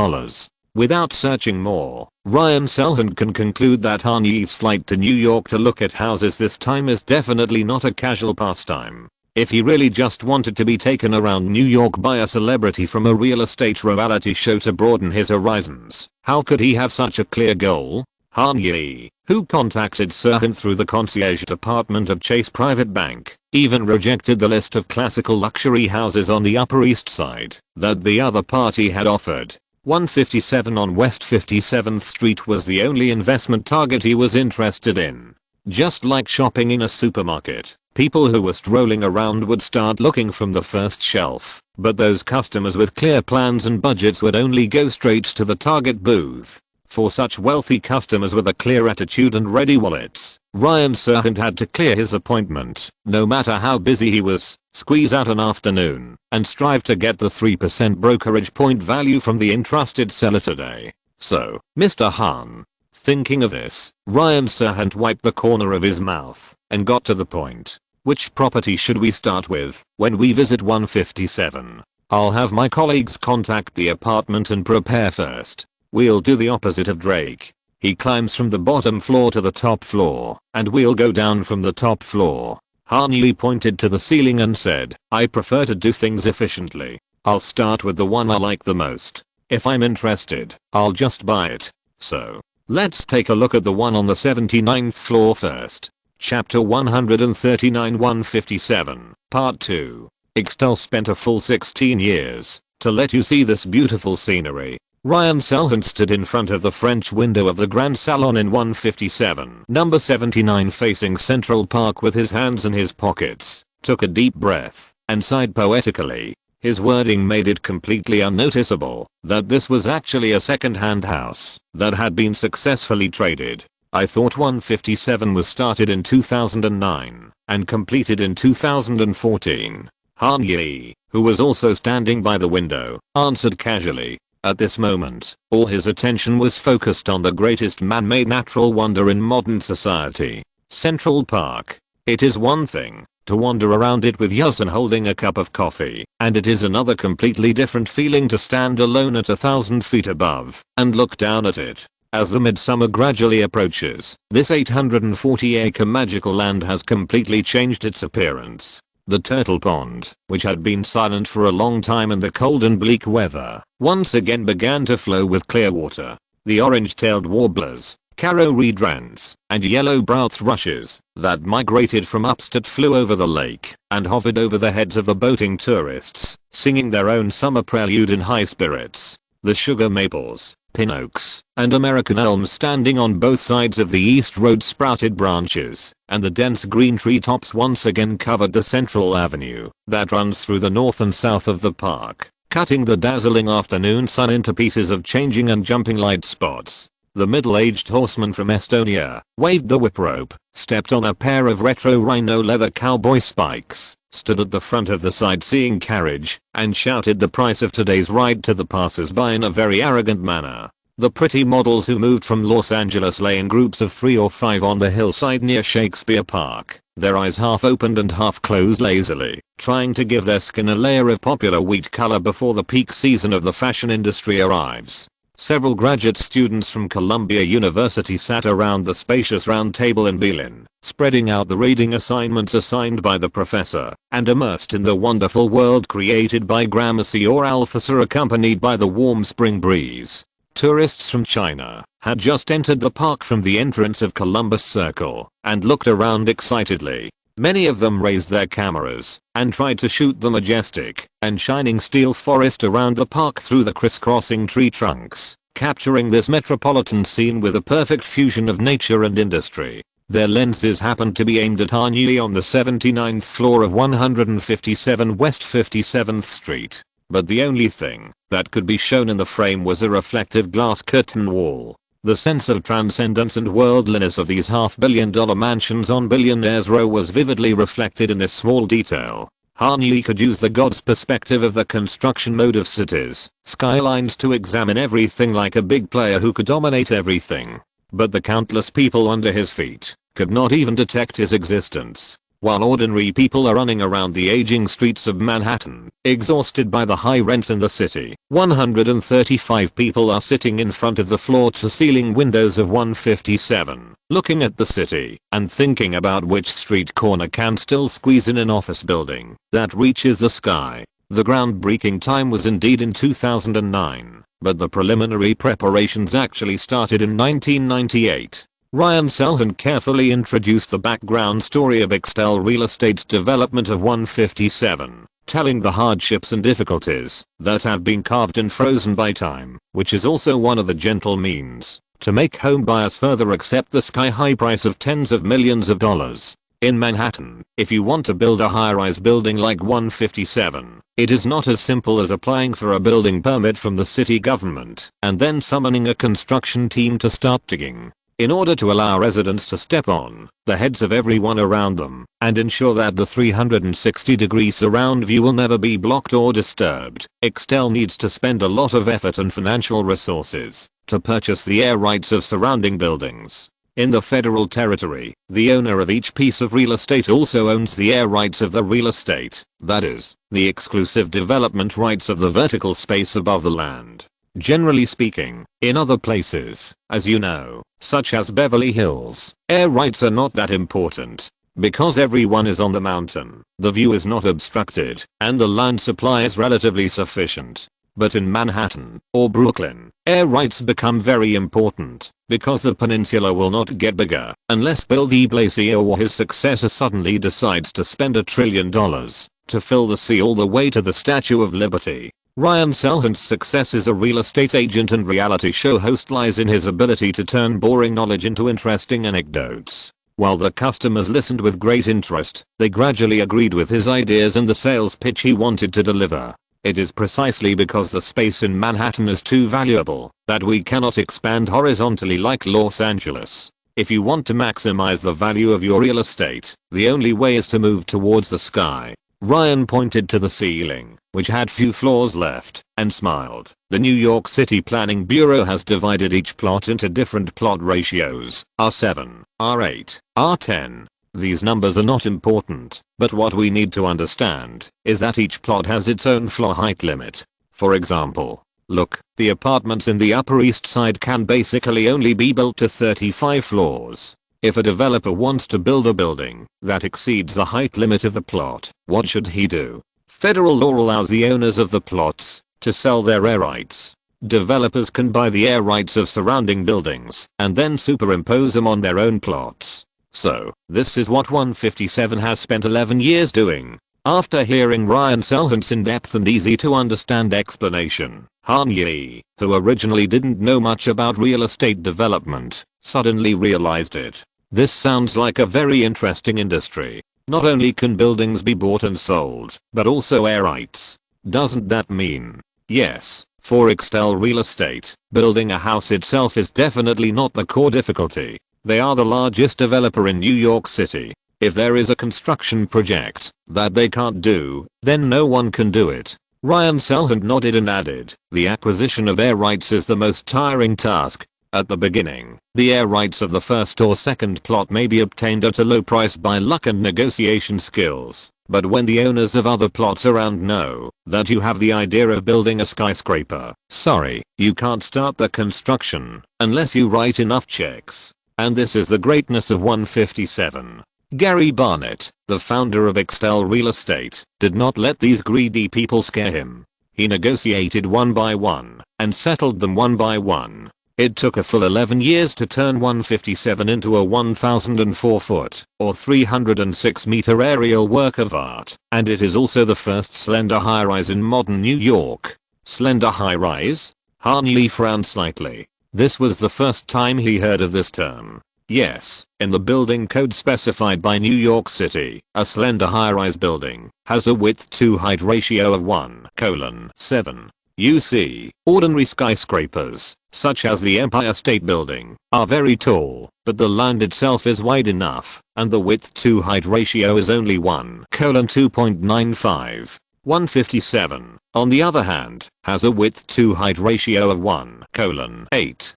A: Without searching more, Ryan Serhant can conclude that Han-Yi's flight to New York to look at houses this time is definitely not a casual pastime. If he really just wanted to be taken around New York by a celebrity from a real estate reality show to broaden his horizons, how could he have such a clear goal? Han Yi, who contacted Sirhan through the concierge department of Chase Private Bank, even rejected the list of classical luxury houses on the Upper East Side that the other party had offered. 157 on West 57th Street was the only investment target he was interested in. Just like shopping in a supermarket, people who were strolling around would start looking from the first shelf, but those customers with clear plans and budgets would only go straight to the target booth. For such wealthy customers with a clear attitude and ready wallets, Ryan Serhant had to clear his appointment, no matter how busy he was, squeeze out an afternoon, and strive to get the 3% brokerage point value from the entrusted seller today. So, Mr. Han. Thinking of this, Ryan Serhant wiped the corner of his mouth and got to the point. Which property should we start with when we visit 157? I'll have my colleagues contact the apartment and prepare first. We'll do the opposite of Drake. He climbs from the bottom floor to the top floor, and we'll go down from the top floor. Han Yi pointed to the ceiling and said, I prefer to do things efficiently. I'll start with the one I like the most. If I'm interested, I'll just buy it. So, let's take a look at the one on the 79th floor first. Chapter 139 157, Part 2. Ixtal spent a full 16 years to let you see this beautiful scenery. Ryan Serhant stood in front of the French window of the Grand Salon in 157, number 79 facing Central Park with his hands in his pockets, took a deep breath, and sighed poetically. His wording made it completely unnoticeable that this was actually a second-hand house that had been successfully traded. I thought 157 was started in 2009 and completed in 2014. Han Yi, who was also standing by the window, answered casually. At this moment, all his attention was focused on the greatest man-made natural wonder in modern society, Central Park. It is one thing to wander around it with Yusin holding a cup of coffee, and it is another completely different feeling to stand alone at 1,000 feet above and look down at it. As the midsummer gradually approaches, this 840-acre magical land has completely changed its appearance. The turtle pond, which had been silent for a long time in the cold and bleak weather, once again began to flow with clear water. The orange-tailed warblers, Caro reed wrens, and yellow-browed thrushes that migrated from upstate flew over the lake and hovered over the heads of the boating tourists, singing their own summer prelude in high spirits. The sugar maples, pin oaks, and American elms standing on both sides of the East Road sprouted branches, and the dense green treetops once again covered the central avenue that runs through the north and south of the park, cutting the dazzling afternoon sun into pieces of changing and jumping light spots. The middle-aged horseman from Estonia waved the whip rope, stepped on a pair of retro rhino leather cowboy spikes, stood at the front of the sightseeing carriage, and shouted the price of today's ride to the passers-by in a very arrogant manner. The pretty models who moved from Los Angeles lay in groups of 3 or 5 on the hillside near Shakespeare Park, their eyes half opened and half closed lazily, trying to give their skin a layer of popular wheat color before the peak season of the fashion industry arrives. Several graduate students from Columbia University sat around the spacious round table in Berlin, spreading out the reading assignments assigned by the professor, and immersed in the wonderful world created by Gramercy or Althusser accompanied by the warm spring breeze. Tourists from China had just entered the park from the entrance of Columbus Circle and looked around excitedly. Many of them raised their cameras and tried to shoot the majestic and shining steel forest around the park through the crisscrossing tree trunks, capturing this metropolitan scene with a perfect fusion of nature and industry. Their lenses happened to be aimed at Han Yi on the 79th floor of 157 West 57th Street. But the only thing that could be shown in the frame was a reflective glass curtain wall. The sense of transcendence and worldliness of these half-billion-dollar mansions on Billionaire's Row was vividly reflected in this small detail. Han Yi could use the god's perspective of the construction mode of cities, skylines to examine everything like a big player who could dominate everything. But the countless people under his feet could not even detect his existence. while ordinary people are running around the aging streets of Manhattan, exhausted by the high rents in the city. 135 people are sitting in front of the floor-to-ceiling windows of 157, looking at the city and thinking about which street corner can still squeeze in an office building that reaches the sky. The groundbreaking time was indeed in 2009, but the preliminary preparations actually started in 1998. Ryan Selhant carefully introduced the background story of Extell Real Estate's development of 157, telling the hardships and difficulties that have been carved and frozen by time, which is also one of the gentle means to make home buyers further accept the sky-high price of tens of millions of dollars. In Manhattan, if you want to build a high-rise building like 157, it is not as simple as applying for a building permit from the city government and then summoning a construction team to start digging. In order to allow residents to step on the heads of everyone around them and ensure that the 360-degree surround view will never be blocked or disturbed, Extell needs to spend a lot of effort and financial resources to purchase the air rights of surrounding buildings. In the federal territory, the owner of each piece of real estate also owns the air rights of the real estate, that is, the exclusive development rights of the vertical space above the land. Generally speaking, in other places, as you know, such as Beverly Hills, air rights are not that important. Because everyone is on the mountain, the view is not obstructed, and the land supply is relatively sufficient. But in Manhattan, or Brooklyn, air rights become very important, because the peninsula will not get bigger, unless Bill de Blasio or his successor suddenly decides to spend $1 trillion to fill the sea all the way to the Statue of Liberty. Ryan Selhant's success as a real estate agent and reality show host lies in his ability to turn boring knowledge into interesting anecdotes. While the customers listened with great interest, they gradually agreed with his ideas and the sales pitch he wanted to deliver. It is precisely because the space in Manhattan is too valuable that we cannot expand horizontally like Los Angeles. If you want to maximize the value of your real estate, the only way is to move towards the sky. Ryan pointed to the ceiling, which had few floors left, and smiled. The New York City Planning Bureau has divided each plot into different plot ratios, R7, R8, R10. These numbers are not important, but what we need to understand is that each plot has its own floor height limit. For example, look, the apartments in the Upper East Side can basically only be built to 35 floors. If a developer wants to build a building that exceeds the height limit of the plot, what should he do? Federal law allows the owners of the plots to sell their air rights. Developers can buy the air rights of surrounding buildings and then superimpose them on their own plots. So, this is what 157 has spent 11 years doing. After hearing Ryan Selhant's in-depth and easy-to-understand explanation, Han Yi, who originally didn't know much about real estate development, suddenly realized it. This sounds like a very interesting industry. Not only can buildings be bought and sold, but also air rights. Doesn't that mean? Yes, for Extell Real Estate, building a house itself is definitely not the core difficulty. They are the largest developer in New York City. If there is a construction project that they can't do, then no one can do it. Ryan Selhant nodded and added, the acquisition of air rights is the most tiring task. At the beginning, the air rights of the first or second plot may be obtained at a low price by luck and negotiation skills. But when the owners of other plots around know that you have the idea of building a skyscraper, sorry, you can't start the construction unless you write enough checks. And this is the greatness of 157. Gary Barnett, the founder of Extell Real Estate, did not let these greedy people scare him. He negotiated one by one and settled them one by one. It took a full 11 years to turn 157 into a 1,004 foot or 306 meter aerial work of art, and it is also the first slender high-rise in modern New York. Slender high-rise? Han Yi frowned slightly. This was the first time he heard of this term. Yes, in the building code specified by New York City, a slender high-rise building has a width-to-height ratio of 1:7. You see, ordinary skyscrapers, such as the Empire State Building, are very tall, but the land itself is wide enough, and the width-to-height ratio is only 1:2.95. 157, on the other hand, has a width-to-height ratio of 1:8.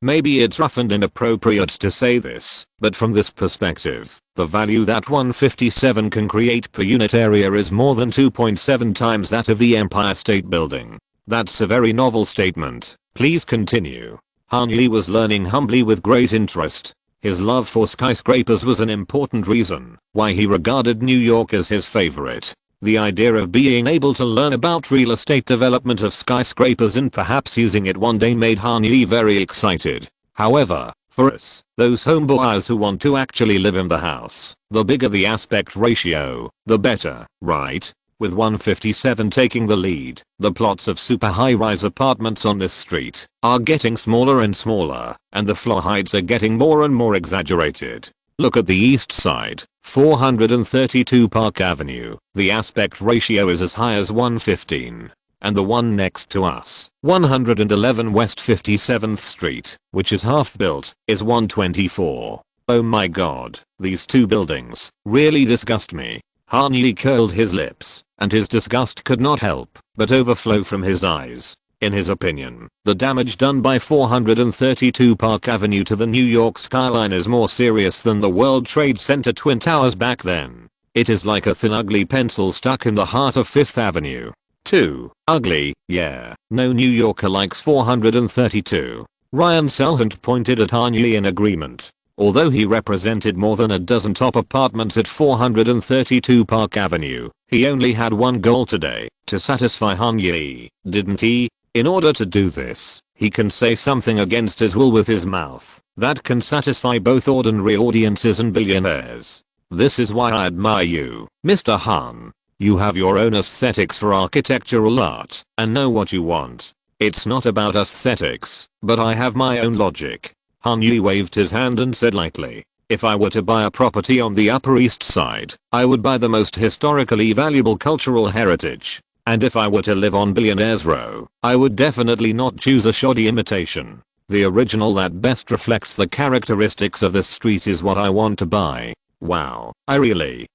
A: Maybe it's rough and inappropriate to say this, but from this perspective, The value that 157 can create per unit area is more than 2.7 times that of the Empire State Building. That's a very novel statement. Please continue. Han Yi was learning humbly with great interest. His love for skyscrapers was an important reason why he regarded New York as his favorite. The idea of being able to learn about real estate development of skyscrapers and perhaps using it one day made Han Yi very excited. However, for us, those homebuyers who want to actually live in the house, the bigger the aspect ratio, the better, right? With 157 taking the lead, the plots of super high-rise apartments on this street are getting smaller and smaller, and the floor heights are getting more and more exaggerated. Look at the east side, 432 Park Avenue, the aspect ratio is as high as 115. And the one next to us, 111 West 57th Street, which is half built, is 124. Oh my god, these two buildings really disgust me. Han Yi curled his lips, and his disgust could not help but overflow from his eyes. In his opinion, the damage done by 432 Park Avenue to the New York skyline is more serious than the World Trade Center Twin Towers back then. It is like a thin ugly pencil stuck in the heart of 5th Avenue. Too ugly, yeah. No New Yorker likes 432. Ryan Selhant pointed at Han Yi in agreement. Although he represented more than a dozen top apartments at 432 Park Avenue, he only had one goal today, to satisfy Han Yi, didn't he? In order to do this, he can say something against his will with his mouth that can satisfy both ordinary audiences and billionaires. This is why I admire you, Mr. Han. You have your own aesthetics for architectural art and know what you want. It's not about aesthetics, but I have my own logic. Han Yi waved his hand and said lightly, if I were to buy a property on the Upper East Side, I would buy the most historically valuable cultural heritage. And if I were to live on Billionaires Row, I would definitely not choose a shoddy imitation. The original that best reflects the characteristics of this street is what I want to buy. Wow, I really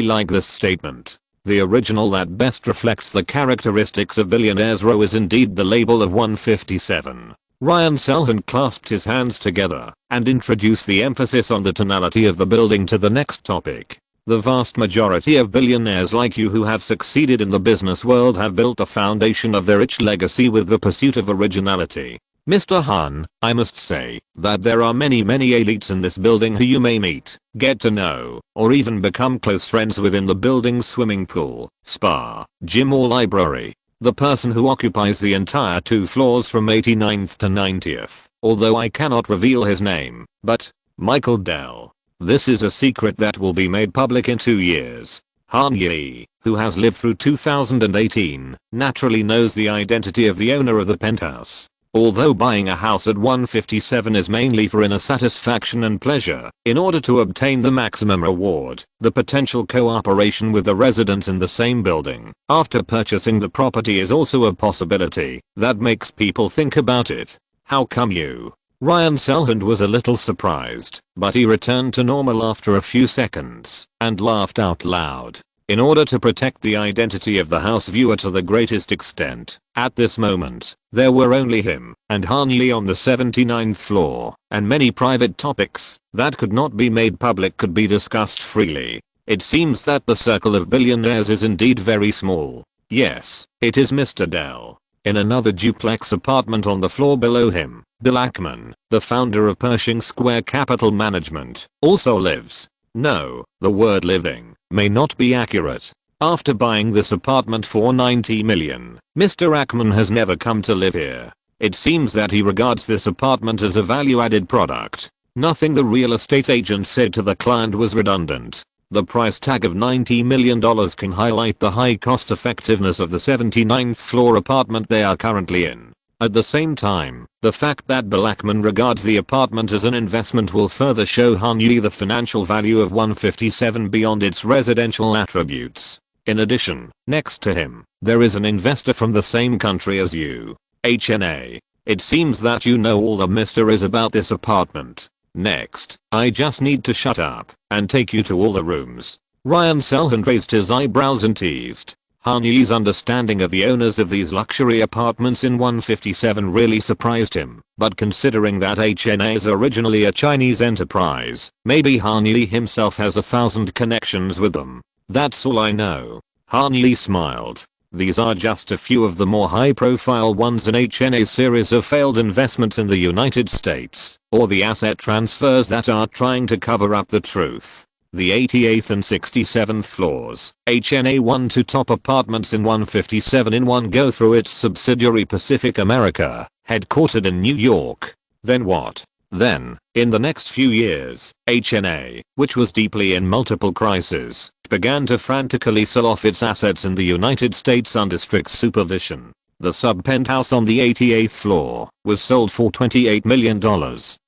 A: like this statement. The original that best reflects the characteristics of Billionaires Row is indeed the label of 157. Ryan Selhant clasped his hands together and introduced the emphasis on the tonality of the building to the next topic. The vast majority of billionaires like you who have succeeded in the business world have built the foundation of their rich legacy with the pursuit of originality. Mr. Han, I must say that there are many elites in this building who you may meet, get to know, or even become close friends with in the building's swimming pool, spa, gym or library. The person who occupies the entire 2 floors from 89th to 90th, although I cannot reveal his name, but Michael Dell. This is a secret that will be made public in 2 years. Han Yi, who has lived through 2018, naturally knows the identity of the owner of the penthouse. Although buying a house at 157 is mainly for inner satisfaction and pleasure, in order to obtain the maximum reward, the potential cooperation with the residents in the same building after purchasing the property is also a possibility that makes people think about it. How come you? Ryan Selhant was a little surprised, but he returned to normal after a few seconds and laughed out loud. In order to protect the identity of the house viewer to the greatest extent, at this moment, there were only him and Han Yi on the 79th floor, and many private topics that could not be made public could be discussed freely. It seems that the circle of billionaires is indeed very small. Yes, it is Mr. Dell. In another duplex apartment on the floor below him, Bill Ackman, the founder of Pershing Square Capital Management, also lives. No, the word living may not be accurate. After buying this apartment for $90 million, Mr. Ackman has never come to live here. It seems that he regards this apartment as a value-added product. Nothing the real estate agent said to the client was redundant. The price tag of $90 million can highlight the high cost effectiveness of the 79th floor apartment they are currently in. At the same time, the fact that Bill Ackman regards the apartment as an investment will further show Han Yi the financial value of 157 beyond its residential attributes. In addition, next to him, there is an investor from the same country as you. HNA. It seems that you know all the mystery is about this apartment. Next, I just need to shut up and take you to all the rooms. Ryan Selhant raised his eyebrows and teased. Han Yi's understanding of the owners of these luxury apartments in 157 really surprised him, but considering that HNA is originally a Chinese enterprise, maybe Han Yi himself has 1,000 connections with them. That's all I know. Han Yi smiled. These are just a few of the more high-profile ones in HNA's series of failed investments in the United States, or the asset transfers that are trying to cover up the truth. The 88th and 67th floors, HNA won 2 top apartments in 157 in one go through its subsidiary Pacific America, headquartered in New York. Then what? Then, in the next few years, HNA, which was deeply in multiple crises, began to frantically sell off its assets in the United States under strict supervision. The sub-penthouse on the 88th floor was sold for $28 million,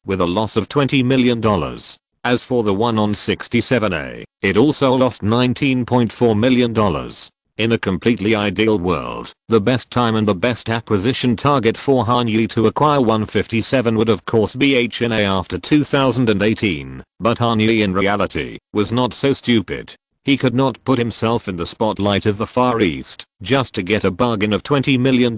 A: with a loss of $20 million. As for the one on 67A, it also lost $19.4 million. In a completely ideal world, the best time and the best acquisition target for Han Yi to acquire 157 would of course be HNA after 2018, but Han Yi in reality was not so stupid. He could not put himself in the spotlight of the Far East just to get a bargain of $20 million.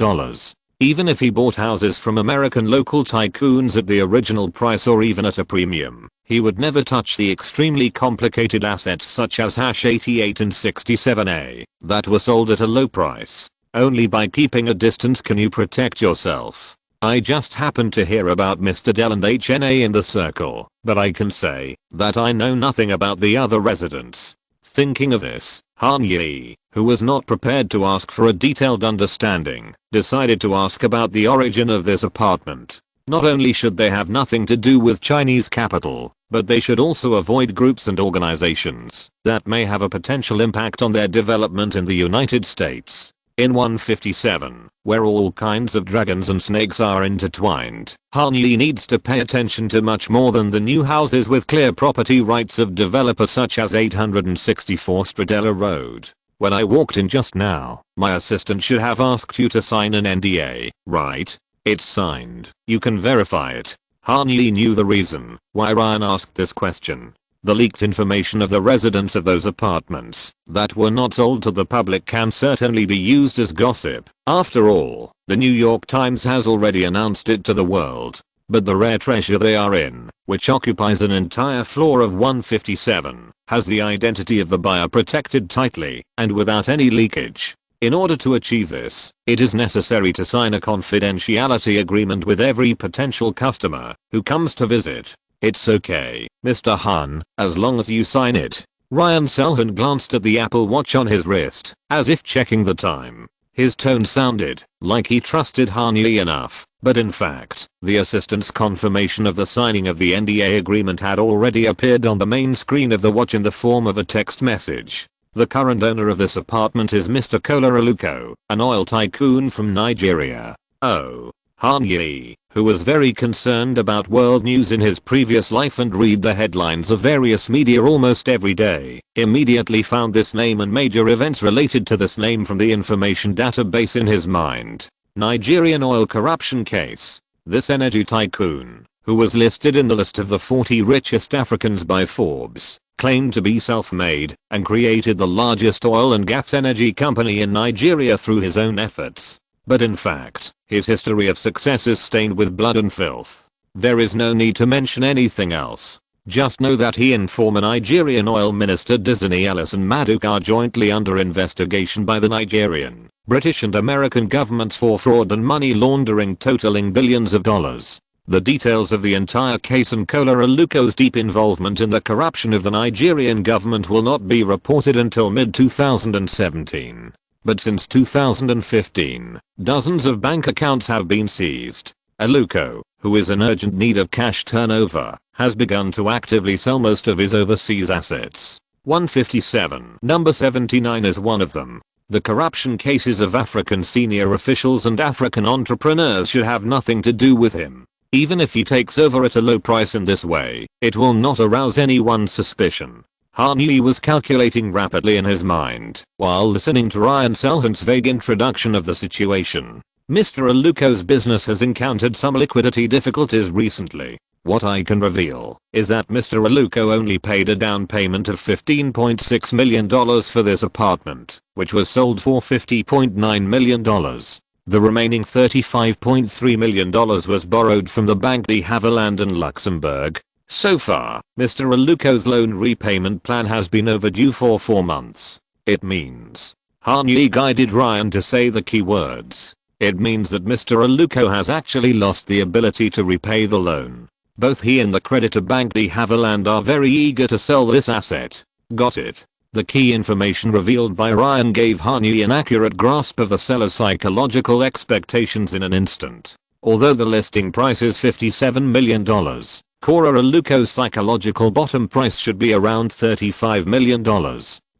A: Even if he bought houses from American local tycoons at the original price or even at a premium, he would never touch the extremely complicated assets such as 88 and 67A that were sold at a low price. Only by keeping a distance can you protect yourself. I just happened to hear about Mr. Dell and HNA in the circle, but I can say that I know nothing about the other residents. Thinking of this, Han Yi, who was not prepared to ask for a detailed understanding, decided to ask about the origin of this apartment. Not only should they have nothing to do with Chinese capital, but they should also avoid groups and organizations that may have a potential impact on their development in the United States. In 157, where all kinds of dragons and snakes are intertwined, Han Yi needs to pay attention to much more than the new houses with clear property rights of developers such as 864 Stradella Road. When I walked in just now, my assistant should have asked you to sign an NDA, right? It's signed. You can verify it. Han Yi knew the reason why Ryan asked this question. The leaked information of the residents of those apartments that were not sold to the public can certainly be used as gossip. After all, the New York Times has already announced it to the world. But the rare treasure they are in, which occupies an entire floor of 157, has the identity of the buyer protected tightly and without any leakage. In order to achieve this, it is necessary to sign a confidentiality agreement with every potential customer who comes to visit. It's okay, Mr. Han, as long as you sign it. Ryan Selhan glanced at the Apple Watch on his wrist, as if checking the time. His tone sounded like he trusted Han Yi enough, but in fact, the assistant's confirmation of the signing of the NDA agreement had already appeared on the main screen of the watch in the form of a text message. The current owner of this apartment is Mr. Kola Aluko, an oil tycoon from Nigeria. Oh. Han Yi, who was very concerned about world news in his previous life and read the headlines of various media almost every day, immediately found this name and major events related to this name from the information database in his mind. Nigerian oil corruption case. This energy tycoon, who was listed in the list of the 40 richest Africans by Forbes, claimed to be self-made and created the largest oil and gas energy company in Nigeria through his own efforts. But in fact, his history of success is stained with blood and filth. There is no need to mention anything else. Just know that he and former Nigerian oil minister Dizzani Ellis and Maduka are jointly under investigation by the Nigerian, British and American governments for fraud and money laundering totaling billions of dollars. The details of the entire case and Kola Aluko's deep involvement in the corruption of the Nigerian government will not be reported until mid-2017. But since 2015, dozens of bank accounts have been seized. Aluko, who is in urgent need of cash turnover, has begun to actively sell most of his overseas assets. 157. Number 79 is one of them. The corruption cases of African senior officials and African entrepreneurs should have nothing to do with him. Even if he takes over at a low price in this way, it will not arouse anyone's suspicion. Han Yi was calculating rapidly in his mind while listening to Ryan Selhan's vague introduction of the situation. Mr. Aluko's business has encountered some liquidity difficulties recently. What I can reveal is that Mr. Aluko only paid a down payment of $15.6 million for this apartment, which was sold for $50.9 million. The remaining $35.3 million was borrowed from the Banque de Havilland in Luxembourg. So far, Mr. Aluko's loan repayment plan has been overdue for 4 months. It means Han-Yi guided Ryan to say the key words. It means that Mr. Aluko has actually lost the ability to repay the loan. Both he and the creditor Banque de Havilland are very eager to sell this asset. Got it? The key information revealed by Ryan gave Han-Yi an accurate grasp of the seller's psychological expectations in an instant. Although the listing price is $57 million, Cora Aluko's psychological bottom price should be around $35 million.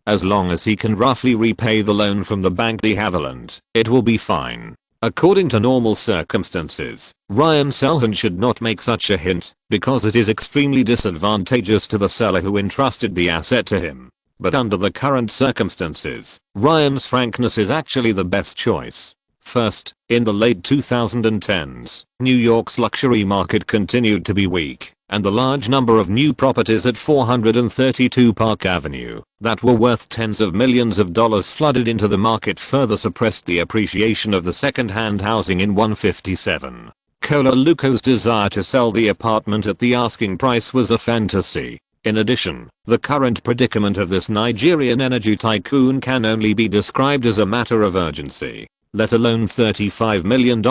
A: As long as he can roughly repay the loan from the Banque de Havilland, it will be fine. According to normal circumstances, Ryan Selhant should not make such a hint, because it is extremely disadvantageous to the seller who entrusted the asset to him. But under the current circumstances, Ryan's frankness is actually the best choice. First, in the late 2010s, New York's luxury market continued to be weak, and the large number of new properties at 432 Park Avenue that were worth tens of millions of dollars flooded into the market further suppressed the appreciation of the second-hand housing in 157. Cora Aluko's desire to sell the apartment at the asking price was a fantasy. In addition, the current predicament of this Nigerian energy tycoon can only be described as a matter of urgency, let alone $35 million.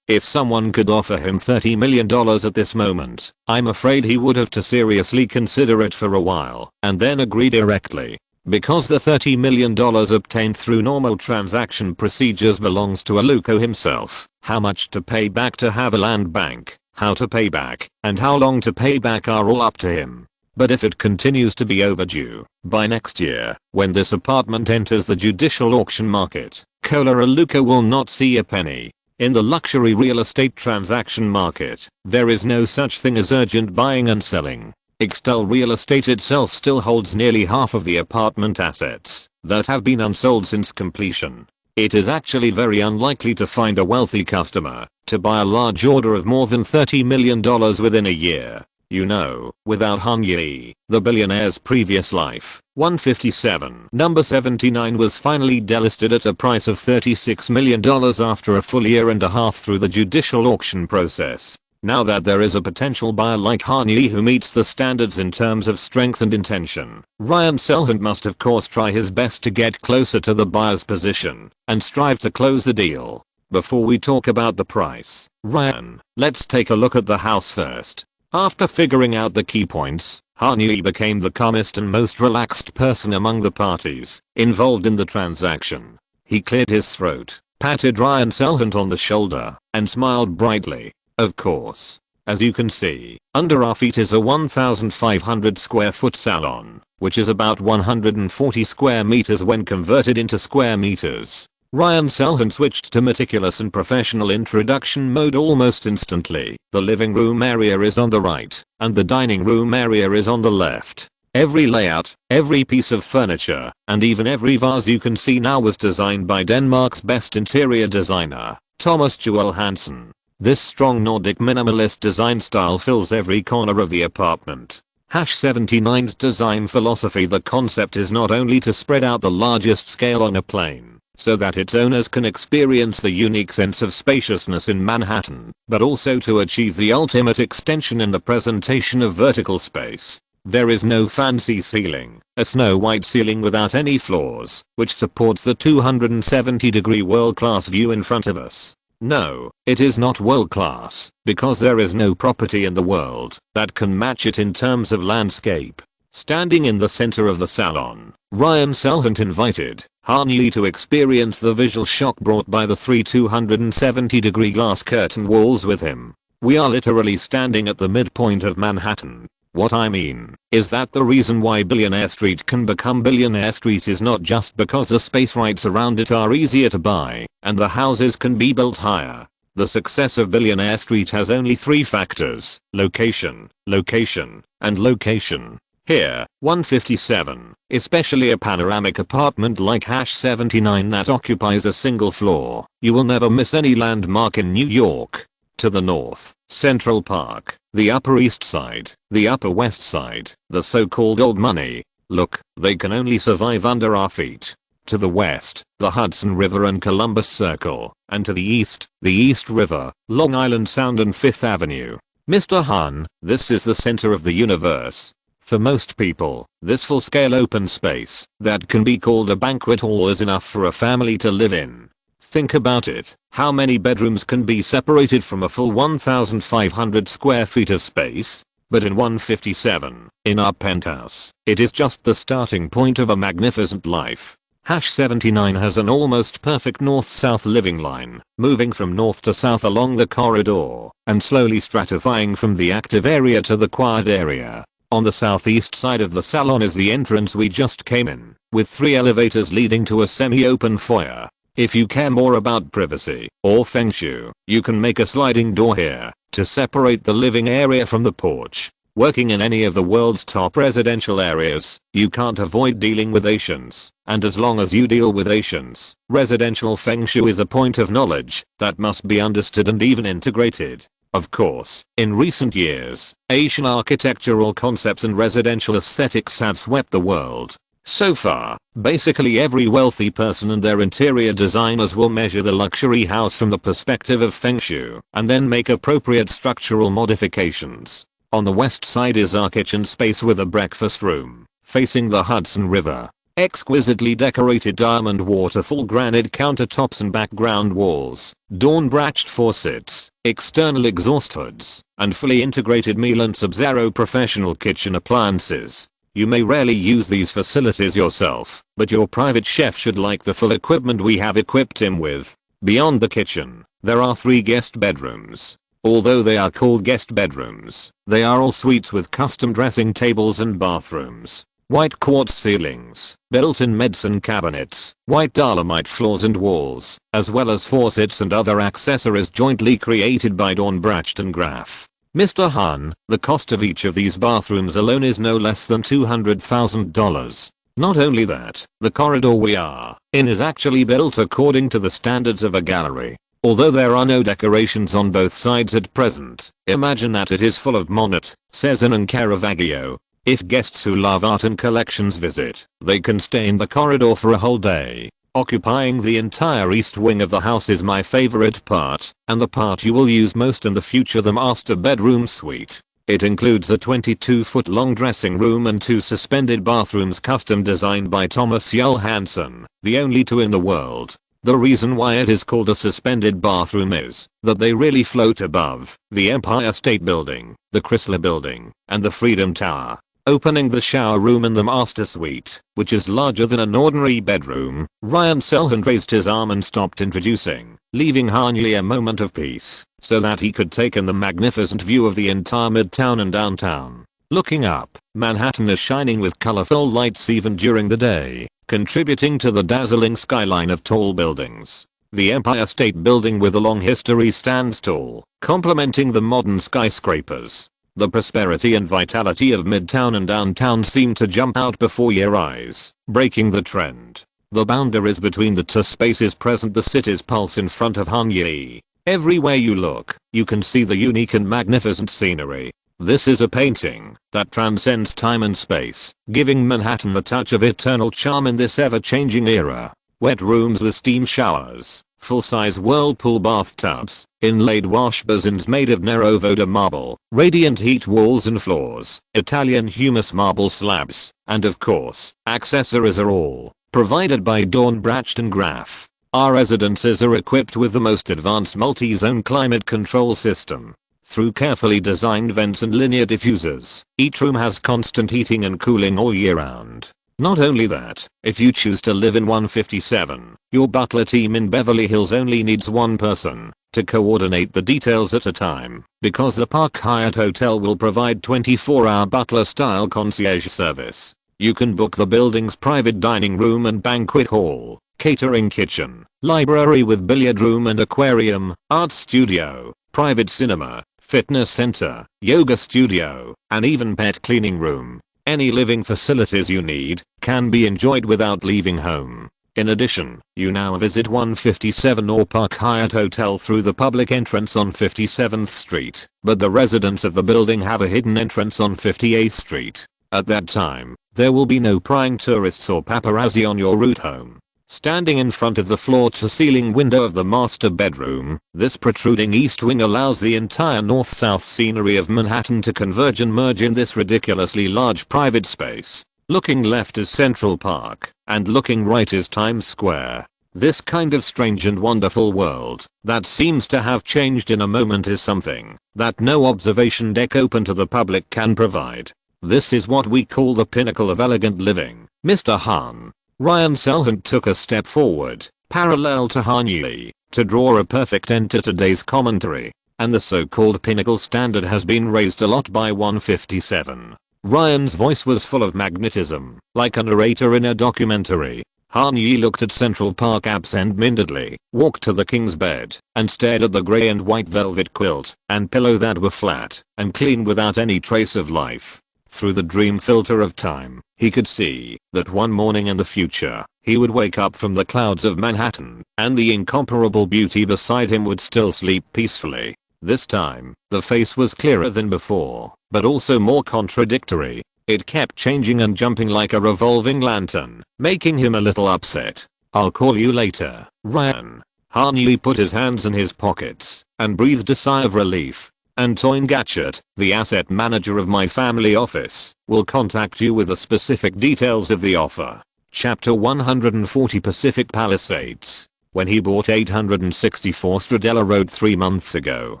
A: If someone could offer him $30 million at this moment, I'm afraid he would have to seriously consider it for a while and then agree directly. Because the $30 million obtained through normal transaction procedures belongs to Aluko himself, how much to pay back to Havilland Bank, how to pay back, and how long to pay back are all up to him. But if it continues to be overdue, by next year, when this apartment enters the judicial auction market, Cora Aluko will not see a penny. In the luxury real estate transaction market, there is no such thing as urgent buying and selling. Extol Real Estate itself still holds nearly half of the apartment assets that have been unsold since completion. It is actually very unlikely to find a wealthy customer to buy a large order of more than $30 million within a year. You know, without Han-Yi, the billionaire's previous life. 157. Number 79 was finally delisted at a price of $36 million after a full year and a half through the judicial auction process. Now that there is a potential buyer like Han-Yi who meets the standards in terms of strength and intention, Ryan Selhant must of course try his best to get closer to the buyer's position and strive to close the deal. Before we talk about the price, Ryan, let's take a look at the house first. After figuring out the key points, Han-Yi became the calmest and most relaxed person among the parties involved in the transaction. He cleared his throat, patted Ryan Selhant on the shoulder, and smiled brightly. Of course. As you can see, under our feet is a 1,500 square foot salon, which is about 140 square meters when converted into square meters. Ryan Selhant switched to meticulous and professional introduction mode almost instantly. The living room area is on the right, and the dining room area is on the left. Every layout, every piece of furniture, and even every vase you can see now was designed by Denmark's best interior designer, Thomas Joel Hansen. This strong Nordic minimalist design style fills every corner of the apartment. 79's design philosophy. The concept is not only to spread out the largest scale on a plane, so that its owners can experience the unique sense of spaciousness in Manhattan, but also to achieve the ultimate extension in the presentation of vertical space. There is no fancy ceiling, a snow white ceiling without any floors, which supports the 270-degree world-class view in front of us. No, it is not world-class, because there is no property in the world that can match it in terms of landscape. Standing in the center of the salon, Ryan Selhant invited Han-Yi to experience the visual shock brought by the three 270-degree glass curtain walls with him. We are literally standing at the midpoint of Manhattan. What I mean is that the reason why Billionaire Street can become Billionaire Street is not just because the space rights around it are easier to buy and the houses can be built higher. The success of Billionaire Street has only 3 factors: location, location, and location. Here, 157, especially a panoramic apartment like 79 that occupies a single floor, you will never miss any landmark in New York. To the north, Central Park, The Upper East Side, the Upper West Side, the so-called old money. Look, they can only survive under our feet. To the west, the Hudson River and Columbus Circle, and to the East River, Long Island Sound and Fifth Avenue. Mr. Han, this is the center of the universe. For most people, this full-scale open space that can be called a banquet hall is enough for a family to live in. Think about it, how many bedrooms can be separated from a full 1,500 square feet of space? But in 157, in our penthouse, it is just the starting point of a magnificent life. #79 has an almost perfect north-south living line, moving from north to south along the corridor, and slowly stratifying from the active area to the quiet area. On the southeast side of the salon is the entrance we just came in, with 3 elevators leading to a semi-open foyer. If you care more about privacy or feng shui, you can make a sliding door here to separate the living area from the porch. Working in any of the world's top residential areas, you can't avoid dealing with Asians, and as long as you deal with Asians, residential feng shui is a point of knowledge that must be understood and even integrated. Of course, in recent years, Asian architectural concepts and residential aesthetics have swept the world. So far, basically every wealthy person and their interior designers will measure the luxury house from the perspective of feng shui and then make appropriate structural modifications. On the west side is our kitchen space with a breakfast room, facing the Hudson River. Exquisitely decorated diamond waterfall granite countertops and background walls, dawn-brached faucets, external exhaust hoods, and fully integrated Miele and Sub-Zero professional kitchen appliances. You may rarely use these facilities yourself, but your private chef should like the full equipment we have equipped him with. Beyond the kitchen, there are 3 guest bedrooms. Although they are called guest bedrooms, they are all suites with custom dressing tables and bathrooms. White quartz ceilings, built-in medicine cabinets, white dolomite floors and walls, as well as faucets and other accessories jointly created by Dornbracht and Graf. Mr. Han, the cost of each of these bathrooms alone is no less than $200,000. Not only that, the corridor we are in is actually built according to the standards of a gallery. Although there are no decorations on both sides at present, imagine that it is full of Monet, Cezanne and Caravaggio. If guests who love art and collections visit, they can stay in the corridor for a whole day. Occupying the entire east wing of the house is my favorite part, and the part you will use most in the future, the master bedroom suite. It includes a 22-foot long dressing room and 2 suspended bathrooms custom designed by Thomas Yull Hansen, the only 2 in the world. The reason why it is called a suspended bathroom is that they really float above the Empire State Building, the Chrysler Building, and the Freedom Tower. Opening the shower room in the master suite, which is larger than an ordinary bedroom, Ryan Selhand raised his arm and stopped introducing, leaving Hanyi a moment of peace, so that he could take in the magnificent view of the entire Midtown and downtown. Looking up, Manhattan is shining with colorful lights even during the day, contributing to the dazzling skyline of tall buildings. The Empire State Building with a long history stands tall, complementing the modern skyscrapers. The prosperity and vitality of Midtown and downtown seem to jump out before your eyes, breaking the trend. The boundaries between the 2 spaces present the city's pulse in front of Hanyi. Everywhere you look, you can see the unique and magnificent scenery. This is a painting that transcends time and space, giving Manhattan a touch of eternal charm in this ever-changing era. Wet rooms with steam showers, full-size whirlpool bathtubs, inlaid wash basins made of Nero Voda marble, radiant heat walls and floors, Italian humus marble slabs, and of course, accessories are all provided by Dornbracht and Graf. Our residences are equipped with the most advanced multi-zone climate control system. Through carefully designed vents and linear diffusers, each room has constant heating and cooling all year round. Not only that, if you choose to live in 157, your butler team in Beverly Hills only needs 1 person to coordinate the details at a time, because the Park Hyatt Hotel will provide 24-hour butler-style concierge service. You can book the building's private dining room and banquet hall, catering kitchen, library with billiard room and aquarium, art studio, private cinema, fitness center, yoga studio, and even pet cleaning room. Any living facilities you need can be enjoyed without leaving home. In addition, you now visit 157 or Park Hyatt Hotel through the public entrance on 57th Street, but the residents of the building have a hidden entrance on 58th Street. At that time, there will be no prying tourists or paparazzi on your route home. Standing in front of the floor-to-ceiling window of the master bedroom, this protruding east wing allows the entire north-south scenery of Manhattan to converge and merge in this ridiculously large private space. Looking left is Central Park, and looking right is Times Square. This kind of strange and wonderful world that seems to have changed in a moment is something that no observation deck open to the public can provide. This is what we call the pinnacle of elegant living. Mr. Han. Ryan Selhant took a step forward, parallel to Han Yi, to draw a perfect end to today's commentary, and the so-called pinnacle standard has been raised a lot by 157. Ryan's voice was full of magnetism, like a narrator in a documentary. Han Yi looked at Central Park absent-mindedly, walked to the king's bed, and stared at the grey and white velvet quilt and pillow that were flat and clean without any trace of life. Through the dream filter of time, he could see that one morning in the future, he would wake up from the clouds of Manhattan, and the incomparable beauty beside him would still sleep peacefully. This time, the face was clearer than before, but also more contradictory. It kept changing and jumping like a revolving lantern, making him a little upset. "I'll call you later, Ryan." Han Yi put his hands in his pockets and breathed a sigh of relief. "Antoine Gatchett, the asset manager of my family office, will contact you with the specific details of the offer." Chapter 140 Pacific Palisades. When he bought 864 Stradella Road 3 months ago,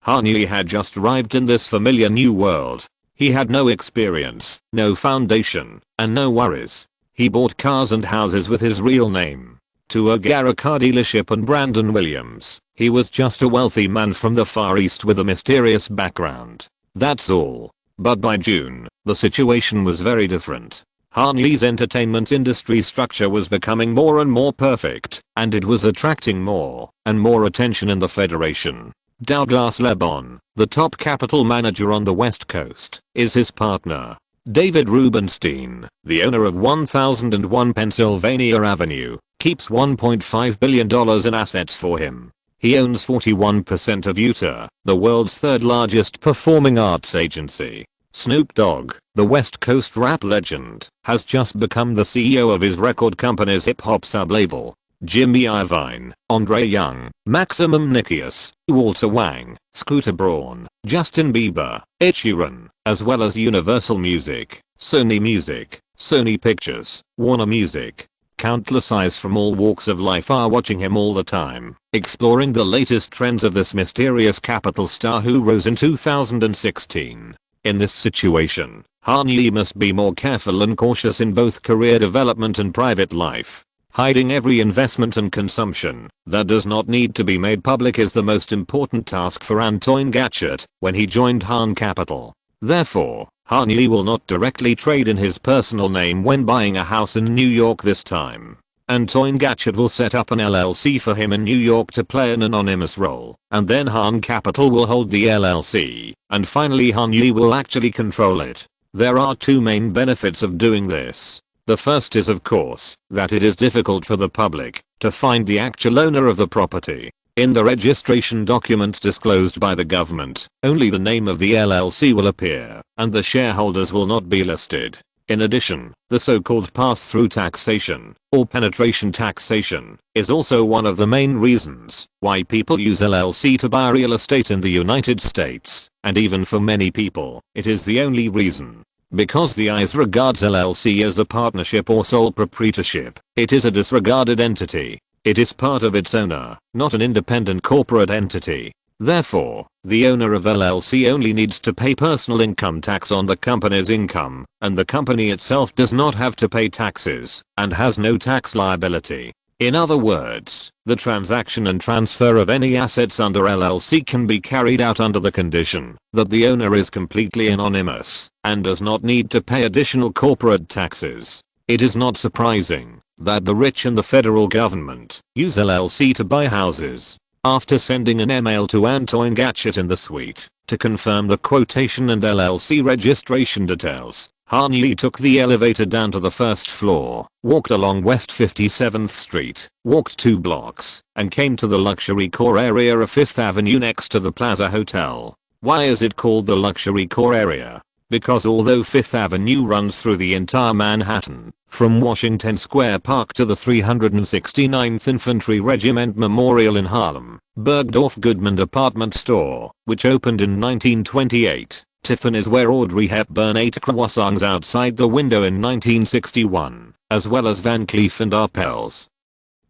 A: Han Yi had just arrived in this familiar new world. He had no experience, no foundation, and no worries. He bought cars and houses with his real name. To a Gara car dealership and Brandon Williams, he was just a wealthy man from the Far East with a mysterious background. That's all. But by June, the situation was very different. Han Yi's entertainment industry structure was becoming more and more perfect, and it was attracting more and more attention in the Federation. Douglas Lebon, the top capital manager on the West Coast, is his partner. David Rubenstein, the owner of 1001 Pennsylvania Avenue, keeps $1.5 billion in assets for him. He owns 41% of Utah, the world's third largest performing arts agency. Snoop Dogg, the West Coast rap legend, has just become the CEO of his record company's hip-hop sub-label. Jimmy Iovine, Andre Young, Maximum Nikias, Walter Wang, Scooter Braun, Justin Bieber, Ed Sheeran, as well as Universal Music, Sony Music, Sony Pictures, Warner Music. Countless eyes from all walks of life are watching him all the time, exploring the latest trends of this mysterious capital star who rose in 2016. In this situation, Han Yi must be more careful and cautious in both career development and private life. Hiding every investment and consumption that does not need to be made public is the most important task for Antoine Gatchett when he joined Han Capital. Therefore, Han Yi will not directly trade in his personal name when buying a house in New York this time. Antoine Gatchett will set up an LLC for him in New York to play an anonymous role, and then Han Capital will hold the LLC, and finally Han Yi will actually control it. There are two main benefits of doing this. The first is of course, that it is difficult for the public to find the actual owner of the property. In the registration documents disclosed by the government, only the name of the LLC will appear, and the shareholders will not be listed. In addition, the so-called pass-through taxation, or penetration taxation, is also one of the main reasons why people use LLC to buy real estate in the United States, and even for many people, it is the only reason. Because the IRS regards LLC as a partnership or sole proprietorship, it is a disregarded entity. It is part of its owner, not an independent corporate entity. Therefore, the owner of LLC only needs to pay personal income tax on the company's income, and the company itself does not have to pay taxes, and has no tax liability. In other words, the transaction and transfer of any assets under LLC can be carried out under the condition that the owner is completely anonymous and does not need to pay additional corporate taxes. It is not surprising that the rich and the federal government use LLC to buy houses. After sending an email to Antoine Gatchett in the suite to confirm the quotation and LLC registration details, Han Yi took the elevator down to the first floor, walked along West 57th Street, walked 2 blocks, and came to the luxury core area of 5th Avenue next to the Plaza Hotel. Why is it called the luxury core area? Because although 5th Avenue runs through the entire Manhattan, from Washington Square Park to the 369th Infantry Regiment Memorial in Harlem, Bergdorf Goodman Department Store, which opened in 1928, Tiffany's where Audrey Hepburn ate croissants outside the window in 1961, as well as Van Cleef and Arpels,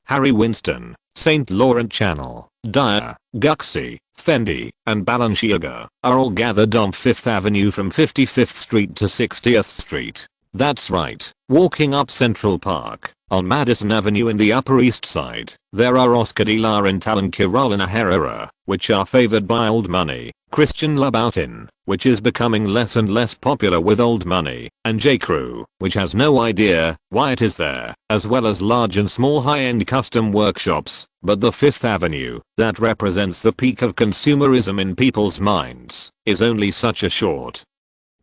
A: Harry Winston, St. Laurent Channel, Dyer, Gucci, Fendi, and Balenciaga are all gathered on 5th Avenue from 55th Street to 60th Street. That's right, walking up Central Park, on Madison Avenue in the Upper East Side, there are Oscar de la Renta and Carolina Herrera, which are favored by old money, Christian Louboutin, which is becoming less and less popular with old money, and J. Crew, which has no idea why it is there, as well as large and small high-end custom workshops. But the 5th Avenue, that represents the peak of consumerism in people's minds, is only such a short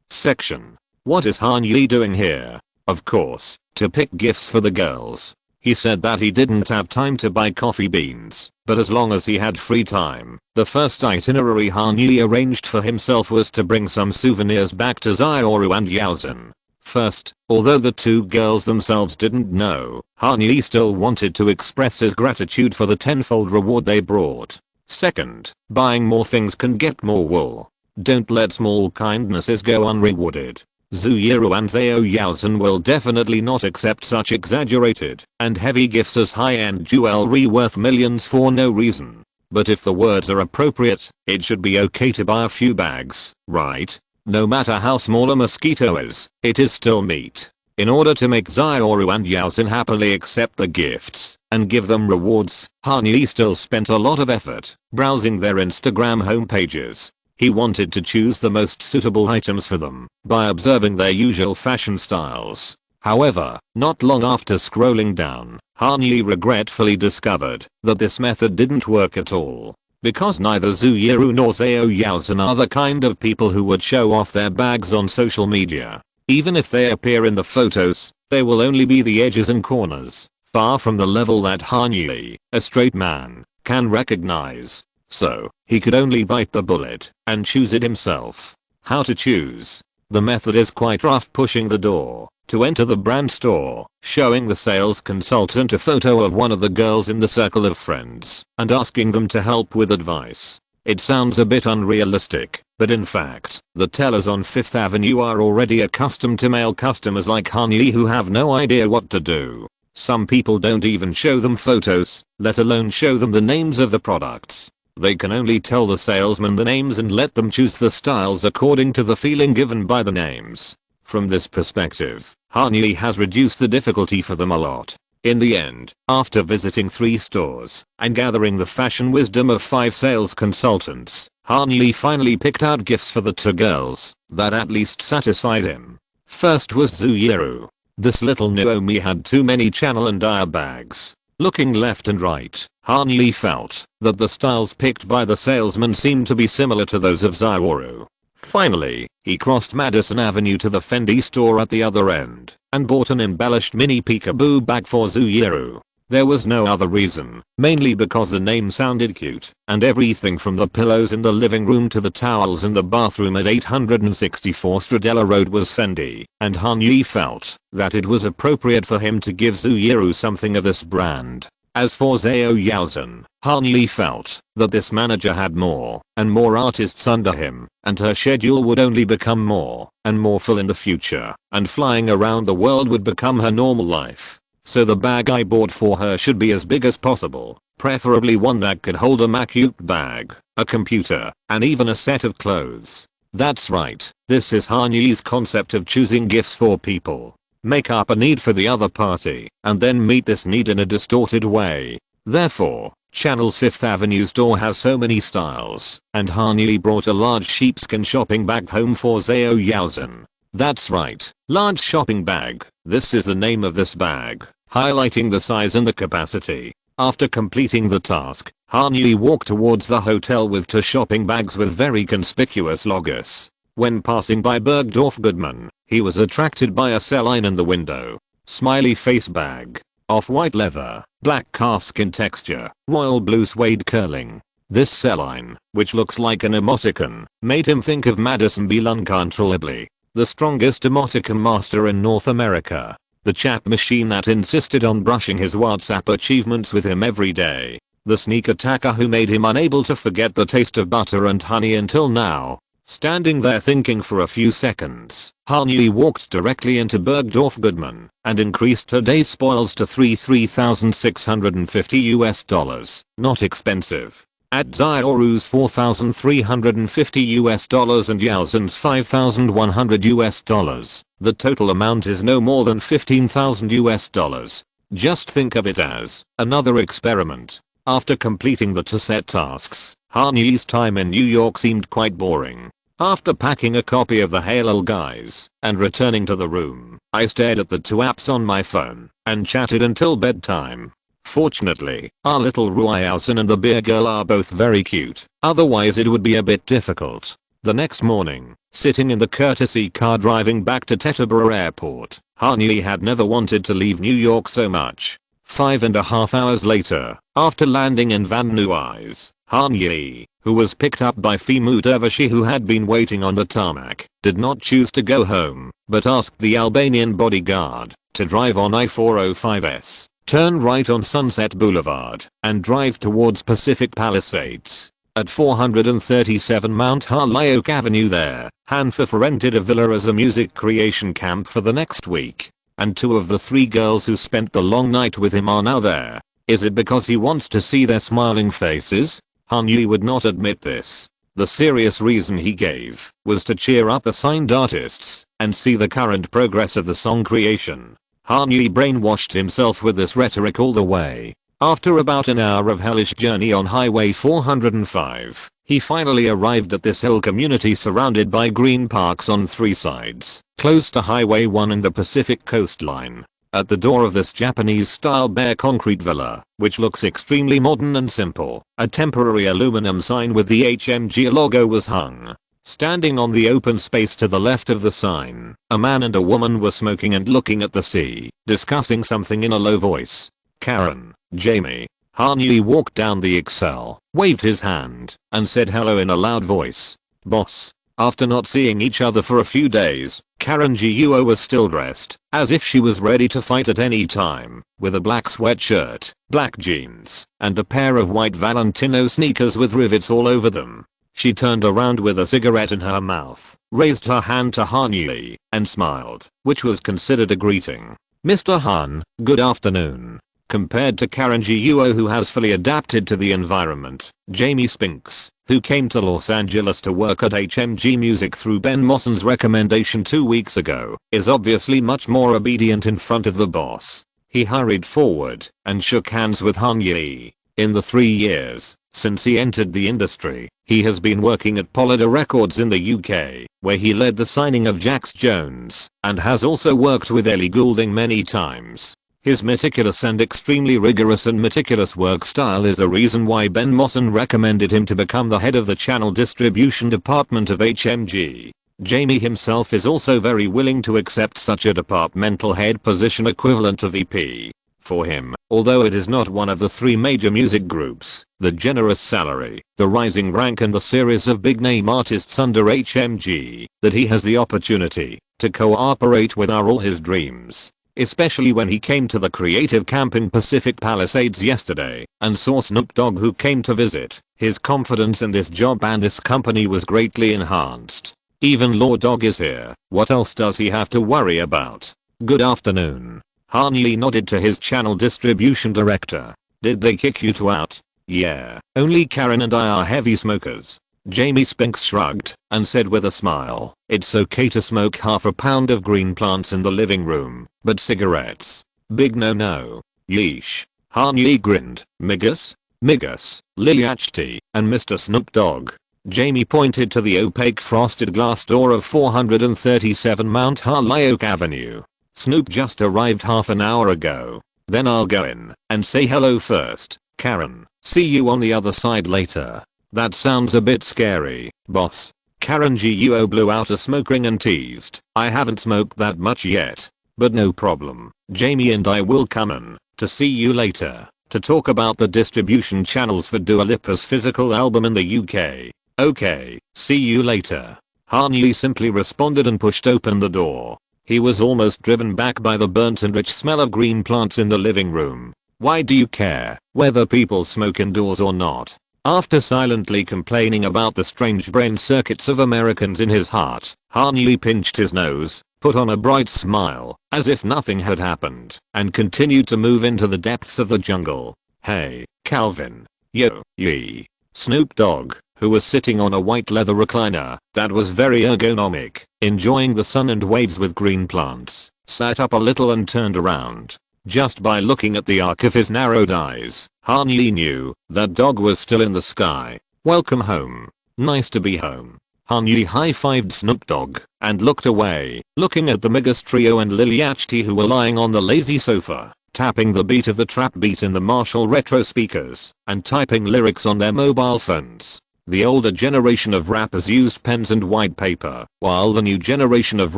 A: section. What is Han Yi doing here? Of course, to pick gifts for the girls. He said that he didn't have time to buy coffee beans, but as long as he had free time, the first itinerary Han Yi arranged for himself was to bring some souvenirs back to Xiaoru and Yaozhen. First, although the 2 girls themselves didn't know, Han Yi still wanted to express his gratitude for the tenfold reward they brought. Second, buying more things can get more wool. Don't let small kindnesses go unrewarded. Zhu Yiru and Zhao Yaozhen will definitely not accept such exaggerated and heavy gifts as high-end jewelry worth millions for no reason. But if the words are appropriate, it should be okay to buy a few bags, right? No matter how small a mosquito is, it is still meat. In order to make Xiaoru and Yaozhen happily accept the gifts and give them rewards, Han Yi still spent a lot of effort browsing their Instagram homepages. He wanted to choose the most suitable items for them by observing their usual fashion styles. However, not long after scrolling down, Han Yi regretfully discovered that this method didn't work at all. Because neither Zhu Yiru nor Zhao Yaozhen are the kind of people who would show off their bags on social media. Even if they appear in the photos, they will only be the edges and corners, far from the level that Han Yi, a straight man, can recognize. So, he could only bite the bullet and choose it himself. How to choose? The method is quite rough. Pushing the door to enter the brand store, showing the sales consultant a photo of one of the girls in the circle of friends, and asking them to help with advice. It sounds a bit unrealistic, but in fact, the tellers on 5th Avenue are already accustomed to male customers like Han Yi who have no idea what to do. Some people don't even show them photos, let alone show them the names of the products. They can only tell the salesman the names and let them choose the styles according to the feeling given by the names. From this perspective, Han Yi has reduced the difficulty for them a lot. In the end, after visiting 3 stores and gathering the fashion wisdom of 5 sales consultants, Han Yi finally picked out gifts for the 2 girls that at least satisfied him. First was Zhu Yiru. This little Naomi had too many Chanel and Dyer bags. Looking left and right, Han Yi felt that the styles picked by the salesman seemed to be similar to those of Xiaoru. Finally, he crossed Madison Avenue to the Fendi store at the other end and bought an embellished mini peekaboo bag for Zhu Yiru. There was no other reason, mainly because the name sounded cute, and everything from the pillows in the living room to the towels in the bathroom at 864 Stradella Road was Fendi, and Han Yi felt that it was appropriate for him to give Zhu Yiru something of this brand. As for Zhao Yaozhen, Han Yi felt that this manager had more and more artists under him, and her schedule would only become more and more full in the future, and flying around the world would become her normal life. So the bag I bought for her should be as big as possible, preferably one that could hold a MacBook bag, a computer, and even a set of clothes. That's right, this is Han Yi's concept of choosing gifts for people. Make up a need for the other party, and then meet this need in a distorted way. Therefore, Chanel's 5th Avenue store has so many styles, and Han Yi brought a large sheepskin shopping bag home for Zhao Yaozhen. That's right, large shopping bag. This is the name of this bag, highlighting the size and the capacity. After completing the task, Han Yi walked towards the hotel with 2 shopping bags with very conspicuous logos. When passing by Bergdorf Goodman, He was attracted by a cell line in the window. Smiley face bag. Off-white leather, black calfskin texture, royal blue suede curling. This cell line, which looks like an emoticon, made him think of Madison Beal uncontrollably. The strongest emoticon master in North America. The chat machine that insisted on brushing his WhatsApp achievements with him every day. The sneak attacker who made him unable to forget the taste of butter and honey until now. Standing there thinking for a few seconds, Hanyi walked directly into Bergdorf Goodman and increased her day's spoils to $3,650 Not expensive. At Zioru's $4,350 and Yalzin's $5,100. The total amount is no more than $15,000. Just think of it as another experiment. After completing the 2 set tasks, Hanyi's time in New York seemed quite boring. After packing a copy of the Halo Guys and returning to the room, I stared at the 2 apps on my phone and chatted until bedtime. Fortunately, our little Ruayausen and the beer girl are both very cute, otherwise it would be a bit difficult. The next morning, sitting in the courtesy car driving back to Teterboro Airport, Hanyi had never wanted to leave New York so much. 5.5 hours later, after landing in Van Nuys, Hanyi, who was picked up by Fimu Dervishi who had been waiting on the tarmac, did not choose to go home, but asked the Albanian bodyguard to drive on I-405S, turn right on Sunset Boulevard, and drive towards Pacific Palisades. At 437 Mount Holyoke Avenue there, Hanfif rented a villa as a music creation camp for the next week. And 2 of the 3 girls who spent the long night with him are now there. Is it because he wants to see their smiling faces? Hanyi would not admit this. The serious reason he gave was to cheer up the signed artists and see the current progress of the song creation. Hanyi brainwashed himself with this rhetoric all the way. After about an hour of hellish journey on Highway 405, he finally arrived at this hill community surrounded by green parks on 3 sides, close to Highway 1 and the Pacific coastline. At the door of this Japanese-style bare concrete villa, which looks extremely modern and simple, a temporary aluminum sign with the HMG logo was hung. Standing on the open space to the left of the sign, a man and a woman were smoking and looking at the sea, discussing something in a low voice. Karen, Jamie. Hanyi walked down the Excel, waved his hand, and said hello in a loud voice. Boss. After not seeing each other for a few days, Karen Guo was still dressed, as if she was ready to fight at any time, with a black sweatshirt, black jeans, and a pair of white Valentino sneakers with rivets all over them. She turned around with a cigarette in her mouth, raised her hand to Hanyi, and smiled, which was considered a greeting. Mr. Han, good afternoon. Compared to Karen Guo who has fully adapted to the environment, Jamie Spinks, who came to Los Angeles to work at HMG Music through Ben Mossen's recommendation 2 weeks ago, is obviously much more obedient in front of the boss. He hurried forward and shook hands with Hanyi. In the 3 years since he entered the industry, he has been working at Polydor Records in the UK, where he led the signing of Jax Jones, and has also worked with Ellie Goulding many times. His meticulous and extremely rigorous and meticulous work style is a reason why Ben Mossen recommended him to become the head of the channel distribution department of HMG. Jamie himself is also very willing to accept such a departmental head position equivalent to VP. For him, although it is not one of the 3 major music groups, the generous salary, the rising rank and the series of big name artists under HMG that he has the opportunity to cooperate with are all his dreams. Especially when he came to the creative camp in Pacific Palisades yesterday and saw Snoop Dogg who came to visit, his confidence in this job and this company was greatly enhanced. Even Lord Dogg is here, what else does he have to worry about? Good afternoon. Hanyi nodded to his channel distribution director. Did they kick you 2 out? Yeah, only Karen and I are heavy smokers. Jamie Spinks shrugged and said with a smile, it's okay to smoke half a pound of green plants in the living room, but cigarettes? Big no. Yeesh. Hanyi grinned. Migas, Liliachti, and Mr. Snoop Dogg. Jamie pointed to the opaque frosted glass door of 437 Mount Holyoke Avenue. Snoop just arrived half an hour ago. Then I'll go in and say hello first. Karen, see you on the other side later. That sounds a bit scary, boss. Karen Guo blew out a smoke ring and teased, "I haven't smoked that much yet. But no problem. Jamie and I will come in to see you later to talk about the distribution channels for Dua Lipa's physical album in the UK. Okay, see you later." Han Yi simply responded and pushed open the door. He was almost driven back by the burnt and rich smell of green plants in the living room. Why do you care whether people smoke indoors or not? After silently complaining about the strange brain circuits of Americans in his heart, Han Yi pinched his nose, put on a bright smile, as if nothing had happened, and continued to move into the depths of the jungle. "Hey, Calvin. Yo, Yi." Snoop Dogg, who was sitting on a white leather recliner that was very ergonomic, enjoying the sun and waves with green plants, sat up a little and turned around. Just by looking at the arc of his narrowed eyes, Han Yi knew that Dog was still in the sky. "Welcome home. Nice to be home." Han Yi high-fived Snoop Dogg and looked away, looking at the Migos trio and Lil Yachty, who were lying on the lazy sofa, tapping the beat of the trap beat in the Marshall retro speakers and typing lyrics on their mobile phones. The older generation of rappers used pens and white paper, while the new generation of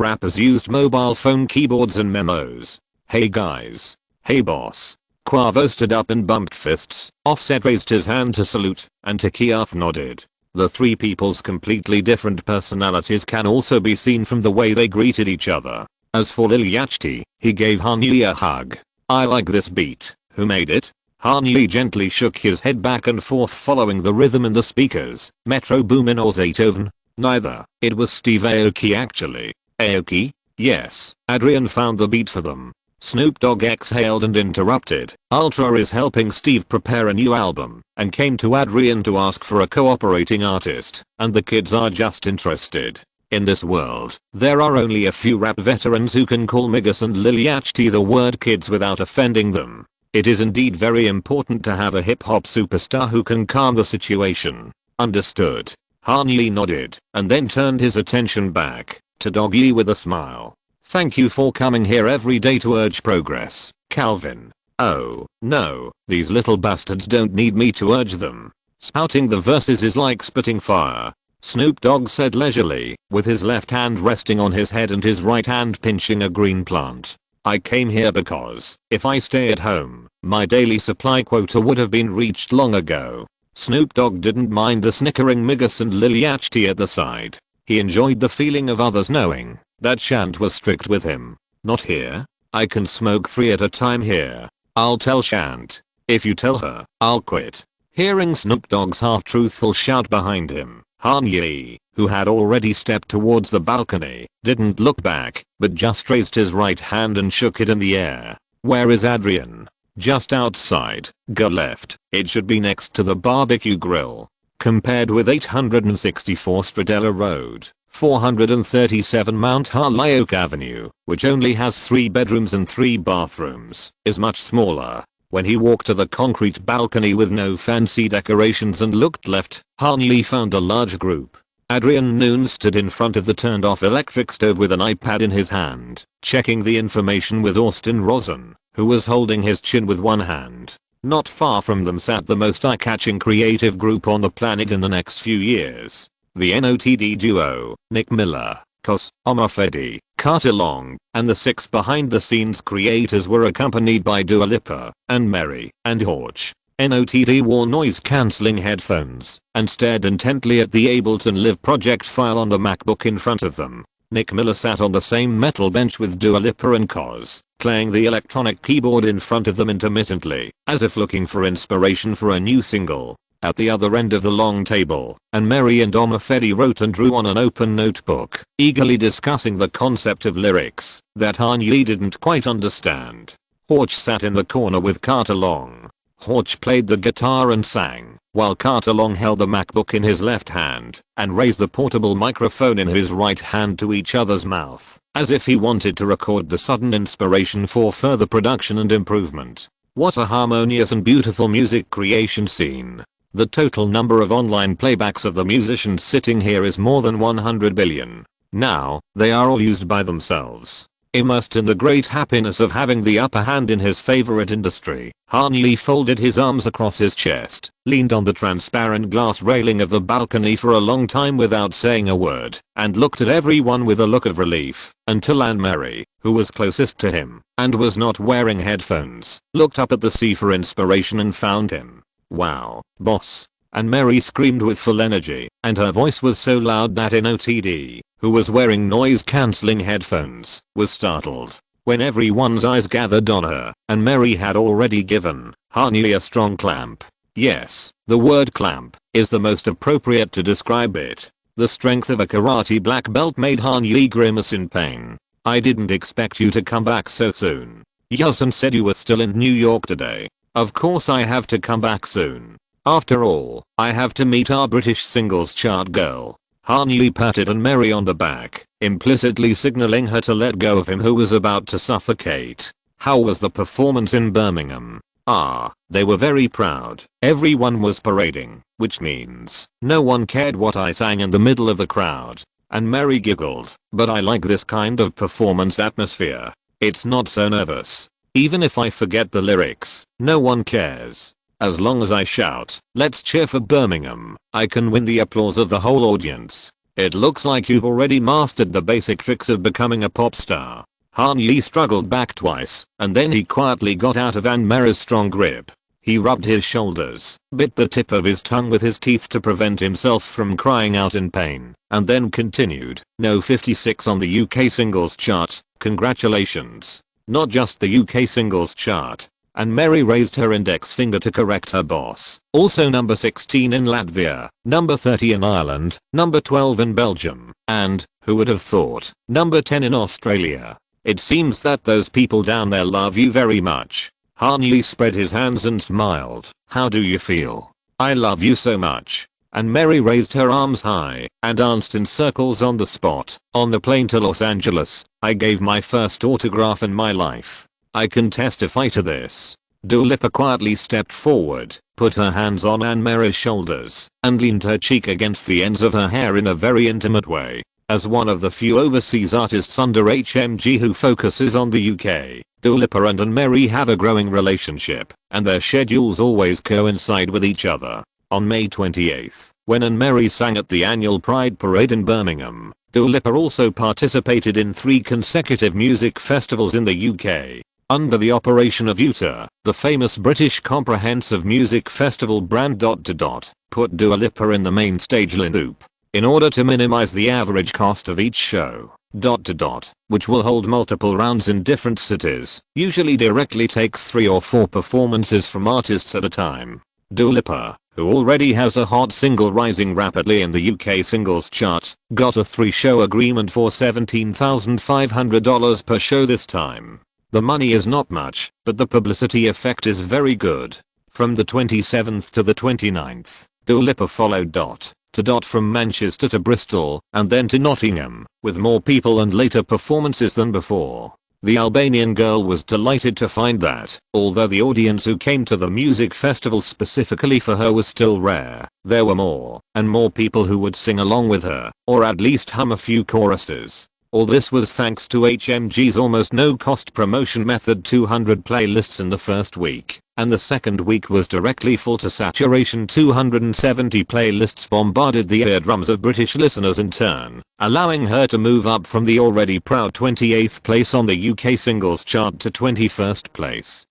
A: rappers used mobile phone keyboards and memos. "Hey guys. Hey boss." Quavo stood up and bumped fists, Offset raised his hand to salute, and Tekiaf nodded. The three people's completely different personalities can also be seen from the way they greeted each other. As for Lil Yachty, he gave Han Yi a hug. "I like this beat. Who made it?" Han Yi gently shook his head back and forth following the rhythm in the speakers. "Metro Boomin or Zaytoven?" "Neither. It was Steve Aoki actually." "Aoki?" "Yes. Adrian found the beat for them." Snoop Dogg exhaled and interrupted. "Ultra is helping Steve prepare a new album and came to Adrian to ask for a cooperating artist, and the kids are just interested. In this world, there are only a few rap veterans who can call Migos and Lil Yachty the word kids without offending them. It is indeed very important to have a hip-hop superstar who can calm the situation." "Understood." Han Yi nodded and then turned his attention back to Dog Yi with a smile. "Thank you for coming here every day to urge progress, Calvin." "Oh, no, these little bastards don't need me to urge them. Spouting the verses is like spitting fire," Snoop Dogg said leisurely, with his left hand resting on his head and his right hand pinching a green plant. "I came here because, if I stay at home, my daily supply quota would have been reached long ago." Snoop Dogg didn't mind the snickering Migos and Lil Yachty at the side. He enjoyed the feeling of others knowing that Shant was strict with him. "Not here. I can smoke 3 at a time here. I'll tell Shant. If you tell her, I'll quit." Hearing Snoop Dogg's half-truthful shout behind him, Han Yi, who had already stepped towards the balcony, didn't look back, but just raised his right hand and shook it in the air. "Where is Adrian?" "Just outside. Go left. It should be next to the barbecue grill." Compared with 864 Stradella Road, 437 Mount Holyoke Avenue, which only has 3 bedrooms and 3 bathrooms, is much smaller. When he walked to the concrete balcony with no fancy decorations and looked left, Han Yi found a large group. Adrian Noon stood in front of the turned off electric stove with an iPad in his hand, checking the information with Austin Rosen, who was holding his chin with one hand. Not far from them sat the most eye-catching creative group on the planet in the next few years. The NOTD duo, Nick Miller, Cos, Omar Fedi, Carter Long, and the 6 behind-the-scenes creators were accompanied by Dua Lipa, and Mary, and Horch. NOTD wore noise-cancelling headphones and stared intently at the Ableton Live project file on the MacBook in front of them. Nick Miller sat on the same metal bench with Dua Lipa and Cos, playing the electronic keyboard in front of them intermittently, as if looking for inspiration for a new single. At the other end of the long table, and Mary and Omar Fedi wrote and drew on an open notebook, eagerly discussing the concept of lyrics that Han Yi didn't quite understand. Horch sat in the corner with Carter Long. Horch played the guitar and sang, while Carter Long held the MacBook in his left hand and raised the portable microphone in his right hand to each other's mouth, as if he wanted to record the sudden inspiration for further production and improvement. What a harmonious and beautiful music creation scene. The total number of online playbacks of the musicians sitting here is more than 100 billion. Now, they are all used by themselves. Immersed in the great happiness of having the upper hand in his favorite industry, Han Yi folded his arms across his chest, leaned on the transparent glass railing of the balcony for a long time without saying a word, and looked at everyone with a look of relief, until Anne-Marie, who was closest to him, and was not wearing headphones, looked up at the sea for inspiration and found him. "Wow, boss." Anne-Marie screamed with full energy, and her voice was so loud that OTD, who was wearing noise-cancelling headphones, was startled. When everyone's eyes gathered on her, Anne-Marie had already given Han Yi a strong clamp. Yes, the word clamp is the most appropriate to describe it. The strength of a karate black belt made Han Yi grimace in pain. "I didn't expect you to come back so soon. Yusun said you were still in New York today. Of course I have to come back soon. After all, I have to meet our British singles chart girl." Han Yi patted Anne-Marie on the back, implicitly signaling her to let go of him who was about to suffocate. "How was the performance in Birmingham?" They were very proud. Everyone was parading, which means no one cared what I sang in the middle of the crowd. Anne-Marie giggled, "But I like this kind of performance atmosphere. It's not so nervous. Even if I forget the lyrics, no one cares. As long as I shout, 'Let's cheer for Birmingham,' I can win the applause of the whole audience. It looks like you've already mastered the basic tricks of becoming a pop star." Han Yi struggled back twice, and then he quietly got out of Anne-Marie's strong grip. He rubbed his shoulders, bit the tip of his tongue with his teeth to prevent himself from crying out in pain, and then continued, "No 56 on the UK singles chart, congratulations. Not just the UK singles chart." Anne-Marie raised her index finger to correct her boss. "Also number 16 in Latvia, number 30 in Ireland, number 12 in Belgium, and, who would have thought, number 10 in Australia. It seems that those people down there love you very much." Han Yi spread his hands and smiled. "How do you feel?" "I love you so much." Anne-Marie raised her arms high and danced in circles on the spot. "On the plane to Los Angeles, I gave my first autograph in my life. I can testify to this." Dua Lipa quietly stepped forward, put her hands on Anne-Marie's shoulders, and leaned her cheek against the ends of her hair in a very intimate way. As one of the few overseas artists under HMG who focuses on the UK, Dua Lipa and Anne-Marie have a growing relationship, and their schedules always coincide with each other. On May 28th, when Anne-Marie sang at the annual Pride Parade in Birmingham, Dua Lipa also participated in 3 consecutive music festivals in the UK. Under the operation of UTA, the famous British comprehensive music festival brand ... put Dua Lipa in the main stage lineup. In order to minimize the average cost of each show, ... which will hold multiple rounds in different cities, usually directly takes 3 or 4 performances from artists at a time. Dua Lipa, who already has a hot single rising rapidly in the UK singles chart, got a 3-show agreement for $17,500 per show this time. The money is not much, but the publicity effect is very good. From the 27th to the 29th, Dua Lipa followed ... from Manchester to Bristol, and then to Nottingham, with more people and later performances than before. The Albanian girl was delighted to find that, although the audience who came to the music festival specifically for her was still rare, there were more and more people who would sing along with her, or at least hum a few choruses. All this was thanks to HMG's almost no-cost promotion method: 200 playlists in the first week, and the second week was directly full to saturation. 270 playlists bombarded the eardrums of British listeners in turn, allowing her to move up from the already proud 28th place on the UK singles chart to 21st place.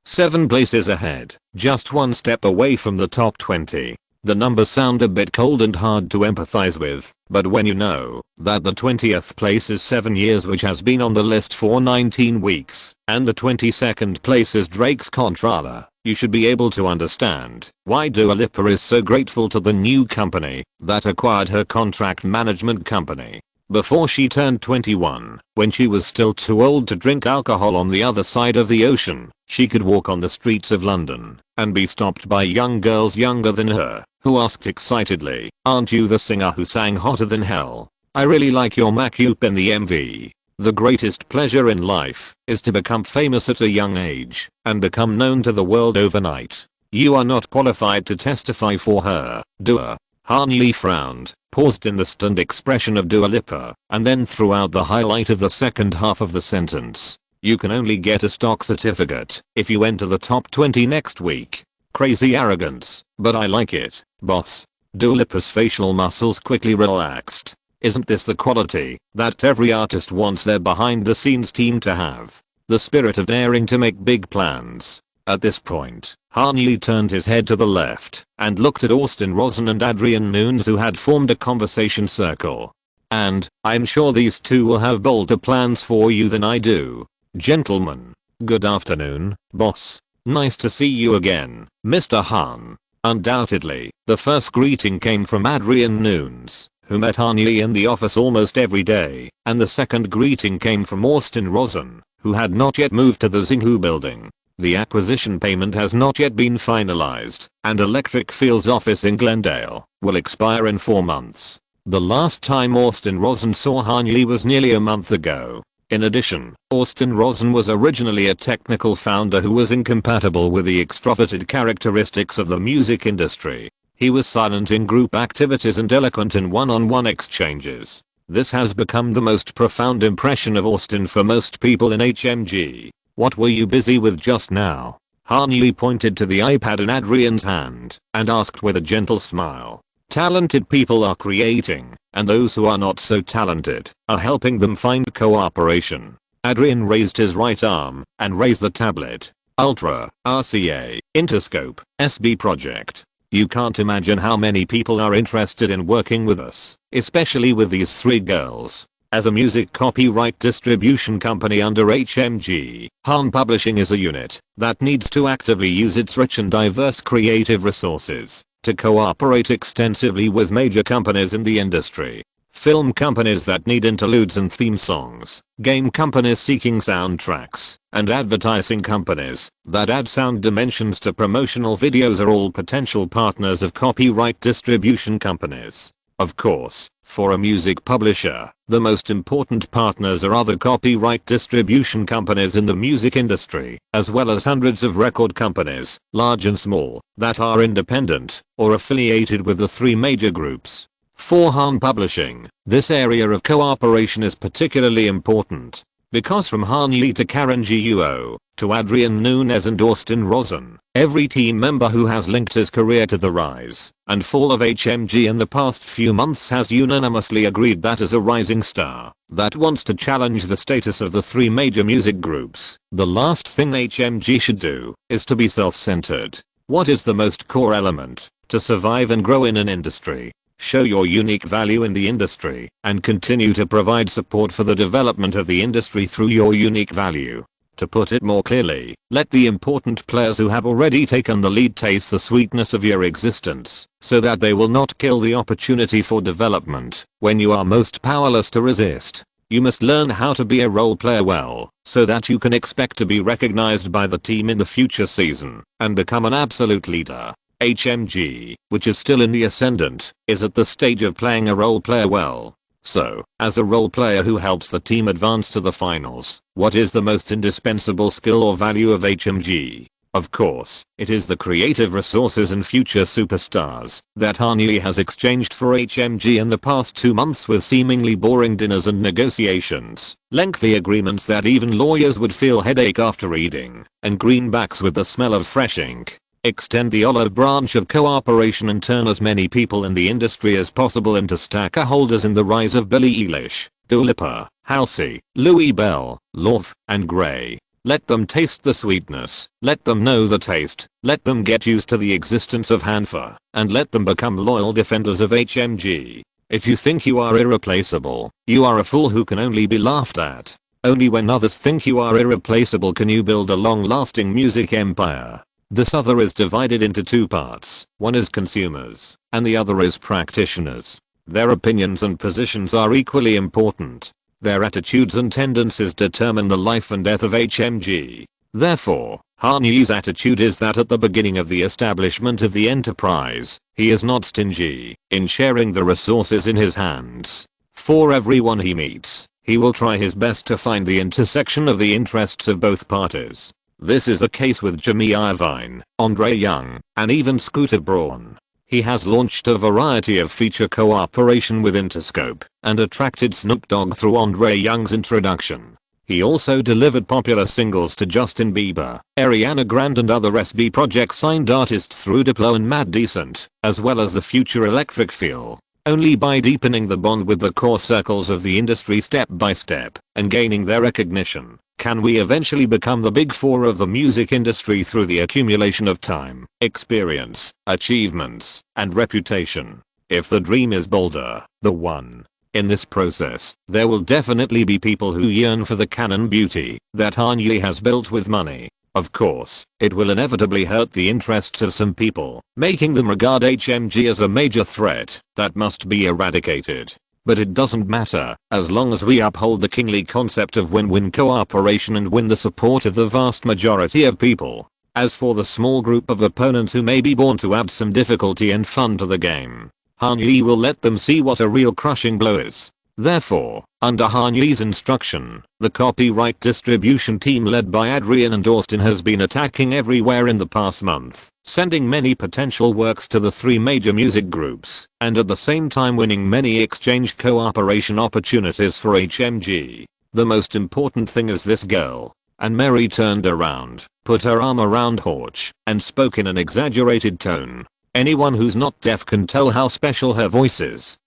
A: 7 places ahead, just 1 step away from the top 20. The numbers sound a bit cold and hard to empathize with, but when you know that the 20th place is 7 years, which has been on the list for 19 weeks, and the 22nd place is Drake's Contrala, you should be able to understand why Dua Lipa is so grateful to the new company that acquired her contract management company. Before she turned 21, when she was still too old to drink alcohol on the other side of the ocean, she could walk on the streets of London and be stopped by young girls younger than her, who asked excitedly, "Aren't you the singer who sang Hotter Than Hell? I really like your makeup in the MV." The greatest pleasure in life is to become famous at a young age and become known to the world overnight. You are not qualified to testify for her, Dua. Han Yi frowned, paused in the stunned expression of Dua Lipa, and then threw out the highlight of the second half of the sentence. You can only get a stock certificate if you enter the top 20 next week. Crazy arrogance, but I like it, boss. Dua Lipa's facial muscles quickly relaxed. Isn't this the quality that every artist wants their behind the scenes team to have? The spirit of daring to make big plans. At this point, Han Yi turned his head to the left and looked at Austin Rosen and Adrian Nunes, who had formed a conversation circle. And I'm sure these two will have bolder plans for you than I do. Gentlemen, good afternoon, boss. Nice to see you again, Mr. Han. Undoubtedly, the first greeting came from Adrian Nunes, who met Han Yi in the office almost every day, and the second greeting came from Austin Rosen, who had not yet moved to the Xinghu building. The acquisition payment has not yet been finalized, and Electric Field's office in Glendale will expire in 4 months. The last time Austin Rosen saw Han Yi was nearly a month ago. In addition, Austin Rosen was originally a technical founder who was incompatible with the extroverted characteristics of the music industry. He was silent in group activities and eloquent in one-on-one exchanges. This has become the most profound impression of Austin for most people in HMG. What were you busy with just now? Han Yi pointed to the iPad in Adrian's hand and asked with a gentle smile. Talented people are creating, and those who are not so talented are helping them find cooperation. Adrian raised his right arm and raised the tablet. Ultra, RCA, Interscope, SB Project. You can't imagine how many people are interested in working with us, especially with these 3 girls. As a music copyright distribution company under HMG, Han Publishing is a unit that needs to actively use its rich and diverse creative resources to cooperate extensively with major companies in the industry. Film companies that need interludes and theme songs, game companies seeking soundtracks, and advertising companies that add sound dimensions to promotional videos are all potential partners of copyright distribution companies. Of course, for a music publisher, the most important partners are other copyright distribution companies in the music industry, as well as hundreds of record companies, large and small, that are independent or affiliated with the 3 major groups. For Han Publishing, this area of cooperation is particularly important, because from Han Yi to Karen Guo, to Adrian Nunes and Austin Rosen, every team member who has linked his career to the rise and fall of HMG in the past few months has unanimously agreed that as a rising star that wants to challenge the status of the 3 major music groups, the last thing HMG should do is to be self-centered. What is the most core element to survive and grow in an industry? Show your unique value in the industry and continue to provide support for the development of the industry through your unique value. To put it more clearly, let the important players who have already taken the lead taste the sweetness of your existence, so that they will not kill the opportunity for development when you are most powerless to resist. You must learn how to be a role player well, so that you can expect to be recognized by the team in the future season and become an absolute leader. HMG, which is still in the ascendant, is at the stage of playing a role player well. So, as a role player who helps the team advance to the finals, what is the most indispensable skill or value of HMG? Of course, it is the creative resources and future superstars that Han Yi has exchanged for HMG in the past 2 months with seemingly boring dinners and negotiations, lengthy agreements that even lawyers would feel headache after reading, and greenbacks with the smell of fresh ink. Extend the olive branch of cooperation and turn as many people in the industry as possible into staker holders in the rise of Billie Eilish, Dua Lipa, Halsey, Louis Bell, Love, and Grey. Let them taste the sweetness, let them know the taste, let them get used to the existence of Hanfa, and let them become loyal defenders of HMG. If you think you are irreplaceable, you are a fool who can only be laughed at. Only when others think you are irreplaceable can you build a long-lasting music empire. This other is divided into 2 parts. One is consumers, and the other is practitioners. Their opinions and positions are equally important. Their attitudes and tendencies determine the life and death of HMG. Therefore, Han Yi's attitude is that at the beginning of the establishment of the enterprise, he is not stingy in sharing the resources in his hands. For everyone he meets, he will try his best to find the intersection of the interests of both parties. This is the case with Jimmy Iovine, Andre Young, and even Scooter Braun. He has launched a variety of feature cooperation with Interscope and attracted Snoop Dogg through Andre Young's introduction. He also delivered popular singles to Justin Bieber, Ariana Grande and other SB Project signed artists through Diplo and Mad Decent, as well as the future Electric Feel. Only by deepening the bond with the core circles of the industry step by step and gaining their recognition, can we eventually become the big four of the music industry through the accumulation of time, experience, achievements, and reputation. If the dream is bolder, the one. In this process, there will definitely be people who yearn for the canon beauty that Kanye has built with money. Of course, it will inevitably hurt the interests of some people, making them regard HMG as a major threat that must be eradicated. But it doesn't matter, as long as we uphold the kingly concept of win-win cooperation and win the support of the vast majority of people. As for the small group of opponents who may be born to add some difficulty and fun to the game, Kanye will let them see what a real crushing blow is. Therefore, under Kanye's instruction, the copyright distribution team led by Adrian and Austin has been attacking everywhere in the past month, sending many potential works to the three major music groups, and at the same time winning many exchange cooperation opportunities for HMG. The most important thing is this girl. And Mary turned around, put her arm around Horch, and spoke in an exaggerated tone. Anyone who's not deaf can tell how special her voice is.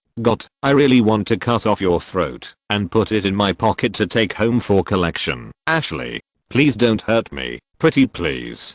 A: I really want to cut off your throat and put it in my pocket to take home for collection. Ashley, please don't hurt me, pretty please.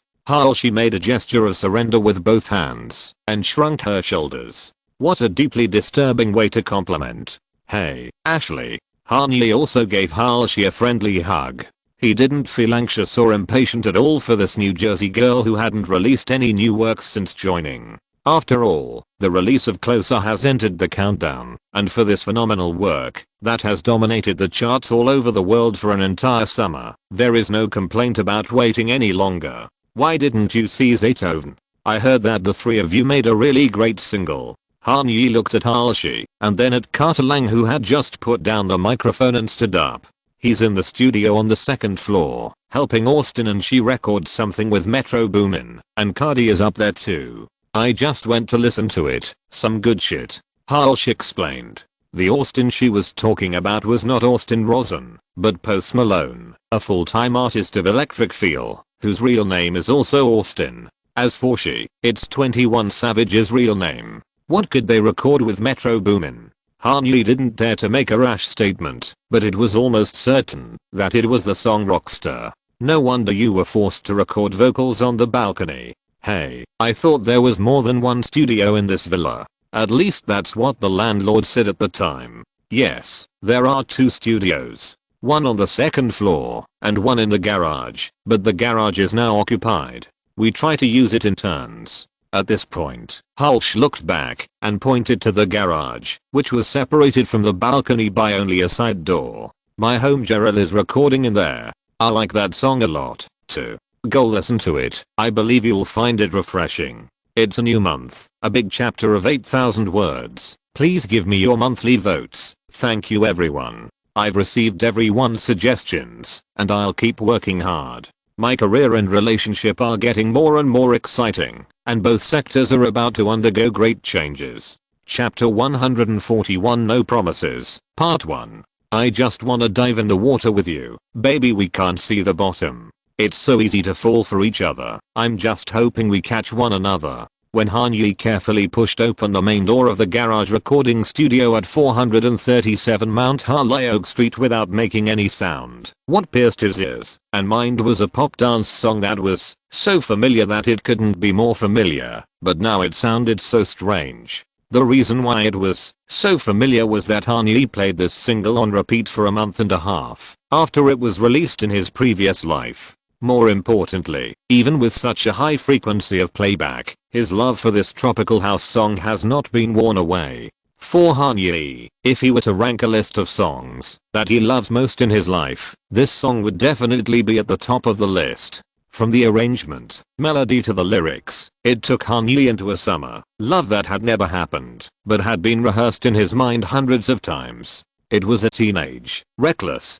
A: She made a gesture of surrender with both hands and shrunk her shoulders. What a deeply disturbing way to compliment. Hey, Ashley. Kanye also gave Halsey a friendly hug. He didn't feel anxious or impatient at all for this New Jersey girl who hadn't released any new works since joining. After all, the release of Closer has entered the countdown, and for this phenomenal work, that has dominated the charts all over the world for an entire summer, there is no complaint about waiting any longer. Why didn't you see Zaytoven? I heard that the three of you made a really great single. Kanye looked at Halsey, and then at Carter Lang who had just put down the microphone and stood up. He's in the studio on the second floor, helping Austin and she record something with Metro Boomin, and Cardi is up there too. I just went to listen to it, some good shit. Halsey explained. The Austin she was talking about was not Austin Rosen, but Post Malone, a full-time artist of Electric Feel, whose real name is also Austin. As for she, it's 21 Savage's real name. What could they record with Metro Boomin? Kanye didn't dare to make a rash statement, but it was almost certain that it was the song Rockstar. No wonder you were forced to record vocals on the balcony. Hey, I thought there was more than one studio in this villa. At least that's what the landlord said at the time. Yes, there are two studios. One on the second floor, and one in the garage, but the garage is now occupied. We try to use it in turns. At this point, Halsey looked back and pointed to the garage, which was separated from the balcony by only a side door. My home Gerald is recording in there. I like that song a lot, too. Go listen to it, I believe you'll find it refreshing. It's a new month, a big chapter of 8,000 words. Please give me your monthly votes. Thank you everyone. I've received everyone's suggestions, and I'll keep working hard. My career and relationship are getting more and more exciting, and both sectors are about to undergo great changes. Chapter 141 No Promises, Part 1. I just wanna dive in the water with you, baby we can't see the bottom. It's so easy to fall for each other, I'm just hoping we catch one another. When Kanye carefully pushed open the main door of the garage recording studio at 437 Mount Holyoke Street without making any sound, what pierced his ears and mind was a pop dance song that was so familiar that it couldn't be more familiar, but now it sounded so strange. The reason why it was so familiar was that Kanye played this single on repeat for a month and a half after it was released in his previous life. More importantly, even with such a high frequency of playback, his love for this tropical house song has not been worn away. For Kanye, if he were to rank a list of songs that he loves most in his life, this song would definitely be at the top of the list. From the arrangement, melody to the lyrics, it took Kanye into a summer love that had never happened, but had been rehearsed in his mind hundreds of times. It was a teenage, reckless,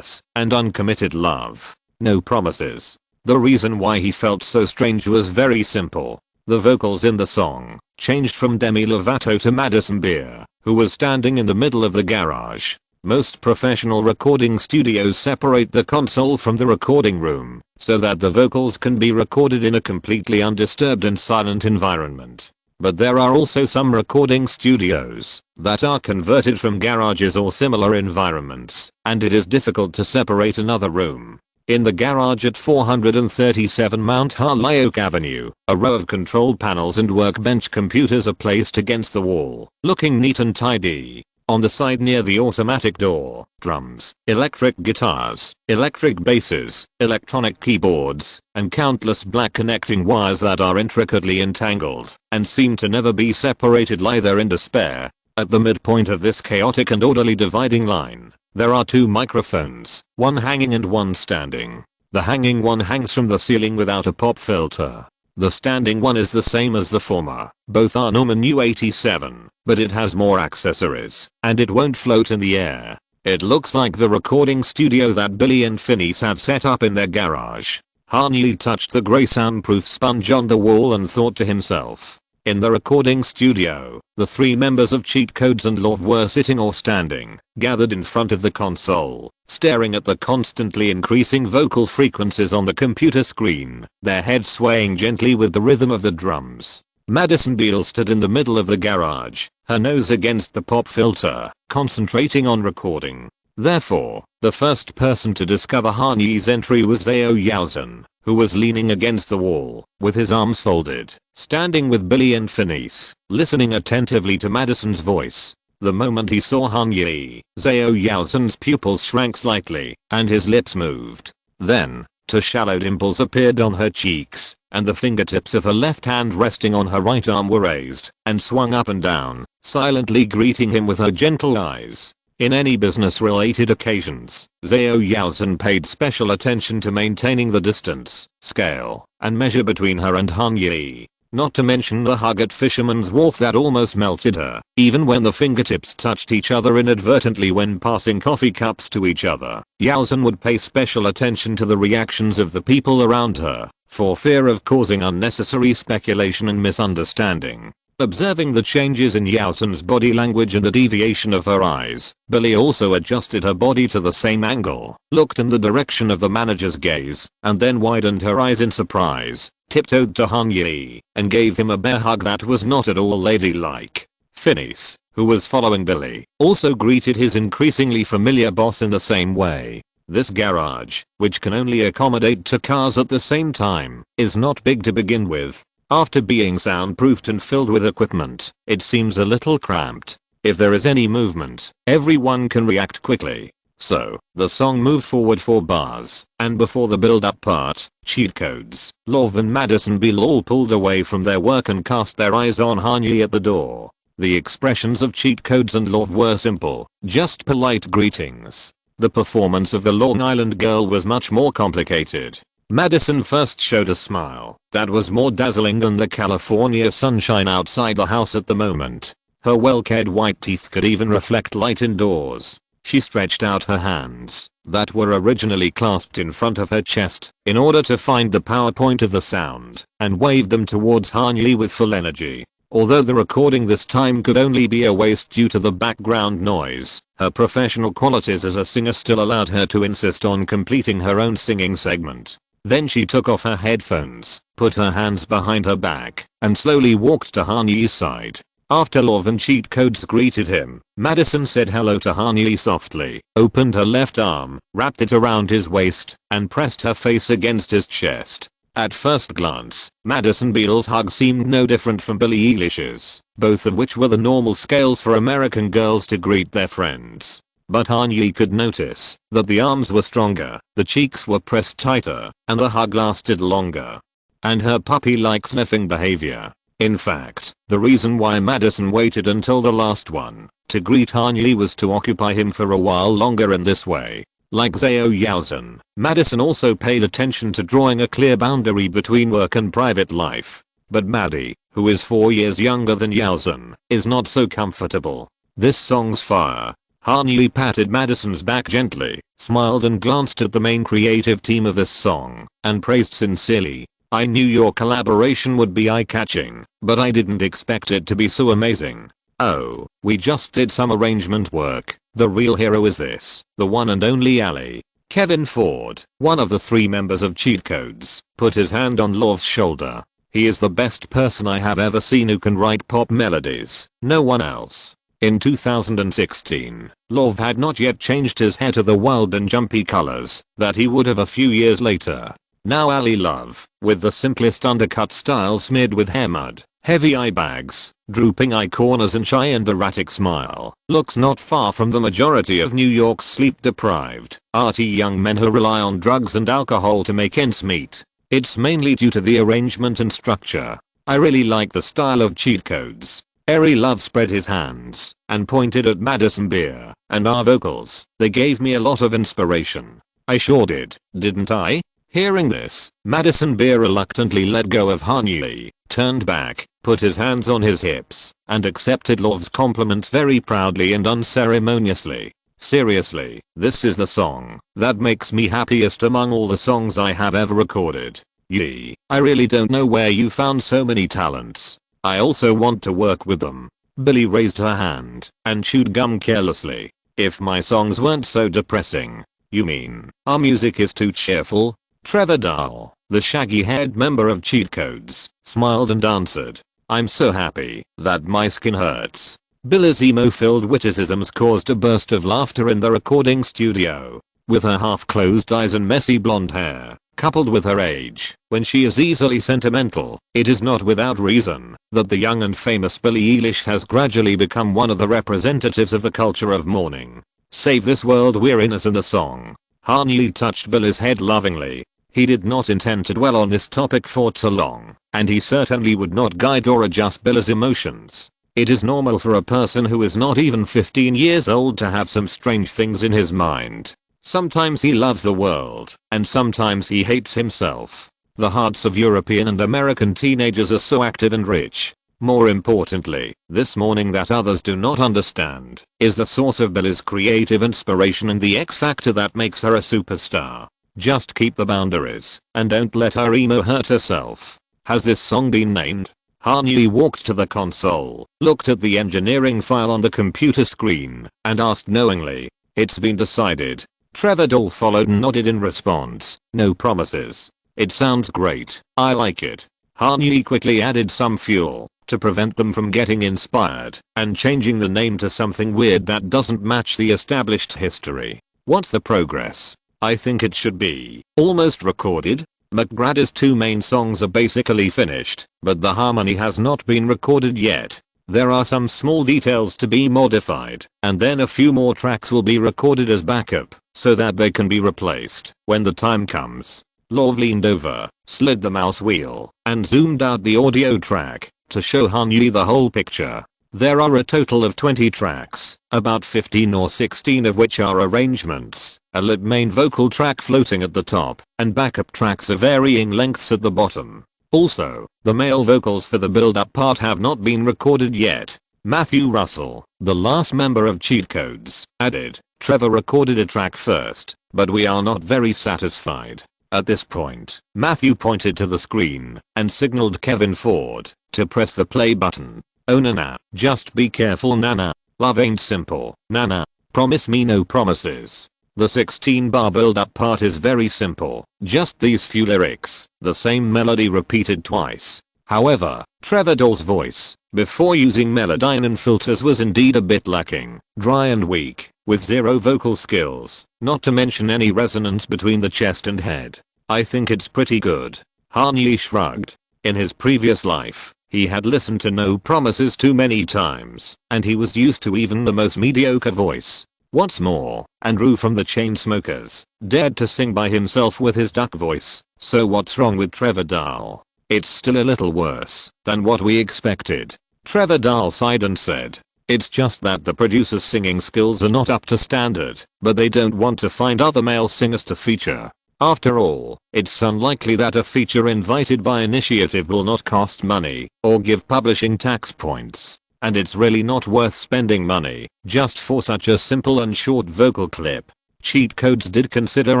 A: and uncommitted love. No promises. The reason why he felt so strange was very simple. The vocals in the song changed from Demi Lovato to Madison Beer, who was standing in the middle of the garage. Most professional recording studios separate the console from the recording room so that the vocals can be recorded in a completely undisturbed and silent environment. But there are also some recording studios that are converted from garages or similar environments, and it is difficult to separate another room. In the garage at 437 Mount Holyoke Avenue, a row of control panels and workbench computers are placed against the wall, looking neat and tidy. On the side near the automatic door, drums, electric guitars, electric basses, electronic keyboards, and countless black connecting wires that are intricately entangled and seem to never be separated lie there in despair. At the midpoint of this chaotic and orderly dividing line, there are two microphones, one hanging and one standing. The hanging one hangs from the ceiling without a pop filter. The standing one is the same as the former. Both are Norman U87, but it has more accessories, and it won't float in the air. It looks like the recording studio that Billy and Phineas have set up in their garage. Kanye touched the grey soundproof sponge on the wall and thought to himself. In the recording studio, the three members of Cheat Codes and Love were sitting or standing, gathered in front of the console, staring at the constantly increasing vocal frequencies on the computer screen, their heads swaying gently with the rhythm of the drums. Madison Beal stood in the middle of the garage, her nose against the pop filter, concentrating on recording. Therefore, the first person to discover Kanye's entry was Zao Yalzin, who was leaning against the wall, with his arms folded, standing with Billy and Phineas, listening attentively to Madison's voice. The moment he saw Kanye, Zao Yalzin's pupils shrank slightly, and his lips moved. Then, two shallow dimples appeared on her cheeks, and the fingertips of her left hand resting on her right arm were raised and swung up and down, silently greeting him with her gentle eyes. In any business-related occasions, Zao Yalzin paid special attention to maintaining the distance, scale, and measure between her and Kanye. Not to mention the hug at Fisherman's Wharf that almost melted her, even when the fingertips touched each other inadvertently when passing coffee cups to each other. Yalzin would pay special attention to the reactions of the people around her, for fear of causing unnecessary speculation and misunderstanding. Observing the changes in Yalzin's body language and the deviation of her eyes, Billy also adjusted her body to the same angle, looked in the direction of the manager's gaze, and then widened her eyes in surprise, tiptoed to Kanye, and gave him a bear hug that was not at all ladylike. Phineas, who was following Billy, also greeted his increasingly familiar boss in the same way. This garage, which can only accommodate two cars at the same time, is not big to begin with. After being soundproofed and filled with equipment, it seems a little cramped. If there is any movement, everyone can react quickly. So, the song moved forward 4 bars, and before the build-up part, Cheat Codes, Love and Madison Beal all pulled away from their work and cast their eyes on Kanye at the door. The expressions of Cheat Codes and Love were simple, just polite greetings. The performance of the Long Island Girl was much more complicated. Madison first showed a smile that was more dazzling than the California sunshine outside the house at the moment. Her well-cared white teeth could even reflect light indoors. She stretched out her hands, that were originally clasped in front of her chest, in order to find the power point of the sound, and waved them towards Kanye with full energy. Although the recording this time could only be a waste due to the background noise, her professional qualities as a singer still allowed her to insist on completing her own singing segment. Then she took off her headphones, put her hands behind her back, and slowly walked to Kanye's side. After Love and Cheat Codes greeted him, Madison said hello to Kanye softly, opened her left arm, wrapped it around his waist, and pressed her face against his chest. At first glance, Madison Beal's hug seemed no different from Billie Eilish's, both of which were the normal scales for American girls to greet their friends. But Kanye could notice that the arms were stronger, the cheeks were pressed tighter, and the hug lasted longer. And her puppy-like sniffing behavior. In fact, the reason why Madison waited until the last one to greet Kanye was to occupy him for a while longer in this way. Like Zao Yalzin, Madison also paid attention to drawing a clear boundary between work and private life. But Maddie, who is 4 years younger than Yalzin, is not so comfortable. This song's fire. Kanye patted Madison's back gently, smiled and glanced at the main creative team of this song, and praised sincerely. I knew your collaboration would be eye-catching, but I didn't expect it to be so amazing. Oh, we just did some arrangement work. The real hero is this, the one and only Ali. Kevin Ford, one of the 3 members of Cheat Codes, put his hand on Love's shoulder. He is the best person I have ever seen who can write pop melodies. No one else. In 2016, Love had not yet changed his hair to the wild and jumpy colors that he would have a few years later. Now Ali Love, with the simplest undercut style smeared with hair mud, heavy eye bags, drooping eye corners and shy and erratic smile, looks not far from the majority of New York's sleep-deprived, arty young men who rely on drugs and alcohol to make ends meet. It's mainly due to the arrangement and structure. I really like the style of Cheat Codes. Ari Love spread his hands and pointed at Madison Beer and our vocals. They gave me a lot of inspiration. I sure did, didn't I? Hearing this, Madison Beer reluctantly let go of Hanyi, turned back, put his hands on his hips, and accepted Love's compliments very proudly and unceremoniously. Seriously, this is the song that makes me happiest among all the songs I have ever recorded. Yee, I really don't know where you found so many talents. I also want to work with them. Billy raised her hand and chewed gum carelessly. If my songs weren't so depressing. You mean, our music is too cheerful? Trevor Dahl, the shaggy-haired member of Cheat Codes, smiled and answered. I'm so happy that my skin hurts. Billy's emo-filled witticisms caused a burst of laughter in the recording studio. With her half-closed eyes and messy blonde hair, coupled with her age, when she is easily sentimental, it is not without reason that the young and famous Billie Eilish has gradually become one of the representatives of the culture of mourning. Save this world weariness in the song. Hanyi touched Billy's head lovingly. He did not intend to dwell on this topic for too long, and he certainly would not guide or adjust Billy's emotions. It is normal for a person who is not even 15 years old to have some strange things in his mind. Sometimes he loves the world, and sometimes he hates himself. The hearts of European and American teenagers are so active and rich. More importantly, this mourning that others do not understand is the source of Billy's creative inspiration and the X factor that makes her a superstar. Just keep the boundaries, and don't let her emo hurt herself. Has this song been named? Hanyi walked to the console, looked at the engineering file on the computer screen, and asked knowingly. It's been decided. Trevor Dahl followed and nodded in response. No promises. It sounds great. I like it. Hanyi quickly added some fuel to prevent them from getting inspired and changing the name to something weird that doesn't match the established history. What's the progress? I think it should be almost recorded. McGrady's 2 main songs are basically finished, but the harmony has not been recorded yet. There are some small details to be modified, and then a few more tracks will be recorded as backup, so that they can be replaced when the time comes. Love leaned over, slid the mouse wheel, and zoomed out the audio track to show Hanyi the whole picture. There are a total of 20 tracks, about 15 or 16 of which are arrangements, a lead main vocal track floating at the top, and backup tracks of varying lengths at the bottom. Also, the male vocals for the build-up part have not been recorded yet. Matthew Russell, the last member of Cheat Codes, added, Trevor recorded a track first, but we are not very satisfied. At this point, Matthew pointed to the screen and signaled Kevin Ford to press the play button. Oh nana, just be careful nana. Love ain't simple, nana. Promise me no promises. The 16-bar build-up part is very simple, just these few lyrics, the same melody repeated twice. However, Trevor Dahl's voice, before using Melodyne and filters, was indeed a bit lacking, dry and weak, with zero vocal skills, not to mention any resonance between the chest and head. I think it's pretty good. Hanyi shrugged. In his previous life, he had listened to No Promises too many times, and he was used to even the most mediocre voice. What's more, Andrew from the Chainsmokers dared to sing by himself with his duck voice, so what's wrong with Trevor Dahl? It's still a little worse than what we expected. Trevor Dahl sighed and said, it's just that the producer's singing skills are not up to standard, but they don't want to find other male singers to feature. After all, it's unlikely that a feature invited by Initiative will not cost money or give publishing tax points. And it's really not worth spending money just for such a simple and short vocal clip. Cheat Codes did consider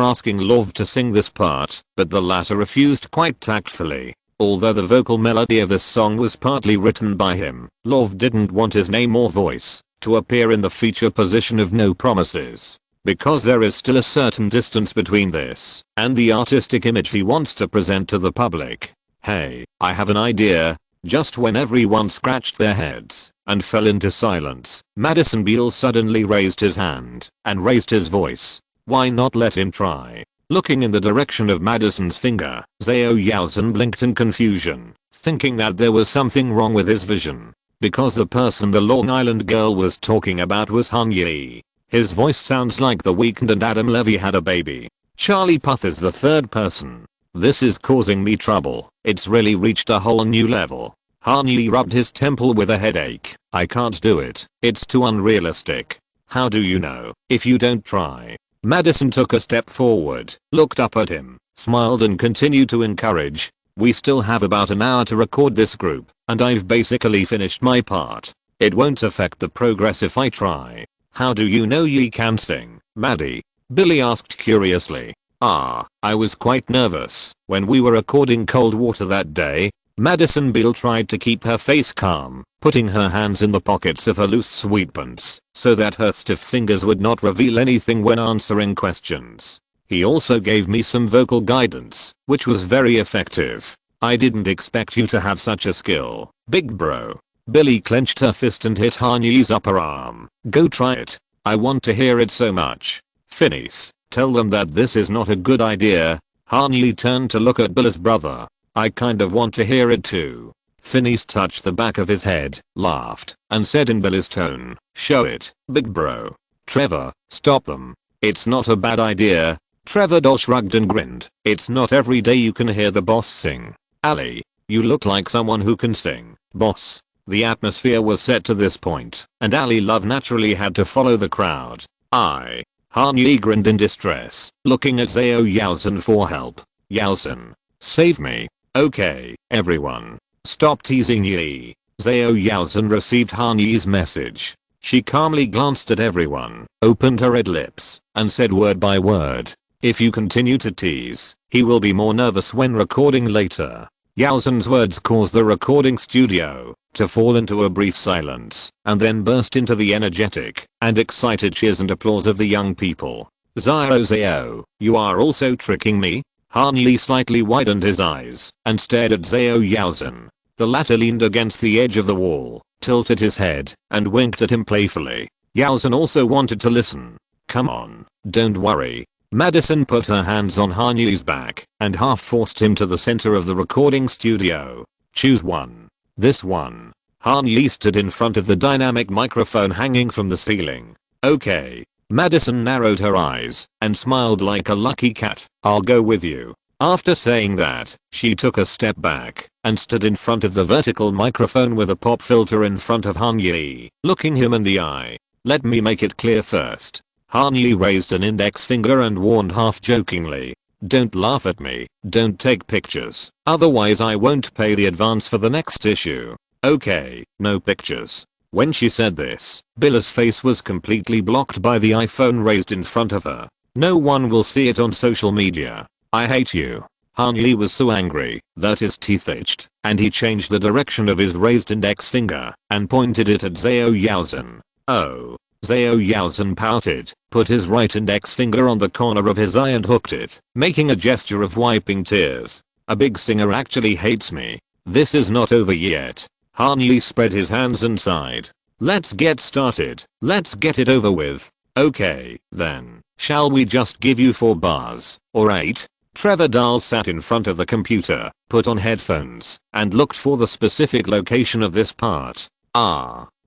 A: asking Love to sing this part, but the latter refused quite tactfully. Although the vocal melody of this song was partly written by him, Love didn't want his name or voice to appear in the feature position of No Promises, because there is still a certain distance between this and the artistic image he wants to present to the public. Hey, I have an idea. Just when everyone scratched their heads and fell into silence, Madison Beal suddenly raised his hand and raised his voice. Why not let him try? Looking in the direction of Madison's finger, Zhao Yaozhen blinked in confusion, thinking that there was something wrong with his vision, because the person the Long Island girl was talking about was Han Yi. His voice sounds like The Weeknd and Adam Levy had a baby. Charlie Puth is the third person. This is causing me trouble. It's really reached a whole new level. Han Yi rubbed his temple with a headache. I can't do it. It's too unrealistic. How do you know if you don't try? Madison took a step forward, looked up at him, smiled and continued to encourage. We still have about an hour to record this group, and I've basically finished my part. It won't affect the progress if I try. How do you know Yi can sing, Maddie? Billy asked curiously. I was quite nervous when we were recording Cold Water that day. Madison Beal tried to keep her face calm, putting her hands in the pockets of her loose sweatpants so that her stiff fingers would not reveal anything when answering questions. He also gave me some vocal guidance, which was very effective. I didn't expect you to have such a skill, big bro. Billy clenched her fist and hit Han Yi's upper arm. Go try it. I want to hear it so much. Phineas, tell them that this is not a good idea. Han Yi turned to look at Billy's brother. I kind of want to hear it too. Phineas touched the back of his head, laughed, and said in Billy's tone, show it, big bro. Trevor, stop them. It's not a bad idea. Trevor shrugged and grinned. It's not every day you can hear the boss sing. Ali, you look like someone who can sing, boss. The atmosphere was set to this point, and Ali Love naturally had to follow the crowd. Han Yi grinned in distress, looking at Zhao Yaozhen for help. Yaozhen, save me. Okay, everyone. Stop teasing Yi. Zhao Yaozhen received Han Yi's message. She calmly glanced at everyone, opened her red lips, and said word by word. If you continue to tease, he will be more nervous when recording later. Yaozhen's words caused the recording studio to fall into a brief silence, and then burst into the energetic and excited cheers and applause of the young people. Zhao, you are also tricking me? Han Yi slightly widened his eyes and stared at Zhao Yaozhen. The latter leaned against the edge of the wall, tilted his head, and winked at him playfully. Yaozhen also wanted to listen. Come on, don't worry. Madison put her hands on Han Yi's back and half forced him to the center of the recording studio. Choose one. This one. Han Yi stood in front of the dynamic microphone hanging from the ceiling. Okay. Madison narrowed her eyes and smiled like a lucky cat. I'll go with you. After saying that, she took a step back and stood in front of the vertical microphone with a pop filter in front of Han Yi, looking him in the eye. Let me make it clear first. Han Yi raised an index finger and warned half jokingly. Don't laugh at me. Don't take pictures. Otherwise I won't pay the advance for the next issue. Okay, no pictures. When she said this, Billy's face was completely blocked by the iPhone raised in front of her. No one will see it on social media. I hate you. Han Yi was so angry that his teeth itched, and he changed the direction of his raised index finger and pointed it at Zhao Yaozhen. Oh. Zhao Yaozhen pouted, put his right index finger on the corner of his eye and hooked it, making a gesture of wiping tears. A big singer actually hates me. This is not over yet. Han Yi spread his hands and sighed. Let's get started. Let's get it over with. Okay, then. Shall we just give you 4 bars, or 8? Trevor Dahl sat in front of the computer, put on headphones, and looked for the specific location of this part.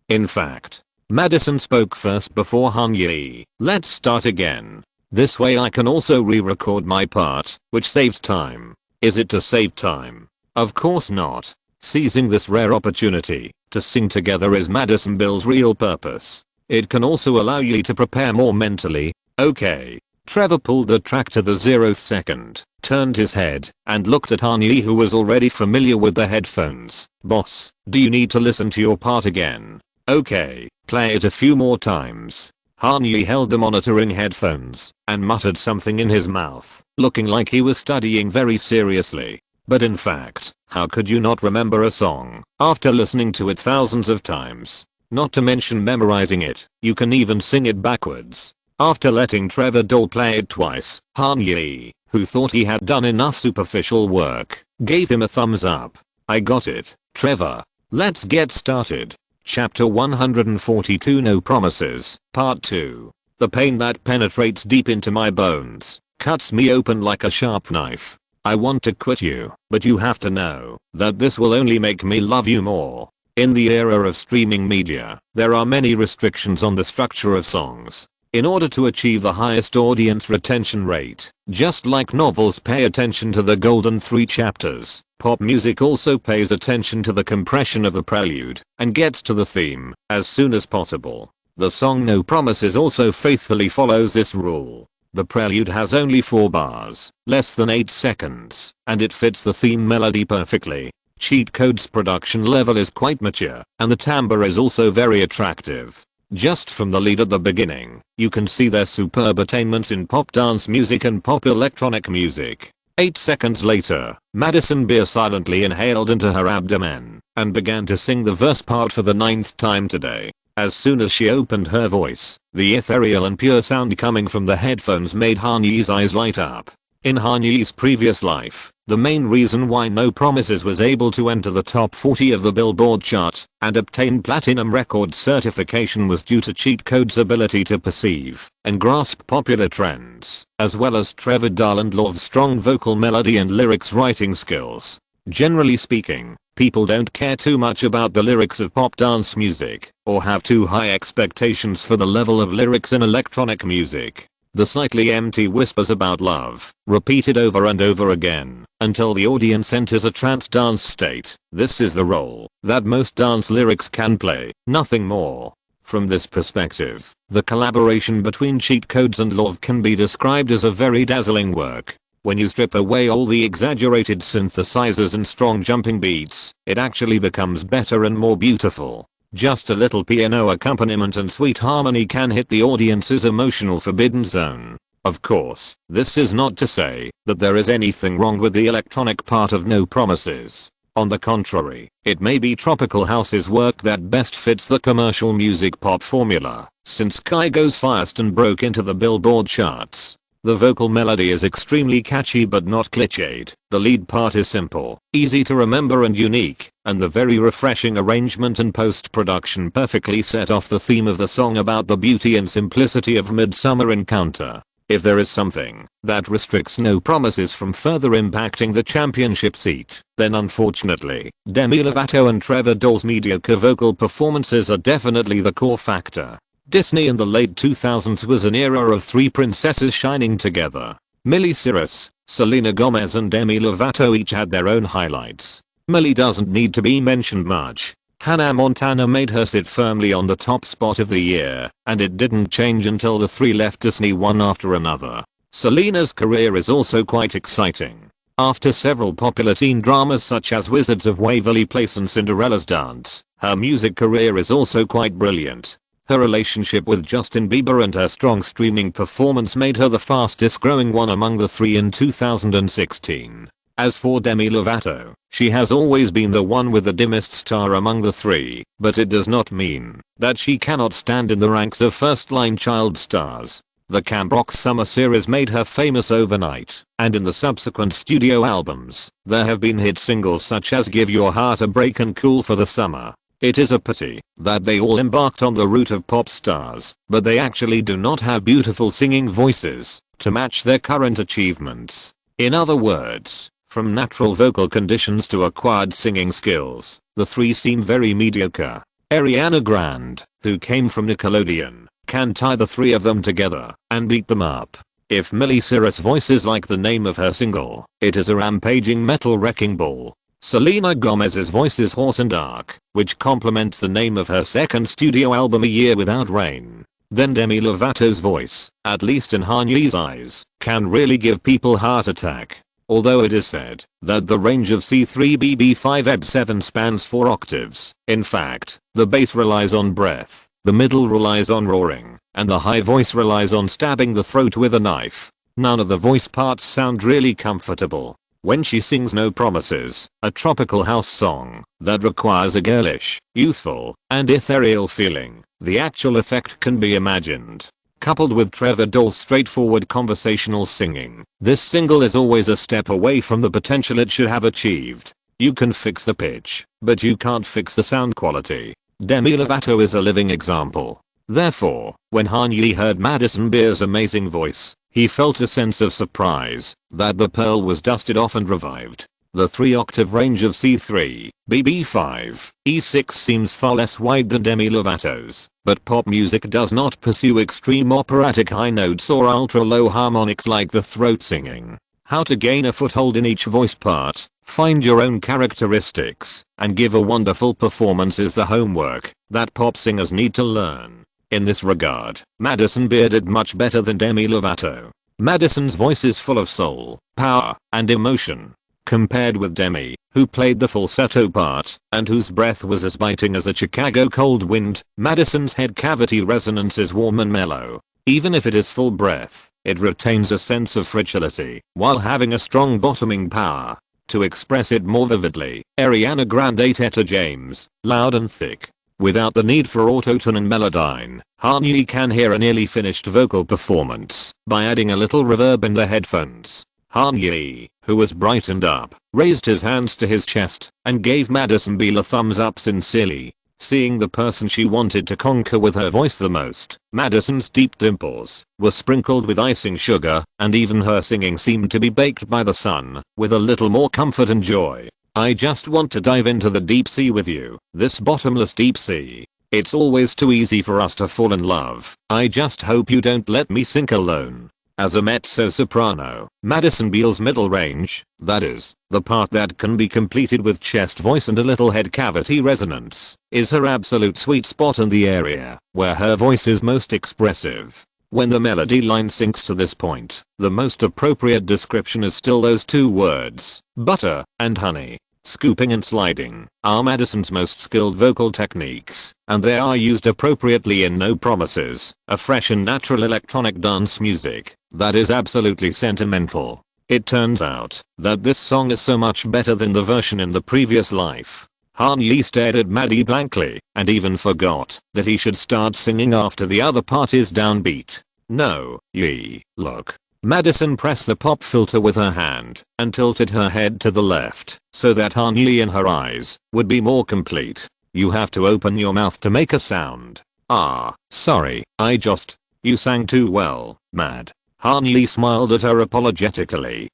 A: In fact. Madison spoke first before Han Yi. Let's start again. This way I can also re-record my part, which saves time. Is it to save time? Of course not. Seizing this rare opportunity to sing together is Madison Beal's real purpose. It can also allow you to prepare more mentally. Okay. Trevor pulled the track to the 0th second, turned his head, and looked at Han Yi, who was already familiar with the headphones. Boss, do you need to listen to your part again? Okay, play it a few more times. Han-Yi held the monitoring headphones and muttered something in his mouth, looking like he was studying very seriously. But in fact, how could you not remember a song after listening to it thousands of times? Not to mention memorizing it, you can even sing it backwards. After letting Trevor Doll play it twice, Han-Yi, who thought he had done enough superficial work, gave him a thumbs up. I got it, Trevor. Let's get started. Chapter 142 No Promises, Part 2. The pain that penetrates deep into my bones, cuts me open like a sharp knife. I want to quit you, but you have to know that this will only make me love you more. In the era of streaming media, there are many restrictions on the structure of songs. In order to achieve the highest audience retention rate, just like novels pay attention to the golden 3 chapters, pop music also pays attention to the compression of the prelude and gets to the theme as soon as possible. The song No Promises also faithfully follows this rule. The prelude has only 4 bars, less than 8 seconds, and it fits the theme melody perfectly. Cheat Code's production level is quite mature, and the timbre is also very attractive. Just from the lead at the beginning, you can see their superb attainments in pop dance music and pop electronic music. 8 seconds later, Madison Beer silently inhaled into her abdomen and began to sing the verse part for the 9th time today. As soon as she opened her voice, the ethereal and pure sound coming from the headphones made Han-Yi's eyes light up. In Han-Yi's previous life, the main reason why No Promises was able to enter the top 40 of the Billboard chart and obtain platinum record certification was due to Cheat Code's ability to perceive and grasp popular trends, as well as Trevor Dahl and Love's strong vocal melody and lyrics writing skills. Generally speaking, people don't care too much about the lyrics of pop dance music or have too high expectations for the level of lyrics in electronic music. The slightly empty whispers about love, repeated over and over again, until the audience enters a trance dance state. This is the role that most dance lyrics can play, nothing more. From this perspective, the collaboration between Cheat Codes and Love can be described as a very dazzling work. When you strip away all the exaggerated synthesizers and strong jumping beats, it actually becomes better and more beautiful. Just a little piano accompaniment and sweet harmony can hit the audience's emotional forbidden zone. Of course, this is not to say that there is anything wrong with the electronic part of No Promises. On the contrary, it may be tropical house's work that best fits the commercial music pop formula, since Kygo's Fiercest and broke into the Billboard charts. The vocal melody is extremely catchy but not cliched. The lead part is simple, easy to remember and unique, and the very refreshing arrangement and post-production perfectly set off the theme of the song about the beauty and simplicity of midsummer encounter. If there is something that restricts No Promises from further impacting the championship seat, then unfortunately, Demi Lovato and Trevor Doll's mediocre vocal performances are definitely the core factor. Disney in the late 2000s was an era of 3 princesses shining together. Miley Cyrus, Selena Gomez and Demi Lovato each had their own highlights. Miley doesn't need to be mentioned much. Hannah Montana made her sit firmly on the top spot of the year, and it didn't change until the 3 left Disney one after another. Selena's career is also quite exciting. After several popular teen dramas such as Wizards of Waverly Place and Cinderella's Dance, her music career is also quite brilliant. Her relationship with Justin Bieber and her strong streaming performance made her the fastest growing one among the 3 in 2016. As for Demi Lovato, she has always been the one with the dimmest star among the 3, but it does not mean that she cannot stand in the ranks of first-line child stars. The Camp Rock Summer series made her famous overnight, and in the subsequent studio albums, there have been hit singles such as Give Your Heart a Break and Cool for the Summer. It is a pity that they all embarked on the route of pop stars, but they actually do not have beautiful singing voices to match their current achievements. In other words, from natural vocal conditions to acquired singing skills, the 3 seem very mediocre. Ariana Grande, who came from Nickelodeon, can tie the 3 of them together and beat them up. If Miley Cyrus' voice is like the name of her single, it is a rampaging metal wrecking ball. Selena Gomez's voice is hoarse and dark, which complements the name of her second studio album A Year Without Rain. Then Demi Lovato's voice, at least in Han-Yi's eyes, can really give people heart attack. Although it is said that the range of C3BB5EB7 spans 4 octaves, in fact, the bass relies on breath, the middle relies on roaring, and the high voice relies on stabbing the throat with a knife. None of the voice parts sound really comfortable. When she sings No Promises, a tropical house song that requires a girlish, youthful, and ethereal feeling, the actual effect can be imagined. Coupled with Trevor Dahl's straightforward conversational singing, this single is always a step away from the potential it should have achieved. You can fix the pitch, but you can't fix the sound quality. Demi Lovato is a living example. Therefore, when Han Yi heard Madison Beer's amazing voice, he felt a sense of surprise that the pearl was dusted off and revived. The 3-octave range of C3, BB5, E6 seems far less wide than Demi Lovato's, but pop music does not pursue extreme operatic high notes or ultra-low harmonics like the throat singing. How to gain a foothold in each voice part, find your own characteristics, and give a wonderful performance is the homework that pop singers need to learn. In this regard, Madison Beer did much better than Demi Lovato. Madison's voice is full of soul, power, and emotion. Compared with Demi, who played the falsetto part, and whose breath was as biting as a Chicago cold wind, Madison's head cavity resonance is warm and mellow. Even if it is full breath, it retains a sense of fragility, while having a strong bottoming power. To express it more vividly, Ariana Grande Etta James, loud and thick. Without the need for autotune and melodyne, Han Yi can hear a nearly finished vocal performance by adding a little reverb in the headphones. Han Yi, who was brightened up, raised his hands to his chest and gave Madison Beer a thumbs up sincerely. Seeing the person she wanted to conquer with her voice the most, Madison's deep dimples were sprinkled with icing sugar, and even her singing seemed to be baked by the sun with a little more comfort and joy. I just want to dive into the deep sea with you, this bottomless deep sea. It's always too easy for us to fall in love. I just hope you don't let me sink alone. As a mezzo-soprano, Madison Beer's middle range, that is, the part that can be completed with chest voice and a little head cavity resonance, is her absolute sweet spot and the area where her voice is most expressive. When the melody line sinks to this point, the most appropriate description is still those two words, butter and honey. Scooping and sliding are Madison's most skilled vocal techniques, and they are used appropriately in No Promises, a fresh and natural electronic dance music that is absolutely sentimental. It turns out that this song is so much better than the version in the previous life. Han Yi stared at Maddie blankly and even forgot that he should start singing after the other part is downbeat. No, Yi, look. Madison pressed the pop filter with her hand and tilted her head to the left so that Han Yi in her eyes would be more complete. You have to open your mouth to make a sound. Ah, sorry, you sang too well, Mad. Han Yi smiled at her apologetically.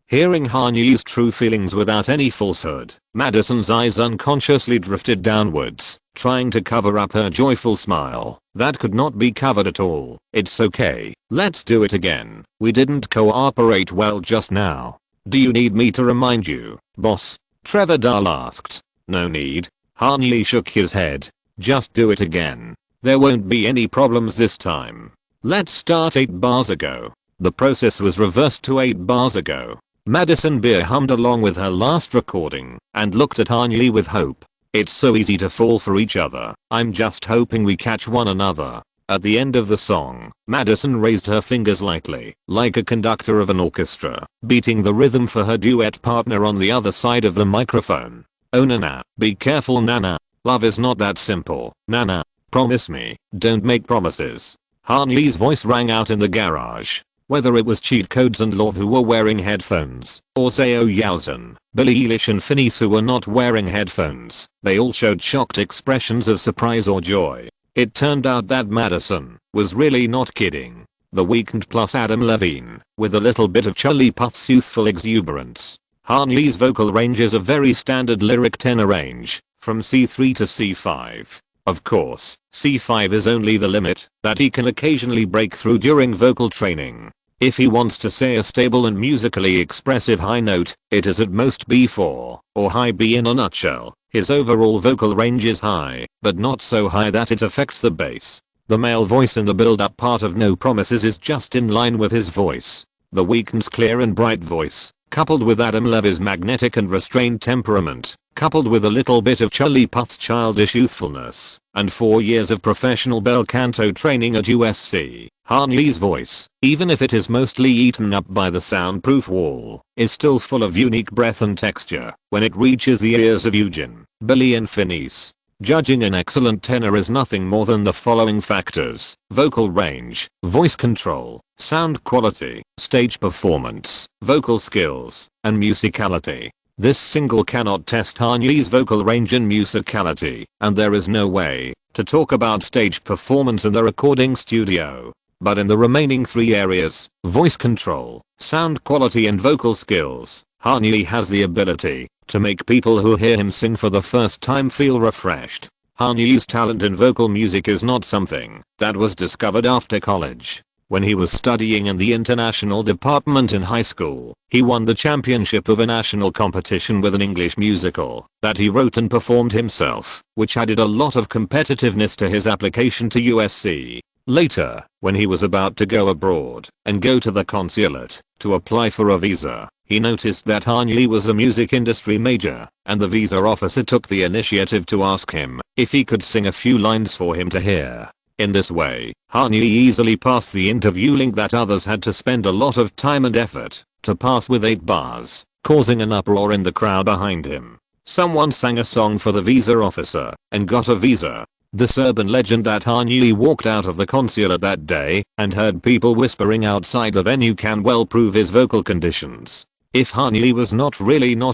A: Hearing Han Yi's true feelings without any falsehood, Madison's eyes unconsciously drifted downwards, trying to cover up her joyful smile that could not be covered at all. It's okay, let's do it again. We didn't cooperate well just now. Do you need me to remind you, boss? Trevor Dahl asked. No need. Han Yi shook his head. Just do it again. There won't be any problems this time. Let's start 8 bars ago. The process was reversed to 8 bars ago. Madison Beer hummed along with her last recording and looked at Han Yi with hope. It's so easy to fall for each other. I'm just hoping we catch one another. At the end of the song, Madison raised her fingers lightly, like a conductor of an orchestra, beating the rhythm for her duet partner on the other side of the microphone. Oh Nana, be careful Nana. Love is not that simple. Nana, promise me, don't make promises. Han Yi's voice rang out in the garage. Whether it was Cheat Codes and Love who were wearing headphones, or Seo Yalzhen, Billie Eilish and Phineas who were not wearing headphones, they all showed shocked expressions of surprise or joy. It turned out that Madison was really not kidding. The Weeknd plus Adam Levine, with a little bit of Charlie Puth's youthful exuberance. Han Yi's vocal range is a very standard lyric tenor range, from C3 to C5. Of course, C5 is only the limit that he can occasionally break through during vocal training. If he wants to say a stable and musically expressive high note, it is at most B4, or high B in a nutshell. His overall vocal range is high, but not so high that it affects the bass. The male voice in the build-up part of No Promises is just in line with his voice. The Weeknd's clear and bright voice, coupled with Adam Levy's magnetic and restrained temperament, coupled with a little bit of Charlie Puth's childish youthfulness, and 4 years of professional bel canto training at USC, Han Yi's voice, even if it is mostly eaten up by the soundproof wall, is still full of unique breath and texture when it reaches the ears of Eugene, Billy and Phineas. Judging an excellent tenor is nothing more than the following factors: vocal range, voice control, sound quality, stage performance, vocal skills, and musicality. This single cannot test Han Yi's vocal range and musicality, and there is no way to talk about stage performance in the recording studio. But in the remaining 3 areas, voice control, sound quality and vocal skills, Han Yi has the ability to make people who hear him sing for the first time feel refreshed. Han Yi's talent in vocal music is not something that was discovered after college. When he was studying in the international department in high school, he won the championship of a national competition with an English musical that he wrote and performed himself, which added a lot of competitiveness to his application to USC. Later, when he was about to go abroad and go to the consulate to apply for a visa, he noticed that Han Yi was a music industry major, and the visa officer took the initiative to ask him if he could sing a few lines for him to hear. In this way, Han Yi easily passed the interview link that others had to spend a lot of time and effort to pass with 8 bars, causing an uproar in the crowd behind him. Someone sang a song for the visa officer and got a visa. This urban legend that Han Yi walked out of the consulate that day and heard people whispering outside the venue can well prove his vocal conditions. If Han Yi was not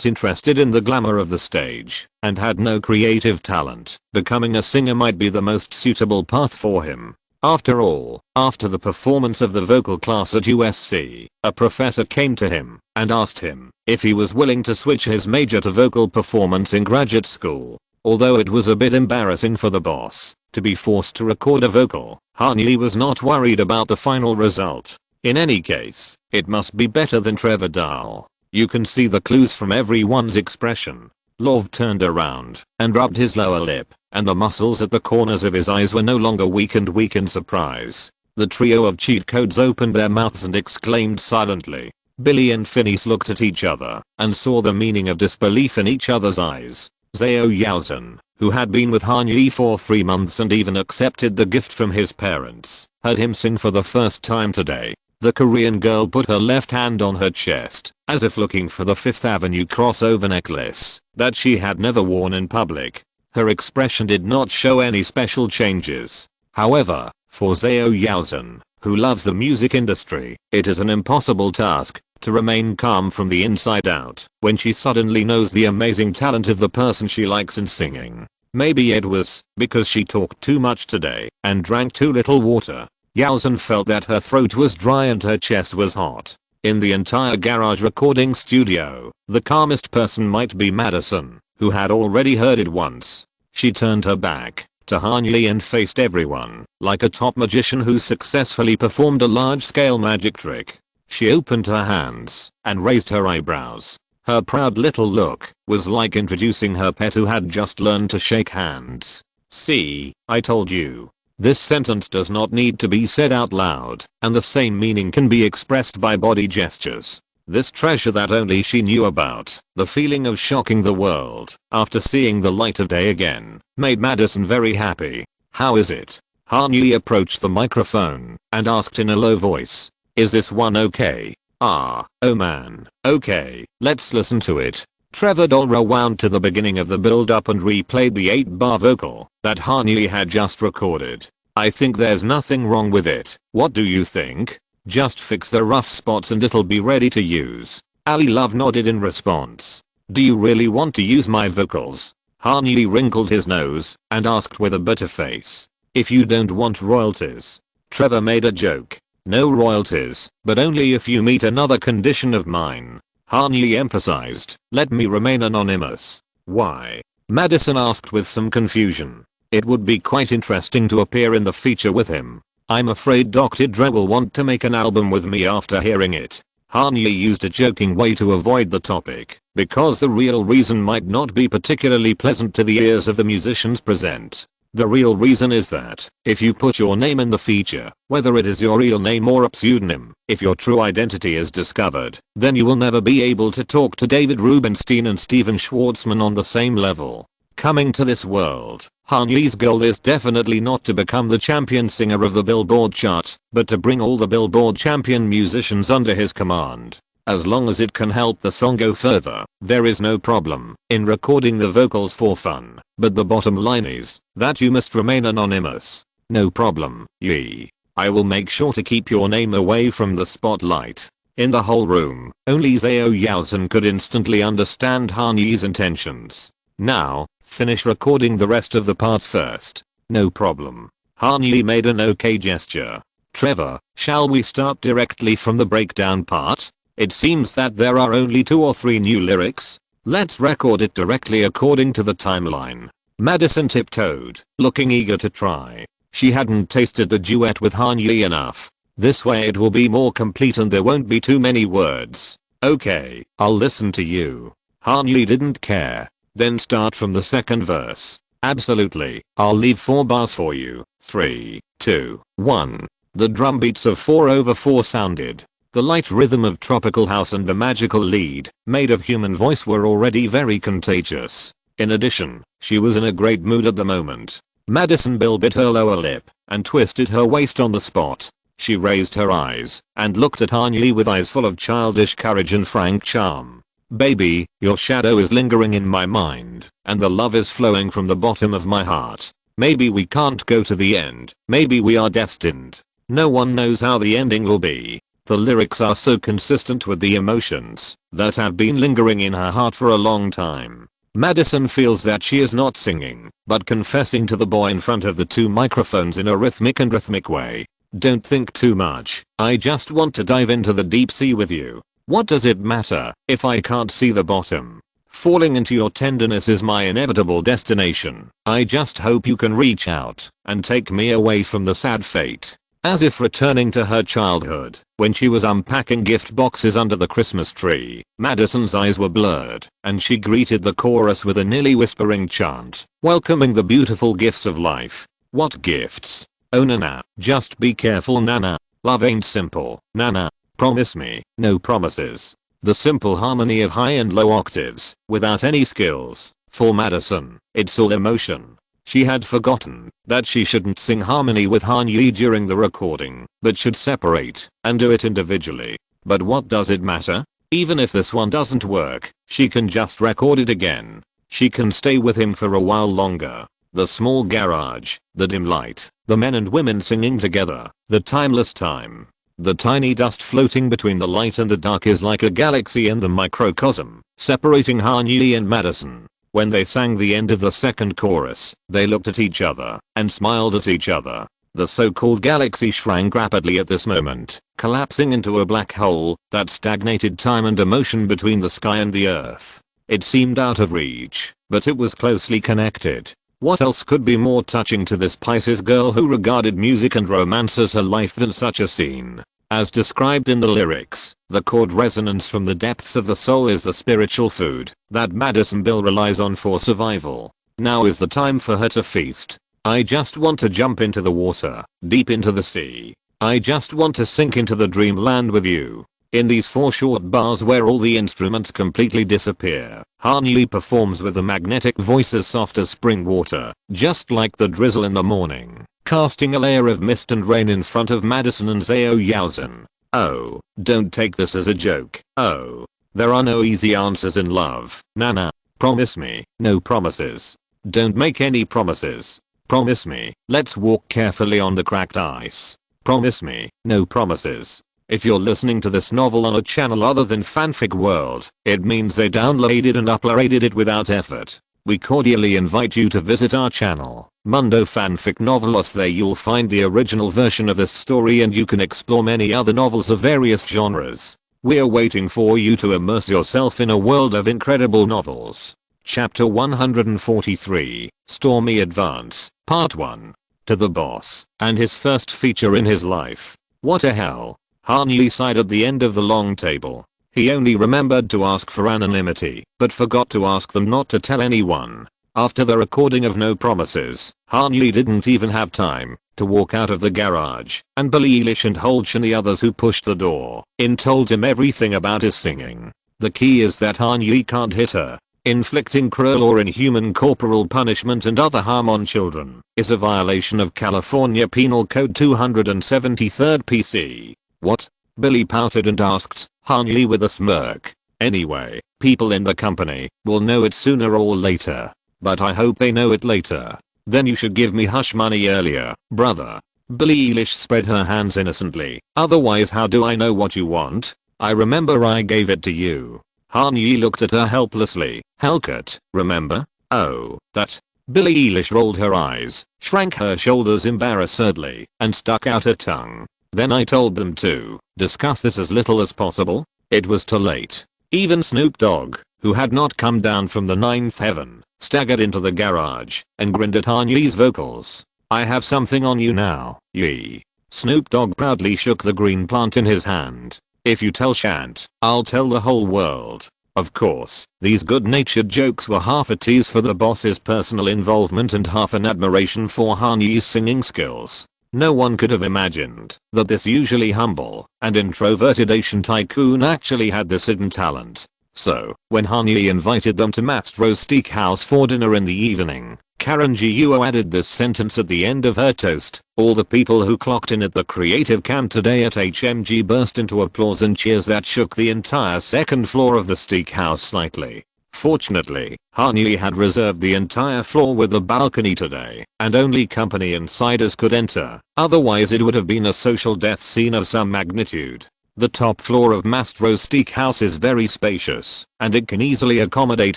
A: interested in the glamour of the stage and had no creative talent, becoming a singer might be the most suitable path for him. After all, after the performance of the vocal class at USC, a professor came to him and asked him if he was willing to switch his major to vocal performance in graduate school. Although it was a bit embarrassing for the boss to be forced to record a vocal, Han Yi was not worried about the final result. In any case, it must be better than Trevor Dahl. You can see the clues from everyone's expression. Love turned around and rubbed his lower lip, and the muscles at the corners of his eyes were no longer weak in surprise. The trio of cheat codes opened their mouths and exclaimed silently. Billy and Phineas looked at each other and saw the meaning of disbelief in each other's eyes. Zhao Yaozhen, who had been with Han Yi for 3 months and even accepted the gift from his parents, heard him sing for the first time today. The Korean girl put her left hand on her chest, as if looking for the Fifth Avenue crossover necklace that she had never worn in public. Her expression did not show any special changes. However, for Zhao Yaozhen, who loves the music industry, it is an impossible task to remain calm from the inside out when she suddenly knows the amazing talent of the person she likes in singing. Maybe it was because she talked too much today and drank too little water. Yaozhen felt that her throat was dry and her chest was hot. In the entire garage recording studio, the calmest person might be Madison, who had already heard it once. She turned her back to Han Yi and faced everyone like a top magician who successfully performed a large-scale magic trick. She opened her hands and raised her eyebrows. Her proud little look was like introducing her pet who had just learned to shake hands. "See, I told you." This sentence does not need to be said out loud, and the same meaning can be expressed by body gestures. This treasure that only she knew about, the feeling of shocking the world after seeing the light of day again, made Madison very happy. "How is it?" Han Yi approached the microphone and asked in a low voice. "Is this one okay?" "Ah, oh man, okay, let's listen to it." Trevor Dahl rewound to the beginning of the build-up and replayed the 8-bar vocal that Han Yi had just recorded. "I think there's nothing wrong with it. What do you think? Just fix the rough spots and it'll be ready to use." Ali Love nodded in response. "Do you really want to use my vocals?" Han Yi wrinkled his nose and asked with a bitter face. "If you don't want royalties." Trevor made a joke. "No royalties, but only if you meet another condition of mine." Han Yi emphasized, "Let me remain anonymous." "Why?" Madison asked with some confusion. "It would be quite interesting to appear in the feature with him. I'm afraid Dr. Dre will want to make an album with me after hearing it." Han Yi used a joking way to avoid the topic, because the real reason might not be particularly pleasant to the ears of the musicians present. The real reason is that, if you put your name in the feature, whether it is your real name or a pseudonym, if your true identity is discovered, then you will never be able to talk to David Rubenstein and Steven Schwartzman on the same level. Coming to this world, Han Yi's goal is definitely not to become the champion singer of the Billboard chart, but to bring all the Billboard champion musicians under his command. As long as it can help the song go further, there is no problem in recording the vocals for fun, but the bottom line is that you must remain anonymous. No problem, Yi. I will make sure to keep your name away from the spotlight. In the whole room, only Zhao Yaozhen could instantly understand Han Yi's intentions. Now, finish recording the rest of the parts first. No problem. Han Yi made an okay gesture. Trevor, shall we start directly from the breakdown part? It seems that there are only 2 or 3 new lyrics. Let's record it directly according to the timeline. Madison tiptoed, looking eager to try. She hadn't tasted the duet with Han Yi enough. This way it will be more complete and there won't be too many words. Okay, I'll listen to you. Han Yi didn't care. Then start from the second verse. Absolutely, I'll leave 4 bars for you. 3, 2, 1. The drum beats of 4/4 sounded. The light rhythm of tropical house and the magical lead, made of human voice, were already very contagious. In addition, she was in a great mood at the moment. Madison Bill bit her lower lip and twisted her waist on the spot. She raised her eyes and looked at Han Yi with eyes full of childish courage and frank charm. Baby, your shadow is lingering in my mind, and the love is flowing from the bottom of my heart. Maybe we can't go to the end, maybe we are destined. No one knows how the ending will be. The lyrics are so consistent with the emotions that have been lingering in her heart for a long time. Madison feels that she is not singing, but confessing to the boy in front of the 2 microphones in a rhythmic way. Don't think too much, I just want to dive into the deep sea with you. What does it matter if I can't see the bottom? Falling into your tenderness is my inevitable destination. I just hope you can reach out and take me away from the sad fate. As if returning to her childhood, when she was unpacking gift boxes under the Christmas tree, Madison's eyes were blurred, and she greeted the chorus with a nearly whispering chant, welcoming the beautiful gifts of life. What gifts? Oh Nana, just be careful Nana. Love ain't simple, Nana. Promise me, no promises. The simple harmony of high and low octaves, without any skills. For Madison, it's all emotion. She had forgotten that she shouldn't sing harmony with Han Yi during the recording, but should separate and do it individually. But what does it matter? Even if this one doesn't work, she can just record it again. She can stay with him for a while longer. The small garage, the dim light, the men and women singing together, the timeless time. The tiny dust floating between the light and the dark is like a galaxy in the microcosm, separating Han Yi and Madison. When they sang the end of the second chorus, they looked at each other and smiled at each other. The so-called galaxy shrank rapidly at this moment, collapsing into a black hole that stagnated time and emotion between the sky and the earth. It seemed out of reach, but it was closely connected. What else could be more touching to this Pisces girl who regarded music and romance as her life than such a scene? As described in the lyrics, the chord resonance from the depths of the soul is the spiritual food that Madison Bill relies on for survival. Now is the time for her to feast. I just want to jump into the water, deep into the sea. I just want to sink into the dreamland with you. In these 4 short bars where all the instruments completely disappear, Han Yi performs with a magnetic voice as soft as spring water, just like the drizzle in the morning, casting a layer of mist and rain in front of Madison and Zhao Yaozhen. Oh, don't take this as a joke. Oh, there are no easy answers in love, Nana. Promise me, no promises. Don't make any promises. Promise me, let's walk carefully on the cracked ice. Promise me, no promises. If you're listening to this novel on a channel other than Fanfic World, it means they downloaded and uploaded it without effort. We cordially invite you to visit our channel, Mundo Fanfic Novelos. There you'll find the original version of this story and you can explore many other novels of various genres. We're waiting for you to immerse yourself in a world of incredible novels. Chapter 143, Stormy Advance, Part 1. To the boss, and his first feature in his life. What a hell. Han Yi sighed at the end of the long table. He only remembered to ask for anonymity, but forgot to ask them not to tell anyone. After the recording of No Promises, Han-Yi didn't even have time to walk out of the garage, and Billie Eilish and Holch and the others who pushed the door in told him everything about his singing. The key is that Han-Yi can't hit her. Inflicting cruel or inhuman corporal punishment and other harm on children is a violation of California Penal Code 273rd PC. What? Billie pouted and asked Han-Yi with a smirk. Anyway, people in the company will know it sooner or later. But I hope they know it later. Then you should give me hush money earlier, brother. Billie Eilish spread her hands innocently. Otherwise how do I know what you want? I remember I gave it to you. Han-Yi looked at her helplessly. Hellcat, remember? Oh, that. Billie Eilish rolled her eyes, shrank her shoulders embarrassedly, and stuck out her tongue. Then I told them to discuss this as little as possible. It was too late. Even Snoop Dogg, who had not come down from the ninth heaven, staggered into the garage and grinned at Han-Yi's vocals. I have something on you now, Yi. Snoop Dogg proudly shook the green plant in his hand. If you tell Shant, I'll tell the whole world. Of course, these good-natured jokes were half a tease for the boss's personal involvement and half an admiration for Han-Yi's singing skills. No one could have imagined that this usually humble and introverted Asian tycoon actually had this hidden talent. So, when Han-Yi invited them to Mastro's Steakhouse for dinner in the evening, Karen Guo added this sentence at the end of her toast. All the people who clocked in at the creative camp today at HMG burst into applause and cheers that shook the entire second floor of the steakhouse slightly. Fortunately, Han-Yi had reserved the entire floor with a balcony today, and only company insiders could enter. Otherwise it would have been a social death scene of some magnitude. The top floor of Mastro's Steakhouse is very spacious, and it can easily accommodate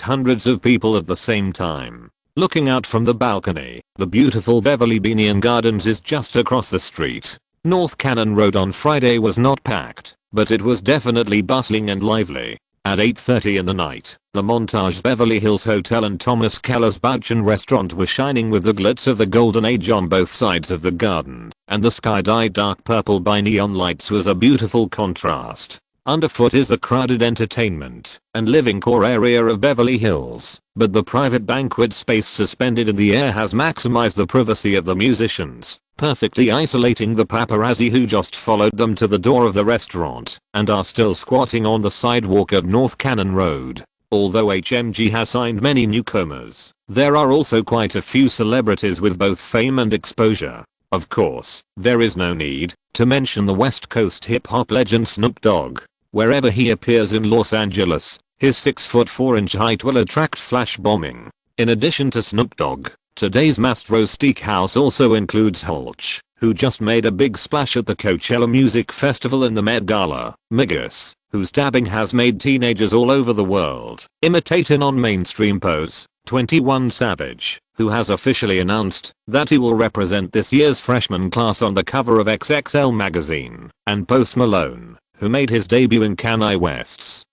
A: hundreds of people at the same time. Looking out from the balcony, the beautiful Beverly Hills Gardens is just across the street. North Cannon Road on Friday was not packed, but it was definitely bustling and lively. At 8:30 in the night, the Montage Beverly Hills Hotel and Thomas Keller's Bouchon restaurant were shining with the glitz of the golden age on both sides of the garden, and the sky dyed dark purple by neon lights was a beautiful contrast. Underfoot is the crowded entertainment and living core area of Beverly Hills, but the private banquet space suspended in the air has maximized the privacy of the musicians, perfectly isolating the paparazzi who just followed them to the door of the restaurant and are still squatting on the sidewalk of North Cannon Road. Although HMG has signed many newcomers, there are also quite a few celebrities with both fame and exposure. Of course, there is no need to mention the West Coast hip-hop legend Snoop Dogg. Wherever he appears in Los Angeles, his 6'4" height will attract flash bombing. In addition to Snoop Dogg, today's Mastro's Steakhouse also includes Holch, who just made a big splash at the Coachella Music Festival and the Met Gala, Mingles, whose dabbing has made teenagers all over the world imitate an on-mainstream pose, 21 Savage, who has officially announced that he will represent this year's freshman class on the cover of XXL magazine, and Post Malone, who made his debut in Kanye West's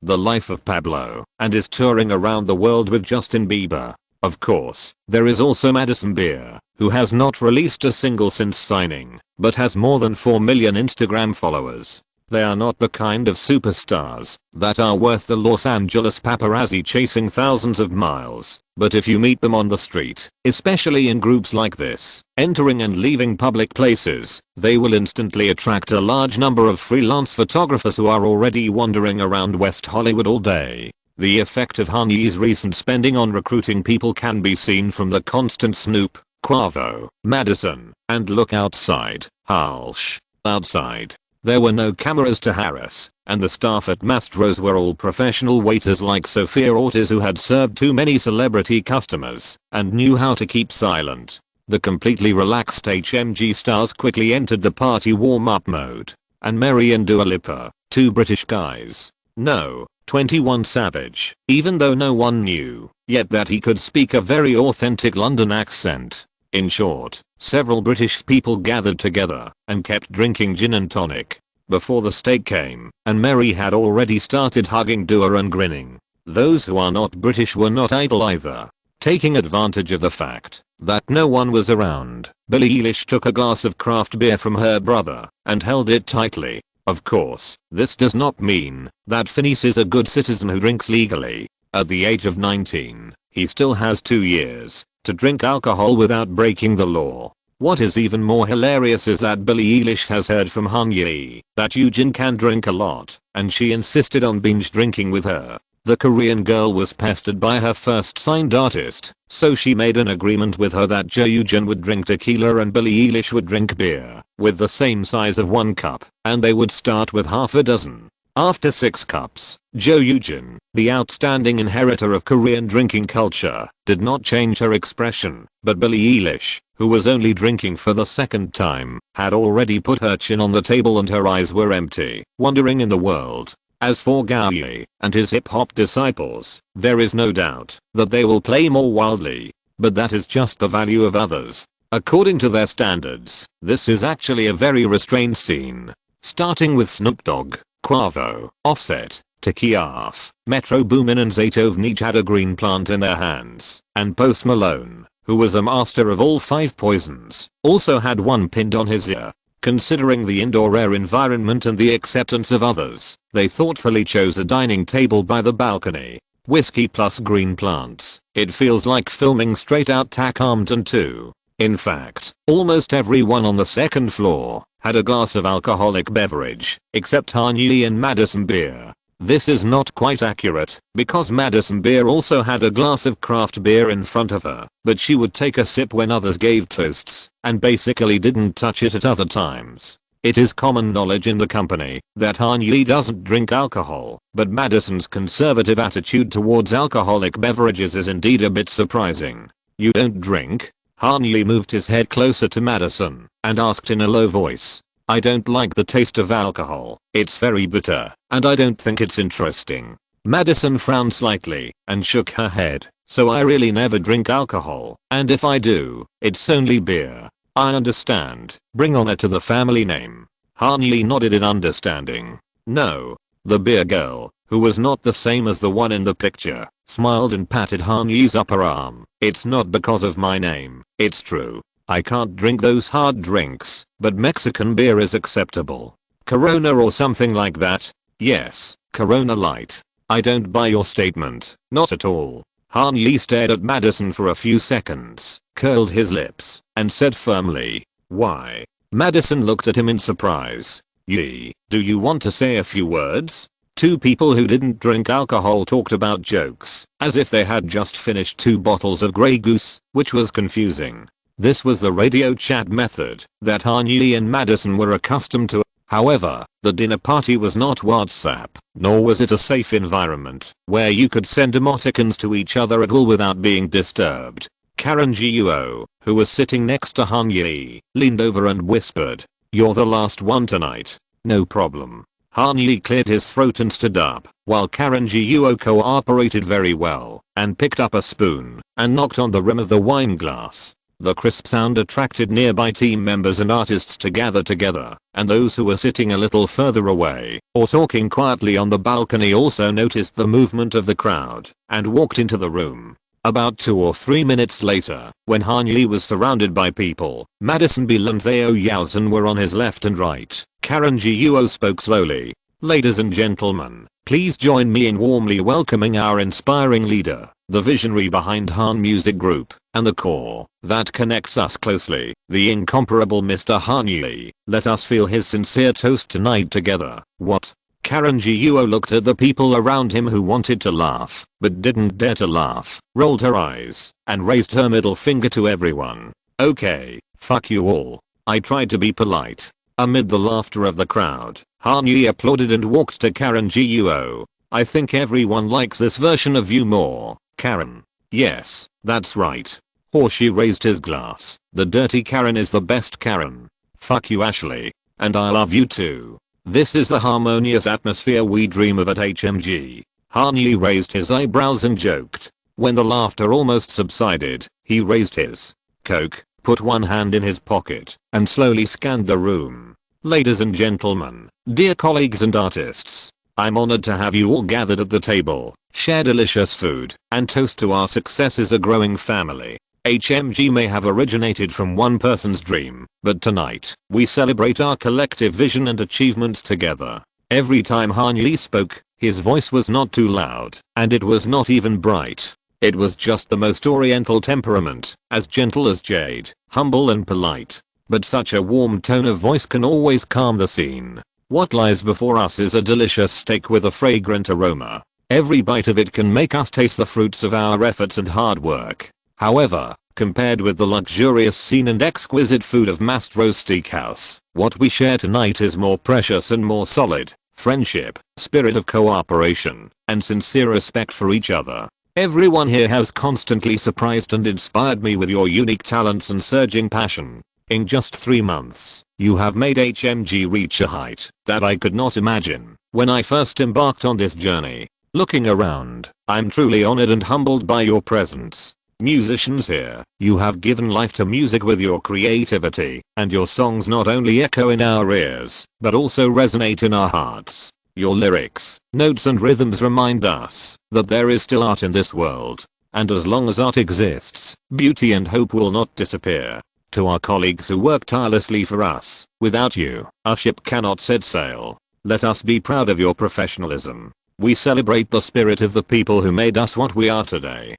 A: The Life of Pablo and is touring around the world with Justin Bieber. Of course, there is also Madison Beer, who has not released a single since signing, but has more than 4 million Instagram followers. They are not the kind of superstars that are worth the Los Angeles paparazzi chasing thousands of miles, but if you meet them on the street, especially in groups like this, entering and leaving public places, they will instantly attract a large number of freelance photographers who are already wandering around West Hollywood all day. The effect of Han-Yi's recent spending on recruiting people can be seen from the constant Snoop, Quavo, Madison, and look outside, Halsh, outside. There were no cameras to harass, and the staff at Mastro's were all professional waiters like Sophia Ortiz who had served too many celebrity customers and knew how to keep silent. The completely relaxed HMG stars quickly entered the party warm-up mode, and Mary and Dua Lipa, two British guys. No, 21 Savage, even though no one knew yet that he could speak a very authentic London accent. In short, several British people gathered together and kept drinking gin and tonic before the steak came, and Mary had already started hugging Dua and grinning. Those who are not British were not idle either. Taking advantage of the fact that no one was around, Billie Eilish took a glass of craft beer from her brother and held it tightly. Of course, this does not mean that Phineas is a good citizen who drinks legally. At the age of 19, He still has 2 years to drink alcohol without breaking the law. What is even more hilarious is that Billie Eilish has heard from Han Yi that Yoojin can drink a lot, and she insisted on binge drinking with her. The Korean girl was pestered by her first signed artist, so she made an agreement with her that Jo Yoojin would drink tequila and Billie Eilish would drink beer, with the same size of 1 cup, and they would start with half a dozen. After 6 cups, Jo Yoojin, the outstanding inheritor of Korean drinking culture, did not change her expression, but Billie Eilish, who was only drinking for the 2nd time, had already put her chin on the table and her eyes were empty, wandering in the world. As for Gao Yi and his hip-hop disciples, there is no doubt that they will play more wildly, but that is just the value of others. According to their standards, this is actually a very restrained scene. Starting with Snoop Dogg, Quavo, Offset, Tekiaf, Metro Boomin and Zaytoven each had a green plant in their hands, and Post Malone, who was a master of all 5 poisons, also had one pinned on his ear. Considering the indoor air environment and the acceptance of others, they thoughtfully chose a dining table by the balcony. Whiskey plus green plants. It feels like filming straight out Tack Armton 2. In fact, almost everyone on the 2nd floor had a glass of alcoholic beverage, except Han Yi and Madison Beer. This is not quite accurate, because Madison Beer also had a glass of craft beer in front of her, but she would take a sip when others gave toasts, and basically didn't touch it at other times. It is common knowledge in the company that Han Yi doesn't drink alcohol, but Madison's conservative attitude towards alcoholic beverages is indeed a bit surprising. You don't drink? Han Yi moved his head closer to Madison and asked in a low voice. I don't like the taste of alcohol, it's very bitter, and I don't think it's interesting. Madison frowned slightly and shook her head. So I really never drink alcohol, and if I do, it's only beer. I understand. Bring honor to the family name. Han Yi nodded in understanding. No. The beer girl, who was not the same as the one in the picture, smiled and patted Han Yi's upper arm. It's not because of my name, it's true. I can't drink those hard drinks, but Mexican beer is acceptable. Corona or something like that? Yes, Corona Light. I don't buy your statement, not at all. Han Yi stared at Madison for a few seconds, curled his lips, and said firmly, why? Madison looked at him in surprise. Yi, do you want to say a few words? 2 people who didn't drink alcohol talked about jokes, as if they had just finished 2 bottles of Grey Goose, which was confusing. This was the radio chat method that Han Yi and Madison were accustomed to. However, the dinner party was not WhatsApp, nor was it a safe environment where you could send emoticons to each other at will without being disturbed. Karen Guo, who was sitting next to Han Yi, leaned over and whispered, "You're the last one tonight." "No problem." Han Yi cleared his throat and stood up, while Karen Guo cooperated very well and picked up a spoon and knocked on the rim of the wine glass. The crisp sound attracted nearby team members and artists to gather together, and those who were sitting a little further away or talking quietly on the balcony also noticed the movement of the crowd and walked into the room. About 2 or 3 minutes later, when Han Yi was surrounded by people, Madison Beal and Zhao Yaozhen were on his left and right. Karen Guo spoke slowly. "Ladies and gentlemen, please join me in warmly welcoming our inspiring leader, the visionary behind Han Music Group, and the core that connects us closely, the incomparable Mr. Han Yi. Let us feel his sincere toast tonight together." "What?" Karen Guo looked at the people around him who wanted to laugh, but didn't dare to laugh, rolled her eyes, and raised her middle finger to everyone. "Okay, fuck you all." I tried to be polite. Amid the laughter of the crowd, Han Yi applauded and walked to Karen Guo. "I think everyone likes this version of you more, Karen." "Yes, that's right." Horsey raised his glass. "The dirty Karen is the best Karen." "Fuck you, Ashley. And I love you too." This is the harmonious atmosphere we dream of at HMG. Han Yi raised his eyebrows and joked. When the laughter almost subsided, he raised his coke, put one hand in his pocket, and slowly scanned the room. "Ladies and gentlemen, dear colleagues and artists, I'm honored to have you all gathered at the table, share delicious food, and toast to our success as a growing family. HMG may have originated from one person's dream, but tonight, we celebrate our collective vision and achievements together." Every time Han Yi spoke, his voice was not too loud, and it was not even bright. It was just the most oriental temperament, as gentle as jade, humble and polite. But such a warm tone of voice can always calm the scene. What lies before us is a delicious steak with a fragrant aroma. Every bite of it can make us taste the fruits of our efforts and hard work. However, compared with the luxurious scene and exquisite food of Mastro Steakhouse, what we share tonight is more precious and more solid. Friendship, spirit of cooperation, and sincere respect for each other. Everyone here has constantly surprised and inspired me with your unique talents and surging passion. In just 3 months, you have made HMG reach a height that I could not imagine when I first embarked on this journey. Looking around, I'm truly honored and humbled by your presence. Musicians here, you have given life to music with your creativity, and your songs not only echo in our ears, but also resonate in our hearts. Your lyrics, notes and rhythms remind us that there is still art in this world. And as long as art exists, beauty and hope will not disappear. To our colleagues who work tirelessly for us, without you, our ship cannot set sail. Let us be proud of your professionalism. We celebrate the spirit of the people who made us what we are today.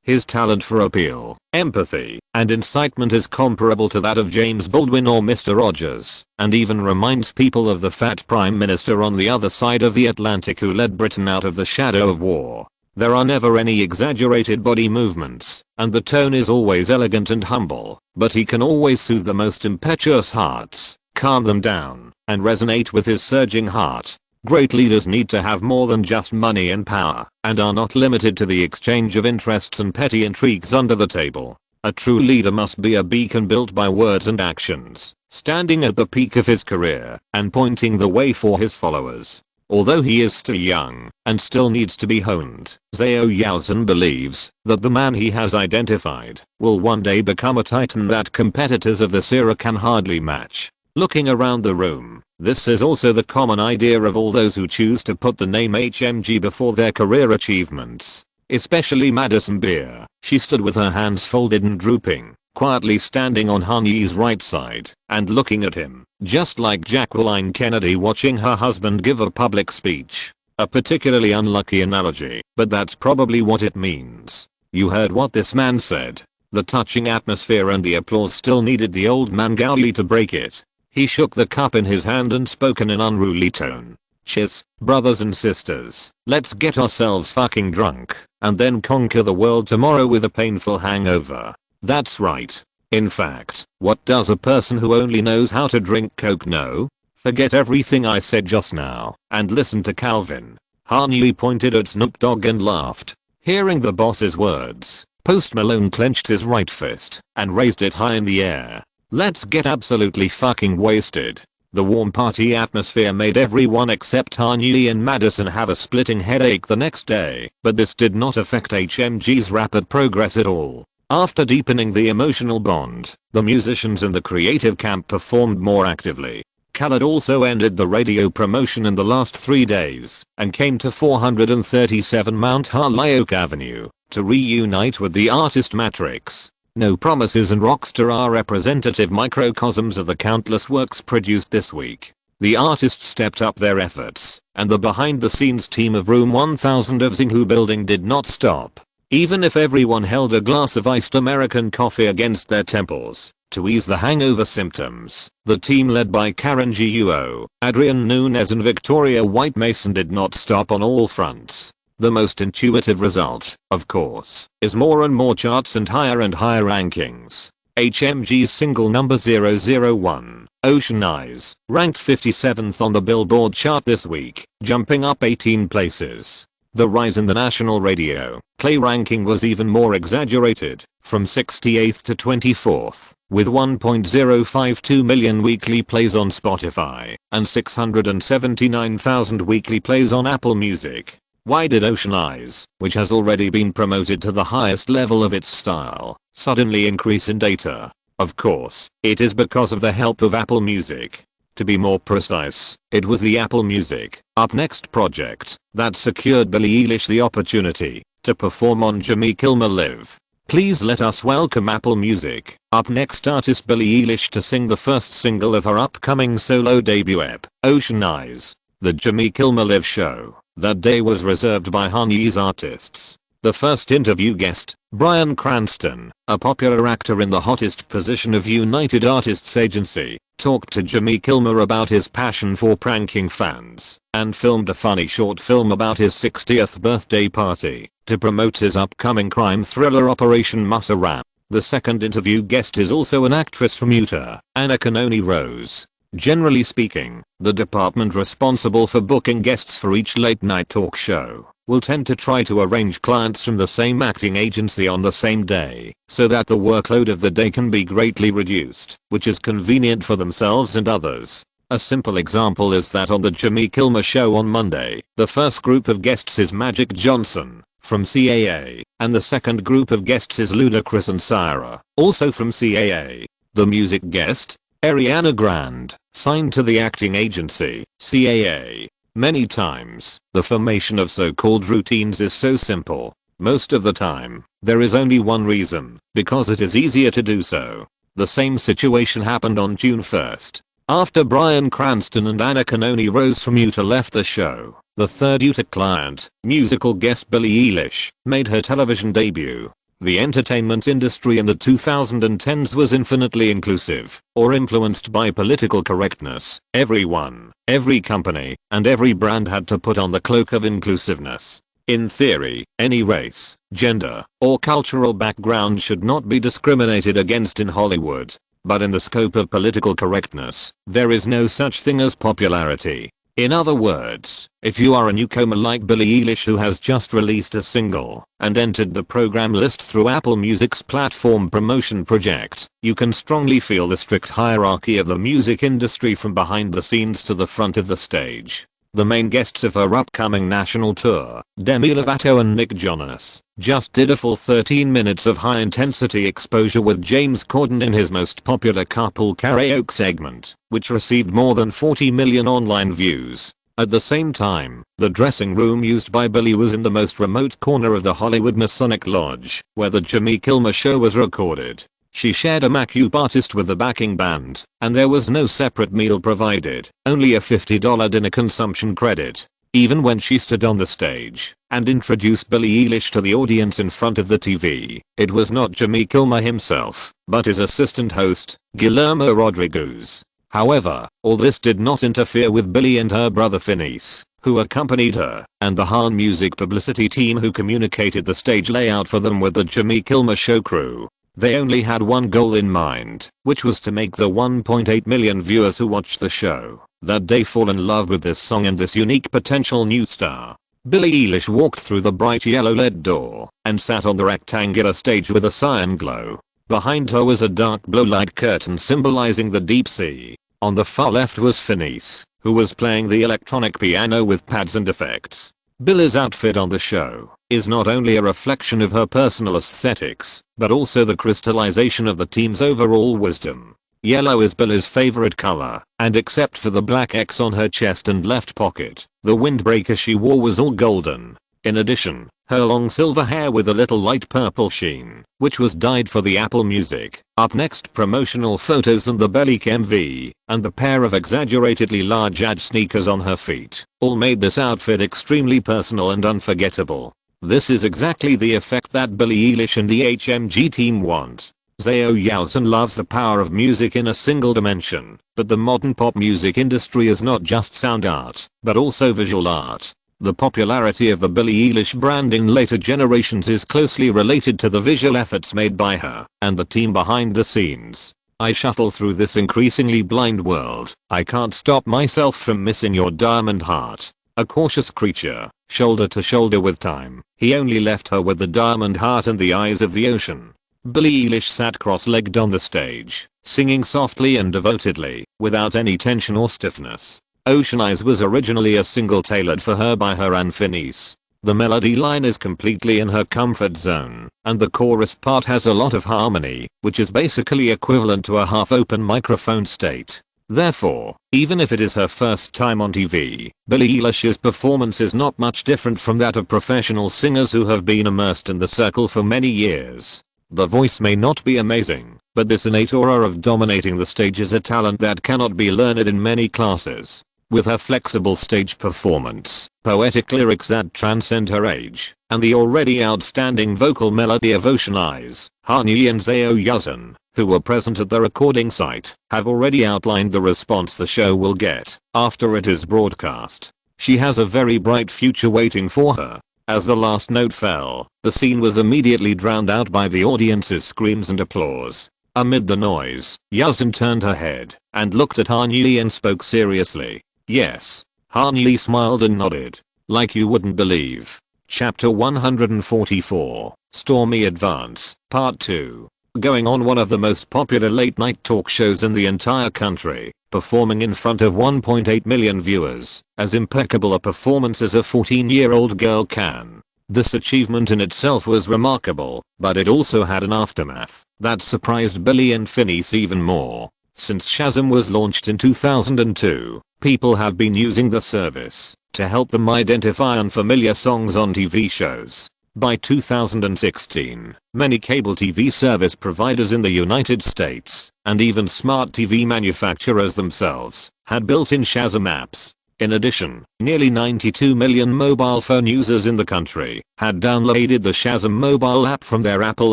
A: His talent for appeal, empathy, and incitement is comparable to that of James Baldwin or Mr. Rogers, and even reminds people of the fat prime minister on the other side of the Atlantic who led Britain out of the shadow of war. There are never any exaggerated body movements, and the tone is always elegant and humble, but he can always soothe the most impetuous hearts, calm them down, and resonate with his surging heart. Great leaders need to have more than just money and power, and are not limited to the exchange of interests and petty intrigues under the table. A true leader must be a beacon built by words and actions, standing at the peak of his career, and pointing the way for his followers. Although he is still young, and still needs to be honed, Zhao Yaozhen believes that the man he has identified will one day become a titan that competitors of this era can hardly match. Looking around the room, this is also the common idea of all those who choose to put the name HMG before their career achievements. Especially Madison Beer. She stood with her hands folded and drooping, quietly standing on Han Yi's right side, and looking at him, just like Jacqueline Kennedy watching her husband give a public speech. A particularly unlucky analogy, but that's probably what it means. You heard what this man said. The touching atmosphere and the applause still needed the old man Gowley to break it. He shook the cup in his hand and spoke in an unruly tone. Cheers, brothers and sisters. Let's get ourselves fucking drunk, and then conquer the world tomorrow with a painful hangover. That's right. In fact, what does a person who only knows how to drink Coke know? Forget everything I said just now, and listen to Calvin. Han Yi pointed at Snoop Dogg and laughed. Hearing the boss's words, Post Malone clenched his right fist, and raised it high in the air. Let's get absolutely fucking wasted. The warm party atmosphere made everyone except Han Yi and Madison have a splitting headache the next day, but this did not affect HMG's rapid progress at all. After deepening the emotional bond, the musicians in the creative camp performed more actively. Khaled also ended the radio promotion in the last 3 days, and came to 437 Mount Holyoke Avenue, to reunite with the artist Matrix. No Promises and Rockstar are representative microcosms of the countless works produced this week. The artists stepped up their efforts, and the behind-the-scenes team of Room 1000 of Xinghu Building did not stop. Even if everyone held a glass of iced American coffee against their temples to ease the hangover symptoms, the team led by Karen Guo, Adrian Nunes and Victoria White Mason did not stop on all fronts. The most intuitive result, of course, is more and more charts and higher rankings. HMG's single number 001, Ocean Eyes, ranked 57th on the Billboard chart this week, jumping up 18 places. The rise in the national radio play ranking was even more exaggerated, from 68th to 24th, with 1.052 million weekly plays on Spotify, and 679,000 weekly plays on Apple Music. Why did Ocean Eyes, which has already been promoted to the highest level of its style, suddenly increase in data? Of course, it is because of the help of Apple Music. To be more precise, it was the Apple Music Up Next project that secured Billie Eilish the opportunity to perform on Jimmy Kimmel Live. Please let us welcome Apple Music Up Next artist Billie Eilish to sing the first single of her upcoming solo debut EP, Ocean Eyes. The Jimmy Kimmel Live show that day was reserved by Han Yi's artists. The The first interview guest, Bryan Cranston, a popular actor in the hottest position of United Artists Agency, talked to Jimmy Kimmel about his passion for pranking fans, and filmed a funny short film about his 60th birthday party to promote his upcoming crime thriller Operation Muscle Rat. The second interview guest is also an actress from Utah, Anna Canoni Rose. Generally speaking, the department responsible for booking guests for each late night talk show will tend to try to arrange clients from the same acting agency on the same day, so that the workload of the day can be greatly reduced, which is convenient for themselves and others. A simple example is that on the Jimmy Kimmel Show on Monday, the first group of guests is Magic Johnson from CAA, and the second group of guests is Ludacris and Syra, also from CAA. The music guest, Ariana Grande, signed to the acting agency, CAA. Many times, the formation of so-called routines is so simple. Most of the time, there is only one reason, because it is easier to do so. The same situation happened on June 1st. After Bryan Cranston and Anna Canoni Rose from Utah left the show, the third Utah client, musical guest Billie Eilish, made her television debut. The entertainment industry in the 2010s was infinitely inclusive, or influenced by political correctness. Everyone, every company, and every brand had to put on the cloak of inclusiveness. In theory, any race, gender, or cultural background should not be discriminated against in Hollywood. But in the scope of political correctness, there is no such thing as popularity. In other words, if you are a newcomer like Billie Eilish who has just released a single and entered the program list through Apple Music's platform promotion project, you can strongly feel the strict hierarchy of the music industry from behind the scenes to the front of the stage. The main guests of her upcoming national tour, Demi Lovato and Nick Jonas, just did a full 13 minutes of high-intensity exposure with James Corden in his most popular carpool karaoke segment, which received more than 40 million online views. At the same time, the dressing room used by Billie was in the most remote corner of the Hollywood Masonic Lodge, where the Jimmy Kimmel Show was recorded. She shared a makeup artist with the backing band, and there was no separate meal provided, only a $50 dinner consumption credit. Even when she stood on the stage and introduced Billie Eilish to the audience in front of the TV, it was not Jimmy Kimmel himself, but his assistant host, Guillermo Rodriguez. However, all this did not interfere with Billie and her brother Phineas, who accompanied her, and the Han Music publicity team who communicated the stage layout for them with the Jimmy Kimmel Show crew. They only had one goal in mind, which was to make the 1.8 million viewers who watched the show that day fall in love with this song and this unique potential new star. Billie Eilish walked through the bright yellow LED door and sat on the rectangular stage with a cyan glow. Behind her was a dark blue light curtain symbolizing the deep sea. On the far left was Phineas, who was playing the electronic piano with pads and effects. Billie's outfit on the show is not only a reflection of her personal aesthetics, but also the crystallization of the team's overall wisdom. Yellow is Billie's favorite color, and except for the black X on her chest and left pocket, the windbreaker she wore was all golden. In addition, her long silver hair with a little light purple sheen, which was dyed for the Apple Music. Up next, promotional photos and the Belly MV, and the pair of exaggeratedly large edge sneakers on her feet, all made this outfit extremely personal and unforgettable. This is exactly the effect that Billie Eilish and the HMG team want. Zhao Yaozhen loves the power of music in a single dimension, but the modern pop music industry is not just sound art, but also visual art. The popularity of the Billie Eilish brand in later generations is closely related to the visual efforts made by her and the team behind the scenes. I shuttle through this increasingly blind world. I can't stop myself from missing your diamond heart. A cautious creature, shoulder to shoulder with time, he only left her with the diamond heart and the eyes of the ocean. Billie Eilish sat cross-legged on the stage, singing softly and devotedly, without any tension or stiffness. Ocean Eyes was originally a single tailored for her by her and Phineas. The melody line is completely in her comfort zone, and the chorus part has a lot of harmony, which is basically equivalent to a half-open microphone state. Therefore, even if it is her first time on TV, Billie Eilish's performance is not much different from that of professional singers who have been immersed in the circle for many years. The voice may not be amazing, but this innate aura of dominating the stage is a talent that cannot be learned in many classes. With her flexible stage performance, poetic lyrics that transcend her age, and the already outstanding vocal melody of Ocean Eyes, Hanyi and Zhao Yuzhen, who were present at the recording site, have already outlined the response the show will get after it is broadcast. She has a very bright future waiting for her. As the last note fell, the scene was immediately drowned out by the audience's screams and applause. Amid the noise, Yuzhen turned her head and looked at Hanyi and spoke seriously. Yes. Hanyi smiled and nodded. Like you wouldn't believe. Chapter 144, Stormy Advance, Part 2. Going on one of the most popular late night talk shows in the entire country, performing in front of 1.8 million viewers, as impeccable a performance as a 14-year-old girl can. This achievement in itself was remarkable, but it also had an aftermath that surprised Billy and Phineas even more. Since Shazam was launched in 2002, people have been using the service to help them identify unfamiliar songs on TV shows. By 2016, many cable TV service providers in the United States, and even smart TV manufacturers themselves, had built-in Shazam apps. In addition, nearly 92 million mobile phone users in the country had downloaded the Shazam mobile app from their Apple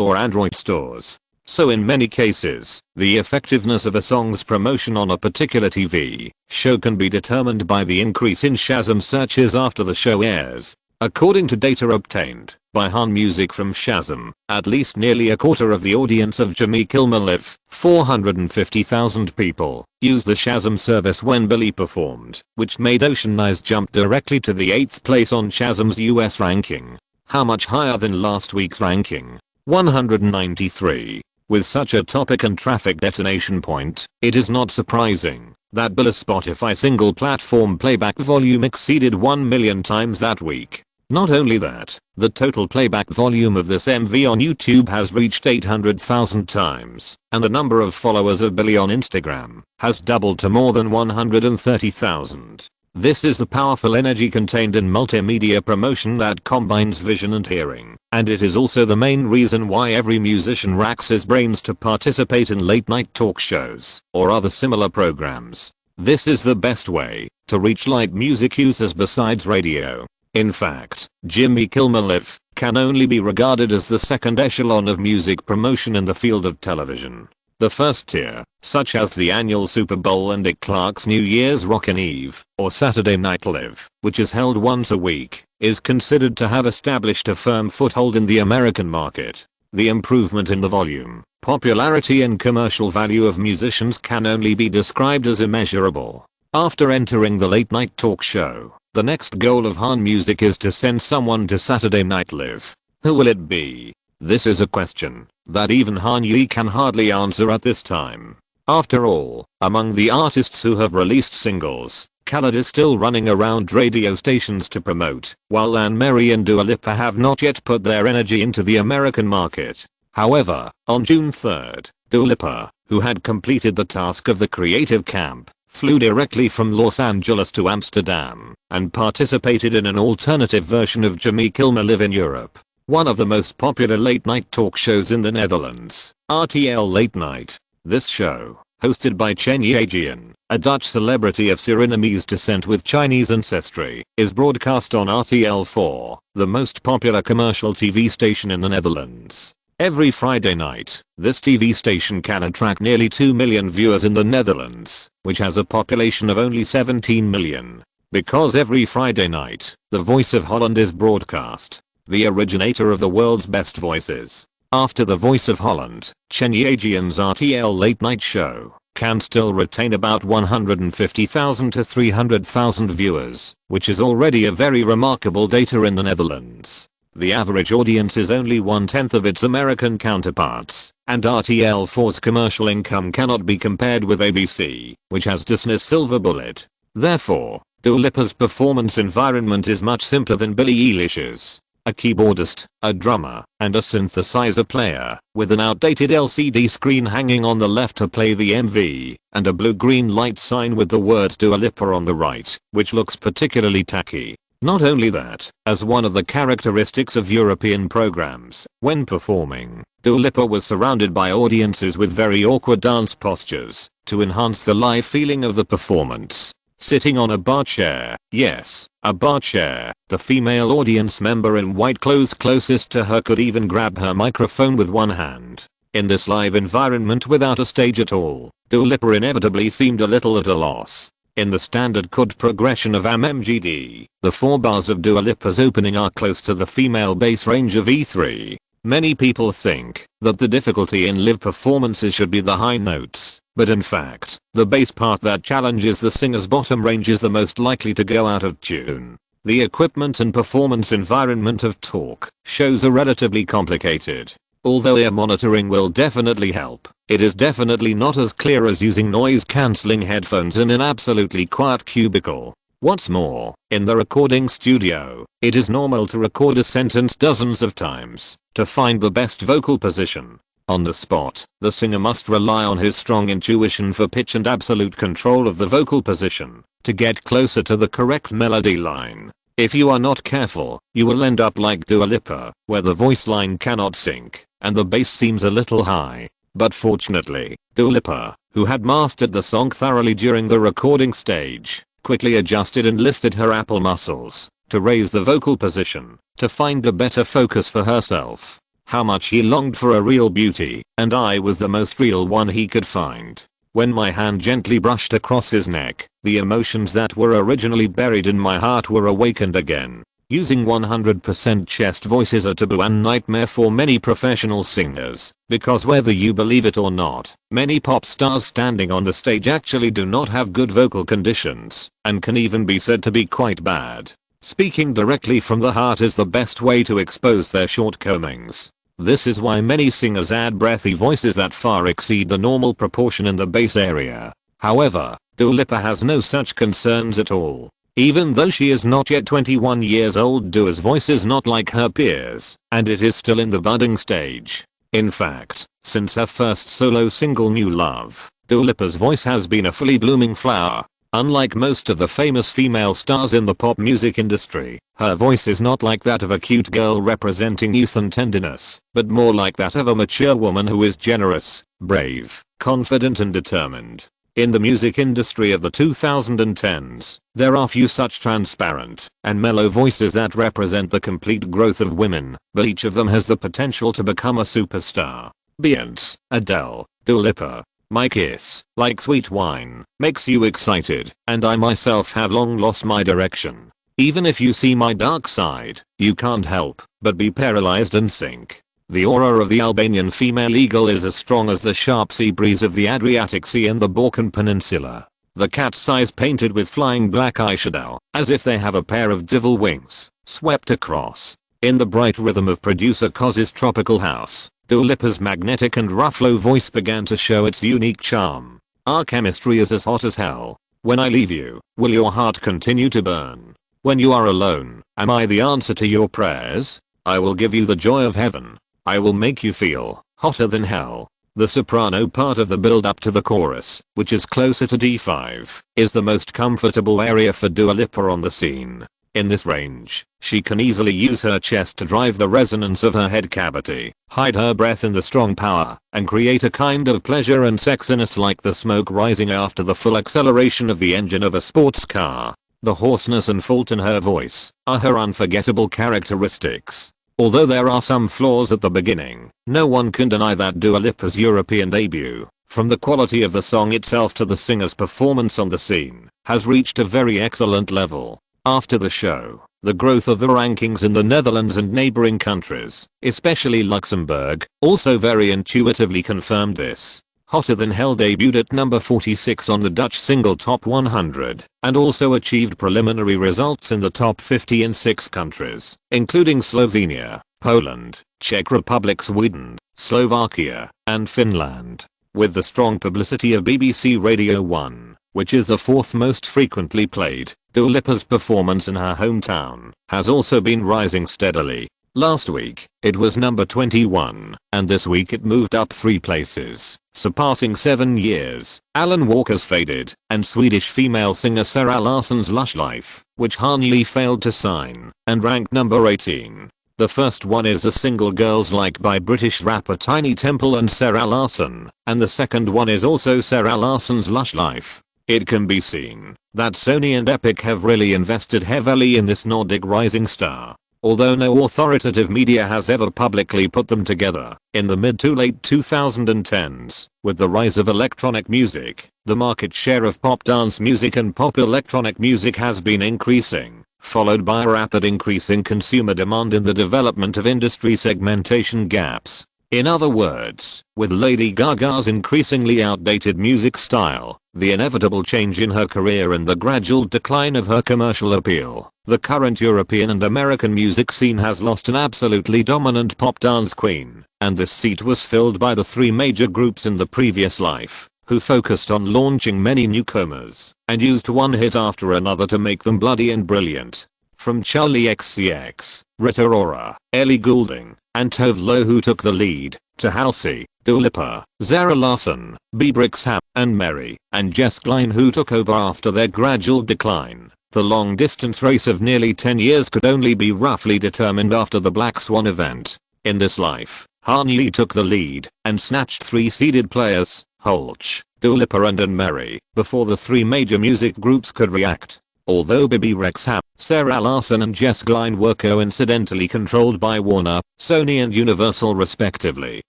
A: or Android stores. So in many cases, the effectiveness of a song's promotion on a particular TV show can be determined by the increase in Shazam searches after the show airs. According to data obtained by Han Music from Shazam, at least nearly a quarter of the audience of Jimmy Kimmel Live, 450,000 people, used the Shazam service when Billy performed, which made Ocean Eyes jump directly to the 8th place on Shazam's US ranking. How much higher than last week's ranking? 193. With such a topic and traffic detonation point, it is not surprising that Billy's Spotify single platform playback volume exceeded 1 million times that week. Not only that, the total playback volume of this MV on YouTube has reached 800,000 times, and the number of followers of Billy on Instagram has doubled to more than 130,000. This is the powerful energy contained in multimedia promotion that combines vision and hearing, and it is also the main reason why every musician racks his brains to participate in late night talk shows or other similar programs. This is the best way to reach light music users besides radio. In fact, Jimmy Kimmel Live can only be regarded as the second echelon of music promotion in the field of television. The first tier, such as the annual Super Bowl and Dick Clark's New Year's Rockin' Eve, or Saturday Night Live, which is held once a week, is considered to have established a firm foothold in the American market. The improvement in the volume, popularity and commercial value of musicians can only be described as immeasurable. After entering the late night talk show, the next goal of Han Music is to send someone to Saturday Night Live. Who will it be? This is a question that even Hanyi can hardly answer at this time. After all, among the artists who have released singles, Khaled is still running around radio stations to promote, while Anne Marie and Dua Lipa have not yet put their energy into the American market. However, on June 3rd, Dua Lipa, who had completed the task of the creative camp, flew directly from Los Angeles to Amsterdam and participated in an alternative version of Jimmy Kimmel Live in Europe, one of the most popular late-night talk shows in the Netherlands, RTL Late Night. This show, hosted by Chen Yejian, a Dutch celebrity of Surinamese descent with Chinese ancestry, is broadcast on RTL4, the most popular commercial TV station in the Netherlands. Every Friday night, this TV station can attract nearly 2 million viewers in the Netherlands, which has a population of only 17 million. Because every Friday night, The Voice of Holland is broadcast, the originator of the world's best voices. After The Voice of Holland, Chen Yejian's RTL Late Night show can still retain about 150,000 to 300,000 viewers, which is already a very remarkable data in the Netherlands. The average audience is only 1/10 of its American counterparts, and RTL4's commercial income cannot be compared with ABC, which has Disney's Silver Bullet. Therefore, Dua Lipa's performance environment is much simpler than Billie Eilish's. A keyboardist, a drummer, and a synthesizer player, with an outdated LCD screen hanging on the left to play the MV, and a blue-green light sign with the words Dua Lipa on the right, which looks particularly tacky. Not only that, as one of the characteristics of European programs, when performing, Dua Lipa was surrounded by audiences with very awkward dance postures, to enhance the live feeling of the performance. sitting on a bar chair. Yes, a bar chair. The female audience member in white clothes closest to her could even grab her microphone with one hand. In this live environment without a stage at all, Dua Lipa inevitably seemed a little at a loss. In the standard chord progression of AMMGD, the 4 bars of Dua Lipa's opening are close to the female bass range of E3. Many people think that the difficulty in live performances should be the high notes, but in fact, the bass part that challenges the singer's bottom range is the most likely to go out of tune. The equipment and performance environment of talk shows are relatively complicated. Although ear monitoring will definitely help, it is definitely not as clear as using noise-cancelling headphones in an absolutely quiet cubicle. What's more, in the recording studio, it is normal to record a sentence dozens of times to find the best vocal position. On the spot, the singer must rely on his strong intuition for pitch and absolute control of the vocal position to get closer to the correct melody line. If you are not careful, you will end up like Dua Lipa, where the voice line cannot sync and the bass seems a little high. But fortunately, Dua Lipa, who had mastered the song thoroughly during the recording stage, quickly adjusted and lifted her apple muscles to raise the vocal position, to find a better focus for herself. How much he longed for a real beauty, and I was the most real one he could find. When my hand gently brushed across his neck, the emotions that were originally buried in my heart were awakened again. Using 100% chest voice is a taboo and nightmare for many professional singers, because whether you believe it or not, many pop stars standing on the stage actually do not have good vocal conditions, and can even be said to be quite bad. Speaking directly from the heart is the best way to expose their shortcomings. This is why many singers add breathy voices that far exceed the normal proportion in the bass area. However, Dua Lipa has no such concerns at all. Even though she is not yet 21 years old, Dua's voice is not like her peers, and it is still in the budding stage. In fact, since her first solo single New Love, Dua Lipa's voice has been a fully blooming flower. Unlike most of the famous female stars in the pop music industry, her voice is not like that of a cute girl representing youth and tenderness, but more like that of a mature woman who is generous, brave, confident and determined. In the music industry of the 2010s, there are few such transparent and mellow voices that represent the complete growth of women, but each of them has the potential to become a superstar. Beyoncé, Adele, Dua Lipa. My kiss, like sweet wine, makes you excited, and I myself have long lost my direction. Even if you see my dark side, you can't help but be paralyzed and sink. The aura of the Albanian female eagle is as strong as the sharp sea breeze of the Adriatic Sea and the Balkan Peninsula. The cat's eyes painted with flying black eyeshadow, as if they have a pair of devil wings, swept across. In the bright rhythm of producer Koz's tropical house, Dua Lipa's magnetic and rough low voice began to show its unique charm. Our chemistry is as hot as hell. When I leave you, will your heart continue to burn? When you are alone, am I the answer to your prayers? I will give you the joy of heaven. I will make you feel hotter than hell. The soprano part of the build up to the chorus, which is closer to D5, is the most comfortable area for Dua Lipa on the scene. In this range, she can easily use her chest to drive the resonance of her head cavity, hide her breath in the strong power, and create a kind of pleasure and sexiness like the smoke rising after the full acceleration of the engine of a sports car. The hoarseness and fault in her voice are her unforgettable characteristics. Although there are some flaws at the beginning, no one can deny that Dua Lipa's European debut, from the quality of the song itself to the singer's performance on the scene, has reached a very excellent level. After the show, the growth of the rankings in the Netherlands and neighboring countries, especially Luxembourg, also very intuitively confirmed this. Hotter Than Hell debuted at number 46 on the Dutch single Top 100, and also achieved preliminary results in the top 50 in 6 countries, including Slovenia, Poland, Czech Republic, Sweden, Slovakia, and Finland. With the strong publicity of BBC Radio 1, which is the 4th most frequently played, Dua Lipa's performance in her hometown has also been rising steadily. Last week, it was number 21, and this week it moved up 3 places, surpassing 7 years, Alan Walker's Faded, and Swedish female singer Sarah Larsson's Lush Life, which Hanley failed to sign, and ranked number 18. The first one is a single Girls Like by British rapper Tiny Temple and Sarah Larsson, and the second one is also Sarah Larsson's Lush Life. It can be seen that Sony and Epic have really invested heavily in this Nordic rising star. Although no authoritative media has ever publicly put them together, in the mid to late 2010s, with the rise of electronic music, the market share of pop dance music and pop electronic music has been increasing, followed by a rapid increase in consumer demand in the development of industry segmentation gaps. In other words, with Lady Gaga's increasingly outdated music style, the inevitable change in her career and the gradual decline of her commercial appeal, the current European and American music scene has lost an absolutely dominant pop dance queen, and this seat was filled by the three major groups in the previous life, who focused on launching many newcomers, and used one hit after another to make them bloody and brilliant. From Charlie XCX, Rita Ora, Ellie Goulding, and Tove Lo, who took the lead, to Halsey, Dua Lipa, Zara Larsson, B. Brixham, and Mary, and Jess Glynne, who took over after their gradual decline. The long distance race of nearly 10 years could only be roughly determined after the Black Swan event. In this life, Han-Yi took the lead, and snatched three seeded players, Holch, Dua Lipa and Mary, before the three major music groups could react. Although Bibi Rexha, Sarah Larson and Jess Glynne were coincidentally controlled by Warner, Sony and Universal respectively,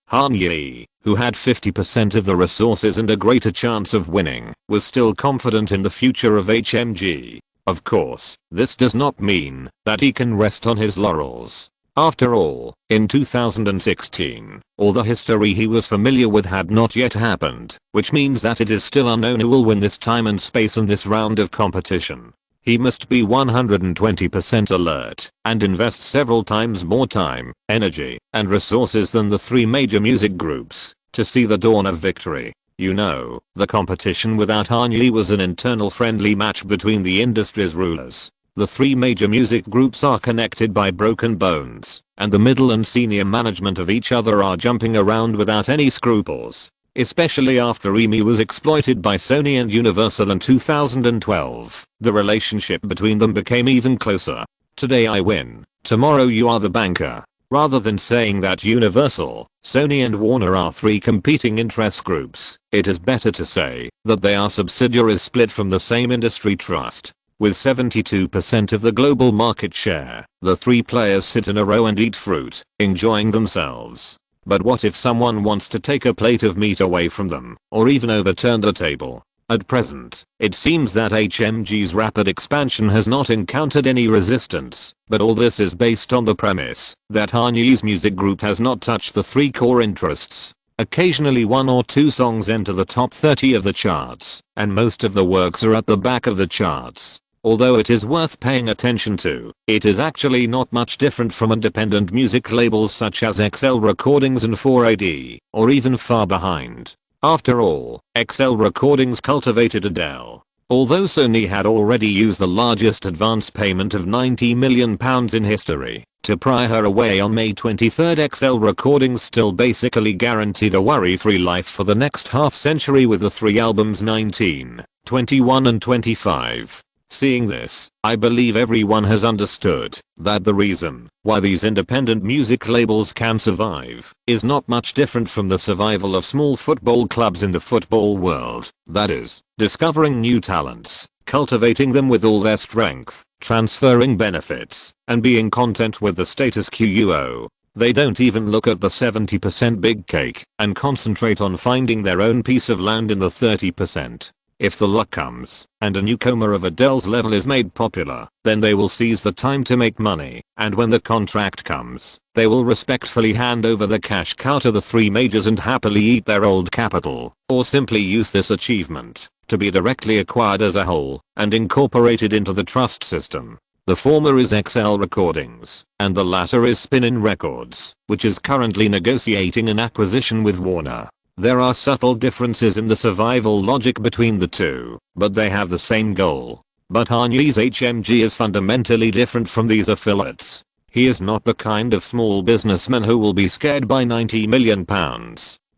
A: Han-Yi, who had 50% of the resources and a greater chance of winning, was still confident in the future of HMG. Of course, this does not mean that he can rest on his laurels. After all, in 2016, all the history he was familiar with had not yet happened, which means that it is still unknown who will win this time and space in this round of competition. He must be 120% alert and invest several times more time, energy, and resources than the three major music groups to see the dawn of victory. You know, the competition without Han-Yi was an internal friendly match between the industry's rulers. The three major music groups are connected by broken bones, and the middle and senior management of each other are jumping around without any scruples. Especially after EMI was exploited by Sony and Universal in 2012, the relationship between them became even closer. Today I win, tomorrow you are the banker. Rather than saying that Universal, Sony and Warner are three competing interest groups, it is better to say that they are subsidiaries split from the same industry trust. With 72% of the global market share, the three players sit in a row and eat fruit, enjoying themselves. But what if someone wants to take a plate of meat away from them, or even overturn the table? At present, it seems that HMG's rapid expansion has not encountered any resistance, but all this is based on the premise that Han-Yi's music group has not touched the three core interests. Occasionally one or two songs enter the top 30 of the charts, and most of the works are at the back of the charts. Although it is worth paying attention to, it is actually not much different from independent music labels such as XL Recordings and 4AD, or even far behind. After all, XL Recordings cultivated Adele. Although Sony had already used the largest advance payment of £90 million in history to pry her away on May 23, XL Recordings still basically guaranteed a worry-free life for the next half-century with the three albums 19, 21 and 25. Seeing this, I believe everyone has understood that the reason why these independent music labels can survive is not much different from the survival of small football clubs in the football world. That is, discovering new talents, cultivating them with all their strength, transferring benefits, and being content with the status quo. They don't even look at the 70% big cake and concentrate on finding their own piece of land in the 30%. If the luck comes, and a newcomer of Adele's level is made popular, then they will seize the time to make money, and when the contract comes, they will respectfully hand over the cash cow to the three majors and happily eat their old capital, or simply use this achievement to be directly acquired as a whole, and incorporated into the trust system. The former is XL Recordings, and the latter is Spin-In Records, which is currently negotiating an acquisition with Warner. There are subtle differences in the survival logic between the two, but they have the same goal. But Han-Yi's HMG is fundamentally different from these affiliates. He is not the kind of small businessman who will be scared by £90 million.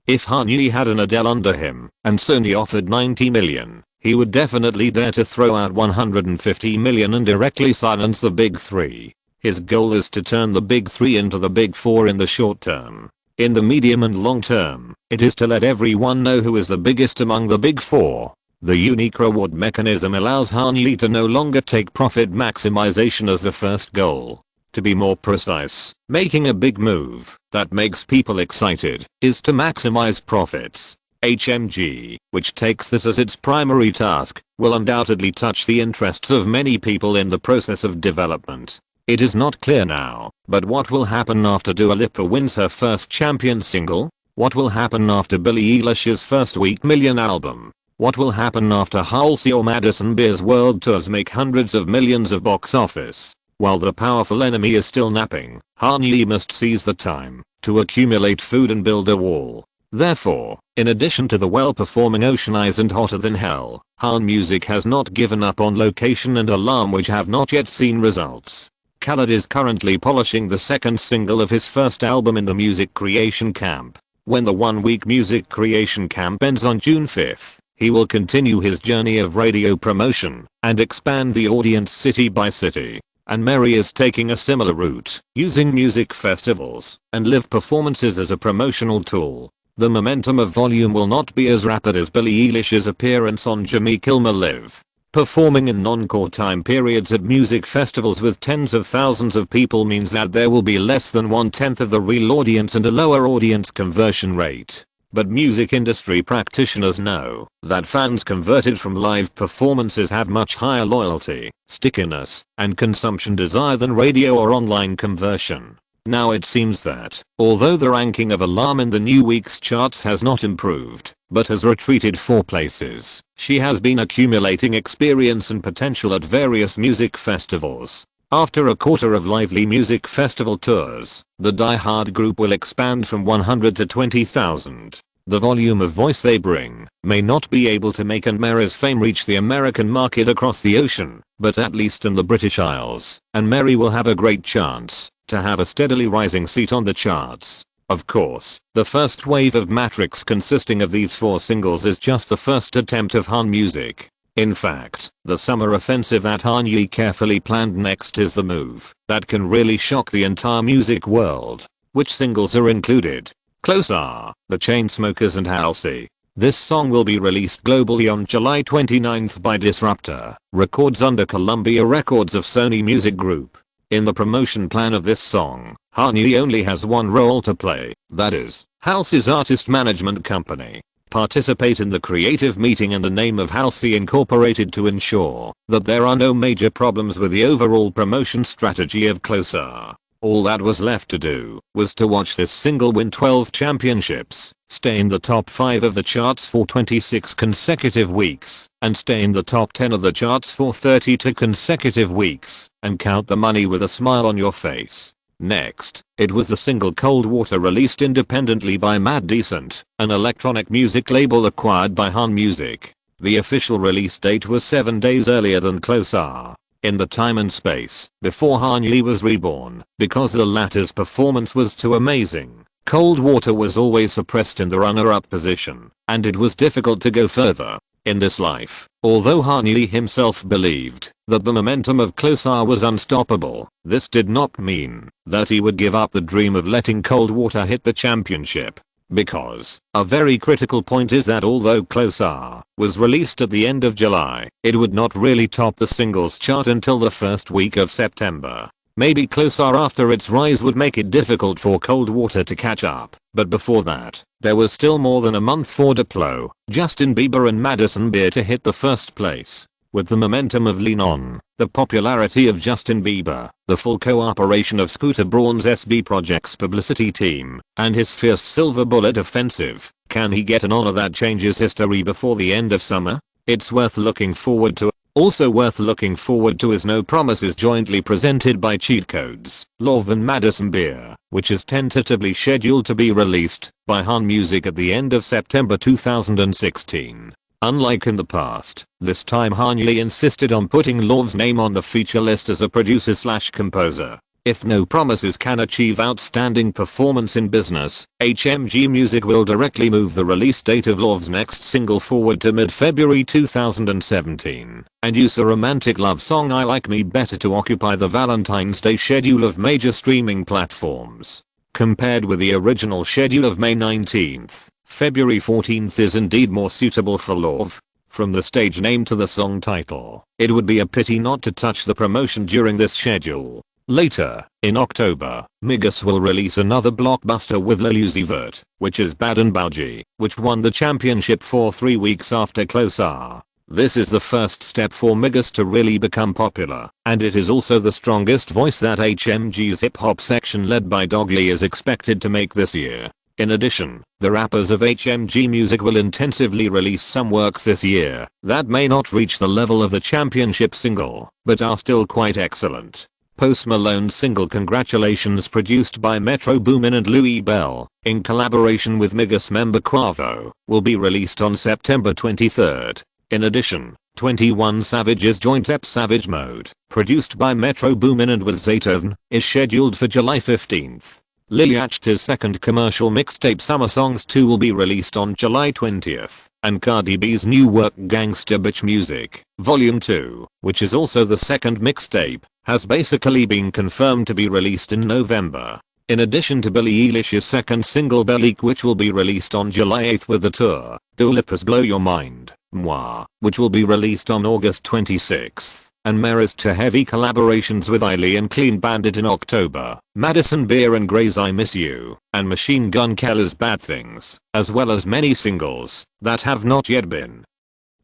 A: If Han-Yi had an Adele under him, and Sony offered $90 million, he would definitely dare to throw out $150 million and directly silence the big three. His goal is to turn the big three into the big four in the short term. In the medium and long term, it is to let everyone know who is the biggest among the big four. The unique reward mechanism allows Han-Yi to no longer take profit maximization as the first goal. To be more precise, making a big move that makes people excited is to maximize profits. HMG, which takes this as its primary task, will undoubtedly touch the interests of many people in the process of development. It is not clear now, but what will happen after Dua Lipa wins her first champion single? What will happen after Billie Eilish's first week million album? What will happen after Halsey or Madison Beer's world tours make hundreds of millions of box office? While the powerful enemy is still napping, Han-Yi must seize the time to accumulate food and build a wall. Therefore, in addition to the well-performing Ocean Eyes and Hotter Than Hell, Han Music has not given up on Location and Alarm, which have not yet seen results. Khaled is currently polishing the second single of his first album in the music creation camp. When the one-week music creation camp ends on June 5th, he will continue his journey of radio promotion and expand the audience city by city. And Mary is taking a similar route, using music festivals and live performances as a promotional tool. The momentum of volume will not be as rapid as Billie Eilish's appearance on Jimmy Kimmel Live. Performing in non-core time periods at music festivals with tens of thousands of people means that there will be less than 1/10 of the real audience and a lower audience conversion rate. But music industry practitioners know that fans converted from live performances have much higher loyalty, stickiness, and consumption desire than radio or online conversion. Now it seems that, although the ranking of Alarm in the new week's charts has not improved, but has retreated 4 places, she has been accumulating experience and potential at various music festivals. After a quarter of lively music festival tours, the Die Hard group will expand from 100 to 20,000. The volume of voice they bring may not be able to make Anne Mary's fame reach the American market across the ocean, but at least in the British Isles, Anne Mary will have a great chance to have a steadily rising seat on the charts. Of course, the first wave of Matrix consisting of these 4 singles is just the first attempt of Han Music. In fact, the summer offensive that Han-Yi carefully planned next is the move that can really shock the entire music world. Which singles are included? Closer, The Chainsmokers and Halsey. This song will be released globally on July 29th by Disruptor Records under Columbia Records of Sony Music Group. In the promotion plan of this song, Han-Yi only has one role to play, that is, Halsey's artist management company. Participate in the creative meeting in the name of Halsey Incorporated to ensure that there are no major problems with the overall promotion strategy of Closer. All that was left to do was to watch this single win 12 championships, stay in the top 5 of the charts for 26 consecutive weeks, and stay in the top 10 of the charts for 32 consecutive weeks, and count the money with a smile on your face. Next, it was the single Cold Water released independently by Mad Decent, an electronic music label acquired by Han Music. The official release date was 7 days earlier than Closer. In the time and space before Han-Yi was reborn, because the latter's performance was too amazing, Cold Water was always suppressed in the runner-up position, and it was difficult to go further. In this life, although Han-Yi himself believed that the momentum of Closer was unstoppable, this did not mean that he would give up the dream of letting Cold Water hit the championship. Because a very critical point is that although Closer was released at the end of July, it would not really top the singles chart until the first week of September. Maybe Closer after its rise would make it difficult for Cold Water to catch up, but before that, there was still more than a month for Diplo, Justin Bieber and Madison Beer to hit the first place. With the momentum of Lean On, the popularity of Justin Bieber, the full cooperation of Scooter Braun's SB Project's publicity team, and his fierce Silver Bullet offensive, can he get an honor that changes history before the end of summer? It's worth looking forward to. Also worth looking forward to is No Promises jointly presented by Cheat Codes, Love and Madison Beer, which is tentatively scheduled to be released by Han Music at the end of September 2016. Unlike in the past, this time Han-Yi insisted on putting Love's name on the feature list as a producer/composer. If No Promises can achieve outstanding performance in business, HMG Music will directly move the release date of Love's next single forward to mid-February 2017, and use a romantic love song I Like Me Better to occupy the Valentine's Day schedule of major streaming platforms. Compared with the original schedule of May 19th, February 14th is indeed more suitable for Love. From the stage name to the song title, it would be a pity not to touch the promotion during this schedule. Later, in October, Migos will release another blockbuster with Lil Uzi Vert, which is Bad and Bougie, which won the championship for 3 weeks after Closer. This is the first step for Migos to really become popular, and it is also the strongest voice that HMG's hip-hop section led by Dog Lee is expected to make this year. In addition, the rappers of HMG Music will intensively release some works this year that may not reach the level of the championship single, but are still quite excellent. Post Malone's single Congratulations, produced by Metro Boomin and Louis Bell, in collaboration with Migos member Quavo, will be released on September 23rd. In addition, 21 Savage's joint EP Savage Mode, produced by Metro Boomin and with Zaytoven, is scheduled for July 15th. Lil Yachty's second commercial mixtape Summer Songs 2 will be released on July 20th, and Cardi B's new work Gangsta Bitch Music, Volume 2, which is also the second mixtape, has basically been confirmed to be released in November. In addition to Billie Eilish's second single Bel-Air, which will be released on July 8th with the tour, Dua Lipa's Blow Your Mind, Moi, which will be released on August 26th. And Maris to heavy collaborations with Eiley and Clean Bandit in October, Madison Beer and Grey's I Miss You, and Machine Gun Keller's Bad Things, as well as many singles that have not yet been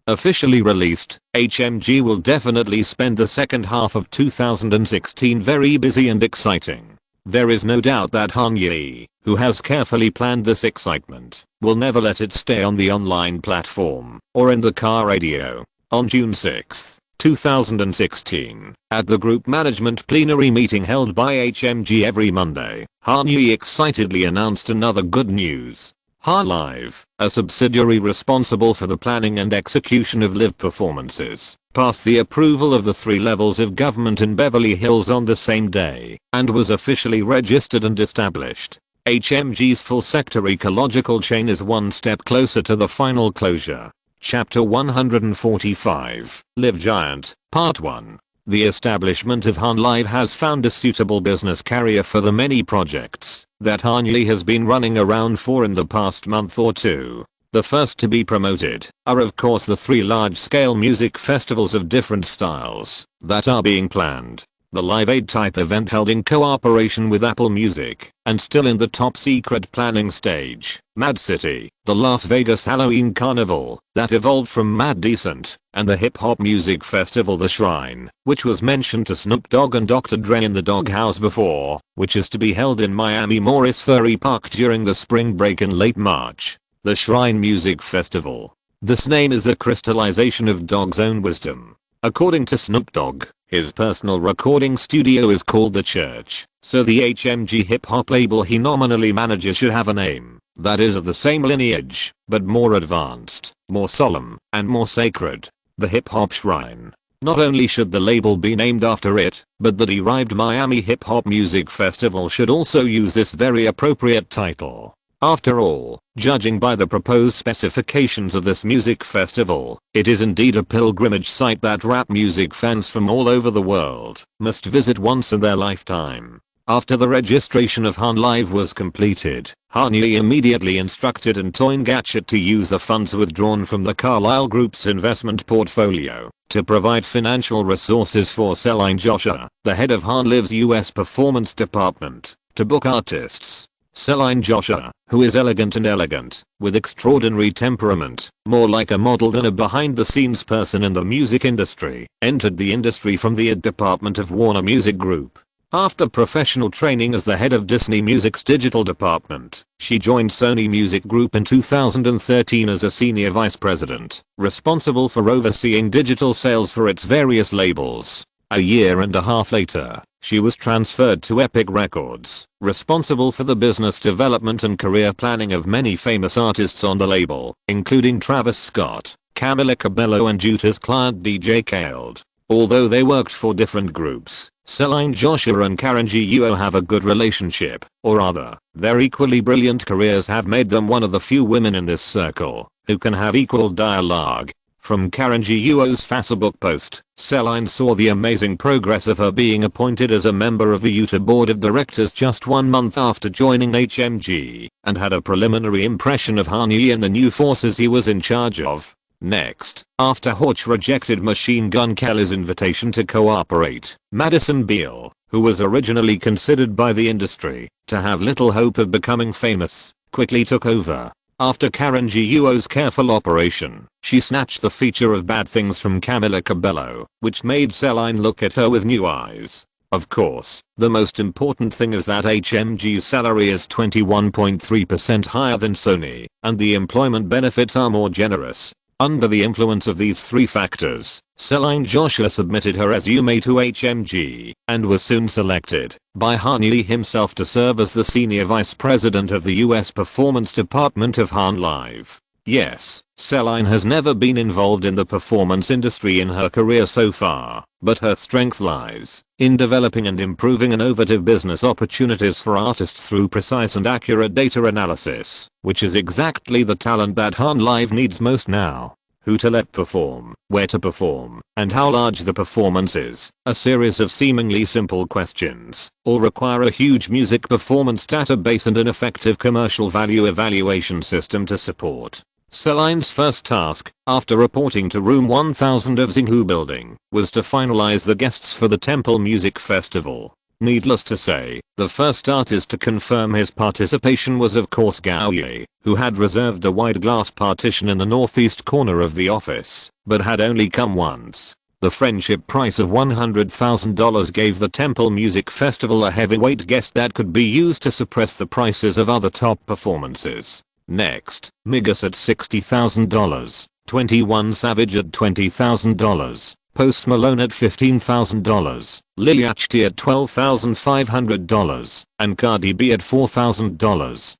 A: officially released. HMG will definitely spend the second half of 2016 very busy and exciting. There is no doubt that Kanye, who has carefully planned this excitement, will never let it stay on the online platform or in the car radio. On June 6, 2016, at the group management plenary meeting held by HMG every Monday, Kanye excitedly announced another good news. Live, a subsidiary responsible for the planning and execution of live performances, passed the approval of the 3 levels of government in Beverly Hills on the same day, and was officially registered and established. HMG's full sector ecological chain is one step closer to the final closure. Chapter 145, Live Giant, Part 1. The establishment of Han Live has found a suitable business carrier for the many projects that Kanye has been running around for in the past month or two. The first to be promoted are of course the 3 large-scale music festivals of different styles that are being planned. The Live Aid type event held in cooperation with Apple Music and still in the top secret planning stage, Mad City, the Las Vegas Halloween Carnival that evolved from Mad Decent, and the hip hop music festival The Shrine, which was mentioned to Snoop Dogg and Dr. Dre in the Doghouse before, which is to be held in Miami Morris Ferry Park during the spring break in late March. The Shrine Music Festival. This name is a crystallization of Dogg's own wisdom. According to Snoop Dogg, his personal recording studio is called The Church, so the HMG hip-hop label he nominally manages should have a name that is of the same lineage, but more advanced, more solemn, and more sacred. The Hip Hop Shrine. Not only should the label be named after it, but the derived Miami Hip Hop Music Festival should also use this very appropriate title. After all, judging by the proposed specifications of this music festival, it is indeed a pilgrimage site that rap music fans from all over the world must visit once in their lifetime. After the registration of Han Live was completed, Kanye immediately instructed Antoine Gatchett to use the funds withdrawn from the Carlyle Group's investment portfolio to provide financial resources for Celine Joshua, the head of Han Live's US performance department, to book artists. Celine Joshua, who is elegant, with extraordinary temperament, more like a model than a behind-the-scenes person in the music industry, entered the industry from the ad department of Warner Music Group. After professional training as the head of Disney Music's digital department, she joined Sony Music Group in 2013 as a senior vice president, responsible for overseeing digital sales for its various labels. A year and a half later, she was transferred to Epic Records, responsible for the business development and career planning of many famous artists on the label, including Travis Scott, Camila Cabello and Juta's client DJ Khaled. Although they worked for different groups, Celine Joshua and Karen G. have a good relationship, or rather, their equally brilliant careers have made them one of the few women in this circle who can have equal dialogue. From Karen G.'s Facebook post, Celine saw the amazing progress of her being appointed as a member of the Utah board of directors just 1 month after joining HMG, and had a preliminary impression of Kanye and the new forces he was in charge of. Next, after Horch rejected Machine Gun Kelly's invitation to cooperate, Madison Beal, who was originally considered by the industry to have little hope of becoming famous, quickly took over. After Karen Guo's careful operation, she snatched the feature of Bad Things from Camila Cabello, which made Celine look at her with new eyes. Of course, the most important thing is that HMG's salary is 21.3% higher than Sony, and the employment benefits are more generous. Under the influence of these three factors, Celine Joshua submitted her resume to HMG and was soon selected by Han Yi himself to serve as the senior vice president of the US performance department of Han Live. Yes, Celine has never been involved in the performance industry in her career so far, but her strength lies in developing and improving innovative business opportunities for artists through precise and accurate data analysis, which is exactly the talent that Han Live needs most now. Who to let perform, where to perform, and how large the performance is, a series of seemingly simple questions, all require a huge music performance database and an effective commercial value evaluation system to support. Celine's first task, after reporting to room 1000 of Xinghu building, was to finalize the guests for the Temple Music Festival. Needless to say, the first artist to confirm his participation was of course Gao Yi, who had reserved a wide glass partition in the northeast corner of the office, but had only come once. The friendship price of $100,000 gave the Temple Music Festival a heavyweight guest that could be used to suppress the prices of other top performances. Next, Migos at $60,000, 21 Savage at $20,000. Post Malone at $15,000, Lil Yachty at $12,500, and Cardi B at $4,000.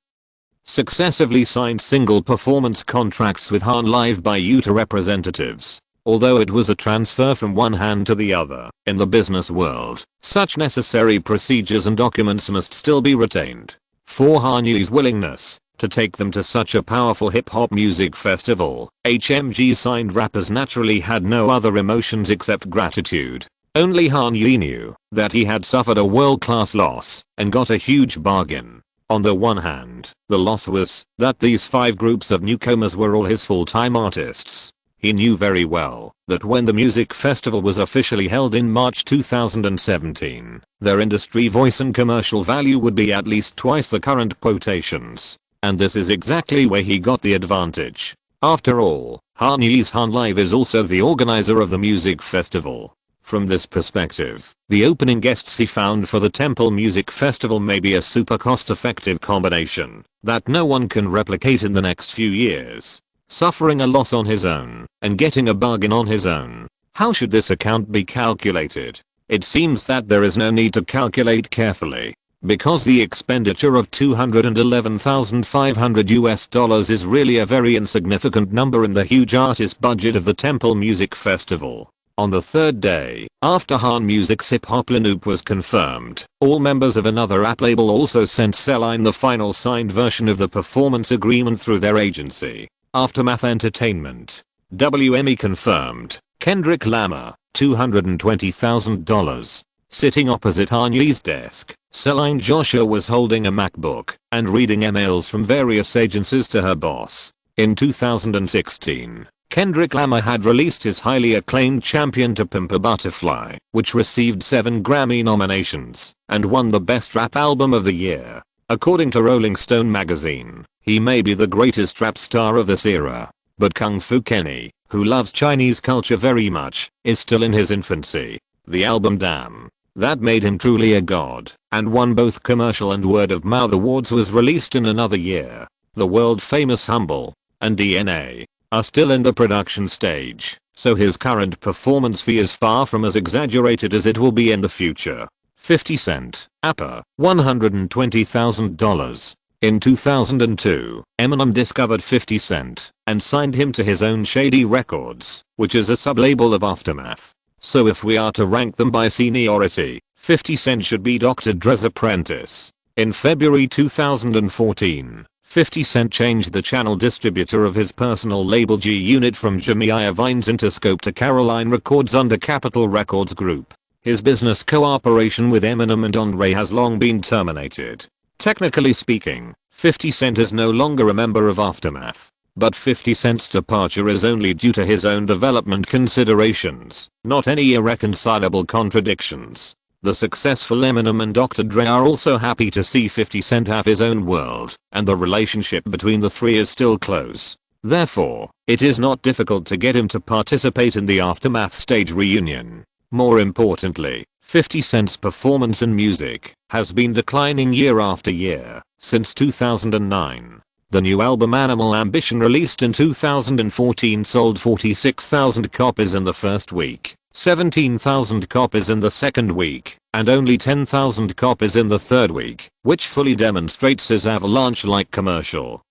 A: Successively signed single performance contracts with Han Live by Utah representatives. Although it was a transfer from one hand to the other, in the business world, such necessary procedures and documents must still be retained. For Han Yi's willingness to take them to such a powerful hip-hop music festival, HMG signed rappers naturally had no other emotions except gratitude. Only Han Yi knew that he had suffered a world-class loss and got a huge bargain. On the one hand, the loss was that these 5 groups of newcomers were all his full-time artists. He knew very well that when the music festival was officially held in March 2017, their industry voice and commercial value would be at least twice the current quotations. And this is exactly where he got the advantage. After all, Han Yi's Han Live is also the organizer of the music festival. From this perspective, the opening guests he found for the Temple Music Festival may be a super cost-effective combination that no one can replicate in the next few years. Suffering a loss on his own and getting a bargain on his own. How should this account be calculated? It seems that there is no need to calculate carefully, because the expenditure of $211,500 is really a very insignificant number in the huge artist budget of the Temple Music Festival. On the third day, after Han Music's Hip Hop lineup was confirmed, all members of another app label also sent Celine the final signed version of the performance agreement through their agency. Aftermath Entertainment. WME confirmed. Kendrick Lamar, $220,000. Sitting opposite Han Yi's desk, Celine Joshua was holding a MacBook and reading emails from various agencies to her boss. In 2016, Kendrick Lamar had released his highly acclaimed Champion to Pimp a Butterfly, which received 7 Grammy nominations and won the Best Rap Album of the Year. According to Rolling Stone magazine, he may be the greatest rap star of this era. But Kung Fu Kenny, who loves Chinese culture very much, is still in his infancy. The album Damn, that made him truly a god, and won both commercial and word-of-mouth awards, was released in another year. The world-famous Humble and DNA are still in the production stage, so his current performance fee is far from as exaggerated as it will be in the future. 50 Cent, Appa, $120,000. In 2002, Eminem discovered 50 Cent and signed him to his own Shady Records, which is a sub-label of Aftermath. So if we are to rank them by seniority, 50 Cent should be Dr. Dre's apprentice. In February 2014, 50 Cent changed the channel distributor of his personal label G Unit from Jemiah Vine's Interscope to Caroline Records under Capitol Records Group. His business cooperation with Eminem and Andre has long been terminated. Technically speaking, 50 Cent is no longer a member of Aftermath. But 50 Cent's departure is only due to his own development considerations, not any irreconcilable contradictions. The successful Eminem and Dr. Dre are also happy to see 50 Cent have his own world, and the relationship between the three is still close. Therefore, it is not difficult to get him to participate in the Aftermath stage reunion. More importantly, 50 Cent's performance in music has been declining year after year since 2009. The new album Animal Ambition, released in 2014, sold 46,000 copies in the first week, 17,000 copies in the second week, and only 10,000 copies in the third week, which fully demonstrates his avalanche-like commercial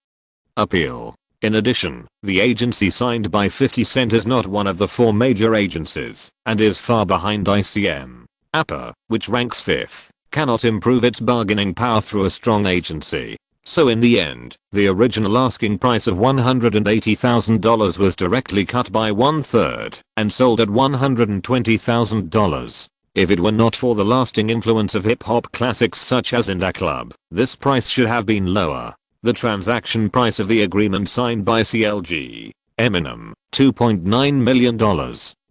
A: appeal. In addition, the agency signed by 50 Cent is not one of the 4 major agencies, and is far behind ICM. APA, which ranks 5th, cannot improve its bargaining power through a strong agency. So in the end, the original asking price of $180,000 was directly cut by 1/3 and sold at $120,000. If it were not for the lasting influence of hip-hop classics such as In Da Club, this price should have been lower. The transaction price of the agreement signed by CLG, Eminem, $2.9 million.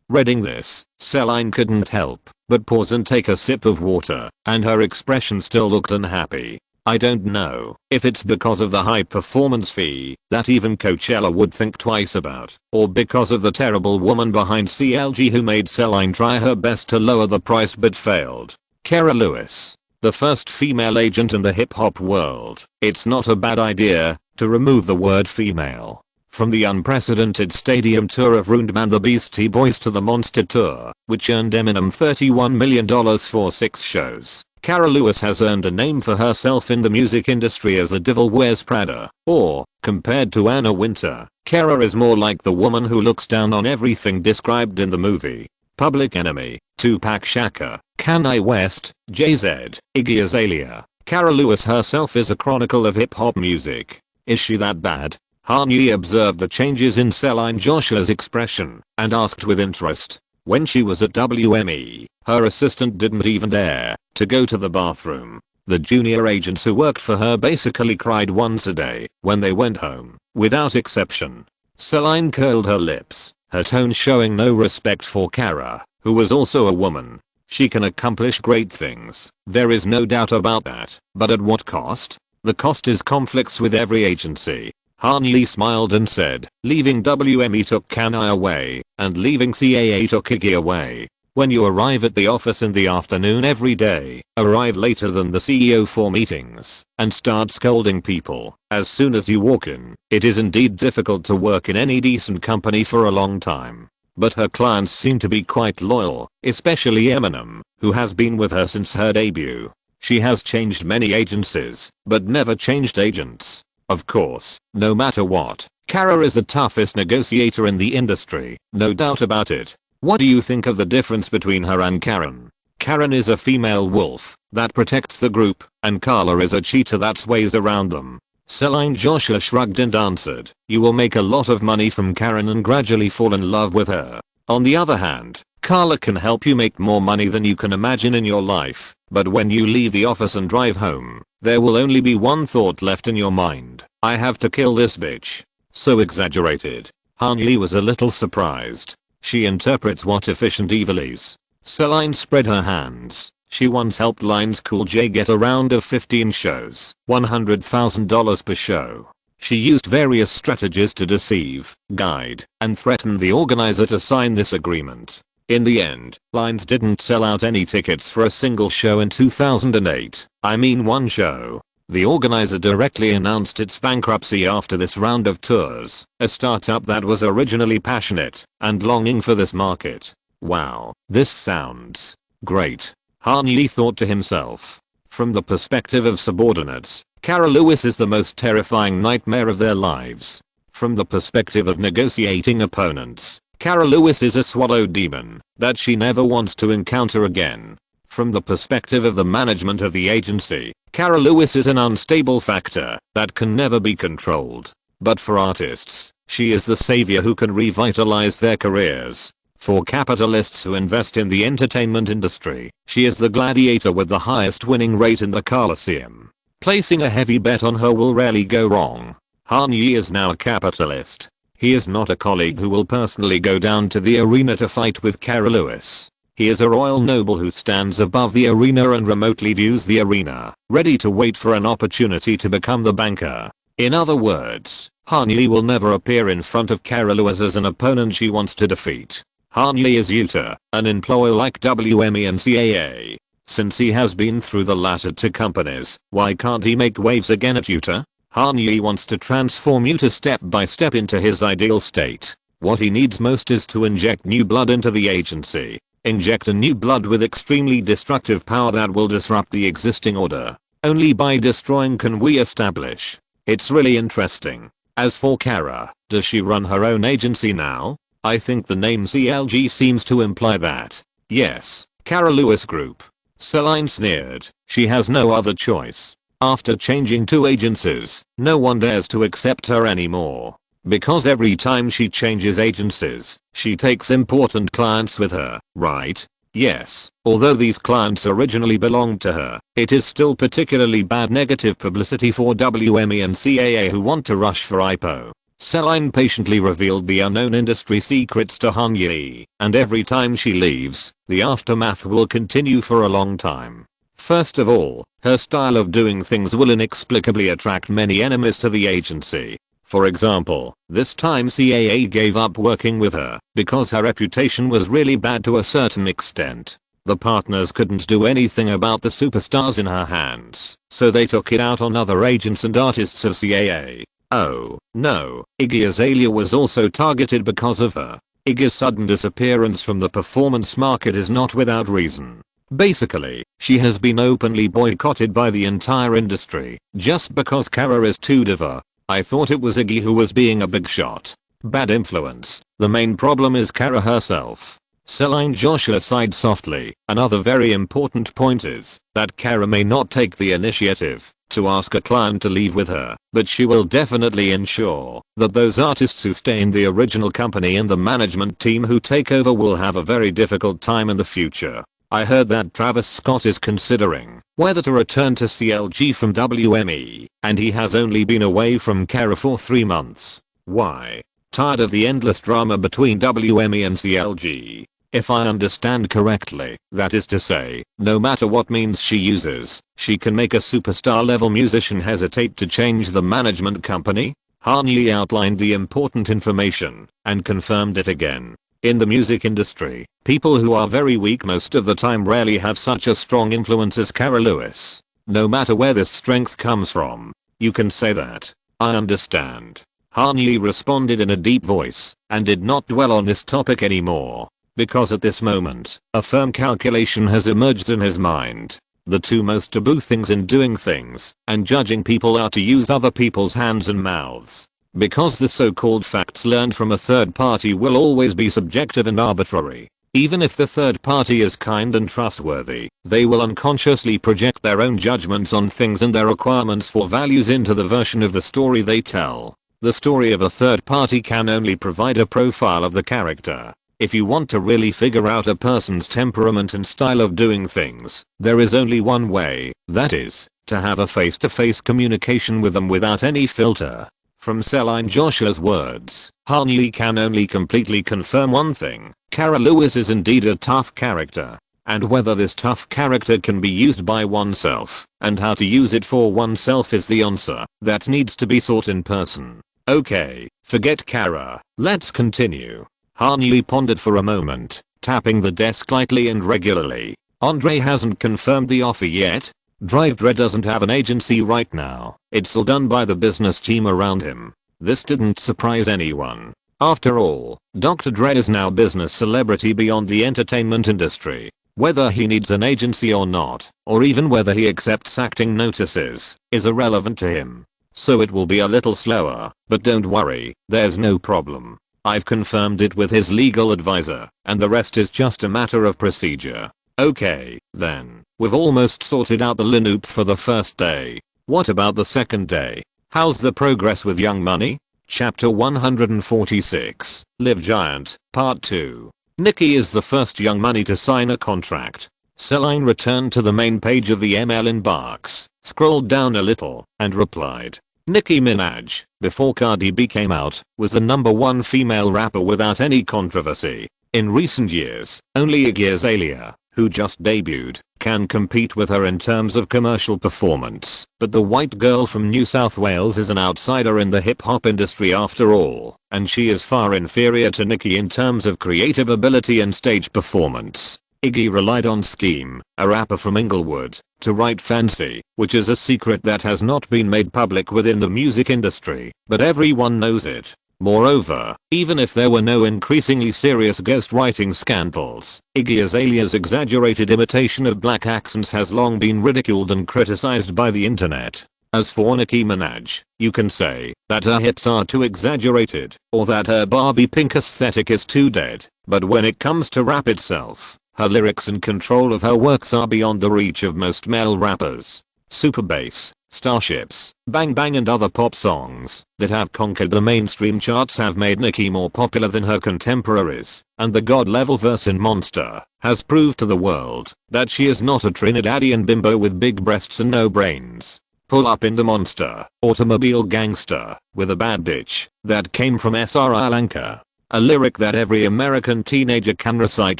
A: Reading this, Celine couldn't help but pause and take a sip of water, and her expression still looked unhappy. I don't know if it's because of the high performance fee that even Coachella would think twice about, or because of the terrible woman behind CLG who made Celine try her best to lower the price but failed. Kara Lewis, the first female agent in the hip-hop world. It's not a bad idea to remove the word female from the unprecedented stadium tour of Ruined Man the Beastie Boys to the Monster Tour, which earned Eminem $31 million for 6 shows. Kara Lewis has earned a name for herself in the music industry as a Devil Wears Prada, or, compared to Anna Wintour, Kara is more like the woman who looks down on everything described in the movie Public Enemy, Tupac Shakur, Kanye West, Jay-Z, Iggy Azalea. Kara Lewis herself is a chronicle of hip-hop music. Is she that bad? Kanye observed the changes in Celine Joshua's expression and asked with interest. When she was at WME, her assistant didn't even dare to go to the bathroom. The junior agents who worked for her basically cried once a day when they went home, without exception. Celine curled her lips, her tone showing no respect for Kara, who was also a woman. She can accomplish great things, there is no doubt about that, but at what cost? The cost is conflicts with every agency. Kanye smiled and said, leaving WME took Kanye away, and leaving CAA took Iggy away. When you arrive at the office in the afternoon every day, arrive later than the CEO for meetings, and start scolding people as soon as you walk in, it is indeed difficult to work in any decent company for a long time. But her clients seem to be quite loyal, especially Eminem, who has been with her since her debut. She has changed many agencies, but never changed agents. Of course, no matter what, Kara is the toughest negotiator in the industry, no doubt about it. What do you think of the difference between her and Karen? Karen is a female wolf that protects the group, and Carla is a cheetah that sways around them. Celine Joshua shrugged and answered, you will make a lot of money from Karen and gradually fall in love with her. On the other hand, Carla can help you make more money than you can imagine in your life, but when you leave the office and drive home, there will only be one thought left in your mind. I have to kill this bitch. So exaggerated. Kanye was a little surprised. She interprets what efficient evil is. Celine spread her hands. She once helped Line's Cool J get a round of 15 shows, $100,000 per show. She used various strategies to deceive, guide, and threaten the organizer to sign this agreement. In the end, Lines didn't sell out any tickets for a single show in 2008. I mean one show. The organizer directly announced its bankruptcy after this round of tours, a startup that was originally passionate and longing for this market. Wow, this sounds great. Kanye thought to himself. From the perspective of subordinates, Kara Lewis is the most terrifying nightmare of their lives. From the perspective of negotiating opponents, Kara Lewis is a swallowed demon that she never wants to encounter again. From the perspective of the management of the agency, Kara Lewis is an unstable factor that can never be controlled. But for artists, she is the savior who can revitalize their careers. For capitalists who invest in the entertainment industry, she is the gladiator with the highest winning rate in the Coliseum. Placing a heavy bet on her will rarely go wrong. Han Yi is now a capitalist. He is not a colleague who will personally go down to the arena to fight with Cara Lewis. He is a royal noble who stands above the arena and remotely views the arena, ready to wait for an opportunity to become the banker. In other words, Han Yi will never appear in front of Cara Lewis as an opponent she wants to defeat. Han Yi is Utah, an employee like WME and CAA. Since he has been through the latter two companies, why can't he make waves again at Utah? Han Yi wants to transform Utah step by step into his ideal state. What he needs most is to inject new blood into the agency. Inject a new blood with extremely destructive power that will disrupt the existing order. Only by destroying can we establish. It's really interesting. As for Cara, does she run her own agency now? I think the name CLG seems to imply that. Yes, Cara Lewis Group. Celine sneered. She has no other choice. After changing two agencies, no one dares to accept her anymore. Because every time she changes agencies, she takes important clients with her, right? Yes, although these clients originally belonged to her, it is still particularly bad negative publicity for WME and CAA who want to rush for IPO. Celine patiently revealed the unknown industry secrets to Han Yi, and every time she leaves, the aftermath will continue for a long time. First of all, her style of doing things will inexplicably attract many enemies to the agency. For example, this time CAA gave up working with her because her reputation was really bad to a certain extent. The partners couldn't do anything about the superstars in her hands, so they took it out on other agents and artists of CAA. Oh, no, Iggy Azalea was also targeted because of her. Iggy's sudden disappearance from the performance market is not without reason. Basically, she has been openly boycotted by the entire industry, just because Cara is too diva. I thought it was Iggy who was being a big shot. Bad influence. The main problem is Cara herself. Celine Joshua sighed softly. Another very important point is that Cara may not take the initiative to ask a client to leave with her, but she will definitely ensure that those artists who stay in the original company and the management team who take over will have a very difficult time in the future. I heard that Travis Scott is considering whether to return to CLG from WME, and he has only been away from Cara for 3 months. Why? Tired of the endless drama between WME and CLG. If I understand correctly, that is to say, no matter what means she uses, she can make a superstar level musician hesitate to change the management company? Han Yi outlined the important information and confirmed it again. In the music industry, people who are very weak most of the time rarely have such a strong influence as Cara Lewis. No matter where this strength comes from. You can say that. I understand. Han Yi responded in a deep voice and did not dwell on this topic anymore. Because at this moment, a firm calculation has emerged in his mind. The two most taboo things in doing things and judging people are to use other people's hands and mouths. Because the so-called facts learned from a third party will always be subjective and arbitrary. Even if the third party is kind and trustworthy, they will unconsciously project their own judgments on things and their requirements for values into the version of the story they tell. The story of a third party can only provide a profile of the character. If you want to really figure out a person's temperament and style of doing things, there is only one way, that is, to have a face-to-face communication with them without any filter. From Celine Joshua's words, Han Yi can only completely confirm one thing. Cara Lewis is indeed a tough character. And whether this tough character can be used by oneself, and how to use it for oneself is the answer that needs to be sought in person. Okay, forget Cara, let's continue. Han Yi pondered for a moment, tapping the desk lightly and regularly. Andre hasn't confirmed the offer yet. Drive Dre doesn't have an agency right now. It's all done by the business team around him. This didn't surprise anyone. After all, Dr. Dre is now business celebrity beyond the entertainment industry. Whether he needs an agency or not, or even whether he accepts acting notices, is irrelevant to him. So it will be a little slower, but don't worry, there's no problem. I've confirmed it with his legal advisor, and the rest is just a matter of procedure. Okay, then, we've almost sorted out the lineup for the first day. What about the second day? How's the progress with Young Money? Chapter 146, Live Giant, Part 2. Nicki is the first Young Money to sign a contract. Celine returned to the main page of the ML inbox, scrolled down a little, and replied. Nicki Minaj, before Cardi B came out, was the #1 female rapper without any controversy. In recent years, only Iggy Azalea, who just debuted, can compete with her in terms of commercial performance. But the white girl from New South Wales is an outsider in the hip-hop industry after all, and she is far inferior to Nicki in terms of creative ability and stage performance. Iggy relied on Scheme, a rapper from Inglewood, to write Fancy, which is a secret that has not been made public within the music industry, but everyone knows it. Moreover, even if there were no increasingly serious ghostwriting scandals, Iggy Azalea's exaggerated imitation of black accents has long been ridiculed and criticized by the internet. As for Nicki Minaj, you can say that her hits are too exaggerated, or that her Barbie pink aesthetic is too dead, but when it comes to rap itself, her lyrics and control of her works are beyond the reach of most male rappers. Super Bass, Starships, Bang Bang and other pop songs that have conquered the mainstream charts have made Nicki more popular than her contemporaries, and the god-level verse in Monster has proved to the world that she is not a Trinidadian bimbo with big breasts and no brains. Pull up in the Monster, automobile gangster, with a bad bitch, that came from Sri Lanka. A lyric that every American teenager can recite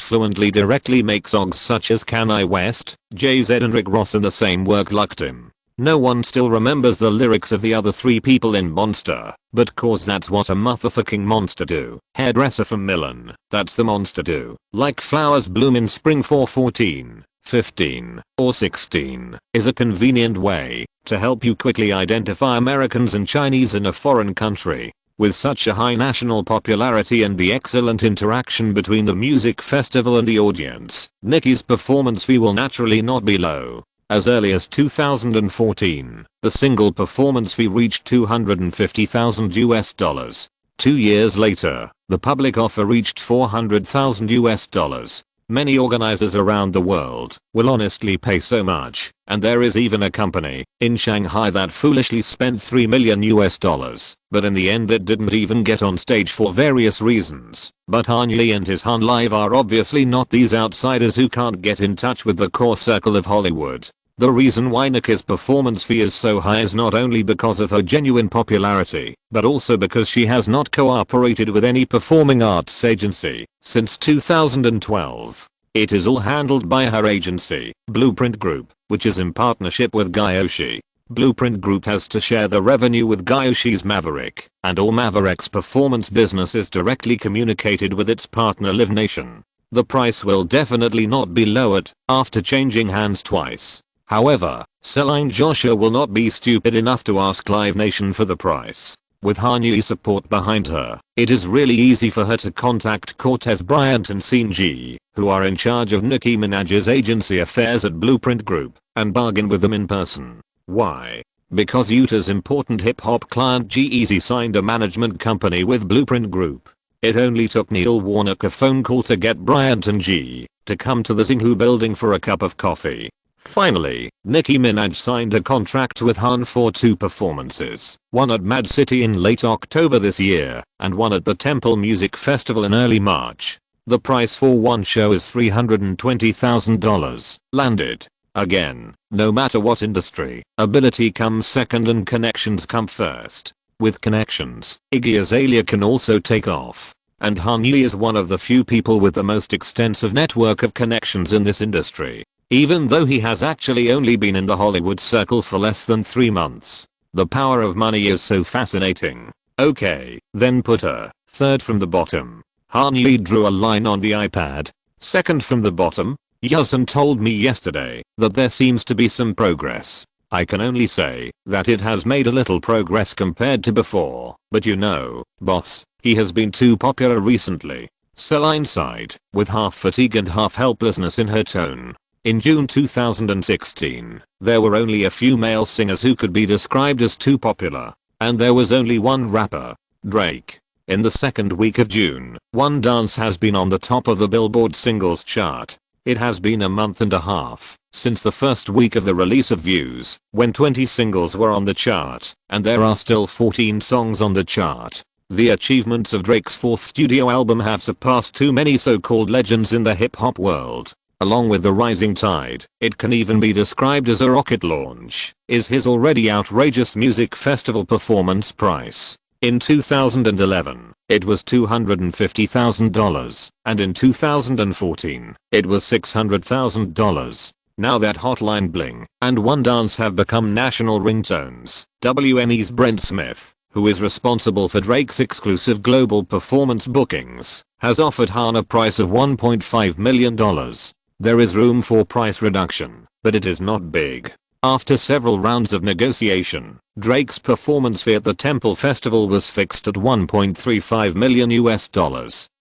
A: fluently directly makes songs such as Kanye West, Jay-Z and Rick Ross in the same work lucked him. No one still remembers the lyrics of the other 3 people in Monster, but cause that's what a motherfucking monster do. Hairdresser from Milan, that's the monster do. Like flowers bloom in spring for 14, 15, or 16, is a convenient way to help you quickly identify Americans and Chinese in a foreign country. With such a high national popularity and the excellent interaction between the music festival and the audience, Nicki's performance fee will naturally not be low. As early as 2014, the single performance fee reached $250,000. 2 years later, the public offer reached $400,000. Many organizers around the world will honestly pay so much, and there is even a company in Shanghai that foolishly spent $3 million, but in the end it didn't even get on stage for various reasons. But Kanye and his Han Live are obviously not these outsiders who can't get in touch with the core circle of Hollywood. The reason why Nicki's performance fee is so high is not only because of her genuine popularity, but also because she has not cooperated with any performing arts agency since 2012. It is all handled by her agency, Blueprint Group, which is in partnership with Gyoshi. Blueprint Group has to share the revenue with Gyoshi's Maverick, and all Maverick's performance business is directly communicated with its partner Live Nation. The price will definitely not be lowered after changing hands twice. However, Celine Joshua will not be stupid enough to ask Live Nation for the price. With Kanye's support behind her, it is really easy for her to contact Cortez Bryant and Scene G, who are in charge of Nicki Minaj's agency affairs at Blueprint Group, and bargain with them in person. Why? Because Utah's important hip-hop client G-Eazy signed a management company with Blueprint Group. It only took Neil Warnock a phone call to get Bryant and G to come to the Xinhu building for a cup of coffee. Finally, Nicki Minaj signed a contract with Han for 2 performances, one at Mad City in late October this year, and one at the Temple Music Festival in early March. The price for one show is $320,000. Landed. Again, no matter what industry, ability comes second and connections come first. With connections, Iggy Azalea can also take off. And Kanye is one of the few people with the most extensive network of connections in this industry. Even though he has actually only been in the Hollywood circle for less than 3 months. The power of money is so fascinating. Okay, then put her third from the bottom. Kanye drew a line on the iPad. Second from the bottom. Yusin told me yesterday that there seems to be some progress. I can only say that it has made a little progress compared to before, but you know, boss, he has been too popular recently. Celine sighed, with half fatigue and half helplessness in her tone. In June 2016, there were only a few male singers who could be described as too popular, and there was only one rapper, Drake. In the second week of June, One Dance has been on the top of the Billboard singles chart. It has been a month and a half since the first week of the release of Views, when 20 singles were on the chart, and there are still 14 songs on the chart. The achievements of Drake's 4th studio album have surpassed too many so-called legends in the hip-hop world. Along with the rising tide, it can even be described as a rocket launch, is his already outrageous music festival performance price. In 2011, it was $250,000, and in 2014, it was $600,000. Now that Hotline Bling and One Dance have become national ringtones, WNE's Brent Smith, who is responsible for Drake's exclusive global performance bookings, has offered Hahn a price of $1.5 million. There is room for price reduction, but it is not big. After several rounds of negotiation, Drake's performance fee at the Temple Festival was fixed at $1.35 million,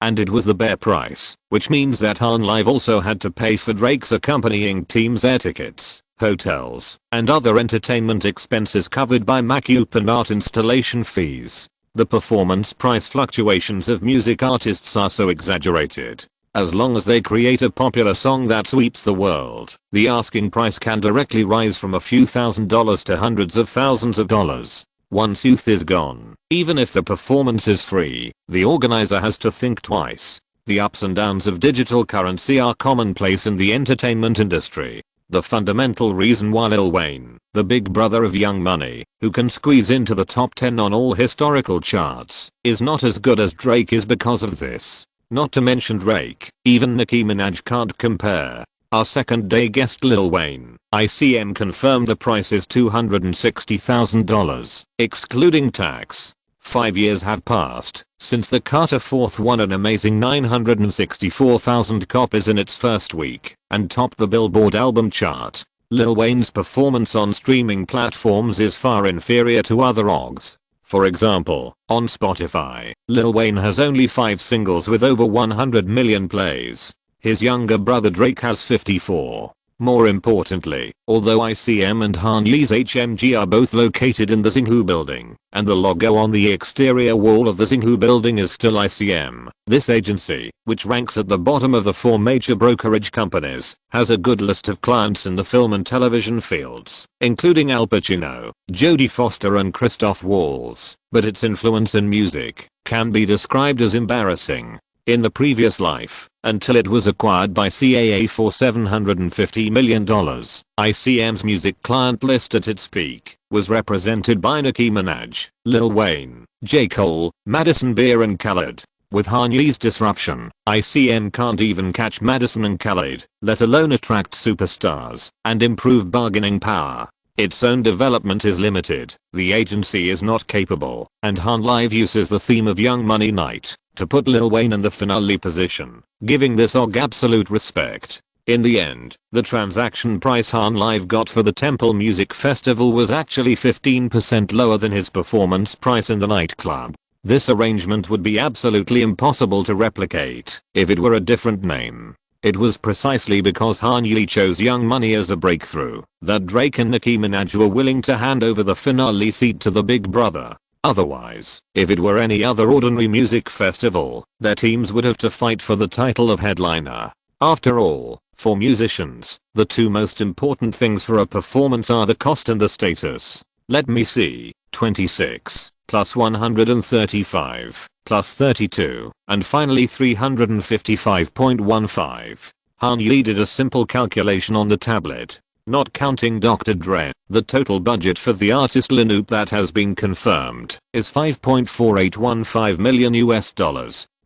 A: and it was the bare price, which means that Hahn Live also had to pay for Drake's accompanying team's air tickets, hotels, and other entertainment expenses covered by MacUp and art installation fees. The performance price fluctuations of music artists are so exaggerated. As long as they create a popular song that sweeps the world, the asking price can directly rise from a few $1,000s to hundreds of thousands of dollars. Once youth is gone, even if the performance is free, the organizer has to think twice. The ups and downs of digital currency are commonplace in the entertainment industry. The fundamental reason why Lil Wayne, the big brother of Young Money, who can squeeze into the top 10 on all historical charts, is not as good as Drake is because of this. Not to mention Drake, even Nicki Minaj can't compare. Our second day guest Lil Wayne, ICM confirmed the price is $260,000, excluding tax. 5 years have passed since the Carter Fourth won an amazing 964,000 copies in its first week and topped the Billboard album chart. Lil Wayne's performance on streaming platforms is far inferior to other OGs. For example, on Spotify, Lil Wayne has only 5 singles with over 100 million plays. His younger brother Drake has 54. More importantly, although ICM and Han Ye's HMG are both located in the Xinhu building, and the logo on the exterior wall of the Xinhu building is still ICM, this agency, which ranks at the bottom of the 4 major brokerage companies, has a good list of clients in the film and television fields, including Al Pacino, Jodie Foster and Christoph Waltz, but its influence in music can be described as embarrassing. In the previous life, until it was acquired by CAA for $750 million, ICM's music client list at its peak was represented by Nicki Minaj, Lil Wayne, J. Cole, Madison Beer and Khaled. With Han Ye's disruption, ICM can't even catch Madison and Khaled, let alone attract superstars and improve bargaining power. Its own development is limited, the agency is not capable, and Han Live uses the theme of Young Money Night to put Lil Wayne in the finale position, giving this OG absolute respect. In the end, the transaction price Han Live got for the Temple Music Festival was actually 15% lower than his performance price in the nightclub. This arrangement would be absolutely impossible to replicate if it were a different name. It was precisely because Han Ye chose Young Money as a breakthrough that Drake and Nicki Minaj were willing to hand over the finale seat to the big brother. Otherwise, if it were any other ordinary music festival, their teams would have to fight for the title of headliner. After all, for musicians, the 2 most important things for a performance are the cost and the status. Let me see, 26, plus 135, plus 32, and finally 355.15. Han Ye did a simple calculation on the tablet. Not counting Dr. Dre, the total budget for the artist lineup that has been confirmed is $5.4815 million.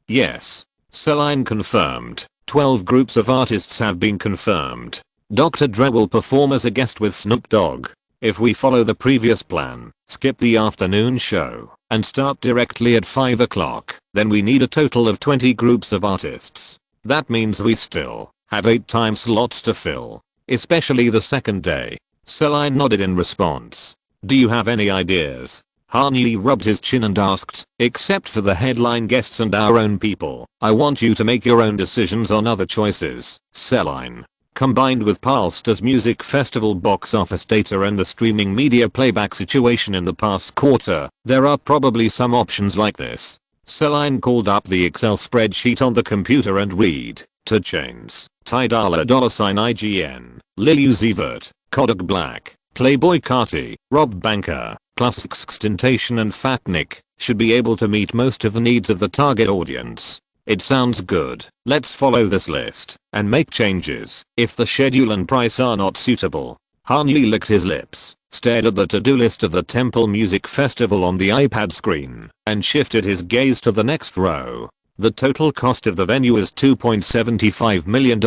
A: Yes. Celine confirmed. 12 groups of artists have been confirmed. Dr. Dre will perform as a guest with Snoop Dogg. If we follow the previous plan, skip the afternoon show, and start directly at 5 o'clock, then we need a total of 20 groups of artists. That means we still have 8 time slots to fill. Especially the second day. Celine nodded in response. Do you have any ideas? Han Ye rubbed his chin and asked, except for the headline guests and our own people, I want you to make your own decisions on other choices. Celine. Combined with Palsta's music festival box office data and the streaming media playback situation in the past quarter, there are probably some options like this. Celine called up the Excel spreadsheet on the computer and read. 2 Chainz, Ty Dolla $, IGN, Lil Uzi Vert, Kodak Black, Playboy Carti, Rob Banker, plus XXXTentacion and Fat Nick should be able to meet most of the needs of the target audience. It sounds good. Let's follow this list and make changes if the schedule and price are not suitable. Han Yi licked his lips, stared at the to-do list of the Temple Music Festival on the iPad screen, and shifted his gaze to the next row. The total cost of the venue is $2.75 million?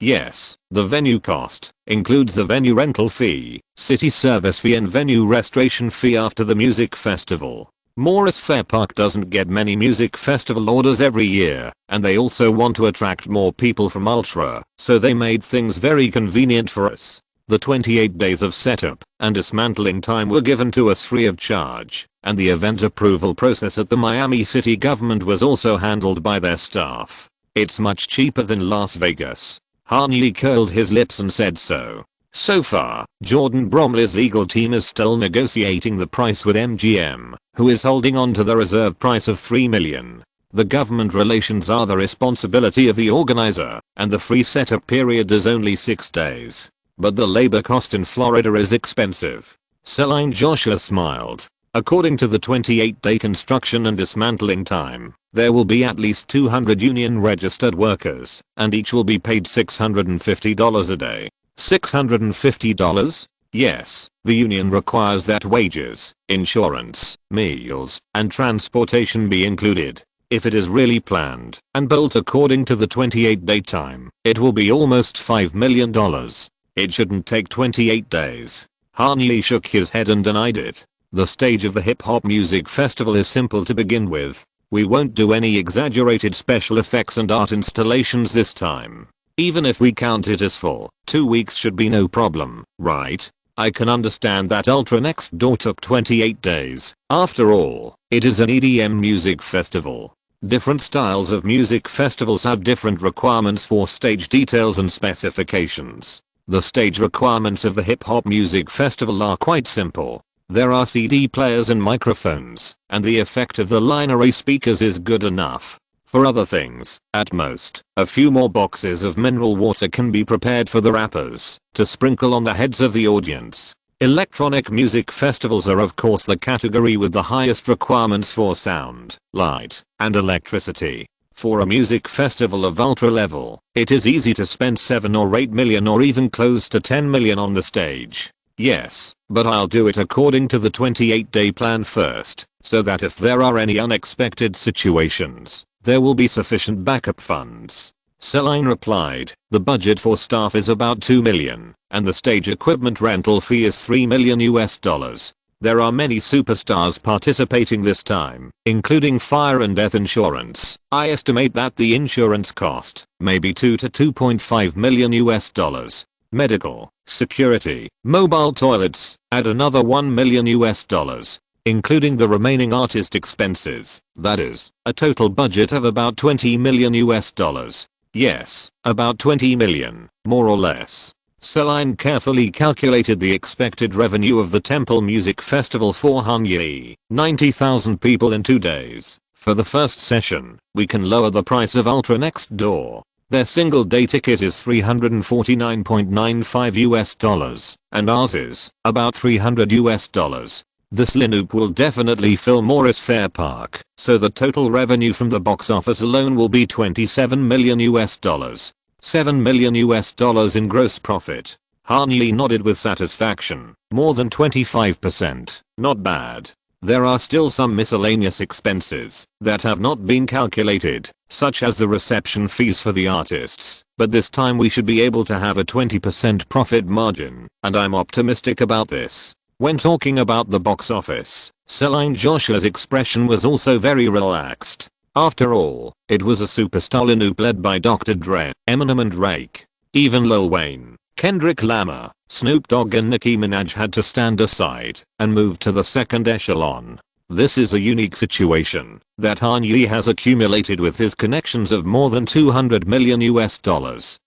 A: Yes, the venue cost includes the venue rental fee, city service fee and venue restoration fee after the music festival. Morris Fair Park doesn't get many music festival orders every year, and they also want to attract more people from Ultra, so they made things very convenient for us. The 28 days of setup and dismantling time were given to us free of charge, and the event approval process at the Miami city government was also handled by their staff. It's much cheaper than Las Vegas. Han Yi curled his lips and said so. So far, Jordan Bromley's legal team is still negotiating the price with MGM, who is holding on to the reserve price of $3 million. The government relations are the responsibility of the organizer, and the free setup period is only 6 days. But the labor cost in Florida is expensive. Celine Joshua smiled. According to the 28-day construction and dismantling time, there will be at least 200 union registered workers, and each will be paid $650 a day. $650? Yes, the union requires that wages, insurance, meals, and transportation be included. If it is really planned and built according to the 28-day time, it will be almost $5 million. It shouldn't take 28 days. Han Yi shook his head and denied it. The stage of the hip hop music festival is simple to begin with. We won't do any exaggerated special effects and art installations this time. Even if we count it as full, 2 weeks should be no problem, right? I can understand that Ultra Next Door took 28 days. After all, it is an EDM music festival. Different styles of music festivals have different requirements for stage details and specifications. The stage requirements of the hip hop music festival are quite simple. There are CD players and microphones, and the effect of the line array speakers is good enough. For other things, at most, a few more boxes of mineral water can be prepared for the rappers to sprinkle on the heads of the audience. Electronic music festivals are of course the category with the highest requirements for sound, light, and electricity. For a music festival of ultra level, it is easy to spend 7 or 8 million or even close to 10 million on the stage. Yes, but I'll do it according to the 28-day plan first, so that if there are any unexpected situations, there will be sufficient backup funds. Celine replied, the budget for staff is about $2 million, and the stage equipment rental fee is $3 million US. There are many superstars participating this time, including fire and death insurance. I estimate that the insurance cost may be $2 to $2.5 million US. Medical, security, mobile toilets, add another $1 million US. Including the remaining artist expenses, that is, a total budget of about $20 million US. Yes, about 20 million, more or less. Celine carefully calculated the expected revenue of the Temple Music Festival for Han Yi. 90,000 people in 2 days. For the first session, we can lower the price of Ultra Next Door. Their single day ticket is $349.95 US, and ours is about $300 US. This lineup will definitely fill Morris Fair Park, so the total revenue from the box office alone will be $27 million US. $7 million US in gross profit. Han Yi nodded with satisfaction. More than 25%. Not bad. There are still some miscellaneous expenses that have not been calculated, such as the reception fees for the artists, but this time we should be able to have a 20% profit margin, and I'm optimistic about this. When talking about the box office, Celine Joshua's expression was also very relaxed. After all, it was a superstar lineup led by Dr. Dre, Eminem and Drake. Even Lil Wayne, Kendrick Lamar, Snoop Dogg and Nicki Minaj had to stand aside and move to the second echelon. This is a unique situation that Han Yi has accumulated with his connections of more than $200 million US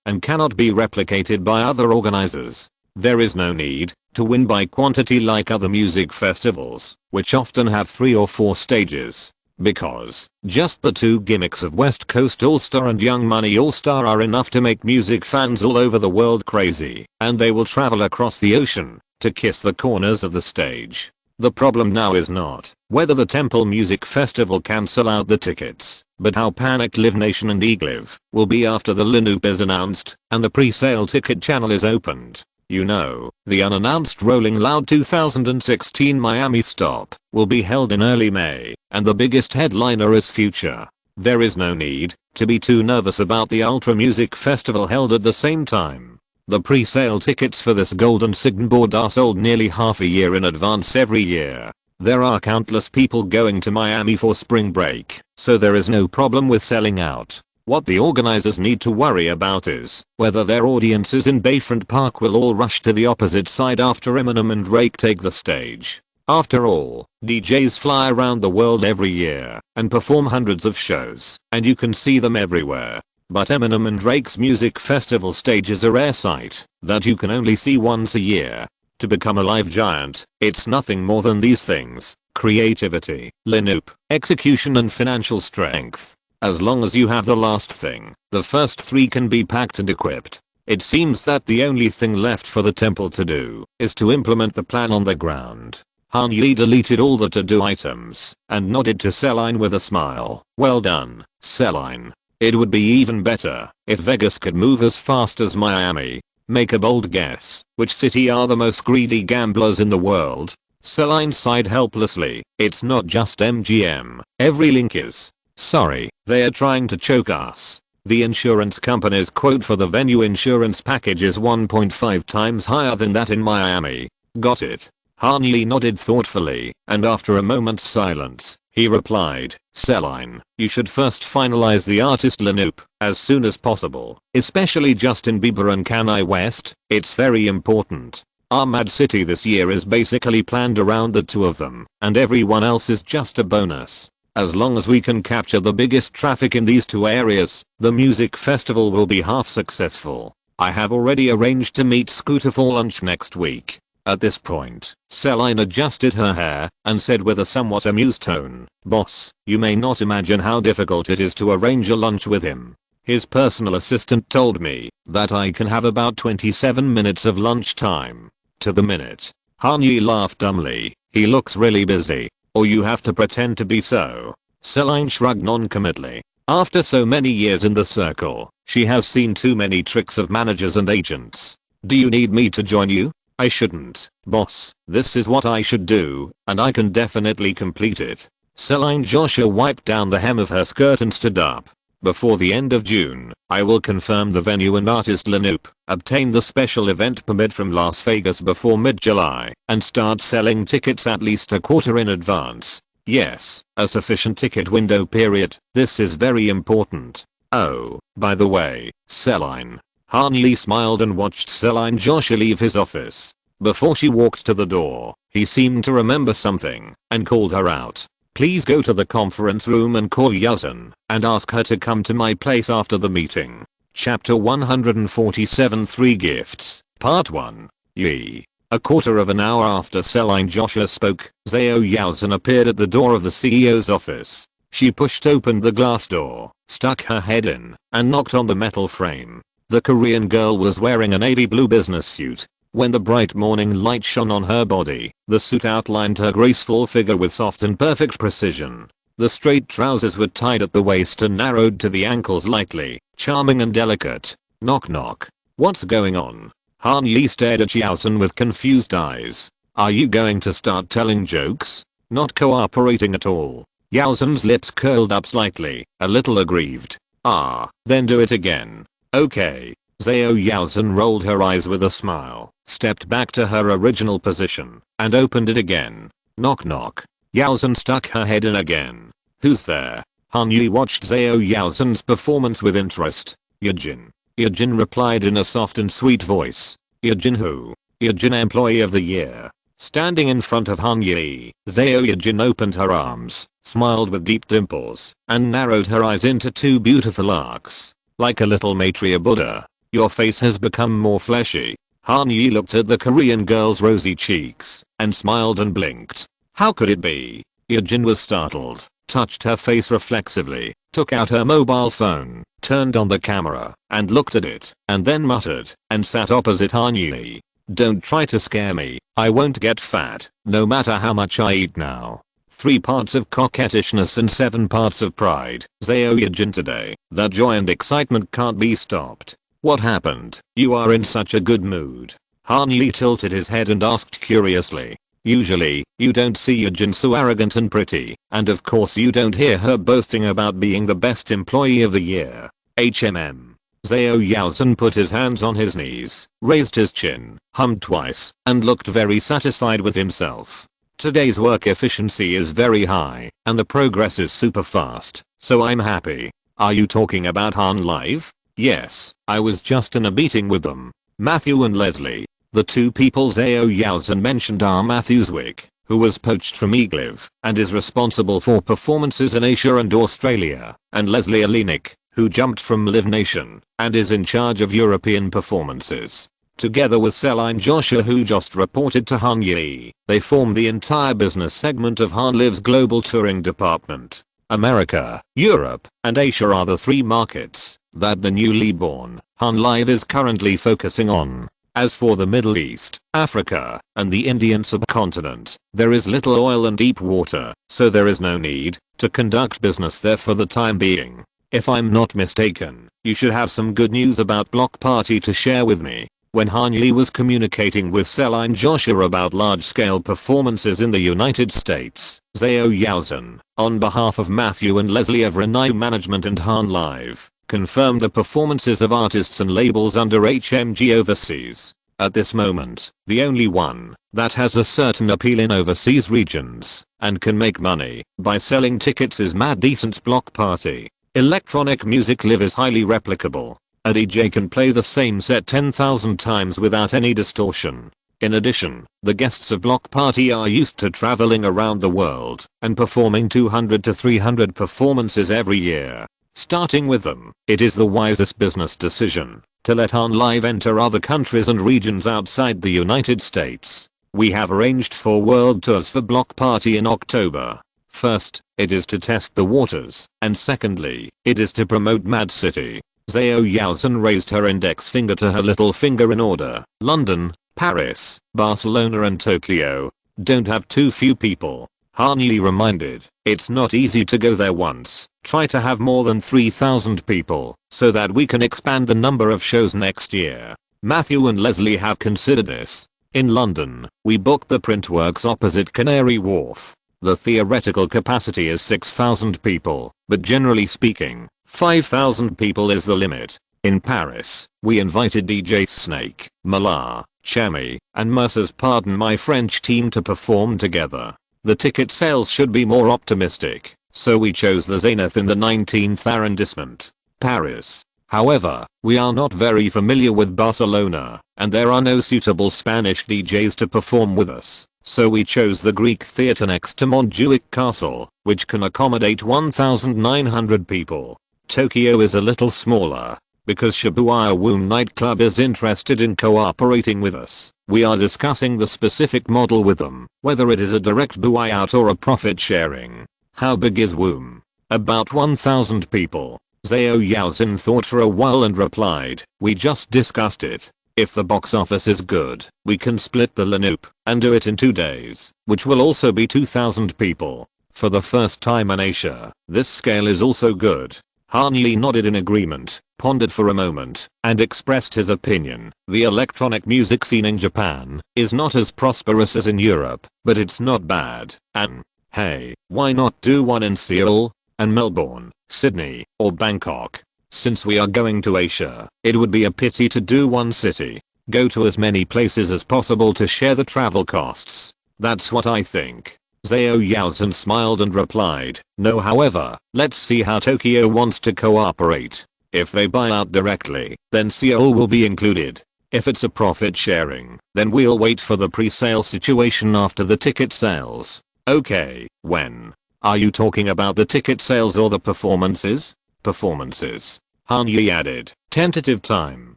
A: and cannot be replicated by other organizers. There is no need to win by quantity like other music festivals, which often have 3 or 4 stages. Because just the 2 gimmicks of West Coast All-Star and Young Money All-Star are enough to make music fans all over the world crazy, and they will travel across the ocean to kiss the corners of the stage. The problem now is not whether the Temple Music Festival can sell out the tickets, but how panicked Live Nation and Eglive will be after the lineup is announced and the pre-sale ticket channel is opened. You know, the unannounced Rolling Loud 2016 Miami stop will be held in early May, and the biggest headliner is Future. There is no need to be too nervous about the Ultra Music Festival held at the same time. The pre-sale tickets for this golden signboard are sold nearly half a year in advance every year. There are countless people going to Miami for spring break, so there is no problem with selling out. What the organizers need to worry about is whether their audiences in Bayfront Park will all rush to the opposite side after Eminem and Drake take the stage. After all, DJs fly around the world every year and perform hundreds of shows, and you can see them everywhere. But Eminem and Drake's music festival stage is a rare sight that you can only see once a year. To become a live giant, it's nothing more than these things: creativity, lineup, execution and financial strength. As long as you have the last thing, the first three can be packed and equipped. It seems that the only thing left for the temple to do is to implement the plan on the ground. Han Yi deleted all the to-do items and nodded to Celine with a smile. Well done, Celine. It would be even better if Vegas could move as fast as Miami. Make a bold guess. Which city are the most greedy gamblers in the world? Celine sighed helplessly. It's not just MGM. Every link is. Sorry, they are trying to choke us. The insurance company's quote for the venue insurance package is 1.5 times higher than that in Miami. Got it. Han Yi nodded thoughtfully, and after a moment's silence, he replied, Celine, you should first finalize the artist lineup as soon as possible, especially Justin Bieber and Kanye West. It's very important. Our Mad City this year is basically planned around the two of them, and everyone else is just a bonus. As long as we can capture the biggest traffic in these two areas, the music festival will be half successful. I have already arranged to meet Scooter for lunch next week. At this point, Celine adjusted her hair and said with a somewhat amused tone, Boss, you may not imagine how difficult it is to arrange a lunch with him. His personal assistant told me that I can have about 27 minutes of lunch time. To the minute. Han Yi laughed dumbly. He looks really busy. Or you have to pretend to be so. Celine shrugged noncommittally. After so many years in the circle, she has seen too many tricks of managers and agents. Do you need me to join you? I shouldn't, boss. This is what I should do, and I can definitely complete it. Celine Joshua wiped down the hem of her skirt and stood up. Before the end of June, I will confirm the venue and artist lineup, obtain the special event permit from Las Vegas before mid-July, and start selling tickets at least a quarter in advance. Yes, a sufficient ticket window period. This is very important. Oh, by the way, Celine. Han Yi smiled and watched Celine Joshua leave his office. Before she walked to the door, he seemed to remember something and called her out. Please go to the conference room and call Yazan and ask her to come to my place after the meeting. Chapter 147 3 Gifts, Part 1. Yi. A quarter of an hour after Celine Joshua spoke, Zhao Yazan appeared at the door of the CEO's office. She pushed open the glass door, stuck her head in, and knocked on the metal frame. The Korean girl was wearing a navy blue business suit. When the bright morning light shone on her body, the suit outlined her graceful figure with soft and perfect precision. The straight trousers were tied at the waist and narrowed to the ankles lightly, charming and delicate. Knock knock. What's going on? Han Yi stared at Yaosun with confused eyes. Are you going to start telling jokes? Not cooperating at all. Yaosun's lips curled up slightly, a little aggrieved. Ah, then do it again. Okay. Zhao Yaosun rolled her eyes with a smile, stepped back to her original position, and opened it again. Knock knock. Yaosun stuck her head in again. Who's there? Han Yi watched Zhao Yaosun's performance with interest. Yejin. Yejin replied in a soft and sweet voice. Yejin who? Yejin Employee of the Year. Standing in front of Han Yi, Zhao Yejin opened her arms, smiled with deep dimples, and narrowed her eyes into two beautiful arcs. Like a little Maitreya Buddha. Your face has become more fleshy. Han Yi looked at the Korean girl's rosy cheeks, and smiled and blinked. How could it be? Yejin was startled, touched her face reflexively, took out her mobile phone, turned on the camera, and looked at it, and then muttered, and sat opposite Han Yi. Don't try to scare me. I won't get fat, no matter how much I eat now. 3 parts of coquettishness and 7 parts of pride. Zao Yajin today. That joy and excitement can't be stopped. What happened? You are in such a good mood. Han Yi tilted his head and asked curiously. Usually, you don't see Yajin so arrogant and pretty, and of course you don't hear her boasting about being the best employee of the year. HMM. Zhao Yaozhen put his hands on his knees, raised his chin, hummed twice, and looked very satisfied with himself. Today's work efficiency is very high, and the progress is super fast, so I'm happy. Are you talking about Han Live? Yes, I was just in a meeting with them. Matthew and Leslie. The 2 people Zhao Yaozhen mentioned are Matthew Zwick, who was poached from Egliv and is responsible for performances in Asia and Australia, and Leslie Olenek, who jumped from Live Nation and is in charge of European performances. Together with Celine Joshua, who just reported to Han Yi, they form the entire business segment of Han Live's global touring department. America, Europe, and Asia are the 3 markets that the newly born Han Live is currently focusing on. As for the Middle East, Africa, and the Indian subcontinent, there is little oil and deep water, so there is no need to conduct business there for the time being. If I'm not mistaken, you should have some good news about Block Party to share with me. When Han Yi was communicating with Celine Joshua about large-scale performances in the United States, Zhao Yaozhen, on behalf of Matthew and Leslie of Renai Management and Han Live, confirmed the performances of artists and labels under HMG overseas. At this moment, the only one that has a certain appeal in overseas regions and can make money by selling tickets is Mad Decent's Block Party. Electronic music live is highly replicable. A DJ can play the same set 10,000 times without any distortion. In addition, the guests of Block Party are used to traveling around the world and performing 200 to 300 performances every year. Starting with them, it is the wisest business decision to let Han Live enter other countries and regions outside the United States. We have arranged for world tours for Block Party in October. First, it is to test the waters, and secondly, it is to promote Mad City. Zhao Yaozhen raised her index finger to her little finger in order. London, Paris, Barcelona and Tokyo. Don't have too few people. Han Yi reminded, it's not easy to go there once. Try to have more than 3,000 people, so that we can expand the number of shows next year. Matthew and Leslie have considered this. In London, we booked the Printworks opposite Canary Wharf. The theoretical capacity is 6,000 people, but generally speaking, 5,000 people is the limit. In Paris, we invited DJ Snake, Malar, Chami, and Mercer's Pardon My French team to perform together. The ticket sales should be more optimistic, so we chose the Zenith in the 19th arrondissement, Paris. However, we are not very familiar with Barcelona, and there are no suitable Spanish DJs to perform with us. So we chose the Greek theatre next to Montjuic Castle, which can accommodate 1,900 people. Tokyo is a little smaller, because Shibuya Woon nightclub is interested in cooperating with us. We are discussing the specific model with them, whether it is a direct buyout or a profit sharing. How big is Woom? About 1,000 people. Zhao Yaozhen thought for a while and replied, we just discussed it. If the box office is good, we can split the Lanoop and do it in 2 days, which will also be 2,000 people. For the first time in Asia, this scale is also good. Han Yi nodded in agreement, pondered for a moment, and expressed his opinion. The electronic music scene in Japan is not as prosperous as in Europe, but it's not bad. And, hey, why not do one in Seoul, and Melbourne, Sydney, or Bangkok? Since we are going to Asia, it would be a pity to do one city. Go to as many places as possible to share the travel costs. That's what I think. Zhao Yaozhen smiled and replied, no, however, let's see how Tokyo wants to cooperate. If they buy out directly, then Seoul will be included. If it's a profit sharing, then we'll wait for the pre-sale situation after the ticket sales. Okay, when? Are you talking about the ticket sales or the performances? Performances. Han Yi added, tentative time.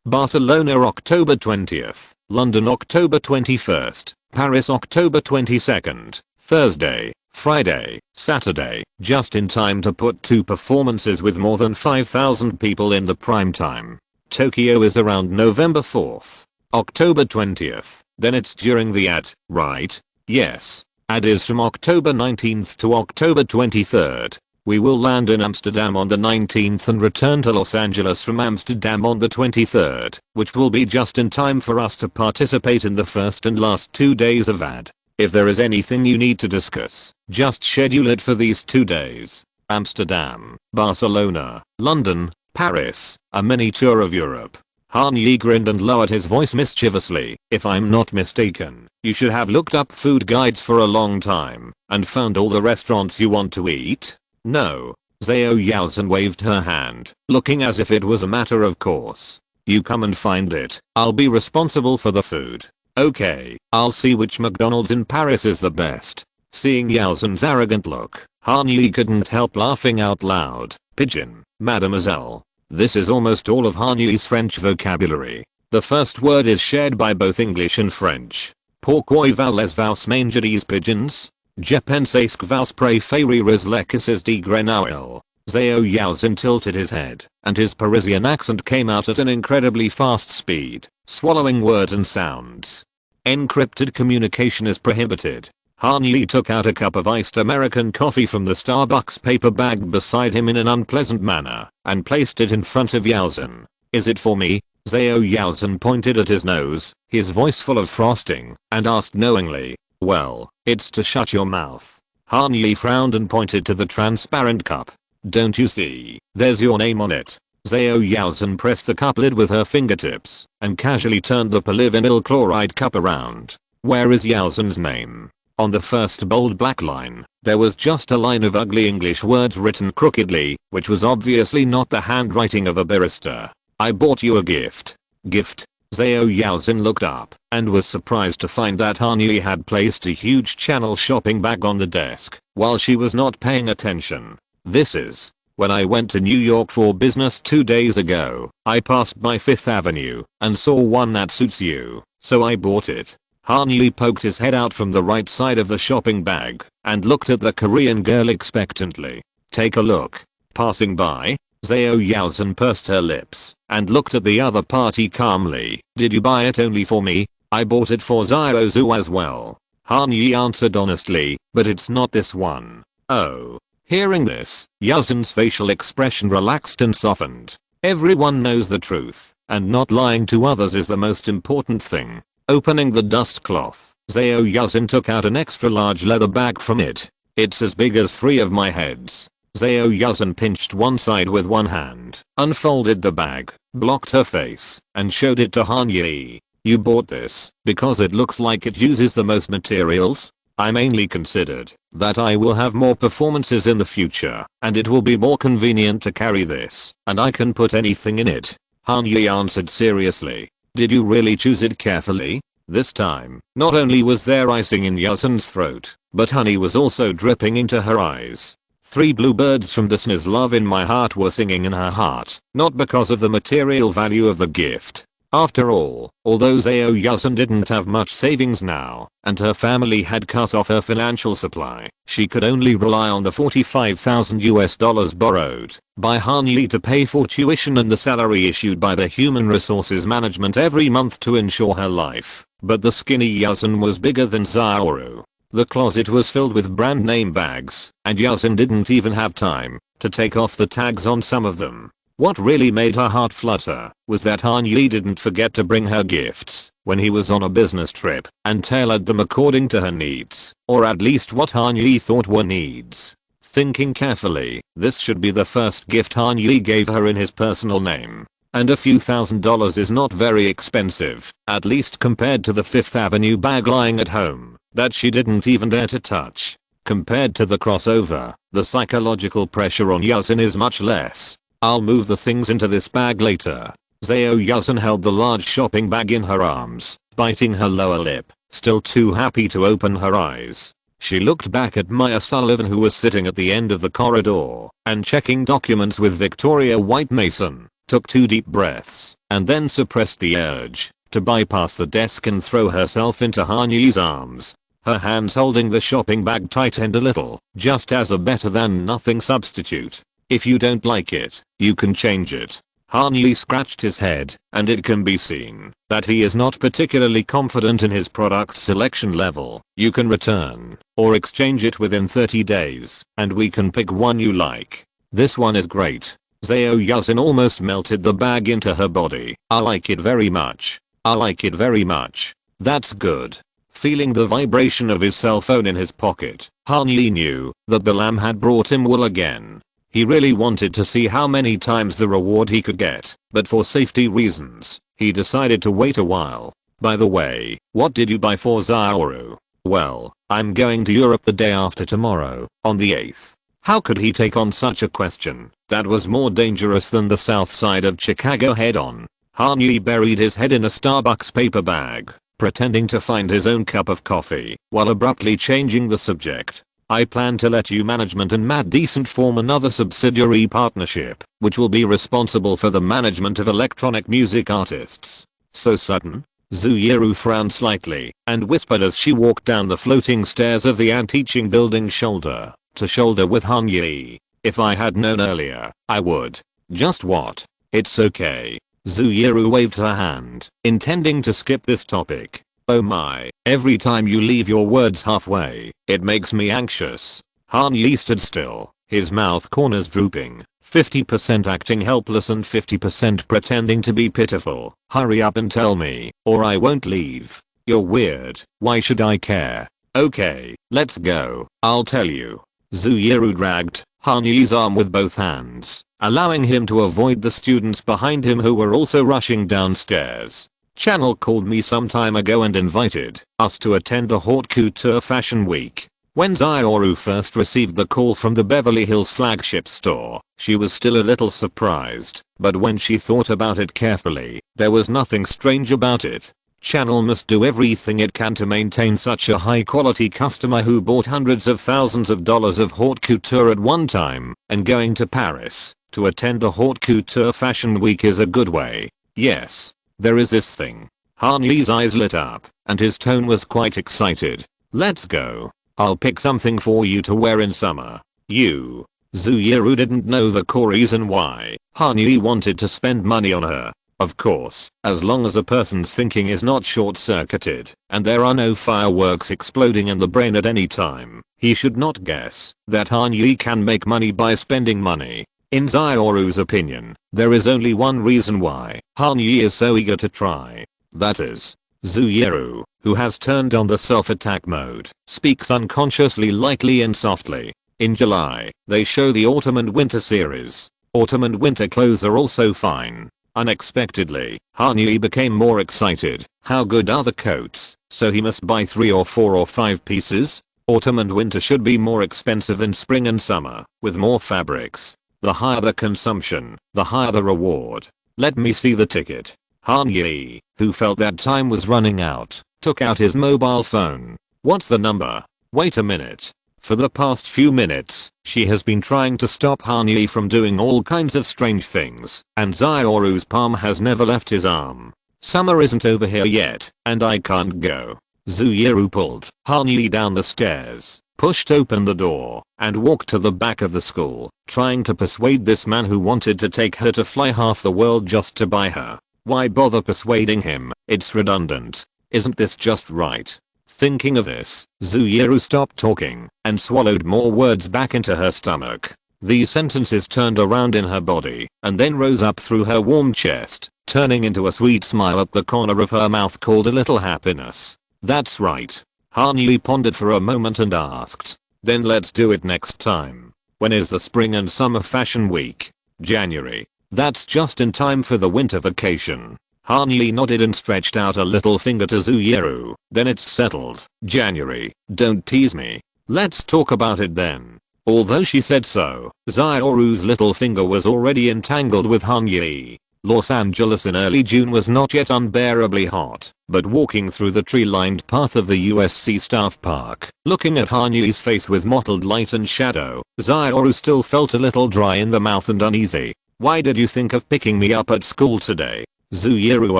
A: Barcelona October 20th, London October 21st, Paris October 22nd, Thursday, Friday, Saturday, just in time to put 2 performances with more than 5,000 people in the prime time. Tokyo is around November 4th. October 20th. Then it's during the ad, right? Yes. Ad is from October 19th to October 23rd. We will land in Amsterdam on the 19th and return to Los Angeles from Amsterdam on the 23rd, which will be just in time for us to participate in the first and last 2 days of ad. If there is anything you need to discuss, just schedule it for these 2 days. Amsterdam, Barcelona, London, Paris, a mini tour of Europe. Han Yi grinned and lowered his voice mischievously. If I'm not mistaken, you should have looked up food guides for a long time and found all the restaurants you want to eat. No. Zhao Yaozhen waved her hand, looking as if it was a matter of course. You come and find it. I'll be responsible for the food. Okay, I'll see which McDonald's in Paris is the best. Seeing Yaozhen's arrogant look, Han Yi couldn't help laughing out loud. Pigeon, mademoiselle. This is almost all of Han Yi's French vocabulary. The first word is shared by both English and French. Pourquoi valez-vous manger des pigeons? Je pense que vous préférez les casses de grenouille. Zhao Yaozhen tilted his head, and his Parisian accent came out at an incredibly fast speed, swallowing words and sounds. Encrypted communication is prohibited. Han Yi took out a cup of iced American coffee from the Starbucks paper bag beside him in an unpleasant manner, and placed it in front of Yaozhen. Is it for me? Zhao Yaozhen pointed at his nose, his voice full of frosting, and asked knowingly. Well, it's to shut your mouth. Han Yi frowned and pointed to the transparent cup. Don't you see, there's your name on it. Zhao Yaozhen pressed the cup lid with her fingertips, and casually turned the polyvinyl chloride cup around. Where is Yaozhen's name? On the first bold black line, there was just a line of ugly English words written crookedly, which was obviously not the handwriting of a barrister. I bought you a gift. Gift? Zhao Yaozhen looked up, and was surprised to find that Han Yi had placed a huge Channel shopping bag on the desk, while she was not paying attention. This is. When I went to New York for business 2 days ago, I passed by 5th Avenue, and saw one that suits you, so I bought it. Han Yi poked his head out from the right side of the shopping bag, and looked at the Korean girl expectantly. Take a look. Passing by, Zhao Yaozhen pursed her lips, and looked at the other party calmly. Did you buy it only for me? I bought it for Zhao Zhu as well. Han Yi answered honestly, but it's not this one. Oh. Hearing this, Yaozhen's facial expression relaxed and softened. Everyone knows the truth, and not lying to others is the most important thing. Opening the dust cloth, Zhao Yaozhen took out an extra large leather bag from it. It's as big as 3 of my heads. Zhao Yaozhen pinched one side with one hand, unfolded the bag, blocked her face, and showed it to Han Yi. You bought this because it looks like it uses the most materials? I mainly considered that I will have more performances in the future, and it will be more convenient to carry this, and I can put anything in it. Han Yi answered seriously. Did you really choose it carefully? This time, not only was there icing in Yaozhen's throat, but honey was also dripping into her eyes. 3 bluebirds from Disney's Love in My Heart were singing in her heart, not because of the material value of the gift. After all, although Zhao Yaozhen didn't have much savings now, and her family had cut off her financial supply, she could only rely on the $45,000 borrowed by Han Yi to pay for tuition and the salary issued by the Human Resources Management every month to ensure her life. But the skinny Yaozhen was bigger than Zhaoru. The closet was filled with brand name bags, and Yaozhen didn't even have time to take off the tags on some of them. What really made her heart flutter was that Han Yi didn't forget to bring her gifts when he was on a business trip and tailored them according to her needs, or at least what Han Yi thought were needs. Thinking carefully, this should be the first gift Han Yi gave her in his personal name. And a few $1,000s is not very expensive, at least compared to the 5th Avenue bag lying at home that she didn't even dare to touch. Compared to the crossover, the psychological pressure on Yaozhen is much less. I'll move the things into this bag later. Zhao Yaozhen held the large shopping bag in her arms, biting her lower lip, still too happy to open her eyes. She looked back at Maya Sullivan, who was sitting at the end of the corridor and checking documents with Victoria White Mason, took 2 deep breaths, and then suppressed the urge to bypass the desk and throw herself into Han Yi's arms. Her hands holding the shopping bag tightened a little, just as a better than nothing substitute. If you don't like it, you can change it. Han-yi scratched his head, and it can be seen that he is not particularly confident in his product selection level. You can return or exchange it within 30 days, and we can pick one you like. This one is great. Zhao Yuzin almost melted the bag into her body. I like it very much. I like it very much. That's good. Feeling the vibration of his cell phone in his pocket, Han-yi knew that the lamb had brought him wool again. He really wanted to see how many times the reward he could get, but for safety reasons, he decided to wait a while. By the way, what did you buy for Zaoru? Well, I'm going to Europe the day after tomorrow, on the 8th. How could he take on such a question that was more dangerous than the south side of Chicago head-on? Han-yi buried his head in a Starbucks paper bag, pretending to find his own cup of coffee, while abruptly changing the subject. I plan to let you management and Mad Decent form another subsidiary partnership, which will be responsible for the management of electronic music artists. So sudden? Zuyeru frowned slightly, and whispered as she walked down the floating stairs of the anti-Ching building shoulder to shoulder with Han-yi. If I had known earlier, I would. Just what? It's okay. Zuyeru waved her hand, intending to skip this topic. Oh my, every time you leave your words halfway, it makes me anxious. Han-yi stood still, his mouth corners drooping, 50% acting helpless and 50% pretending to be pitiful. Hurry up and tell me, or I won't leave. You're weird, why should I care? Okay, let's go, I'll tell you. Zuyeru dragged Han-yi's arm with both hands, allowing him to avoid the students behind him who were also rushing downstairs. Channel called me some time ago and invited us to attend the Haute Couture Fashion Week. When Zaoru first received the call from the Beverly Hills flagship store, she was still a little surprised, but when she thought about it carefully, there was nothing strange about it. Channel must do everything it can to maintain such a high quality customer who bought hundreds of thousands of dollars of haute couture at one time, and going to Paris to attend the Haute Couture Fashion Week is a good way. Yes. There is this thing. Han-yi's eyes lit up, and his tone was quite excited. Let's go. I'll pick something for you to wear in summer. You. Zuyeru didn't know the core reason why Han-yi wanted to spend money on her. Of course, as long as a person's thinking is not short-circuited, and there are no fireworks exploding in the brain at any time, he should not guess that Han-yi can make money by spending money. In Zaoru's opinion, there is only one reason why Han-yi is so eager to try. That is, Zuyeru, who has turned on the self-attack mode, speaks unconsciously lightly and softly. In July, they show the autumn and winter series. Autumn and winter clothes are also fine. Unexpectedly, Han-yi became more excited. How good are the coats? So he must buy 3 or 4 or 5 pieces? Autumn and winter should be more expensive in spring and summer, with more fabrics. The higher the consumption, the higher the reward. Let me see the ticket. Han-yi, who felt that time was running out, took out his mobile phone. What's the number? Wait a minute. For the past few minutes, she has been trying to stop Han-yi from doing all kinds of strange things, and Zaoru's palm has never left his arm. Summer isn't over here yet, and I can't go. Zuyeru pulled Han-yi down the stairs, pushed open the door, and walked to the back of the school, trying to persuade this man who wanted to take her to fly half the world just to buy her. Why bother persuading him? It's redundant. Isn't this just right? Thinking of this, Zuyeru stopped talking and swallowed more words back into her stomach. These sentences turned around in her body and then rose up through her warm chest, turning into a sweet smile at the corner of her mouth called a little happiness. That's right. Han-yi pondered for a moment and asked. Then let's do it next time. When is the spring and summer fashion week? January. That's just in time for the winter vacation. Han-yi nodded and stretched out a little finger to Zuyeru. Then it's settled. January. Don't tease me. Let's talk about it then. Although she said so, Zaoru's little finger was already entangled with Han-yi. Los Angeles in early June was not yet unbearably hot, but walking through the tree-lined path of the USC staff park, looking at Han-yi's face with mottled light and shadow, Zaoru still felt a little dry in the mouth and uneasy. Why did you think of picking me up at school today? Zuyeru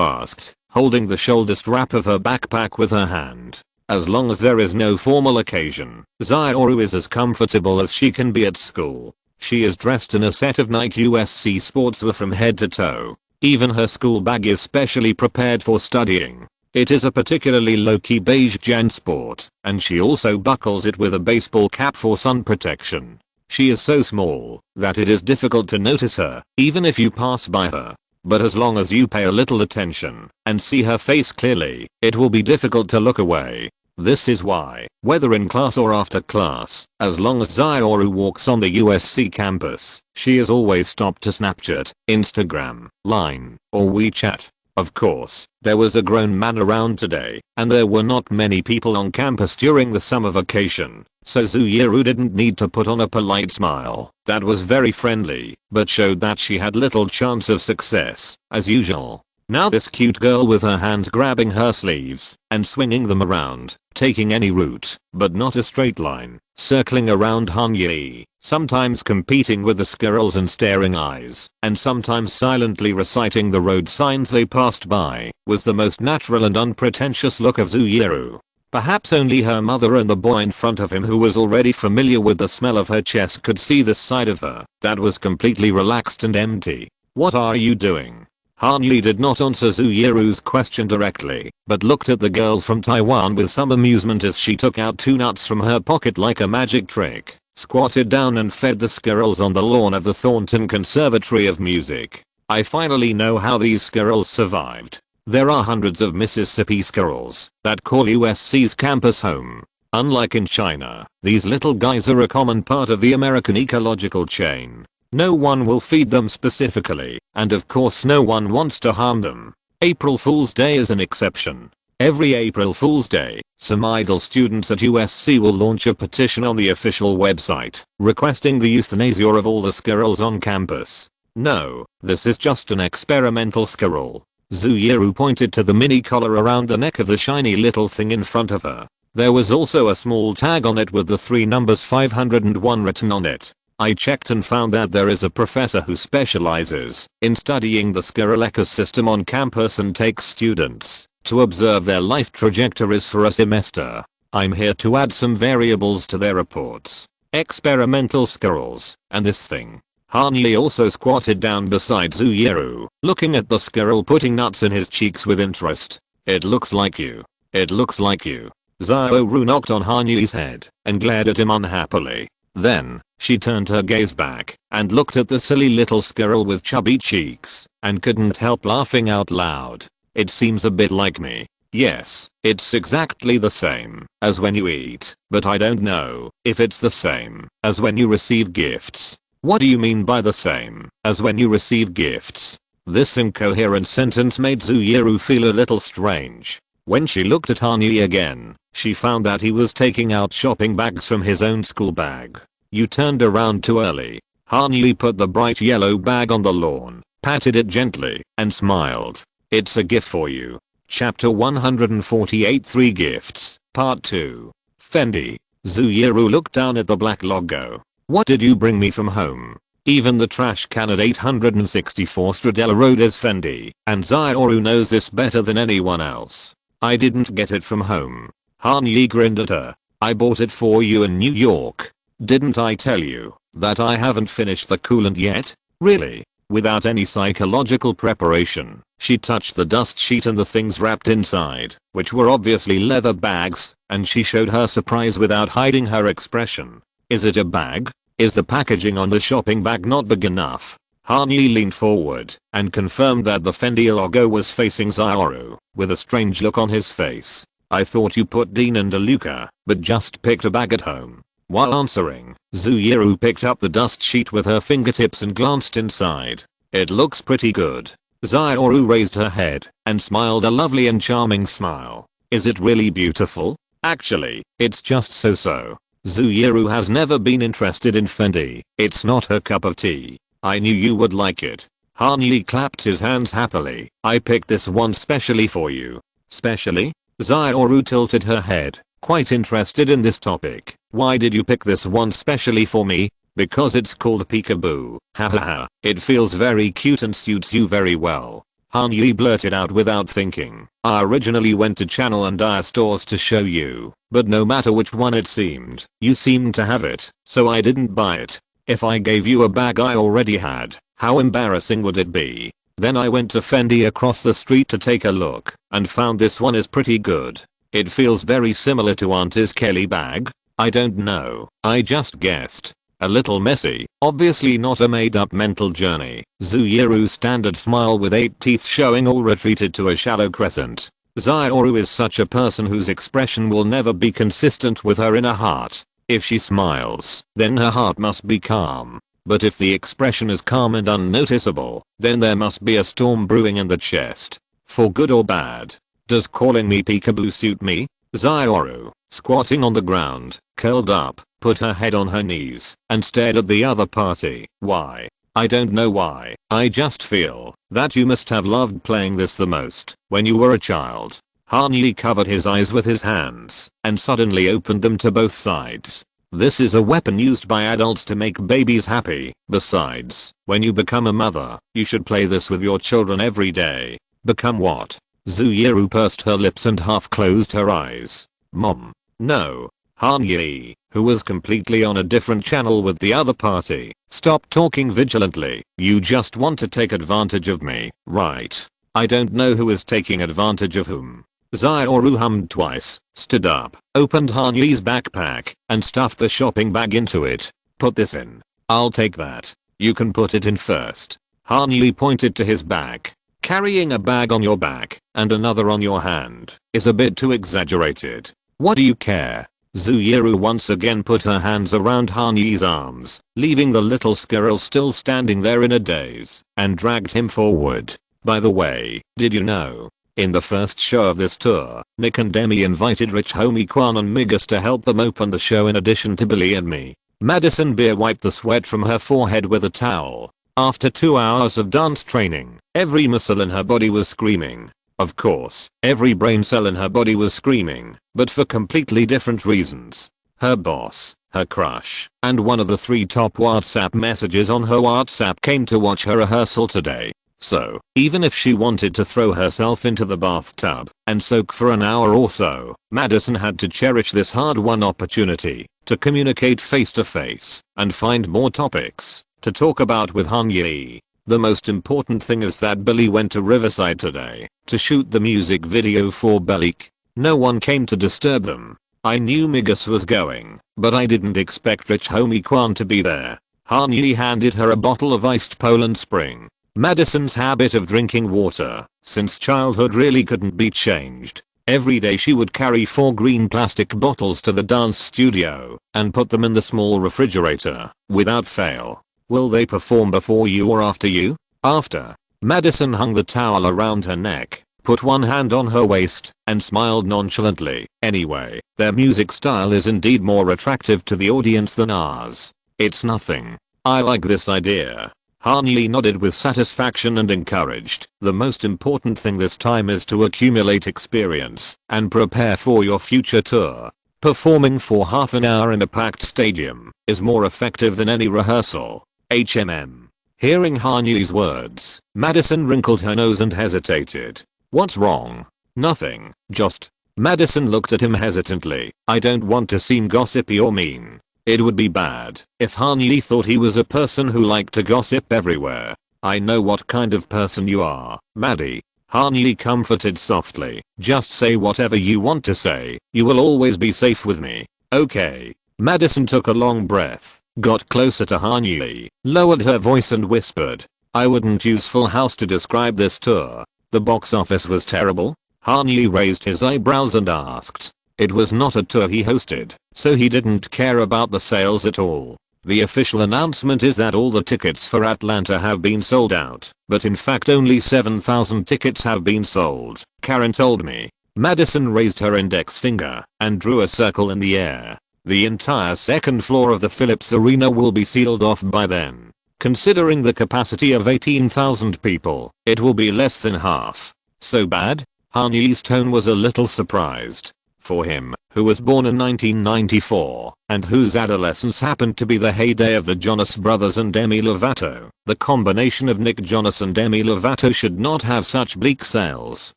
A: asked, holding the shoulder strap of her backpack with her hand. As long as there is no formal occasion, Zaoru is as comfortable as she can be at school. She is dressed in a set of Nike USC sportswear from head to toe. Even her school bag is specially prepared for studying. It is a particularly low-key beige JanSport, and she also buckles it with a baseball cap for sun protection. She is so small that it is difficult to notice her, even if you pass by her. But as long as you pay a little attention and see her face clearly, it will be difficult to look away. This is why, whether in class or after class, as long as Zaioru walks on the USC campus, she is always stopped to Snapchat, Instagram, Line, or WeChat. Of course, there was a grown man around today, and there were not many people on campus during the summer vacation, so Zaioru didn't need to put on a polite smile that was very friendly, but showed that she had little chance of success, as usual. Now this cute girl with her hands grabbing her sleeves and swinging them around, taking any route, but not a straight line, circling around Hanyi, sometimes competing with the squirrels and staring eyes, and sometimes silently reciting the road signs they passed by, was the most natural and unpretentious look of Zaioru. Perhaps only her mother and the boy in front of him, who was already familiar with the smell of her chest, could see this side of her that was completely relaxed and empty. "What are you doing?" Hanyi did not answer Zaioru's question directly, but looked at the girl from Taiwan with some amusement as she took out 2 nuts from her pocket like a magic trick, squatted down and fed the squirrels on the lawn of the Thornton Conservatory of Music. I finally know how these squirrels survived. There are hundreds of Mississippi squirrels that call USC's campus home. Unlike in China, these little guys are a common part of the American ecological chain. No one will feed them specifically, and of course no one wants to harm them. April Fool's Day is an exception. Every April Fool's Day, some idle students at USC will launch a petition on the official website, requesting the euthanasia of all the squirrels on campus. No, this is just an experimental squirrel. Zaioru pointed to the mini collar around the neck of the shiny little thing in front of her. There was also a small tag on it with the 3 numbers 501 written on it. I checked and found that there is a professor who specializes in studying the squirrel ecosystem on campus and takes students to observe their life trajectories for a semester. I'm here to add some variables to their reports. Experimental squirrels, and this thing. Hanyi also squatted down beside Zaioru, looking at the squirrel putting nuts in his cheeks with interest. "It looks like you. It looks like you." Zaioru knocked on Hanyi's head and glared at him unhappily. Then, she turned her gaze back and looked at the silly little squirrel with chubby cheeks and couldn't help laughing out loud. "It seems a bit like me. Yes, it's exactly the same as when you eat, but I don't know if it's the same as when you receive gifts." "What do you mean by the same as when you receive gifts?" This incoherent sentence made Zaioru feel a little strange. When she looked at Hanyi again, she found that he was taking out shopping bags from his own school bag. "You turned around too early." Hanyi put the bright yellow bag on the lawn, patted it gently, and smiled. "It's a gift for you." Chapter 148 3 Gifts, Part 2. Fendi. Zaioru looked down at the black logo. "What did you bring me from home?" Even the trash can at 864 Stradella Road is Fendi, and Zaioru knows this better than anyone else. "I didn't get it from home." Hanyi grinned at her. "I bought it for you in New York. Didn't I tell you that I haven't finished the coolant yet?" "Really?" Without any psychological preparation, she touched the dust sheet and the things wrapped inside, which were obviously leather bags, and she showed her surprise without hiding her expression. "Is it a bag? Is the packaging on the shopping bag not big enough?" Hanyi leaned forward and confirmed that the Fendi logo was facing Zaioru, with a strange look on his face. "I thought you put Dean and DeLuca, but just picked a bag at home." While answering, Zaioru picked up the dust sheet with her fingertips and glanced inside. "It looks pretty good." Zaioru raised her head and smiled a lovely and charming smile. "Is it really beautiful?" "Actually, it's just so-so." Zaioru has never been interested in Fendi. It's not her cup of tea. "I knew you would like it." Hanyi clapped his hands happily. "I picked this one specially for you." "Specially?" Zaioru tilted her head, quite interested in this topic. "Why did you pick this one specially for me?" "Because it's called Peekaboo. Hahaha. It feels very cute and suits you very well." Hanyi blurted out without thinking. "I originally went to Channel and Dyer stores to show you, but no matter which one it seemed, you seemed to have it, so I didn't buy it." If I gave you a bag I already had, how embarrassing would it be? Then I went to Fendi across the street to take a look and found this one is pretty good. It feels very similar to Auntie's Kelly bag. I don't know, I just guessed. A little messy, obviously not a made up mental journey. Zuyeru's standard smile with 8 teeth showing all retreated to a shallow crescent. Zioru is such a person whose expression will never be consistent with her inner heart. If she smiles, then her heart must be calm. But if the expression is calm and unnoticeable, then there must be a storm brewing in the chest. For good or bad. Does calling me peekaboo suit me? Zioru, squatting on the ground, curled up, put her head on her knees, and stared at the other party. Why? I don't know why. I just feel that you must have loved playing this the most when you were a child. Hanyi covered his eyes with his hands and suddenly opened them to both sides. This is a weapon used by adults to make babies happy. Besides, when you become a mother, you should play this with your children every day. Become what? Zuyeru pursed her lips and half closed her eyes. Mom. No. Hanyi, who was completely on a different channel with the other party, stopped talking vigilantly. You just want to take advantage of me, right? I don't know who is taking advantage of whom. Zioru hummed twice, stood up, opened Hanyi's backpack, and stuffed the shopping bag into it. Put this in. I'll take that. You can put it in first. Hanyi pointed to his back. Carrying a bag on your back and another on your hand is a bit too exaggerated. What do you care? Zuyeru once again put her hands around Hanyi's arms, leaving the little squirrel still standing there in a daze, and dragged him forward. By the way, did you know? In the first show of this tour, Nick and Demi invited Rich Homie Kwan and Migas to help them open the show in addition to Billy and me. Madison Beer wiped the sweat from her forehead with a towel. After 2 hours of dance training, every muscle in her body was screaming. Of course, every brain cell in her body was screaming, but for completely different reasons. Her boss, her crush, and one of the 3 top WhatsApp messages on her WhatsApp came to watch her rehearsal today. So, even if she wanted to throw herself into the bathtub and soak for an hour or so, Madison had to cherish this hard-won opportunity to communicate face to face and find more topics to talk about with Hanyi. The most important thing is that Billy went to Riverside today to shoot the music video for Belik. No one came to disturb them. I knew Migas was going, but I didn't expect Rich Homie Kwan to be there. Hanyi handed her a bottle of iced Poland Spring. Madison's habit of drinking water since childhood really couldn't be changed. Every day she would carry 4 green plastic bottles to the dance studio and put them in the small refrigerator without fail. Will they perform before you or after you? After. Madison hung the towel around her neck, put one hand on her waist, and smiled nonchalantly. Anyway, their music style is indeed more attractive to the audience than ours. It's nothing. I like this idea. Hanyi nodded with satisfaction and encouraged. The most important thing this time is to accumulate experience and prepare for your future tour. Performing for half an hour in a packed stadium is more effective than any rehearsal. HMM. Hearing Hanyi's words, Madison wrinkled her nose and hesitated. What's wrong? Nothing, just. Madison looked at him hesitantly. I don't want to seem gossipy or mean. It would be bad if Hanyi thought he was a person who liked to gossip everywhere. I know what kind of person you are, Maddie. Hanyi comforted softly. Just say whatever you want to say. You will always be safe with me. Okay. Madison took a long breath, got closer to Hanyi, lowered her voice and whispered. I wouldn't use Full House to describe this tour. The box office was terrible. Hanyi raised his eyebrows and asked. It was not a tour he hosted, so he didn't care about the sales at all. The official announcement is that all the tickets for Atlanta have been sold out, but in fact only 7,000 tickets have been sold, Karen told me. Madison raised her index finger and drew a circle in the air. The entire second floor of the Phillips Arena will be sealed off by then. Considering the capacity of 18,000 people, it will be less than half. So bad? Hanyi's tone was a little surprised. For him, who was born in 1994, and whose adolescence happened to be the heyday of the Jonas Brothers and Demi Lovato, the combination of Nick Jonas and Demi Lovato should not have such bleak sales.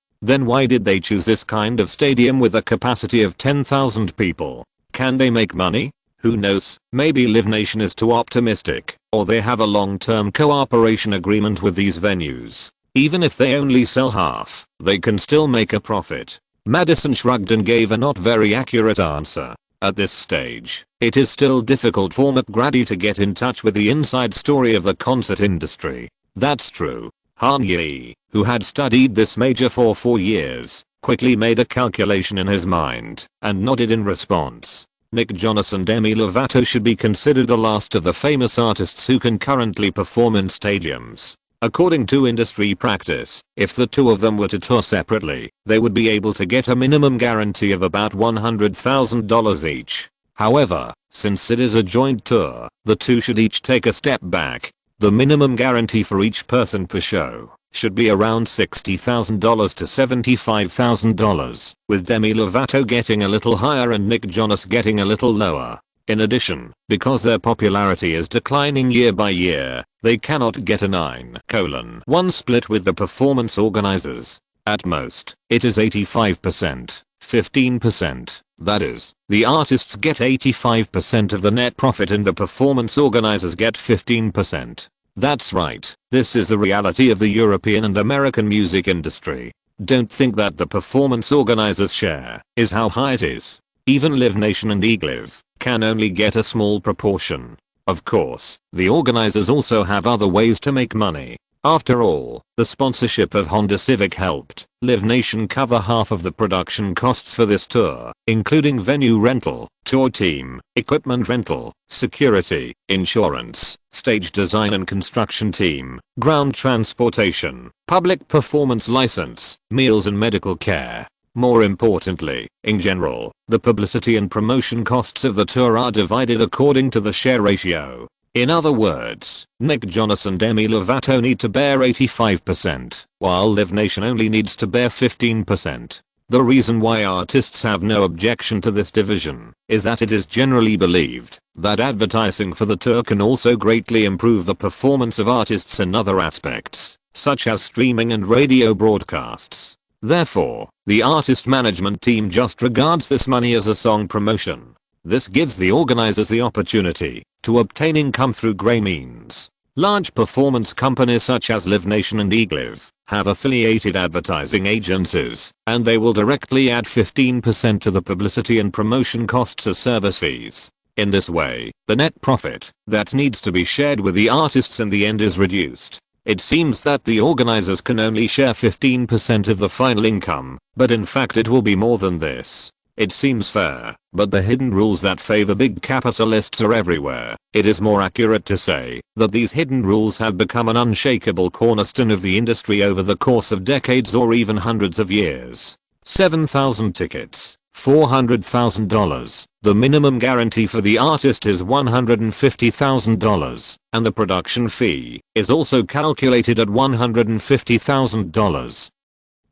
A: Then why did they choose this kind of stadium with a capacity of 10,000 people? Can they make money? Who knows, maybe Live Nation is too optimistic, or they have a long-term cooperation agreement with these venues. Even if they only sell half, they can still make a profit. Madison shrugged and gave a not very accurate answer. At this stage, it is still difficult for McGrady to get in touch with the inside story of the concert industry. That's true. Han Yi, who had studied this major for 4 years, quickly made a calculation in his mind and nodded in response. Nick Jonas and Demi Lovato should be considered the last of the famous artists who can currently perform in stadiums. According to industry practice, if the two of them were to tour separately, they would be able to get a minimum guarantee of about $100,000 each. However, since it is a joint tour, the two should each take a step back. The minimum guarantee for each person per show should be around $60,000 to $75,000, with Demi Lovato getting a little higher and Nick Jonas getting a little lower. In addition, because their popularity is declining year by year, they cannot get a 9:1 split with the performance organizers. At most, it is 85%, 15%. That is, the artists get 85% of the net profit and the performance organizers get 15%. That's right, this is the reality of the European and American music industry. Don't think that the performance organizers' share is how high it is. Even Live Nation and Eglive can only get a small proportion. Of course, the organizers also have other ways to make money. After all, the sponsorship of Honda Civic helped Live Nation cover half of the production costs for this tour, including venue rental, tour team, equipment rental, security, insurance, stage design and construction team, ground transportation, public performance license, meals and medical care. More importantly, in general, the publicity and promotion costs of the tour are divided according to the share ratio. In other words, Nick Jonas and Demi Lovato need to bear 85%, while Live Nation only needs to bear 15%. The reason why artists have no objection to this division is that it is generally believed that advertising for the tour can also greatly improve the performance of artists in other aspects, such as streaming and radio broadcasts. Therefore, the artist management team just regards this money as a song promotion. This gives the organizers the opportunity to obtain income through gray means. Large performance companies such as Live Nation and Eglive have affiliated advertising agencies, and they will directly add 15% to the publicity and promotion costs as service fees. In this way, the net profit that needs to be shared with the artists in the end is reduced. It seems that the organizers can only share 15% of the final income, but in fact it will be more than this. It seems fair, but the hidden rules that favor big capitalists are everywhere. It is more accurate to say that these hidden rules have become an unshakable cornerstone of the industry over the course of decades or even hundreds of years. 7,000 tickets, $400,000. The minimum guarantee for the artist is $150,000, and the production fee is also calculated at $150,000.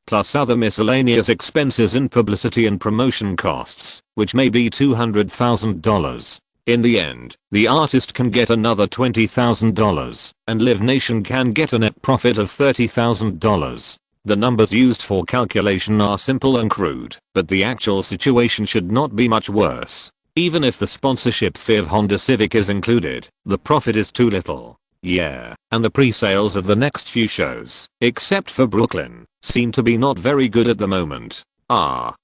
A: Plus other miscellaneous expenses in publicity and promotion costs, which may be $200,000. In the end, the artist can get another $20,000, and Live Nation can get a net profit of $30,000. The numbers used for calculation are simple and crude, but the actual situation should not be much worse. Even if the sponsorship fee of Honda Civic is included, the profit is too little. Yeah, and the pre-sales of the next few shows, except for Brooklyn, seem to be not very good at the moment.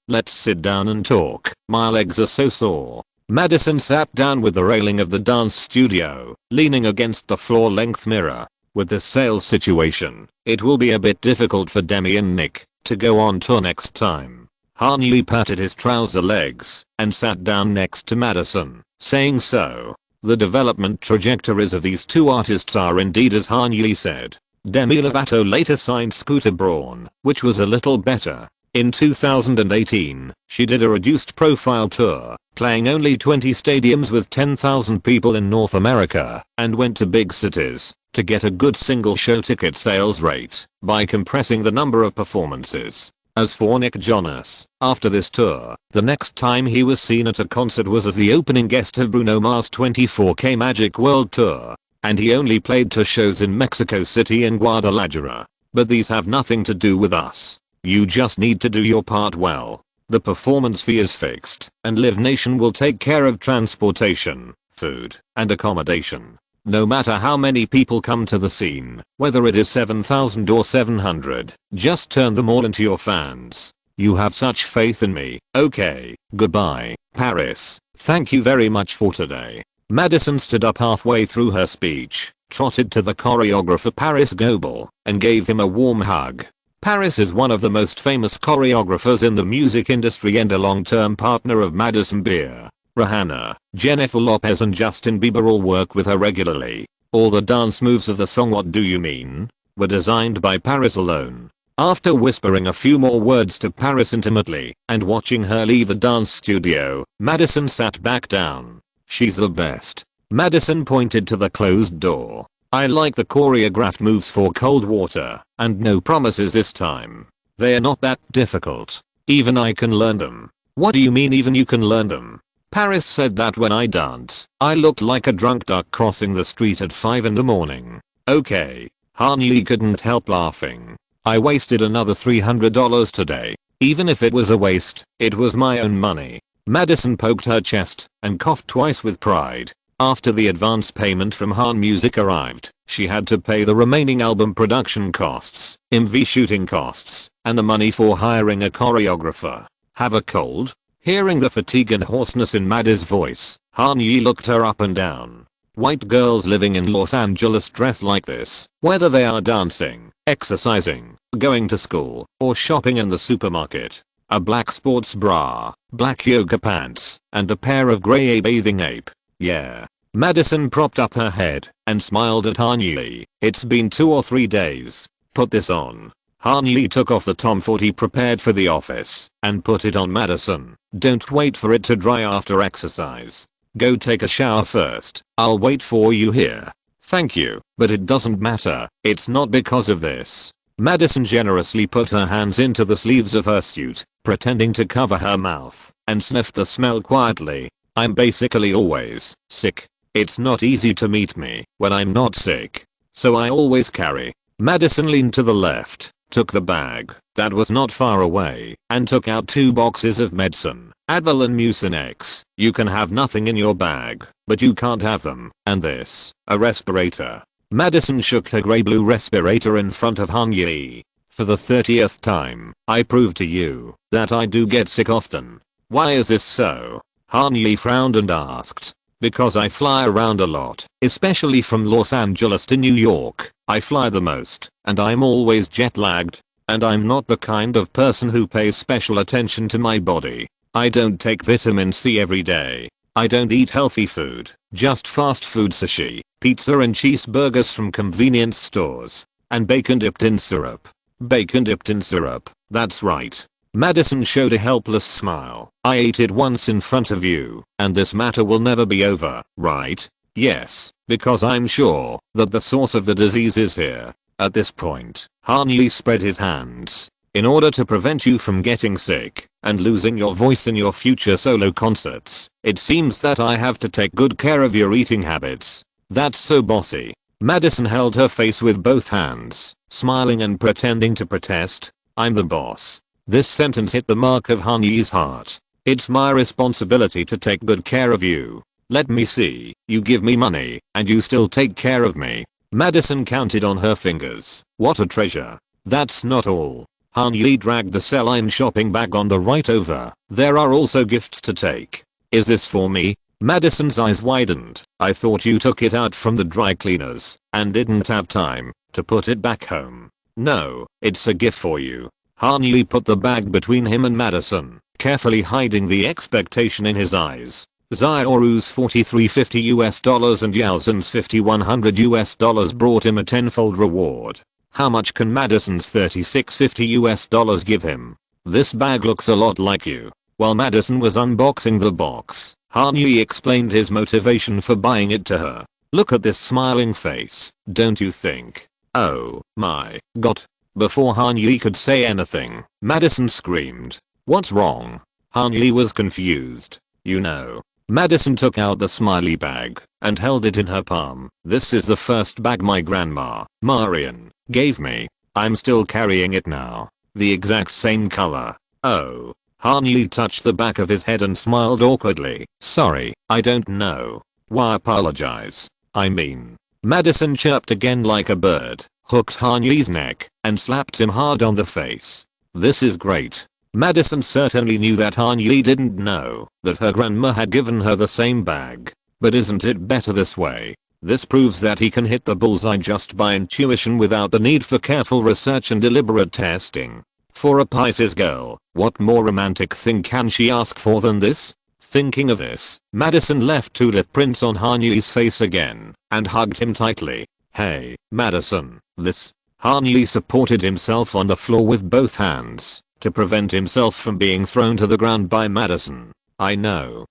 A: Let's sit down and talk. My legs are so sore. Madison sat down with the railing of the dance studio, leaning against the floor-length mirror. With this sales situation, it will be a bit difficult for Demi and Nick to go on tour next time. Han Yi patted his trouser legs and sat down next to Madison, saying so. The development trajectories of these two artists are indeed as Han Yi said. Demi Lovato later signed Scooter Braun, which was a little better. In 2018, she did a reduced profile tour, playing only 20 stadiums with 10,000 people in North America, and went to big cities to get a good single show ticket sales rate by compressing the number of performances. As for Nick Jonas, after this tour, the next time he was seen at a concert was as the opening guest of Bruno Mars' 24K Magic World Tour, and he only played 2 shows in Mexico City and Guadalajara. But these have nothing to do with us. You just need to do your part well. The performance fee is fixed, and Live Nation will take care of transportation, food, and accommodation. No matter how many people come to the scene, whether it is 7,000 or 700, just turn them all into your fans. You have such faith in me. Okay, goodbye, Paris. Thank you very much for today. Madison stood up halfway through her speech, trotted to the choreographer Paris Goebel, and gave him a warm hug. Paris is one of the most famous choreographers in the music industry and a long-term partner of Madison Beer. Rihanna, Jennifer Lopez and Justin Bieber all work with her regularly. All the dance moves of the song What Do You Mean were designed by Paris alone. After whispering a few more words to Paris intimately and watching her leave the dance studio, Madison sat back down. She's the best. Madison pointed to the closed door. I like the choreographed moves for cold water, and no promises this time. They are not that difficult. Even I can learn them. What do you mean even you can learn them? Paris said that when I dance, I looked like a drunk duck crossing the street at 5 in the morning. Okay. Han Yi couldn't help laughing. I wasted another $300 today. Even if it was a waste, it was my own money. Madison poked her chest and coughed twice with pride. After the advance payment from Han Music arrived, she had to pay the remaining album production costs, MV shooting costs, and the money for hiring a choreographer. Have a cold? Hearing the fatigue and hoarseness in Maddie's voice, Han Yi looked her up and down. White girls living in Los Angeles dress like this, whether they are dancing, exercising, going to school, or shopping in the supermarket. A black sports bra, black yoga pants, and a pair of grey bathing ape. Yeah. Madison propped up her head and smiled at Han Yi. It's been 2 or 3 days. Put this on. Han Yi took off the Tom Ford he prepared for the office and put it on Madison. Don't wait for it to dry after exercise. Go take a shower first. I'll wait for you here. Thank you, but it doesn't matter. It's not because of this. Madison generously put her hands into the sleeves of her suit, pretending to cover her mouth, and sniffed the smell quietly. I'm basically always sick. It's not easy to meet me when I'm not sick. So I always carry. Madison leaned to the left, took the bag that was not far away, and took out 2 boxes of medicine, Advil and Mucinex. You can have nothing in your bag, but you can't have them. And this, a respirator. Madison shook her grey-blue respirator in front of Han Yi. For the 30th time, I prove to you that I do get sick often. Why is this so? Han Yi frowned and asked. Because I fly around a lot, especially from Los Angeles to New York. I fly the most, and I'm always jet lagged. And I'm not the kind of person who pays special attention to my body. I don't take vitamin C every day. I don't eat healthy food, just fast food sushi, pizza and cheeseburgers from convenience stores, and bacon dipped in syrup. Bacon dipped in syrup, that's right. Madison showed a helpless smile. I ate it once in front of you, and this matter will never be over, right? Yes, because I'm sure that the source of the disease is here. At this point, Han Yi spread his hands. In order to prevent you from getting sick and losing your voice in your future solo concerts, it seems that I have to take good care of your eating habits. That's so bossy. Madison held her face with both hands, smiling and pretending to protest. I'm the boss. This sentence hit the mark of Han Yi's heart. It's my responsibility to take good care of you. Let me see, you give me money, and you still take care of me. Madison counted on her fingers. What a treasure. That's not all. Han Yi dragged the Celine shopping bag on the right over. There are also gifts to take. Is this for me? Madison's eyes widened. I thought you took it out from the dry cleaners and didn't have time to put it back home. No, it's a gift for you. Han Yi put the bag between him and Madison, carefully hiding the expectation in his eyes. Xiaoru's $43.50 US and Yalzin's $5,100 US brought him a tenfold reward. How much can Madison's $36.50 US give him? This bag looks a lot like you. While Madison was unboxing the box, Han Yi explained his motivation for buying it to her. Look at this smiling face, don't you think? Oh my god. Before Han Yi could say anything, Madison screamed. What's wrong? Han Yi was confused. You know. Madison took out the smiley bag and held it in her palm. This is the first bag my grandma, Marian, gave me. I'm still carrying it now. The exact same color. Oh. Han Yi touched the back of his head and smiled awkwardly. Sorry, I don't know. Why apologize? I mean. Madison chirped again like a bird, hooked Han Yi's neck, and slapped him hard on the face. This is great. Madison certainly knew that Han Yi didn't know that her grandma had given her the same bag. But isn't it better this way? This proves that he can hit the bullseye just by intuition without the need for careful research and deliberate testing. For a Pisces girl, what more romantic thing can she ask for than this? Thinking of this, Madison left two lip prints on Han Yi's face again and hugged him tightly. Hey, Madison, this. Han Yi supported himself on the floor with both hands to prevent himself from being thrown to the ground by Madison. I know.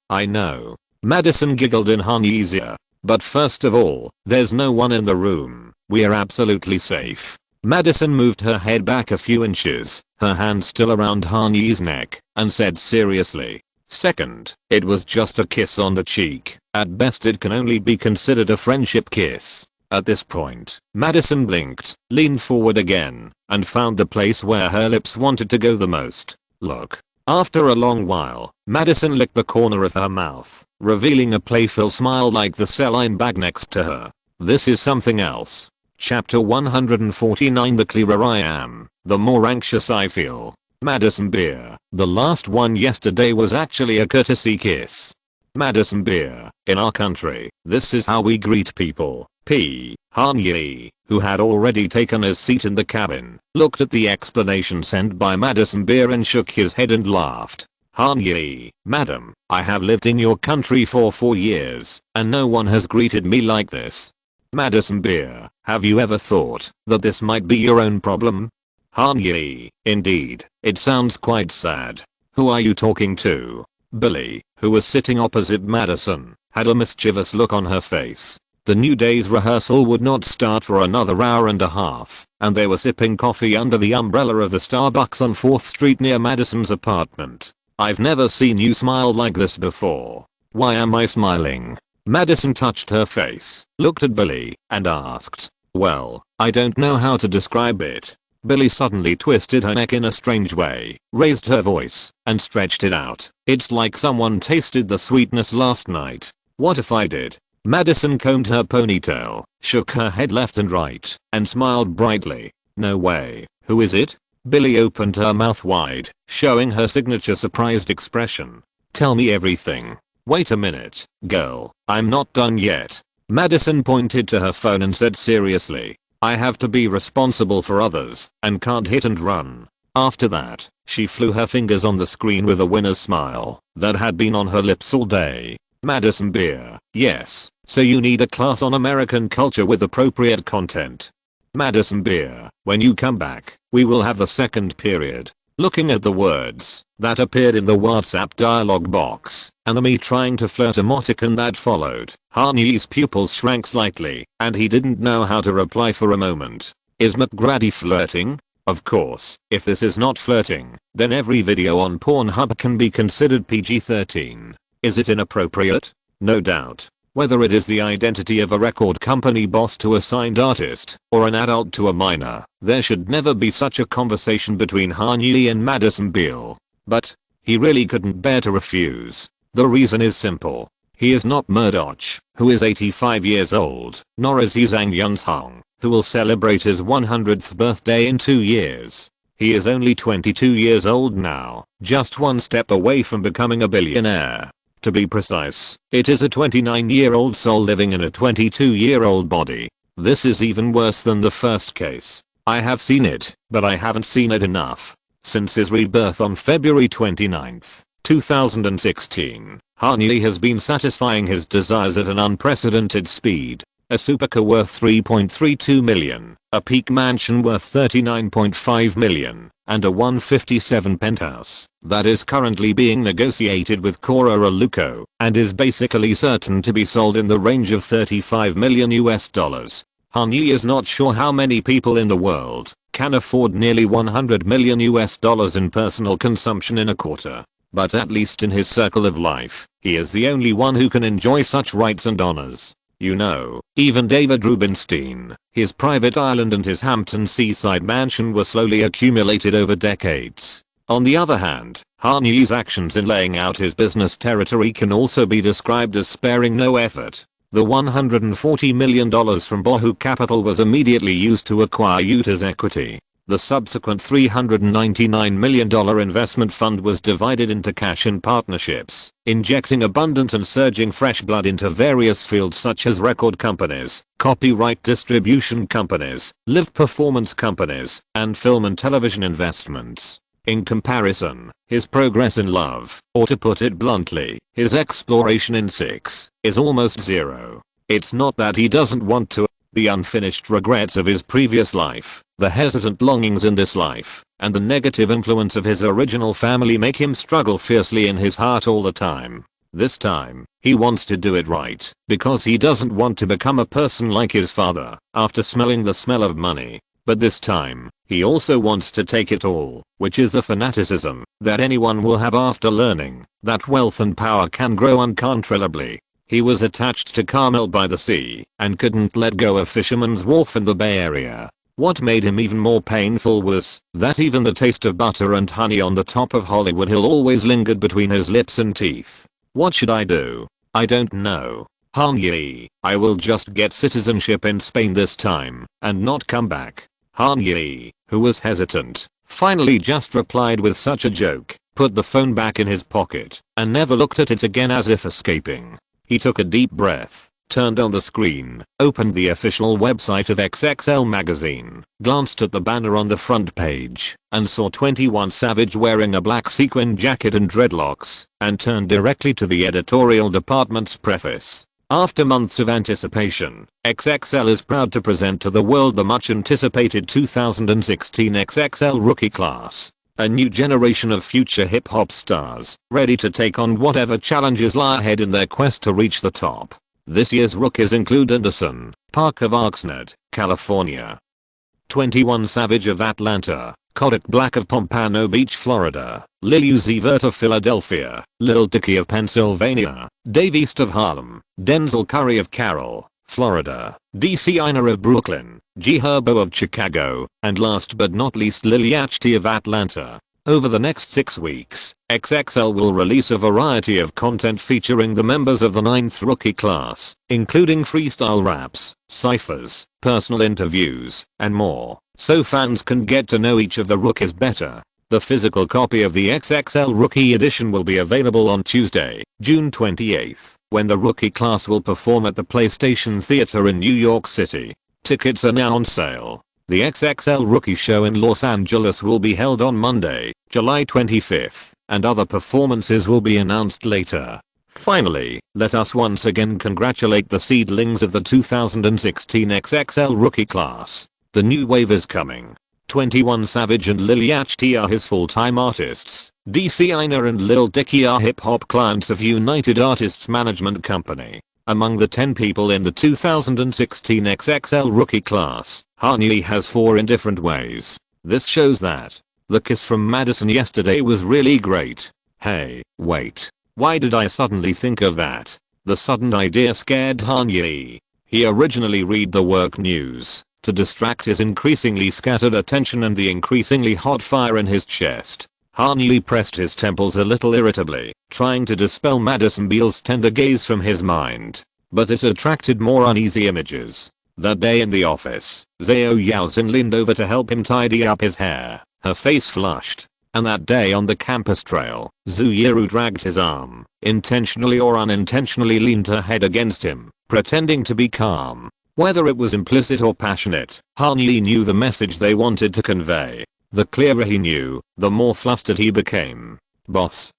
A: Madison giggled in Han Yi's ear. But first of all, there's no one in the room. We are absolutely safe. Madison moved her head back a few inches, her hand still around Han Yi's neck, and said seriously. Second, it was just a kiss on the cheek. At best it can only be considered a friendship kiss. At this point, Madison blinked, leaned forward again, and found the place where her lips wanted to go the most. Look. After a long while, Madison licked the corner of her mouth, revealing a playful smile like the saline bag next to her. This is something else. Chapter 149. The clearer I am, the more anxious I feel. Madison Beer. The last one yesterday was actually a courtesy kiss. Madison Beer. In our country, this is how we greet people. Han Yi, who had already taken his seat in the cabin, looked at the explanation sent by Madison Beer and shook his head and laughed. Han Yi, madam, I have lived in your country for 4 years, and no one has greeted me like this. Madison Beer, have you ever thought that this might be your own problem? Han Yi, indeed, it sounds quite sad. Who are you talking to? Billy, who was sitting opposite Madison, had a mischievous look on her face. The new day's rehearsal would not start for another hour and a half, and they were sipping coffee under the umbrella of the Starbucks on 4th Street near Madison's apartment. I've never seen you smile like this before. Why am I smiling? Madison touched her face, looked at Billy, and asked. Well, I don't know how to describe it. Billy suddenly twisted her neck in a strange way, raised her voice, and stretched it out. It's like someone tasted the sweetness last night. What if I did? Madison combed her ponytail, shook her head left and right, and smiled brightly. No way. Who is it? Billy opened her mouth wide, showing her signature surprised expression. Tell me everything. Wait a minute, girl, I'm not done yet. Madison pointed to her phone and said seriously. I have to be responsible for others, and can't hit and run. After that, she flew her fingers on the screen with a winner's smile that had been on her lips all day. Madison Beer, yes, so you need a class on American culture with appropriate content. Madison Beer, when you come back, we will have the second period. Looking at the words that appeared in the WhatsApp dialog box, and the me trying to flirt emoticon that followed, Han Yi's pupils shrank slightly, and he didn't know how to reply for a moment. Is McGrady flirting? Of course, if this is not flirting, then every video on Pornhub can be considered PG-13. Is it inappropriate? No doubt. Whether it is the identity of a record company boss to a signed artist, or an adult to a minor, there should never be such a conversation between Han Yi and Madison Beer. But he really couldn't bear to refuse. The reason is simple. He is not Murdoch, who is 85 years old, nor is he Zhang Yunzhong, who will celebrate his 100th birthday in 2 years. He is only 22 years old now, just one step away from becoming a billionaire. To be precise, it is a 29-year-old soul living in a 22-year-old body. This is even worse than the first case. I have seen it, but I haven't seen it enough. Since his rebirth on February 29, 2016, Han Yi has been satisfying his desires at an unprecedented speed. A supercar worth $3.32 million, a peak mansion worth $39.5 million, and a 157 penthouse that is currently being negotiated with Cora Raluco and is basically certain to be sold in the range of $35 million US. Han Yi is not sure how many people in the world can afford nearly $100 million US in personal consumption in a quarter. But at least in his circle of life, he is the only one who can enjoy such rights and honors. You know, even David Rubenstein, his private island and his Hampton seaside mansion were slowly accumulated over decades. On the other hand, Han Yi's actions in laying out his business territory can also be described as sparing no effort. The $140 million from Bohu Capital was immediately used to acquire Utah's equity. The subsequent $399 million investment fund was divided into cash and partnerships, injecting abundant and surging fresh blood into various fields such as record companies, copyright distribution companies, live performance companies, and film and television investments. In comparison, his progress in love, or to put it bluntly, his exploration in sex, is almost zero. It's not that he doesn't want to. The unfinished regrets of his previous life, the hesitant longings in this life, and the negative influence of his original family make him struggle fiercely in his heart all the time. This time, he wants to do it right, because he doesn't want to become a person like his father, after smelling the smell of money. But this time, he also wants to take it all, which is the fanaticism that anyone will have after learning that wealth and power can grow uncontrollably. He was attached to Carmel by the sea and couldn't let go of Fisherman's Wharf in the Bay Area. What made him even more painful was that even the taste of butter and honey on the top of Hollywood Hill always lingered between his lips and teeth. What should I do? I don't know. Han Yi, I will just get citizenship in Spain this time and not come back. Han Yi, who was hesitant, finally just replied with such a joke, put the phone back in his pocket, and never looked at it again as if escaping. He took a deep breath, turned on the screen, opened the official website of XXL magazine, glanced at the banner on the front page, and saw 21 Savage wearing a black sequin jacket and dreadlocks, and turned directly to the editorial department's preface. After months of anticipation, XXL is proud to present to the world the much anticipated 2016 XXL rookie class. A new generation of future hip-hop stars, ready to take on whatever challenges lie ahead in their quest to reach the top. This year's rookies include Anderson Paak of Oxnard, California, 21 Savage of Atlanta, Kodak Black of Pompano Beach, Florida, Lil Uzi Vert of Philadelphia, Lil Dicky of Pennsylvania, Dave East of Harlem, Denzel Curry of Carroll, Florida, DC Iner of Brooklyn, G Herbo of Chicago, and last but not least Lil Yachty of Atlanta. Over the next 6 weeks, XXL will release a variety of content featuring the members of the 9th rookie class, including freestyle raps, cyphers, personal interviews, and more, so fans can get to know each of the rookies better. The physical copy of the XXL Rookie Edition will be available on Tuesday, June 28th, when the rookie class will perform at the PlayStation Theater in New York City. Tickets are now on sale. The XXL Rookie Show in Los Angeles will be held on Monday, July 25th, and other performances will be announced later. Finally, let us once again congratulate the seedlings of the 2016 XXL Rookie class. The new wave is coming. 21 Savage and Lil Yachty are his full-time artists. DC Iner and Lil Dicky are hip-hop clients of United Artists Management Company. Among the 10 people in the 2016 XXL rookie class, Han Yi has 4 in different ways. This shows that the kiss from Madison yesterday was really great. Hey, wait. Why did I suddenly think of that? The sudden idea scared Han Yi. He originally read the work news to distract his increasingly scattered attention and the increasingly hot fire in his chest. Han Yi pressed his temples a little irritably, trying to dispel Madison Beale's tender gaze from his mind. But it attracted more uneasy images. That day in the office, Zhao Yaozin leaned over to help him tidy up his hair, her face flushed. And that day on the campus trail, Zhu Yiru dragged his arm, intentionally or unintentionally leaned her head against him, pretending to be calm. Whether it was implicit or passionate, Han Yi knew the message they wanted to convey. The clearer he knew, the more flustered he became. Boss.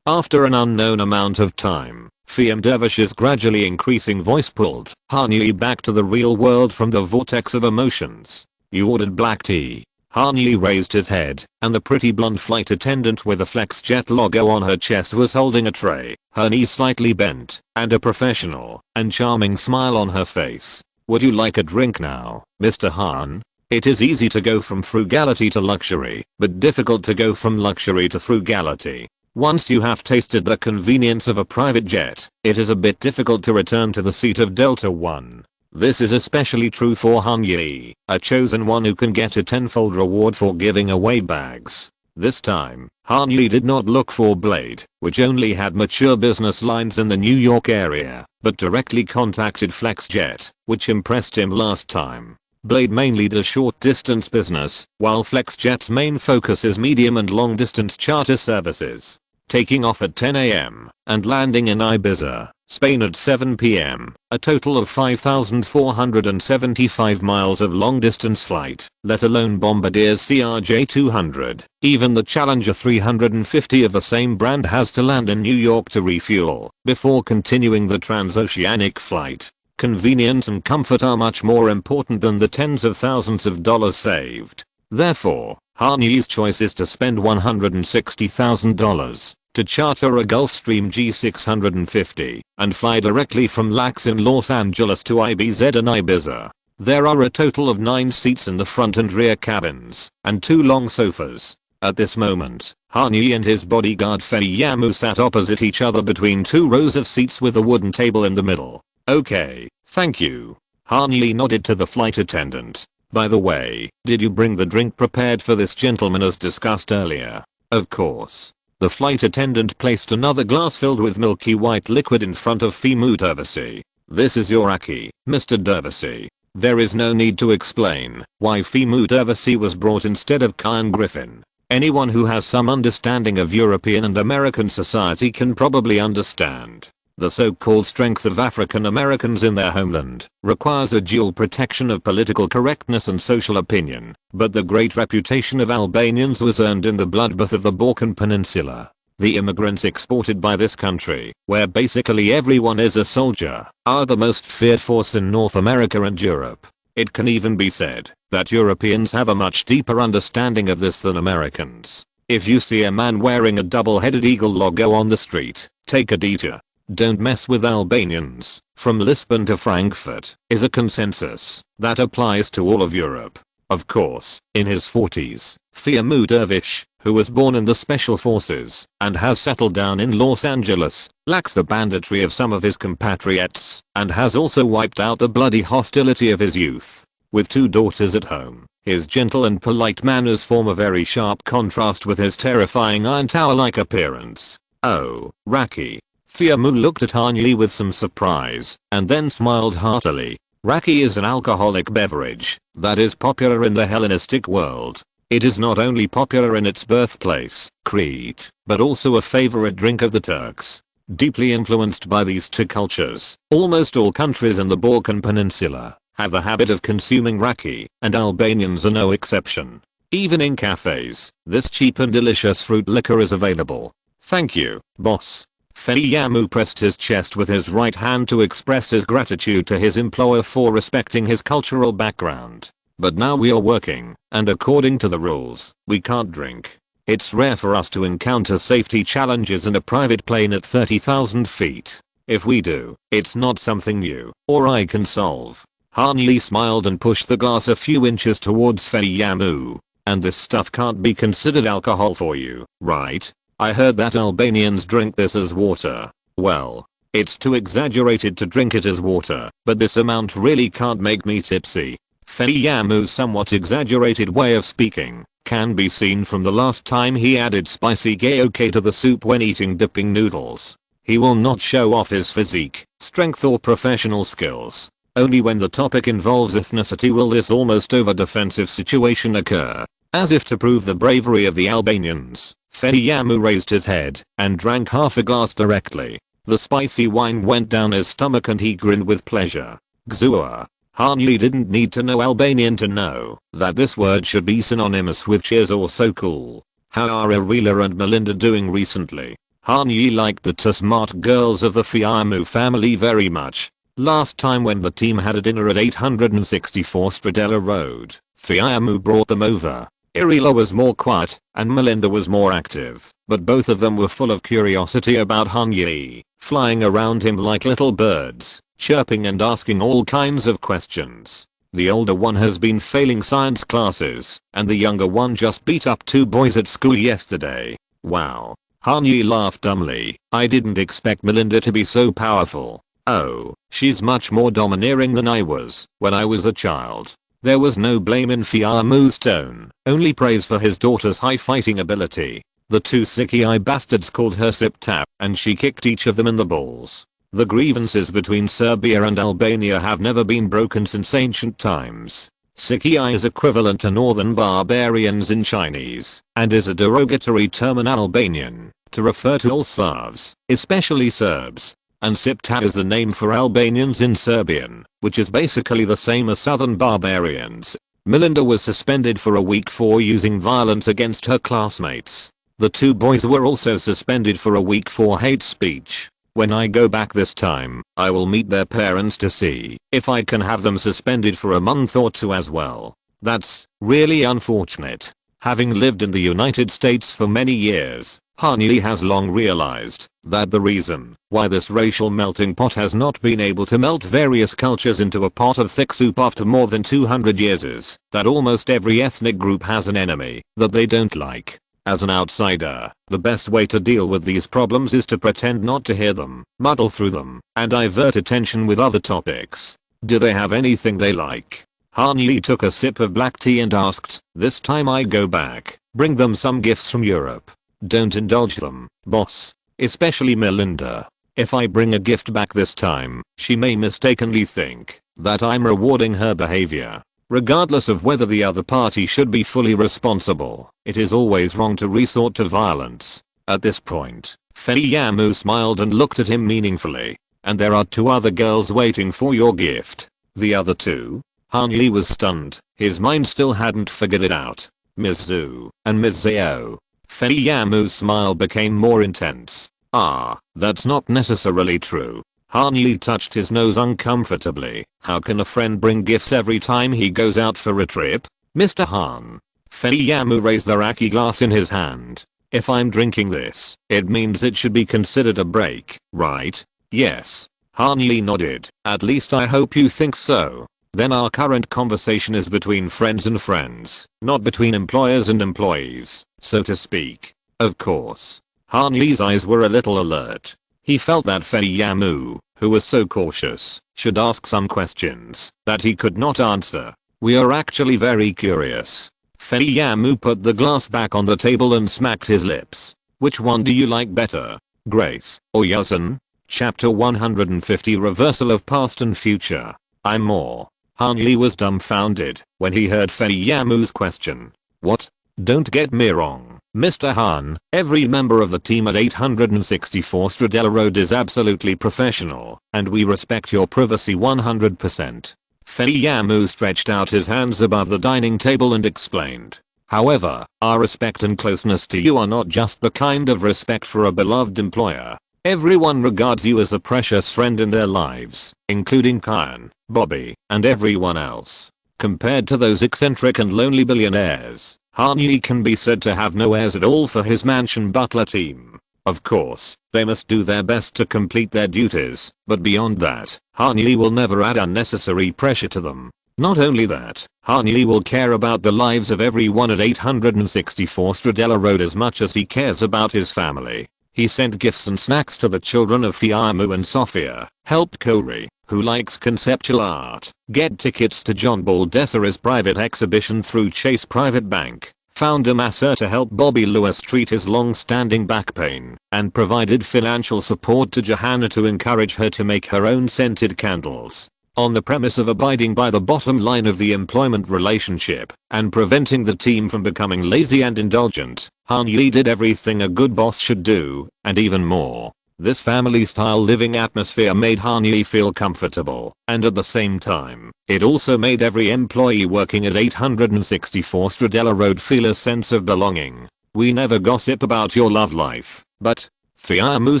A: After an unknown amount of time, Fiem Dervish's gradually increasing voice pulled Han Yi back to the real world from the vortex of emotions. You ordered black tea. Han Yi raised his head, and the pretty blonde flight attendant with a FlexJet logo on her chest was holding a tray, her knees slightly bent, and a professional and charming smile on her face. Would you like a drink now, Mr. Han? It is easy to go from frugality to luxury, but difficult to go from luxury to frugality. Once you have tasted the convenience of a private jet, it is a bit difficult to return to the seat of Delta One. This is especially true for Han Yi, a chosen one who can get a tenfold reward for giving away bags. This time, Han Yi did not look for Blade, which only had mature business lines in the New York area, but directly contacted FlexJet, which impressed him last time. Blade mainly does short distance business, while FlexJet's main focus is medium and long distance charter services. Taking off at 10 AM and landing in Ibiza, Spain at 7 PM, a total of 5,475 miles of long distance flight, let alone Bombardier's CRJ-200. Even the Challenger 350 of the same brand has to land in New York to refuel, before continuing the transoceanic flight. Convenience and comfort are much more important than the tens of thousands of dollars saved. Therefore, Han Yi's choice is to spend $160,000 to charter a Gulfstream G650 and fly directly from LAX in Los Angeles to IBZ and Ibiza. There are a total of 9 seats in the front and rear cabins, and 2 long sofas. At this moment, Han Yi and his bodyguard Fei Yamu sat opposite each other between 2 rows of seats with a wooden table in the middle. Okay, thank you. Han Yi nodded to the flight attendant. By the way, did you bring the drink prepared for this gentleman as discussed earlier? Of course. The flight attendant placed another glass filled with milky white liquid in front of Fimu Dervasi. This is your Aki, Mr. Dervasi. There is no need to explain why Fimu Dervasi was brought instead of Kyan Griffin. Anyone who has some understanding of European and American society can probably understand. The so-called strength of African Americans in their homeland requires a dual protection of political correctness and social opinion, but the great reputation of Albanians was earned in the bloodbath of the Balkan Peninsula. The immigrants exported by this country, where basically everyone is a soldier, are the most feared force in North America and Europe. It can even be said that Europeans have a much deeper understanding of this than Americans. If you see a man wearing a double-headed eagle logo on the street, take a detour. Don't mess with Albanians. From Lisbon to Frankfurt is a consensus that applies to all of Europe. Of course, in his 40s, Fiamu Dervish, who was born in the Special Forces and has settled down in Los Angeles, lacks the banditry of some of his compatriots and has also wiped out the bloody hostility of his youth. With 2 daughters at home, his gentle and polite manners form a very sharp contrast with his terrifying Iron Tower-like appearance. Oh, Raki. Fiamu looked at Han Yi with some surprise and then smiled heartily. Raki is an alcoholic beverage that is popular in the Hellenistic world. It is not only popular in its birthplace, Crete, but also a favorite drink of the Turks. Deeply influenced by these 2 cultures, almost all countries in the Balkan Peninsula have the habit of consuming raki, and Albanians are no exception. Even in cafes, this cheap and delicious fruit liquor is available. Thank you, boss. Feyamu pressed his chest with his right hand to express his gratitude to his employer for respecting his cultural background. But now we are working, and according to the rules, we can't drink. It's rare for us to encounter safety challenges in a private plane at 30,000 feet. If we do, it's not something you or I can solve. Han Yi smiled and pushed the glass a few inches towards Feyamu. And this stuff can't be considered alcohol for you, right? I heard that Albanians drink this as water. Well, it's too exaggerated to drink it as water, but this amount really can't make me tipsy. Feyamu's somewhat exaggerated way of speaking can be seen from the last time he added spicy gayoke to the soup when eating dipping noodles. He will not show off his physique, strength or professional skills. Only when the topic involves ethnicity will this almost over-defensive situation occur. As if to prove the bravery of the Albanians, Feyamu raised his head and drank half a glass directly. The spicy wine went down his stomach and he grinned with pleasure. Gzua. Han Yi didn't need to know Albanian to know that this word should be synonymous with cheers or so cool. How are Arela and Melinda doing recently? Han Yi liked the 2 smart girls of the Fiamu family very much. Last time when the team had a dinner at 864 Stradella Road, Fiamu brought them over. Arela was more quiet and Melinda was more active, but both of them were full of curiosity about Han Yi, flying around him like little birds, chirping and asking all kinds of questions. The older one has been failing science classes, and the younger one just beat up 2 boys at school yesterday. Wow. Han Yi laughed dumbly. I didn't expect Melinda to be so powerful. Oh, she's much more domineering than I was when I was a child. There was no blame in Fiamu's tone, only praise for his daughter's high fighting ability. The two sicky bastards called her Sip Tap, and she kicked each of them in the balls. The grievances between Serbia and Albania have never been broken since ancient times. Sicky is equivalent to northern barbarians in Chinese, and is a derogatory term in Albanian, to refer to all Slavs, especially Serbs. And Sip Tap is the name for Albanians in Serbian, which is basically the same as southern barbarians. Melinda was suspended for a week for using violence against her classmates. The two boys were also suspended for a week for hate speech. When I go back this time, I will meet their parents to see if I can have them suspended for a month or two as well. That's really unfortunate. Having lived in the United States for many years, Hani has long realized that the reason why this racial melting pot has not been able to melt various cultures into a pot of thick soup after more than 200 years is that almost every ethnic group has an enemy that they don't like. As an outsider, the best way to deal with these problems is to pretend not to hear them, muddle through them, and divert attention with other topics. Do they have anything they like? Hani took a sip of black tea and asked, this time I go back, bring them some gifts from Europe. Don't indulge them, boss. Especially Melinda. If I bring a gift back this time, she may mistakenly think that I'm rewarding her behavior. Regardless of whether the other party should be fully responsible, it is always wrong to resort to violence. At this point, Fiamu smiled and looked at him meaningfully. And there are two other girls waiting for your gift. The other two? Hani was stunned. His mind still hadn't figured it out. Ms. Zhu and Ms. Zhao. Fiamu's smile became more intense. Ah, that's not necessarily true. Hani touched his nose uncomfortably. How can a friend bring gifts every time he goes out for a trip? Mr. Han. Fiamu raised the raki glass in his hand. If I'm drinking this, it means it should be considered a break, right? Yes. Hani nodded. At least I hope you think so. Then our current conversation is between friends and friends, not between employers and employees, so to speak. Of course. Hani's eyes were a little alert. He felt that Fiamu, who was so cautious, should ask some questions that he could not answer. We are actually very curious. Fiamu put the glass back on the table and smacked his lips. Which one do you like better? Grace or Yasin? Chapter 150 Reversal of Past and Future. I'm more. Hani was dumbfounded when he heard Fiamu's question. What? Don't get me wrong, Mr. Han, every member of the team at 864 Stradella Road is absolutely professional, and we respect your privacy 100%. Fiamu stretched out his hands above the dining table and explained. However, our respect and closeness to you are not just the kind of respect for a beloved employer. Everyone regards you as a precious friend in their lives, including Kyan, Bobby, and everyone else. Compared to those eccentric and lonely billionaires, Hani can be said to have no heirs at all for his mansion butler team. Of course, they must do their best to complete their duties, but beyond that, Hani will never add unnecessary pressure to them. Not only that, Hani will care about the lives of everyone at 864 Stradella Road as much as he cares about his family. He sent gifts and snacks to the children of Fiamu and Sofia, helped Corey, who likes conceptual art, get tickets to John Baldessara's private exhibition through Chase Private Bank, found a masseur to help Bobby Lewis treat his long-standing back pain, and provided financial support to Johanna to encourage her to make her own scented candles. On the premise of abiding by the bottom line of the employment relationship and preventing the team from becoming lazy and indulgent, Hani did everything a good boss should do, and even more. This family-style living atmosphere made Hani feel comfortable, and at the same time, it also made every employee working at 864 Stradella Road feel a sense of belonging. We never gossip about your love life, but Fiamu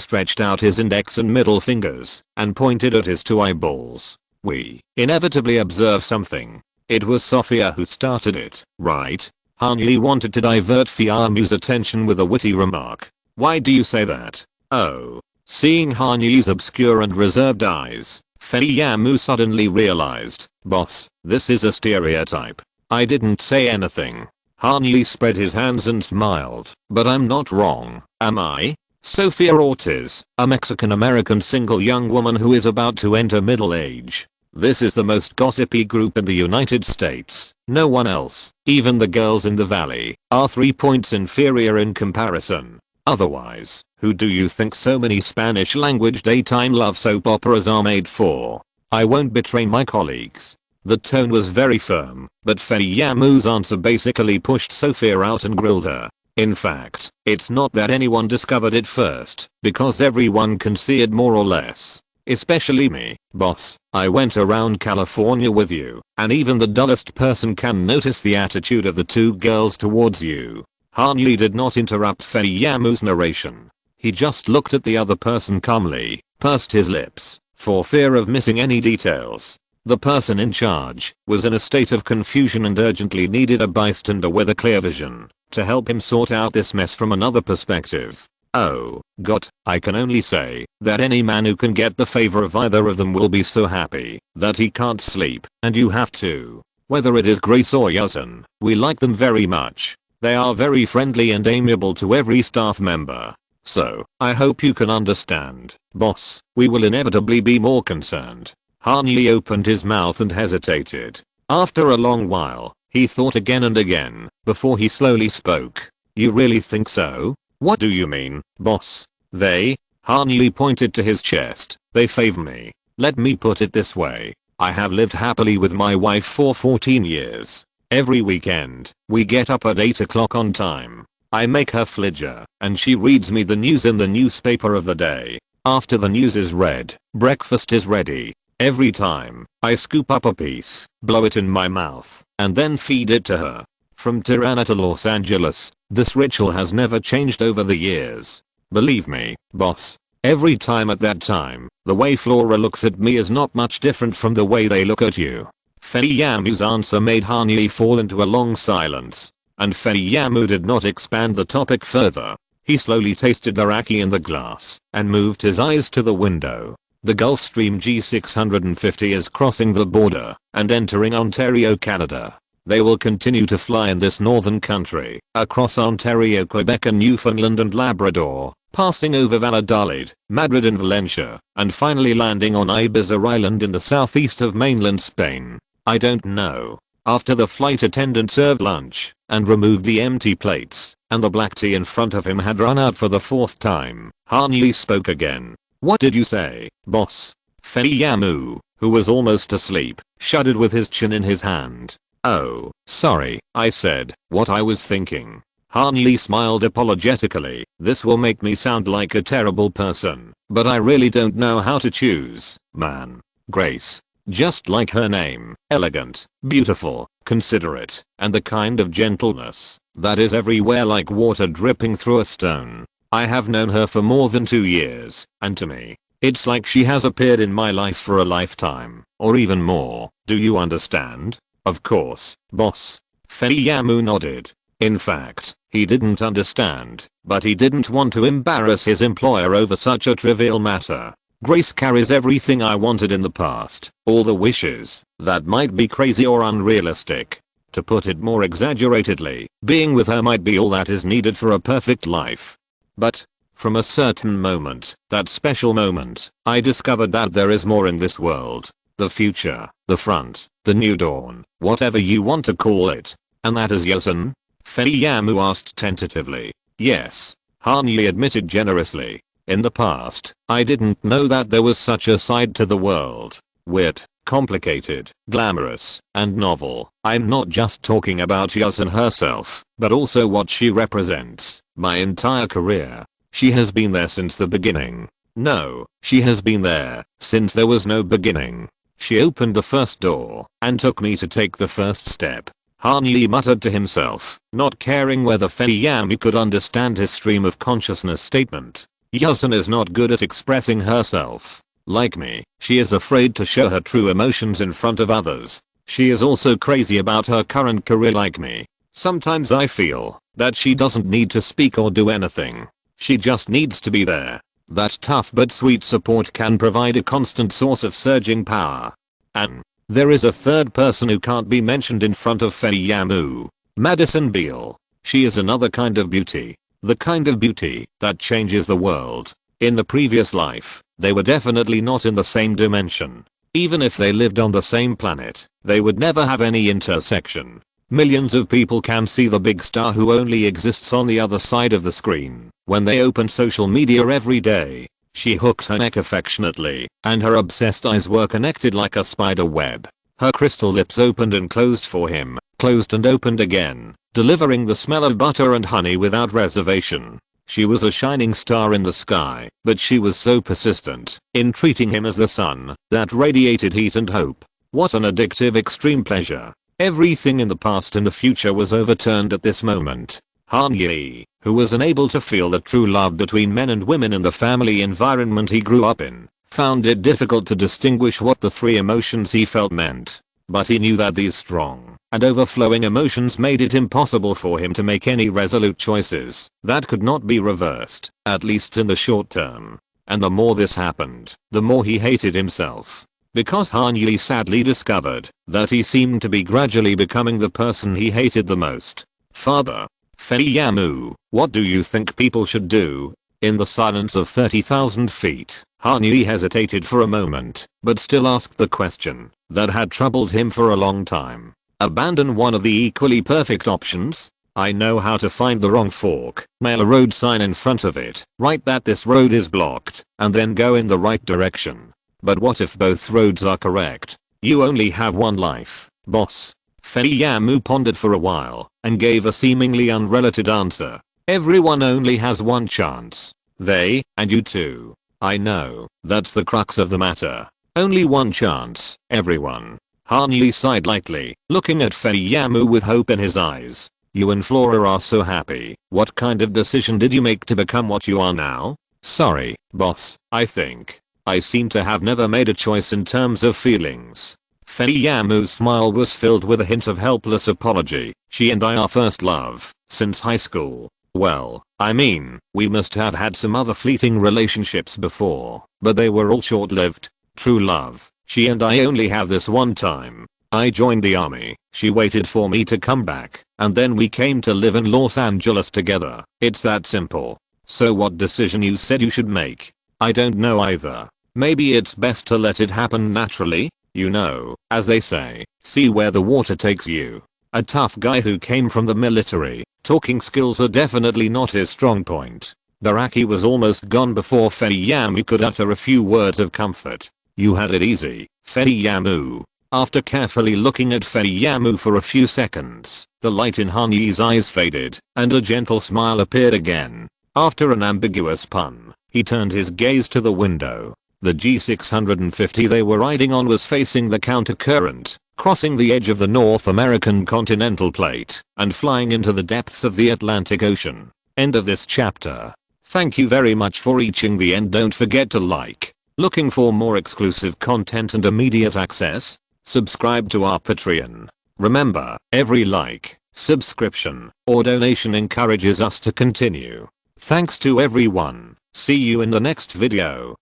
A: stretched out his index and middle fingers and pointed at his two eyeballs. We inevitably observe something. It was Sofia who started it, right? Hani wanted to divert Fiamu's attention with a witty remark. Why do you say that? Oh. Seeing Hani's obscure and reserved eyes, Fiamu suddenly realized, boss, this is a stereotype. I didn't say anything. Hani spread his hands and smiled. But I'm not wrong, am I? Sofia Ortiz, a Mexican-American single young woman who is about to enter middle age. This is the most gossipy group in the United States. No one else, even the girls in the valley, are 3 points inferior in comparison. Otherwise, who do you think so many Spanish language daytime love soap operas are made for? I won't betray my colleagues. The tone was very firm, but Feiyamu's answer basically pushed Sophia out and grilled her. In fact, it's not that anyone discovered it first, because everyone can see it more or less. Especially me, boss. I went around California with you, and even the dullest person can notice the attitude of the two girls towards you. Hanyi did not interrupt Feiyamu's narration. He just looked at the other person calmly, pursed his lips, for fear of missing any details. The person in charge was in a state of confusion and urgently needed a bystander with a clear vision to help him sort out this mess from another perspective. Oh, God, I can only say that any man who can get the favor of either of them will be so happy that he can't sleep, and you have to. Whether it is Grace or Yasun, we like them very much. They are very friendly and amiable to every staff member. So, I hope you can understand, boss, we will inevitably be more concerned. Hanyi opened his mouth and hesitated. After a long while, he thought again and again, before he slowly spoke. You really think so? What do you mean, boss? They? Hanyi pointed to his chest. They favor me. Let me put it this way. I have lived happily with my wife for 14 years. Every weekend, we get up at 8 o'clock on time. I make her flidger, and she reads me the news in the newspaper of the day. After the news is read, breakfast is ready. Every time, I scoop up a piece, blow it in my mouth, and then feed it to her. From Tirana to Los Angeles, this ritual has never changed over the years. Believe me, boss. Every time at that time, the way Flora looks at me is not much different from the way they look at you. Feiyamu's answer made Hanyi fall into a long silence, and Feiyamu did not expand the topic further. He slowly tasted the raki in the glass, and moved his eyes to the window. The Gulfstream G650 is crossing the border, and entering Ontario, Canada. They will continue to fly in this northern country, across Ontario, Quebec and Newfoundland and Labrador, passing over Valladolid, Madrid and Valencia, and finally landing on Ibiza Island in the southeast of mainland Spain. I don't know. After the flight attendant served lunch, and removed the empty plates, and the black tea in front of him had run out for the 4th time, Hanyi spoke again. What did you say, boss? Feiyamu, who was almost asleep, shuddered with his chin in his hand. Oh, sorry, I said what I was thinking. Hanyi smiled apologetically. This will make me sound like a terrible person, but I really don't know how to choose, man. Grace. Just like her name, elegant, beautiful, considerate, and the kind of gentleness that is everywhere like water dripping through a stone. I have known her for more than 2 years, and to me, it's like she has appeared in my life for a lifetime, or even more. Do you understand? Of course, boss. Feiyamu nodded. In fact, he didn't understand, but he didn't want to embarrass his employer over such a trivial matter. Grace carries everything I wanted in the past, all the wishes that might be crazy or unrealistic. To put it more exaggeratedly, being with her might be all that is needed for a perfect life. But, from a certain moment, that special moment, I discovered that there is more in this world. The future, the front, the new dawn, whatever you want to call it. And that is Yasun? Feiyamu asked tentatively. Yes, Hanyi admitted generously. In the past, I didn't know that there was such a side to the world. Weird, complicated, glamorous, and novel. I'm not just talking about Yasun herself, but also what she represents. My entire career. She has been there since the beginning. No, she has been there since there was no beginning. She opened the first door and took me to take the first step. Hanyi muttered to himself, not caring whether Feiyamu could understand his stream of consciousness statement. Yasun is not good at expressing herself. Like me, she is afraid to show her true emotions in front of others. She is also crazy about her current career like me. Sometimes I feel that she doesn't need to speak or do anything. She just needs to be there. That tough but sweet support can provide a constant source of surging power. And there is a third person who can't be mentioned in front of Feiyamu. Madison Beale. She is another kind of beauty. The kind of beauty that changes the world. In the previous life, they were definitely not in the same dimension. Even if they lived on the same planet, they would never have any intersection. Millions of people can see the big star who only exists on the other side of the screen when they open social media every day. She hooked her neck affectionately, and her obsessed eyes were connected like a spider web. Her crystal lips opened and closed for him, closed and opened again, delivering the smell of butter and honey without reservation. She was a shining star in the sky, but she was so persistent in treating him as the sun that radiated heat and hope. What an addictive extreme pleasure. Everything in the past and the future was overturned at this moment. Han Yi, who was unable to feel the true love between men and women in the family environment he grew up in, found it difficult to distinguish what the three emotions he felt meant. But he knew that these strong and overflowing emotions made it impossible for him to make any resolute choices that could not be reversed, at least in the short term. And the more this happened, the more he hated himself. Because Han Yi sadly discovered that he seemed to be gradually becoming the person he hated the most. Father, Fei Yamu, what do you think people should do? In the silence of 30,000 feet, Han Yi hesitated for a moment, but still asked the question that had troubled him for a long time. Abandon one of the equally perfect options? I know how to find the wrong fork, nail a road sign in front of it, write that this road is blocked, and then go in the right direction. But what if both roads are correct? You only have one life, boss. Fei Yamu pondered for a while, and gave a seemingly unrelated answer. Everyone only has one chance. They, and you too. I know, that's the crux of the matter. Only one chance, everyone. Han Yi sighed lightly, looking at Fei Yamu with hope in his eyes. You and Flora are so happy. What kind of decision did you make to become what you are now? Sorry, boss, I think I seem to have never made a choice in terms of feelings. Fei Yamu's smile was filled with a hint of helpless apology. She and I are first love, since high school. Well, I mean, we must have had some other fleeting relationships before, but they were all short-lived. True love, she and I only have this one time. I joined the army, she waited for me to come back, and then we came to live in Los Angeles together. It's that simple. So what decision you said you should make? I don't know either. Maybe it's best to let it happen naturally? You know, as they say, see where the water takes you. A tough guy who came from the military, talking skills are definitely not his strong point. The Raki was almost gone before Fei Yamu could utter a few words of comfort. You had it easy, Fei Yamu. After carefully looking at Fei Yamu for a few seconds, the light in Han Yi's eyes faded, and a gentle smile appeared again. After an ambiguous pun, he turned his gaze to the window. The G650 they were riding on was facing the countercurrent, crossing the edge of the North American continental plate, and flying into the depths of the Atlantic Ocean. End of this chapter. Thank you very much for reaching the end. Don't forget to like. Looking for more exclusive content and immediate access? Subscribe to our Patreon. Remember, every like, subscription, or donation encourages us to continue. Thanks to everyone. See you in the next video.